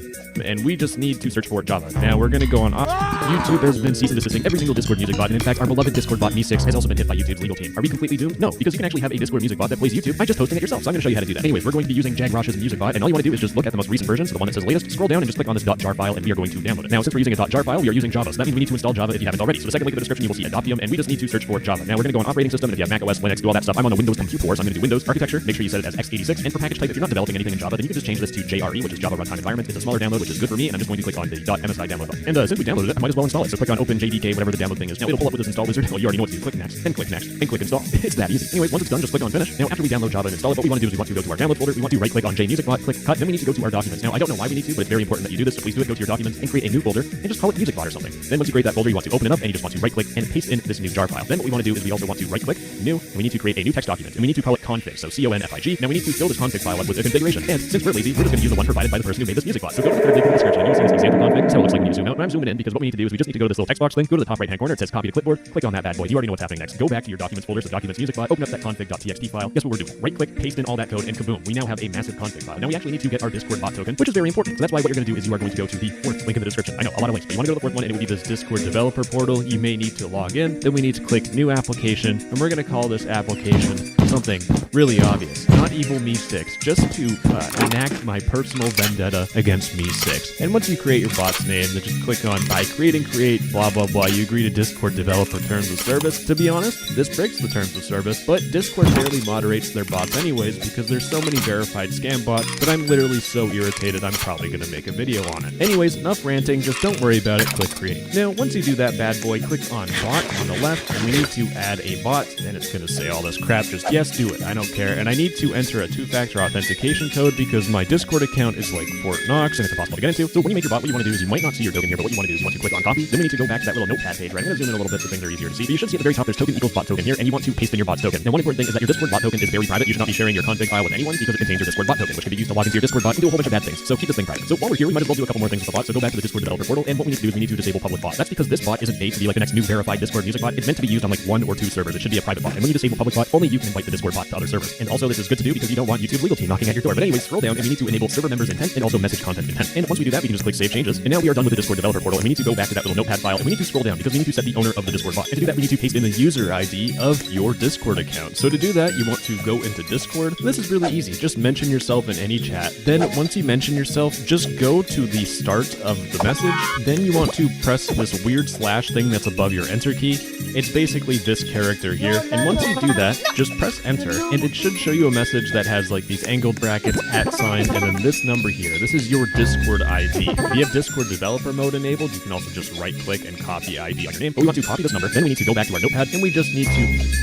and we just need to search for Java. Now we're gonna go on YouTube has been cease and desisting every single Discord music bot, and in fact, our beloved Discord bot Me6 has also been hit by YouTube's legal team. Are we completely doomed? No, because you can actually have a Discord music bot that plays YouTube by just hosting it yourself. So I'm gonna show you how to do that. Anyways, we're going to be using Jagrosh's music bot, and all you want to do is just look at the most recent version, so the one that says latest, scroll down and just click on this .jar file, and we are going to download it. Now, since we're using a .jar file, we are using Java, so that means we need to install Java if you haven't already. So the second link in the description, you will see Adoptium, and we just need to search for Java. Now we're gonna go on operating system, and if you have Mac OS, Linux, do all that stuff. I'm on the Windows Compute 4, so I'm gonna do Windows architecture. Make sure you set it as x86, and for package type, if you're not developing anything in Java, then you can just change this to JRE, which is Java Runtime Environment. It's a smaller download, which is good for me, and I'm just going to click on the .msi download button. And since we downloaded it, I might as well install it. So click on Open JDK, whatever the download thing is. Now it'll pull up with this install wizard. Well, you already know what to do. Click next, and click next, and click install. It's that easy. Anyways, once it's done, just click on finish. Now after we download Java and install it, what we want to do is we want to go to our download folder. We want to right click on JMusicBot, click cut. Then we need to go to our documents. Now I don't know why we need to, but it's very important that you do this. So please do it. Go to your documents and create a new folder, and just call it MusicBot or something. Then once you create that folder, you want to open it up, and you just want to right click and paste in this new jar file. Then what we want to do is we also want to right click new, and we need to create a new text document, and we need to call it config. So config. Now we need to fill this config file up with a configuration. And since we're lazy, we're just going to use the one provided by the person who made this music bot. So go to the third link in the description, and you will see this example config. So it looks like when you zoom out, and I'm zooming in because what we need to do is we just need to go to this little text box thing, go to the top right hand corner, it says copy to clipboard, click on that bad boy. You already know what's happening next. Go back to your documents folder, so documents music bot, open up that config.txt file. Guess what we're doing? Right click, paste in all that code, and kaboom, we now have a massive config file. Now we actually need to get our Discord bot token, which is very important. So that's why what you're going to do is you are going to go to the fourth link in the description. I know, a lot of links, but you want to go to the fourth one, and it would be this Discord developer portal. You may need to log in. Then we need to click new application, and we're going to call this application something really obvious. Not Evil Me6, just to enact my personal vendetta against Me6. And once you create your bot's name, then just click on by create blah blah blah. You agree to Discord developer terms of service. To be honest, this breaks the terms of service, but Discord barely moderates their bots anyways because there's so many verified scam bots that I'm literally so irritated I'm probably gonna make a video on it. Anyways, enough ranting, just don't worry about it, click create. Now, once you do that bad boy, click on bot on the left, and we need to add a bot, and it's gonna say all this crap, just yes, do it, I don't care. And I need to enter a two-factor authentication code because my Discord account is like Fort Knox and it's impossible to get into. So when you make your bot, what you want to do is you might not see your token here, but what you want to do is you want to click on copy. Then we need to go back to that little notepad page, right? I'm going to zoom in a little bit so things are easier to see. But you should see at the very top there's token equals bot token here, and you want to paste in your bot's token. Now, one important thing is that your Discord bot token is very private. You should not be sharing your config file with anyone because it contains your Discord bot token, which can be used to log into your Discord bot and do a whole bunch of bad things. So keep this thing private. So while we're here, we might as well do a couple more things with the bot. So go back to the Discord developer portal, and what we need to do is we need to disable public bot. That's because this bot isn't made to be like the next new verified Discord music bot. It's meant to be used on like 1 or 2 servers. It should be a private bot. And when you disable public bot, only you can invite the Discord bot to other servers. And also this is good to do because you don't want YouTube legal team knocking at your door. But anyways, scroll down and we need to enable server members intent and also message content intent. And once we do that, we can just click save changes. And now we are done with the Discord developer portal, and we need to go back to that little notepad file, and we need to scroll down because we need to set the owner of the Discord bot. And to do that, we need to paste in the user ID of your Discord account. So to do that, you want to go into Discord. This is really easy. Just mention yourself in any chat. Then once you mention yourself, just go to the start of the message. Then you want to press this weird slash thing that's above your enter key. It's basically this character here. And once you do that, just press enter, and it should show you a message that has like these angled brackets, @ and then this number here. This is your Discord ID. If you have Discord developer mode enabled, you can also just right click and copy ID on your name. But we want to copy this number. Then we need to go back to our notepad, and we just need to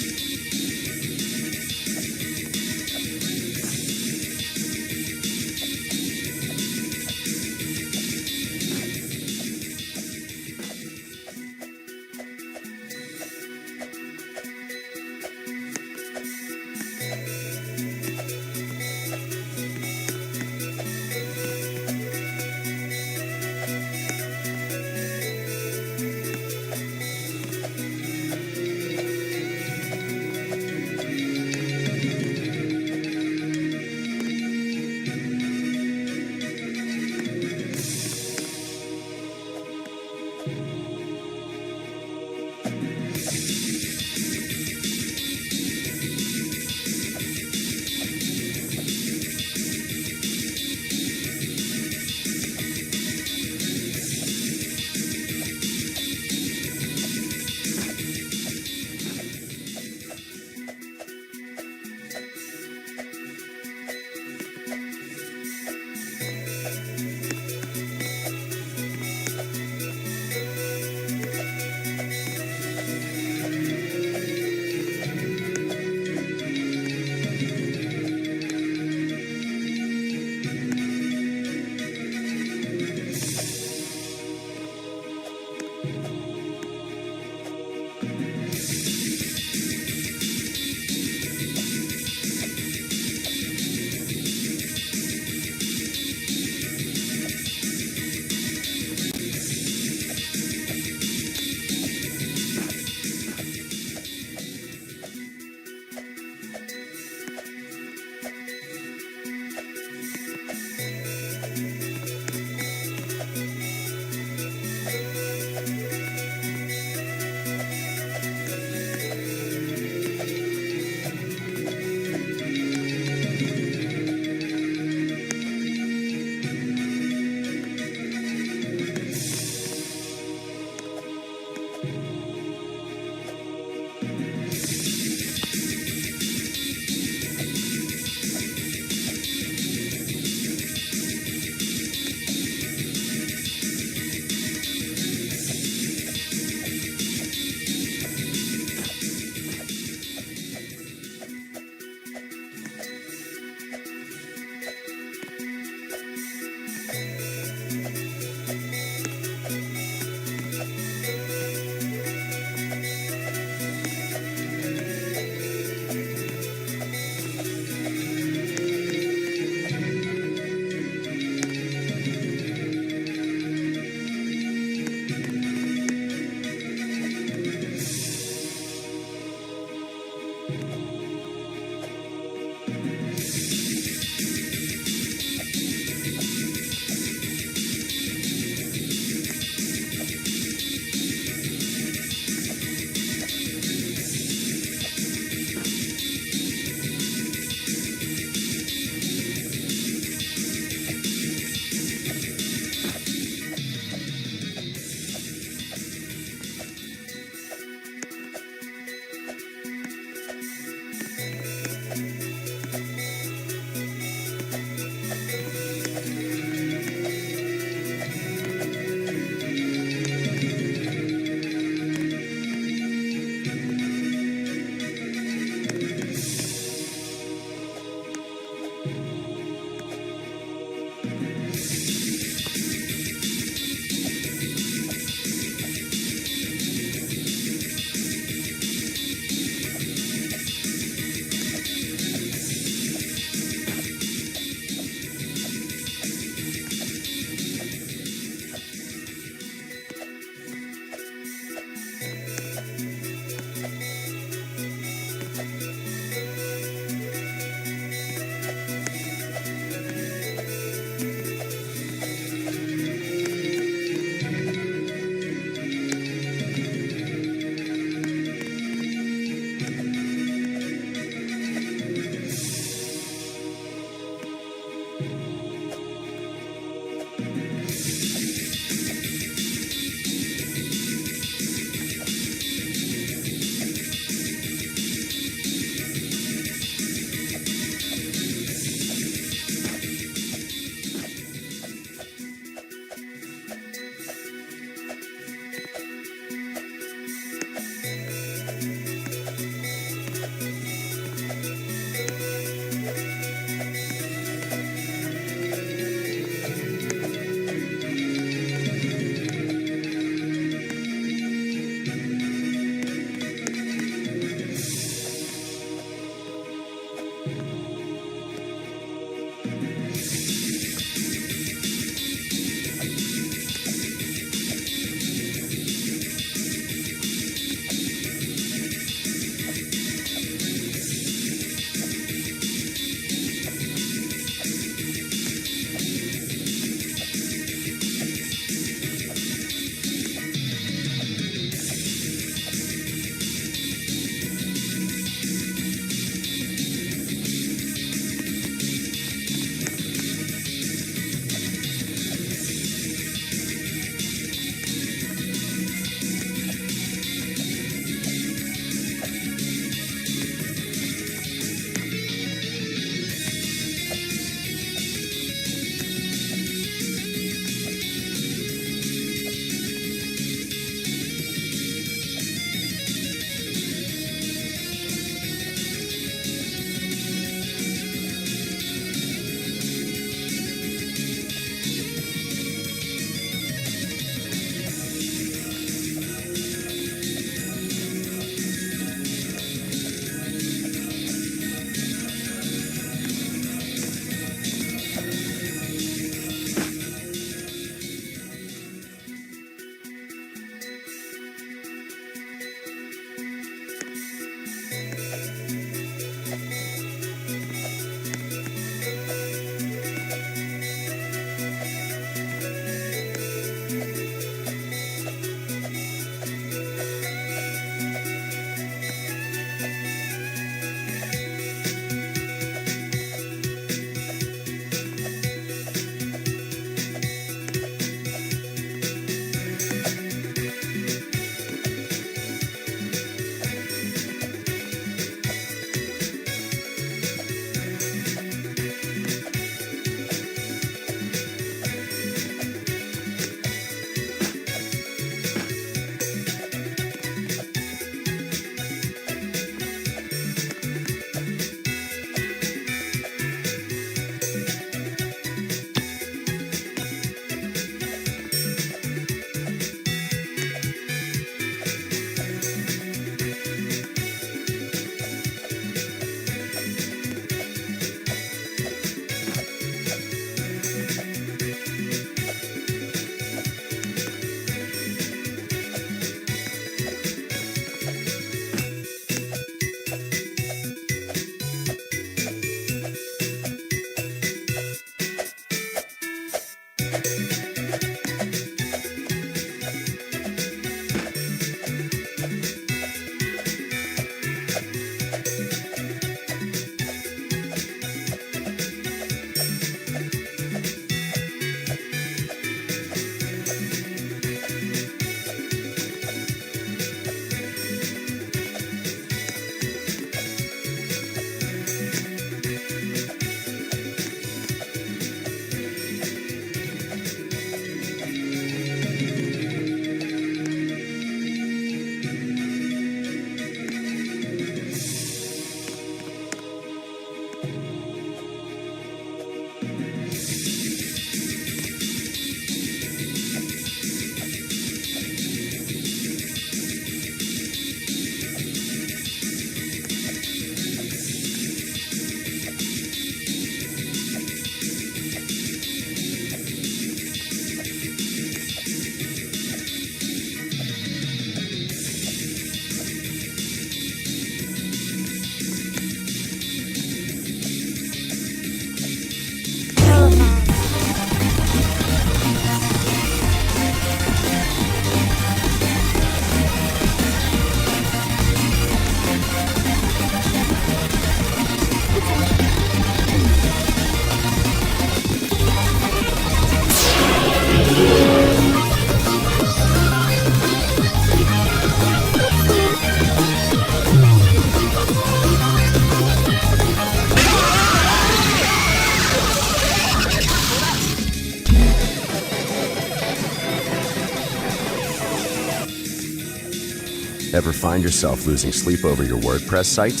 Ever find yourself losing sleep over your WordPress site?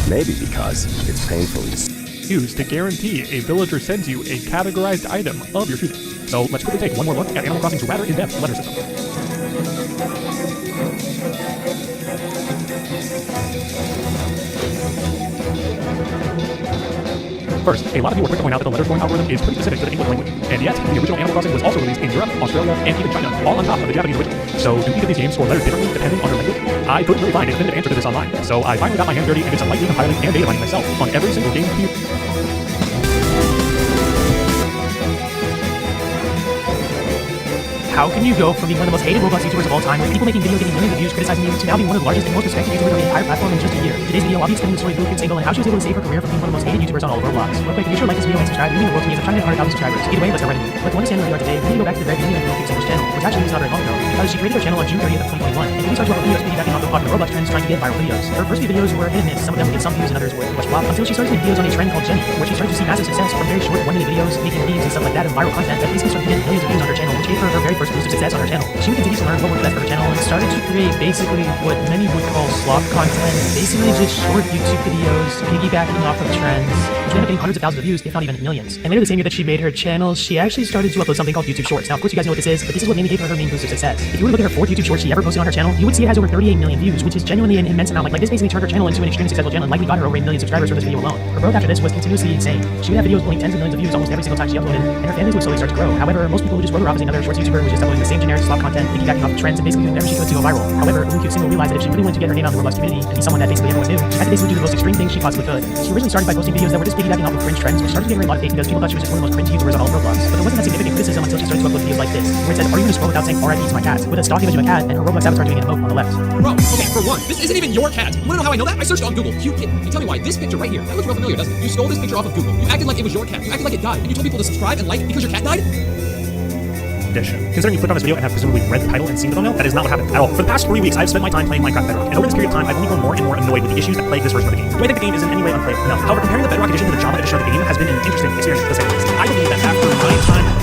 Maybe because it's painfully Use to guarantee a villager sends you a categorized item of your choosing. So let's quickly take one more look at Animal Crossing's rather in-depth letter system. First, a lot of you were quick to point out that the letter scoring algorithm is pretty specific to the English language, and yet the original Animal Crossing was also released in Europe, Australia, and even China, all on top of the Japanese original. So do each of these games score letters differently depending on their language? I couldn't really find a definitive answer to this online, so I finally got my hands dirty and did some lightly compiling and data mining myself on every single game computer. How can you go from being one of the most hated Roblox YouTubers of all time, with people making videos getting millions of views criticizing you, to now being one of the largest and most respected YouTubers on the entire platform in just a year? Today's video, I'll be explaining the story of Blue Kid Single and how she was able to save her career from being one of the most hated YouTubers on all of Roblox. Real quick, make sure to like this video and subscribe. It means the world to me as I'm trying to hit 100,000 subscribers. Either way, let's get right into it. But to understand where we are today, we need to go back to the very beginning of Blue Kid Single's channel, which actually was not very long ago, because she created her channel on June 30th of 2021, and really started to upload videos piggybacking off the popular Roblox trends trying to get viral videos. Her first few videos were hit and miss, some of them would get some views and others would much flop, until she started to make videos on a trend called Jenny, where she started to see massive success from very short 1-minute videos, making memes and stuff like that, and viral content that basically started to get millions of views on her channel, which gave her her very first boost of success on her channel. She would continue to learn what worked best for her channel and started to create basically what many would call slop content, basically just short YouTube videos piggybacking off of trends, which ended up getting hundreds of thousands of views, if not even millions. And later the same year that she made her channel, she actually started to upload something called YouTube Shorts. Now, of course, you guys know what this is, but this is what mainly gave her main boost of success. If you were to look at her 4th YouTube Shorts she ever posted on her channel, you would see it has over 38 million views, which is genuinely an immense amount. Like this basically turned her channel into an extremely successful channel and likely got her over 8 million subscribers for this video alone. Her growth after this was continuously insane. She would have videos pulling tens of millions of views almost every single time she uploaded, and her fan base would slowly start to grow. However, most people would just wrote her off as another Shorts YouTuber who was just uploading the same generic slop content, piggybacking off of trends, and basically doing whatever she could to go viral. However, Blue Kid Single realized that if she really wanted to get her name out in the Roblox community and be someone that basically everyone knew, she had to basically do the most extreme things she possibly could. She originally started by posting videos that were just piggybacking off of cringe trends, which started to get her a lot of hate because people thought she was just one of the most cringe YouTubers on all of Roblox. But there wasn't that significant criticism until she started to upload videos like this, where it said, "Are you gonna scroll without saying RIP to my cat?" with a stock image of a cat and her Roblox avatar doing an emote on the left. Bro, okay, for one, this isn't even your cat. You wanna know how I know that? I searched on Google, cute kitten. And tell me why, this picture right here, that looks real familiar, doesn't it? You stole this picture off of Google. You acted like it was your cat. You acted like it died. And you told people to subscribe and like because your cat died? Considering you clicked on this video and have presumably read the title and seen the thumbnail, that is not what happened at all. For the past 3 weeks, I've spent my time playing Minecraft Bedrock, and over this period of time, I've only grown more and more annoyed with the issues that plague this version of the game. Do I think the game is in any way unplayable? No. However, comparing the Bedrock edition to the Java edition of the game has been an interesting experience to say the least. I believe that after my time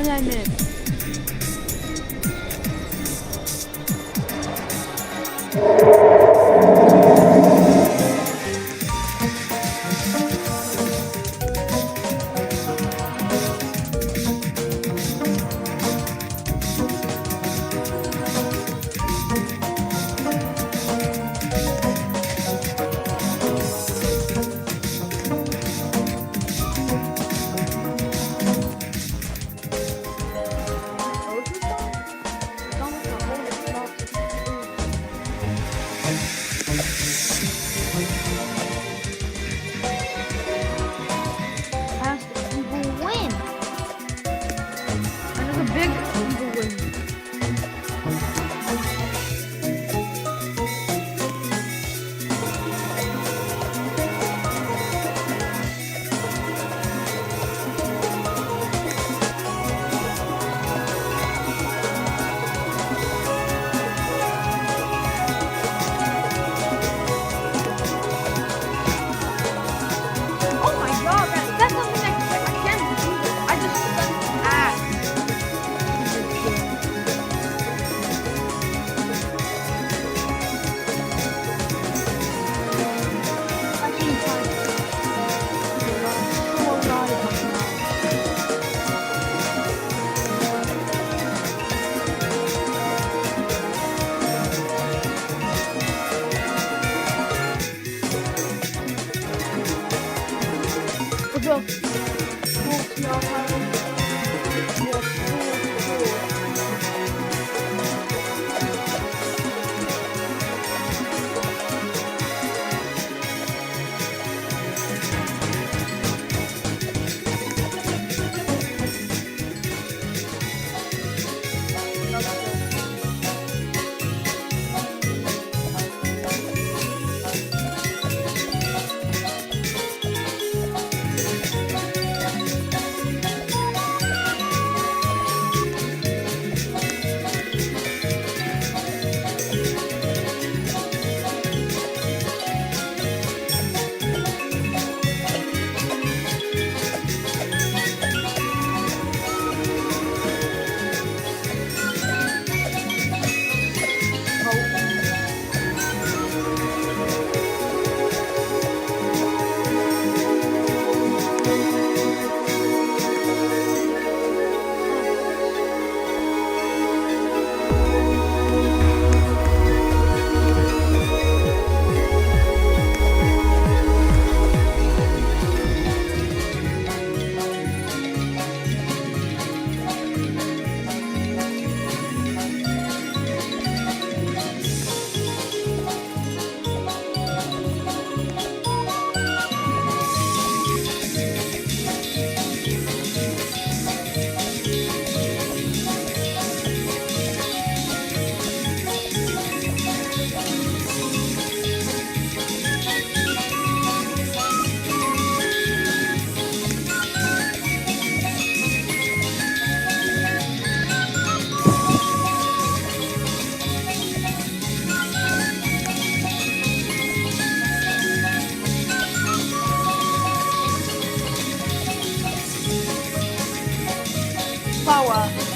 29 minutes. Power.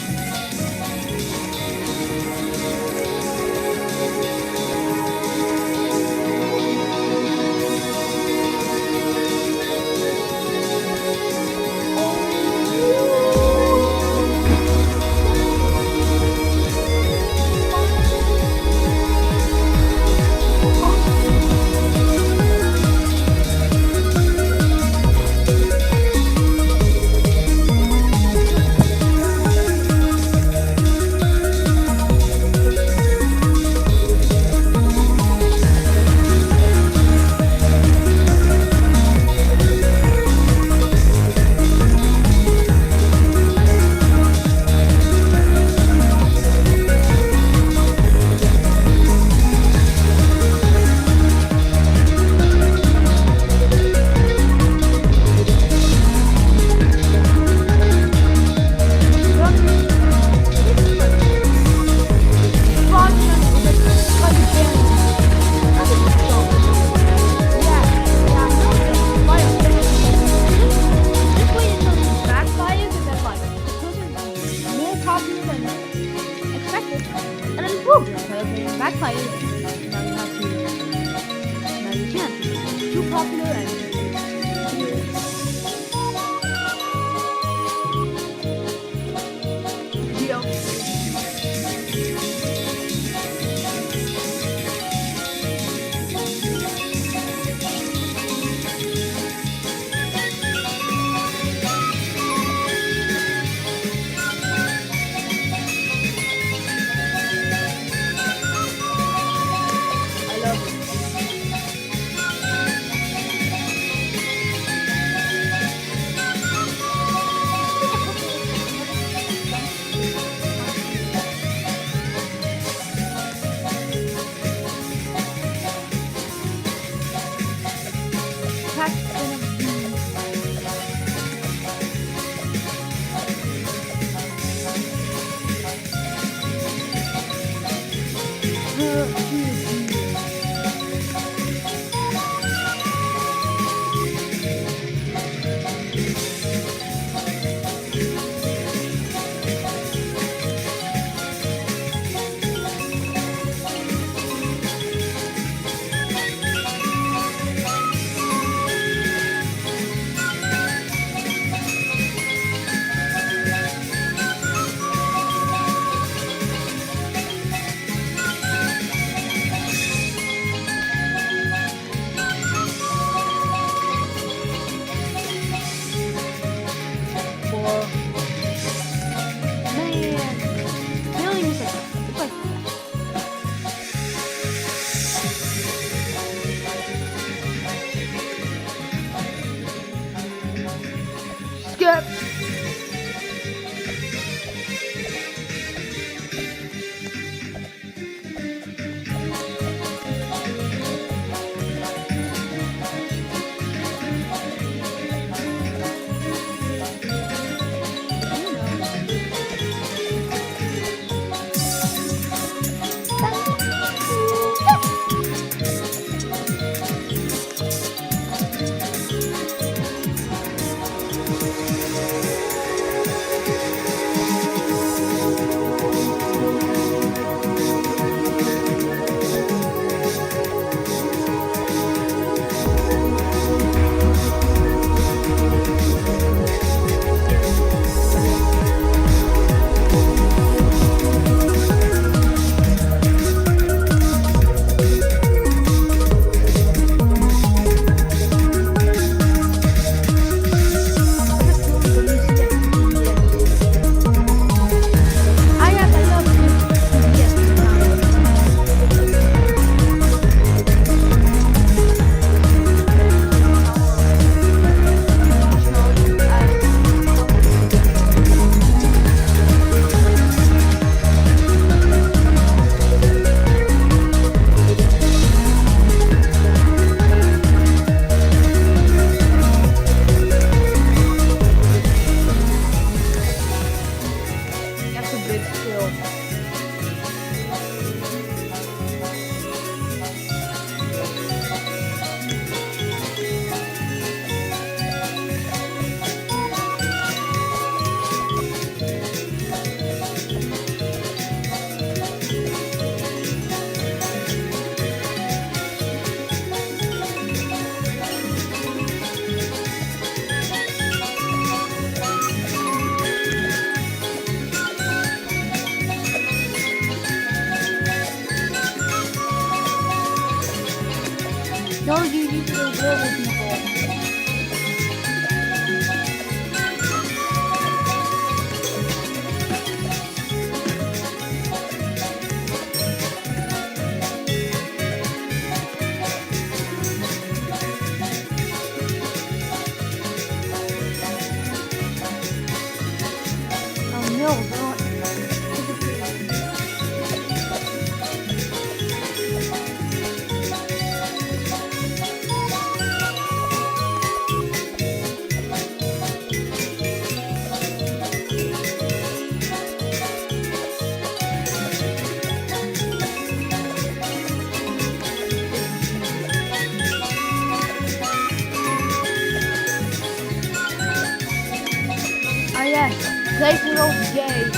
Yep. That's a big skill. No, you need to go with people. Oh no, not. Ah yes, Clayton Rose Gay.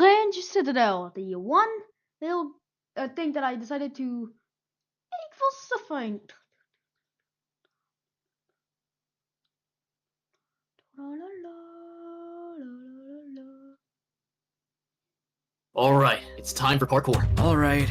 Cringe Citadel, the one little thing that I decided to make for suffering. Alright, it's time for parkour. Alright.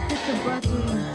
Hit the button.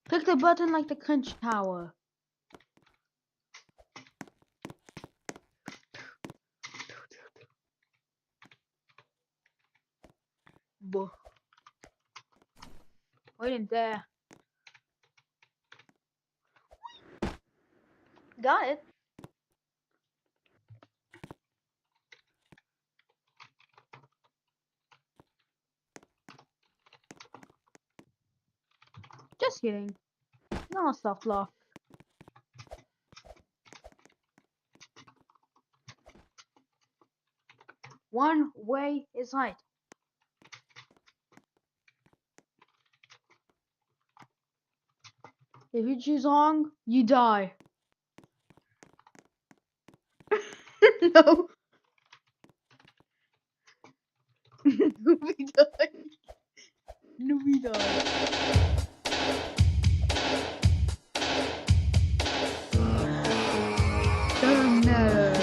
Click the button like the Crunch Tower. Buh. Wait in there. Got it. Just kidding. No soft lock. One way is right. If you choose wrong, you die. No. No, we die. No, we die. Doesn't matter.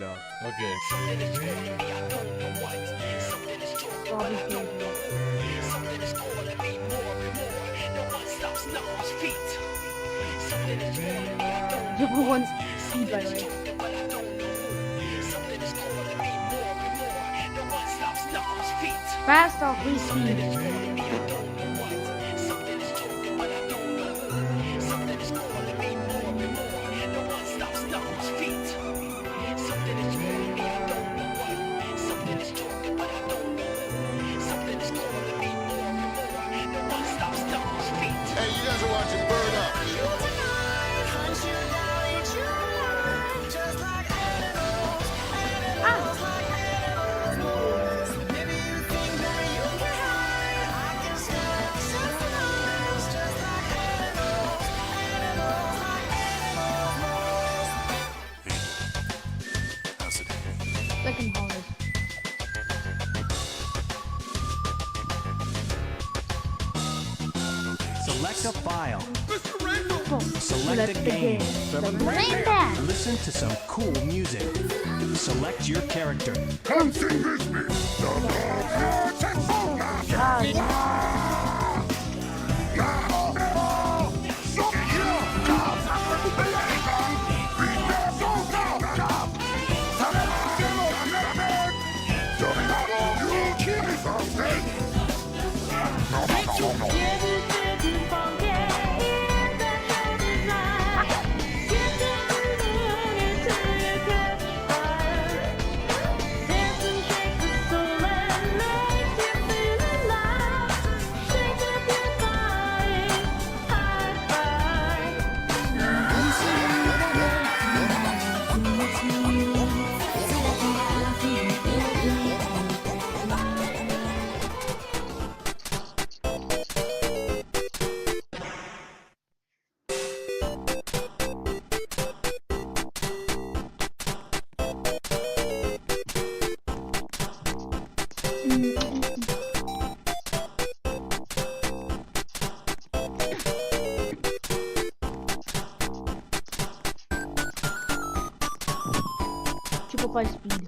out. Okay. Number one speed, by the way. Fast off, please speed. Hey, you guys are watching Bird Up. Second hardest. Select a file. Select Select a the game. Rainbat. Listen to some cool music. Select your character. Come sing with me. Triple 5 speed.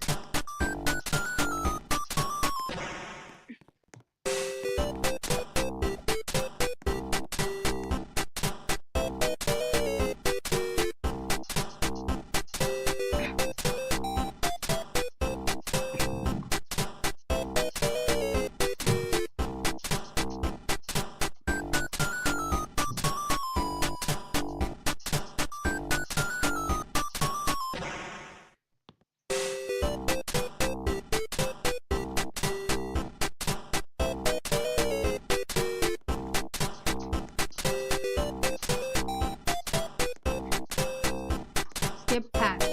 Skip patch.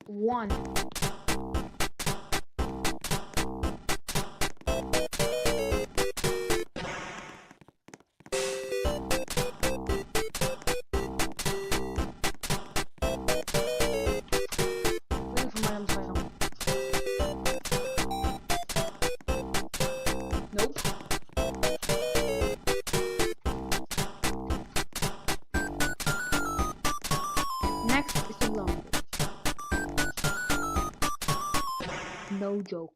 One. Waiting for my final. Nope. Next is the long. No joke.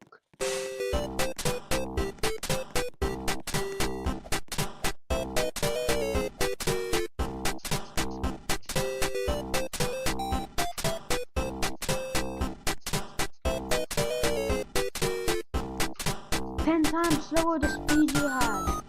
Ten times slower the speed you had.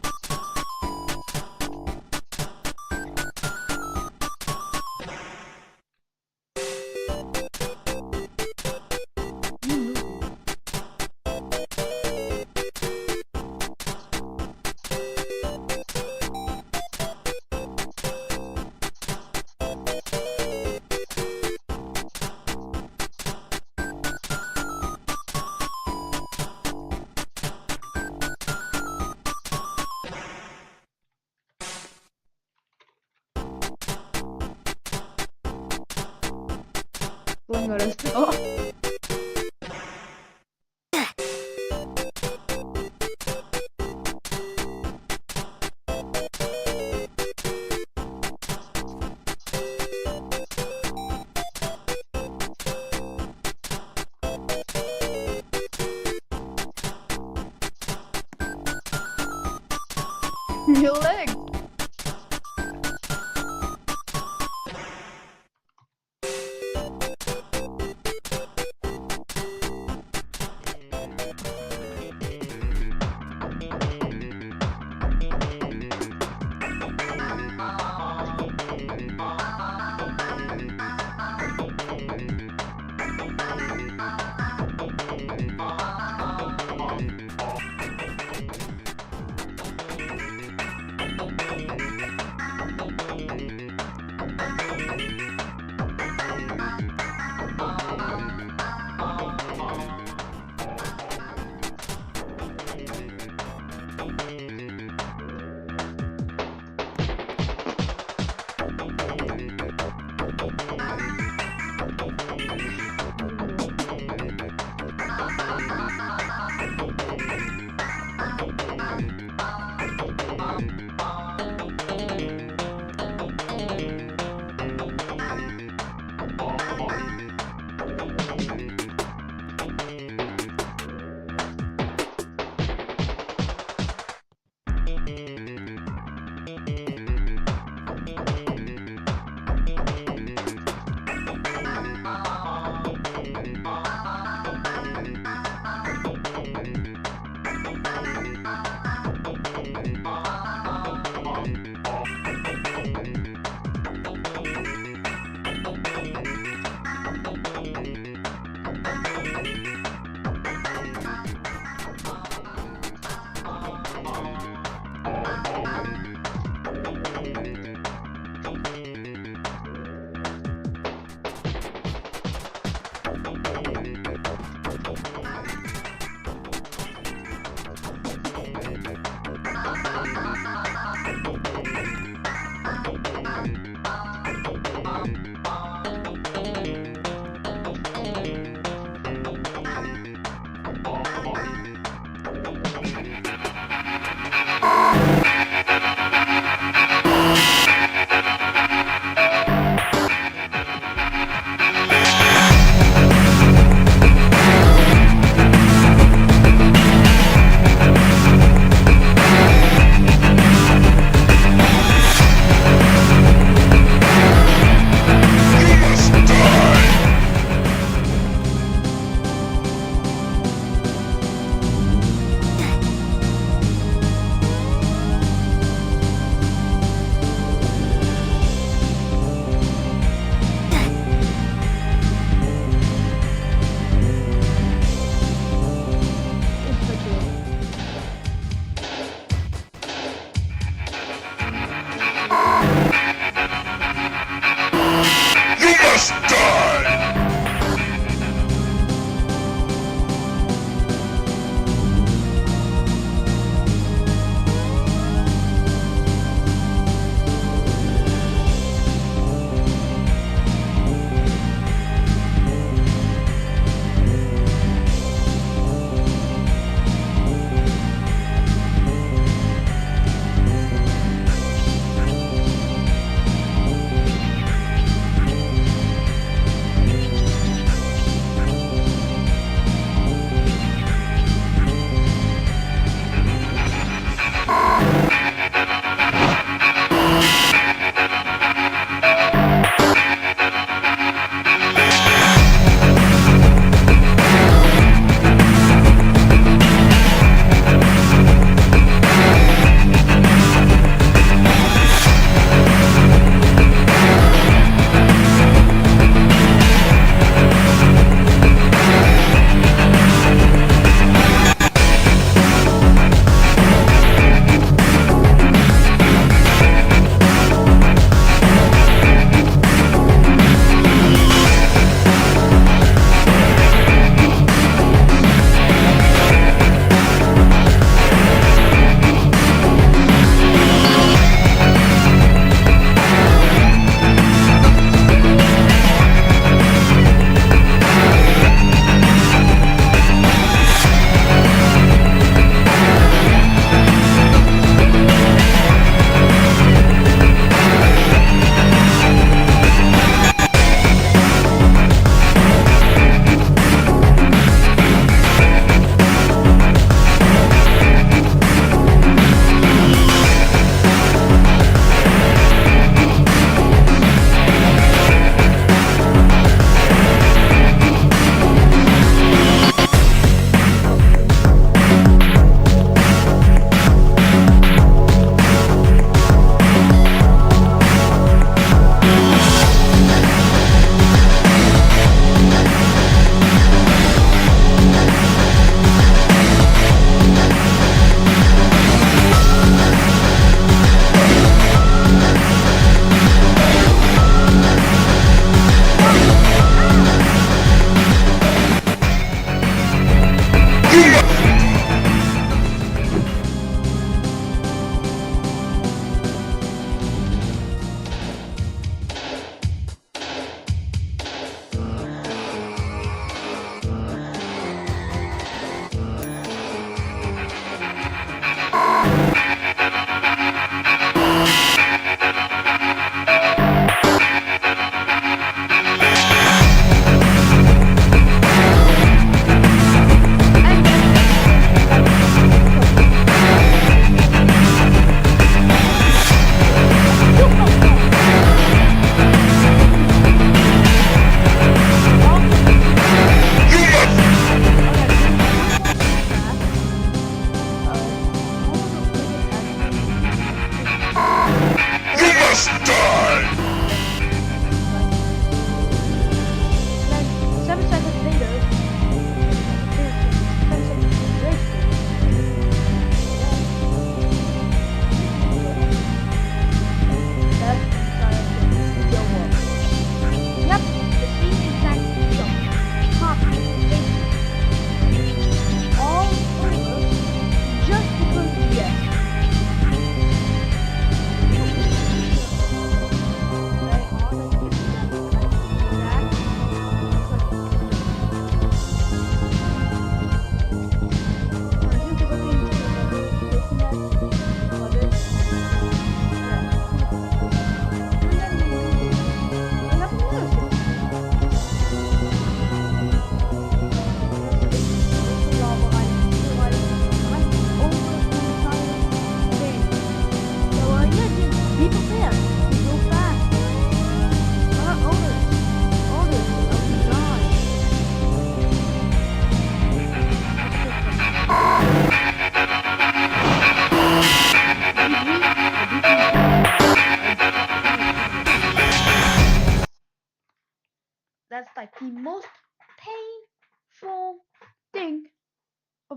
Going on. Oh. Your leg.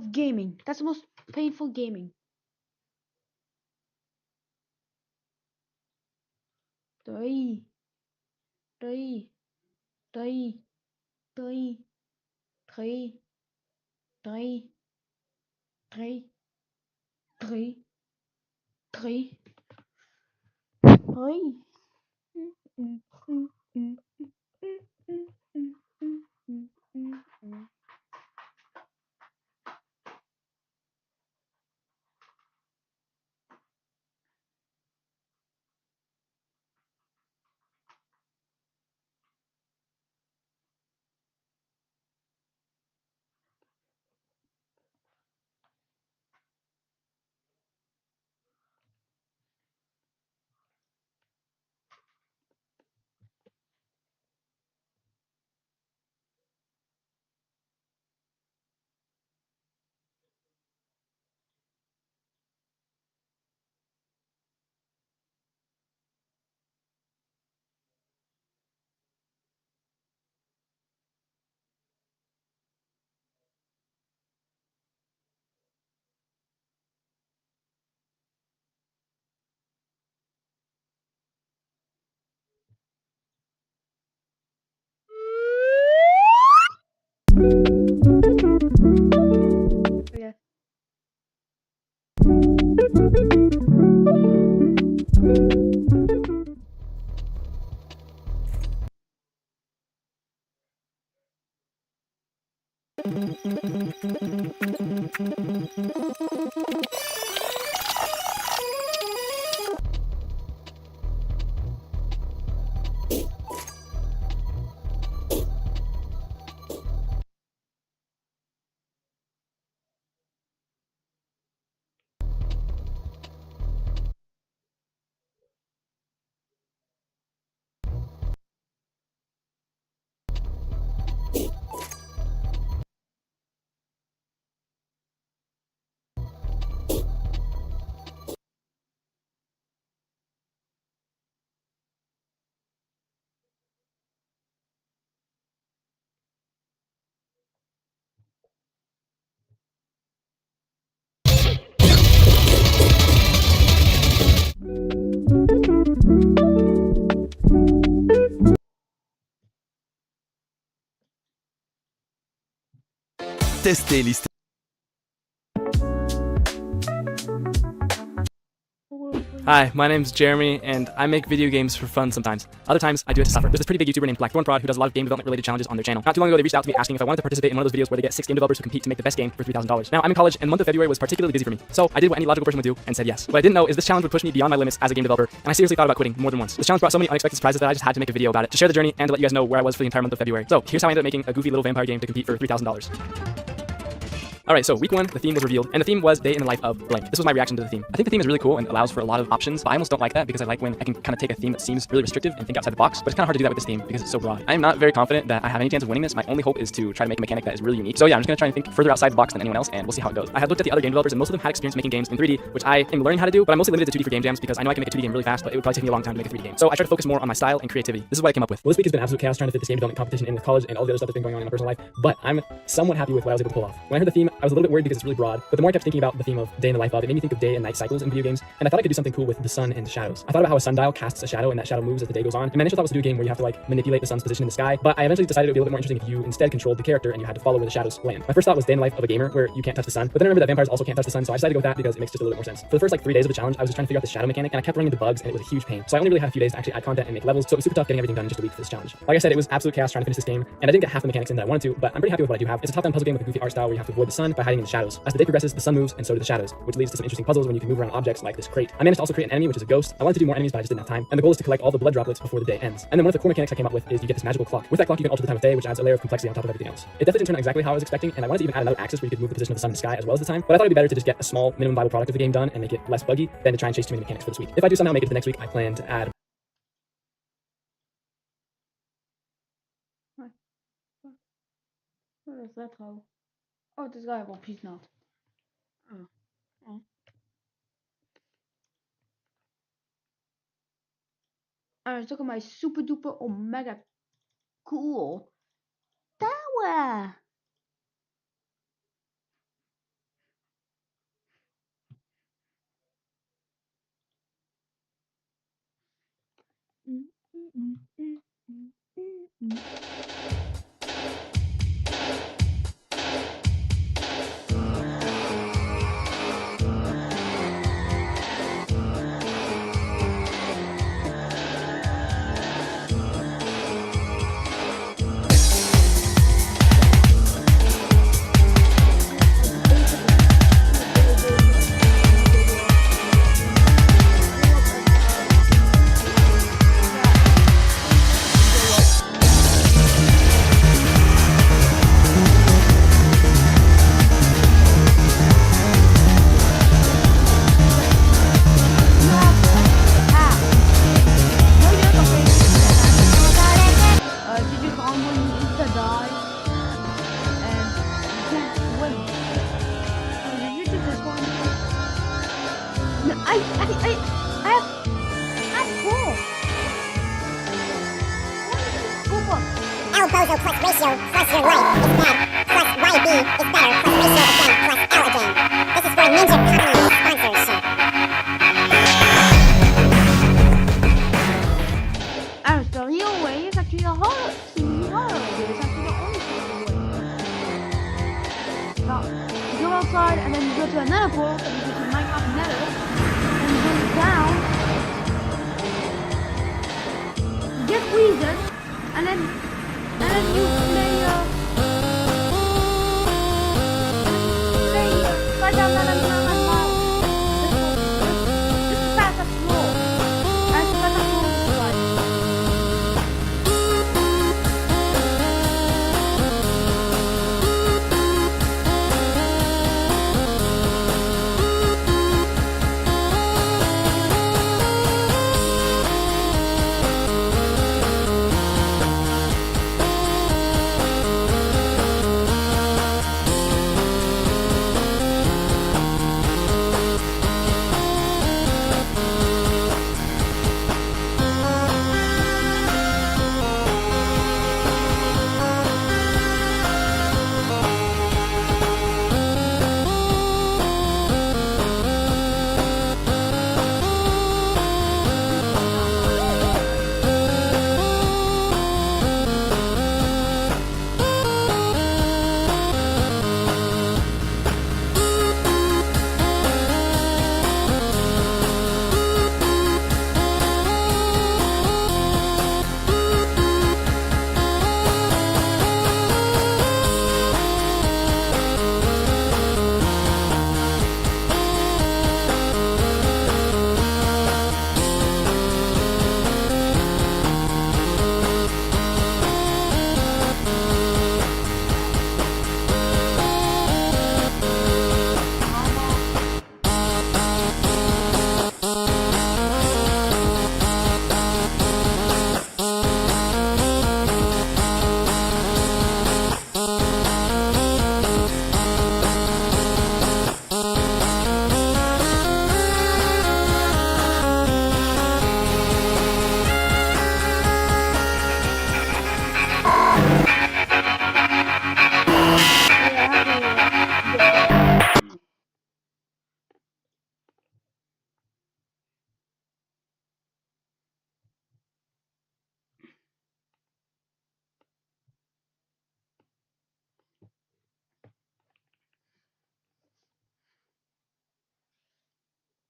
of gaming. That's the most painful gaming. Three. Three. Three. Three. Three. Three. Three. Three. Three. Three. Yeah. Testez les Hi, my name's Jeremy, and I make video games for fun sometimes. Other times, I do it to suffer. There's this pretty big YouTuber named Blackthorn Prod who does a lot of game development related challenges on their channel. Not too long ago, they reached out to me asking if I wanted to participate in one of those videos where they get 6 game developers who compete to make the best game for $3,000. Now, I'm in college, and the month of February was particularly busy for me, so I did what any logical person would do and said yes. What I didn't know is this challenge would push me beyond my limits as a game developer, and I seriously thought about quitting more than once. This challenge brought so many unexpected surprises that I just had to make a video about it to share the journey and to let you guys know where I was for the entire month of February. So here's how I ended up making a goofy little vampire game to compete for $3,000. Alright, so week 1, the theme was revealed, and the theme was Day in the Life of Blank. This was my reaction to the theme. I think the theme is really cool and allows for a lot of options, but I almost don't like that because I like when I can kind of take a theme that seems really restrictive and think outside the box, but it's kind of hard to do that with this theme because it's so broad. I am not very confident that I have any chance of winning this. My only hope is to try to make a mechanic that is really unique. So yeah, I'm just going to try and think further outside the box than anyone else, and we'll see how it goes. I had looked at the other game developers, and most of them had experience making games in 3D, which I am learning how to do, but I'm mostly limited to 2D for game jams because I know I can make a 2D game really fast, but it would probably take me a long time to make a 3D game. So I try to focus more on my style and creativity. This is what I came up with. Well, this week has been absolute chaos trying to fit this game development competition in with college and all the other stuff that's been going on in my personal life, but I'm somewhat happy with what I was able to pull off. When I heard the theme, I was a little bit worried because it's really broad, but the more I kept thinking about the theme of Day in the Life of, it made me think of day and night cycles in video games, and I thought I could do something cool with the sun and shadows. I thought about how a sundial casts a shadow and that shadow moves as the day goes on, and my initial thought was to do a game where you have to like manipulate the sun's position in the sky, but I eventually decided it would be a little bit more interesting if you instead controlled the character and you had to follow where the shadows land. My first thought was Day in the Life of a Gamer, where you can't touch the sun, but then I remembered that vampires also can't touch the sun, so I decided to go with that because it makes just a little bit more sense. For the first like 3 days of the challenge, I was just trying to figure out the shadow mechanic, and I kept running into bugs, and it was a huge pain. So I only really had a few days to actually add content and make levels, so it was super tough getting everything done in just a week for this challenge. Like I said, it was absolute chaos trying to finish this game, and I didn't get half the mechanics in that I wanted to, but I'm pretty happy with what I do have. It's a top-down puzzle game with a goofy art style where you have to avoid the sun by hiding in the shadows. As the day progresses, the sun moves, and so do the shadows, which leads to some interesting puzzles when you can move around objects like this crate. I managed to also create an enemy, which is a ghost. I wanted to do more enemies, but I just didn't have time. And the goal is to collect all the blood droplets before the day ends. And then one of the core mechanics I came up with is you get this magical clock. With that clock, you can alter the time of day, which adds a layer of complexity on top of everything else. It definitely didn't turn out exactly how I was expecting, and I wanted to even add another axis where you could move the position of the sun in the sky as well as the time. But I thought it'd be better to just get a small minimum viable product of the game done and make it less buggy than to try and chase too many mechanics for this week. If I do somehow make it to the next week, I plan to add. What is that trouble? Oh, this guy will please not. Oh. Oh. Let's look at my super duper omega cool tower. Bozo plus ratio plus your life is bad. Plus YB is better plus ratio again plus L again. This is for Ninja Communist sponsorship. So your way is actually the harder. The harder way is actually the only way. Now, you go outside and then you go to another portal and you go to Minecraft Nether. And you go down. You get Wizard and then you play slide down just pass that floor. As you pass that floor, slide.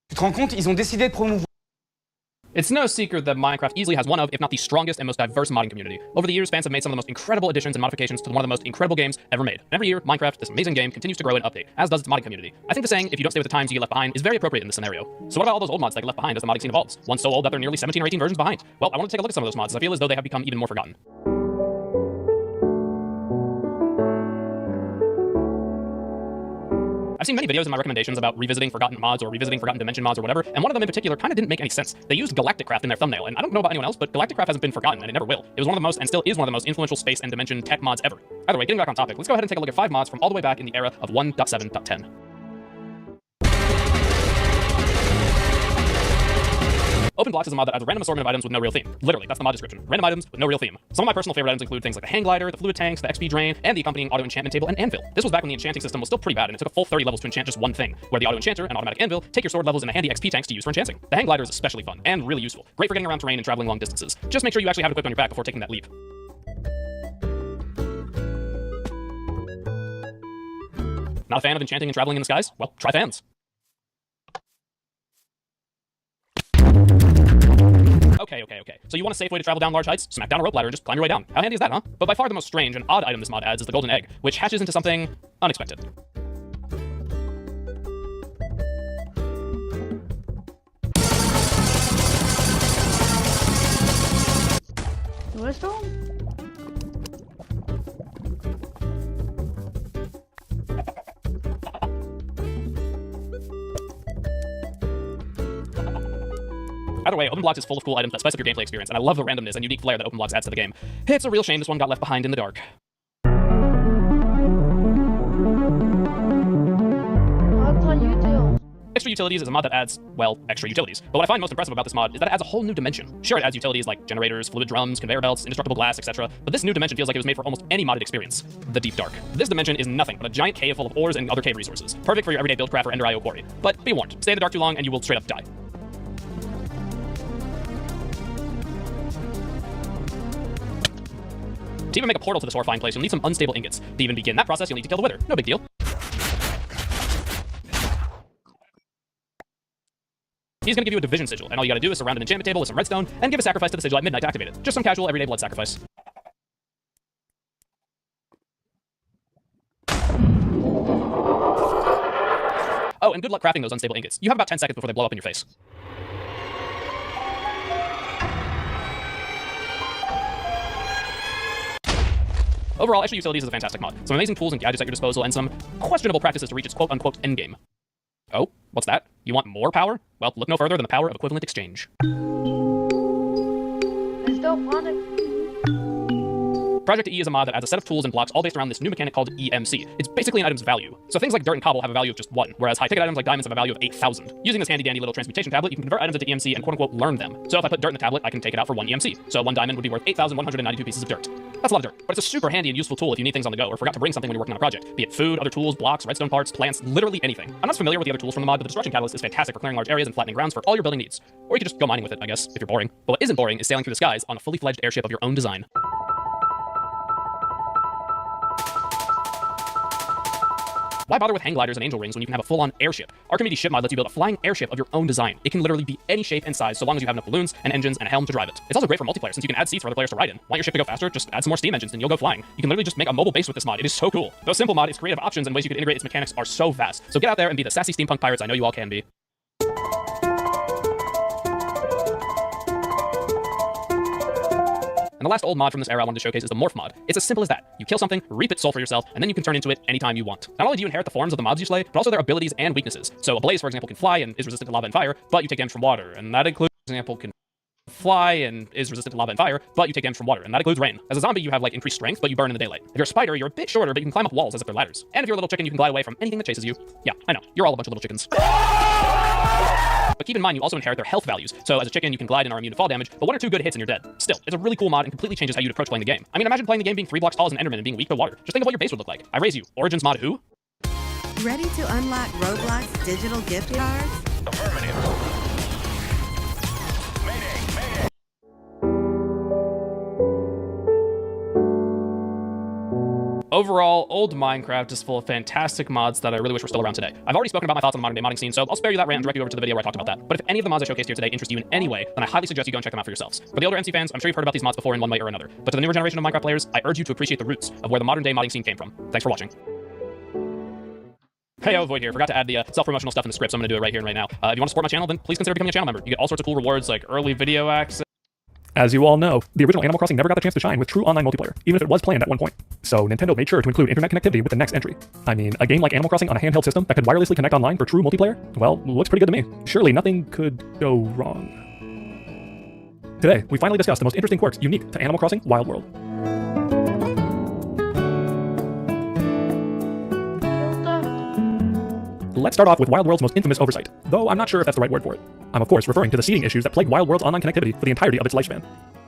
Tu te rends compte, ils ont décidé de promouvoir. It's no secret that Minecraft easily has one of, if not the strongest and most diverse modding community. Over the years, fans have made some of the most incredible additions and modifications to one of the most incredible games ever made. And every year, Minecraft, this amazing game, continues to grow and update, as does its modding community. I think the saying, if you don't stay with the times, you get left behind, is very appropriate in this scenario. So what about all those old mods that get left behind as the modding scene evolves? Ones so old that they're nearly 17 or 18 versions behind? Well, I want to take a look at some of those mods, as I feel as though they have become even more forgotten. I've seen many videos in my recommendations about revisiting forgotten mods or revisiting forgotten dimension mods or whatever, and one of them in particular kind of didn't make any sense. They used Galacticraft in their thumbnail, and I don't know about anyone else, but Galacticraft hasn't been forgotten, and it never will. It was one of the most, and still is one of the most influential space and dimension tech mods ever. Either way, getting back on topic, let's go ahead and take a look at 5 mods from all the way back in the era of 1.7.10. Open in Blocks is a mod that adds a random assortment of items with no real theme. Literally, that's the mod description. Random items with no real theme. Some of my personal favorite items include things like the hang glider, the fluid tanks, the XP drain, and the accompanying auto enchantment table and anvil. This was back when the enchanting system was still pretty bad, and it took a full 30 levels to enchant just one thing, where the auto enchanter and automatic anvil take your sword levels and the handy XP tanks to use for enchanting. The hang glider is especially fun and really useful. Great for getting around terrain and traveling long distances. Just make sure you actually have it equipped on your back before taking that leap. Not a fan of enchanting and traveling in the skies? Well, try fans. Okay. So you want a safe way to travel down large heights? Smack down a rope ladder and just climb your way down. How handy is that, huh? But by far the most strange and odd item this mod adds is the golden egg, which hatches into something unexpected. Redstone? Either way, OpenBlocks is full of cool items that spice up your gameplay experience, and I love the randomness and unique flair that OpenBlocks adds to the game. It's a real shame this one got left behind in the dark. What's on YouTube? Extra Utilities is a mod that adds, well, extra utilities. But what I find most impressive about this mod is that it adds a whole new dimension. Sure, it adds utilities like generators, fluid drums, conveyor belts, indestructible glass, etc. But this new dimension feels like it was made for almost any modded experience. The Deep Dark. This dimension is nothing but a giant cave full of ores and other cave resources. Perfect for your everyday buildcraft or Ender IO quarry. But be warned, stay in the dark too long and you will straight up die. To even make a portal to this horrifying place, you'll need some unstable ingots. To even begin that process, you'll need to kill the Wither. No big deal. He's going to give you a division sigil, and all you got to do is surround an enchantment table with some redstone and give a sacrifice to the sigil at midnight to activate it. Just some casual everyday blood sacrifice. Oh, and good luck crafting those unstable ingots. You have about 10 seconds before they blow up in your face. Overall, Extra Utilities is a fantastic mod. Some amazing tools and gadgets at your disposal, and some questionable practices to reach its quote-unquote endgame. Oh, what's that? You want more power? Well, look no further than the power of equivalent exchange. Let's go on it. Project E is a mod that adds a set of tools and blocks all based around this new mechanic called EMC. It's basically an item's value. So things like dirt and cobble have a value of just 1, whereas high-ticket items like diamonds have a value of 8,000. Using this handy-dandy little transmutation tablet, you can convert items into EMC and quote-unquote learn them. So if I put dirt in the tablet, I can take it out for 1 EMC. So 1 diamond would be worth 8,192 pieces of dirt. That's a lot of dirt, but it's a super handy and useful tool if you need things on the go or forgot to bring something when you're working on a project. Be it food, other tools, blocks, redstone parts, plants, literally anything. I'm not familiar with the other tools from the mod, but the Destruction Catalyst is fantastic for clearing large areas and flattening grounds for all your building needs. Or you could just go mining with it, I guess, if you're boring. But what isn't boring is sailing through the skies on a fully fledged airship of your own design. Why bother with hang gliders and angel rings when you can have a full-on airship? Archimedes Ship Mod lets you build a flying airship of your own design. It can literally be any shape and size so long as you have enough balloons and engines and a helm to drive it. It's also great for multiplayer since you can add seats for other players to ride in. Want your ship to go faster? Just add some more steam engines and you'll go flying. You can literally just make a mobile base with this mod. It is so cool. Though simple mod, its creative options and ways you can integrate its mechanics are so vast. So get out there and be the sassy steampunk pirates I know you all can be. And the last old mod from this era I wanted to showcase is the Morph mod. It's as simple as that. You kill something, reap its soul for yourself, and then you can turn into it anytime you want. Not only do you inherit the forms of the mobs you slay, but also their abilities and weaknesses. So a blaze, for example, can fly and is resistant to lava and fire, but you take damage from water. And that includes, for example, can fly and is resistant to lava and fire, but you take damage from water. And that includes rain. As a zombie, you have like increased strength, but you burn in the daylight. If you're a spider, you're a bit shorter, but you can climb up walls as if they're ladders. And if you're a little chicken, you can glide away from anything that chases you. Yeah, I know. You're all a bunch of little chickens. But keep in mind, you also inherit their health values. So as a chicken, you can glide and are immune to fall damage, but 1 or 2 good hits and you're dead. Still, it's a really cool mod and completely changes how you'd approach playing the game. I mean, imagine playing the game being 3 blocks tall as an Enderman and being weak to water. Just think of what your base would look like. I raise you. Origins mod who? Ready to unlock Roblox digital gift cards? Affirmative. Overall, old Minecraft is full of fantastic mods that I really wish were still around today. I've already spoken about my thoughts on the modern day modding scene, so I'll spare you that rant and direct you over to the video where I talked about that. But if any of the mods I showcased here today interest you in any way, then I highly suggest you go and check them out for yourselves. For the older MC fans, I'm sure you've heard about these mods before in one way or another. But to the newer generation of Minecraft players, I urge you to appreciate the roots of where the modern day modding scene came from. Thanks for watching. Hey, Void here. Forgot to add the self-promotional stuff in the script, so I'm going to do it right here and right now. If you want to support my channel, then please consider becoming a channel member. You get all sorts of cool rewards like early video access. As you all know, the original Animal Crossing never got the chance to shine with true online multiplayer, even if it was planned at one point. So Nintendo made sure to include internet connectivity with the next entry. I mean, a game like Animal Crossing on a handheld system that could wirelessly connect online for true multiplayer? Well, looks pretty good to me. Surely nothing could go wrong. Today, we finally discuss the most interesting quirks unique to Animal Crossing Wild World. let's start off with Wild World's most infamous oversight, though I'm not sure if that's the right word for it. I'm of course referring to the seeding issues that plague Wild World's online connectivity for the entirety of its lifespan.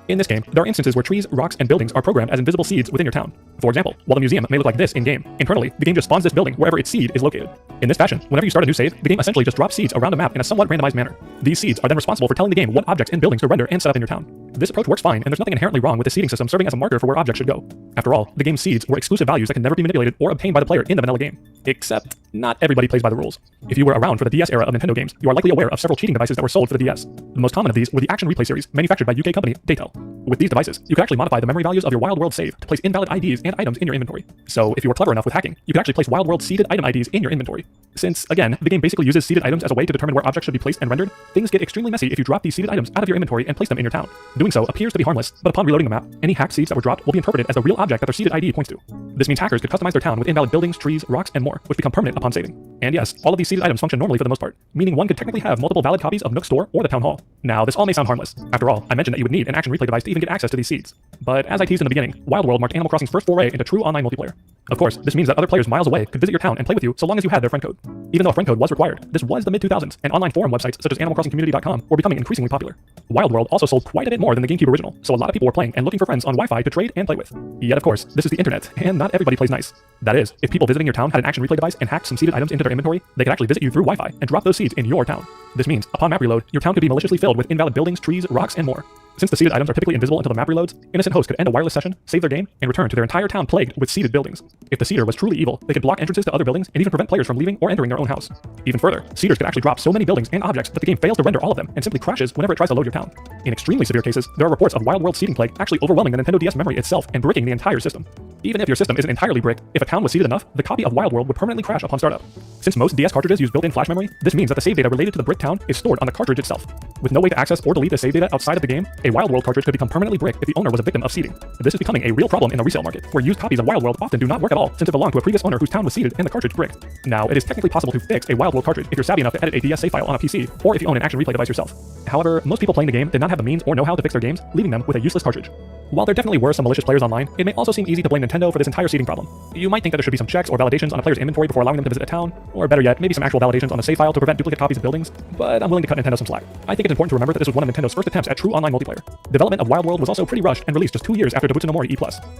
In this game, there are instances where trees, rocks, and buildings are programmed as invisible seeds within your town. For example, while the museum may look like this in-game, internally, the game just spawns this building wherever its seed is located. In this fashion, whenever you start a new save, the game essentially just drops seeds around a map in a somewhat randomized manner. These seeds are then responsible for telling the game what objects and buildings to render and set up in your town. This approach works fine, and there's nothing inherently wrong with the seeding system serving as a marker for where objects should go. After all, the game's seeds were exclusive values that can never be manipulated or obtained by the player in the vanilla game. Except, not everybody plays by the rules. If you were around for the DS era of Nintendo games, you are likely aware of several cheating devices that were sold for the DS. The most common of these were the Action Replay series, manufactured by UK company Daytel. With these devices, you could actually modify the memory values of your Wild World save to place invalid IDs and items in your inventory. So, if you were clever enough with hacking, you could actually place Wild World seeded item IDs in your inventory. Since, again, the game basically uses seeded items as a way to determine where objects should be placed and rendered, things get extremely messy if you drop these seeded items out of your inventory and place them in your town. Doing so appears to be harmless, but upon reloading the map, any hacked seeds that were dropped will be interpreted as the real object that their seeded ID points to. This means hackers could customize their town with invalid buildings, trees, rocks, and more, which become permanent upon saving. And yes, all of these seeded items function normally for the most part, meaning one could technically have multiple valid copies of Nook Store or the Town Hall. Now, this all may sound harmless. After all, I mentioned that you would need an Action Replay device to even get access to these seeds. But as I teased in the beginning, Wild World marked Animal Crossing's first foray into true online multiplayer. Of course, this means that other players miles away could visit your town and play with you so long as you had their friend code. Even though a friend code was required, this was the mid-2000s, and online forum websites such as AnimalCrossingCommunity.com were becoming increasingly popular. Wild World also sold quite a bit more than the GameCube original, so a lot of people were playing and looking for friends on Wi-Fi to trade and play with. Yet of course, this is the internet, and not everybody plays nice. That is, if people visiting your town had an Action Replay device and hacked some seeded items into their inventory, they could actually visit you through Wi-Fi and drop those seeds in your town. This means, upon map reload, your town could be maliciously filled with invalid buildings, trees, rocks, and more. Since the seeded items are typically invisible until the map reloads, innocent hosts could end a wireless session, save their game, and return to their entire town plagued with seeded buildings. If the seeder was truly evil, they could block entrances to other buildings and even prevent players from leaving or entering their own house. Even further, seeders could actually drop so many buildings and objects that the game fails to render all of them and simply crashes whenever it tries to load your town. In extremely severe cases, there are reports of Wild World seeding plague actually overwhelming the Nintendo DS memory itself and bricking the entire system. Even if your system isn't entirely brick, if a town was seeded enough, the copy of Wild World would permanently crash upon startup. Since most DS cartridges use built-in flash memory, this means that the save data related to the brick town is stored on the cartridge itself. With no way to access or delete the save data outside of the game, a Wild World cartridge could become permanently brick if the owner was a victim of seeding. This is becoming a real problem in the resale market, where used copies of Wild World often do not work at all since it belonged to a previous owner whose town was seeded and the cartridge bricked. Now, it is technically possible to fix a Wild World cartridge if you're savvy enough to edit a DS save file on a PC, or if you own an Action Replay device yourself. However, most people playing the game did not have the means or know-how to fix their games, leaving them with a useless cartridge. While there definitely were some malicious players online, it may also seem easy to blame Nintendo for this entire seeding problem. You might think that there should be some checks or validations on a player's inventory before allowing them to visit a town, or better yet, maybe some actual validations on a save file to prevent duplicate copies of buildings, but I'm willing to cut Nintendo some slack. I think it's important to remember that this was one of Nintendo's first attempts at true online multiplayer. Development of Wild World was also pretty rushed and released just 2 years after Dobutsu no Mori E+.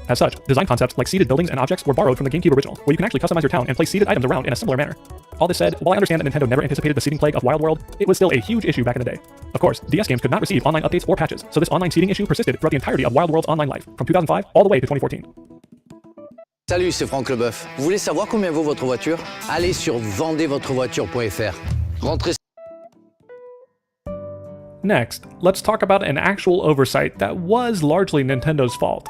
As such, design concepts like seeded buildings and objects were borrowed from the GameCube original, where you can actually customize your town and place seeded items around in a similar manner. All this said, while I understand that Nintendo never anticipated the seeding plague of Wild World, it was still a huge issue back in the day. Of course, DS games could not receive online updates or patches, so this online seeding issue persisted throughout the entirety of Wild World's online life, from 2005 all the way to 2014. Salut, c'est Franck Leboeuf. Vous voulez savoir combien vaut votre voiture? Allez sur vendezvotrevoiture.fr. Rentrez. Next, let's talk about an actual oversight that was largely Nintendo's fault.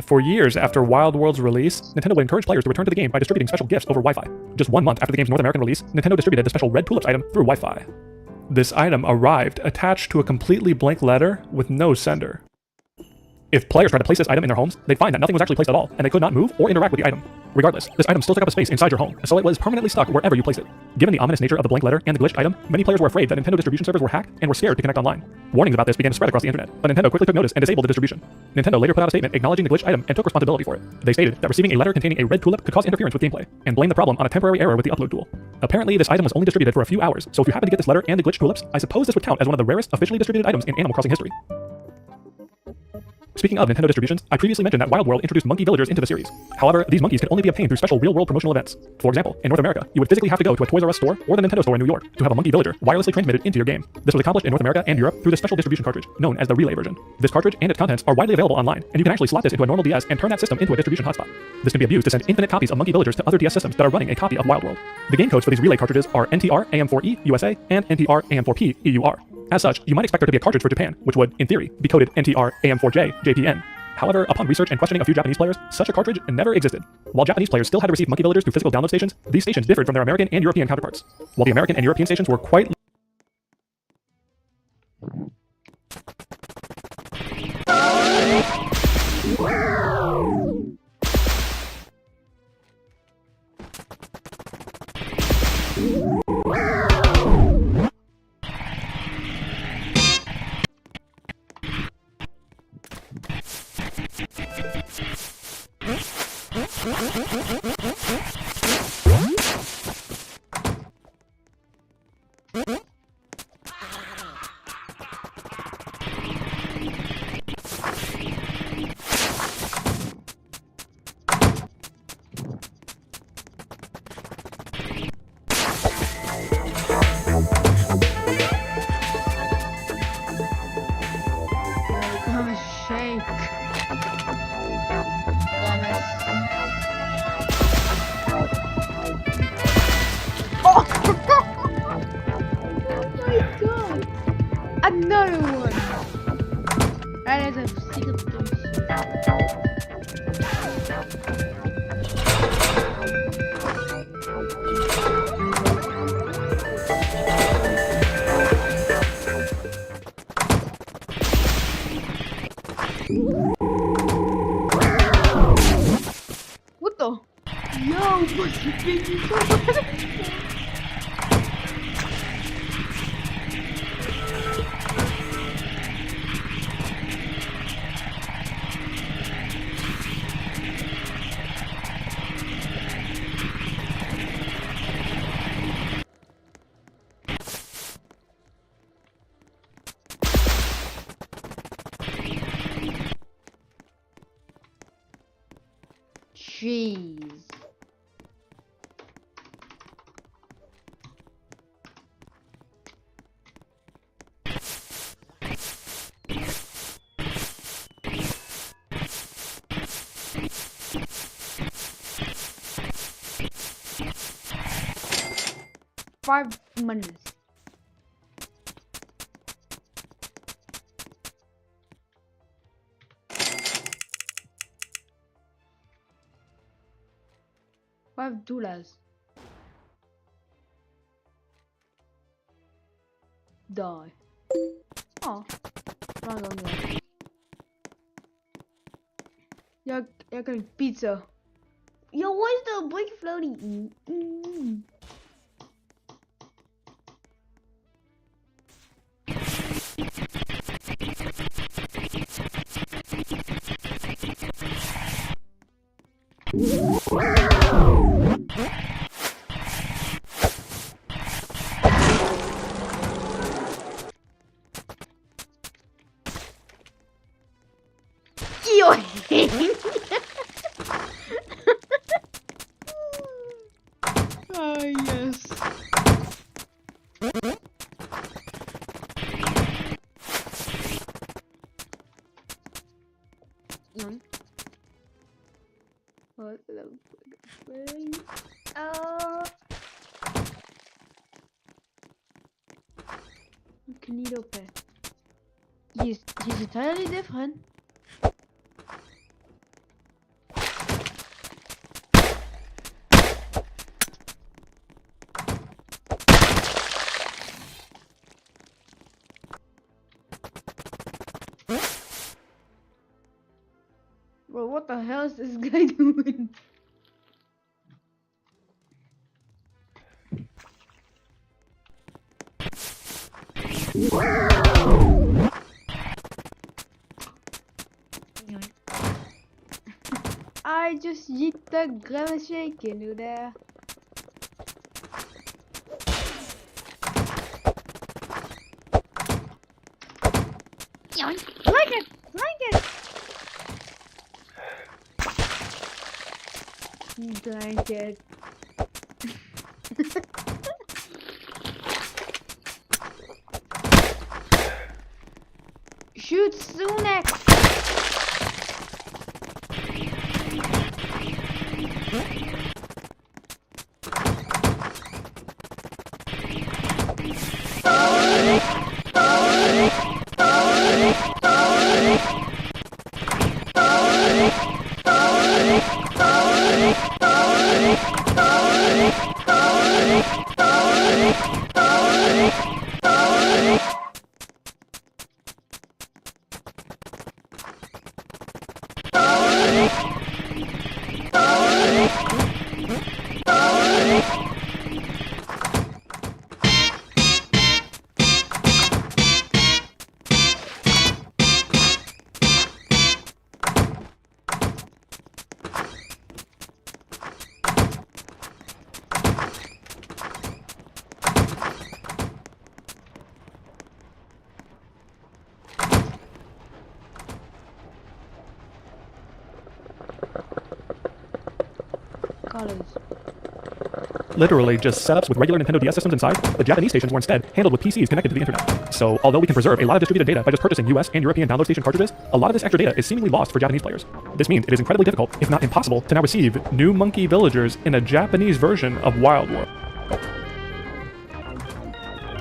For years after Wild World's release, Nintendo would encourage players to return to the game by distributing special gifts over Wi-Fi. Just 1 month after the game's North American release, Nintendo distributed the special Red Tulips item through Wi-Fi. This item arrived attached to a completely blank letter with no sender. If players tried to place this item in their homes, they'd find that nothing was actually placed at all, and they could not move or interact with the item. Regardless, this item still took up a space inside your home, so it was permanently stuck wherever you placed it. Given the ominous nature of the blank letter and the glitched item, many players were afraid that Nintendo distribution servers were hacked and were scared to connect online. Warnings about this began to spread across the internet, but Nintendo quickly took notice and disabled the distribution. Nintendo later put out a statement acknowledging the glitched item and took responsibility for it. They stated that receiving a letter containing a red tulip could cause interference with gameplay, and blamed the problem on a temporary error with the upload tool. Apparently, this item was only distributed for a few hours, so if you happen to get this letter and the glitched tulips, I suppose this would count as one of the rarest officially distributed items in Animal Crossing history. Speaking of Nintendo distributions, I previously mentioned that Wild World introduced monkey villagers into the series. However, these monkeys could only be obtained through special real-world promotional events. For example, in North America, you would physically have to go to a Toys R Us store or the Nintendo store in New York to have a monkey villager wirelessly transmitted into your game. This was accomplished in North America and Europe through the special distribution cartridge, known as the Relay version. This cartridge and its contents are widely available online, and you can actually slot this into a normal DS and turn that system into a distribution hotspot. This can be abused to send infinite copies of monkey villagers to other DS systems that are running a copy of Wild World. The game codes for these Relay cartridges are NTR AM4E USA and NTR AM4P EUR. As such, you might expect there to be a cartridge for Japan, which would, in theory, be coded NTR AM4J JPN. However, upon research and questioning a few Japanese players, such a cartridge never existed. While Japanese players still had to receive monkey villagers through physical download stations, these stations differed from their American and European counterparts. While the American and European stations were quite Another one. That is a secret place. What the? Yo, what's the big Jeez. Five minutes. $5. Die. Oh, not on that. Jag kan eat pizza. Yo, what's the big floaty? Oh, yes. What the Knido pet. He's entirely different. Bro, what the hell is this guy doing? I just yeet the grab shake into there. Like it! Blanket. Shoot Sunek! Literally just setups with regular Nintendo DS systems inside. The Japanese stations were instead handled with PCs connected to the internet. So although we can preserve a lot of distributed data by just purchasing US and European download station cartridges, a lot of this extra data is seemingly lost for Japanese players. This means it is incredibly difficult, if not impossible, to now receive New Monkey Villagers in a Japanese version of Wild War.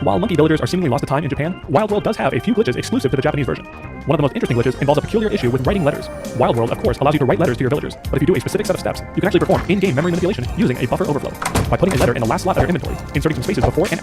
While Monkey Villagers are seemingly lost to time in Japan, Wild World does have a few glitches exclusive to the Japanese version. One of the most interesting glitches involves a peculiar issue with writing letters. Wild World, of course, allows you to write letters to your villagers, but if you do a specific set of steps, you can actually perform in-game memory manipulation using a buffer overflow. By putting a letter in the last slot of their inventory, inserting some spaces before and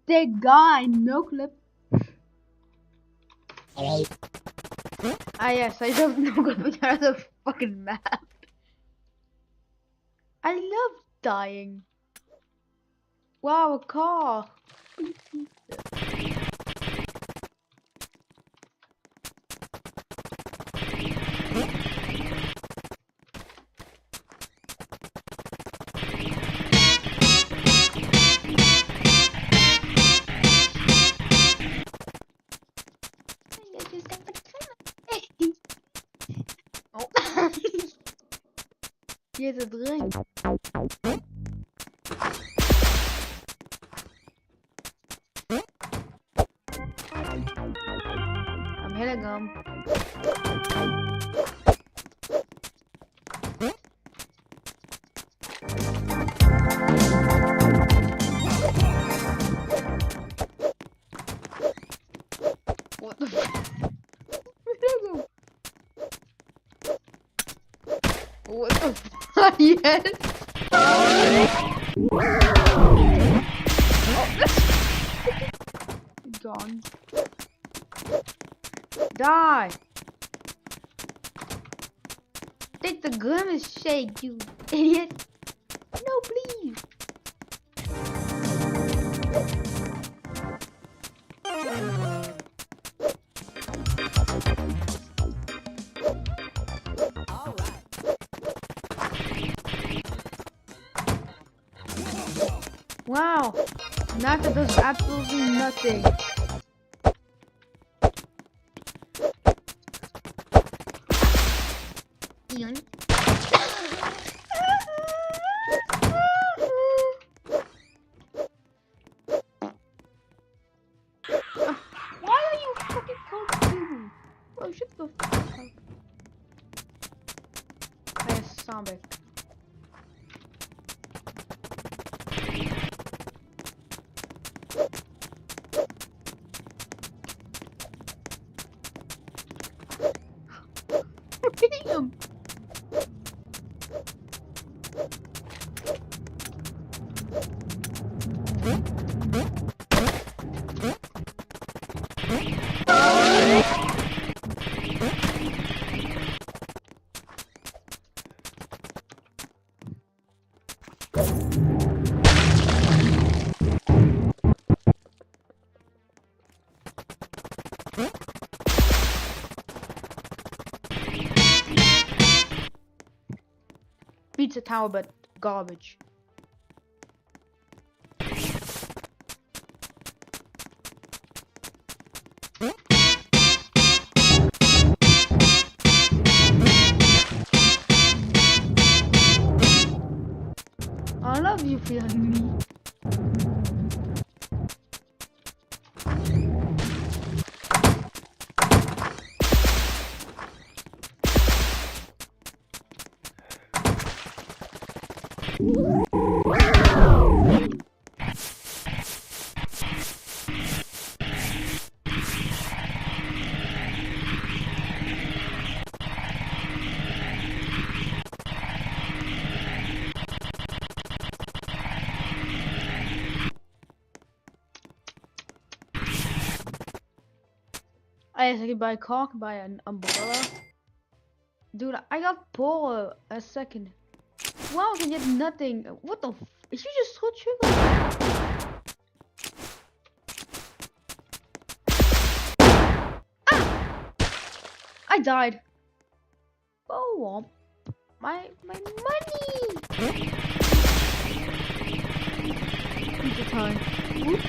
That guy, no clip. Ah yes, I love no clip because of the fucking map. I love dying. Wow, a car. Here's a drink. I'm Hillegum. What the fuck? Hillegum. What the fuck? Yes. Gone. Die. Take the grimace shake, you idiot. No, please. Wow, Naka does absolutely nothing. Why are you fucking cold? Bro, shut the fuck up. I have zombie. Damn. Pizza tower, but garbage. I love you feeling me. yes, I can buy a car, I can buy an umbrella. Dude, I got poor a second. Wow, I can get nothing. What the f? Is you just throw trigger? Ah! I died. Oh, my money! Pizza time. Oops.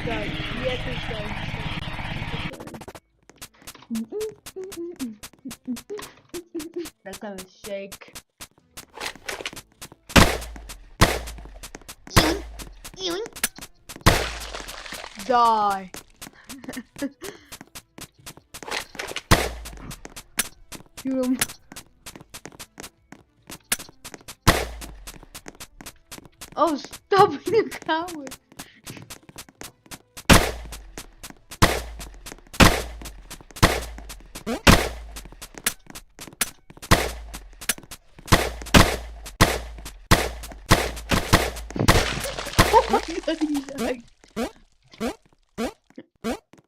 Yes, that's gonna shake. Die. Shoot him. Oh, stop being a coward.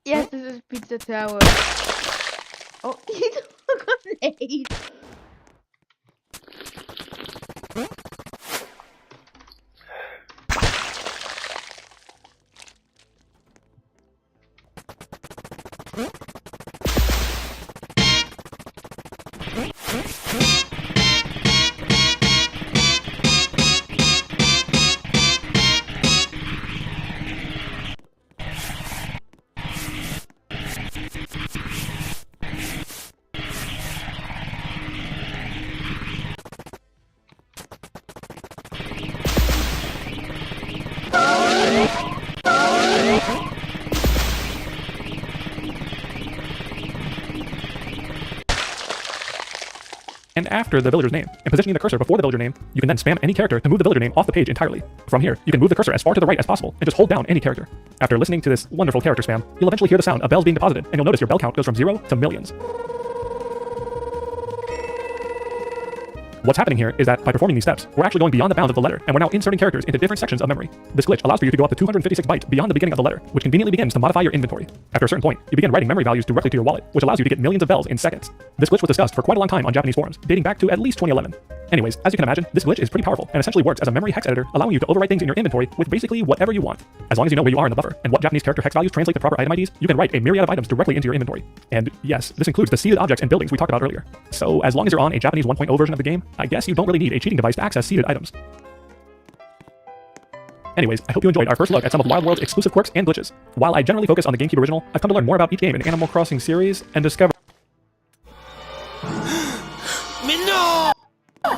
Yes, this is Pizza Tower. Oh, he took a grenade. And after the villager's name, and positioning the cursor before the villager name, you can then spam any character to move the villager name off the page entirely. From here, you can move the cursor as far to the right as possible, and just hold down any character. After listening to this wonderful character spam, you'll eventually hear the sound of bells being deposited, and you'll notice your bell count goes from 0 to millions. What's happening here is that by performing these steps, we're actually going beyond the bounds of the letter, and we're now inserting characters into different sections of memory. This glitch allows for you to go up to 256 bytes beyond the beginning of the letter, which conveniently begins to modify your inventory. After a certain point, you begin writing memory values directly to your wallet, which allows you to get millions of bells in seconds. This glitch was discussed for quite a long time on Japanese forums, dating back to at least 2011. Anyways, as you can imagine, this glitch is pretty powerful, and essentially works as a memory hex editor, allowing you to overwrite things in your inventory with basically whatever you want. As long as you know where you are in the buffer, and what Japanese character hex values translate to proper item IDs, you can write a myriad of items directly into your inventory. And yes, this includes the seeded objects and buildings we talked about earlier. So as long as you're on a Japanese 1.0 version of the game, I guess you don't really need a cheating device to access seeded items. Anyways, I hope you enjoyed our first look at some of Wild World's exclusive quirks and glitches. While I generally focus on the GameCube original, I've come to learn more about each game in Animal Crossing series and discover... Mais non!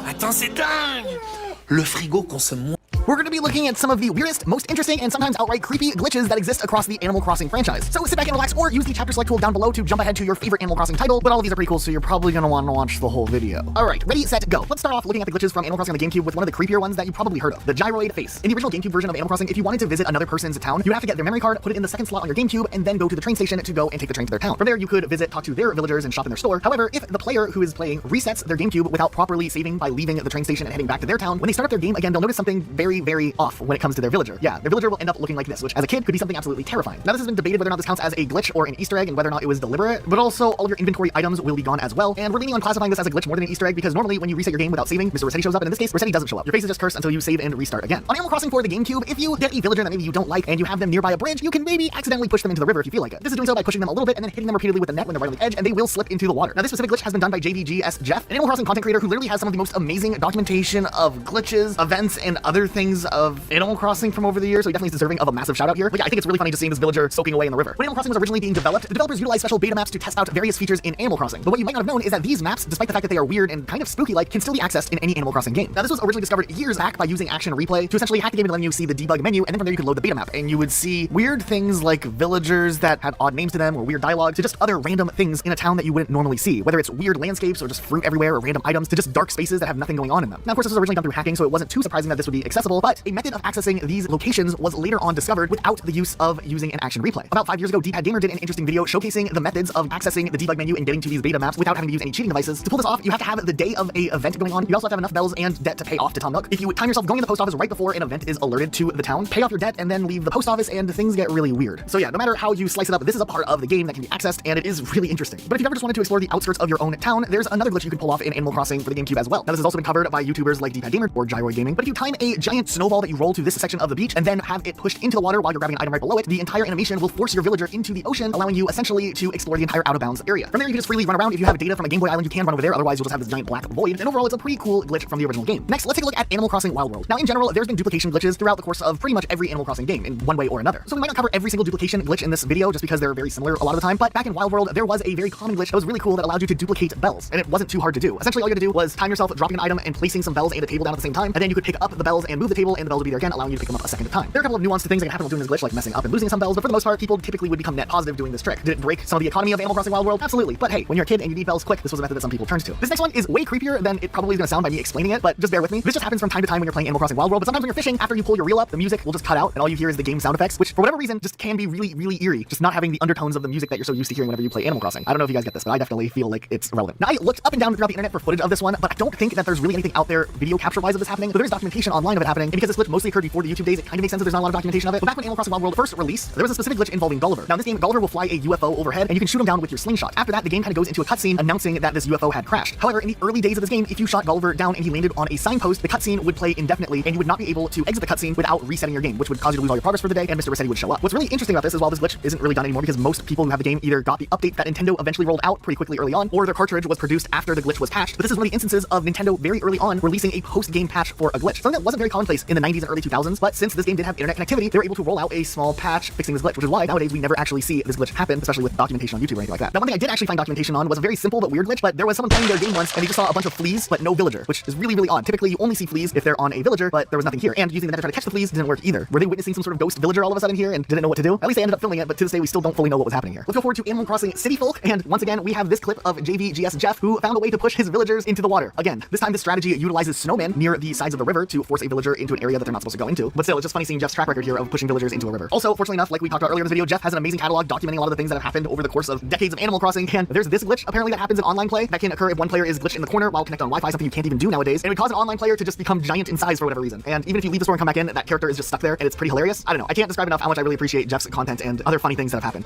Attends, c'est dingue! Le frigo consomme moins. We're going to be looking at some of the weirdest, most interesting, and sometimes outright creepy glitches that exist across the Animal Crossing franchise. So sit back and relax, or use the chapter select tool down below to jump ahead to your favorite Animal Crossing title, but all of these are pretty cool, so you're probably going to want to watch the whole video. Alright, ready, set, go. Let's start off looking at the glitches from Animal Crossing on the GameCube with one of the creepier ones that you probably heard of, the gyroid face. In the original GameCube version of Animal Crossing, if you wanted to visit another person's town, you have to get their memory card, put it in the second slot on your GameCube, and then go to the train station to go and take the train to their town. From there, you could visit, talk to their villagers, and shop in their store. However, if the player who is playing resets their GameCube without properly saving by leaving the train station and heading back to their town, when they start up their game again, they'll notice something very, very off when it comes to their villager. Yeah, their villager will end up looking like this, which as a kid could be something absolutely terrifying. Now this has been debated whether or not this counts as a glitch or an Easter egg and whether or not it was deliberate, but also all of your inventory items will be gone as well, and we're leaning on classifying this as a glitch more than an Easter egg because normally when you reset your game without saving, Mr. Rossetti shows up, and in this case, Rossetti doesn't show up. Your face is just cursed until you save and restart again. On Animal Crossing for the GameCube, if you get a villager that maybe you don't like and you have them nearby a bridge, you can maybe accidentally push them into the river if you feel like it. This is doing so by pushing them a little bit and then hitting them repeatedly with a net when they're right on the edge, and they will slip into the water. Now this specific glitch has been done by JVGS Jeff, an Animal Crossing content creator who literally has some of the most amazing documentation of glitches, events, and other things of Animal Crossing from over the years, so he definitely is deserving of a massive shout out here. But yeah, I think it's really funny just seeing this villager soaking away in the river. When Animal Crossing was originally being developed, the developers utilized special beta maps to test out various features in Animal Crossing. But what you might not have known is that these maps, despite the fact that they are weird and kind of spooky-like, can still be accessed in any Animal Crossing game. Now this was originally discovered years back by using Action Replay to essentially hack the game and letting you see the debug menu, and then from there you could load the beta map, and you would see weird things like villagers that had odd names to them or weird dialogue to just other random things in a town that you wouldn't normally see, whether it's weird landscapes or just fruit everywhere or random items to just dark spaces that have nothing going on in them. Now of course this was originally done through hacking, so it wasn't too surprising that this would be accessible possible, but a method of accessing these locations was later on discovered without the use of using an action replay. About 5 years ago, D-Pad Gamer did an interesting video showcasing the methods of accessing the debug menu and getting to these beta maps without having to use any cheating devices. To pull this off, you have to have the day of a event going on. You also have to have enough bells and debt to pay off to Tom Nook. If you time yourself going to the post office right before an event is alerted to the town, pay off your debt, and then leave the post office, and things get really weird. So yeah, no matter how you slice it up, this is a part of the game that can be accessed, and it is really interesting. But if you've ever just wanted to explore the outskirts of your own town, there's another glitch you can pull off in Animal Crossing for the GameCube as well. Now, this has also been covered by YouTubers like D-Pad Gamer or Gyroid Gaming, but if you time a giant snowball that you roll to this section of the beach and then have it pushed into the water while you're grabbing an item right below it, the entire animation will force your villager into the ocean, allowing you essentially to explore the entire out-of-bounds area. From there, you can just freely run around. If you have data from a Game Boy Island, you can run over there, otherwise you'll just have this giant black void, and overall, it's a pretty cool glitch from the original game. Next, let's take a look at Animal Crossing Wild World. Now, in general, there's been duplication glitches throughout the course of pretty much every Animal Crossing game in one way or another. So we might not cover every single duplication glitch in this video just because they're very similar a lot of the time, but back in Wild World, there was a very common glitch that was really cool that allowed you to duplicate bells, and it wasn't too hard to do. Essentially, all you had to do was time yourself dropping an item and placing some bells and a table down at the same time, and then you could pick up the bells and move the table, and the bells would be there again, allowing you to pick them up a second at a time. There are a couple of nuanced things that can happen while doing this glitch, like messing up and losing some bells, but for the most part, people typically would become net positive doing this trick. Did it break some of the economy of Animal Crossing Wild World? Absolutely. But hey, when you're a kid and you need bells quick, this was a method that some people turned to. This next one is way creepier than it probably is going to sound by me explaining it, but just bear with me. This just happens from time to time when you're playing Animal Crossing Wild World, but sometimes when you're fishing, after you pull your reel up, the music will just cut out, and all you hear is the game sound effects, which for whatever reason just can be really, really eerie, just not having the undertones of the music that you're so used to hearing whenever you play Animal Crossing. I don't know if you guys get this, but I definitely feel like it's relevant. Now, I looked up and down throughout the internet for footage of this one, but I don't think that there's really anything out there video capture-wise of this happening, but there's documentation online of it happening, and because this glitch mostly occurred before the YouTube days, it kind of makes sense that there's not a lot of documentation of it. But back when Animal Crossing Wild World first released, there was a specific glitch involving Gulliver. Now, in this game, Gulliver will fly a UFO overhead, and you can shoot him down with your slingshot. After that, the game kind of goes into a cutscene announcing that this UFO had crashed. However, in the early days of this game, if you shot Gulliver down and he landed on a signpost, the cutscene would play indefinitely, and you would not be able to exit the cutscene without resetting your game, which would cause you to lose all your progress for the day, and Mr. Rossetti would show up. What's really interesting about this is while this glitch isn't really done anymore because most people who have the game either got the update that Nintendo eventually rolled out pretty quickly early on, or their cartridge was produced after the glitch was patched, but this is one of the instances of Nintendo very early on releasing a post-game patch for a glitch. Something that wasn't very commonplace in the 90s and early 2000s, but since this game did have internet connectivity, they were able to roll out a small patch fixing this glitch, which is why nowadays we never actually see this glitch happen, especially with documentation on YouTube or anything like that. Now, one thing I did actually find documentation on was a very simple but weird glitch, but there was someone playing their game once and they just saw a bunch of fleas, but no villager, which is really, really odd. Typically, you only see fleas if they're on a villager, but there was nothing here. And using the net to try to catch the fleas didn't work either. Were they witnessing some sort of ghost villager all of a sudden here and didn't know what to do? At least they ended up filming it, but to this day we still don't fully know what was happening here. Let's go forward to Animal Crossing City Folk, and once again we have this clip of JVGS Jeff, who found a way to push his villagers into the water. Again, this time this strategy utilizes snowmen near the sides of the river to force a villager into an area that they're not supposed to go into. But still, it's just funny seeing Jeff's track record here of pushing villagers into a river. Also, fortunately enough, like we talked about earlier in this video, Jeff has an amazing catalog documenting a lot of the things that have happened over the course of decades of Animal Crossing, and there's this glitch apparently that happens in online play that can occur if one player is glitched in the corner while connected on Wi-Fi, something you can't even do nowadays, and it would cause an online player to just become giant in size for whatever reason. And even if you leave the store and come back in, that character is just stuck there, and it's pretty hilarious. I don't know. I can't describe enough how much I really appreciate Jeff's content and other funny things that have happened.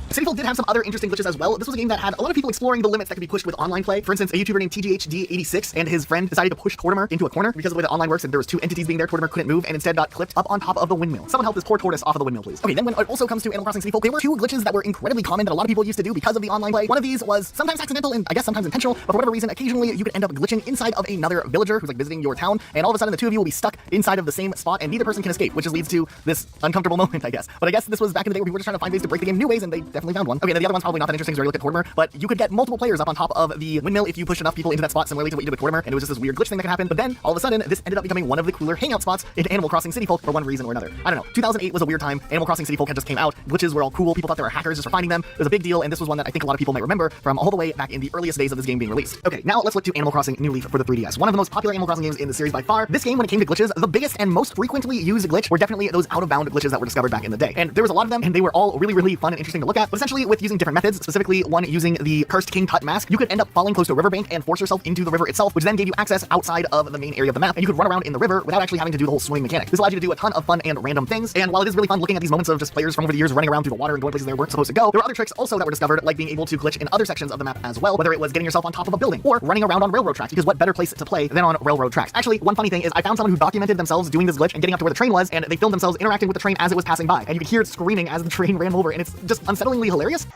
City Folk did have some other interesting glitches as well. This was a game that had a lot of people exploring the limits that could be pushed with online play. For instance, a YouTuber named TGHD86 and his friend decided to push Tortimer into a corner because of the way that online works, and there was two entities being there. Tortimer couldn't move and instead got clipped up on top of the windmill. Someone help this poor tortoise off of the windmill, please. Okay, then when it also comes to Animal Crossing City Folk, there were two glitches that were incredibly common that a lot of people used to do because of the online play. One of these was sometimes accidental and I guess sometimes intentional, but for whatever reason, occasionally you could end up glitching inside of another villager who's like visiting your town, and all of a sudden the two of you will be stuck inside of the same spot and neither person can escape, which just leads to this uncomfortable moment, I guess. But I guess this was back in the day where people were just trying to find ways to break the game new ways, and they definitely found one. Okay, then the other one's probably not that interesting, so I look at Tortimer, but you could get multiple players up on top of the windmill if you pushed enough people into that spot, similarly to what you did with Tortimer, and it was just this weird glitch thing that could happen. But then all of a sudden, this ended up becoming one of the cooler hangout spots in Animal Crossing City Folk for one reason or another. I don't know. 2008 was a weird time. Animal Crossing City Folk had just came out. Glitches were all cool. People thought there were hackers just for finding them. It was a big deal, and this was one that I think a lot of people might remember from all the way back in the earliest days of this game being released. Okay, now let's look to Animal Crossing New Leaf for the 3DS. One of the most popular Animal Crossing games in the series by far. This game, when it came to glitches, the biggest and most frequently used glitch were definitely those out-of-bound glitches that were discovered back in the day. And there was a lot of them, and they were all really, really fun and interesting to look at. But essentially, with using different methods, specifically one using the Cursed King Tut mask, you could end up falling close to a riverbank and force yourself into the river itself, which then gave you access outside of the main area of the map, and you could run around in the river without actually having to do the whole swimming mechanic. This allowed you to do a ton of fun and random things, and while it is really fun looking at these moments of just players from over the years running around through the water and going places they weren't supposed to go, there were other tricks also that were discovered, like being able to glitch in other sections of the map as well, whether it was getting yourself on top of a building or running around on railroad tracks, because what better place to play than on railroad tracks? Actually, one funny thing is I found someone who documented themselves doing this glitch and getting up to where the train was, and they filmed themselves interacting with the train as it was passing by, and you could hear it screaming as the train ran over, and it's just unsettlingly hilarious.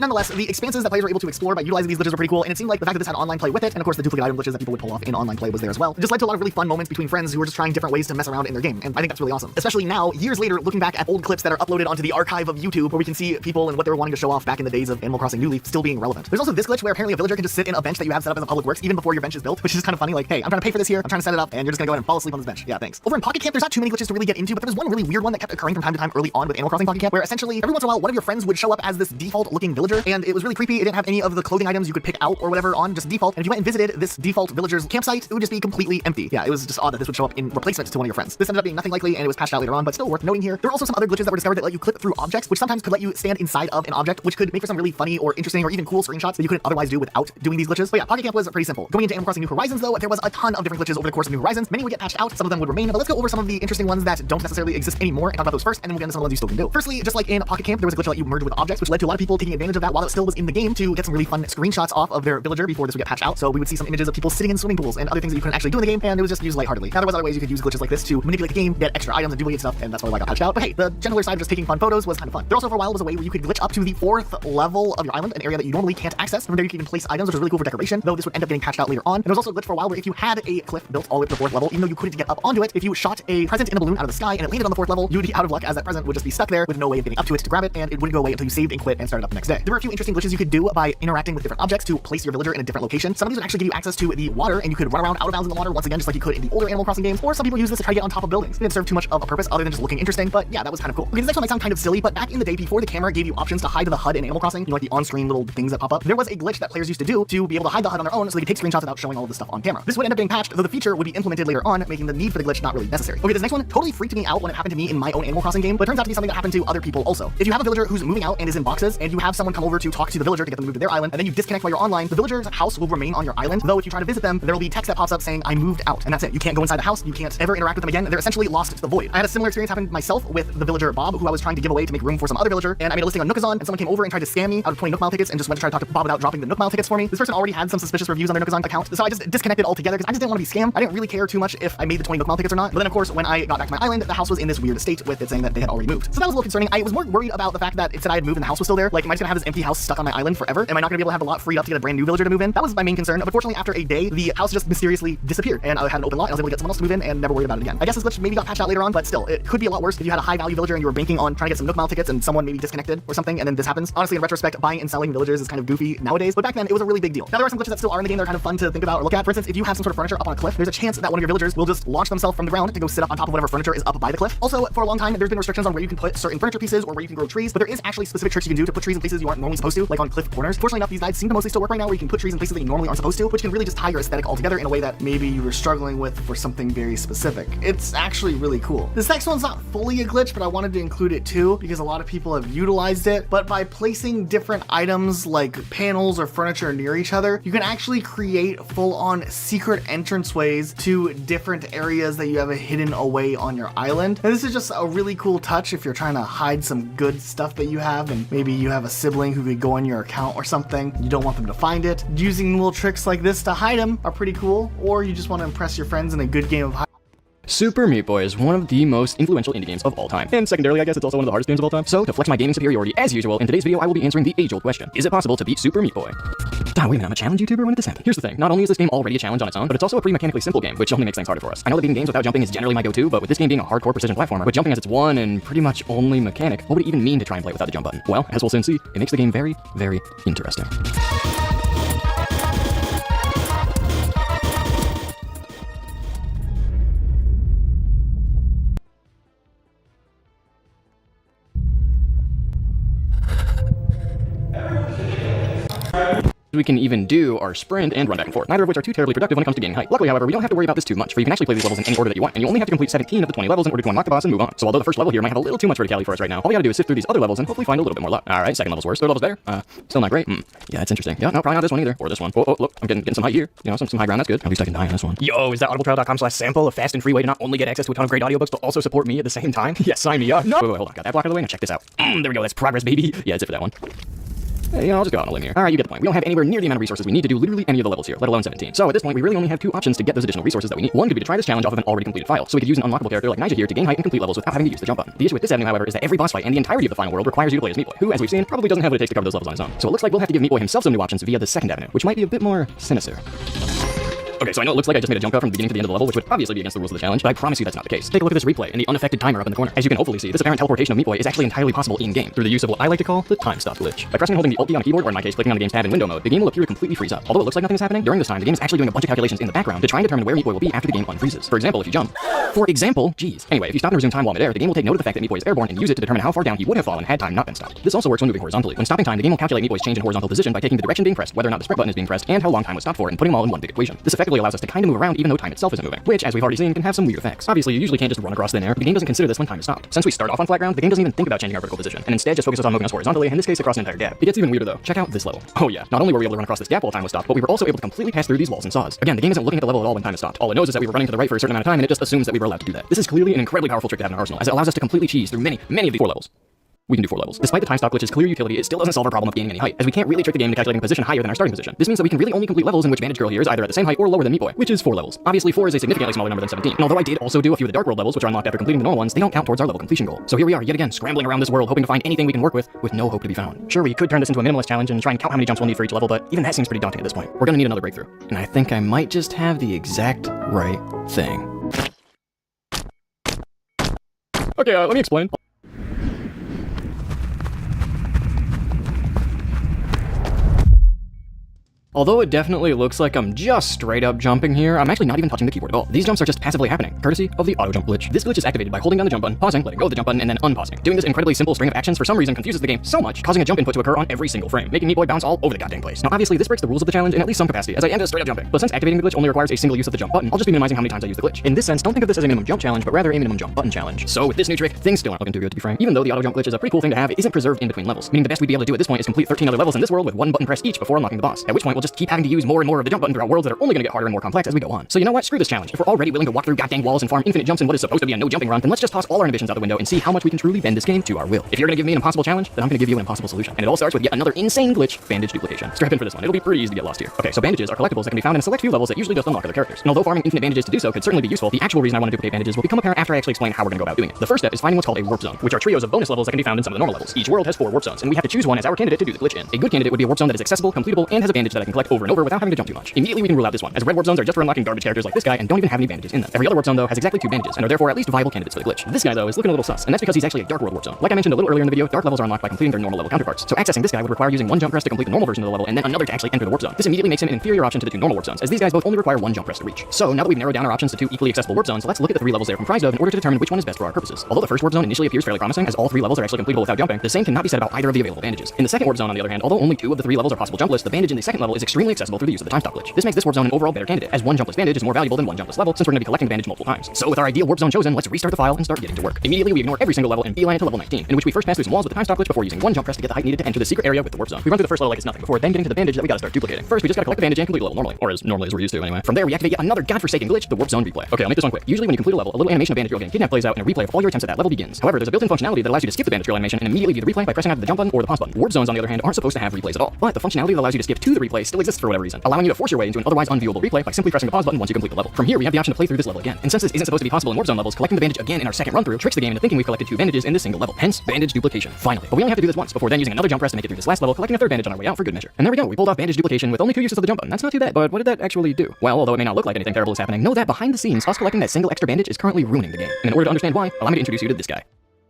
Nonetheless, the expanses that players were able to explore by utilizing these glitches were pretty cool, and it seemed like the fact that this had online play with it, and of course the duplicate item glitches that people would pull off in online play was there as well. It just led to a lot of really fun moments between friends who were just trying different ways to mess around in their game, and I think that's really awesome. Especially now, years later, looking back at old clips that are uploaded onto the archive of YouTube, where we can see people and what they were wanting to show off back in the days of Animal Crossing New Leaf still being relevant. There's also this glitch where apparently a villager can just sit in a bench that you have set up as a public works even before your bench is built, which is kind of funny, like, hey, I'm trying to pay for this here, I'm trying to set it up, and you're just gonna go ahead and fall asleep on this bench. Yeah, thanks. Over in Pocket Camp, there's not too many glitches to really get into, but there was one really weird one that kept occurring from time to time early on with Animal Crossing Pocket Camp, where essentially every once in a while one of your friends would show up as this default looking villager villager, and it was really creepy. It didn't have any of the clothing items you could pick out or whatever on just default. And if you went and visited this default villager's campsite, it would just be completely empty. Yeah, it was just odd that this would show up in replacement to one of your friends. This ended up being nothing likely, and it was patched out later on, but still worth noting here. There were also some other glitches that were discovered that let you clip through objects, which sometimes could let you stand inside of an object, which could make for some really funny or interesting or even cool screenshots that you couldn't otherwise do without doing these glitches. But yeah, Pocket Camp was pretty simple. Going into Animal Crossing New Horizons, though, there was a ton of different glitches over the course of New Horizons. Many would get patched out, some of them would remain, but let's go over some of the interesting ones that don't necessarily exist anymore and talk about those first, and then we'll get into some of the ones you still can do. Firstly, just like in Pocket Camp, there was a glitch that let you merge with objects, which led to a lot of people taking advantage of that while it still was in the game to get some really fun screenshots off of their villager before this would get patched out. So we would see some images of people sitting in swimming pools and other things that you couldn't actually do in the game, and it was just used lightheartedly. Now there was other ways you could use glitches like this to manipulate the game, get extra items, and duplicate stuff, and that's why I got patched out. But hey, the gentler side of just taking fun photos was kind of fun. There also for a while was a way where you could glitch up to the 4th level of your island, an area that you normally can't access. From there you can even place items, which is really cool for decoration, though this would end up getting patched out later on. And there was also a glitch for a while where if you had a cliff built all the way up to the 4th level, even though you couldn't get up onto it, if you shot a present in a balloon out of the sky and it landed on the 4th level, you would be out of luck as that present would just be stuck there with no way of getting up to it to grab it, and it wouldn't go away until you saved and quit and started up the next day. There were a few interesting glitches you could do by interacting with different objects to place your villager in a different location. Some of these would actually give you access to the water, and you could run around out of bounds in the water once again, just like you could in the older Animal Crossing games, or some people use this to try to get on top of buildings. It didn't serve too much of a purpose other than just looking interesting, but yeah, that was kind of cool. Okay, this next one might sound kind of silly, but back in the day before the camera gave you options to hide the HUD in Animal Crossing, you know, like the on-screen little things that pop up, there was a glitch that players used to do to be able to hide the HUD on their own so they could take screenshots without showing all of the stuff on camera. This would end up getting patched, though the feature would be implemented later on, making the need for the glitch not really necessary. Okay, this next one totally freaked me out when it happened to me in my own Animal Crossing game, but it turns out to be something that happened to other people also. If you have a villager who's moving out and is in boxes, and you have someone come over to talk to the villager to get them moved to their island, and then you disconnect while you're online, the villager's house will remain on your island, though if you try to visit them, there will be text that pops up saying, I moved out, and that's it. You can't go inside the house, you can't ever interact with them again, they're essentially lost to the void. I had a similar experience happen myself with the villager Bob, who I was trying to give away to make room for some other villager, and I made a listing on Nookazon, and someone came over and tried to scam me out of 20 Nook Mile tickets and just went to try to talk to Bob without dropping the Nook Mile tickets for me. This person already had some suspicious reviews on their Nookazon account, so I just disconnected altogether because I just didn't want to be scammed. I didn't really care too much if I made the 20 Nook Mile tickets or not, but then of course when I got back to my island, the house was in this weird state with it saying that they had already moved. So that was a little concerning. I was more worried about the fact that it said I had moved and the house was still there. Like, am I just gonna have this empty house stuck on my island forever? Am I not gonna be able to have a lot freed up to get a brand new villager to move in? That was my main concern. But fortunately, after a day, the house just mysteriously disappeared, and I had an open lot, and I was able to get someone else to move in and never worried about it again. I guess this glitch maybe got patched out later on, but still, it could be a lot worse if you had a high value villager and you were banking on trying to get some Nook Mile tickets and someone maybe disconnected or something, and then this happens. Honestly, in retrospect, buying and selling villagers is kind of goofy nowadays, but back then it was a really big deal. Now there are some glitches that still are in the game that are kind of fun to think about or look at. For instance, if you have some sort of furniture up on a cliff, there's a chance that one of your villagers will just launch themselves from the ground to go sit up on top of whatever furniture is up by the cliff. Also, for a long time, there's been restrictions on where you can put certain furniture pieces or where you can grow trees, but there is actually specific tricks you can do to put trees in places you aren't normally supposed to, like on cliff corners. Fortunately enough, these guides seem to mostly still work right now, where you can put trees in places that you normally aren't supposed to, which can really just tie your aesthetic all together in a way that maybe you were struggling with for something very specific. It's actually really cool. This next one's not fully a glitch, but I wanted to include it too because a lot of people have utilized it. But by placing different items like panels or furniture near each other, you can actually create full-on secret entranceways to different areas that you have hidden away on your island. And this is just a really cool touch if you're trying to hide some good stuff that you have, and maybe you have a sibling who could go on your account or something. You don't want them to find it. Using little tricks like this to hide them are pretty cool, or you just want to impress your friends in a good game of hide. Super Meat Boy is one of the most influential indie games of all time. And secondarily, I guess it's also one of the hardest games of all time. So, to flex my gaming superiority as usual, in today's video I will be answering the age-old question. Is it possible to beat Super Meat Boy? Wait a minute, I'm a challenge YouTuber? When did this happen? Here's the thing, not only is this game already a challenge on its own, but it's also a pretty mechanically simple game, which only makes things harder for us. I know that beating games without jumping is generally my go-to, but with this game being a hardcore precision platformer, with jumping as its one and pretty much only mechanic, what would it even mean to try and play without the jump button? Well, as we'll soon see, it makes the game very, very interesting. We can even do our sprint and run back and forth, neither of which are too terribly productive when it comes to gaining height. Luckily, however, we don't have to worry about this too much, for you can actually play these levels in any order that you want, and you only have to complete 17 of the 20 levels in order to unlock the boss and move on. So although the first level here might have a little too much verticality for us right now, all we gotta do is sift through these other levels and hopefully find a little bit more luck. Alright, second level's worse, third level's better. Still not great. Yeah, it's interesting. Yeah, no, probably not this one either, or this one. Oh, look, I'm getting some height here. You know, some high ground, that's good. At least I can die on this one. Yo, is that audibletrial.com/sample a fast and free way to not only get access to a ton of great audiobooks, but also support me at the same time? Yeah, sign me up. No! Wait, hold on, got that block out of the way? Now check this out. There we go, that's progress, baby. Yeah, that's it for that one. Hey, you know, I'll just go out on a limb here. Alright, you get the point. We don't have anywhere near the amount of resources we need to do literally any of the levels here, let alone 17. So at this point, we really only have two options to get those additional resources that we need. One could be to try this challenge off of an already completed file, so we could use an unlockable character like Nyjah here to gain height and complete levels without having to use the jump button. The issue with this avenue, however, is that every boss fight and the entirety of the final world requires you to play as Meat Boy, who, as we've seen, probably doesn't have what it takes to cover those levels on his own. So it looks like we'll have to give Meat Boy himself some new options via the second avenue, which might be a bit more sinister. Okay, so I know it looks like I just made a jump cut from the beginning to the end of the level, which would obviously be against the rules of the challenge, but I promise you that's not the case. Take a look at this replay and the unaffected timer up in the corner. As you can hopefully see, this apparent teleportation of Meat Boy is actually entirely possible in-game through the use of what I like to call the time stop glitch. By pressing and holding the Alt key on a keyboard, or in my case, clicking on the game's tab in window mode, the game will appear to completely freeze up. Although it looks like nothing is happening, during this time, the game is actually doing a bunch of calculations in the background to try and determine where Meat Boy will be after the game unfreezes. For example, if you jump. Anyway, if you stop and resume time while midair, the game will take note of the fact that Meat Boy is airborne and use it to determine how far down he would have fallen had time not been stopped. This also works when moving horizontally. When stopping time, the game will calculate Meat Boy's change in horizontal position by taking the direction being pressed, whether or not the sprint button is being pressed, and how long time was stopped for, and putting them all in one big equation. This effectively allows us to kind of move around even though time itself isn't moving, which, as we've already seen, can have some weird effects. Obviously, you usually can't just run across thin air. The game doesn't consider this when time is stopped. Since we start off on flat ground, the game doesn't even think about changing our vertical position, and instead just focuses on moving us horizontally, in this case across an entire gap. It gets even weirder though. Check out this level. Oh yeah, not only were we able to run across this gap while time was stopped, but we were also able to completely pass through these walls and saws. Again, the game isn't looking at the level at all when time is stopped. All it knows is that we were running to the right for a certain amount of time, and it just assumes that we were allowed to do that. This is clearly an incredibly powerful trick to have in our arsenal, as it allows us to completely cheese through many of the 4 levels. We can do 4 levels. Despite the time stop glitch's clear utility, it still doesn't solve our problem of gaining any height, as we can't really trick the game into calculating a position higher than our starting position. This means that we can really only complete levels in which Bandage Girl here is either at the same height or lower than Meat Boy, which is 4 levels. Obviously, 4 is a significantly smaller number than 17, and although I did also do a few of the Dark World levels, which are unlocked after completing the normal ones, they don't count towards our level completion goal. So here we are, yet again, scrambling around this world, hoping to find anything we can work with no hope to be found. Sure, we could turn this into a minimalist challenge and try and count how many jumps we'll need for each level, but even that seems pretty daunting at this point. We're gonna need another breakthrough. And I think I might just have the exact right thing. Okay, let me explain. Although it definitely looks like I'm just straight up jumping here, I'm actually not even touching the keyboard at all. These jumps are just passively happening, courtesy of the auto jump glitch. This glitch is activated by holding down the jump button, pausing, letting go of the jump button, and then unpausing. Doing this incredibly simple string of actions for some reason confuses the game so much, causing a jump input to occur on every single frame, making Meat Boy bounce all over the goddamn place. Now obviously this breaks the rules of the challenge in at least some capacity, as I am just straight up jumping. But since activating the glitch only requires a single use of the jump button, I'll just be minimizing how many times I use the glitch. In this sense, don't think of this as a minimum jump challenge, but rather a minimum jump button challenge. So with this new trick, things still aren't looking too good to be frank. Even though the auto jump glitch is a pretty cool thing to have, it isn't preserved in between levels, meaning the best we'd be able to do at this point is complete 13 other levels in this world with 1 button pressed each before unlocking the boss, at which point we'll just keep having to use more and more of the jump button throughout worlds that are only going to get harder and more complex as we go on. So you know what? Screw this challenge. If we're already willing to walk through goddamn walls and farm infinite jumps in what is supposed to be a no jumping run, then let's just toss all our inhibitions out the window and see how much we can truly bend this game to our will. If you're going to give me an impossible challenge, then I'm going to give you an impossible solution. And it all starts with yet another insane glitch, bandage duplication. Strap in for this one. It'll be pretty easy to get lost here. Okay, so bandages are collectibles that can be found in a select few levels that usually just unlock other characters. And although farming infinite bandages to do so could certainly be useful, the actual reason I want to duplicate bandages will become apparent after I actually explain how we're going to go about doing it. The first step is finding what's called a warp zone, which are trios of bonus levels that can be found in some of the normal levels. Each world has 4 warp zones, and we have to choose one as our candidate to do the glitch in. A good candidate would be a warp zone that is accessible, completable, and has a bandage that I can collect over and over without having to jump too much. Immediately we can rule out this one, as red warp zones are just for unlocking garbage characters like this guy and don't even have any bandages in them. Every other warp zone though has exactly 2 bandages and are therefore at least viable candidates for the glitch. This guy though is looking a little sus, and that's because he's actually a Dark World warp zone. Like I mentioned a little earlier in the video, dark levels are unlocked by completing their normal level counterparts. So accessing this guy would require using 1 jump press to complete the normal version of the level and then another to actually enter the warp zone. This immediately makes him an inferior option to the 2 normal warp zones, as these guys both only require 1 jump press to reach. So now that we've narrowed down our options to 2 equally accessible warp zones, let's look at the 3 levels they are comprised of in order to determine which one is best for our purposes. Although the first warp zone initially appears fairly promising, as all 3 levels are actually completable without jumping, the same cannot be said about either of the available bandages. In the second warp zone, on the other hand, although only 2 of the 3 levels are possible jumpless, the bandage in the second level is extremely accessible through the use of the time stop glitch. This makes this warp zone an overall better candidate, as 1 jumpless bandage is more valuable than 1 jumpless level, since we're going to be collecting the bandage multiple times. So with our ideal warp zone chosen, let's restart the file and start getting to work. Immediately we ignore every single level and beeline it to level 19, in which we first pass through some walls with the time stop glitch before using 1 jump press to get the height needed to enter the secret area with the warp zone. We run through the first level like it's nothing, before then getting to the bandage that we gotta start duplicating. First, we just gotta collect the bandage and complete the level normally, or as normally as we're used to anyway. From there, we activate yet another godforsaken glitch, the warp zone replay. Okay, I'll make this one quick. Usually when you complete a level, a little animation of Bandage Girl getting kidnapped plays out and a replay of all your attempts at that level begins. However, there's a built-in functionality that allows you to skip the Bandage Girl animation and immediately view the replay by pressing either the jump button or the pause button. Warp zones, on the other hand, aren't supposed to have replays at all, but the functionality that allows you to skip to the replay still exists for whatever reason, allowing you to force your way into an otherwise unviewable replay by simply pressing the pause button once you complete the level. From here, we have the option to play through this level again. And since this isn't supposed to be possible in warp zone levels, collecting the bandage again in our second run through tricks the game into thinking we've collected 2 bandages in this single level. Hence, bandage duplication. Finally. But we only have to do this once before then using another jump press to make it through this last level, collecting a 3rd bandage on our way out for good measure. And there we go. We pulled off bandage duplication with only 2 uses of the jump button. That's not too bad, but what did that actually do? Well, although it may not look like anything terrible is happening, know that behind the scenes, us collecting that single extra bandage is currently ruining the game. And in order to understand why, allow me to introduce you to this guy.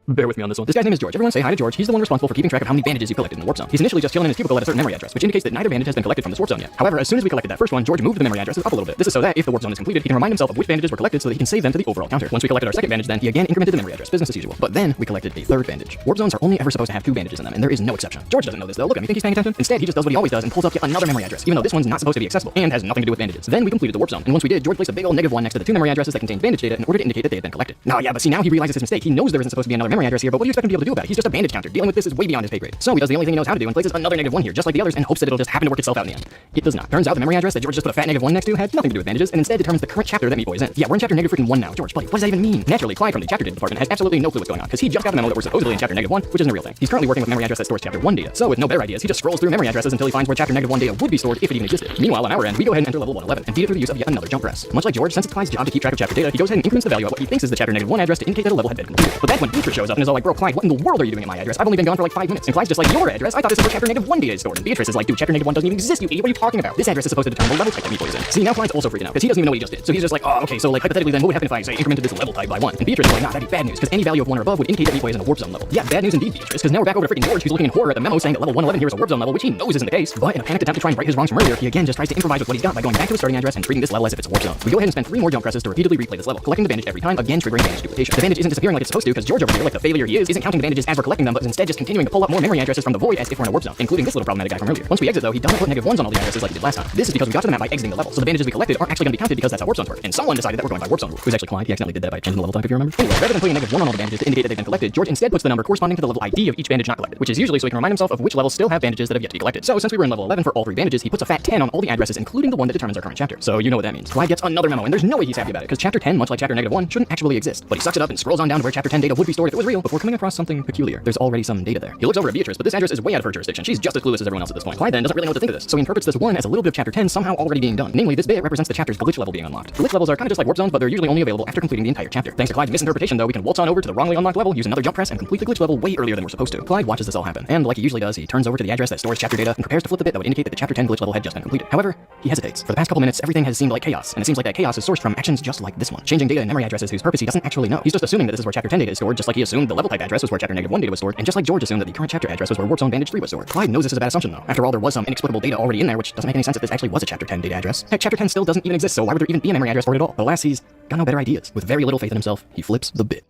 Bear with me on this one. This guy's name is George. Everyone say hi to George. He's the one responsible for keeping track of how many bandages you collected in the warp zone. He's initially just chilling in his cubicle at a certain memory address, which indicates that neither bandage has been collected from this warp zone yet. However, as soon as we collected that first one, George moved the memory addresses up a little bit. This is so that if the warp zone is completed, he can remind himself of which bandages were collected so that he can save them to the overall counter. Once we collected our second bandage, then he again incremented the memory address, business as usual. But then we collected a 3rd bandage. Warp zones are only ever supposed to have 2 bandages in them, and there is no exception. George doesn't know this though. Look at him. You think he's paying attention? Instead, he just does what he always does and pulls up yet another memory address, even though this one's not supposed to be accessible and has nothing to do with bandages. Then we completed the warp zone, and once we did, George placed a big old -1 next to the 2 memory addresses that contained bandage data in order to indicate that they had been collected. Now, yeah, but see, now he realizes his mistake. He knows there isn't supposed to be another memory address here, but what do you expect him to be able to do about it? He's just a bandage counter. Dealing with this is way beyond his pay grade. So he does the only thing he knows how to do and places another -1 here, just like the others, and hopes that it'll just happen to work itself out in the end. It does not. Turns out the memory address that George just put a fat -1 next to had nothing to do with bandages, and instead determines the current chapter that Meat Boy is in. Yeah, we're in chapter -1 now. George, buddy, what does that even mean? Naturally, Clyde from the chapter data department has absolutely no clue what's going on, because he just got the memo that we're supposedly in chapter -1, which isn't a real thing. He's currently working with memory address that stores chapter 1 data. So with no better ideas, he just scrolls through memory addresses until he finds where chapter -1 data would be stored if it even existed. Meanwhile, on our end, we go ahead and enter level 111 and feed it through the use of yet another jump press. Much like George, since it's Clyde's job to keep track of chapter data, he goes ahead and increments the value of what he thinks is the chapter -1 address to indicate that a level had been completed. But that's when Ultra shows shows up and is all like, bro, Clyde, what in the world are you doing at my address? I've only been gone for like 5 minutes. And Clyde's just like, your address? I thought this is where chapter -1 data is stored. And Beatrice is like, dude, chapter -1 doesn't even exist, you idiot. What are you talking about? This address is supposed to determine the level type that Meat Boy is in. See, now Clyde's also freaking out because he doesn't even know what he just did. So he's just like, oh, okay, so like hypothetically then what would happen if I say incremented this level type by 1? And Beatrice is like, nah, that'd be bad news because any value of 1 or above would indicate that Meat Boy is in a warp zone level. Yeah, bad news indeed, Beatrice, because now we're back over to freaking George, who's looking in horror at the memo saying that level 111 here is a warp zone level, which he knows isn't the case. But in a panicked attempt to try and right his wrongs from earlier, he again just tries to improvise with what he's got by going back to his starting address and treating this level as if it's a warp zone. We go ahead and spend 3 more jump presses to repeatedly replay this level, collecting the bandage every time, again triggering bandage duplication. The bandage isn't disappearing like it's supposed to because George over here, like the failure he is, isn't counting the bandages as we're collecting them, but is instead just continuing to pull up more memory addresses from the void as if we're in a warp zone, including this little problematic guy from earlier. Once we exit though, he doesn't put -1s on all the addresses like he did last time. This is because we got to the map by exiting the level, so the bandages we collected aren't actually going to be counted because that's how warp zones work. And someone decided that we're going by warp zone rule. It was actually Clyde. He accidentally did that by changing the level type, if you remember. Anyway, rather than putting -1 on all the bandages to indicate that they've been collected, George instead puts the number corresponding to the level ID of each bandage not collected, which is usually so he can remind himself of which levels still have bandages that have yet to be collected. So since we were in level 11 for all 3 bandages, he puts a fat 10 on all the addresses, including the one that determines our current chapter. So you know what that means. Clyde gets another memo, and there's no way he's happy about it, because chapter 10, much like chapter -1, shouldn't actually exist. But he sucks it up and scrolls on down to where chapter 10 data would be stored if it was real before coming across something peculiar. There's already some data there. He looks over at Beatrice, but this address is way out of her jurisdiction. She's just as clueless as everyone else at this point. Clyde then doesn't really know what to think of this, so he interprets this 1 as a little bit of chapter 10 somehow already being done. Namely, this bit represents the chapter's glitch level being unlocked. Glitch levels are kind of just like warp zones, but they're usually only available after completing the entire chapter. Thanks to Clyde's misinterpretation though, we can waltz on over to the wrongly unlocked level, use another jump press, and complete the glitch level way earlier than we're supposed to. Clyde watches this all happen, and like he usually does, he turns over to the address that stores chapter data and prepares to flip the bit that would indicate that the chapter 10 glitch level had just been completed. However, he hesitates. For the past couple minutes, everything has seemed like chaos, and it seems like that chaos is sourced from actions just like this one. Changing data and memory addresses whose purpose he doesn't actually know. He's just assuming that this is where chapter 10 data is stored, just like he assumed the level type address was where chapter -1 data was stored, and just like George assumed that the current chapter address was where warp zone bandage 3 was stored. Clyde knows this is a bad assumption though. After all, there was some inexplicable data already in there, which doesn't make any sense if this actually was a chapter 10 data address. Heck, chapter 10 still doesn't even exist, so why would there even be a memory address for it at all? But alas, he's got no better ideas. With very little faith in himself, he flips the bit.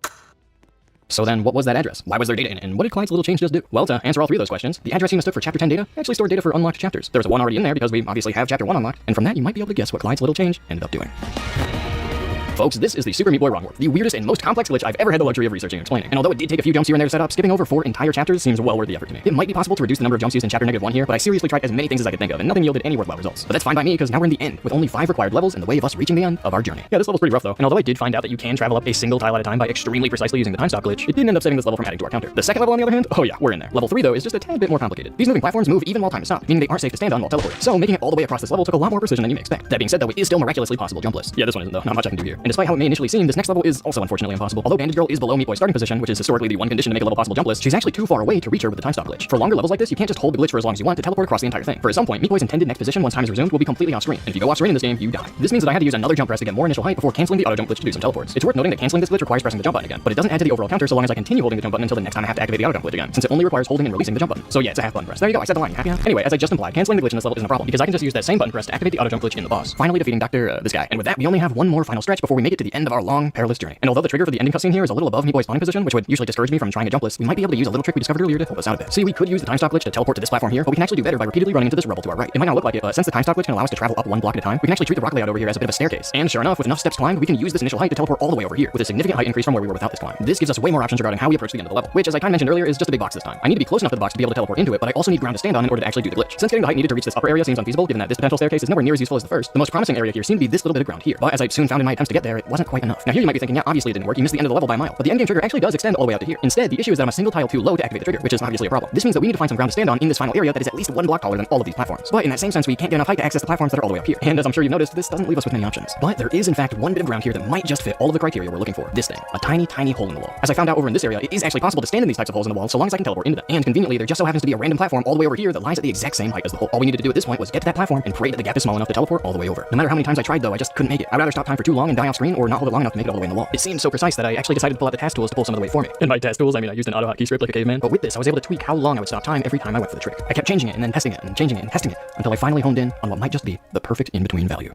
So then, what was that address? Why was there data in it? And what did Clyde's little change just do? Well, to answer all 3 of those questions, the address he mistook for chapter 10 data actually stored data for unlocked chapters. There was a 1 already in there because we obviously have chapter 1 unlocked, and from that you might be able to guess what Clyde's little change ended up doing. Folks, this is the Super Meat Boy Wrong Warp, the weirdest and most complex glitch I've ever had the luxury of researching and explaining. And although it did take a few jumps here and there to set up, skipping over 4 entire chapters seems well worth the effort to me. It might be possible to reduce the number of jumps used in chapter -1 here, but I seriously tried as many things as I could think of, and nothing yielded any worthwhile results. But that's fine by me, because now we're in the end, with only 5 required levels in the way of us reaching the end of our journey. Yeah, this level's pretty rough though, and although I did find out that you can travel up a single tile at a time by extremely precisely using the time stop glitch, it didn't end up saving this level from adding to our counter. The second level on the other hand, oh yeah, we're in there. Level 3 though is just a tad bit more complicated. These moving platforms move even while time is stopped, meaning they aren't safe to stand on while teleporting. So making it all the way across this level took a lot more precision than you may expect. That being said though, it is still miraculously possible jumpless. Yeah, this one isn't though, not much I can do here. And despite how it may initially seem, this next level is also unfortunately impossible. Although Bandage Girl is below Meat Boy's starting position, which is historically the one condition to make a level possible jumpless, she's actually too far away to reach her with the time stop glitch. For longer levels like this, you can't just hold the glitch for as long as you want to teleport across the entire thing. For at some point, Meat Boy's intended next position once time is resumed will be completely off screen. And if you go off screen in this game, you die. This means that I had to use another jump press to get more initial height before canceling the auto jump glitch to do some teleports. It's worth noting that canceling this glitch requires pressing the jump button again, but it doesn't add to the overall counter so long as I continue holding the jump button until the next time I have to activate the auto jump glitch again, since it only requires holding and releasing the jump button. So yeah, it's a half button press. There you go, I said the line. You happy now? Anyway, as I just implied, canceling the glitch in this level isn't a problem because I can just use that same button press to activate the auto jump glitch in the boss, finally defeating this guy. And with that, we only have one more final stretch before we make it to the end of our long, perilous journey. And although the trigger for the ending cutscene here is a little above Meat Boy's spawning position, which would usually discourage me from trying a jumpless, we might be able to use a little trick we discovered earlier to help us out a bit. See, we could use the time stop glitch to teleport to this platform here, but we can actually do better by repeatedly running into this rubble to our right. It might not look like it, but since the time stop glitch can allow us to travel up 1 block at a time, we can actually treat the rock layout over here as a bit of a staircase. And sure enough, with enough steps climbed, we can use this initial height to teleport all the way over here, with a significant height increase from where we were without this climb. This gives us way more options regarding how we approach the end of the level, which, as I kind of mentioned earlier, is just a big box this time. I need to be close enough to the box to be able to teleport into it, but I also need ground to stand on in order to actually do the glitch. Since getting the height needed to reach this upper area seems unfeasible, given that this potential staircase is nowhere near as useful as the first, the most promising area here seemed to be this little bit of ground here. But as I soon found in my attempts to get there, it wasn't quite enough. Now here you might be thinking, yeah, obviously it didn't work, you missed the end of the level by a mile. But the endgame trigger actually does extend all the way out to here. Instead, the issue is that I'm a single tile too low to activate the trigger, which is obviously a problem. This means that we need to find some ground to stand on in this final area that is at least 1 block taller than all of these platforms. But in that same sense, we can't get enough height to access the platforms that are all the way up here. And as I'm sure you've noticed, this doesn't leave us with many options. But there is in fact one bit of ground here that might just fit all of the criteria we're looking for. This thing. A tiny, tiny hole in the wall. As I found out over in this area, it is actually possible to stand in these types of holes in the wall so long as I can teleport into them. And conveniently, there just so happens to be a random platform all the way over here that lies at the exact same height as the hole. All we needed to do at this point was get to that platform and pray that the gap is small enough to teleport all the way over. No matter how many times I tried though, I just couldn't make it. I'd rather stop time for too long and die off screen or not hold it long enough to make it all the way in the wall. It seemed so precise that I actually decided to pull out the task tools to pull some of the way for me. And by task tools, I mean I used an auto hotkey script like a caveman. But with this, I was able to tweak how long I would stop time every time I went for the trick. I kept changing it and then testing it and changing it and testing it until I finally honed in on what might just be the perfect in-between value.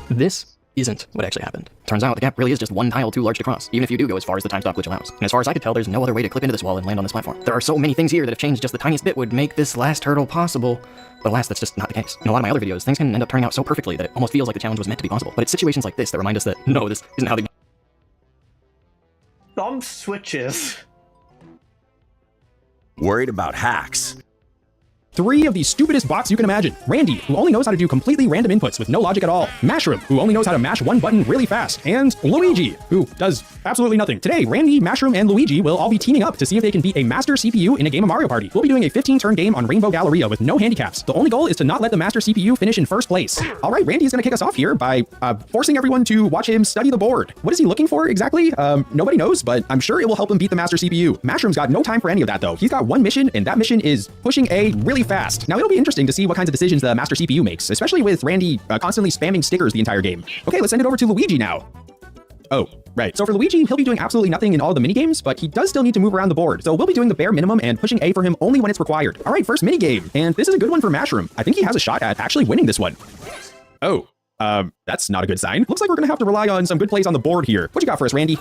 This isn't what actually happened. Turns out the gap really is just 1 tile too large to cross, even if you do go as far as the time stop glitch allows. And as far as I could tell, there's no other way to clip into this wall and land on this platform. There are so many things here that if changed just the tiniest bit would make this last hurdle possible. But alas, that's just not the case. In a lot of my other videos, things can end up turning out so perfectly that it almost feels like the challenge was meant to be possible. But it's situations like this that remind us that, no, this isn't how the thumb switches. Worried about hacks? three of the stupidest bots you can imagine. Randy, who only knows how to do completely random inputs with no logic at all. Mashroom, who only knows how to mash one button really fast. And Luigi, who does absolutely nothing. Today, Randy, Mashroom, and Luigi will all be teaming up to see if they can beat a master CPU in a game of Mario Party. We'll be doing a 15-turn game on Rainbow Galleria with no handicaps. The only goal is to not let the master CPU finish in first place. All right, Randy is going to kick us off here by forcing everyone to watch him study the board. What is he looking for exactly? Nobody knows, but I'm sure it will help him beat the master CPU. Mashroom's got no time for any of that, though. He's got one mission, and that mission is pushing A really fast. Now, it'll be interesting to see what kinds of decisions the master CPU makes, especially with Randy constantly spamming stickers the entire game. Okay, let's send it over to Luigi now. Oh, right. So for Luigi, he'll be doing absolutely nothing in all the minigames, but he does still need to move around the board. So we'll be doing the bare minimum and pushing A for him only when it's required. All right, first minigame. And this is a good one for Mashroom. I think he has a shot at actually winning this one. Oh, that's not a good sign. Looks like we're gonna have to rely on some good plays on the board here. What you got for us, Randy?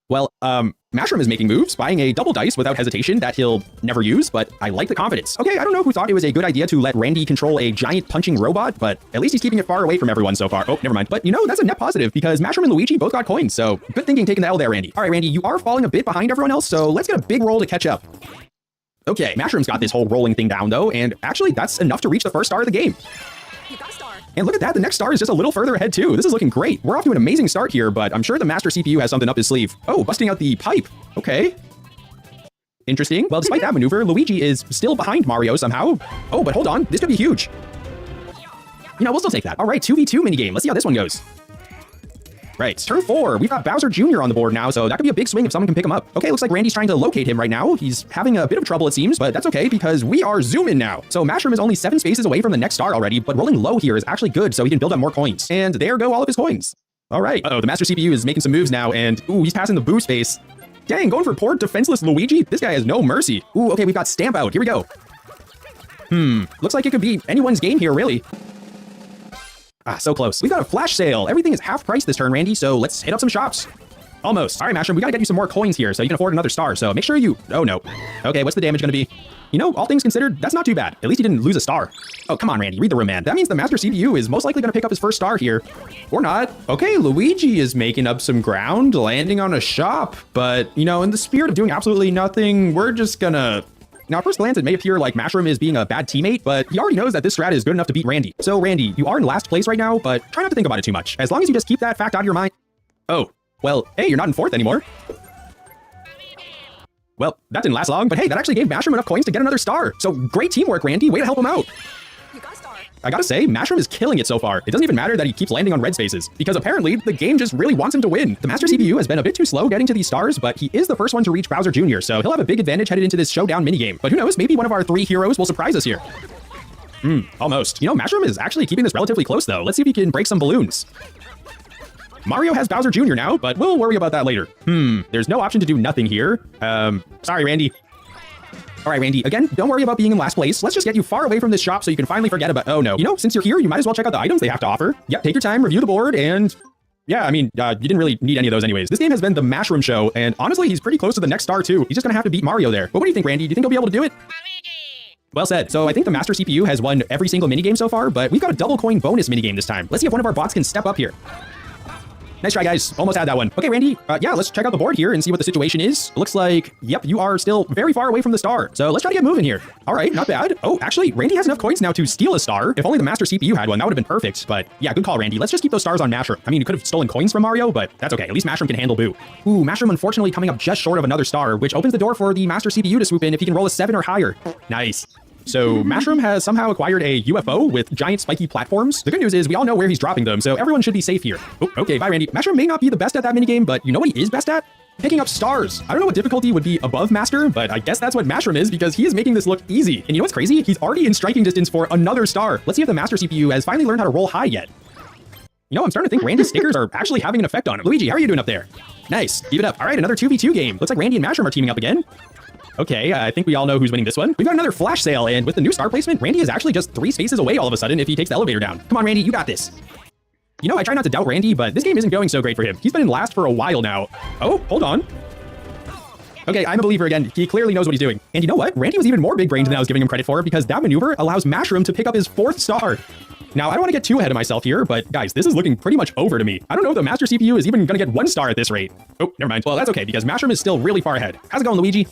Well, Mashroom is making moves, buying a double dice without hesitation that he'll never use, but I like the confidence. Okay, I don't know who thought it was a good idea to let Randy control a giant punching robot, but at least he's keeping it far away from everyone so far. Oh, never mind. But you know, that's a net positive because Mashroom and Luigi both got coins, so good thinking taking the L there, Randy. All right, Randy, you are falling a bit behind everyone else, so let's get a big roll to catch up. Okay, Mashroom's got this whole rolling thing down though, and actually that's enough to reach the first star of the game. And look at that, the next star is just a little further ahead too. This is looking great. We're off to an amazing start here, but I'm sure the master CPU has something up his sleeve. Oh, busting out the pipe. Okay. Interesting. Well, despite that maneuver, Luigi is still behind Mario somehow. Oh, but hold on, this could be huge. You know, we'll still take that. All right, 2v2 minigame. Let's see how this one goes. Right, turn 4. We've got Bowser Jr. on the board now, so that could be a big swing if someone can pick him up. Okay, looks like Randy's trying to locate him right now. He's having a bit of trouble, it seems, but that's okay because we are zooming now. So Mashroom is only 7 spaces away from the next star already, but rolling low here is actually good so he can build up more coins. And there go all of his coins. All right. Uh-oh, the master CPU is making some moves now, and ooh, he's passing the boo space. Dang, going for poor defenseless Luigi? This guy has no mercy. Ooh, okay, we've got Stamp Out. Here we go. Looks like it could be anyone's game here, really. Ah, so close. We've got a flash sale. Everything is half price this turn, Randy, so let's hit up some shops. Almost. All right, Mashroom, we gotta get you some more coins here so you can afford another star, so make sure you... Oh, no. Okay, what's the damage gonna be? You know, all things considered, that's not too bad. At least he didn't lose a star. Oh, come on, Randy, read the room, man. That means the master CPU is most likely gonna pick up his first star here. Or not. Okay, Luigi is making up some ground, landing on a shop, but, you know, in the spirit of doing absolutely nothing, we're just gonna... Now, at first glance, it may appear like Mashroom is being a bad teammate, but he already knows that this strat is good enough to beat Randy. So, Randy, you are in last place right now, but try not to think about it too much. As long as you just keep that fact out of your mind. Oh, well, hey, you're not in 4th anymore. Well, that didn't last long, but hey, that actually gave Mashroom enough coins to get another star. So, great teamwork, Randy. Way to help him out. I gotta say, Mashroom is killing it so far. It doesn't even matter that he keeps landing on red spaces, because apparently the game just really wants him to win. The master CPU has been a bit too slow getting to these stars, but he is the first one to reach Bowser Jr., so he'll have a big advantage headed into this showdown minigame. But who knows, maybe one of our 3 heroes will surprise us here. Almost. You know, Mashroom is actually keeping this relatively close, though. Let's see if he can break some balloons. Mario has Bowser Jr. now, but we'll worry about that later. There's no option to do nothing here. Sorry, Randy. All right, Randy, again, don't worry about being in last place. Let's just get you far away from this shop so you can finally forget about... Oh, no. You know, since you're here, you might as well check out the items they have to offer. Yep, take your time, review the board, and... Yeah, I mean, you didn't really need any of those anyways. This game has been the Mashroom show, and honestly, he's pretty close to the next star, too. He's just gonna have to beat Mario there. But what do you think, Randy? Do you think he'll be able to do it? Well said. So I think the master CPU has won every single minigame so far, but we've got a double coin bonus minigame this time. Let's see if one of our bots can step up here. Nice try, guys. Almost had that one. Okay, Randy, yeah, let's check out the board here and see what the situation is. Looks like, yep, you are still very far away from the star. So let's try to get moving here. All right, not bad. Oh, actually, Randy has enough coins now to steal a star. If only the master CPU had one, that would have been perfect. But yeah, good call, Randy. Let's just keep those stars on Mashroom. I mean, you could have stolen coins from Mario, but that's okay. At least Mashroom can handle Boo. Ooh, Mashroom unfortunately coming up just short of another star, which opens the door for the master CPU to swoop in if he can roll a 7 or higher. Nice. So Mashroom has somehow acquired a UFO with giant spiky platforms. The good news is we all know where he's dropping them, so everyone should be safe here. Oh, okay, bye, Randy. Mashroom may not be the best at that minigame, but you know what he is best at? Picking up stars. I don't know what difficulty would be above Master, but I guess that's what Mashroom is because he is making this look easy. And you know what's crazy? He's already in striking distance for another star. Let's see if the master CPU has finally learned how to roll high yet. You know, I'm starting to think Randy's stickers are actually having an effect on him. Luigi, how are you doing up there? Nice. Keep it up. All right, another 2v2 game. Looks like Randy and Mashroom are teaming up again. Okay, I think we all know who's winning this one. We've got another flash sale, and with the new star placement, Randy is actually just 3 spaces away all of a sudden if he takes the elevator down. Come on, Randy, you got this. You know, I try not to doubt Randy, but this game isn't going so great for him. He's been in last for a while now. Oh, hold on. Okay, I'm a believer again. He clearly knows what he's doing. And you know what? Randy was even more big-brained than I was giving him credit for because that maneuver allows Mashroom to pick up his 4th star. Now, I don't want to get too ahead of myself here, but guys, this is looking pretty much over to me. I don't know if the master CPU is even going to get 1 star at this rate. Oh, never mind. Well, that's okay because Mashroom is still really far ahead. How's it going, Luigi?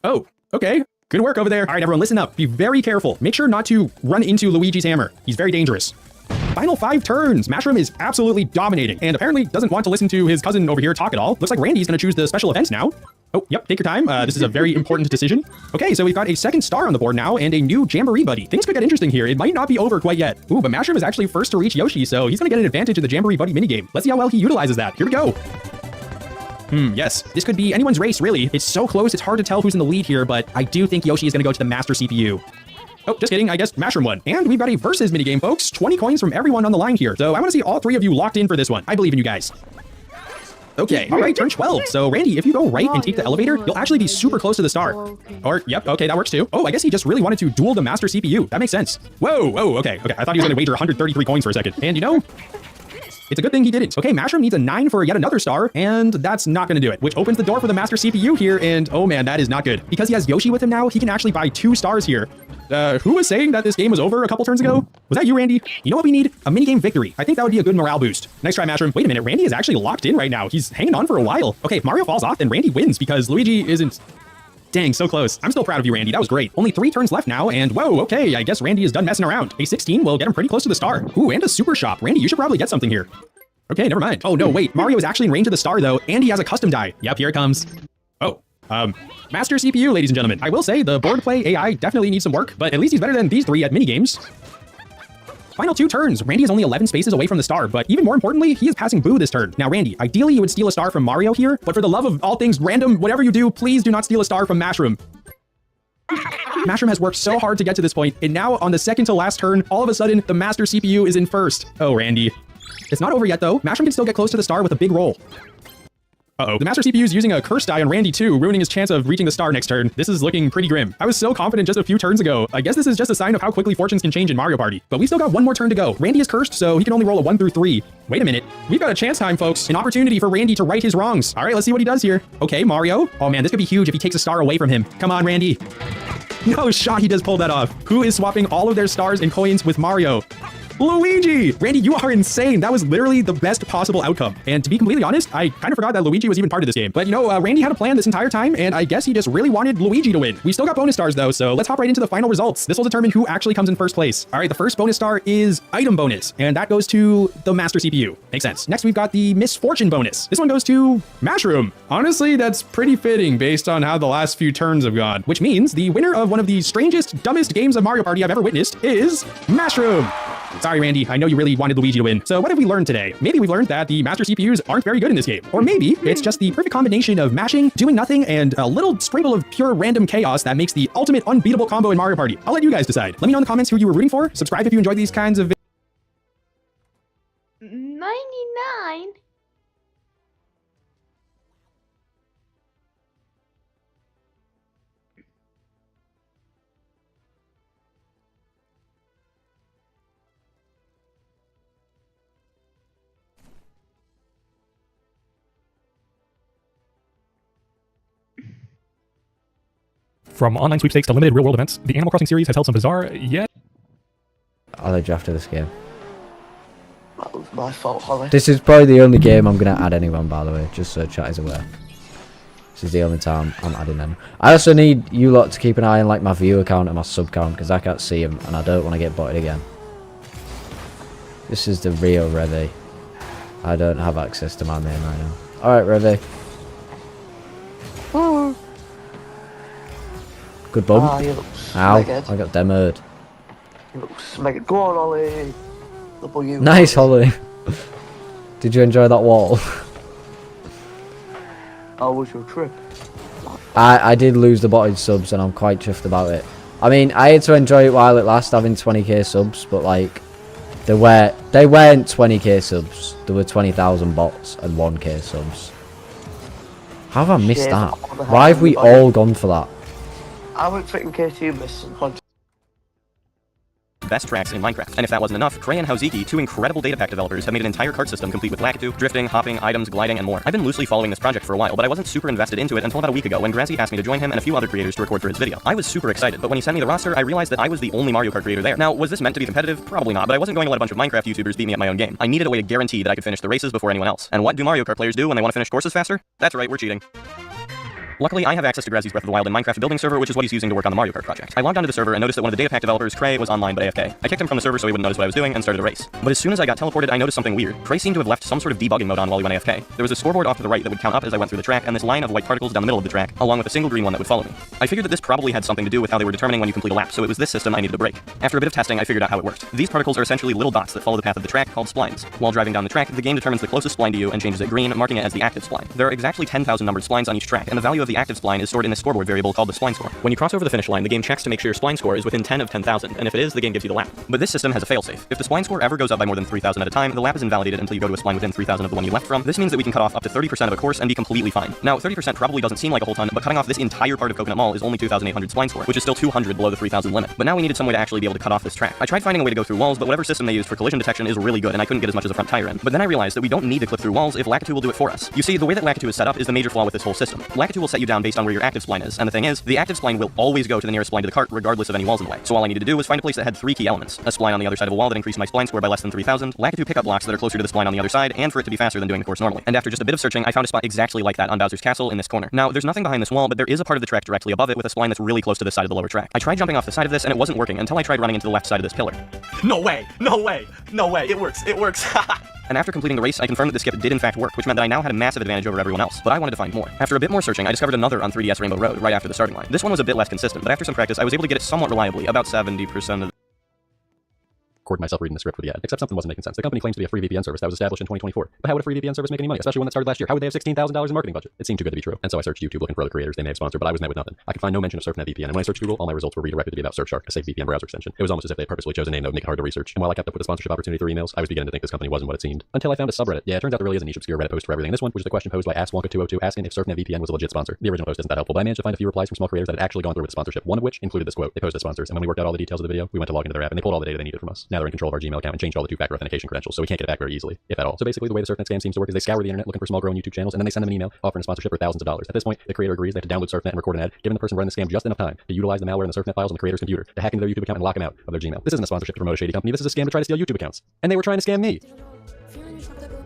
Oh. Okay, Good work over there. All right, everyone, listen up. Be very careful. Make sure not to run into Luigi's hammer. He's very dangerous. Final 5 turns. Mashroom is absolutely dominating and apparently doesn't want to listen to his cousin over here talk at all. Looks like Randy's going to choose the special events now. Oh, yep, take your time. This is a very important decision. Okay, so we've got a second star on the board now and a new Jamboree buddy. Things could get interesting here. It might not be over quite yet. Ooh, but Mashroom is actually first to reach Yoshi, so he's going to get an advantage in the Jamboree buddy minigame. Let's see how well he utilizes that. Here we go. Yes, this could be anyone's race, really. It's so close, it's hard to tell who's in the lead here, but I do think Yoshi is going to go to the Master CPU. Oh, just kidding, I guess Mashroom won. And we've got a versus minigame, folks. 20 coins from everyone on the line here. So I want to see all 3 of you locked in for this one. I believe in you guys. Okay, all right, turn 12. So Randy, if you go right and take the elevator, you'll actually be super close to the star. Or, yep, okay, that works too. Oh, I guess he just really wanted to duel the Master CPU. That makes sense. Whoa, okay. I thought he was going to wager 133 coins for a second. And you know, it's a good thing he didn't. Okay, Mashroom needs a 9 for yet another star, and that's not going to do it, which opens the door for the Master CPU here, and oh man, that is not good. Because he has Yoshi with him now, he can actually buy 2 stars here. Who was saying that this game was over a couple turns ago? Was that you, Randy? You know what we need? A minigame victory. I think that would be a good morale boost. Nice try, Mashroom. Wait a minute, Randy is actually locked in right now. He's hanging on for a while. Okay, if Mario falls off, then Randy wins because Luigi isn't... Dang, so close. I'm still proud of you, Randy. That was great. Only 3 turns left now, and whoa, okay, I guess Randy is done messing around. A 16 will get him pretty close to the star. Ooh, and a super shop. Randy, you should probably get something here. Okay, never mind. Oh, no, wait. Mario is actually in range of the star, though, and he has a custom die. Yep, here it comes. Oh, Master CPU, ladies and gentlemen. I will say the board play AI definitely needs some work, but at least he's better than these 3 at minigames. Final 2 turns. Randy is only 11 spaces away from the star, but even more importantly, he is passing Boo this turn. Now, Randy, ideally you would steal a star from Mario here, but for the love of all things random, whatever you do, please do not steal a star from Mashroom. Mashroom has worked so hard to get to this point, and now on the second to last turn, all of a sudden, the Master CPU is in first. Oh, Randy. It's not over yet, though. Mashroom can still get close to the star with a big roll. Uh-oh. The Master CPU is using a curse die on Randy, too, ruining his chance of reaching the star next turn. This is looking pretty grim. I was so confident just a few turns ago. I guess this is just a sign of how quickly fortunes can change in Mario Party. But we still got 1 more turn to go. Randy is cursed, so he can only roll a 1 through 3. Wait a minute. We've got a chance time, folks. An opportunity for Randy to right his wrongs. All right, let's see what he does here. Okay, Mario. Oh, man, this could be huge if he takes a star away from him. Come on, Randy. No shot he does pull that off. Who is swapping all of their stars and coins with Mario? Luigi! Randy, you are insane. That was literally the best possible outcome. And to be completely honest, I kind of forgot that Luigi was even part of this game. But you know, Randy had a plan this entire time, and I guess he just really wanted Luigi to win. We still got bonus stars though, so let's hop right into the final results. This will determine who actually comes in first place. All right, the first bonus star is item bonus, and that goes to the Master CPU. Makes sense. Next, we've got the misfortune bonus. This one goes to Mashroom. Honestly, that's pretty fitting based on how the last few turns have gone, which means the winner of one of the strangest, dumbest games of Mario Party I've ever witnessed is Mashroom. Sorry, Randy, I know you really wanted Luigi to win. So what have we learned today? Maybe we've learned that the Master CPUs aren't very good in this game. Or maybe it's just the perfect combination of mashing, doing nothing, and a little sprinkle of pure random chaos that makes the ultimate unbeatable combo in Mario Party. I'll let you guys decide. Let me know in the comments who you were rooting for. Subscribe if you enjoyed these kinds of 99? From online sweepstakes to limited real-world events, the Animal Crossing series has held some bizarre, yet... I'll let you after this game. That was my fault, Holly. This is probably the only game I'm going to add anyone, by the way, just so chat is aware. This is the only time I'm adding them. I also need you lot to keep an eye on like my viewer count and my sub count, because I can't see them, and I don't want to get botted again. This is the real Revy. I don't have access to my main right now. Alright, Revy. Good bump. Ah, you look Ow, smegged. I got demoed. You look smegged. Go on, Holly. W. Nice, Holly. Did you enjoy that wall? How was your trip? I did lose the botted subs, and I'm quite chuffed about it. I mean, I had to enjoy it while it lasted, having 20k subs, but like, they weren't 20k subs. There were 20,000 bots and 1k subs. How have I missed Shit, that? what the hell Why have we everybody- all gone for that? I went for it in case you missed some content. Best tracks in Minecraft. And if that wasn't enough, Cray and Hauziki, 2 incredible data pack developers, have made an entire cart system complete with Lakitu, drifting, hopping, items, gliding, and more. I've been loosely following this project for a while, but I wasn't super invested into it until about a week ago when Grazzy asked me to join him and a few other creators to record for his video. I was super excited, but when he sent me the roster, I realized that I was the only Mario Kart creator there. Now, was this meant to be competitive? Probably not, but I wasn't going to let a bunch of Minecraft YouTubers beat me at my own game. I needed a way to guarantee that I could finish the races before anyone else. And what do Mario Kart players do when they want to finish courses faster? That's right, we're cheating. Luckily, I have access to Grazi's Breath of the Wild and Minecraft building server, which is what he's using to work on the Mario Kart project. I logged onto the server and noticed that one of the Datapack developers, Cray, was online but AFK. I kicked him from the server so he wouldn't notice what I was doing and started a race. But as soon as I got teleported, I noticed something weird. Cray seemed to have left some sort of debugging mode on while he went AFK. There was a scoreboard off to the right that would count up as I went through the track, and this line of white particles down the middle of the track, along with a single green one that would follow me. I figured that this probably had something to do with how they were determining when you complete a lap, so it was this system I needed to break. After a bit of testing, I figured out how it worked. These particles are essentially little dots that follow the path of the track called splines. While driving down the track, the game determines the closest spline to you and changes it green, marking it as the active spline. There are exactly 10,000 numbered splines on each track, and the value of the active spline is stored in a scoreboard variable called the spline score. When you cross over the finish line, the game checks to make sure your spline score is within 10 of 10,000, and if it is, the game gives you the lap. But this system has a failsafe. If the spline score ever goes up by more than 3,000 at a time, the lap is invalidated until you go to a spline within 3,000 of the one you left from. This means that we can cut off up to 30% of a course and be completely fine. Now, 30% probably doesn't seem like a whole ton, but cutting off this entire part of Coconut Mall is only 2,800 spline score, which is still 200 below the 3,000 limit. But now we needed some way to actually be able to cut off this track. I tried finding a way to go through walls, but whatever system they used for collision detection is really good, and I couldn't get as much as a front tire in. But then I realized that we don't need to clip through walls if Lakitu will do it for us. You see, the way that Lakitu is set up is the major flaw with this whole system. Lakitu will set you down based on where your active spline is, and the thing is, the active spline will always go to the nearest spline to the cart, regardless of any walls in the way. So all I needed to do was find a place that had 3 key elements: a spline on the other side of a wall that increased my spline score by less than 3,000, Lakitu pickup blocks that are closer to the spline on the other side, and for it to be faster than doing the course normally. And after just a bit of searching, I found a spot exactly like that on Bowser's Castle in this corner. Now, there's nothing behind this wall, but there is a part of the track directly above it with a spline that's really close to the side of the lower track. I tried jumping off the side of this, and it wasn't working until I tried running into the left side of this pillar. No way! No way! No way! It works! It works! And after completing the race, I confirmed that the skip did in fact work, which meant that I now had a massive advantage over everyone else, but I wanted to find more. After a bit more searching, I discovered another on 3DS Rainbow Road right after the starting line. This one was a bit less consistent, but after some practice, I was able to get it somewhat reliably, about 70% of Record myself reading the script for the ad, except something wasn't making sense. The company claims to be a free VPN service that was established in 2024. But how would a free VPN service make any money, especially one that started last year? How would they have $16,000 in marketing budget? It seemed too good to be true. And so I searched YouTube looking for other creators they may have sponsored, but I was met with nothing. I could find no mention of SurfNet VPN, and when I searched Google, all my results were redirected to be about Surfshark, a safe VPN browser extension. It was almost as if they purposely chose a name that would make it hard to research. And while I kept up with the sponsorship opportunity through emails, I was beginning to think this company wasn't what it seemed. Until I found a subreddit. Yeah, it turns out there really is a niche obscure Reddit post for everything. This one, which is a question posed by AskWonka202 asking if SurfNet VPN was a legit sponsor. The original post isn't that helpful, but I managed to find a few replies from small creators that had actually gone through with the sponsorship, one of which included this quote. They posed as sponsors, and when we worked out all the details of the video, we went to log into their app, and they pulled all the data they needed from us. Now they're in control of our Gmail account and changed all the two-factor authentication credentials, so we can't get it back very easily, if at all. So basically, the way the SurfNet scam seems to work is they scour the internet looking for small growing YouTube channels, and then they send them an email offering a sponsorship for thousands of dollars. At this point, the creator agrees they have to download SurfNet and record an ad, giving the person running the scam just enough time to utilize the malware in the SurfNet files on the creator's computer to hack into their YouTube account and lock them out of their Gmail. This isn't a sponsorship to promote a shady company. This is a scam to try to steal YouTube accounts, and they were trying to scam me.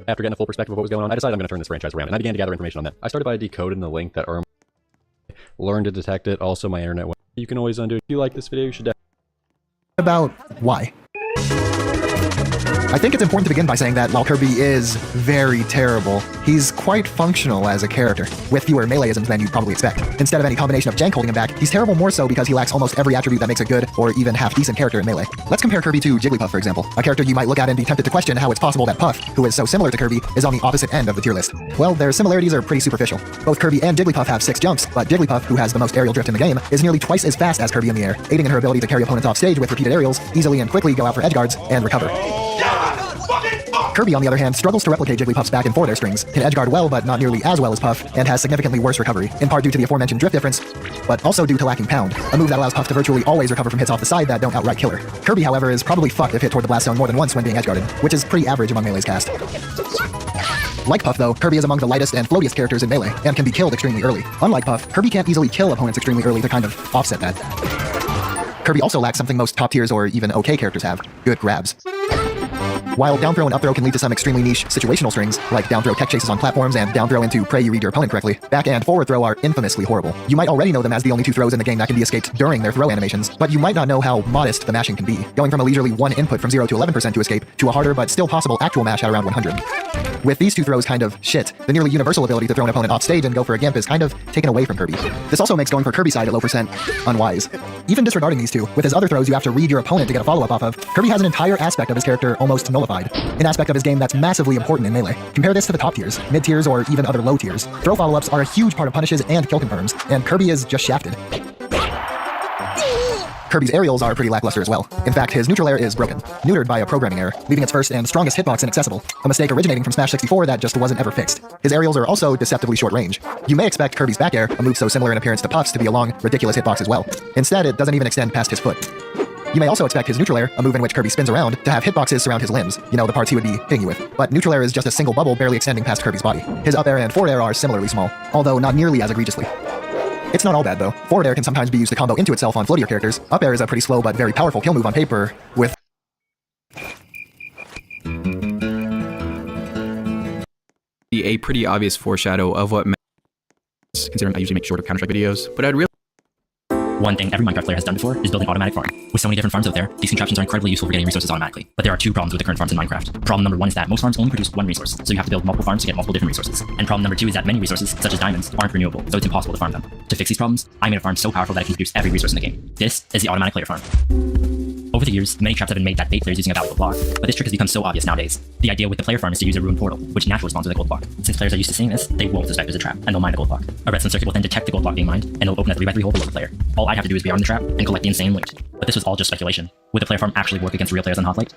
After getting a full perspective of what was going on, I decided I'm going to turn this franchise around, and I began to gather information on that. I started by decoding the link that learned to detect it. Also, my internet went. You can always undo it. If you like this video, you should. About why. I think it's important to begin by saying that while Kirby is very terrible, he's quite functional as a character, with fewer meleeisms than you'd probably expect. Instead of any combination of jank holding him back, he's terrible more so because he lacks almost every attribute that makes a good or even half-decent character in Melee. Let's compare Kirby to Jigglypuff, for example, a character you might look at and be tempted to question how it's possible that Puff, who is so similar to Kirby, is on the opposite end of the tier list. Well, their similarities are pretty superficial. Both Kirby and Jigglypuff have 6 jumps, but Jigglypuff, who has the most aerial drift in the game, is nearly twice as fast as Kirby in the air, aiding in her ability to carry opponents off stage with repeated aerials, easily and quickly go out for edge guards, and recover. Kirby, on the other hand, struggles to replicate Jigglypuff's back and forth air strings, can edgeguard well but not nearly as well as Puff, and has significantly worse recovery, in part due to the aforementioned drift difference, but also due to lacking Pound, a move that allows Puff to virtually always recover from hits off the side that don't outright kill her. Kirby, however, is probably fucked if hit toward the blast zone more than once when being edgeguarded, which is pretty average among Melee's cast. Like Puff, though, Kirby is among the lightest and floatiest characters in Melee, and can be killed extremely early. Unlike Puff, Kirby can't easily kill opponents extremely early to kind of offset that. Kirby also lacks something most top tiers or even okay characters have: good grabs. While down throw and up throw can lead to some extremely niche situational strings, like down throw tech chases on platforms and down throw into pray you read your opponent correctly, back and forward throw are infamously horrible. You might already know them as the only 2 throws in the game that can be escaped during their throw animations, but you might not know how modest the mashing can be, going from a leisurely 1 input from 0 to 11% to escape, to a harder but still possible actual mash at around 100. With these 2 throws kind of shit, the nearly universal ability to throw an opponent off stage and go for a gimp is kind of taken away from Kirby. This also makes going for Kirby side at low percent unwise. Even disregarding these 2, with his other throws you have to read your opponent to get a follow-up off of, Kirby has an entire aspect of his character almost nullified. An aspect of his game that's massively important in Melee. Compare this to the top tiers, mid tiers, or even other low tiers. Throw follow-ups are a huge part of punishes and kill confirms, and Kirby is just shafted. Kirby's aerials are pretty lackluster as well. In fact, his neutral air is broken, neutered by a programming error, leaving its first and strongest hitbox inaccessible, a mistake originating from Smash 64 that just wasn't ever fixed. His aerials are also deceptively short range. You may expect Kirby's back air, a move so similar in appearance to Puff's, to be a long, ridiculous hitbox as well. Instead, it doesn't even extend past his foot. You may also expect his neutral air, a move in which Kirby spins around, to have hitboxes surround his limbs, you know, the parts he would be hitting you with. But neutral air is just a single bubble barely extending past Kirby's body. His up air and forward air are similarly small, although not nearly as egregiously. It's not all bad though. Forward air can sometimes be used to combo into itself on floatier characters. Up air is a pretty slow but very powerful kill move on paper, with a pretty obvious foreshadow of what considering I usually make shorter Counter-Strike videos, but I'd really... One thing every Minecraft player has done before is build an automatic farm. With so many different farms out there, these contraptions are incredibly useful for getting resources automatically. But there are two problems with the current farms in Minecraft. Problem number one is that most farms only produce one resource, so you have to build multiple farms to get multiple different resources. And problem number two is that many resources, such as diamonds, aren't renewable, so it's impossible to farm them. To fix these problems, I made a farm so powerful that it can produce every resource in the game. This is the automatic player farm. Over the years, many traps have been made that bait players using a valuable block, but this trick has become so obvious nowadays. The idea with the player farm is to use a ruined portal, which naturally spawns with a gold block. Since players are used to seeing this, they won't suspect there's a trap, and they'll mine a gold block. A redstone circuit will then detect the gold block being mined, and it'll open a 3x3 hole below the player. All I have to do is rearm the trap and collect the insane loot. But this was all just speculation. Would the player farm actually work against real players on Hotlight?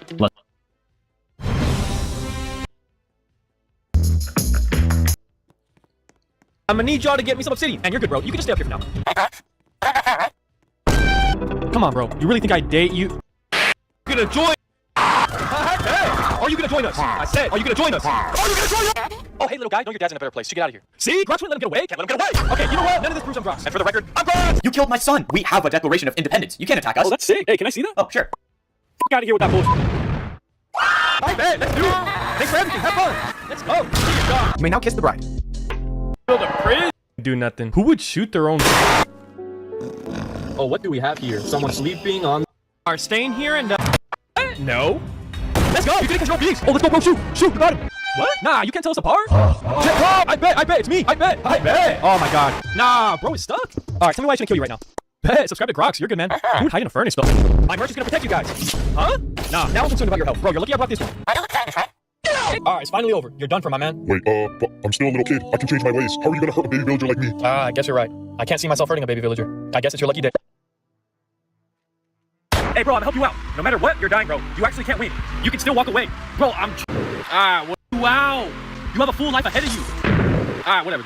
I'm gonna need y'all to get me some obsidian. And you're good, bro. You can just stay up here for now. Come on, bro. You really think I date you? You gonna join? Hey, are you gonna join us? I said, are you gonna join us? Are you gonna join us? Oh, hey, little guy. No, your dad's in a better place. You get out of here. See? Grox wouldn't let him get away. Can't let him get away. Okay, you know what? None of this proves I'm Grox. And for the record, I'm Grox. You killed my son. We have a Declaration of Independence. You can't attack us. Oh, that's sick. Hey, can I see that? Oh, sure. Fuck out of here with that bullshit. Alright, man. Let's do it. Thanks for everything. Have fun. Let's go. See you, dog. You may now kiss the bride. Build a bridge. Do nothing. Who would shoot their own? Oh, what do we have here? Someone sleeping on. Are staying here and. No. Let's go. You can control bees. Oh, let's go, bro. Shoot. Shoot. We got him. What? Nah, you can't tell us apart. I bet. It's me. I bet. Oh my god. Nah, bro is stuck. All right, tell me why I shouldn't kill you right now. Bet. Subscribe to Grox. You're good, man. Who would hide in a furnace though? My merch is gonna protect you guys. Huh? Nah. Now I'm concerned about your health, bro. You're lucky I brought this one. Alright, it's finally over. You're done for my man. Wait, but I'm still a little kid. I can change my ways. How are you gonna hurt a baby villager like me? I guess you're right. I can't see myself hurting a baby villager. I guess it's your lucky day. Hey, bro, I'm gonna help you out. No matter what, you're dying, bro. You actually can't win. You can still walk away. Bro, wow. You have a full life ahead of you. Whatever.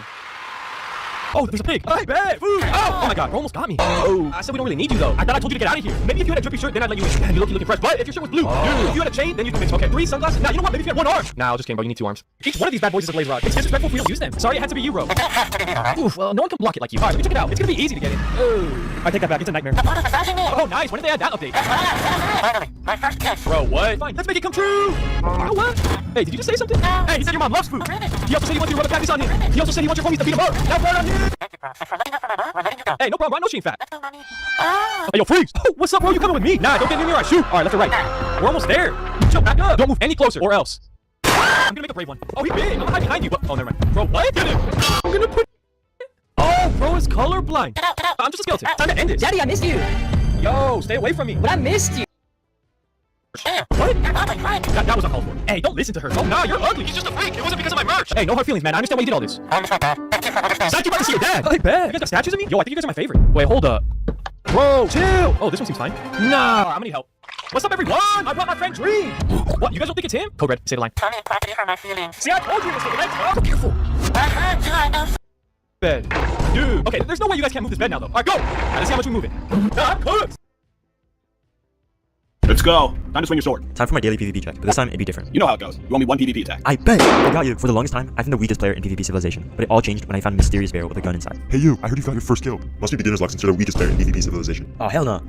Oh, there's a pig. I bet. Food. Oh my god, bro almost got me. Oh, I said we don't really need you though. I thought I told you to get out of here. Maybe if you had a drippy shirt, then I'd let you in. Man, you're looking fresh. But if your shirt was blue, dude, if you had a chain, then you'd convince. Okay, 3 sunglasses. Now, you know what? Maybe if you had 1 arm. Nah, I'll just kidding, bro. You need 2 arms. Each one of these bad boys is a blaze rod. It's disrespectful if we don't use them. Sorry, it had to be you, bro. Oof, well, no one can block it like you. Alright, let me check it out. It's gonna be easy to get in. Oh, I take that back. It's a nightmare. Oh, nice. When did they add that update? Bro, what? Fine, let's make it come true. What? Hey, did you just say something? Hey, he said your mom loves food. He also said he wants you to rub a patties on him. He also said he wants your homies to beat him up. Now right on him. Hey, no problem. I know she ain't fat. Hey, yo, freeze. Oh, what's up, bro? You coming with me? Nah, don't get near me or I shoot. All right, left or right. We're almost there. Chill, back up. Don't move any closer or else. I'm gonna make a brave one. Oh, he big. I'm gonna hide behind you. Oh, never mind. Bro, what? Get him. I'm gonna put... Oh, bro is colorblind. I'm just a skeleton. Time to end this. Daddy, I missed you. Yo, stay away from me. But I missed you. What? That was uncalled for. Hey, don't listen to her. Oh, nah, you're ugly. He's just a freak. It wasn't because of my merch. Hey, no hard feelings, man. I understand why you did all this. Zach, you about to see your dad. I bet. You guys got statues of me? Yo, I think you guys are my favorite. Wait, hold up. Bro, chill. Oh, this one seems fine. Nah, I'm gonna need help. What's up, everyone? I brought my friend Dream. What? You guys don't think it's him? Code Red, say the line. See, I told you this was the right. Oh, careful. Bed. Dude. Okay, there's no way you guys can't move this bed now, though. All right, go. Let's see how much we move it. I'm cooked. Let's go. Time to swing your sword. Time for my daily PvP check, but this time it'd be different. You know how it goes. You owe me 1 PvP attack. I bet! I got you. For the longest time, I've been the weakest player in PvP Civilization, but it all changed when I found a mysterious barrel with a gun inside. Hey you, I heard you found your first kill. Must be beginner's luck since you're the weakest player in PvP Civilization. Oh, hell no.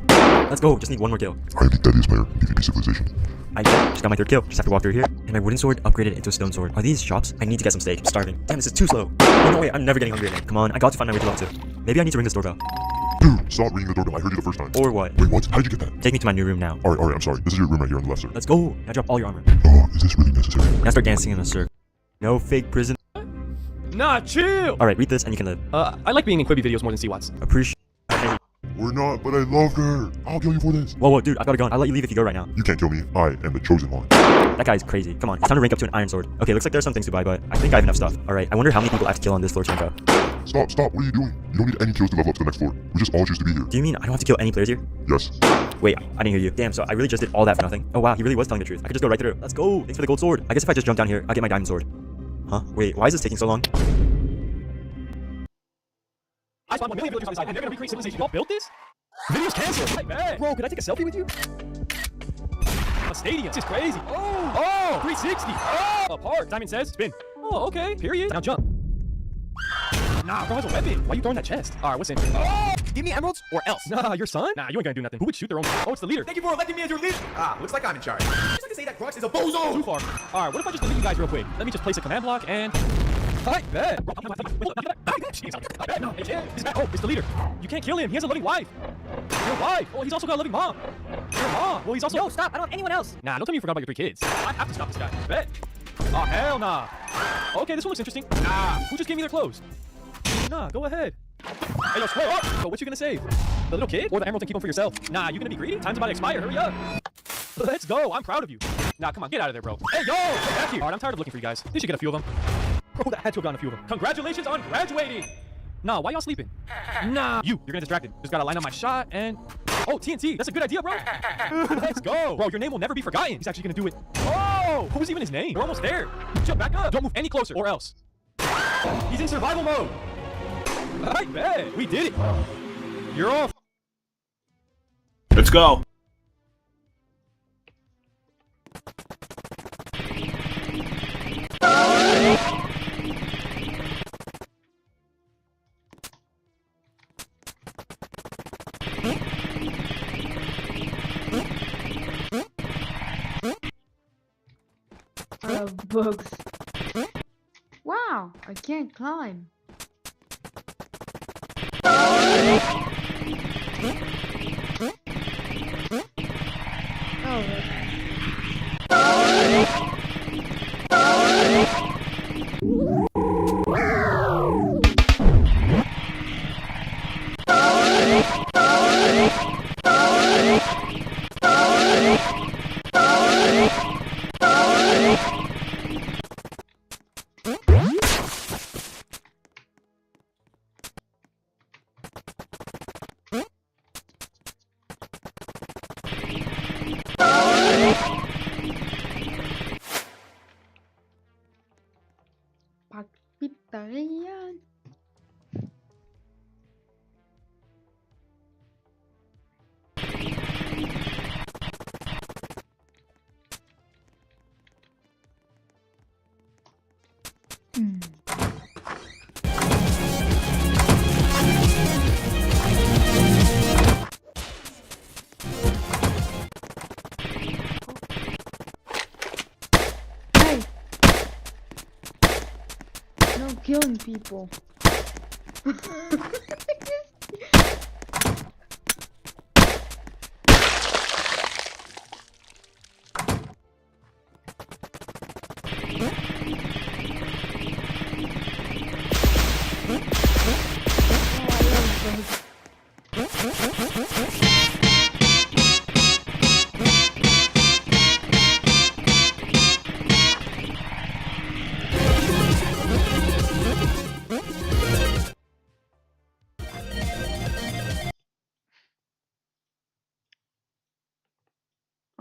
Let's go. Just need 1 more kill. I am the deadliest player in PvP Civilization. I just got my 3rd kill. Just have to walk through here. And my wooden sword upgraded into a stone sword. Are these shops? I need to get some steak. I'm starving. Damn, this is too slow. Oh, no way. I'm never getting hungry again. Come on. I got to find my way to level 2. Maybe I need to ring this doorbell. Dude, stop ringing the doorbell. I heard you the first time. Or what? Wait, what? How did you get that? Take me to my new room now. Alright, I'm sorry. This is your room right here on the left, sir. Let's go. Now drop all your armor. Oh, is this really necessary? Now start dancing in a circle. No fake prison. Nah, chill. Alright, read this and you can live. I like being in Quibi videos more than CWATs. Appreciate. We're not, but I loved her. I'll kill you for this. Whoa, dude, I got a gun. I'll let you leave if you go right now. You can't kill me. I am the chosen one. That guy's crazy. Come on, it's time to rank up to an iron sword. Okay, looks like there's some things to buy, but I think I have enough stuff. Alright, I wonder how many people I have to kill on this floor to rank up. Stop. What are you doing? You don't need any kills to level up to the next floor. We just all choose to be here. Do you mean I don't have to kill any players here? Yes. Wait, I didn't hear you. Damn, so I really just did all that for nothing. Oh wow, he really was telling the truth. I could just go right through. Let's go. Thanks for the gold sword. I guess if I just jump down here, I'll get my diamond sword. Huh? Wait, why is this taking so long? I spawned 1 million villagers on the side, and they're gonna recreate Civilization. Y'all built this? Video's canceled. Bro, could I take a selfie with you? A stadium. This is crazy. Oh, 360. Oh, apart. Diamond says spin. Oh, okay. Period. Now jump. Nah, bro has a weapon. Why are you throwing that chest? All right, what's in? Oh, give me emeralds or else. Nah, your son? Nah, you ain't gonna do nothing. Who would shoot their own? Oh, it's the leader. Thank you for electing me as your leader. Looks like I'm in charge. Just like to say that Grox is a bozo. Too far. All right, what if I just delete you guys real quick? Let me just place a command block and... I bet. Oh, it's the leader. You can't kill him. He has a loving wife. Your wife. Oh, he's also got a loving mom. Your mom. Well, he's also. No, stop. I don't want anyone else. Nah, don't tell me you forgot about your 3 kids. I have to stop this guy. Bet. Oh, hell nah. Okay, this one looks interesting. Nah, who just gave me their clothes? Nah, go ahead. Hey, yo, scroll up. So what you gonna save? The little kid or the emerald and keep them for yourself? Nah, you gonna be greedy? Time's about to expire. Hurry up. Let's go. I'm proud of you. Nah, come on, get out of there, bro. Hey, yo, get back here. All right, I'm tired of looking for you guys. You should get a few of them. Bro, that had to have gotten a few of them. Congratulations on graduating. Nah, why y'all sleeping? Nah, you're getting distracted. Just gotta line up my shot and... Oh, TNT. That's a good idea, bro. Let's go. Bro, your name will never be forgotten. He's actually gonna do it. Oh, what was even his name? We're almost there. Jump back up. Don't move any closer or else. He's in survival mode. I bet. We did it. You're off. Let's go. Bugs. Wow, I can't climb. Pagpitayan. Hey! No killing people.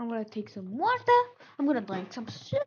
I'm gonna take some water. I'm gonna drink some soup.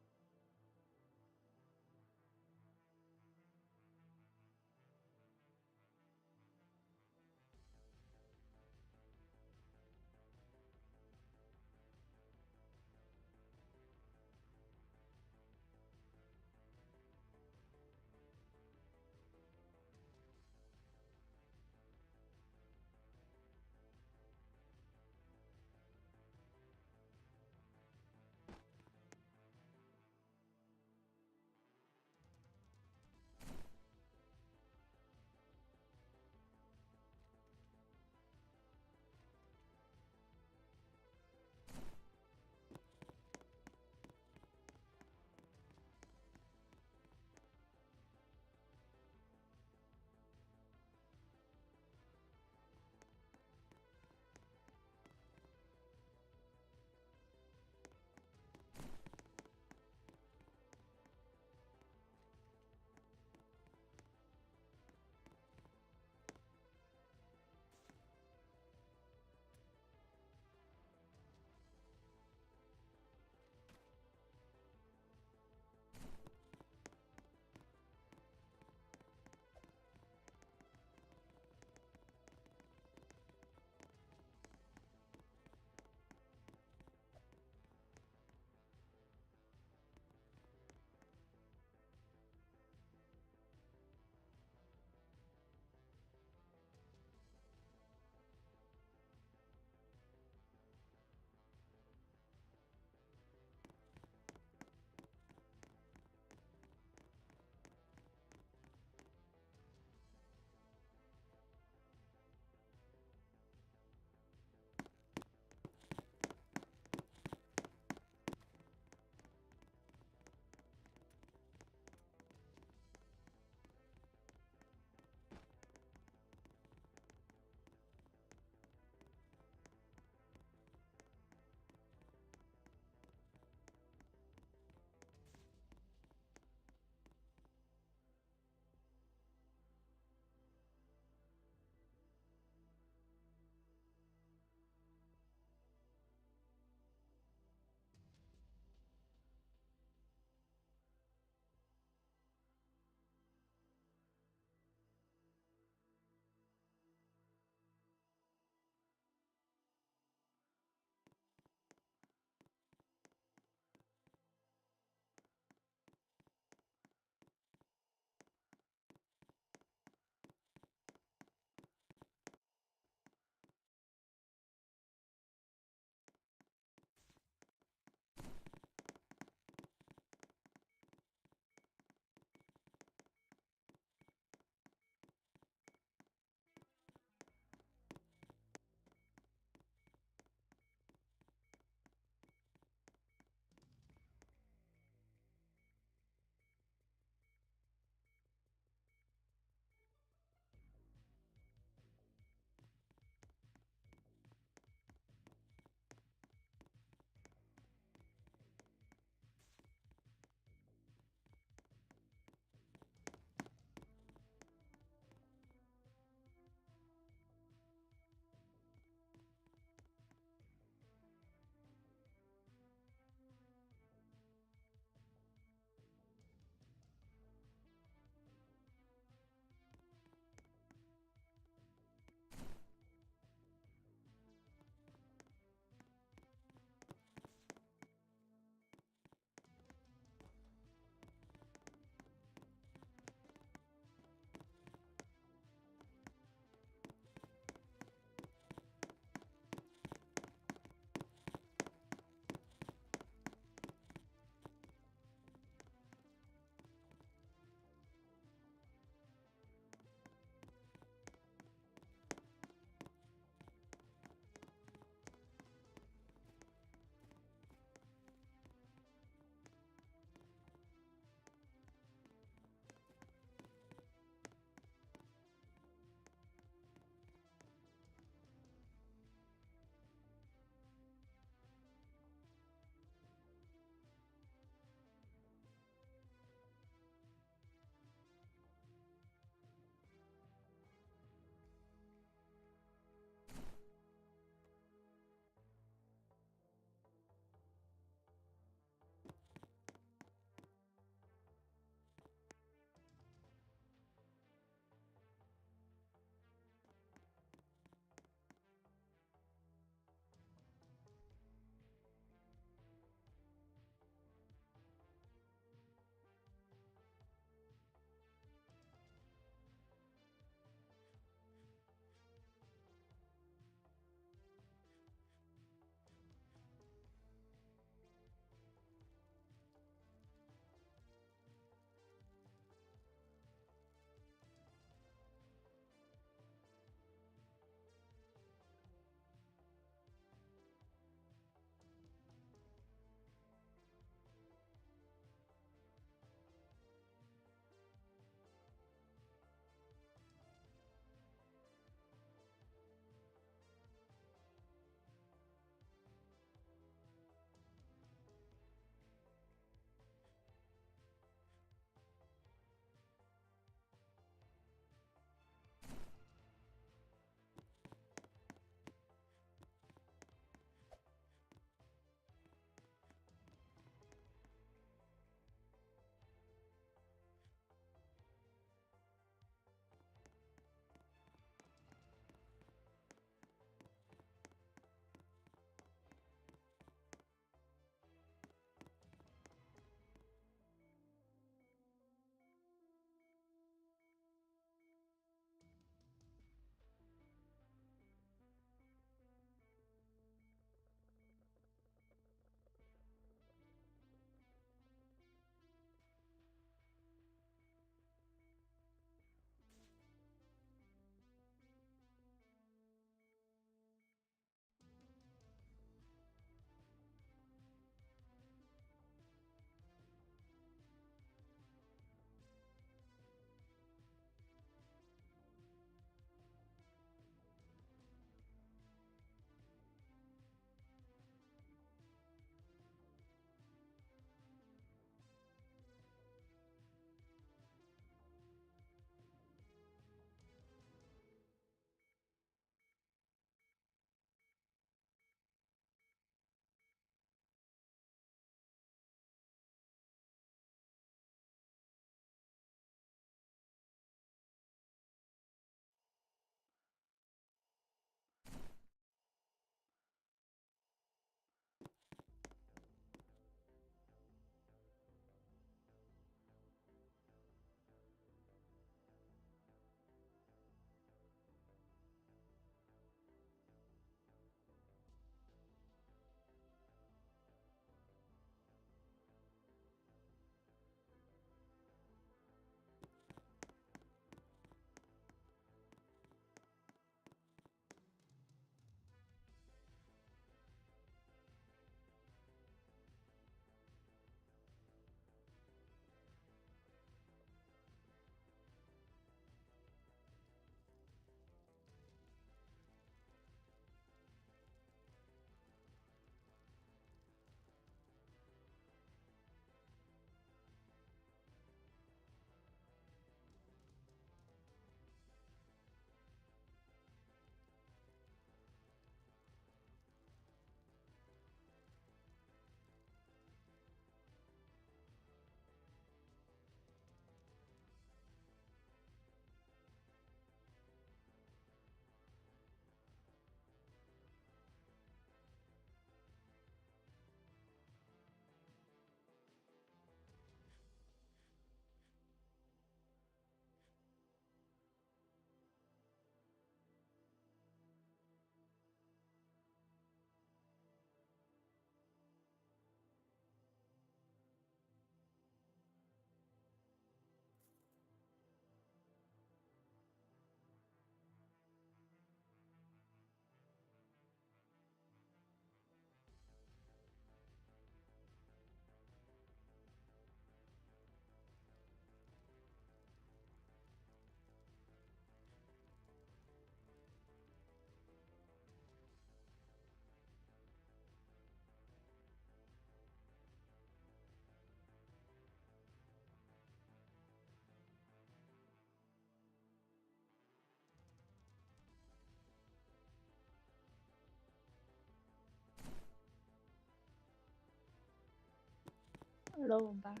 Hello, I'm back.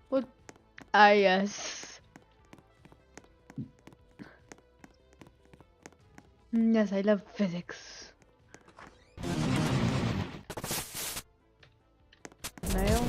What? Ah, yes. Yes, I love physics. Mail.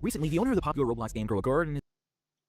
Recently, the owner of the popular Roblox game Grow a Garden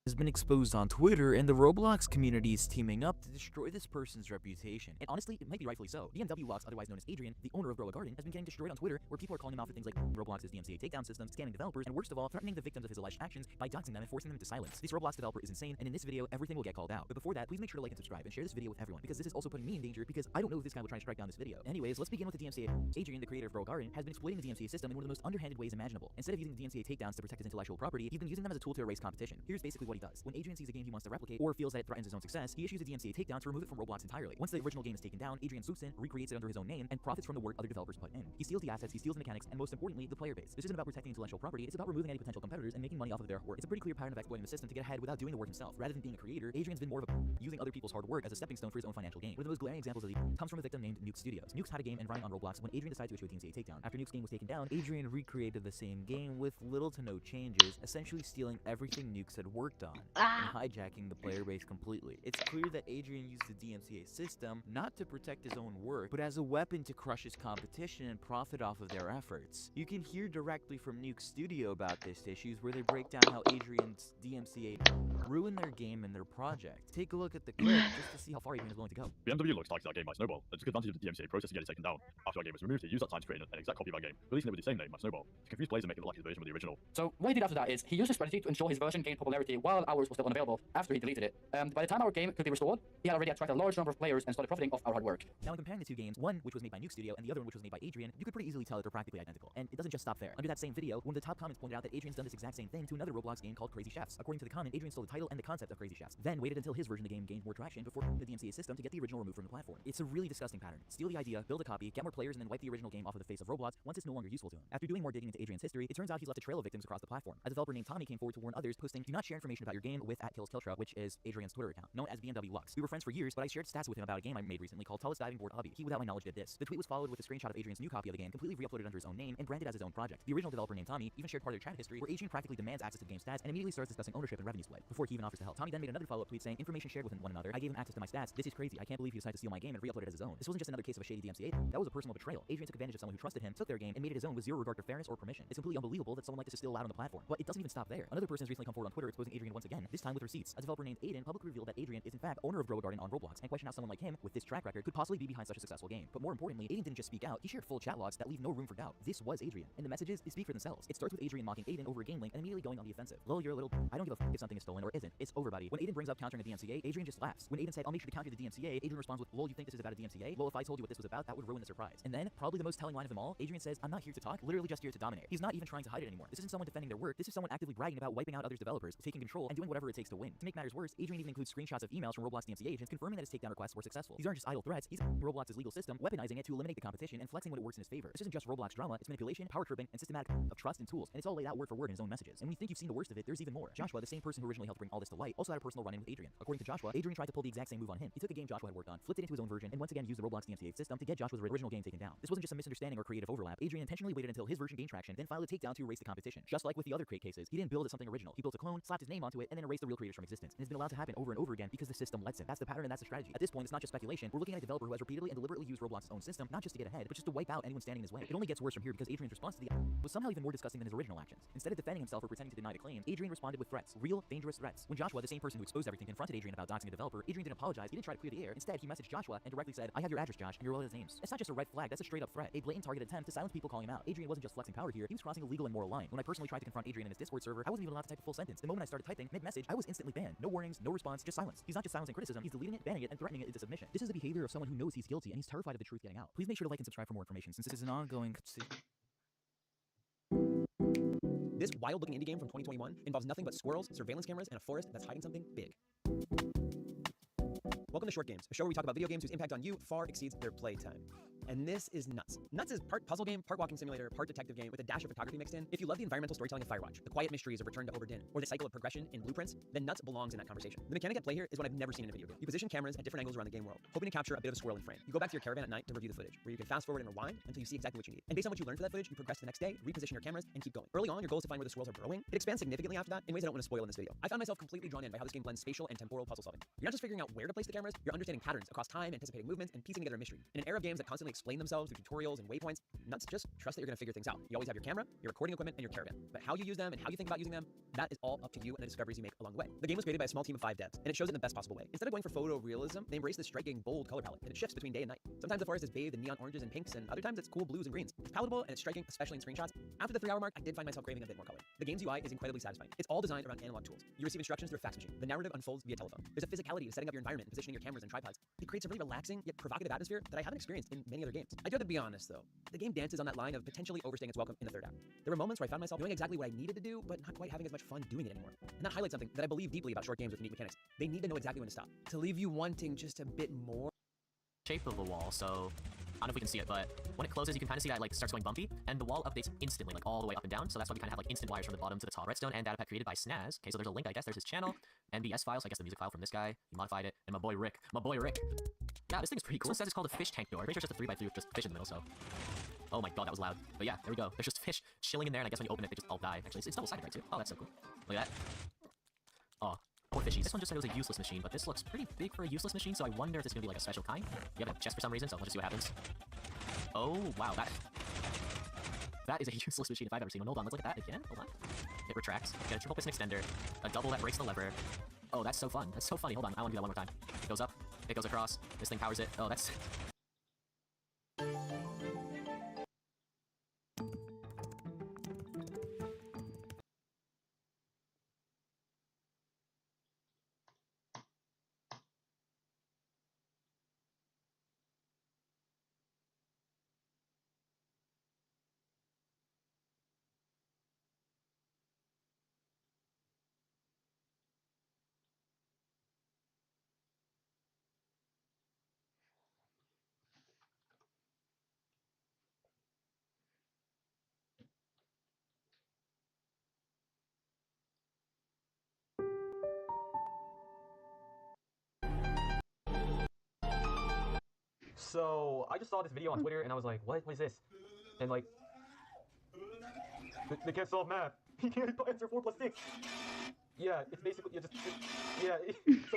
has been exposed on Twitter, and the Roblox community is teaming up to destroy this person's reputation. And honestly, it might be rightfully so. BMW Lux, otherwise known as Adrian, the owner of Grow a Garden, has been getting destroyed on Twitter, where people are calling him out for things like Roblox's DMCA takedown system, scamming developers, and worst of all, threatening the victims of his alleged actions by doxing them and forcing them to silence. This Roblox developer is insane, and in this video, everything will get called out. But before that, please make sure to like and subscribe and share this video with everyone, because this is also putting me in danger, because I don't know if this guy will try and strike down this video. Anyways, let's begin with the DMCA. Adrian, the creator of Grow a Garden, has been exploiting the DMCA system in one of the most underhanded ways imaginable. Instead of using the DMCA takedowns to protect his intellectual property, he's been using them as a tool to erase competition. Here's basically what he does. When Adrian sees a game he wants to replicate or feels that it threatens his own success, he issues a DMCA takedown to remove it from Roblox entirely. Once the original game is taken down, Adrian swoops in, recreates it under his own name, and profits from the work other developers put in. He steals the assets, he steals the mechanics, and most importantly, the player base. This isn't about protecting intellectual property, it's about removing any potential competitors and making money off of their work. It's a pretty clear pattern of exploiting the system to get ahead without doing the work himself. Rather than being a creator, Adrian's been more of a using other people's hard work as a stepping stone for his own financial gain. One of the most glaring examples of these comes from a victim named Nuke Studios. Nuke's had a game and running on Roblox when Adrian decided to issue a DMCA takedown. After Nuke's game was taken down, Adrian recreated the same game with little to no changes, essentially stealing everything Nuke's had worked on and hijacking the player base completely. It's clear that Adrian used the DMCA system not to protect his own work, but as a weapon to crush his competition and profit off of their efforts. You can hear directly from Nuke Studio about this issues, where they break down how Adrian's DMCA ruined their game and their project. Take a look at the clip just to see how far Adrian is willing to go. BMW looks like that game might snowball, and took advantage of the DMCA process to get it taken down. After our game was removed, he used that time to create an exact copy of our game, releasing it with the same name, My Snowball, to confuse players and make it look like his version of the original. So what he did after that is he used his strategy to ensure his version gained popularity while ours was still unavailable after he deleted it. By the time our game could be restored, he had already attracted a large number of players and started profiting off our hard work. Now, in comparing the two games, one which was made by Nuke Studio and the other one which was made by Adrian, you could pretty easily tell that they're practically identical. And it doesn't just stop there. Under that same video, one of the top comments pointed out that Adrian's done this exact same thing to another Roblox game called Crazy Chefs. According to the comment, Adrian stole the title and the concept of Crazy Chefs, then waited until his version of the game gained more traction before the DMCA system to get the original removed from the platform. It's a really disgusting pattern. Steal the idea, build a copy, get more players, and then wipe the original game off of the face of Roblox once it's no longer useful to him. After doing more digging into Adrian's history, it turns out he's left a trail of victims across the platform. A developer named Tommy came forward to warn others, posting, "Do not share information about your game with @KillsKiltra," which is Adrian's Twitter account, known as BMW Lux. We were friends for years, but I shared stats with him about a game I made recently called Tallest Diving Board Obby. He, without my knowledge, did this. The tweet was followed with a screenshot of Adrian's new copy of the game, completely re-uploaded under his own name and branded as his own project. The original developer named Tommy even shared part of their chat history, where Adrian practically demands access to the game's stats and immediately starts discussing ownership and revenue split before he even offers to help. Tommy then made another follow-up tweet saying, "Information shared with one another. I gave him access to my stats. This is crazy. I can't believe he decided to steal my game and re-upload it as his own." This wasn't just another case of a shady DMCA. That was a personal betrayal. Adrian took advantage of someone who trusted him, took their game, and made it his own with zero regard for fairness or permission. It's completely unbelievable that someone like this is still allowed on the platform. But it doesn't even stop there. Another person has recently come forward on Twitter exposing Adrian once again, this time with receipts. A developer named Aiden publicly revealed that Adrian is in fact owner of Grow a Garden on Roblox, and questioned how someone like him, with this track record, could possibly be behind such a successful game. But more importantly, Aiden didn't just speak out, he shared full chat logs that leave no room for doubt. This was Adrian, and the messages speak for themselves. It starts with Adrian mocking Aiden over a game link and immediately going on the offensive. Lol, you're a little... I don't give a f if something is stolen or isn't. It's over, buddy. When Aiden brings up countering a DMCA, Adrian just laughs. When Aiden said, "I'll make sure to counter the DMCA," Adrian responds with, "Lol, you think this is about a DMCA? Lol, if I told you what this was about, that would ruin the surprise." And then, probably the most telling line of them all, Adrian says, "I'm not here to talk, literally just here to dominate." He's not even trying to hide it anymore. This isn't someone defending their work, this is someone actively bragging about wiping out others' developers, taking control, and doing whatever it takes to win. To make matters worse, Adrian even includes screenshots of emails from Roblox DMCA agents confirming that his takedown requests were successful. These aren't just idle threats, he's Roblox's legal system, weaponizing it to eliminate the competition and flexing when it works in his favor. This isn't just Roblox drama, it's manipulation, power tripping, and systematic of trust and tools, and it's all laid out word for word in his own messages. And when you think you've seen the worst of it, there's even more. Joshua, the same person who originally helped bring all this to light, also had a personal run-in with Adrian. According to Joshua, Adrian tried to pull the exact same move on him. He took a game Joshua had worked on, flipped it into his own version, and once again used the Roblox DMCA system to get Joshua's original game taken down. This wasn't just a misunderstanding or creative overlap. Adrian intentionally waited until his version gained traction, then filed a takedown to erase the competition. Just like with the other crate cases, he didn't build something original. He built a clone, slapped his name onto onto it and then erase the real creators from existence. And it's been allowed to happen over and over again because the system lets him. That's the pattern and that's the strategy. At this point, it's not just speculation. We're looking at a developer who has repeatedly and deliberately used Roblox's own system, not just to get ahead, but just to wipe out anyone standing in his way. It only gets worse from here because Adrian's response to the was somehow even more disgusting than his original actions. Instead of defending himself or pretending to deny the claims, Adrian responded with threats. Real, dangerous threats. When Joshua, the same person who exposed everything, confronted Adrian about doxing a developer, Adrian didn't apologize, he didn't try to clear the air. Instead, he messaged Joshua and directly said, "I have your address, Josh, and your wallet's names." It's not just a red flag, that's a straight up threat. A blatant targeted attempt to silence people calling him out. Adrian wasn't just flexing power here, he was crossing a legal and moral line. When I personally tried to confront Adrian in his Discord server, I wasn't even allowed to type a full sentence. The moment I started typing mid-message, I was instantly banned. No warnings, no response, just silence. He's not just silencing criticism, he's deleting it, banning it, and threatening it into submission. This is the behavior of someone who knows he's guilty and he's terrified of the truth getting out. Please make sure to like and subscribe for more information since this is an ongoing... This wild-looking indie game from 2021 involves nothing but squirrels, surveillance cameras, and a forest that's hiding something big. Welcome to Short Games, a show where we talk about video games whose impact on you far exceeds their playtime. And this is Nuts. Nuts is part puzzle game, part walking simulator, part detective game with a dash of photography mixed in. If you love the environmental storytelling of Firewatch, the quiet mysteries of Return to Obra Dinn, or the cycle of progression in Blueprints, then Nuts belongs in that conversation. The mechanic at play here is what I've never seen in a video game. You position cameras at different angles around the game world, hoping to capture a bit of a squirrel in frame. You go back to your caravan at night to review the footage, where you can fast forward and rewind until you see exactly what you need. And based on what you learn for that footage, you progress to the next day, reposition your cameras, and keep going. Early on, your goal is to find where the squirrels are burrowing. It expands significantly after that in ways I don't want to spoil in this video. I found myself completely drawn in by how this game blends spatial and temporal puzzle solving. You're not just figuring out where to place the cameras, you're understanding patterns across time, anticipating movements, and piecing together a mystery. In an era of games that constantly explain themselves through tutorials and waypoints, Nuts just trust that you're going to figure things out. You always have your camera, your recording equipment, and your caravan. But how you use them and how you think about using them, that is all up to you and the discoveries you make along the way. The game was created by a small team of 5 devs, and it shows it in the best possible way. Instead of going for photorealism, they embrace this striking, bold color palette, and it shifts between day and night. Sometimes the forest is bathed in neon oranges and pinks, and other times it's cool blues and greens. It's palatable and it's striking, especially in screenshots. After the 3-hour mark, I did find myself craving a bit more color. The game's UI is incredibly satisfying. It's all designed around analog tools. You receive instructions through a fax machine. The narrative unfolds via telephone. There's a physicality to setting up your environment and positioning your cameras and tripods. It creates a really relaxing yet provocative atmosphere that I haven't experienced in many other games. I do have to be honest though, the game dances on that line of potentially overstaying its welcome in the 3rd act. There were moments where I found myself knowing exactly what I needed to do, but not quite having as much fun doing it anymore. And that highlights something that I believe deeply about short games with neat mechanics. They need to know exactly when to stop, to leave you wanting just a bit more. Shape of the wall, so I don't know if we can see it, but when it closes, you can kind of see that it like starts going bumpy, and the wall updates instantly, like all the way up and down. So that's why we kind of have like instant wires from the bottom to the top. Redstone and data pack created by Snaz. Okay, so there's a link, I guess. There's his channel, NBS file, so I guess the music file from this guy. He modified it, and my boy Rick. Yeah, this thing's pretty cool. It says it's called a fish tank door. I'm pretty sure it's just a 3x3 with just fish in the middle, so. Oh my god, that was loud. But yeah, there we go. There's just fish chilling in there, and I guess when you open it, they just all die. Actually, it's double-sided, right, too? Oh, that's so cool. Look at that. Oh, poor fishies. This one just said it was a useless machine, but this looks pretty big for a useless machine, so I wonder if this is gonna be like a special kind. You have a chest for some reason, so let's just see what happens. Oh, wow, that is a useless machine if I've ever seen one. Hold on, let's look at that again. Hold on. It retracts. Get a triple piston extender. A double that breaks the lever. Oh, that's so fun. That's so funny. Hold on, I want to do that one more time. It goes up. It goes across. This thing powers it. Oh, that's... So, I just saw this video on Twitter and I was like, what is this? And like, they can't solve math. You can't answer 4 plus 6. Yeah, it's basically, so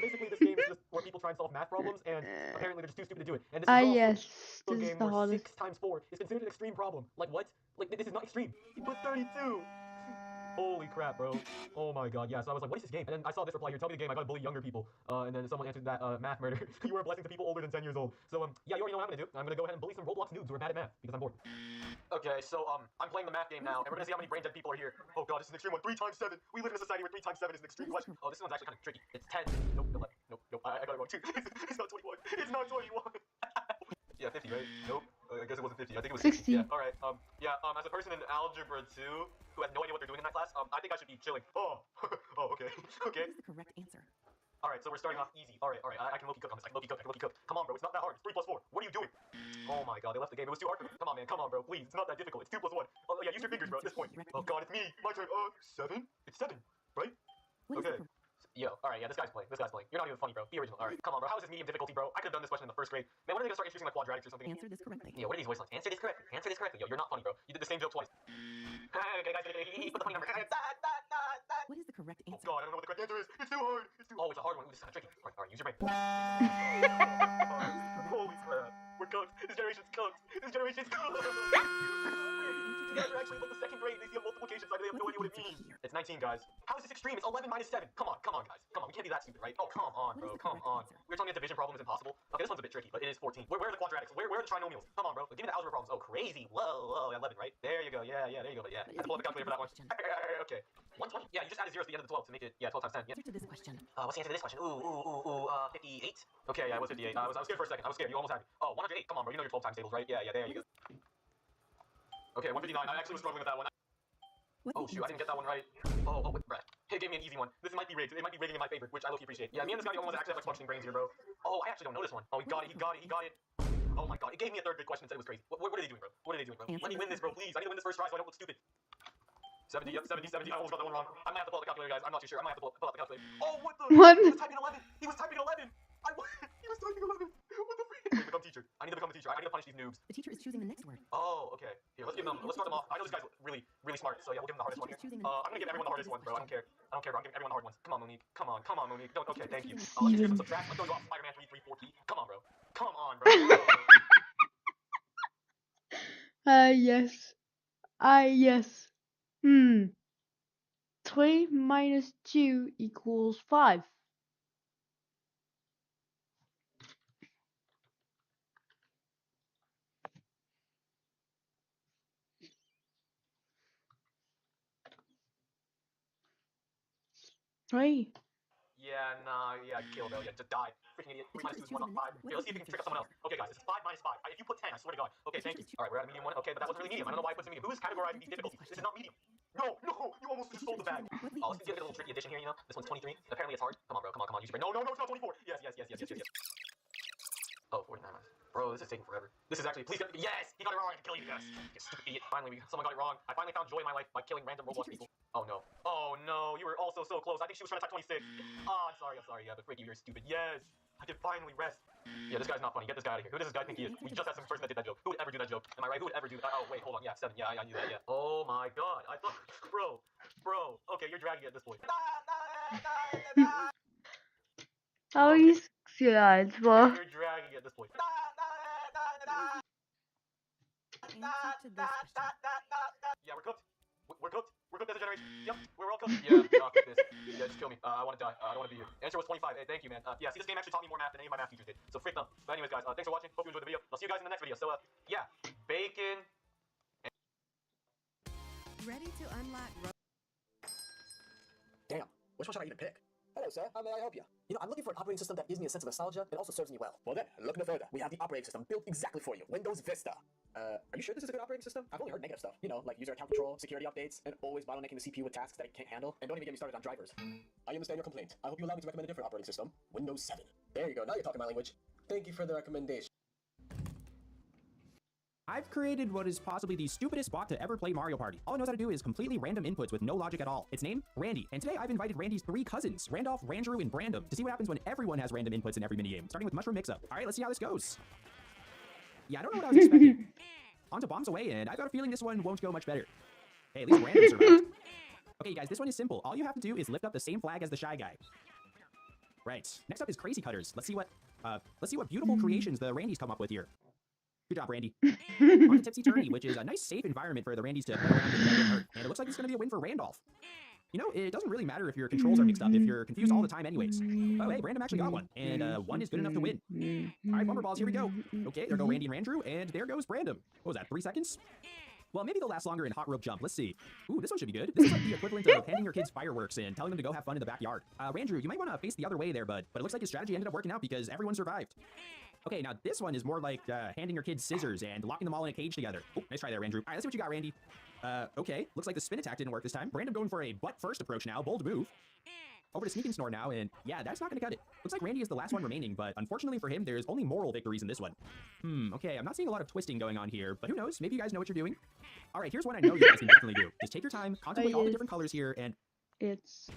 basically this game is just where people try and solve math problems and apparently they're just too stupid to do it. And this is yes, a this game is the where hardest. 6 times 4 is considered an extreme problem. Like what? Like this is not extreme. He put 32! Holy crap, bro. Oh my god, yeah, so I was like, what is this game? And then I saw this reply here, tell me the game, I gotta bully younger people. And then someone answered that, math murder. You are a blessing to people older than 10 years old. So, yeah, you already know what I'm gonna do. I'm gonna go ahead and bully some Roblox noobs who are mad at math, because I'm bored. Okay, so, I'm playing the math game now, and we're gonna see how many brain dead people are here. Oh god, this is an extreme one. 3 times 7. We live in a society where 3 times 7 is an extreme question. Oh, this one's actually kind of tricky. It's 10. Nope, I got it wrong too. It's not 21. It's not 21. Yeah, 50, right? Nope. I guess it wasn't 50. I think it was 60. Yeah, alright. As a person in Algebra 2 who has no idea what they're doing in that class, I think I should be chilling. Oh, okay. Okay. That's the correct answer. Alright, so we're starting off easy. Alright. I can low-key cook on this. I can low-key cook. Come on, bro. It's not that hard. It's 3 plus 4. What are you doing? Oh my god, they left the game. It was too hard for me. Come on, man. Come on, bro. Please. It's not that difficult. It's 2 plus 1. Oh, yeah, use your fingers, bro, at this point. Oh god, it's me. My turn. 7? It's 7, right? Okay. Yo, alright, yeah, this guy's playing. You're not even funny, bro. Be original. Alright, come on, bro. How is this medium difficulty, bro? I could've done this question in the 1st grade. Man, when are they gonna start introducing like quadratics or something? Answer this correctly. Yeah, what are these voice lines? Answer this correctly. Yo, you're not funny, bro. You did the same joke twice. Okay, guys, he put the funny number. What is the correct answer? God, I don't know what the correct answer is. It's too hard. Oh, it's a hard one. Ooh, this is kind of tricky. All right, use your brain. Holy crap. We're cooked. This generation's cooked. This generation's cooked. You guys are actually like the second grade. They see a multiplication sign. They have no idea what it means. It's 19, guys. How is this extreme? It's 11 minus 7. Come on, guys. Come on. We can't be that stupid, right? Oh, come on, bro. Come on. We were talking about division problem is impossible. Okay, this one's a bit tricky, but it is 14. Where are the quadratics? Where are the trinomials? Come on, bro. Give me the algebra problems. Oh, crazy. Whoa. 11, right? There you go. Yeah, there you go. But yeah, I had to pull up the calculator for that one. Okay. 120? Yeah, you just added zeros to the end of the 12 to make it, 12 times 10. Yeah. Answer to this question. What's the answer to this question? 58? Okay, yeah, it was 58. I was scared for a second. I was scared. You almost had me. Oh, 108. Come on, bro. You know your 12 times tables, right? Yeah, there you go. Okay, 159. I actually was struggling with that one. Oh, shoot, I didn't get that one right. Oh, wait, Brett. It gave me an easy one. This might be rigged. It might be rigging in my favor, which I low-key appreciate. Yeah, me and this guy the only ones that actually have like functioning brains here, bro. Oh, I actually don't know this one. Oh, he got it. Oh my god, it gave me a third good question and said it was crazy. What are they doing, bro? Let me win this, bro, please. I need to win this first try so I don't look stupid. 70, yep, 70. I almost got that one wrong. I might have to pull out the calculator, guys. I'm not too sure. I might have to pull out the calculator. Oh, what the? What? He was typing 11. He was typing 11. He was typing 11. What the freak? Become teacher. I need to become a teacher. I need to punish these noobs. The teacher is choosing the next word. Oh, okay. Here, let's start them off. I know this guy's really smart, so yeah, we'll give him the hardest one here. I'm gonna give everyone the hardest one, bro. I don't care, bro. I'm giving everyone the hard ones. Come on, Monique. Okay, thank you. Let's do some subtract. Let's go off Spider-Man 3, 3, 4 key. Come on, bro. Yes. Yes. 3 minus 2 equals 5. Right. Yeah, kill though. Yeah, just die. Freaking idiot. 3 minus 2 is 1, not 5. Here, let's see if we can trick up someone else. Okay, guys, this is 5 minus 5. If you put 10, I swear to God. Okay, thank you. Alright, we're at a medium one. Okay, but that wasn't really medium. I don't know why I put it in medium. Who is categorizing these difficulties? This is not medium. No, you almost just stole the bag. Oh, let's get a little tricky addition here, you know? This one's 23. Apparently it's hard. Come on, bro. Use your brain. No, it's not 24. Yes. Oh, 49 minus. Bro, this is taking forever. This is actually, please get, yes! He got it wrong. I can kill you, yes. You stupid idiot. Finally, someone got it wrong. I finally found joy in my life by killing random Roblox people. Oh no, you were also so close. I think she was trying to type 26. Oh, I'm sorry. Yeah, but freaky, you're stupid. Yes! I can finally rest. Yeah, this guy's not funny. Get this guy out of here. Who does this guy think he is? We just had some person that did that joke. Who would ever do that joke? Am I right? Who would ever do that? Oh, wait, hold on. Yeah, 7. Yeah, I knew that, yeah. Oh my god. I thought, bro. Okay, you're dragging it at this point. How you scared, bro? You're dragging it at this point. Yeah, we're cooked. We're cooked. We're cooked as a generation. Yep, we're all cooked. Yeah, fuck this. Yeah, just kill me. I want to die. I don't want to be here. Answer was 25. Hey, thank you, man. Yeah, see, this game actually taught me more math than any of my math teachers did. So freak them. But anyways, guys, thanks for watching. Hope you enjoyed the video. I'll see you guys in the next video. So, yeah, bacon. Ready to unlock Damn, which one should I even pick? Hello, sir. How may I help you? You know, I'm looking for an operating system that gives me a sense of nostalgia and also serves me well. Well then, look no further. We have the operating system built exactly for you. Windows Vista. Are you sure this is a good operating system? I've only heard negative stuff. You know, like user account control, security updates, and always bottlenecking the CPU with tasks that it can't handle. And don't even get me started on drivers. I understand your complaint. I hope you allow me to recommend a different operating system. Windows 7. There you go. Now you're talking my language. Thank you for the recommendation. I've created what is possibly the stupidest bot to ever play Mario Party. All it knows how to do is completely random inputs with no logic at all. Its name? Randy. And today I've invited Randy's 3 cousins, Randolph, Randrew, and Brandom, to see what happens when everyone has random inputs in every minigame, starting with Mushroom Mix-Up. Alright, let's see how this goes. Yeah, I don't know what I was expecting. On to Bombs Away, and I've got a feeling this one won't go much better. Hey, at least Random survived. Okay, guys, this one is simple. All you have to do is lift up the same flag as the Shy Guy. Right. Next up is Crazy Cutters. Let's see what beautiful creations the Randys come up with here. Good job, Randy. On to Tipsy Turny, which is a nice, safe environment for the Randys to play around and get hurt. And it looks like it's going to be a win for Randolph. You know, it doesn't really matter if your controls are mixed up if you're confused all the time anyways. Oh, hey, Brandon actually got one. And 1 is good enough to win. All right, Bumper Balls, here we go. Okay, there go Randy and Randrew, and there goes Brandon. What was that, 3 seconds? Well, maybe they'll last longer in Hot Rope Jump. Let's see. Ooh, this one should be good. This is like the equivalent of handing your kids fireworks and telling them to go have fun in the backyard. Randrew, you might want to face the other way there, bud. But it looks like his strategy ended up working out because everyone survived. Okay, now this one is more like handing your kids scissors and locking them all in a cage together. Oh, nice try there, Randrew. All right, let's see what you got, Randy. Okay, looks like the spin attack didn't work this time. Brandon going for a butt-first approach now. Bold move. Over to Sneak and Snore now, and yeah, that's not going to cut it. Looks like Randy is the last one remaining, but unfortunately for him, there's only moral victories in this one. Okay, I'm not seeing a lot of twisting going on here, but who knows? Maybe you guys know what you're doing. All right, here's what I know you guys can definitely do. Just take your time, contemplate all the different colors here, and... It's...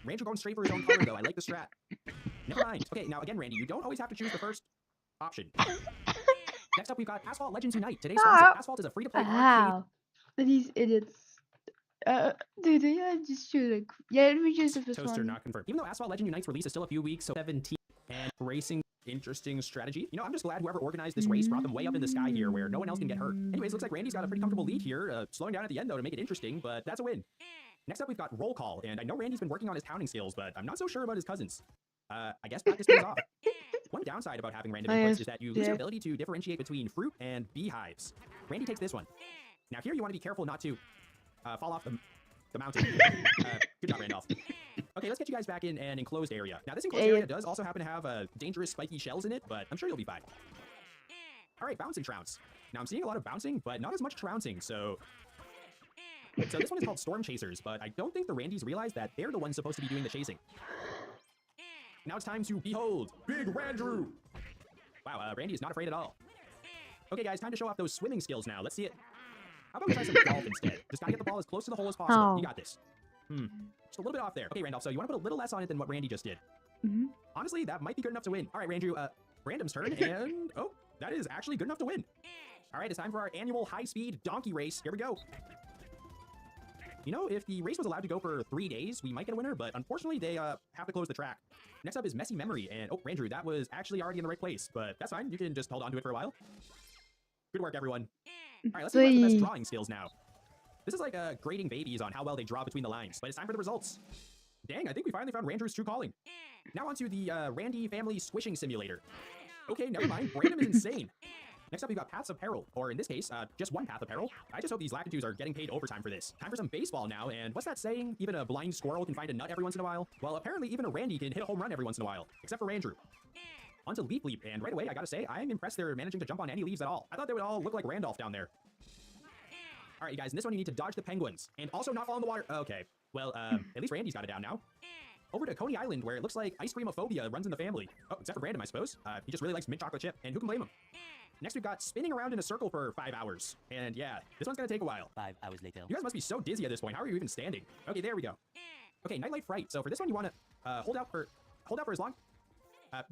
Randrew going straight for his own color, though. I like the strat. Never mind. Okay, now again, Randy, you don't always have to choose the first option. Next up, we've got Asphalt Legends Unite. Today's sponsor, Asphalt is a free-to-play arcade... These idiots. Dude, yeah, just shoot like yeah. Let me choose the first Toaster one. not confirmed. Even though Asphalt Legend Unite's release is still a few weeks, so 17 and racing interesting strategy. You know, I'm just glad whoever organized this race brought them way up in the sky here where no one else can get hurt. Anyways, looks like Randy's got a pretty comfortable lead here, slowing down at the end though to make it interesting, but that's a win. Next up, we've got Roll Call, and I know Randy's been working on his pounding skills, but I'm not so sure about his cousins. I guess practice pays off. One downside about having random inputs is that you lose your ability to differentiate between fruit and beehives. Randy takes this one. Now here you want to be careful not to fall off the mountain. Good job, Randolph. Okay, let's get you guys back in an enclosed area. Now this enclosed area does also happen to have dangerous spiky shells in it, but I'm sure you'll be fine. All right, bouncing trounce. Now I'm seeing a lot of bouncing, but not as much trouncing, so this one is called Storm Chasers, but I don't think the Randys realize that they're the ones supposed to be doing the chasing. Now it's time to behold Big Randrew. Wow, Randy is not afraid at all. Okay, guys, time to show off those swimming skills now. Let's see it. How about we try some golf instead? Just gotta get the ball as close to the hole as possible. You got this. Just a little bit off there. Okay, Randolph, so you want to put a little less on it than what Randy just did. Honestly, that might be good enough to win. All right, Randrew, Random's turn, and oh, that is actually good enough to win. All right, it's time for our annual high-speed donkey race. Here we go. You know, if the race was allowed to go for 3 days, we might get a winner, but unfortunately, they have to close the track. Next up is Messy Memory, and oh, Randrew, that was actually already in the right place, but that's fine. You can just hold on to it for a while. Good work, everyone. All right, let's see who has the best drawing skills now. This is like grading babies on how well they draw between the lines, but it's time for the results. Dang, I think we finally found Randrew's true calling. Now onto the Randy Family Squishing Simulator. Okay, never mind. Brandon is insane. Next up, we've got Paths of Peril, or in this case, just one Path of Peril. I just hope these Lakitus are getting paid overtime for this. Time for some baseball now, and what's that saying? Even a blind squirrel can find a nut every once in a while? Well, apparently even a Randy can hit a home run every once in a while, except for Randrew. Onto Leaf Leap, and right away, I gotta say, I'm impressed they're managing to jump on any leaves at all. I thought they would all look like Randolph down there. All right, you guys, in this one, you need to dodge the penguins, and also not fall in the water. Okay, well, at least Randy's got it down now. Over to Coney Island, where it looks like ice creamophobia runs in the family. Oh, except for Brandon, I suppose. He just really likes mint chocolate chip, and who can blame him? Next, we've got spinning around in a circle for 5 hours. And yeah, this one's gonna take a while. 5 hours later. You guys must be so dizzy at this point. How are you even standing? Okay, there we go. Okay, Nightlight Fright. So for this one, you want to hold out for as long.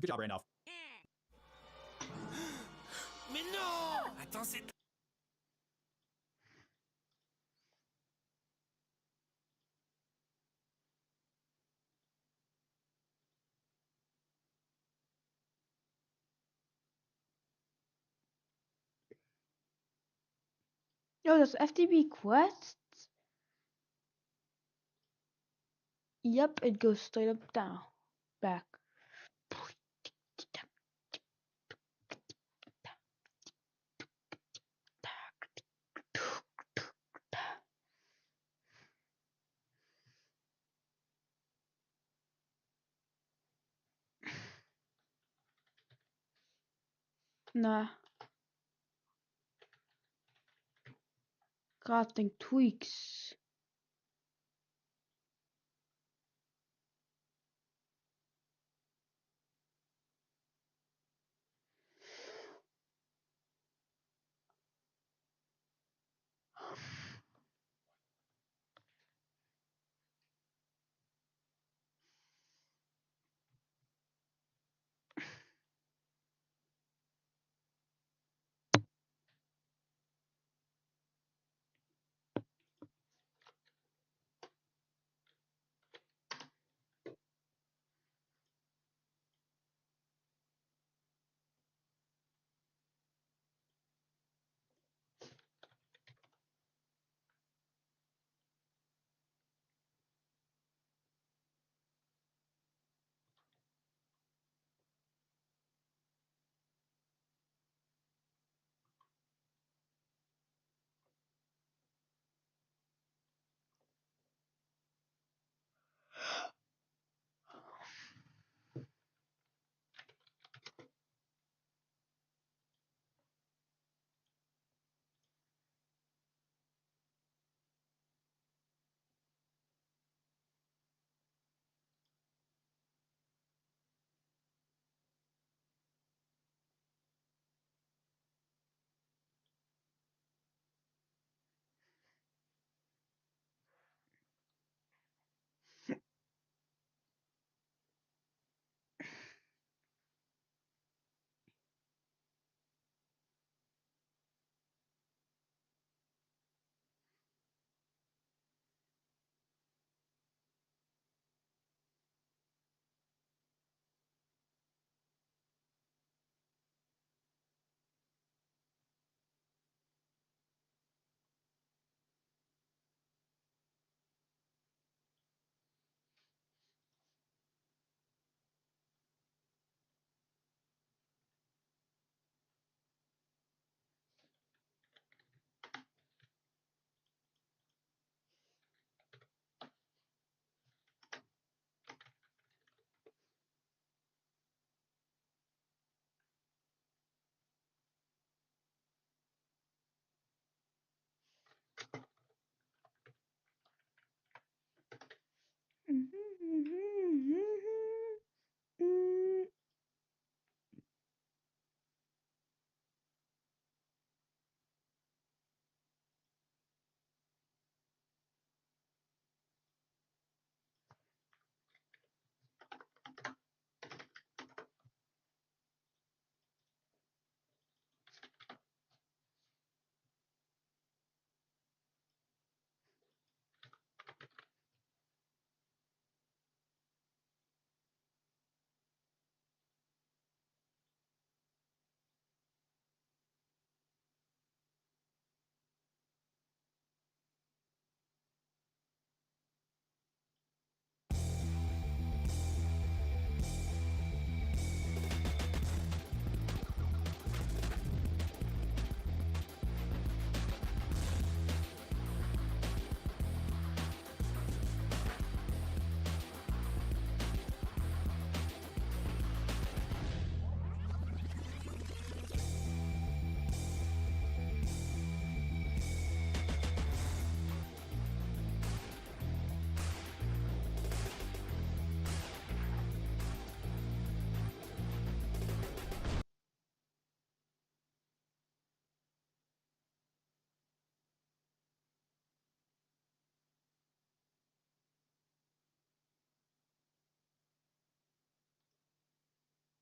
Good job, Randolph. Mais non! Attends, c'est... Yo, that's FTB quest. Yep, it goes straight up down, back. Nah. Crafting tweaks.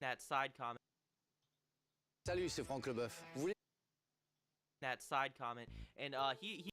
that side comment. Salut, c'est Franck Leboeuf. Vous voulez... That side comment, and he.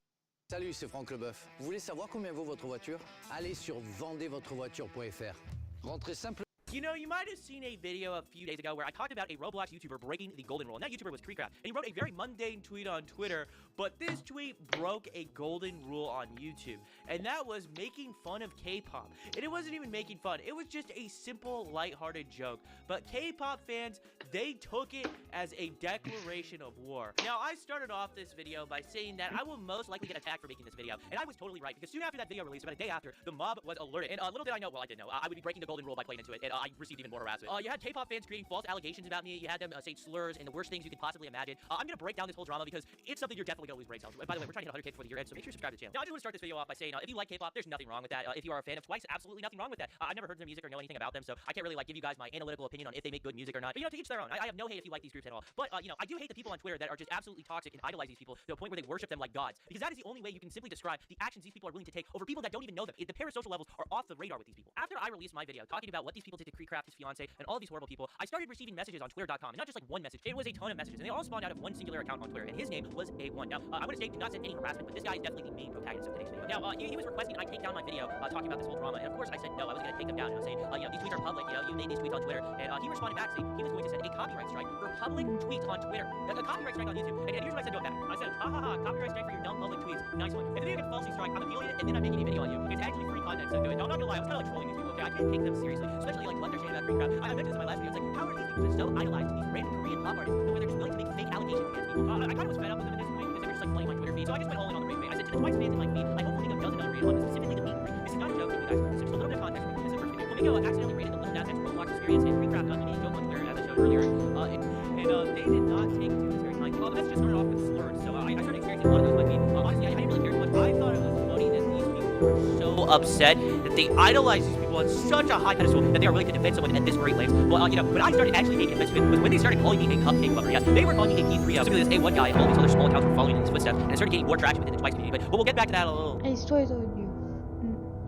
Salut, c'est Franck Leboeuf. Vous voulez savoir combien vaut votre voiture? Allez sur vendezvotrevoiture.fr. Rentrez simple. You know, you might have seen a video a few days ago where I talked about a Roblox YouTuber breaking the golden rule. And that YouTuber was KreekCraft, and he wrote a very mundane tweet on Twitter, but this tweet broke a golden rule on YouTube, and that was making fun of K-pop. And it wasn't even making fun, it was just a simple, lighthearted joke. But K-pop fans, they took it as a declaration of war. Now, I started off this video by saying that I will most likely get attacked for making this video, and I was totally right, because soon after that video released, about a day after, the mob was alerted. And little did I know, well, I didn't know, I would be breaking the golden rule by playing into it, and I received even more harassment. You had K-pop fans creating false allegations about me. You had them saying slurs and the worst things you could possibly imagine. I'm gonna break down this whole drama because it's something you're definitely gonna lose brain cells. By the way, we're trying to get 100K before the year ends, so make sure you subscribe to the channel. Now, I just want to start this video off by saying, if you like K-pop, there's nothing wrong with that. If you are a fan of Twice, absolutely nothing wrong with that. I've never heard their music or know anything about them, so I can't really give you guys my analytical opinion on if they make good music or not. But to each their own. I have no hate if you like these groups at all. But I do hate the people on Twitter that are just absolutely toxic and idolize these people to a point where they worship them like gods, because that is the only way you can simply describe the actions these people are willing to take over people that don't even know them. The parasocial levels are off the radar with these people. After I released my video talking about what these people did to KreekCraft, his fiance, and all of these horrible people, I started receiving messages on Twitter.com, and not just like one message. It was a ton of messages, and they all spawned out of one singular account on Twitter, and his name was A1. Now, I want to say, do not send any harassment, but this guy is definitely the main protagonist of today's video. Now, he was requesting I take down my video talking about this whole drama, and of course I said no, I was going to take them down. I was saying, these tweets are public, you made these tweets on Twitter, and he responded back saying he was going to send a copyright strike for public tweets on Twitter. A copyright strike on YouTube. And here's what I said to him back. I said, ha ha ha, copyright strike for your dumb public tweets. Nice one. If the video gets falsely strike, I'm appealing it, and then I'm making a video on you. It's actually free content, so do it. Now, I'm not gonna lie, I was kind of like trolling these people, okay? I can't take them seriously, especially like what they're saying about KreekCraft. I mentioned this in my last video. It's like, how are these people just so idolized to these random Korean pop artists, the way they're just willing to make fake allegations against people? I kind of was fed up with them at this point because they were just like flooding my Twitter feed, so I just went all in on the rage bait. I said to the Twice fans in my feed, I hopefully go does another raid on this, specifically the meet and greet. This is not a joke, you guys. So just a little bit of context for me. This is the first video. Flamingo accidentally raided the Little Nas X Roblox experience, and KreekCraft got me a joke on Twitter, as I showed earlier. And they did not take it to this very kindly. The message just started off with slurs, so I started experiencing a lot of those in my feed. Honestly, I didn't really care too much. I thought it was funny that these people were so upset that they idolize these people on such a high pedestal that they are willing to defend someone at this great lengths. Well, when I started actually taking offense to it was when they started calling me a cupcake lover. Yes, they were calling me a P3O. Simply this A1 guy and all these other small accounts were following in his footsteps, and it started getting more traction within the Twice community. But we'll get back to that a little. Hey, Twice owns you.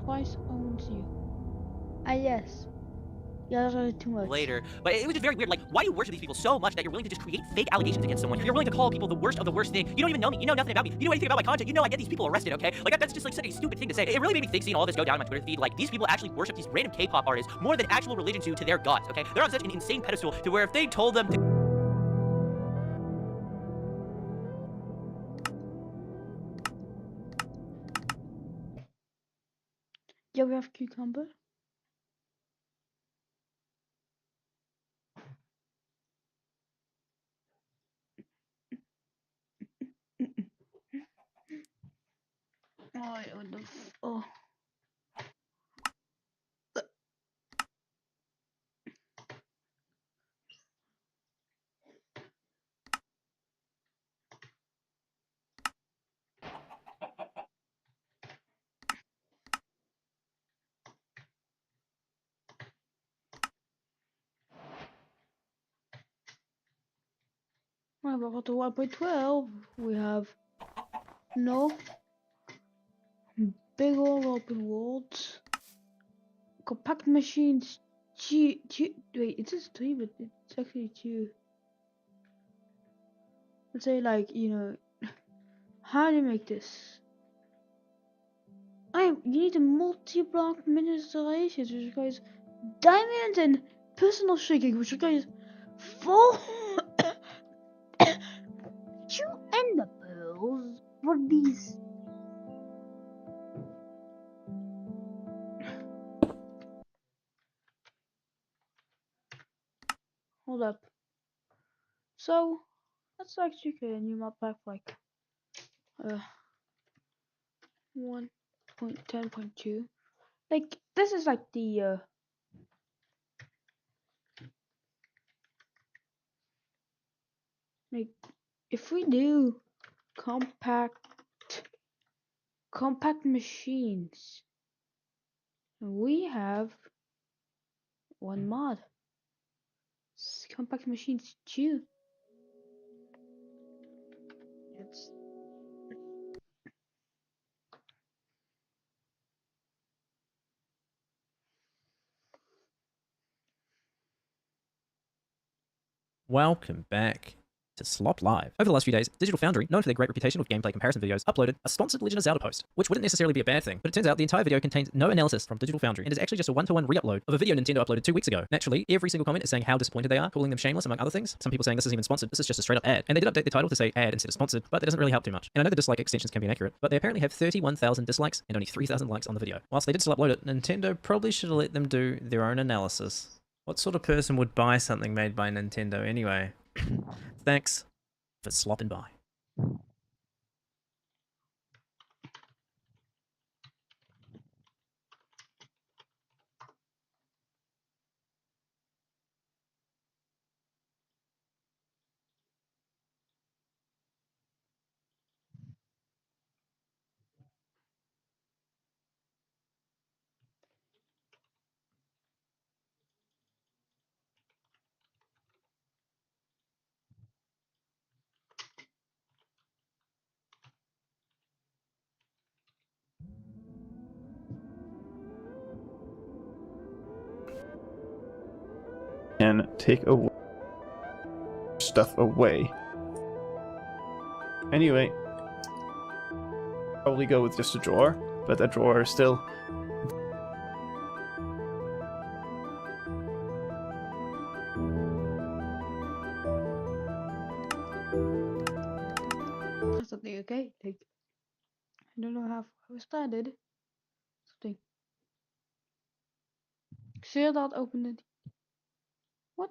Twice owns you. Yes. Yeah, that's really too much. Later, but it was just very weird. Like, why do you worship these people so much that you're willing to just create fake allegations against someone? You're willing to call people the worst of the worst thing. You don't even know me. You know nothing about me. You know anything about my content. You know I get these people arrested, okay? Like, that's just like such a stupid thing to say. It really made me think seeing all this go down on my Twitter feed. Like, these people actually worship these random K-pop artists more than actual religions do to their gods, okay? They're on such an insane pedestal to where if they told them to... Yeah, we have cucumber. Oh. Well, we got to 1.12. We have no big old open worlds, compact machines. Wait, it says 3, but it's actually 2. Let's say, like, how do you make this? You need a multi-block miniaturizations, which requires diamonds and personal shrinking, which requires 4 2 ender pearls for these. Hold up. So let's actually create a new map pack like 1.10.2. Like, this is like the like, if we do compact machines, we have one mod. It's compact machines 2. It's Welcome back to Slop Live. Over the last few days, Digital Foundry, known for their great reputation with gameplay comparison videos, uploaded a sponsored Legend of Zelda post, which wouldn't necessarily be a bad thing, but it turns out the entire video contains no analysis from Digital Foundry and is actually just a one-to-one re-upload of a video Nintendo uploaded 2 weeks ago. Naturally, every single comment is saying how disappointed they are, calling them shameless among other things. Some people saying this isn't even sponsored, this is just a straight up ad. And they did update the title to say ad instead of sponsored, but that doesn't really help too much. And I know the dislike extensions can be inaccurate, but they apparently have 31,000 dislikes and only 3,000 likes on the video. Whilst they did still upload it, Nintendo probably should have let them do their own analysis. What sort of person would buy something made by Nintendo anyway? Thanks for slopping by. And take stuff away. Anyway, probably go with just a drawer, but that drawer is still. Something okay? Like, I don't know how I started. Something. Sure, that opened it. What?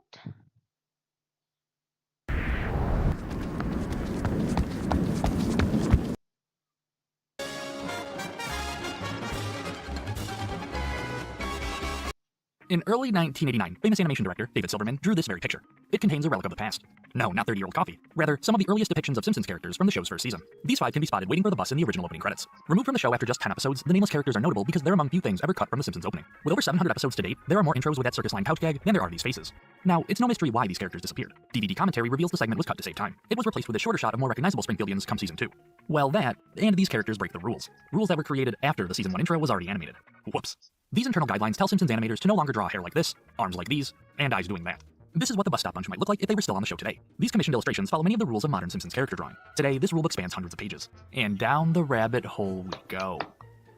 In early 1989, famous animation director David Silverman drew this very picture. It contains a relic of the past. No, not 30-year-old coffee. Rather, some of the earliest depictions of Simpsons characters from the show's first season. These 5 can be spotted waiting for the bus in the original opening credits. Removed from the show after just 10 episodes, the nameless characters are notable because they're among few things ever cut from the Simpsons opening. With over 700 episodes to date, there are more intros with that circus line pouch gag than there are these faces. Now, it's no mystery why these characters disappeared. DVD commentary reveals the segment was cut to save time. It was replaced with a shorter shot of more recognizable Springfieldians come season 2. Well, that, and these characters break the rules. Rules that were created after the season 1 intro was already animated. Whoops. These internal guidelines tell Simpsons animators to no longer draw hair like this, arms like these, and eyes doing that. This is what the Bus Stop Bunch might look like if they were still on the show today. These commissioned illustrations follow many of the rules of modern Simpsons character drawing. Today, this rulebook spans hundreds of pages. And down the rabbit hole we go.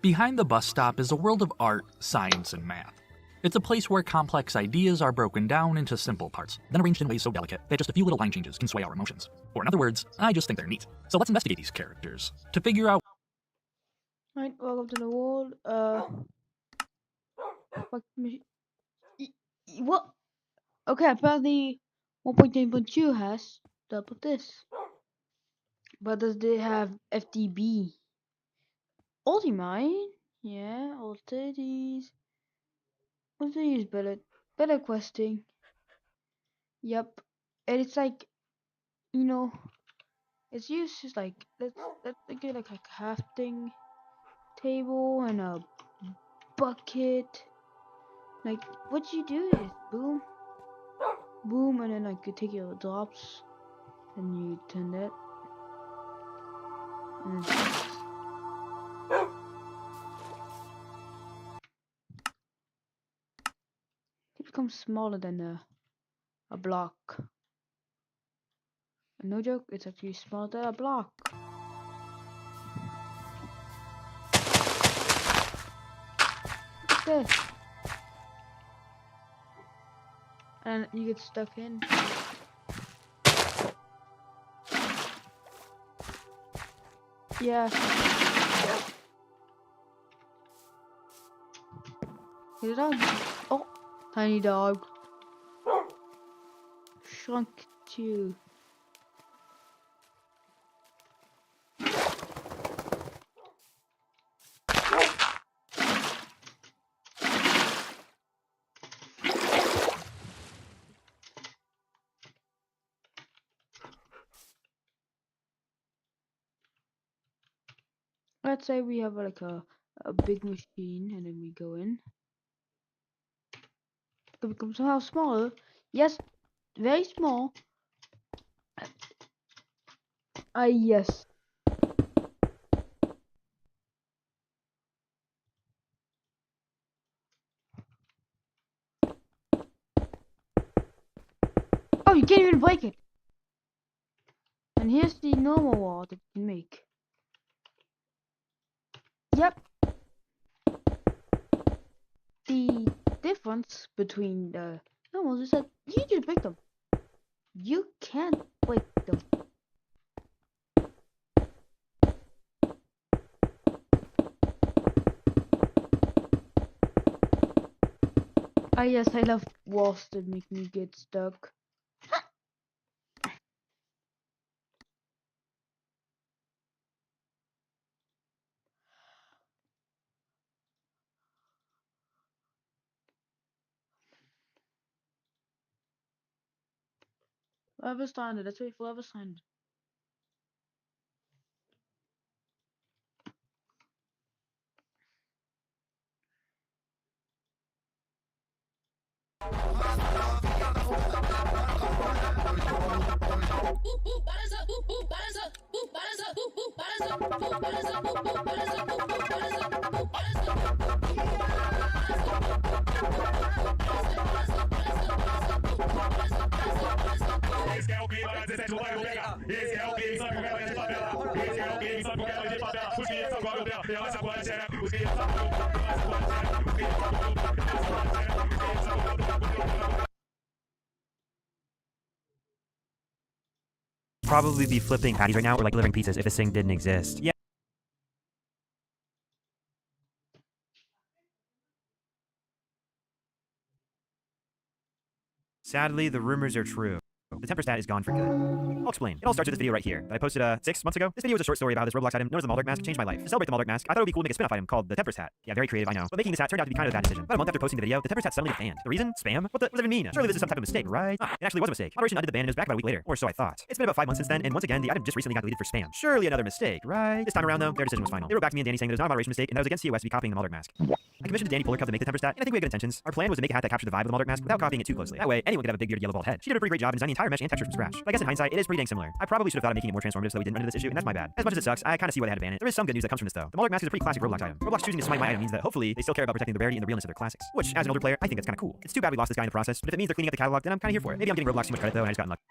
Behind the bus stop is a world of art, science, and math. It's a place where complex ideas are broken down into simple parts, then arranged in ways so delicate that just a few little line changes can sway our emotions. Or in other words, I just think they're neat. So let's investigate these characters to figure out. Right, welcome to the world. What? Okay, apparently 1.10.2 has double this. But does they have FTB? Ultimate? Yeah, Ultimates. What's they use better questing? Yep. And it's like, you know, it's used just like let's get like a crafting table and a bucket. Like what you do is boom, boom, and then like you take your drops and you turn that. And it becomes smaller than a block. And no joke, it's actually smaller than a block. Look at this. And you get stuck in. Yeah. Get it on. Oh, tiny dog. Shrunk too. Let's say we have like a big machine and then we go in. It becomes somehow smaller. Yes, very small. Yes. Oh, you can't even break it. And here's the normal wall that you can make. Yep. The difference between the normals is that you just break them. You can't break them. Ah yes, I love walls that make me get stuck. Leverstein, let's wait for Leverstein. Probably be flipping patties right now or like delivering pizzas if this thing didn't exist. Yeah. Sadly, the rumors are true. The temper stat is gone for good. I'll explain. It all starts with this video right here that I posted 6 months ago. This video was a short story about this Roblox item known as the Maldork mask changed my life. To celebrate the Maldork mask, I thought it would be cool to make a spin-off item called the Temper hat. Yeah, very creative, I know. But making this hat turned out to be kind of a bad decision. About a month after posting the video, the Temper hat suddenly got banned. The reason? Spam? What does that even mean? Surely this is some type of mistake, right? It actually was a mistake. Operation undid the ban and it was back about a week later. Or so I thought. It's been about 5 months since then, and once again, the item just recently got deleted for spam. Surely another mistake, right? This time around though, their decision was final. They wrote back to me and Danny saying that it was not a moderation mistake and that it was against TOS to be copying the Maldork mask. I commissioned Danny Polar Cup to make the Temper stat, and I think we had good intentions. Our plan was to make a hat that captured the vibe of the Maldork mask without copying it too closely. That way, anyone could have a big bearded yellow bald head. She did a pretty great job in designing the entire mesh and textures from scratch. But I guess in hindsight, it is pretty dang similar. I probably should have thought of making it more transformative so we didn't run into this issue, and that's my bad. As much as it sucks, I kind of see why they had to ban it. There is some good news that comes from this though. The Maldork mask is a pretty classic Roblox item. Roblox choosing to smite my item means that hopefully they still care about protecting the rarity and the realness of their classics. Which, as an older player, I think that's kind of cool. It's too bad we lost this guy in the process, but if it means they're cleaning up the catalog, then I'm kind of here for it. Maybe I'm giving Roblox too much credit though, and I just got unlucky.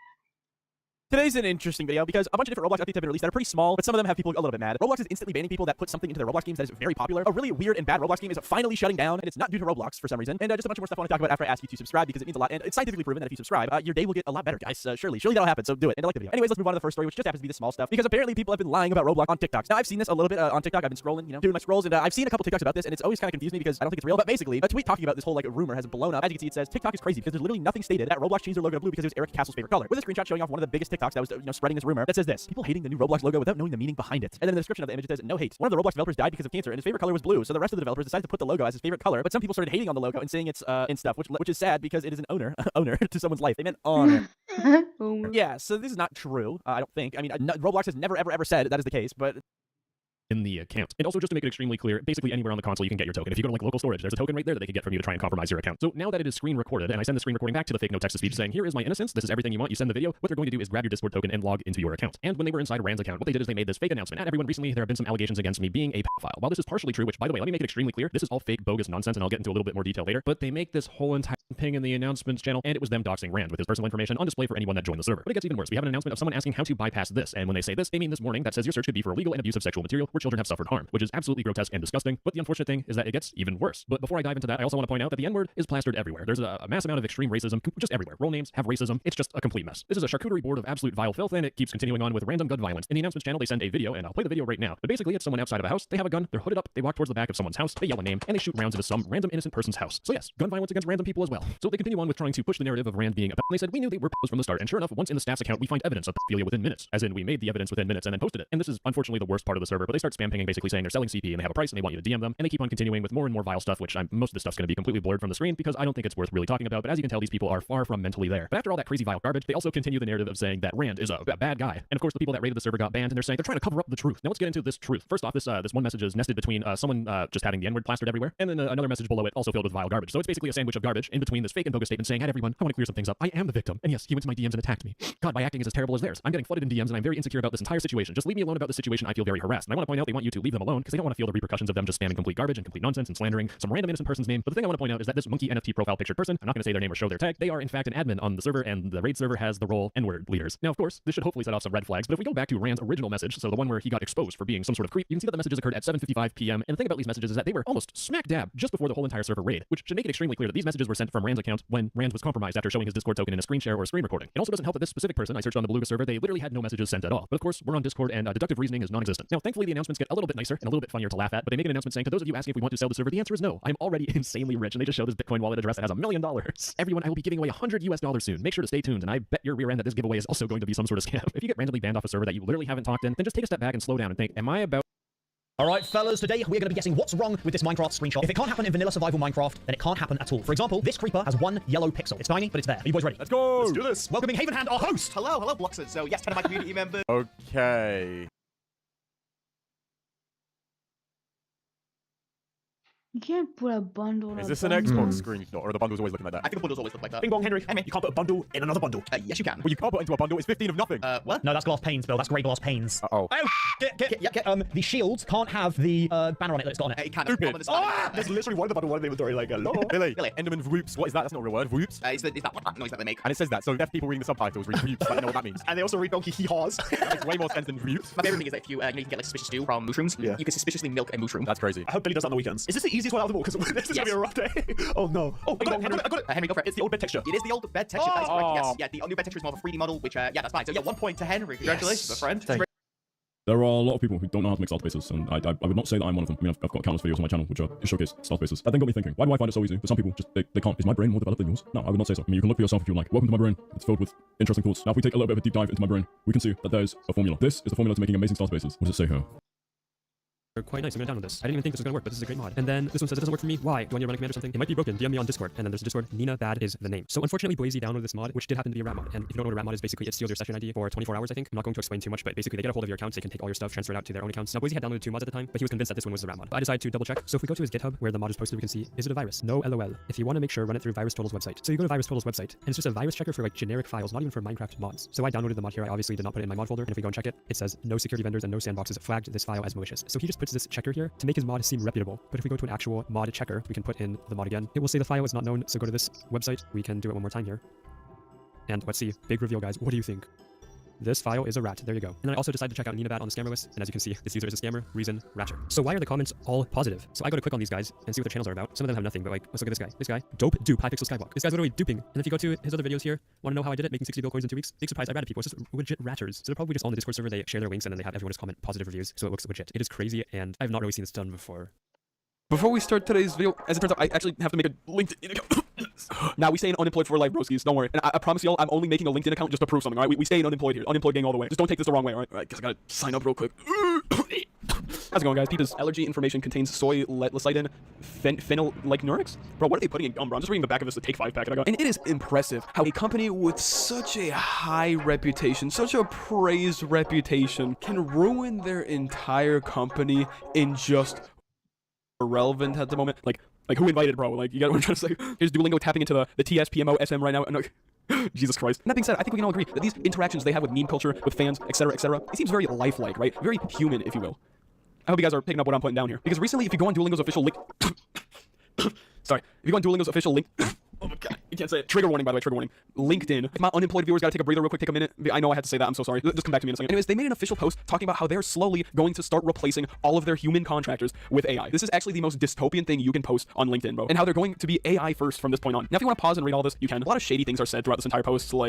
Today's an interesting video because a bunch of different Roblox updates have been released that are pretty small, but some of them have people a little bit mad. Roblox is instantly banning people that put something into their Roblox games that is very popular. A really weird and bad Roblox game is finally shutting down, and it's not due to Roblox for some reason. And just a bunch of more stuff I want to talk about after I ask you to subscribe because it means a lot, and it's scientifically proven that if you subscribe, your day will get a lot better, guys. Surely that'll happen, so do it, and I like the video. Anyways, let's move on to the first story, which just happens to be the small stuff, because apparently people have been lying about Roblox on TikToks. Now, I've seen this a little bit on TikTok. I've been scrolling, doing my scrolls, and I've seen a couple TikToks about this, and it's always kind of confused me because I don't think it's real, but basically, a tweet talking about this whole, rumor has blown up. As you can see, it says, TikTok is crazy because there's literally nothing stated that Roblox changed their logo to blue because it was Eric Castle's favorite color. With a screenshot showing off one of the biggest TikToks that was, spreading this rumor that says this: people hating the new Roblox logo without knowing the meaning behind it. And then in the description of the image it says, no hate. One of the Roblox developers died because of cancer and his favorite color was blue, so the rest of the developers decided to put the logo as his favorite color, but some people started hating on the logo and saying it's in stuff, which is sad because it is an honor to someone's life. They meant honor. Yeah, so this is not true, I don't think. I mean, Roblox has never ever said that is the case, but in the account. And also, just to make it extremely clear, basically anywhere on the console you can get your token. If you go to local storage, there's a token right there that they can get from you to try and compromise your account. So now that it is screen recorded, and I send the screen recording back to the fake no text-to-speech saying, here is my innocence, this is everything you want, you send the video, what they're going to do is grab your Discord token and log into your account. And when they were inside Rand's account, what they did is they made this fake announcement. At everyone recently, there have been some allegations against me being a pedophile. While this is partially true, which by the way, let me make it extremely clear, this is all fake, bogus nonsense, and I'll get into a little bit more detail later, but they make this whole entire thing in the announcements channel, and it was them doxing Rand with his personal information on display for anyone that joined the server. But it gets even worse. We have an announcement of someone asking how to bypass this, and when they say this, they mean this warning that says your search could be for illegal and abusive sexual material where children have suffered harm, which is absolutely grotesque and disgusting. But the unfortunate thing is that it gets even worse. But before I dive into that, I also want to point out that the N-word is plastered everywhere. There's a mass amount of extreme racism just everywhere. Role names have racism. It's just a complete mess. This is a charcuterie board of absolute vile filth, and it keeps continuing on with random gun violence. In the announcements channel, they send a video, and I'll play the video right now. But basically, it's someone outside of a house. They have a gun. They're hooded up. They walk towards the back of someone's house. They yell a name, and they shoot rounds into some random innocent person's house. So yes, gun violence against random people as well. So they continue on with trying to push the narrative of Rand being a pedophile. They said we knew they were pedophiles from the start, and sure enough, once in the staff's account, we find evidence of pedophilia within minutes. As in, we made the evidence within minutes and then posted it. And this is unfortunately the worst part of the server. But they start spam pinging, basically saying they're selling CP and they have a price and they want you to DM them, and they keep on continuing with more and more vile stuff, which most of the stuff's going to be completely blurred from the screen because I don't think it's worth really talking about. But as you can tell, these people are far from mentally there. But after all that crazy vile garbage, they also continue the narrative of saying that Rand is a bad guy. And of course, the people that raided the server got banned, and they're saying they're trying to cover up the truth. Now let's get into this truth. First off, this one message is nested between someone just having the N-word plastered everywhere, and then another message below it also filled with vile garbage. So it's basically a sandwich of garbage in between this fake and bogus statement saying, "Hi everyone, I want to clear some things up. I am the victim, and yes, he went to my DMs and attacked me. God, my acting is as terrible as theirs. I'm getting flooded in DMs, and I'm very insecure about this entire situation. Just leave me alone about this situation. I feel very harassed." And I want to point out they want you to leave them alone because they don't want to feel the repercussions of them just spamming complete garbage and complete nonsense and slandering some random innocent person's name. But the thing I want to point out is that this monkey NFT profile pictured person, I'm not going to say their name or show their tag, they are in fact an admin on the server, and the raid server has the role N-word leaders. Now, of course, this should hopefully set off some red flags, but if we go back to Rand's original message, so the one where he got exposed for being some sort of creep, you can see that the messages occurred at 7:55 p.m. And the thing about these messages is that they were almost smack dab just before the whole entire server raid, which should make it extremely clear that these messages were sent from Rand's account when Rand was compromised after showing his Discord token in a screen share or a screen recording. It also doesn't help that this specific person, I searched on the Beluga server, they literally had no messages sent at all. But of course, we're on Discord and deductive reasoning is non-existent. Now, thankfully, the announcements get a little bit nicer and a little bit funnier to laugh at, but they make an announcement saying, to those of you asking if we want to sell the server, the answer is no. I'm already insanely rich, and they just show this Bitcoin wallet address that has $1 million. Everyone, I will be giving away $100 soon. Make sure to stay tuned, and I bet your rear end that this giveaway is also going to be some sort of scam. If you get randomly banned off a server that you literally haven't talked in, then just take a step back and slow down and think, am I about... Alright fellas, today we're going to be guessing what's wrong with this Minecraft screenshot. If it can't happen in vanilla survival Minecraft, then it can't happen at all. For example, this creeper has one yellow pixel. It's tiny, but it's there. Are you boys ready? Let's go! Let's do this! Welcoming Havenhand, our host! Hello, Bloxer. So yes, 10 of my community members. Okay. You can't put a bundle. Is this an Xbox screenshot, or the bundle's always looking like that? I think the bundles always look like that. Bing bong, Henry. Hey man, you can't put a bundle in another bundle. Yes, you can. Well, you can't put into a bundle. It's 15 of nothing. What? No, that's glass panes, Bill. That's grey glass panes. Uh-oh. Oh, the shield can't have the banner on it that it's got on it. It can't. Stupid. There's literally one in the bundle, one in the inventory, like, hello. Billy, Enderman Whoops. What is that? That's not a real word. Whoops. Is that what noise that they make? And it says that, so deaf people reading the subtitles read Whoops. I don't know what that means. And they also read donkey hee-haws. That makes way more sense than Whoops. My favorite thing is that if you can get like suspicious stew from mushrooms, you can suspiciously milk a mushroom. That's crazy. I hope Billy does that on the weekends. Is this the easiest one out of them all? Because this is going to be a rough day. Oh no. Oh, I got it. Henry, go for it. It's the old bed texture. It is the old bed texture. That is correct. Yes. Yeah, the new bed texture is more of a 3D model, which, yeah, that's fine. So, yeah, 1 point to Henry. Congratulations, my friend. There are a lot of people who don't know how to make start spaces, and I would not say that I'm one of them. I mean, I've got countless videos on my channel which showcase start spaces. That then got me thinking, why do I find it so easy? But some people just, they can't. Is my brain more developed than yours? No, I would not say so. I mean, you can look for yourself if you like. Welcome to my brain. It's filled with interesting thoughts. Now, if we take a little bit of a deep dive into my brain, we can see that there's a formula. This is the formula to making amazing start spaces. What does it say here? They're quite nice. I'm gonna download this. I didn't even think this was gonna work, but this is a great mod. And then this one says it doesn't work for me. Why? Do I need to run a command or something? It might be broken. DM me on Discord. And then there's a Discord. Nina Bad is the name. So unfortunately, Boise downloaded this mod, which did happen to be a rat mod. And if you don't know what a rat mod is, basically it steals your session ID for 24 hours, I think. I'm not going to explain too much, but basically they get a hold of your accounts. They can take all your stuff, transfer it out to their own accounts. Now Boise had downloaded 2 mods at the time, but he was convinced that this one was a rat mod. But I decided to double check. So if we go to his GitHub where the mod is posted, we can see, is it a virus? No, LOL. If you want to make sure, run it through VirusTotal's website. So you go to VirusTotal's website, and it's just a virus checker for like generic files, not even for Minecraft mods. So I downloaded the mod here. I obviously did not put it in my mod folder. And if we go and check it, it says no security vendors and no sandboxes flagged this file as malicious. So he just puts this checker here to make his mod seem reputable. But if we go to an actual mod checker, we can put in the mod again. It will say the file is not known, so go to this website. We can do it one more time here. And let's see. Big reveal, guys. What do you think? This file is a rat. There you go. And then I also decided to check out NinaBat on the scammer list. And as you can see, this user is a scammer. Reason, Ratcher. So why are the comments all positive? So I go to click on these guys and see what their channels are about. Some of them have nothing, but like, let's look at this guy. This guy, dope dupe, Hypixel Skywalk. This guy's literally duping. And if you go to his other videos here, want to know how I did it, making 60 bill coins in 2 weeks? Big surprise, I ratted people. It's just legit ratters. So they're probably just on the Discord server. They share their links and then they have everyone just comment positive reviews. So it looks legit. It is crazy, and I've not really seen this done before. Before we start today's video, as it turns out, I actually have to make a LinkedIn account. Now, we stay in unemployed for life, broskies. Don't worry. And I promise y'all, I'm only making a LinkedIn account just to prove something, alright? We stay in unemployed here. Unemployed gang all the way. Just don't take this the wrong way, alright? Alright, guess I gotta sign up real quick. How's it going, guys? Peepers, allergy information contains soy lecithin, phenylnurics? Bro, what are they putting in gum, bro? I'm just reading the back of this, the Take 5 packet I got. And it is impressive how a company with such a high reputation, such a praised reputation, can ruin their entire company in just irrelevant at the moment. Like who invited, bro? Like, you get what I'm trying to say? Here's Duolingo tapping into the TSPMO SM right now. And Jesus Christ. And that being said, I think we can all agree that these interactions they have with meme culture, with fans, etc., it seems very lifelike, right? Very human, if you will. I hope you guys are picking up what I'm putting down here. Because recently, if you go on Duolingo's official link... Sorry. If you go on Duolingo's official link... Oh my god, you can't say it. Trigger warning, by the way, trigger warning. LinkedIn. If my unemployed viewers gotta take a breather real quick, take a minute. I know I had to say that, I'm so sorry. Just come back to me in a second. Anyways, they made an official post talking about how they're slowly going to start replacing all of their human contractors with AI. This is actually the most dystopian thing you can post on LinkedIn, bro. And how they're going to be AI first from this point on. Now, if you want to pause and read all this, you can. A lot of shady things are said throughout this entire post, like...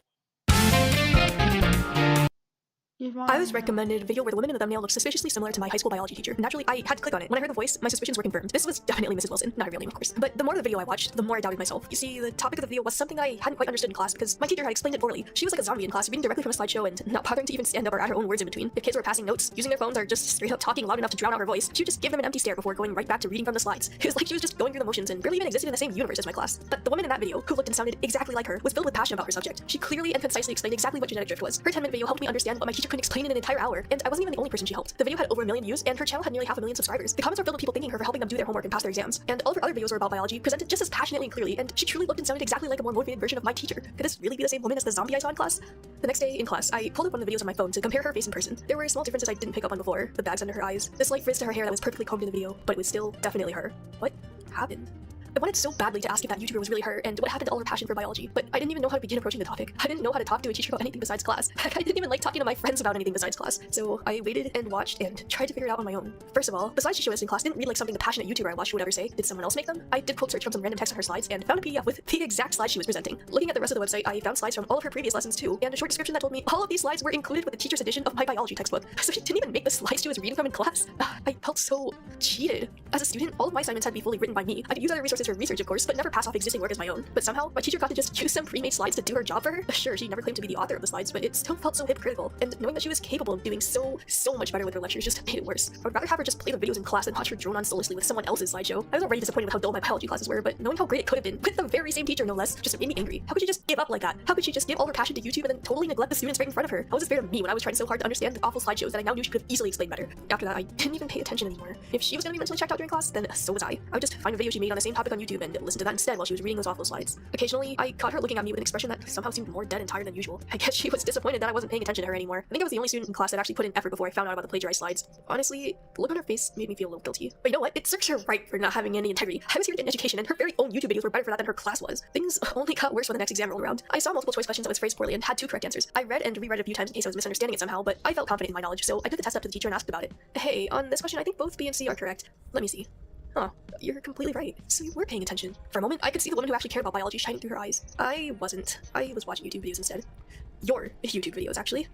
I was recommended a video where the woman in the thumbnail looks suspiciously similar to my high school biology teacher. Naturally, I had to click on it. When I heard the voice, my suspicions were confirmed. This was definitely Mrs. Wilson. Not her real name, of course. But the more of the video I watched, the more I doubted myself. You see, the topic of the video was something I hadn't quite understood in class because my teacher had explained it poorly. She was like a zombie in class, reading directly from a slideshow and not bothering to even stand up or add her own words in between. If kids were passing notes, using their phones, or just straight up talking loud enough to drown out her voice, she would just give them an empty stare before going right back to reading from the slides. It was like she was just going through the motions and barely even existed in the same universe as my class. But the woman in that video, who looked and sounded exactly like her, was filled with passion about her subject. She clearly and concisely explained exactly what genetic drift was. Her 10-minute video helped me understand what my teacher couldn't explain in an entire hour, and I wasn't even the only person she helped. The video had over 1 million views, and her channel had nearly 500,000 subscribers. The comments were filled with people thanking her for helping them do their homework and pass their exams. And all of her other videos were about biology, presented just as passionately and clearly, and she truly looked and sounded exactly like a more motivated version of my teacher. Could this really be the same woman as the zombie I saw in class? The next day in class, I pulled up one of the videos on my phone to compare her face in person. There were small differences I didn't pick up on before. The bags under her eyes, the slight frizz to her hair that was perfectly combed in the video, but it was still definitely her. What happened? I wanted so badly to ask if that YouTuber was really her and what happened to all her passion for biology, but I didn't even know how to begin approaching the topic. I didn't know how to talk to a teacher about anything besides class. I didn't even like talking to my friends about anything besides class. So I waited and watched and tried to figure it out on my own. First of all, the slides she showed us in class didn't read like something the passionate YouTuber I watched would ever say. Did someone else make them? I did quote search from some random text on her slides and found a PDF with the exact slides she was presenting. Looking at the rest of the website, I found slides from all of her previous lessons too, and a short description that told me all of these slides were included with the teacher's edition of my biology textbook. So she didn't even make the slides she was reading from in class. I felt so cheated. As a student, all of my assignments had to be fully written by me. I could use other resources for research, of course, but never pass off existing work as my own. But somehow, my teacher got to just use some pre-made slides to do her job for her. Sure, she never claimed to be the author of the slides, but it still felt so hypocritical. And knowing that she was capable of doing so much better with her lectures just made it worse. I would rather have her just play the videos in class than watch her drone on soullessly with someone else's slideshow. I was already disappointed with how dull my biology classes were, but knowing how great it could have been, with the very same teacher no less, just made me angry. How could she just give up like that? How could she just give all her passion to YouTube and then totally neglect the students right in front of her? How was this fair to me when I was trying so hard to understand the awful slideshows that I now knew she could have easily explained better? After that, I didn't even pay attention anymore. If she was gonna be mentally checked out during class, then so was I. I would just find a video she made on the same topic on YouTube and listen to that instead while she was reading those awful slides. Occasionally, I caught her looking at me with an expression that somehow seemed more dead and tired than usual. I guess she was disappointed that I wasn't paying attention to her anymore. I think I was the only student in class that actually put in effort before I found out about the plagiarized slides. Honestly, the look on her face made me feel a little guilty. But you know what? It serves her right for not having any integrity. I was here in education, and her very own YouTube videos were better for that than her class was. Things only got worse when the next exam rolled around. I saw multiple choice questions that was phrased poorly and had 2 correct answers. I read and reread it a few times in case I was misunderstanding it somehow, but I felt confident in my knowledge, so I took the test up to the teacher and asked about it. Hey, on this question, I think both B and C are correct. Let me see. Huh, you're completely right. So you were paying attention. For a moment, I could see the woman who actually cared about biology shining through her eyes. I wasn't. I was watching YouTube videos instead. Your YouTube videos, actually.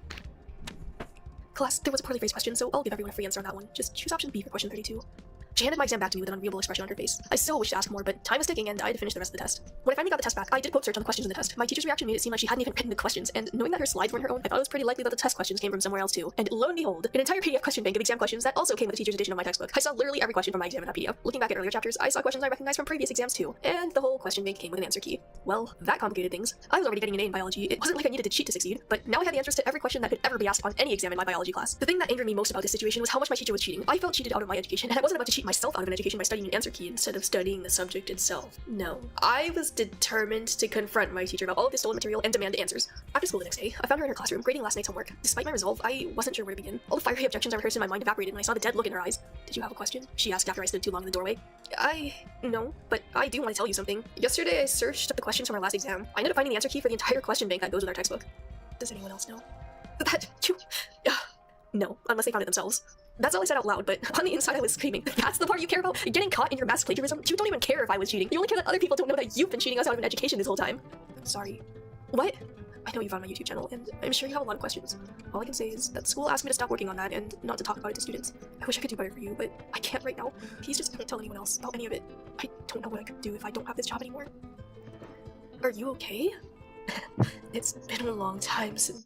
Class, there was a poorly phrased question, so I'll give everyone a free answer on that one. Just choose option B for question 32. She handed my exam back to me with an unreadable expression on her face. I still wished to ask more, but time was ticking and I had to finish the rest of the test. When I finally got the test back, I did quote search on the questions in the test. My teacher's reaction made it seem like she hadn't even written the questions, and knowing that her slides weren't her own, I thought it was pretty likely that the test questions came from somewhere else too. And lo and behold, an entire PDF question bank of exam questions that also came with the teacher's edition of my textbook. I saw literally every question from my exam in that PDF. Looking back at earlier chapters, I saw questions I recognized from previous exams too, and the whole question bank came with an answer key. Well, that complicated things. I was already getting an A in biology. It wasn't like I needed to cheat to succeed, but now I had the answers to every question that could ever be asked on any exam in my biology class. The thing that angered me most about this situation was how much my teacher was cheating. I felt cheated out of my education, and I wasn't about to cheat myself out of an education by studying an answer key instead of studying the subject itself. No. I was determined to confront my teacher about all of this stolen material and demand answers. After school the next day, I found her in her classroom grading last night's homework. Despite my resolve, I wasn't sure where to begin. All the fiery objections I rehearsed in my mind evaporated when I saw the dead look in her eyes. Did you have a question? She asked after I stood too long in the doorway. No, but I do want to tell you something. Yesterday I searched up the questions from our last exam. I ended up finding the answer key for the entire question bank that goes with our textbook. Does anyone else know? No, unless they found it themselves. That's all I said out loud, but on the inside I was screaming. That's the part you care about? Getting caught in your mass plagiarism? You don't even care if I was cheating. You only care that other people don't know that you've been cheating us out of an education this whole time. Sorry. What? I know you found my YouTube channel, and I'm sure you have a lot of questions. All I can say is that school asked me to stop working on that and not to talk about it to students. I wish I could do better for you, but I can't right now. Please just don't tell anyone else about any of it. I don't know what I could do if I don't have this job anymore. Are you okay? It's been a long time since...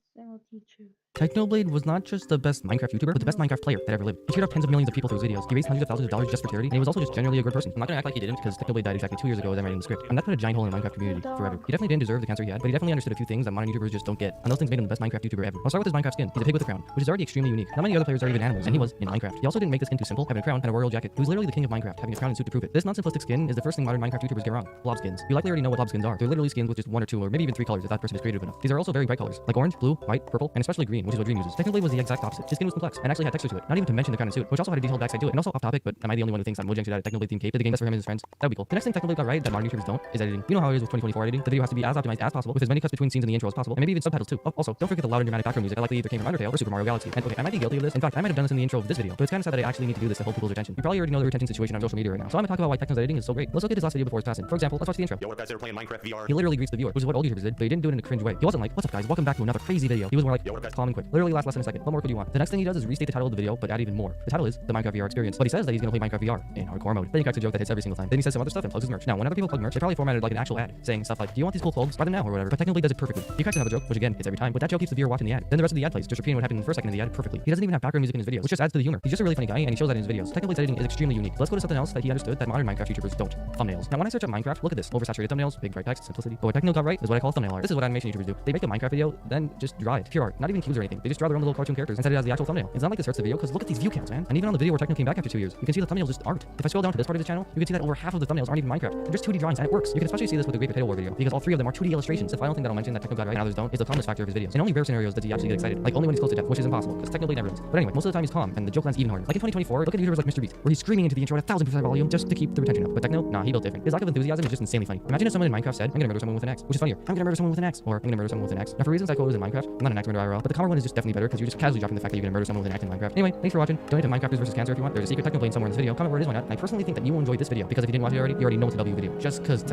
Technoblade was not just the best Minecraft YouTuber, but the best Minecraft player that ever lived. He cheered up tens of millions of people through his videos. He raised hundreds of thousands of dollars just for charity, and he was also just generally a good person. I'm not gonna act like he didn't, because Technoblade died exactly 2 years ago as I'm writing the script. And that put a giant hole in the Minecraft community forever. He definitely didn't deserve the cancer he had, but he definitely understood a few things that modern YouTubers just don't get. And those things made him the best Minecraft YouTuber ever. I'll start with his Minecraft skin. He's a pig with a crown, which is already extremely unique. Not many other players are even animals, and he was in Minecraft. He also didn't make the skin too simple, having a crown and a royal jacket. He was literally the king of Minecraft, having a crown and suit to prove it. This non-simplistic skin is the first thing modern Minecraft YouTubers get wrong. Blob skins. You likely already know what blob skins are. They're literally skins with just 1 or 2 or maybe even 3 colors if that person is creative enough. These are also very bright colors, like orange, blue, white, purple, and especially green, which is what Dream uses. Technoblade was the exact opposite. His skin was complex and actually had texture to it. Not even to mention the crown and suit, which also had a detailed backside to it. And also off topic, but am I the only one who thinks that Mojang should add a Technoblade themed cape to the game just for him and his friends? That'd be cool. The next thing Technoblade got right that modern YouTubers don't is editing. You know how it is with 2024 editing. The video has to be as optimized as possible with as many cuts between scenes in the intro as possible, and maybe even subtitles too. Oh, also, don't forget the loud and dramatic background music that likely either came from Undertale or Super Mario Galaxy. And okay, I might be guilty of this. In fact, I might have done this in the intro of this video, but it's kind of sad that I actually need to do this to hold people's attention. You probably already know the retention situation on social media right now, so I'm gonna talk about why Techno's editing is so great. Let's look at his last video before his passing. For example, let's watch the intro. Yo, what up guys, they're playing Minecraft VR. He literally greets the viewer, which is what old YouTubers did, but he didn't do it in a cringe way. He wasn't like, what's up guys, welcome back to another crazy video. He was more like, yo, what up guys, calm and quick. Literally last less than a second. What more could you want? The next thing he does is restate the title of the video, but add even more. The title is The Minecraft VR Experience, but he says that he's gonna play Minecraft VR in hardcore mode. Then he cracks a joke that hits every single time. Then he says some other stuff and plugs his merch. Now, when other people plug merch, they probably formatted like an actual ad, saying stuff like, do you want these cool clothes? Buy them now or whatever. But Technoblade does it perfectly. He cracks another joke, which again hits every time, but that joke keeps the viewer watching the ad. Then the rest of the ad plays, just repeating what happened in the first second of the ad perfectly. He doesn't even have background music in his videos, which just adds to the humor. He's just a really funny guy, and he shows that in his videos. Technoblade's editing is extremely unique. Let's go to something else that he understood that modern Minecraft YouTubers don't. Thumbnails. Now, when I search up Minecraft, look at this. Oversaturated thumbnails, big bright text, simplicity. But what Techno got right is what I call thumbnail art. This is what animation YouTubers do. They make a Minecraft video, then just draw it. Pure art. Not even cubes or or anything. They just draw their own little cartoon characters and set it as the actual thumbnail. It's not like this hurts the video, because look at these view counts, man. And even on the video where Techno came back after 2 years, you can see the thumbnails just aren't. If I scroll down to this part of the channel, you can see that over half of the thumbnails aren't even Minecraft. They're just 2D drawings, and it works. You can especially see this with the Great Potato War video, because all 3 of them are 2D illustrations. The final thing that I'll mention that Techno got right and others don't is the calmness factor of his videos. In only rare scenarios does he actually get excited, like only when he's close to death, which is impossible, because Techno never does. But anyway, most of the time he's calm, and the joke lands even harder. Like in 2024, look at YouTubers like MrBeast, where he's screaming into the intro at 1000% volume just to keep the retention up. But Techno, nah, he built different. His lack of enthusiasm is just insanely funny. Imagine if someone in Minecraft said, I'm gonna murder someone with an axe, which is funnier. I'm gonna murder someone with an axe, or I'm gonna murder someone with an axe. Now for reasons I quoted in Minecraft, I'm not an axe murderer IRL, but the calmer one is just definitely better, because you're just casually dropping the fact that you're gonna murder someone with an axe in Minecraft. Anyway, thanks for watching. Donate to Minecrafters vs. Cancer if you want. There's a secret Techno blade somewhere in this video. Comment where it is, why not? And I personally think that you will enjoy this video, because if you didn't watch it already, you already know it's a W video. Just because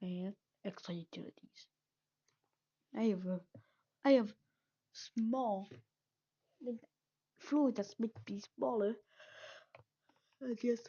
and extra utilities. I have small fluid that's meant to be smaller. I guess.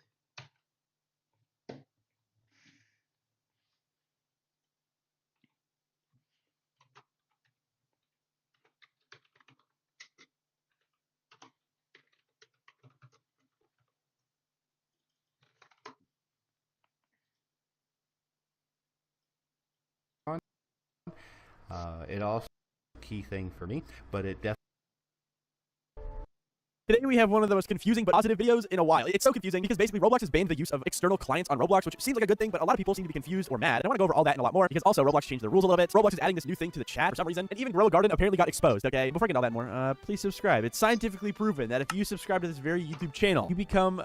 It also a key thing for me, but it definitely. Today we have one of the most confusing but positive videos in a while. It's so confusing because basically Roblox has banned the use of external clients on Roblox, which seems like a good thing, but a lot of people seem to be confused or mad. And I want to go over all that and a lot more because also Roblox changed the rules a little bit. Roblox is adding this new thing to the chat for some reason, and even Grow a Garden apparently got exposed, okay? Before I get all that more, please subscribe. It's scientifically proven that if you subscribe to this very YouTube channel, you become,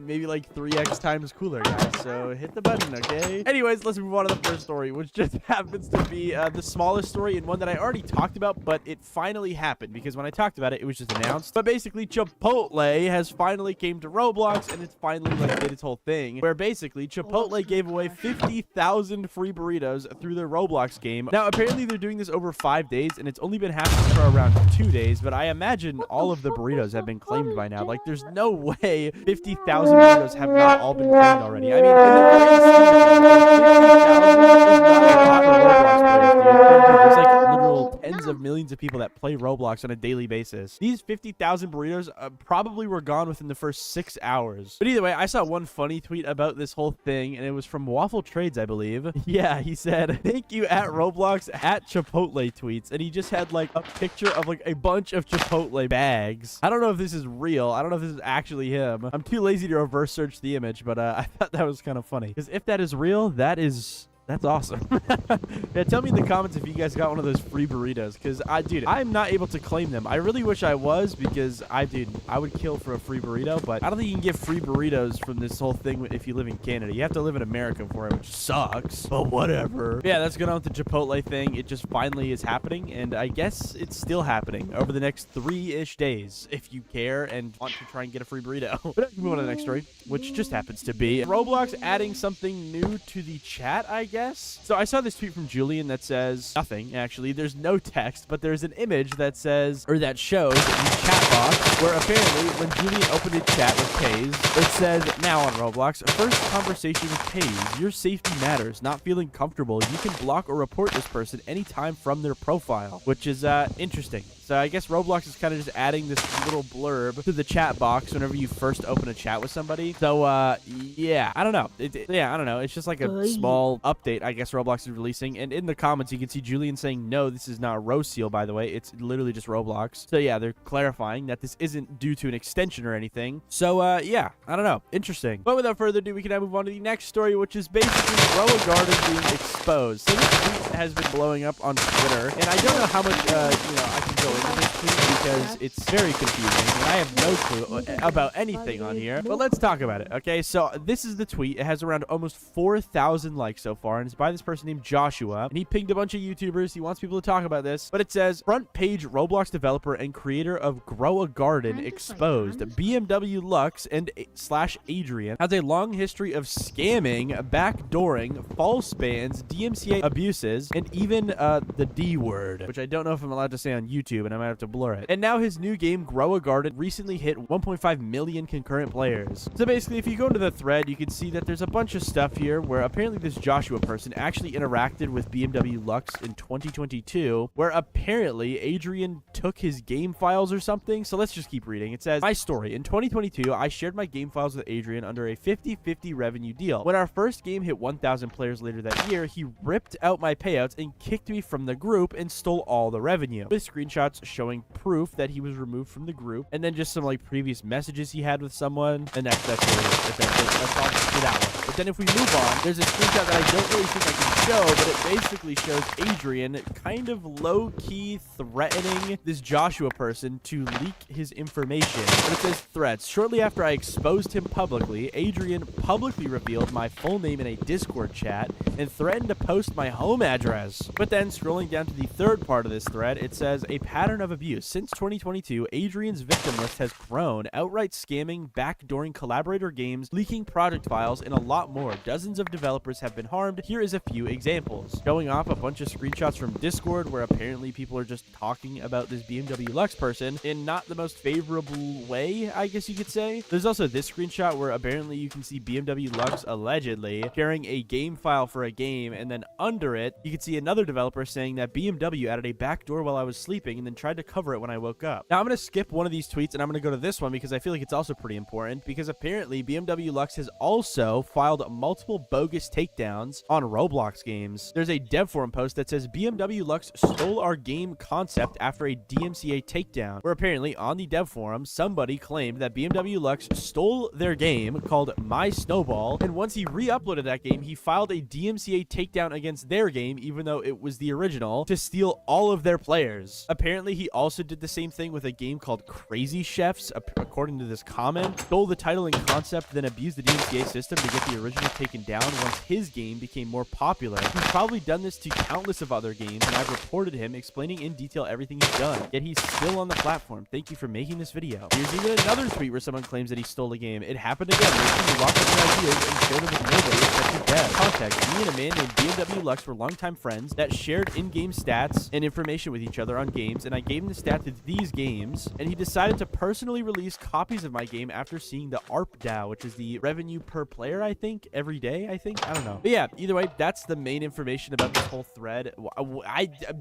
maybe like 3x times cooler, guys. So hit the button, okay? Anyways, let's move on to the first story, which just happens to be the smallest story and one that I already talked about, but it finally happened because when I talked about it, it was just announced. But basically, Chipotle has finally came to Roblox and it's finally like did its whole thing where basically Chipotle gave away 50,000 free burritos through their Roblox game. Now apparently they're doing this over 5 days and it's only been happening for around 2 days, but I imagine all of the burritos have been claimed by now. Like there's no way 50,000 burritos have not all been claimed already. I mean, in the grand scheme there's like literal tens of millions of people that play Roblox on a daily basis. These 50,000 burritos probably were gone within the first 6 hours. But either way, I saw one funny tweet about this whole thing, and it was from Waffle Trades, I believe. Yeah, he said, thank you at Roblox at Chipotle tweets. And he just had like a picture of like a bunch of Chipotle bags. I don't know if this is real. I don't know if this is actually him. I'm too lazy to reverse search the image, but I thought that was kind of funny. Because if that is real, that's awesome. Yeah, tell me in the comments if you guys got one of those free burritos, because dude, I'm not able to claim them. I really wish I was, because I would kill for a free burrito, but I don't think you can get free burritos from this whole thing if you live in Canada. You have to live in America for it, which sucks, but whatever. Yeah, that's going on with the Chipotle thing. It just finally is happening, and I guess it's still happening over the next 3-ish days if you care and want to try and get a free burrito. But let's move on to the next story, which just happens to be Roblox adding something new to the chat, I guess. So I saw this tweet from Julian that says nothing, actually. There's no text, but there's an image that says, or that shows the chat box, where apparently when Julian opened a chat with Pays, it says, now on Roblox, first conversation with Pays, your safety matters. Not feeling comfortable, you can block or report this person anytime from their profile, which is interesting. So I guess Roblox is kind of just adding this little blurb to the chat box whenever you first open a chat with somebody. So yeah, I don't know. I don't know. It's just like a small update I guess Roblox is releasing. And in the comments, you can see Julian saying, no, this is not Rose Seal, by the way. It's literally just Roblox. So yeah, they're clarifying that this isn't due to an extension or anything. So yeah, I don't know. Interesting. But without further ado, we can now move on to the next story, which is basically Grow a Garden being exposed. So this tweet has been blowing up on Twitter, and I don't know how much I can go into this tweet because it's very confusing, and I have no clue about anything on here. But let's talk about it, okay? So this is the tweet. It has around almost 4,000 likes so far, and it's by this person named Joshua, and he pinged a bunch of YouTubers. He wants people to talk about this, but it says, front page Roblox developer and creator of Grow a Garden exposed. BMW Lux Lux and /Adrian has a long history of scamming, backdooring, false bans, DMCA abuses, and even the D word, which I don't know if I'm allowed to say on YouTube, and I might have to blur it. And now his new game, Grow a Garden, recently hit 1.5 million concurrent players. So basically, if you go into the thread, you can see that there's a bunch of stuff here where apparently this Joshua person actually interacted with BMW Lux in 2022, where apparently Adrian took his game files or something. So let's just keep reading. It says, my story. In 2022, I shared my game files with Adrian under a 50-50 revenue deal. When our first game hit 1,000 players later that year, he ripped out my payouts and kicked me from the group and stole all the revenue. With screenshots showing proof that he was removed from the group, and then just some like previous messages he had with someone, and that's really it. That's all for that one. But then if we move on, there's a screenshot that I don't really think I can show, but it basically shows Adrian kind of low-key threatening this Joshua person to leak his information. But it says threats. Shortly after I exposed him publicly, Adrian publicly revealed my full name in a Discord chat and threatened to post my home address. But then scrolling down to the third part of this thread, it says a pattern of abuse. Since 2022, Adrian's victim list has grown, outright scamming, backdooring collaborator games, leaking project files, and a lot more. Dozens of developers have been harmed. Here is a few examples. Showing off a bunch of screenshots from Discord where apparently people are just talking about this BMW Lux person in not the most favorable way, I guess you could say. There's also this screenshot where apparently you can see BMW Lux allegedly sharing a game file for a game, and then under it, you can see another developer saying that BMW added a backdoor while I was sleeping and then tried to cover it when I woke up. Now I'm going to skip one of these tweets and I'm going to go to this one because I feel like it's also pretty important, because apparently BMW Lux has also filed multiple bogus takedowns on Roblox games. There's a dev forum post that says BMW Lux stole our game concept after a DMCA takedown, where apparently on the dev forum, somebody claimed that BMW Lux stole their game called My Snowball, and once he re-uploaded that game, he filed a DMCA takedown against their game, even though it was the original, to steal all of their players. Apparently, he also did the same thing with a game called Crazy Chefs, according to this comment, stole the title and concept, then abused the DMCA system to get the original taken down once his game became more popular. He's probably done this to countless of other games, and I've reported him explaining in detail everything he's done, yet he's still on the platform. Thank you for making this video. Here's even another tweet where someone claims that he stole a game. It happened again. You lock up your ideas and share them with nobody except your dad. Context: me and a man named BMW Lux were longtime friends that shared in-game stats and information with each other on games, and I gave him the stats of these games, and he decided to personally release copies of my game after seeing the ARPDAU, which is the revenue per player, I think, every day, I think. I don't know. But yeah, either way, that's the main information about this whole thread.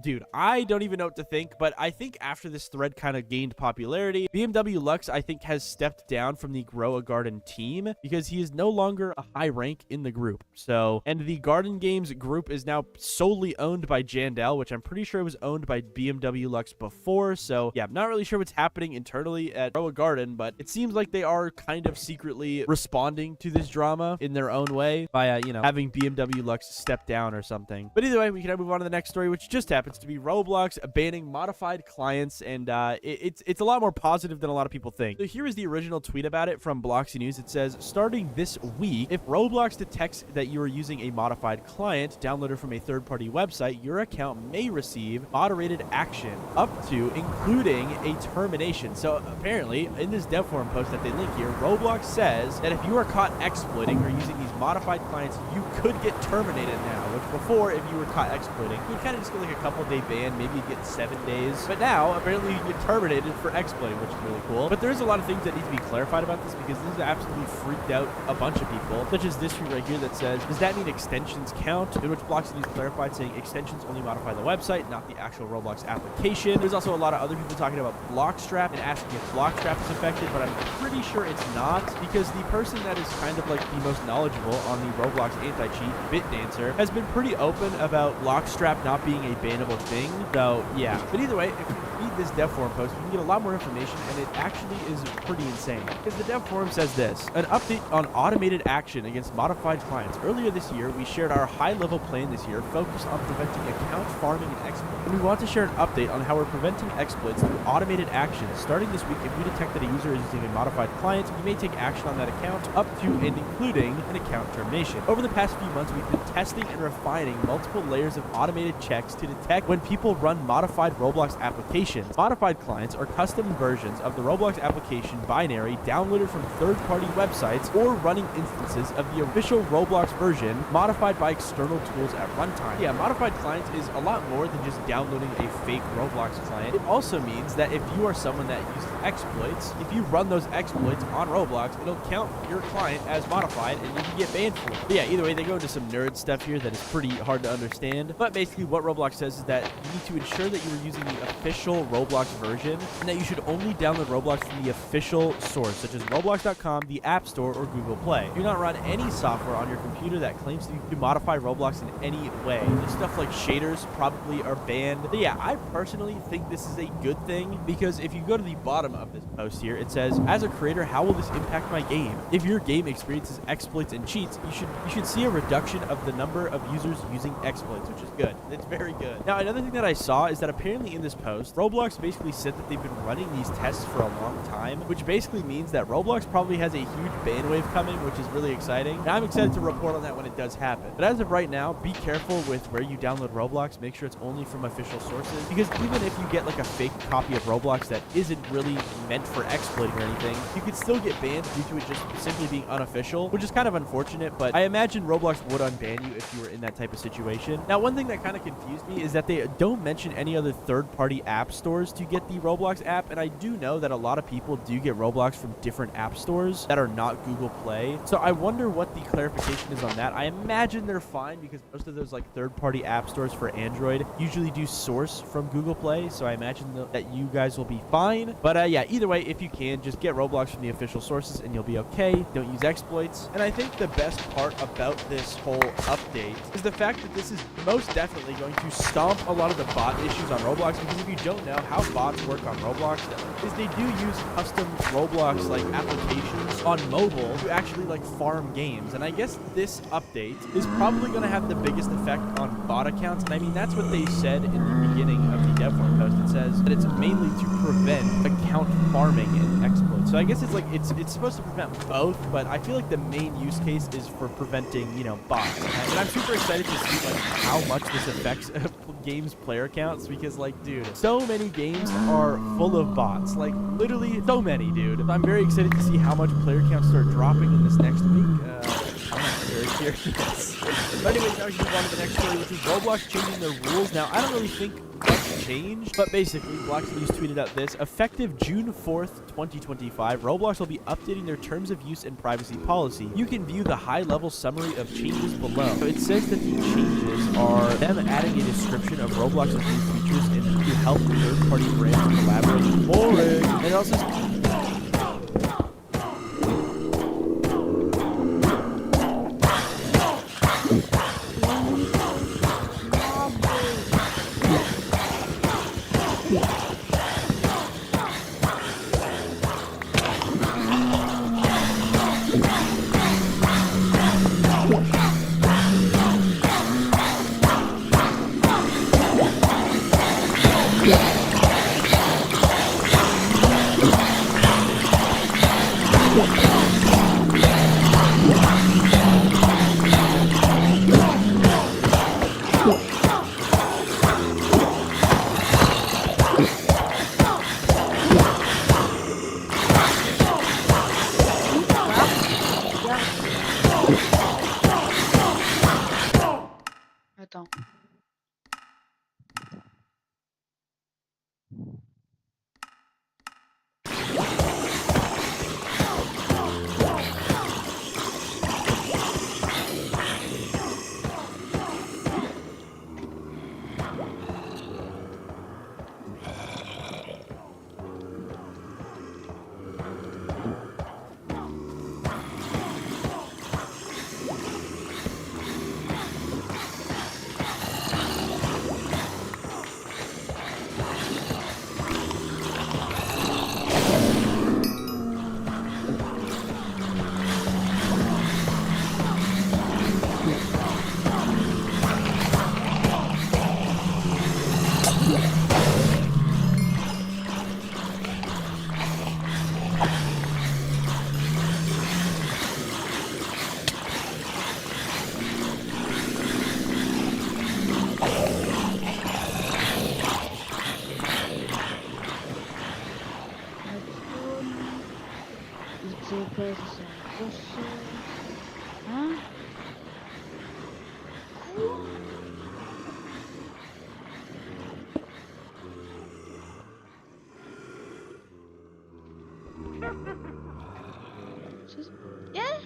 Dude, I don't even know what to think, but I think after this thread kind of gained popularity, BMW Lux, I think, has stepped down from the Grow a Garden team because he is no longer a high rank in the group. So, and the Garden Games group is now solely owned by Jandel, which I'm pretty sure was owned by BMW Lux before. So yeah, I'm not really sure what's happening internally at Grow a Garden, but it seems like they are kind of secretly responding to this drama in their own way by, you know, having BMW Lux step down or something. But either way, we can move on to the next story, which just happens to be Roblox banning modified clients, and it's a lot more positive than a lot of people think. So here is the original tweet about it from Bloxy News. It says, starting this week, if Roblox detects that you are using a modified client downloaded from a third-party website, your account may receive moderated action, up to including a termination. So apparently, in this dev forum post that they link here, Roblox says that if you are caught exploiting or using these modified clients, you could get terminated now, which before, if you were caught exploiting, you would kind of just get like a couple-day ban, maybe you'd get 7 days. But now, apparently, you get terminated for exploiting, which is really cool. But there's a lot of things that need to be clarified about this, because this has absolutely freaked out a bunch of people, such as this tweet right here that says, does that mean extensions count? In which Bloxy News clarified, saying extensions only modify the website, not the actual Roblox application. There's also a lot of other people talking about Blockstrap and asking if Blockstrap is affected, but I'm pretty sure it's not, because the person that is kind of like the most knowledgeable on the Roblox anti-cheat, BitDancer, has been pretty open about Blockstrap not being a bannable thing. So yeah, but either way, if you read this dev forum post, you can get a lot more information, and it actually is pretty insane. Because the dev forum says this: an update on automated action against modified clients. Earlier this year, we shared our high-level plan this year focused on preventing account farming and exploits. And we want to share an update on how we're preventing exploits through automated actions. Starting this week, if we detect that a user is using a modified client, we may take action on that account, up to and including an account termination. Over the past few months, we've been testing and refining multiple layers of automated checks to detect when people run modified Roblox applications applications. Modified clients are custom versions of the Roblox application binary downloaded from third-party websites or running instances of the official Roblox version modified by external tools at runtime. Yeah, modified clients is a lot more than just downloading a fake Roblox client. It also means that if you are someone that uses exploits, if you run those exploits on Roblox, it'll count your client as modified and you can get banned for it. But yeah, either way, they go into some nerd stuff here that is pretty hard to understand. But basically what Roblox says is that you need to ensure that you are using the official Roblox version and that you should only download Roblox from the official source, such as Roblox.com, the App Store, or Google Play. Do not run any software on your computer that claims to modify Roblox in any way. This stuff like shaders probably are banned. But yeah, I personally think this is a good thing because if you go to the bottom of this post here, it says, as a creator, how will this impact my game? If your game experiences exploits and cheats, you should see a reduction of the number of users using exploits, which is good. It's very good. Now, another thing that I saw is that apparently in this post, Roblox basically said that they've been running these tests for a long time, which basically means that Roblox probably has a huge ban wave coming, which is really exciting. And I'm excited to report on that when it does happen. But as of right now, be careful with where you download Roblox. Make sure it's only from official sources, because even if you get like a fake copy of Roblox that isn't really meant for exploiting or anything, you could still get banned due to it just simply being unofficial, which is kind of unfortunate, but I imagine Roblox would unban you if you were in that type of situation. Now, one thing that kind of confused me is that they don't mention any other third-party app stores to get the Roblox app, and I do know that a lot of people do get Roblox from different app stores that are not Google Play, so I wonder what the clarification is on that. I imagine they're fine because most of those like third-party app stores for Android usually do source from Google Play, so I imagine that you guys will be fine. But yeah, either way, if you can, just get Roblox from the official sources and you'll be okay. Don't use exploits. And I think the best part about this whole update is the fact that this is most definitely going to stomp a lot of the bot issues on Roblox, because if you don't know how bots work on Roblox, is they do use custom Roblox like applications on mobile to actually like farm games. And I guess this update is probably going to have the biggest effect on bot accounts. And I mean, that's what they said in the beginning of the dev forum post. It says that it's mainly to prevent account farming and exploits. So I guess it's like it's supposed to prevent both, but I feel like the main use case is for preventing, you know, bots. And I'm super excited to see like how much this affects games player counts, because like, dude, so many games are full of bots, like literally so many, dude. I'm very excited to see how much player counts start dropping in this next week. I'm very curious. But anyways, now we should move on to the next story, which is Roblox changing their rules. Now, I don't really think much changed, but basically, Blox News tweeted out this: effective June 4th, 2025, Roblox will be updating their terms of use and privacy policy. You can view the high-level summary of changes below. So it says that the changes are them adding a description of Roblox's new features and to help third-party brands collaborate. Boring. And it also versus Bosso. Huh? Yeah?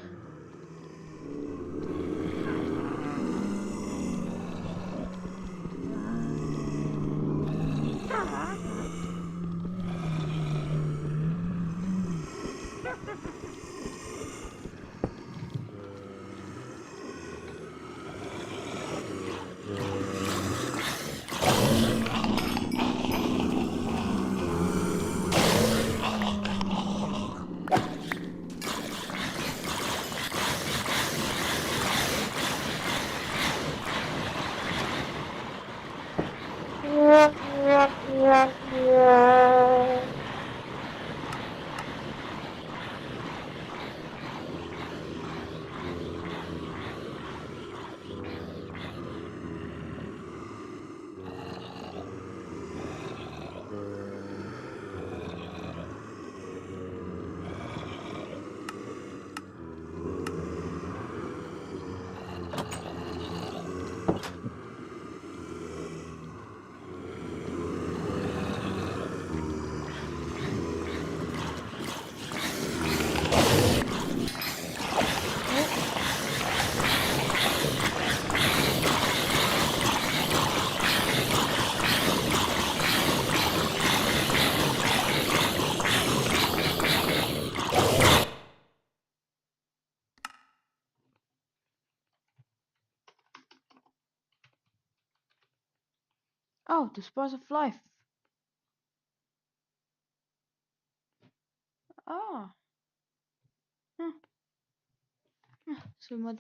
Oh, the Spice of Life. Ah. So much.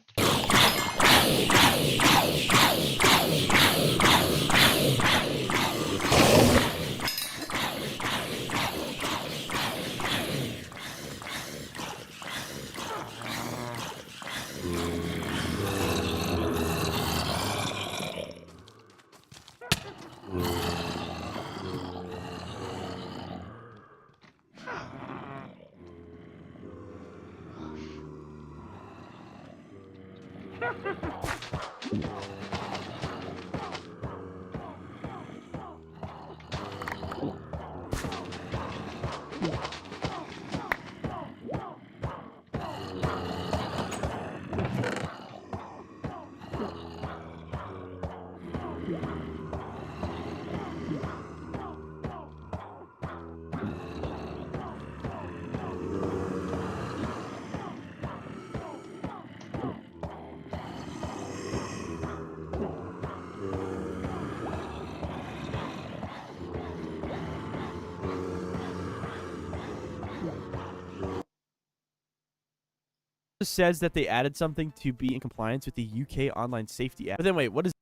Says that they added something to be in compliance with the UK Online Safety Act. But then wait, what is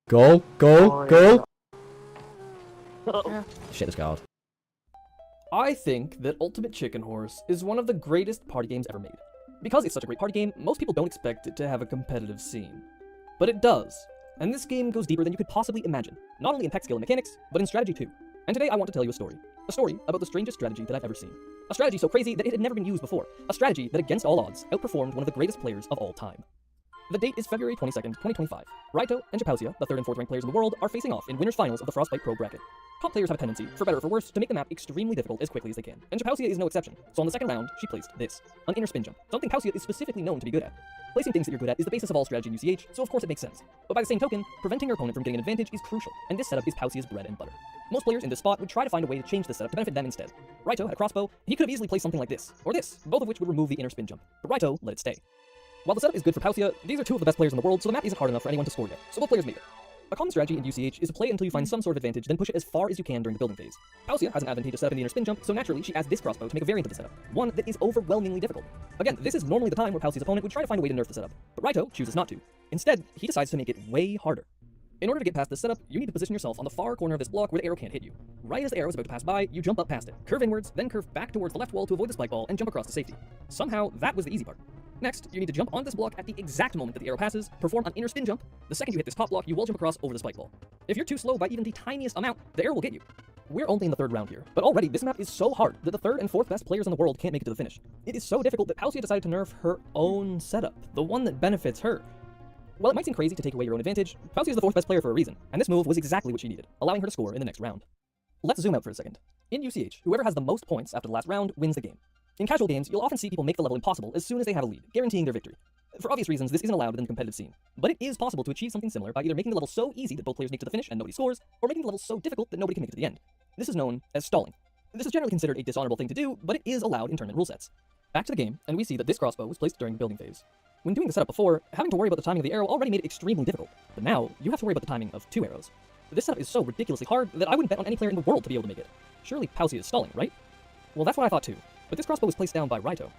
Go. Shit is God. I think that Ultimate Chicken Horse is one of the greatest party games ever made. Because it's such a great party game, most people don't expect it to have a competitive scene. But it does. And this game goes deeper than you could possibly imagine, not only in tech skill and mechanics, but in strategy too. And today I want to tell you a story. A story about the strangest strategy that I've ever seen. A strategy so crazy that it had never been used before. A strategy that against all odds outperformed one of the greatest players of all time. The date is February 22nd, 2025. Raito and Japausia, the 3rd and 4th ranked players in the world, are facing off in winners finals of the Frostbite Pro bracket. Top players have a tendency, for better or for worse, to make the map extremely difficult as quickly as they can. And Japausia is no exception. So on the second round, she placed this. An inner spin jump. Something Pausia is specifically known to be good at. Placing things that you're good at is the basis of all strategy in UCH, so of course it makes sense. But by the same token, preventing your opponent from getting an advantage is crucial, and this setup is Pausia's bread and butter. Most players in this spot would try to find a way to change this setup to benefit them instead. Raito had a crossbow, and he could have easily placed something like this, or this, both of which would remove the inner spin jump. But Raito let it stay. While the setup is good for Pausia, these are two of the best players in the world, so the map isn't hard enough for anyone to score yet, so both players made it. A common strategy in UCH is to play until you find some sort of advantage, then push it as far as you can during the building phase. Pausia has an advantageous setup in the inner spin jump, so naturally she adds this crossbow to make a variant of the setup, one that is overwhelmingly difficult. Again, this is normally the time where Pausia's opponent would try to find a way to nerf the setup, but Raito chooses not to. Instead, he decides to make it way harder. In order to get past this setup, you need to position yourself on the far corner of this block where the arrow can't hit you. Right as the arrow is about to pass by, you jump up past it, curve inwards, then curve back towards the left wall to avoid the spike ball and jump across to safety. Somehow, that was the easy part. Next, you need to jump on this block at the exact moment that the arrow passes, perform an inner spin jump. The second you hit this top block, you wall jump across over the spike ball. If you're too slow by even the tiniest amount, the arrow will get you. We're only in the 3rd round here, but already this map is so hard that the 3rd and 4th best players in the world can't make it to the finish. It is so difficult that Palsia decided to nerf her own setup, the one that benefits her. While it might seem crazy to take away your own advantage, Palsia is the 4th best player for a reason, and this move was exactly what she needed, allowing her to score in the next round. Let's zoom out for a second. In UCH, whoever has the most points after the last round wins the game. In casual games, you'll often see people make the level impossible as soon as they have a lead, guaranteeing their victory. For obvious reasons, this isn't allowed within the competitive scene. But it is possible to achieve something similar by either making the level so easy that both players make it to the finish and nobody scores, or making the level so difficult that nobody can make it to the end. This is known as stalling. This is generally considered a dishonorable thing to do, but it is allowed in tournament rule sets. Back to the game, and we see that this crossbow was placed during the building phase. When doing the setup before, having to worry about the timing of the arrow already made it extremely difficult, but now you have to worry about the timing of 2 arrows. This setup is so ridiculously hard that I wouldn't bet on any player in the world to be able to make it. Surely Palsia is stalling, right? Well, that's what I thought too, but this crossbow was placed down by Raito.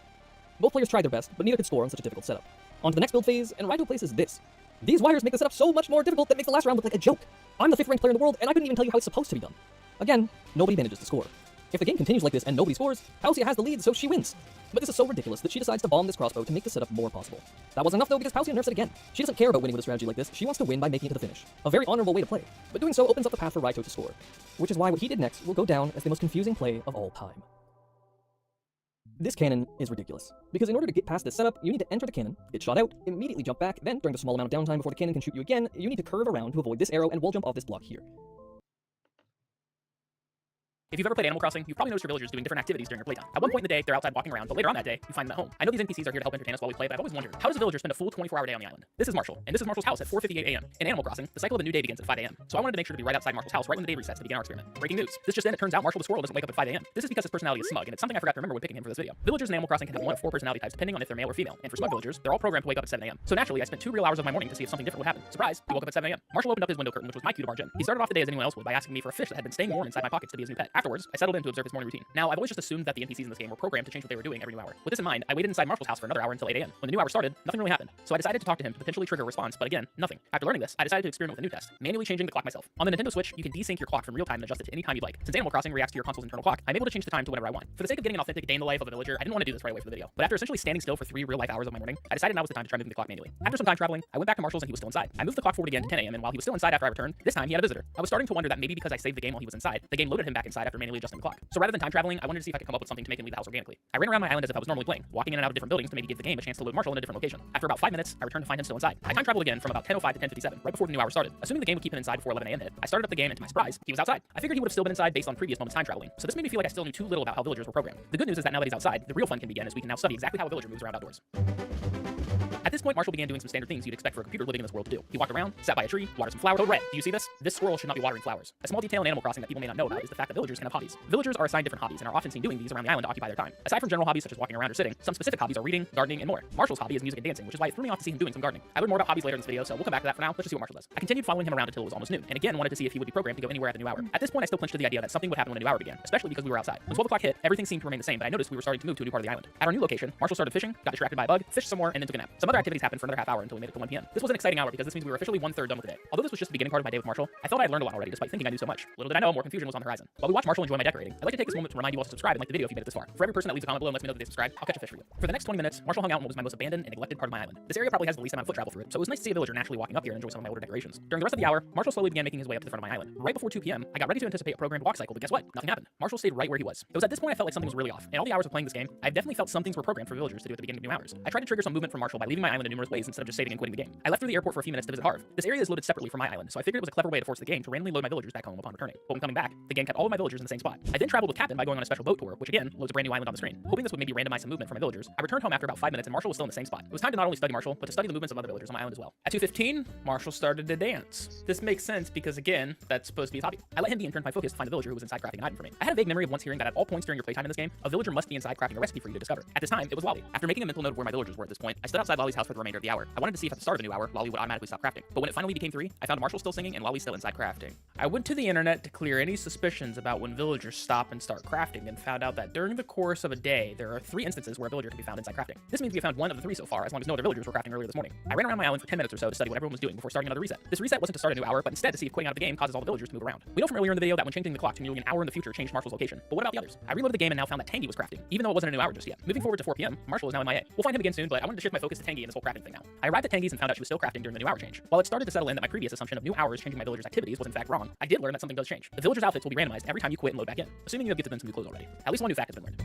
Both players tried their best, but neither could score on such a difficult setup. On to the next build phase, and Raito places this. These wires make the setup so much more difficult that makes the last round look like a joke. I'm the 5th ranked player in the world, and I couldn't even tell you how it's supposed to be done. Again, nobody manages to score. If the game continues like this and nobody scores, Palsia has the lead, so she wins. But this is so ridiculous that she decides to bomb this crossbow to make the setup more possible. That wasn't enough though, because Palsia nerfs it again. She doesn't care about winning with a strategy like this, she wants to win by making it to the finish. A very honorable way to play. But doing so opens up the path for Raito to score. Which is why what he did next will go down as the most confusing play of all time. This cannon is ridiculous, because in order to get past this setup, you need to enter the cannon, get shot out, immediately jump back, then during the small amount of downtime before the cannon can shoot you again, you need to curve around to avoid this arrow and wall jump off this block here. If you've ever played Animal Crossing, you've probably noticed your villagers doing different activities during their playtime. At one point in the day, they're outside walking around, but later on that day, you find them at home. I know these NPCs are here to help entertain us while we play, but I've always wondered, how does a villager spend a full 24-hour day on the island? This is Marshall, and this is Marshall's house at 4:58 a.m. In Animal Crossing, the cycle of a new day begins at 5 a.m. So I wanted to make sure to be right outside Marshall's house right when the day resets to begin our experiment. Breaking news. This just in, it turns out Marshall the squirrel doesn't wake up at 5 a.m. This is because his personality is smug, and it's something I forgot to remember when picking him for this video. Villagers in Animal Crossing can have one of 4 personality types depending on if they're male or female, and for smug villagers, they're all programmed to wake up at 7 a.m. So naturally, I spent 2 real hours of my morning to see if something different would happen. Surprise, he woke up at 7 a.m. Marshall opened up his window curtain, which was my cue to barge in. He started off the day as anyone else would by asking me for a fish that had been staying warm inside my pockets to be his new pet. Afterwards, I settled in to observe his morning routine. Now, I've always just assumed that the NPCs in this game were programmed to change what they were doing every new hour. With this in mind, I waited inside Marshall's house for another hour until 8 a.m. When the new hour started, nothing really happened. So I decided to talk to him to potentially trigger a response, but again, nothing. After learning this, I decided to experiment with a new test, manually changing the clock myself. On the Nintendo Switch, you can desync your clock from real time and adjust it to any time you'd like. Since Animal Crossing reacts to your console's internal clock, I'm able to change the time to whenever I want. For the sake of getting an authentic day in the life of a villager, I didn't want to do this right away for the video. But after essentially standing still for 3 real-life hours of my morning, I decided now was the time to try moving the clock manually. After some time traveling, I went back to Marshall's and he was still inside. I moved the clock forward again to 10 a.m. and while he was still inside after I returned, this time he had a visitor. I was starting to wonder that maybe because I saved the game while he was inside, the game loaded him back inside after manually adjusting the clock. So rather than time traveling, I wanted to see if I could come up with something to make him leave the house organically. I ran around my island as if I was normally playing, walking in and out of different buildings to maybe give the game a chance to load Marshall in a different location. After about 5 minutes, I returned to find him still inside. I time traveled again from about 10:05 to 10:57, right before the new hour started. Assuming the game would keep him inside before 11 a.m. hit, I started up the game and to my surprise, he was outside. I figured he would have still been inside based on previous moments time traveling, so this made me feel like I still knew too little about how villagers were programmed. The good news is that now that he's outside, the real fun can begin as we can now study exactly how a villager moves around outdoors. At this point, Marshall began doing some standard things you'd expect for a computer living in this world to do. He walked around, sat by a tree, watered some flowers. Code red. Do you see this? This squirrel should not be watering flowers. A small detail in Animal Crossing that people may not know about is the fact that villagers can have hobbies. Villagers are assigned different hobbies and are often seen doing these around the island to occupy their time. Aside from general hobbies such as walking around or sitting, some specific hobbies are reading, gardening, and more. Marshall's hobby is music and dancing, which is why it threw me off to see him doing some gardening. I learned more about hobbies later in this video, so we'll come back to that for now. Let's just see what Marshall does. I continued following him around until it was almost noon, and again wanted to see if he would be programmed to go anywhere at the new hour. At this point, I still clinched to the idea that something would happen when a new hour began, especially because we were outside. When 12 o'clock hit, everything seemed to remain the same, but I noticed we were starting to move to a new part of the island. At our new location, Marshall started fishing, got distracted by a bug, fished some more, and then took a nap. Some other activities happened for another half hour until we made it to 1 p.m. This was an exciting hour because this means we were officially 1/3 done with the day. Although this was just the beginning part of my day with Marshall, I felt I had learned a lot already despite thinking I knew so much. Little did I know, more confusion was on the horizon. While we watch Marshall enjoy my decorating, I'd like to take this moment to remind you all to subscribe and like the video if you made it this far. For every person that leaves a comment below and lets me know that they subscribed, I'll catch a fish for you. For the next 20 minutes, Marshall hung out in what was my most abandoned and neglected part of my island. This area probably has the least amount of foot travel through it, so it was nice to see a villager naturally walking up here and enjoy some of my older decorations. During the rest of the hour, Marshall slowly began making his way up to the front of my island. Right before 2 p.m., I got ready to anticipate a programmed walk cycle, but guess what? Nothing happened. Marshall stayed right where he was. It was at this point I felt like something was really off. In all the hours of playing this game, I definitely felt some things were programmed for villagers to do at the beginning of new hours. I tried to trigger some movement from Marshall by leaving my island in numerous ways instead of just saving and quitting the game. I left through the airport for a few minutes to visit Harv. This area is loaded separately from my island, so I figured it was a clever way to force the game to randomly load my villagers back home upon returning. But when coming back, the game kept all of my villagers in the same spot. I then traveled with Captain by going on a special boat tour, which again loads a brand new island on the screen. Hoping this would maybe randomize some movement from my villagers, I returned home after about 5 minutes and Marshall was still in the same spot. It was time to not only study Marshall, but to study the movements of other villagers on my island as well. At 2:15, Marshall started to dance. This makes sense because again, that's supposed to be his hobby. I let him be and turned my focus to find the villager who was inside crafting an item for me. I had a vague memory of once hearing that at all points during your playtime in this game, a villager must be inside crafting a recipe for you to discover. At this time, it was Wally. After making a mental note of where my villagers were at this point, I stood outside Wally's house for the remainder of the hour. I wanted to see if at the start of the new hour, Lolly would automatically stop crafting. But when it finally became 3, I found Marshall still singing and Lolly still inside crafting. I went to the internet to clear any suspicions about when villagers stop and start crafting and found out that during the course of a day, there are 3 instances where a villager can be found inside crafting. This means we found 1 of the 3 so far, as long as no other villagers were crafting earlier this morning. I ran around my island for 10 minutes or so to study what everyone was doing before starting another reset. This reset wasn't to start a new hour, but instead to see if quitting out of the game causes all the villagers to move around. We know from earlier in the video that when changing the clock to nearly an hour in the future changed Marshall's location, but what about the others? I reloaded the game and now found that Tangy was crafting, even though it wasn't a new hour just yet. Moving forward to 4 p.m., Marshall is now MIA. We'll find him again soon, but I wanted to shift my focus to Tangy and this whole crafting thing now. I arrived at Tangy's and found out she was still crafting during the new hour change. While it started to settle in that my previous assumption of new hours changing my villagers' activities was in fact wrong, I did learn that something does change. The villagers' outfits will be randomized every time you quit and load back in, assuming you have gifted them some new clothes already. At least one new fact has been learned.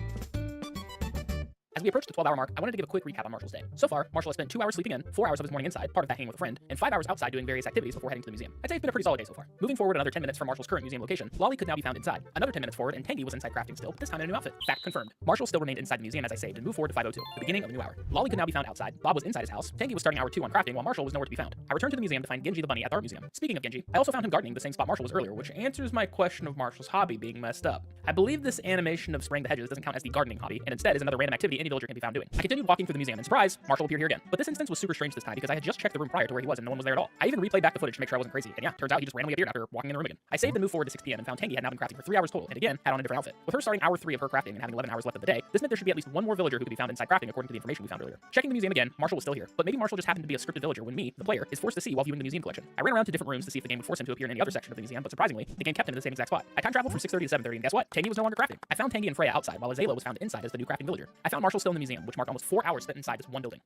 As we approach the 12-hour mark, I wanted to give a quick recap on Marshall's day. So far, Marshall has spent 2 hours sleeping in, 4 hours of his morning inside, part of that hanging with a friend, and 5 hours outside doing various activities before heading to the museum. I'd say it's been a pretty solid day so far. Moving forward another 10 minutes from Marshall's current museum location, Lolly could now be found inside. Another 10 minutes forward, and Tangy was inside crafting still, but this time in a new outfit. Fact confirmed. Marshall still remained inside the museum as I saved and moved forward to 5:02, the beginning of the new hour. Lolly could now be found outside, Bob was inside his house, Tangy was starting hour 2 on crafting, while Marshall was nowhere to be found. I returned to the museum to find Genji the bunny at the art museum. Speaking of Genji, I also found him gardening the same spot Marshall was earlier, which answers my question of Marshall's hobby being messed up. I believe this animation of spraying the hedges doesn't count as the gardening hobby, and instead is another random activity any villager can be found doing. I continued walking through the museum, and surprise, Marshall appeared here again. But this instance was super strange this time because I had just checked the room prior to where he was and no one was there at all. I even replayed back the footage to make sure I wasn't crazy, and yeah, turns out he just randomly appeared after walking in the room again. I saved and moved forward to 6 p.m. and found Tangy had now been crafting for 3 hours total, and again, had on a different outfit. With her starting hour 3 of her crafting and having 11 hours left of the day, this meant there should be at least 1 more villager who could be found inside crafting according to the information we found earlier. Checking the museum again, Marshall was still here, but maybe Marshall just happened to be a scripted villager when me, the player, is forced to see while viewing the museum collection. I ran around to different rooms to see if the game would force him to appear in any other section of the museum, but surprisingly, the game kept him in the same exact spot. I time traveled from 6:30 to 7:30, and guess what? Tangy was no longer crafting. I found Tangy and Freya outside, while Azayla was found inside as the new crafting villager. I found Marshall still in the museum, which marked almost 4 hours spent inside this one building.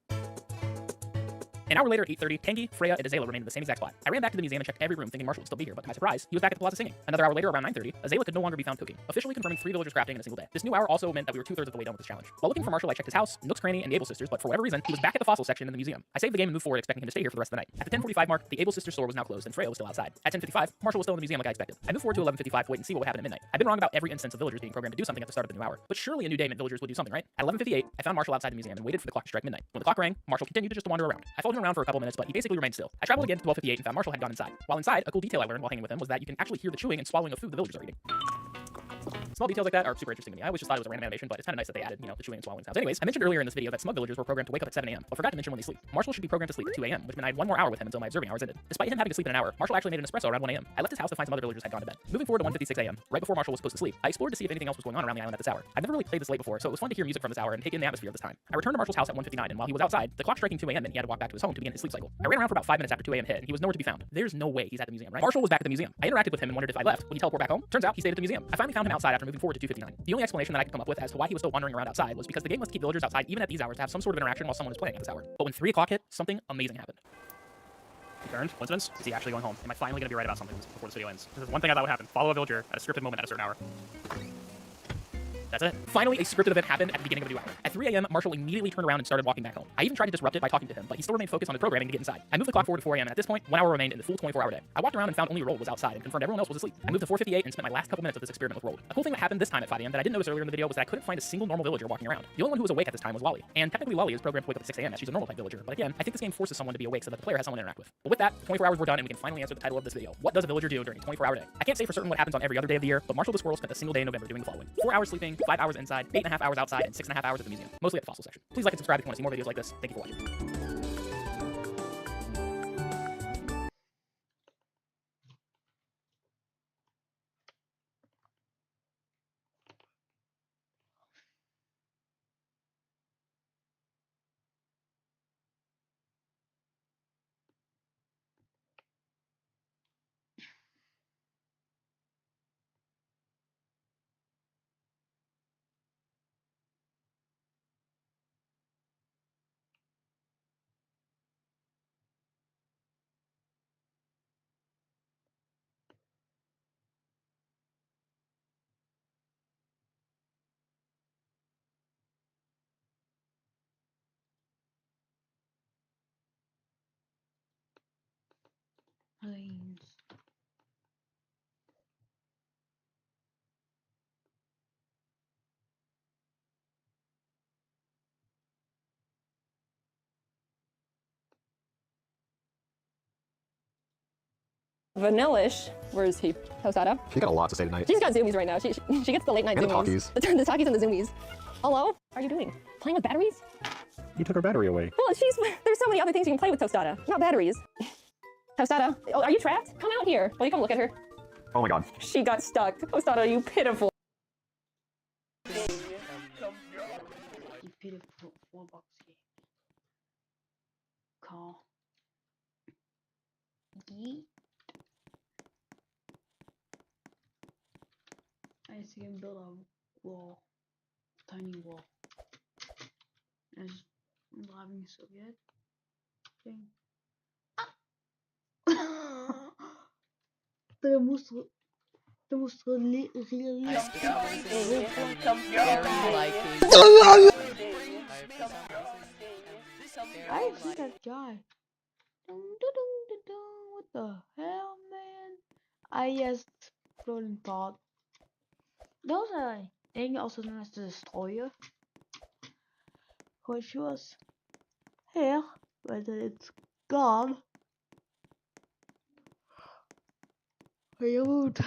An hour later at 8:30, Tangy, Freya, and Azayla remained in the same exact spot. I ran back to the museum and checked every room thinking Marshall would still be here, but to my surprise, he was back at the plaza singing. Another hour later, around 9:30, Azayla could no longer be found cooking, officially confirming 3 villagers crafting in a single day. This new hour also meant that we were 2/3 of the way done with this challenge. While looking for Marshall, I checked his house, Nook's Cranny, and the Able Sisters, but for whatever reason, he was back at the fossil section in the museum. I saved the game and moved forward expecting him to stay here for the rest of the night. At the 10:45 mark, the Able Sisters store was now closed and Freya was still outside. At 10:55, Marshall was still in the museum like I expected. I moved forward to 11:55 to wait and see what would happen at midnight. I've been wrong about every instance of villagers being programmed to do something at the start of the new hour, but surely a new day meant villagers would do something, right? At 11:58, I found Marshall outside the museum and waited for the clock to strike midnight. When the clock rang, Marshall continued to just wander around. I followed him around for a couple minutes, but he basically remained still. I traveled again to 12:58 and found Marshall had gone inside. While inside, a cool detail I learned while hanging with him was that you can actually hear the chewing and swallowing of food the villagers are eating. Small details like that are super interesting to me. I always just thought it was a random animation, but it's kind of nice that they added, the chewing and swallowing sounds. Anyways, I mentioned earlier in this video that smug villagers were programmed to wake up at 7 a.m., but forgot to mention when they sleep. Marshall should be programmed to sleep at 2 a.m., which meant I had 1 more hour with him until my observing hours ended. Despite him having to sleep in an hour, Marshall actually made an espresso around 1 a.m. I left his house to find some other villagers had gone to bed. Moving forward to 1:56 a.m., right before Marshall was supposed to sleep, I explored to see if anything else was going on around the island at this hour. I've never really played this late before, so it was fun to hear music from this hour and take in the atmosphere of this time. I returned to Marshall's house at 1:59, and while he was outside, the clock striking 2 a.m. meant he had to walk back to his home to begin his sleep cycle. I ran around for about 5 minutes after 2 a.m. hit, and he was nowhere to be found. There's no way he's at the museum, right? Marshall was back at the museum. I interacted with him and wondered if I left. Would he teleport back home? Turns out he stayed at the museum. I finally found him outside after moving forward to 2:59. The only explanation that I could come up with as to why he was still wandering around outside was because the game must keep villagers outside even at these hours to have some sort of interaction while someone is playing at this hour. But when 3 o'clock hit, something amazing happened. He turned. Coincidence? Is he actually going home? Am I finally going to be right about something before this video ends? This is one thing I thought would happen. Follow a villager at a scripted moment at a certain hour. That's it. Finally, a scripted event happened at the beginning of a new hour. At 3 a.m., Marshall immediately turned around and started walking back home. I even tried to disrupt it by talking to him, but he still remained focused on his programming to get inside. I moved the clock forward to 4 a.m., and at this point, 1 hour remained in the full 24-hour day. I walked around and found only Roll was outside and confirmed everyone else was asleep. I moved to 4:58 and spent my last couple minutes of this experiment with Roll. A cool thing that happened this time at 5 a.m. that I didn't notice earlier in the video was that I couldn't find a single normal villager walking around. The only one who was awake at this time was Lolly. And technically Lolly is programmed to wake up at 6 a.m. as she's a normal type villager, but again, I think this game forces someone to be awake so that the player has someone to interact with. But with that, the 24 hours were done and we can finally answer the title of this video. What does a villager do during a 24-hour day? I can't say for certain what happens on every other day of the year, but Marshall the Squirrel spent a single day in November doing the following: 4 hours sleeping, 5 hours inside, 8.5 hours outside, and 6.5 hours at the museum, mostly at the fossil section. Please like and subscribe if you want to see more videos like this. Thank you for watching. Vanillish, where is he? Hosada? She got a lot to say tonight. She's got zoomies right now. She gets the late night And zoomies. the The talkies and the zoomies. Hello? How are you doing? Playing with batteries? You took our battery away. Well, there's so many other things you can play with Tostada. Not batteries. Tostada, oh, are you trapped? Come out here. Will you come look at her? Oh my god. She got stuck. Tostada, you pitiful. You pitiful $4 game. Car. Yeet. I just can build a wall. Tiny wall. As I'm driving so good. Thing. Der musst du I see that guy. What the hell, man? I just floating pod. Those are thing also known as the destroyer, which was here, but it's gone. I moved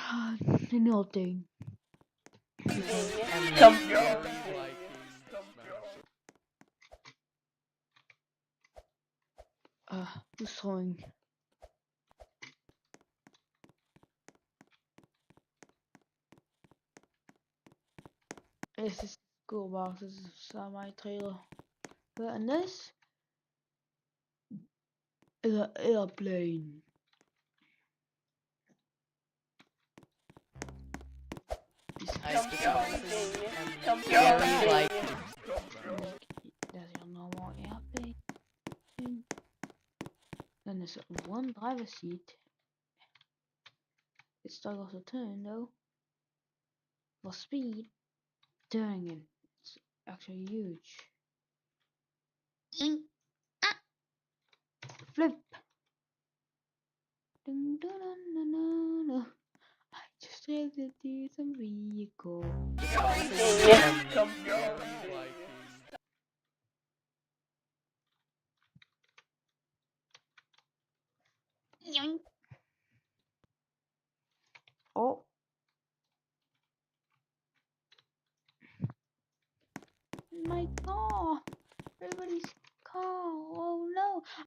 nothing. Destroying. This is cool box. This is my trailer. And this is an airplane. That's your normal airplane. Then there's one driver's seat. It struggles to turn though. For speed, turning it. It's actually huge. Flip. Dun, dun, dun, dun, dun, dun. I just had to do some vehicle. Yoink. Oh. My car. Everybody's car.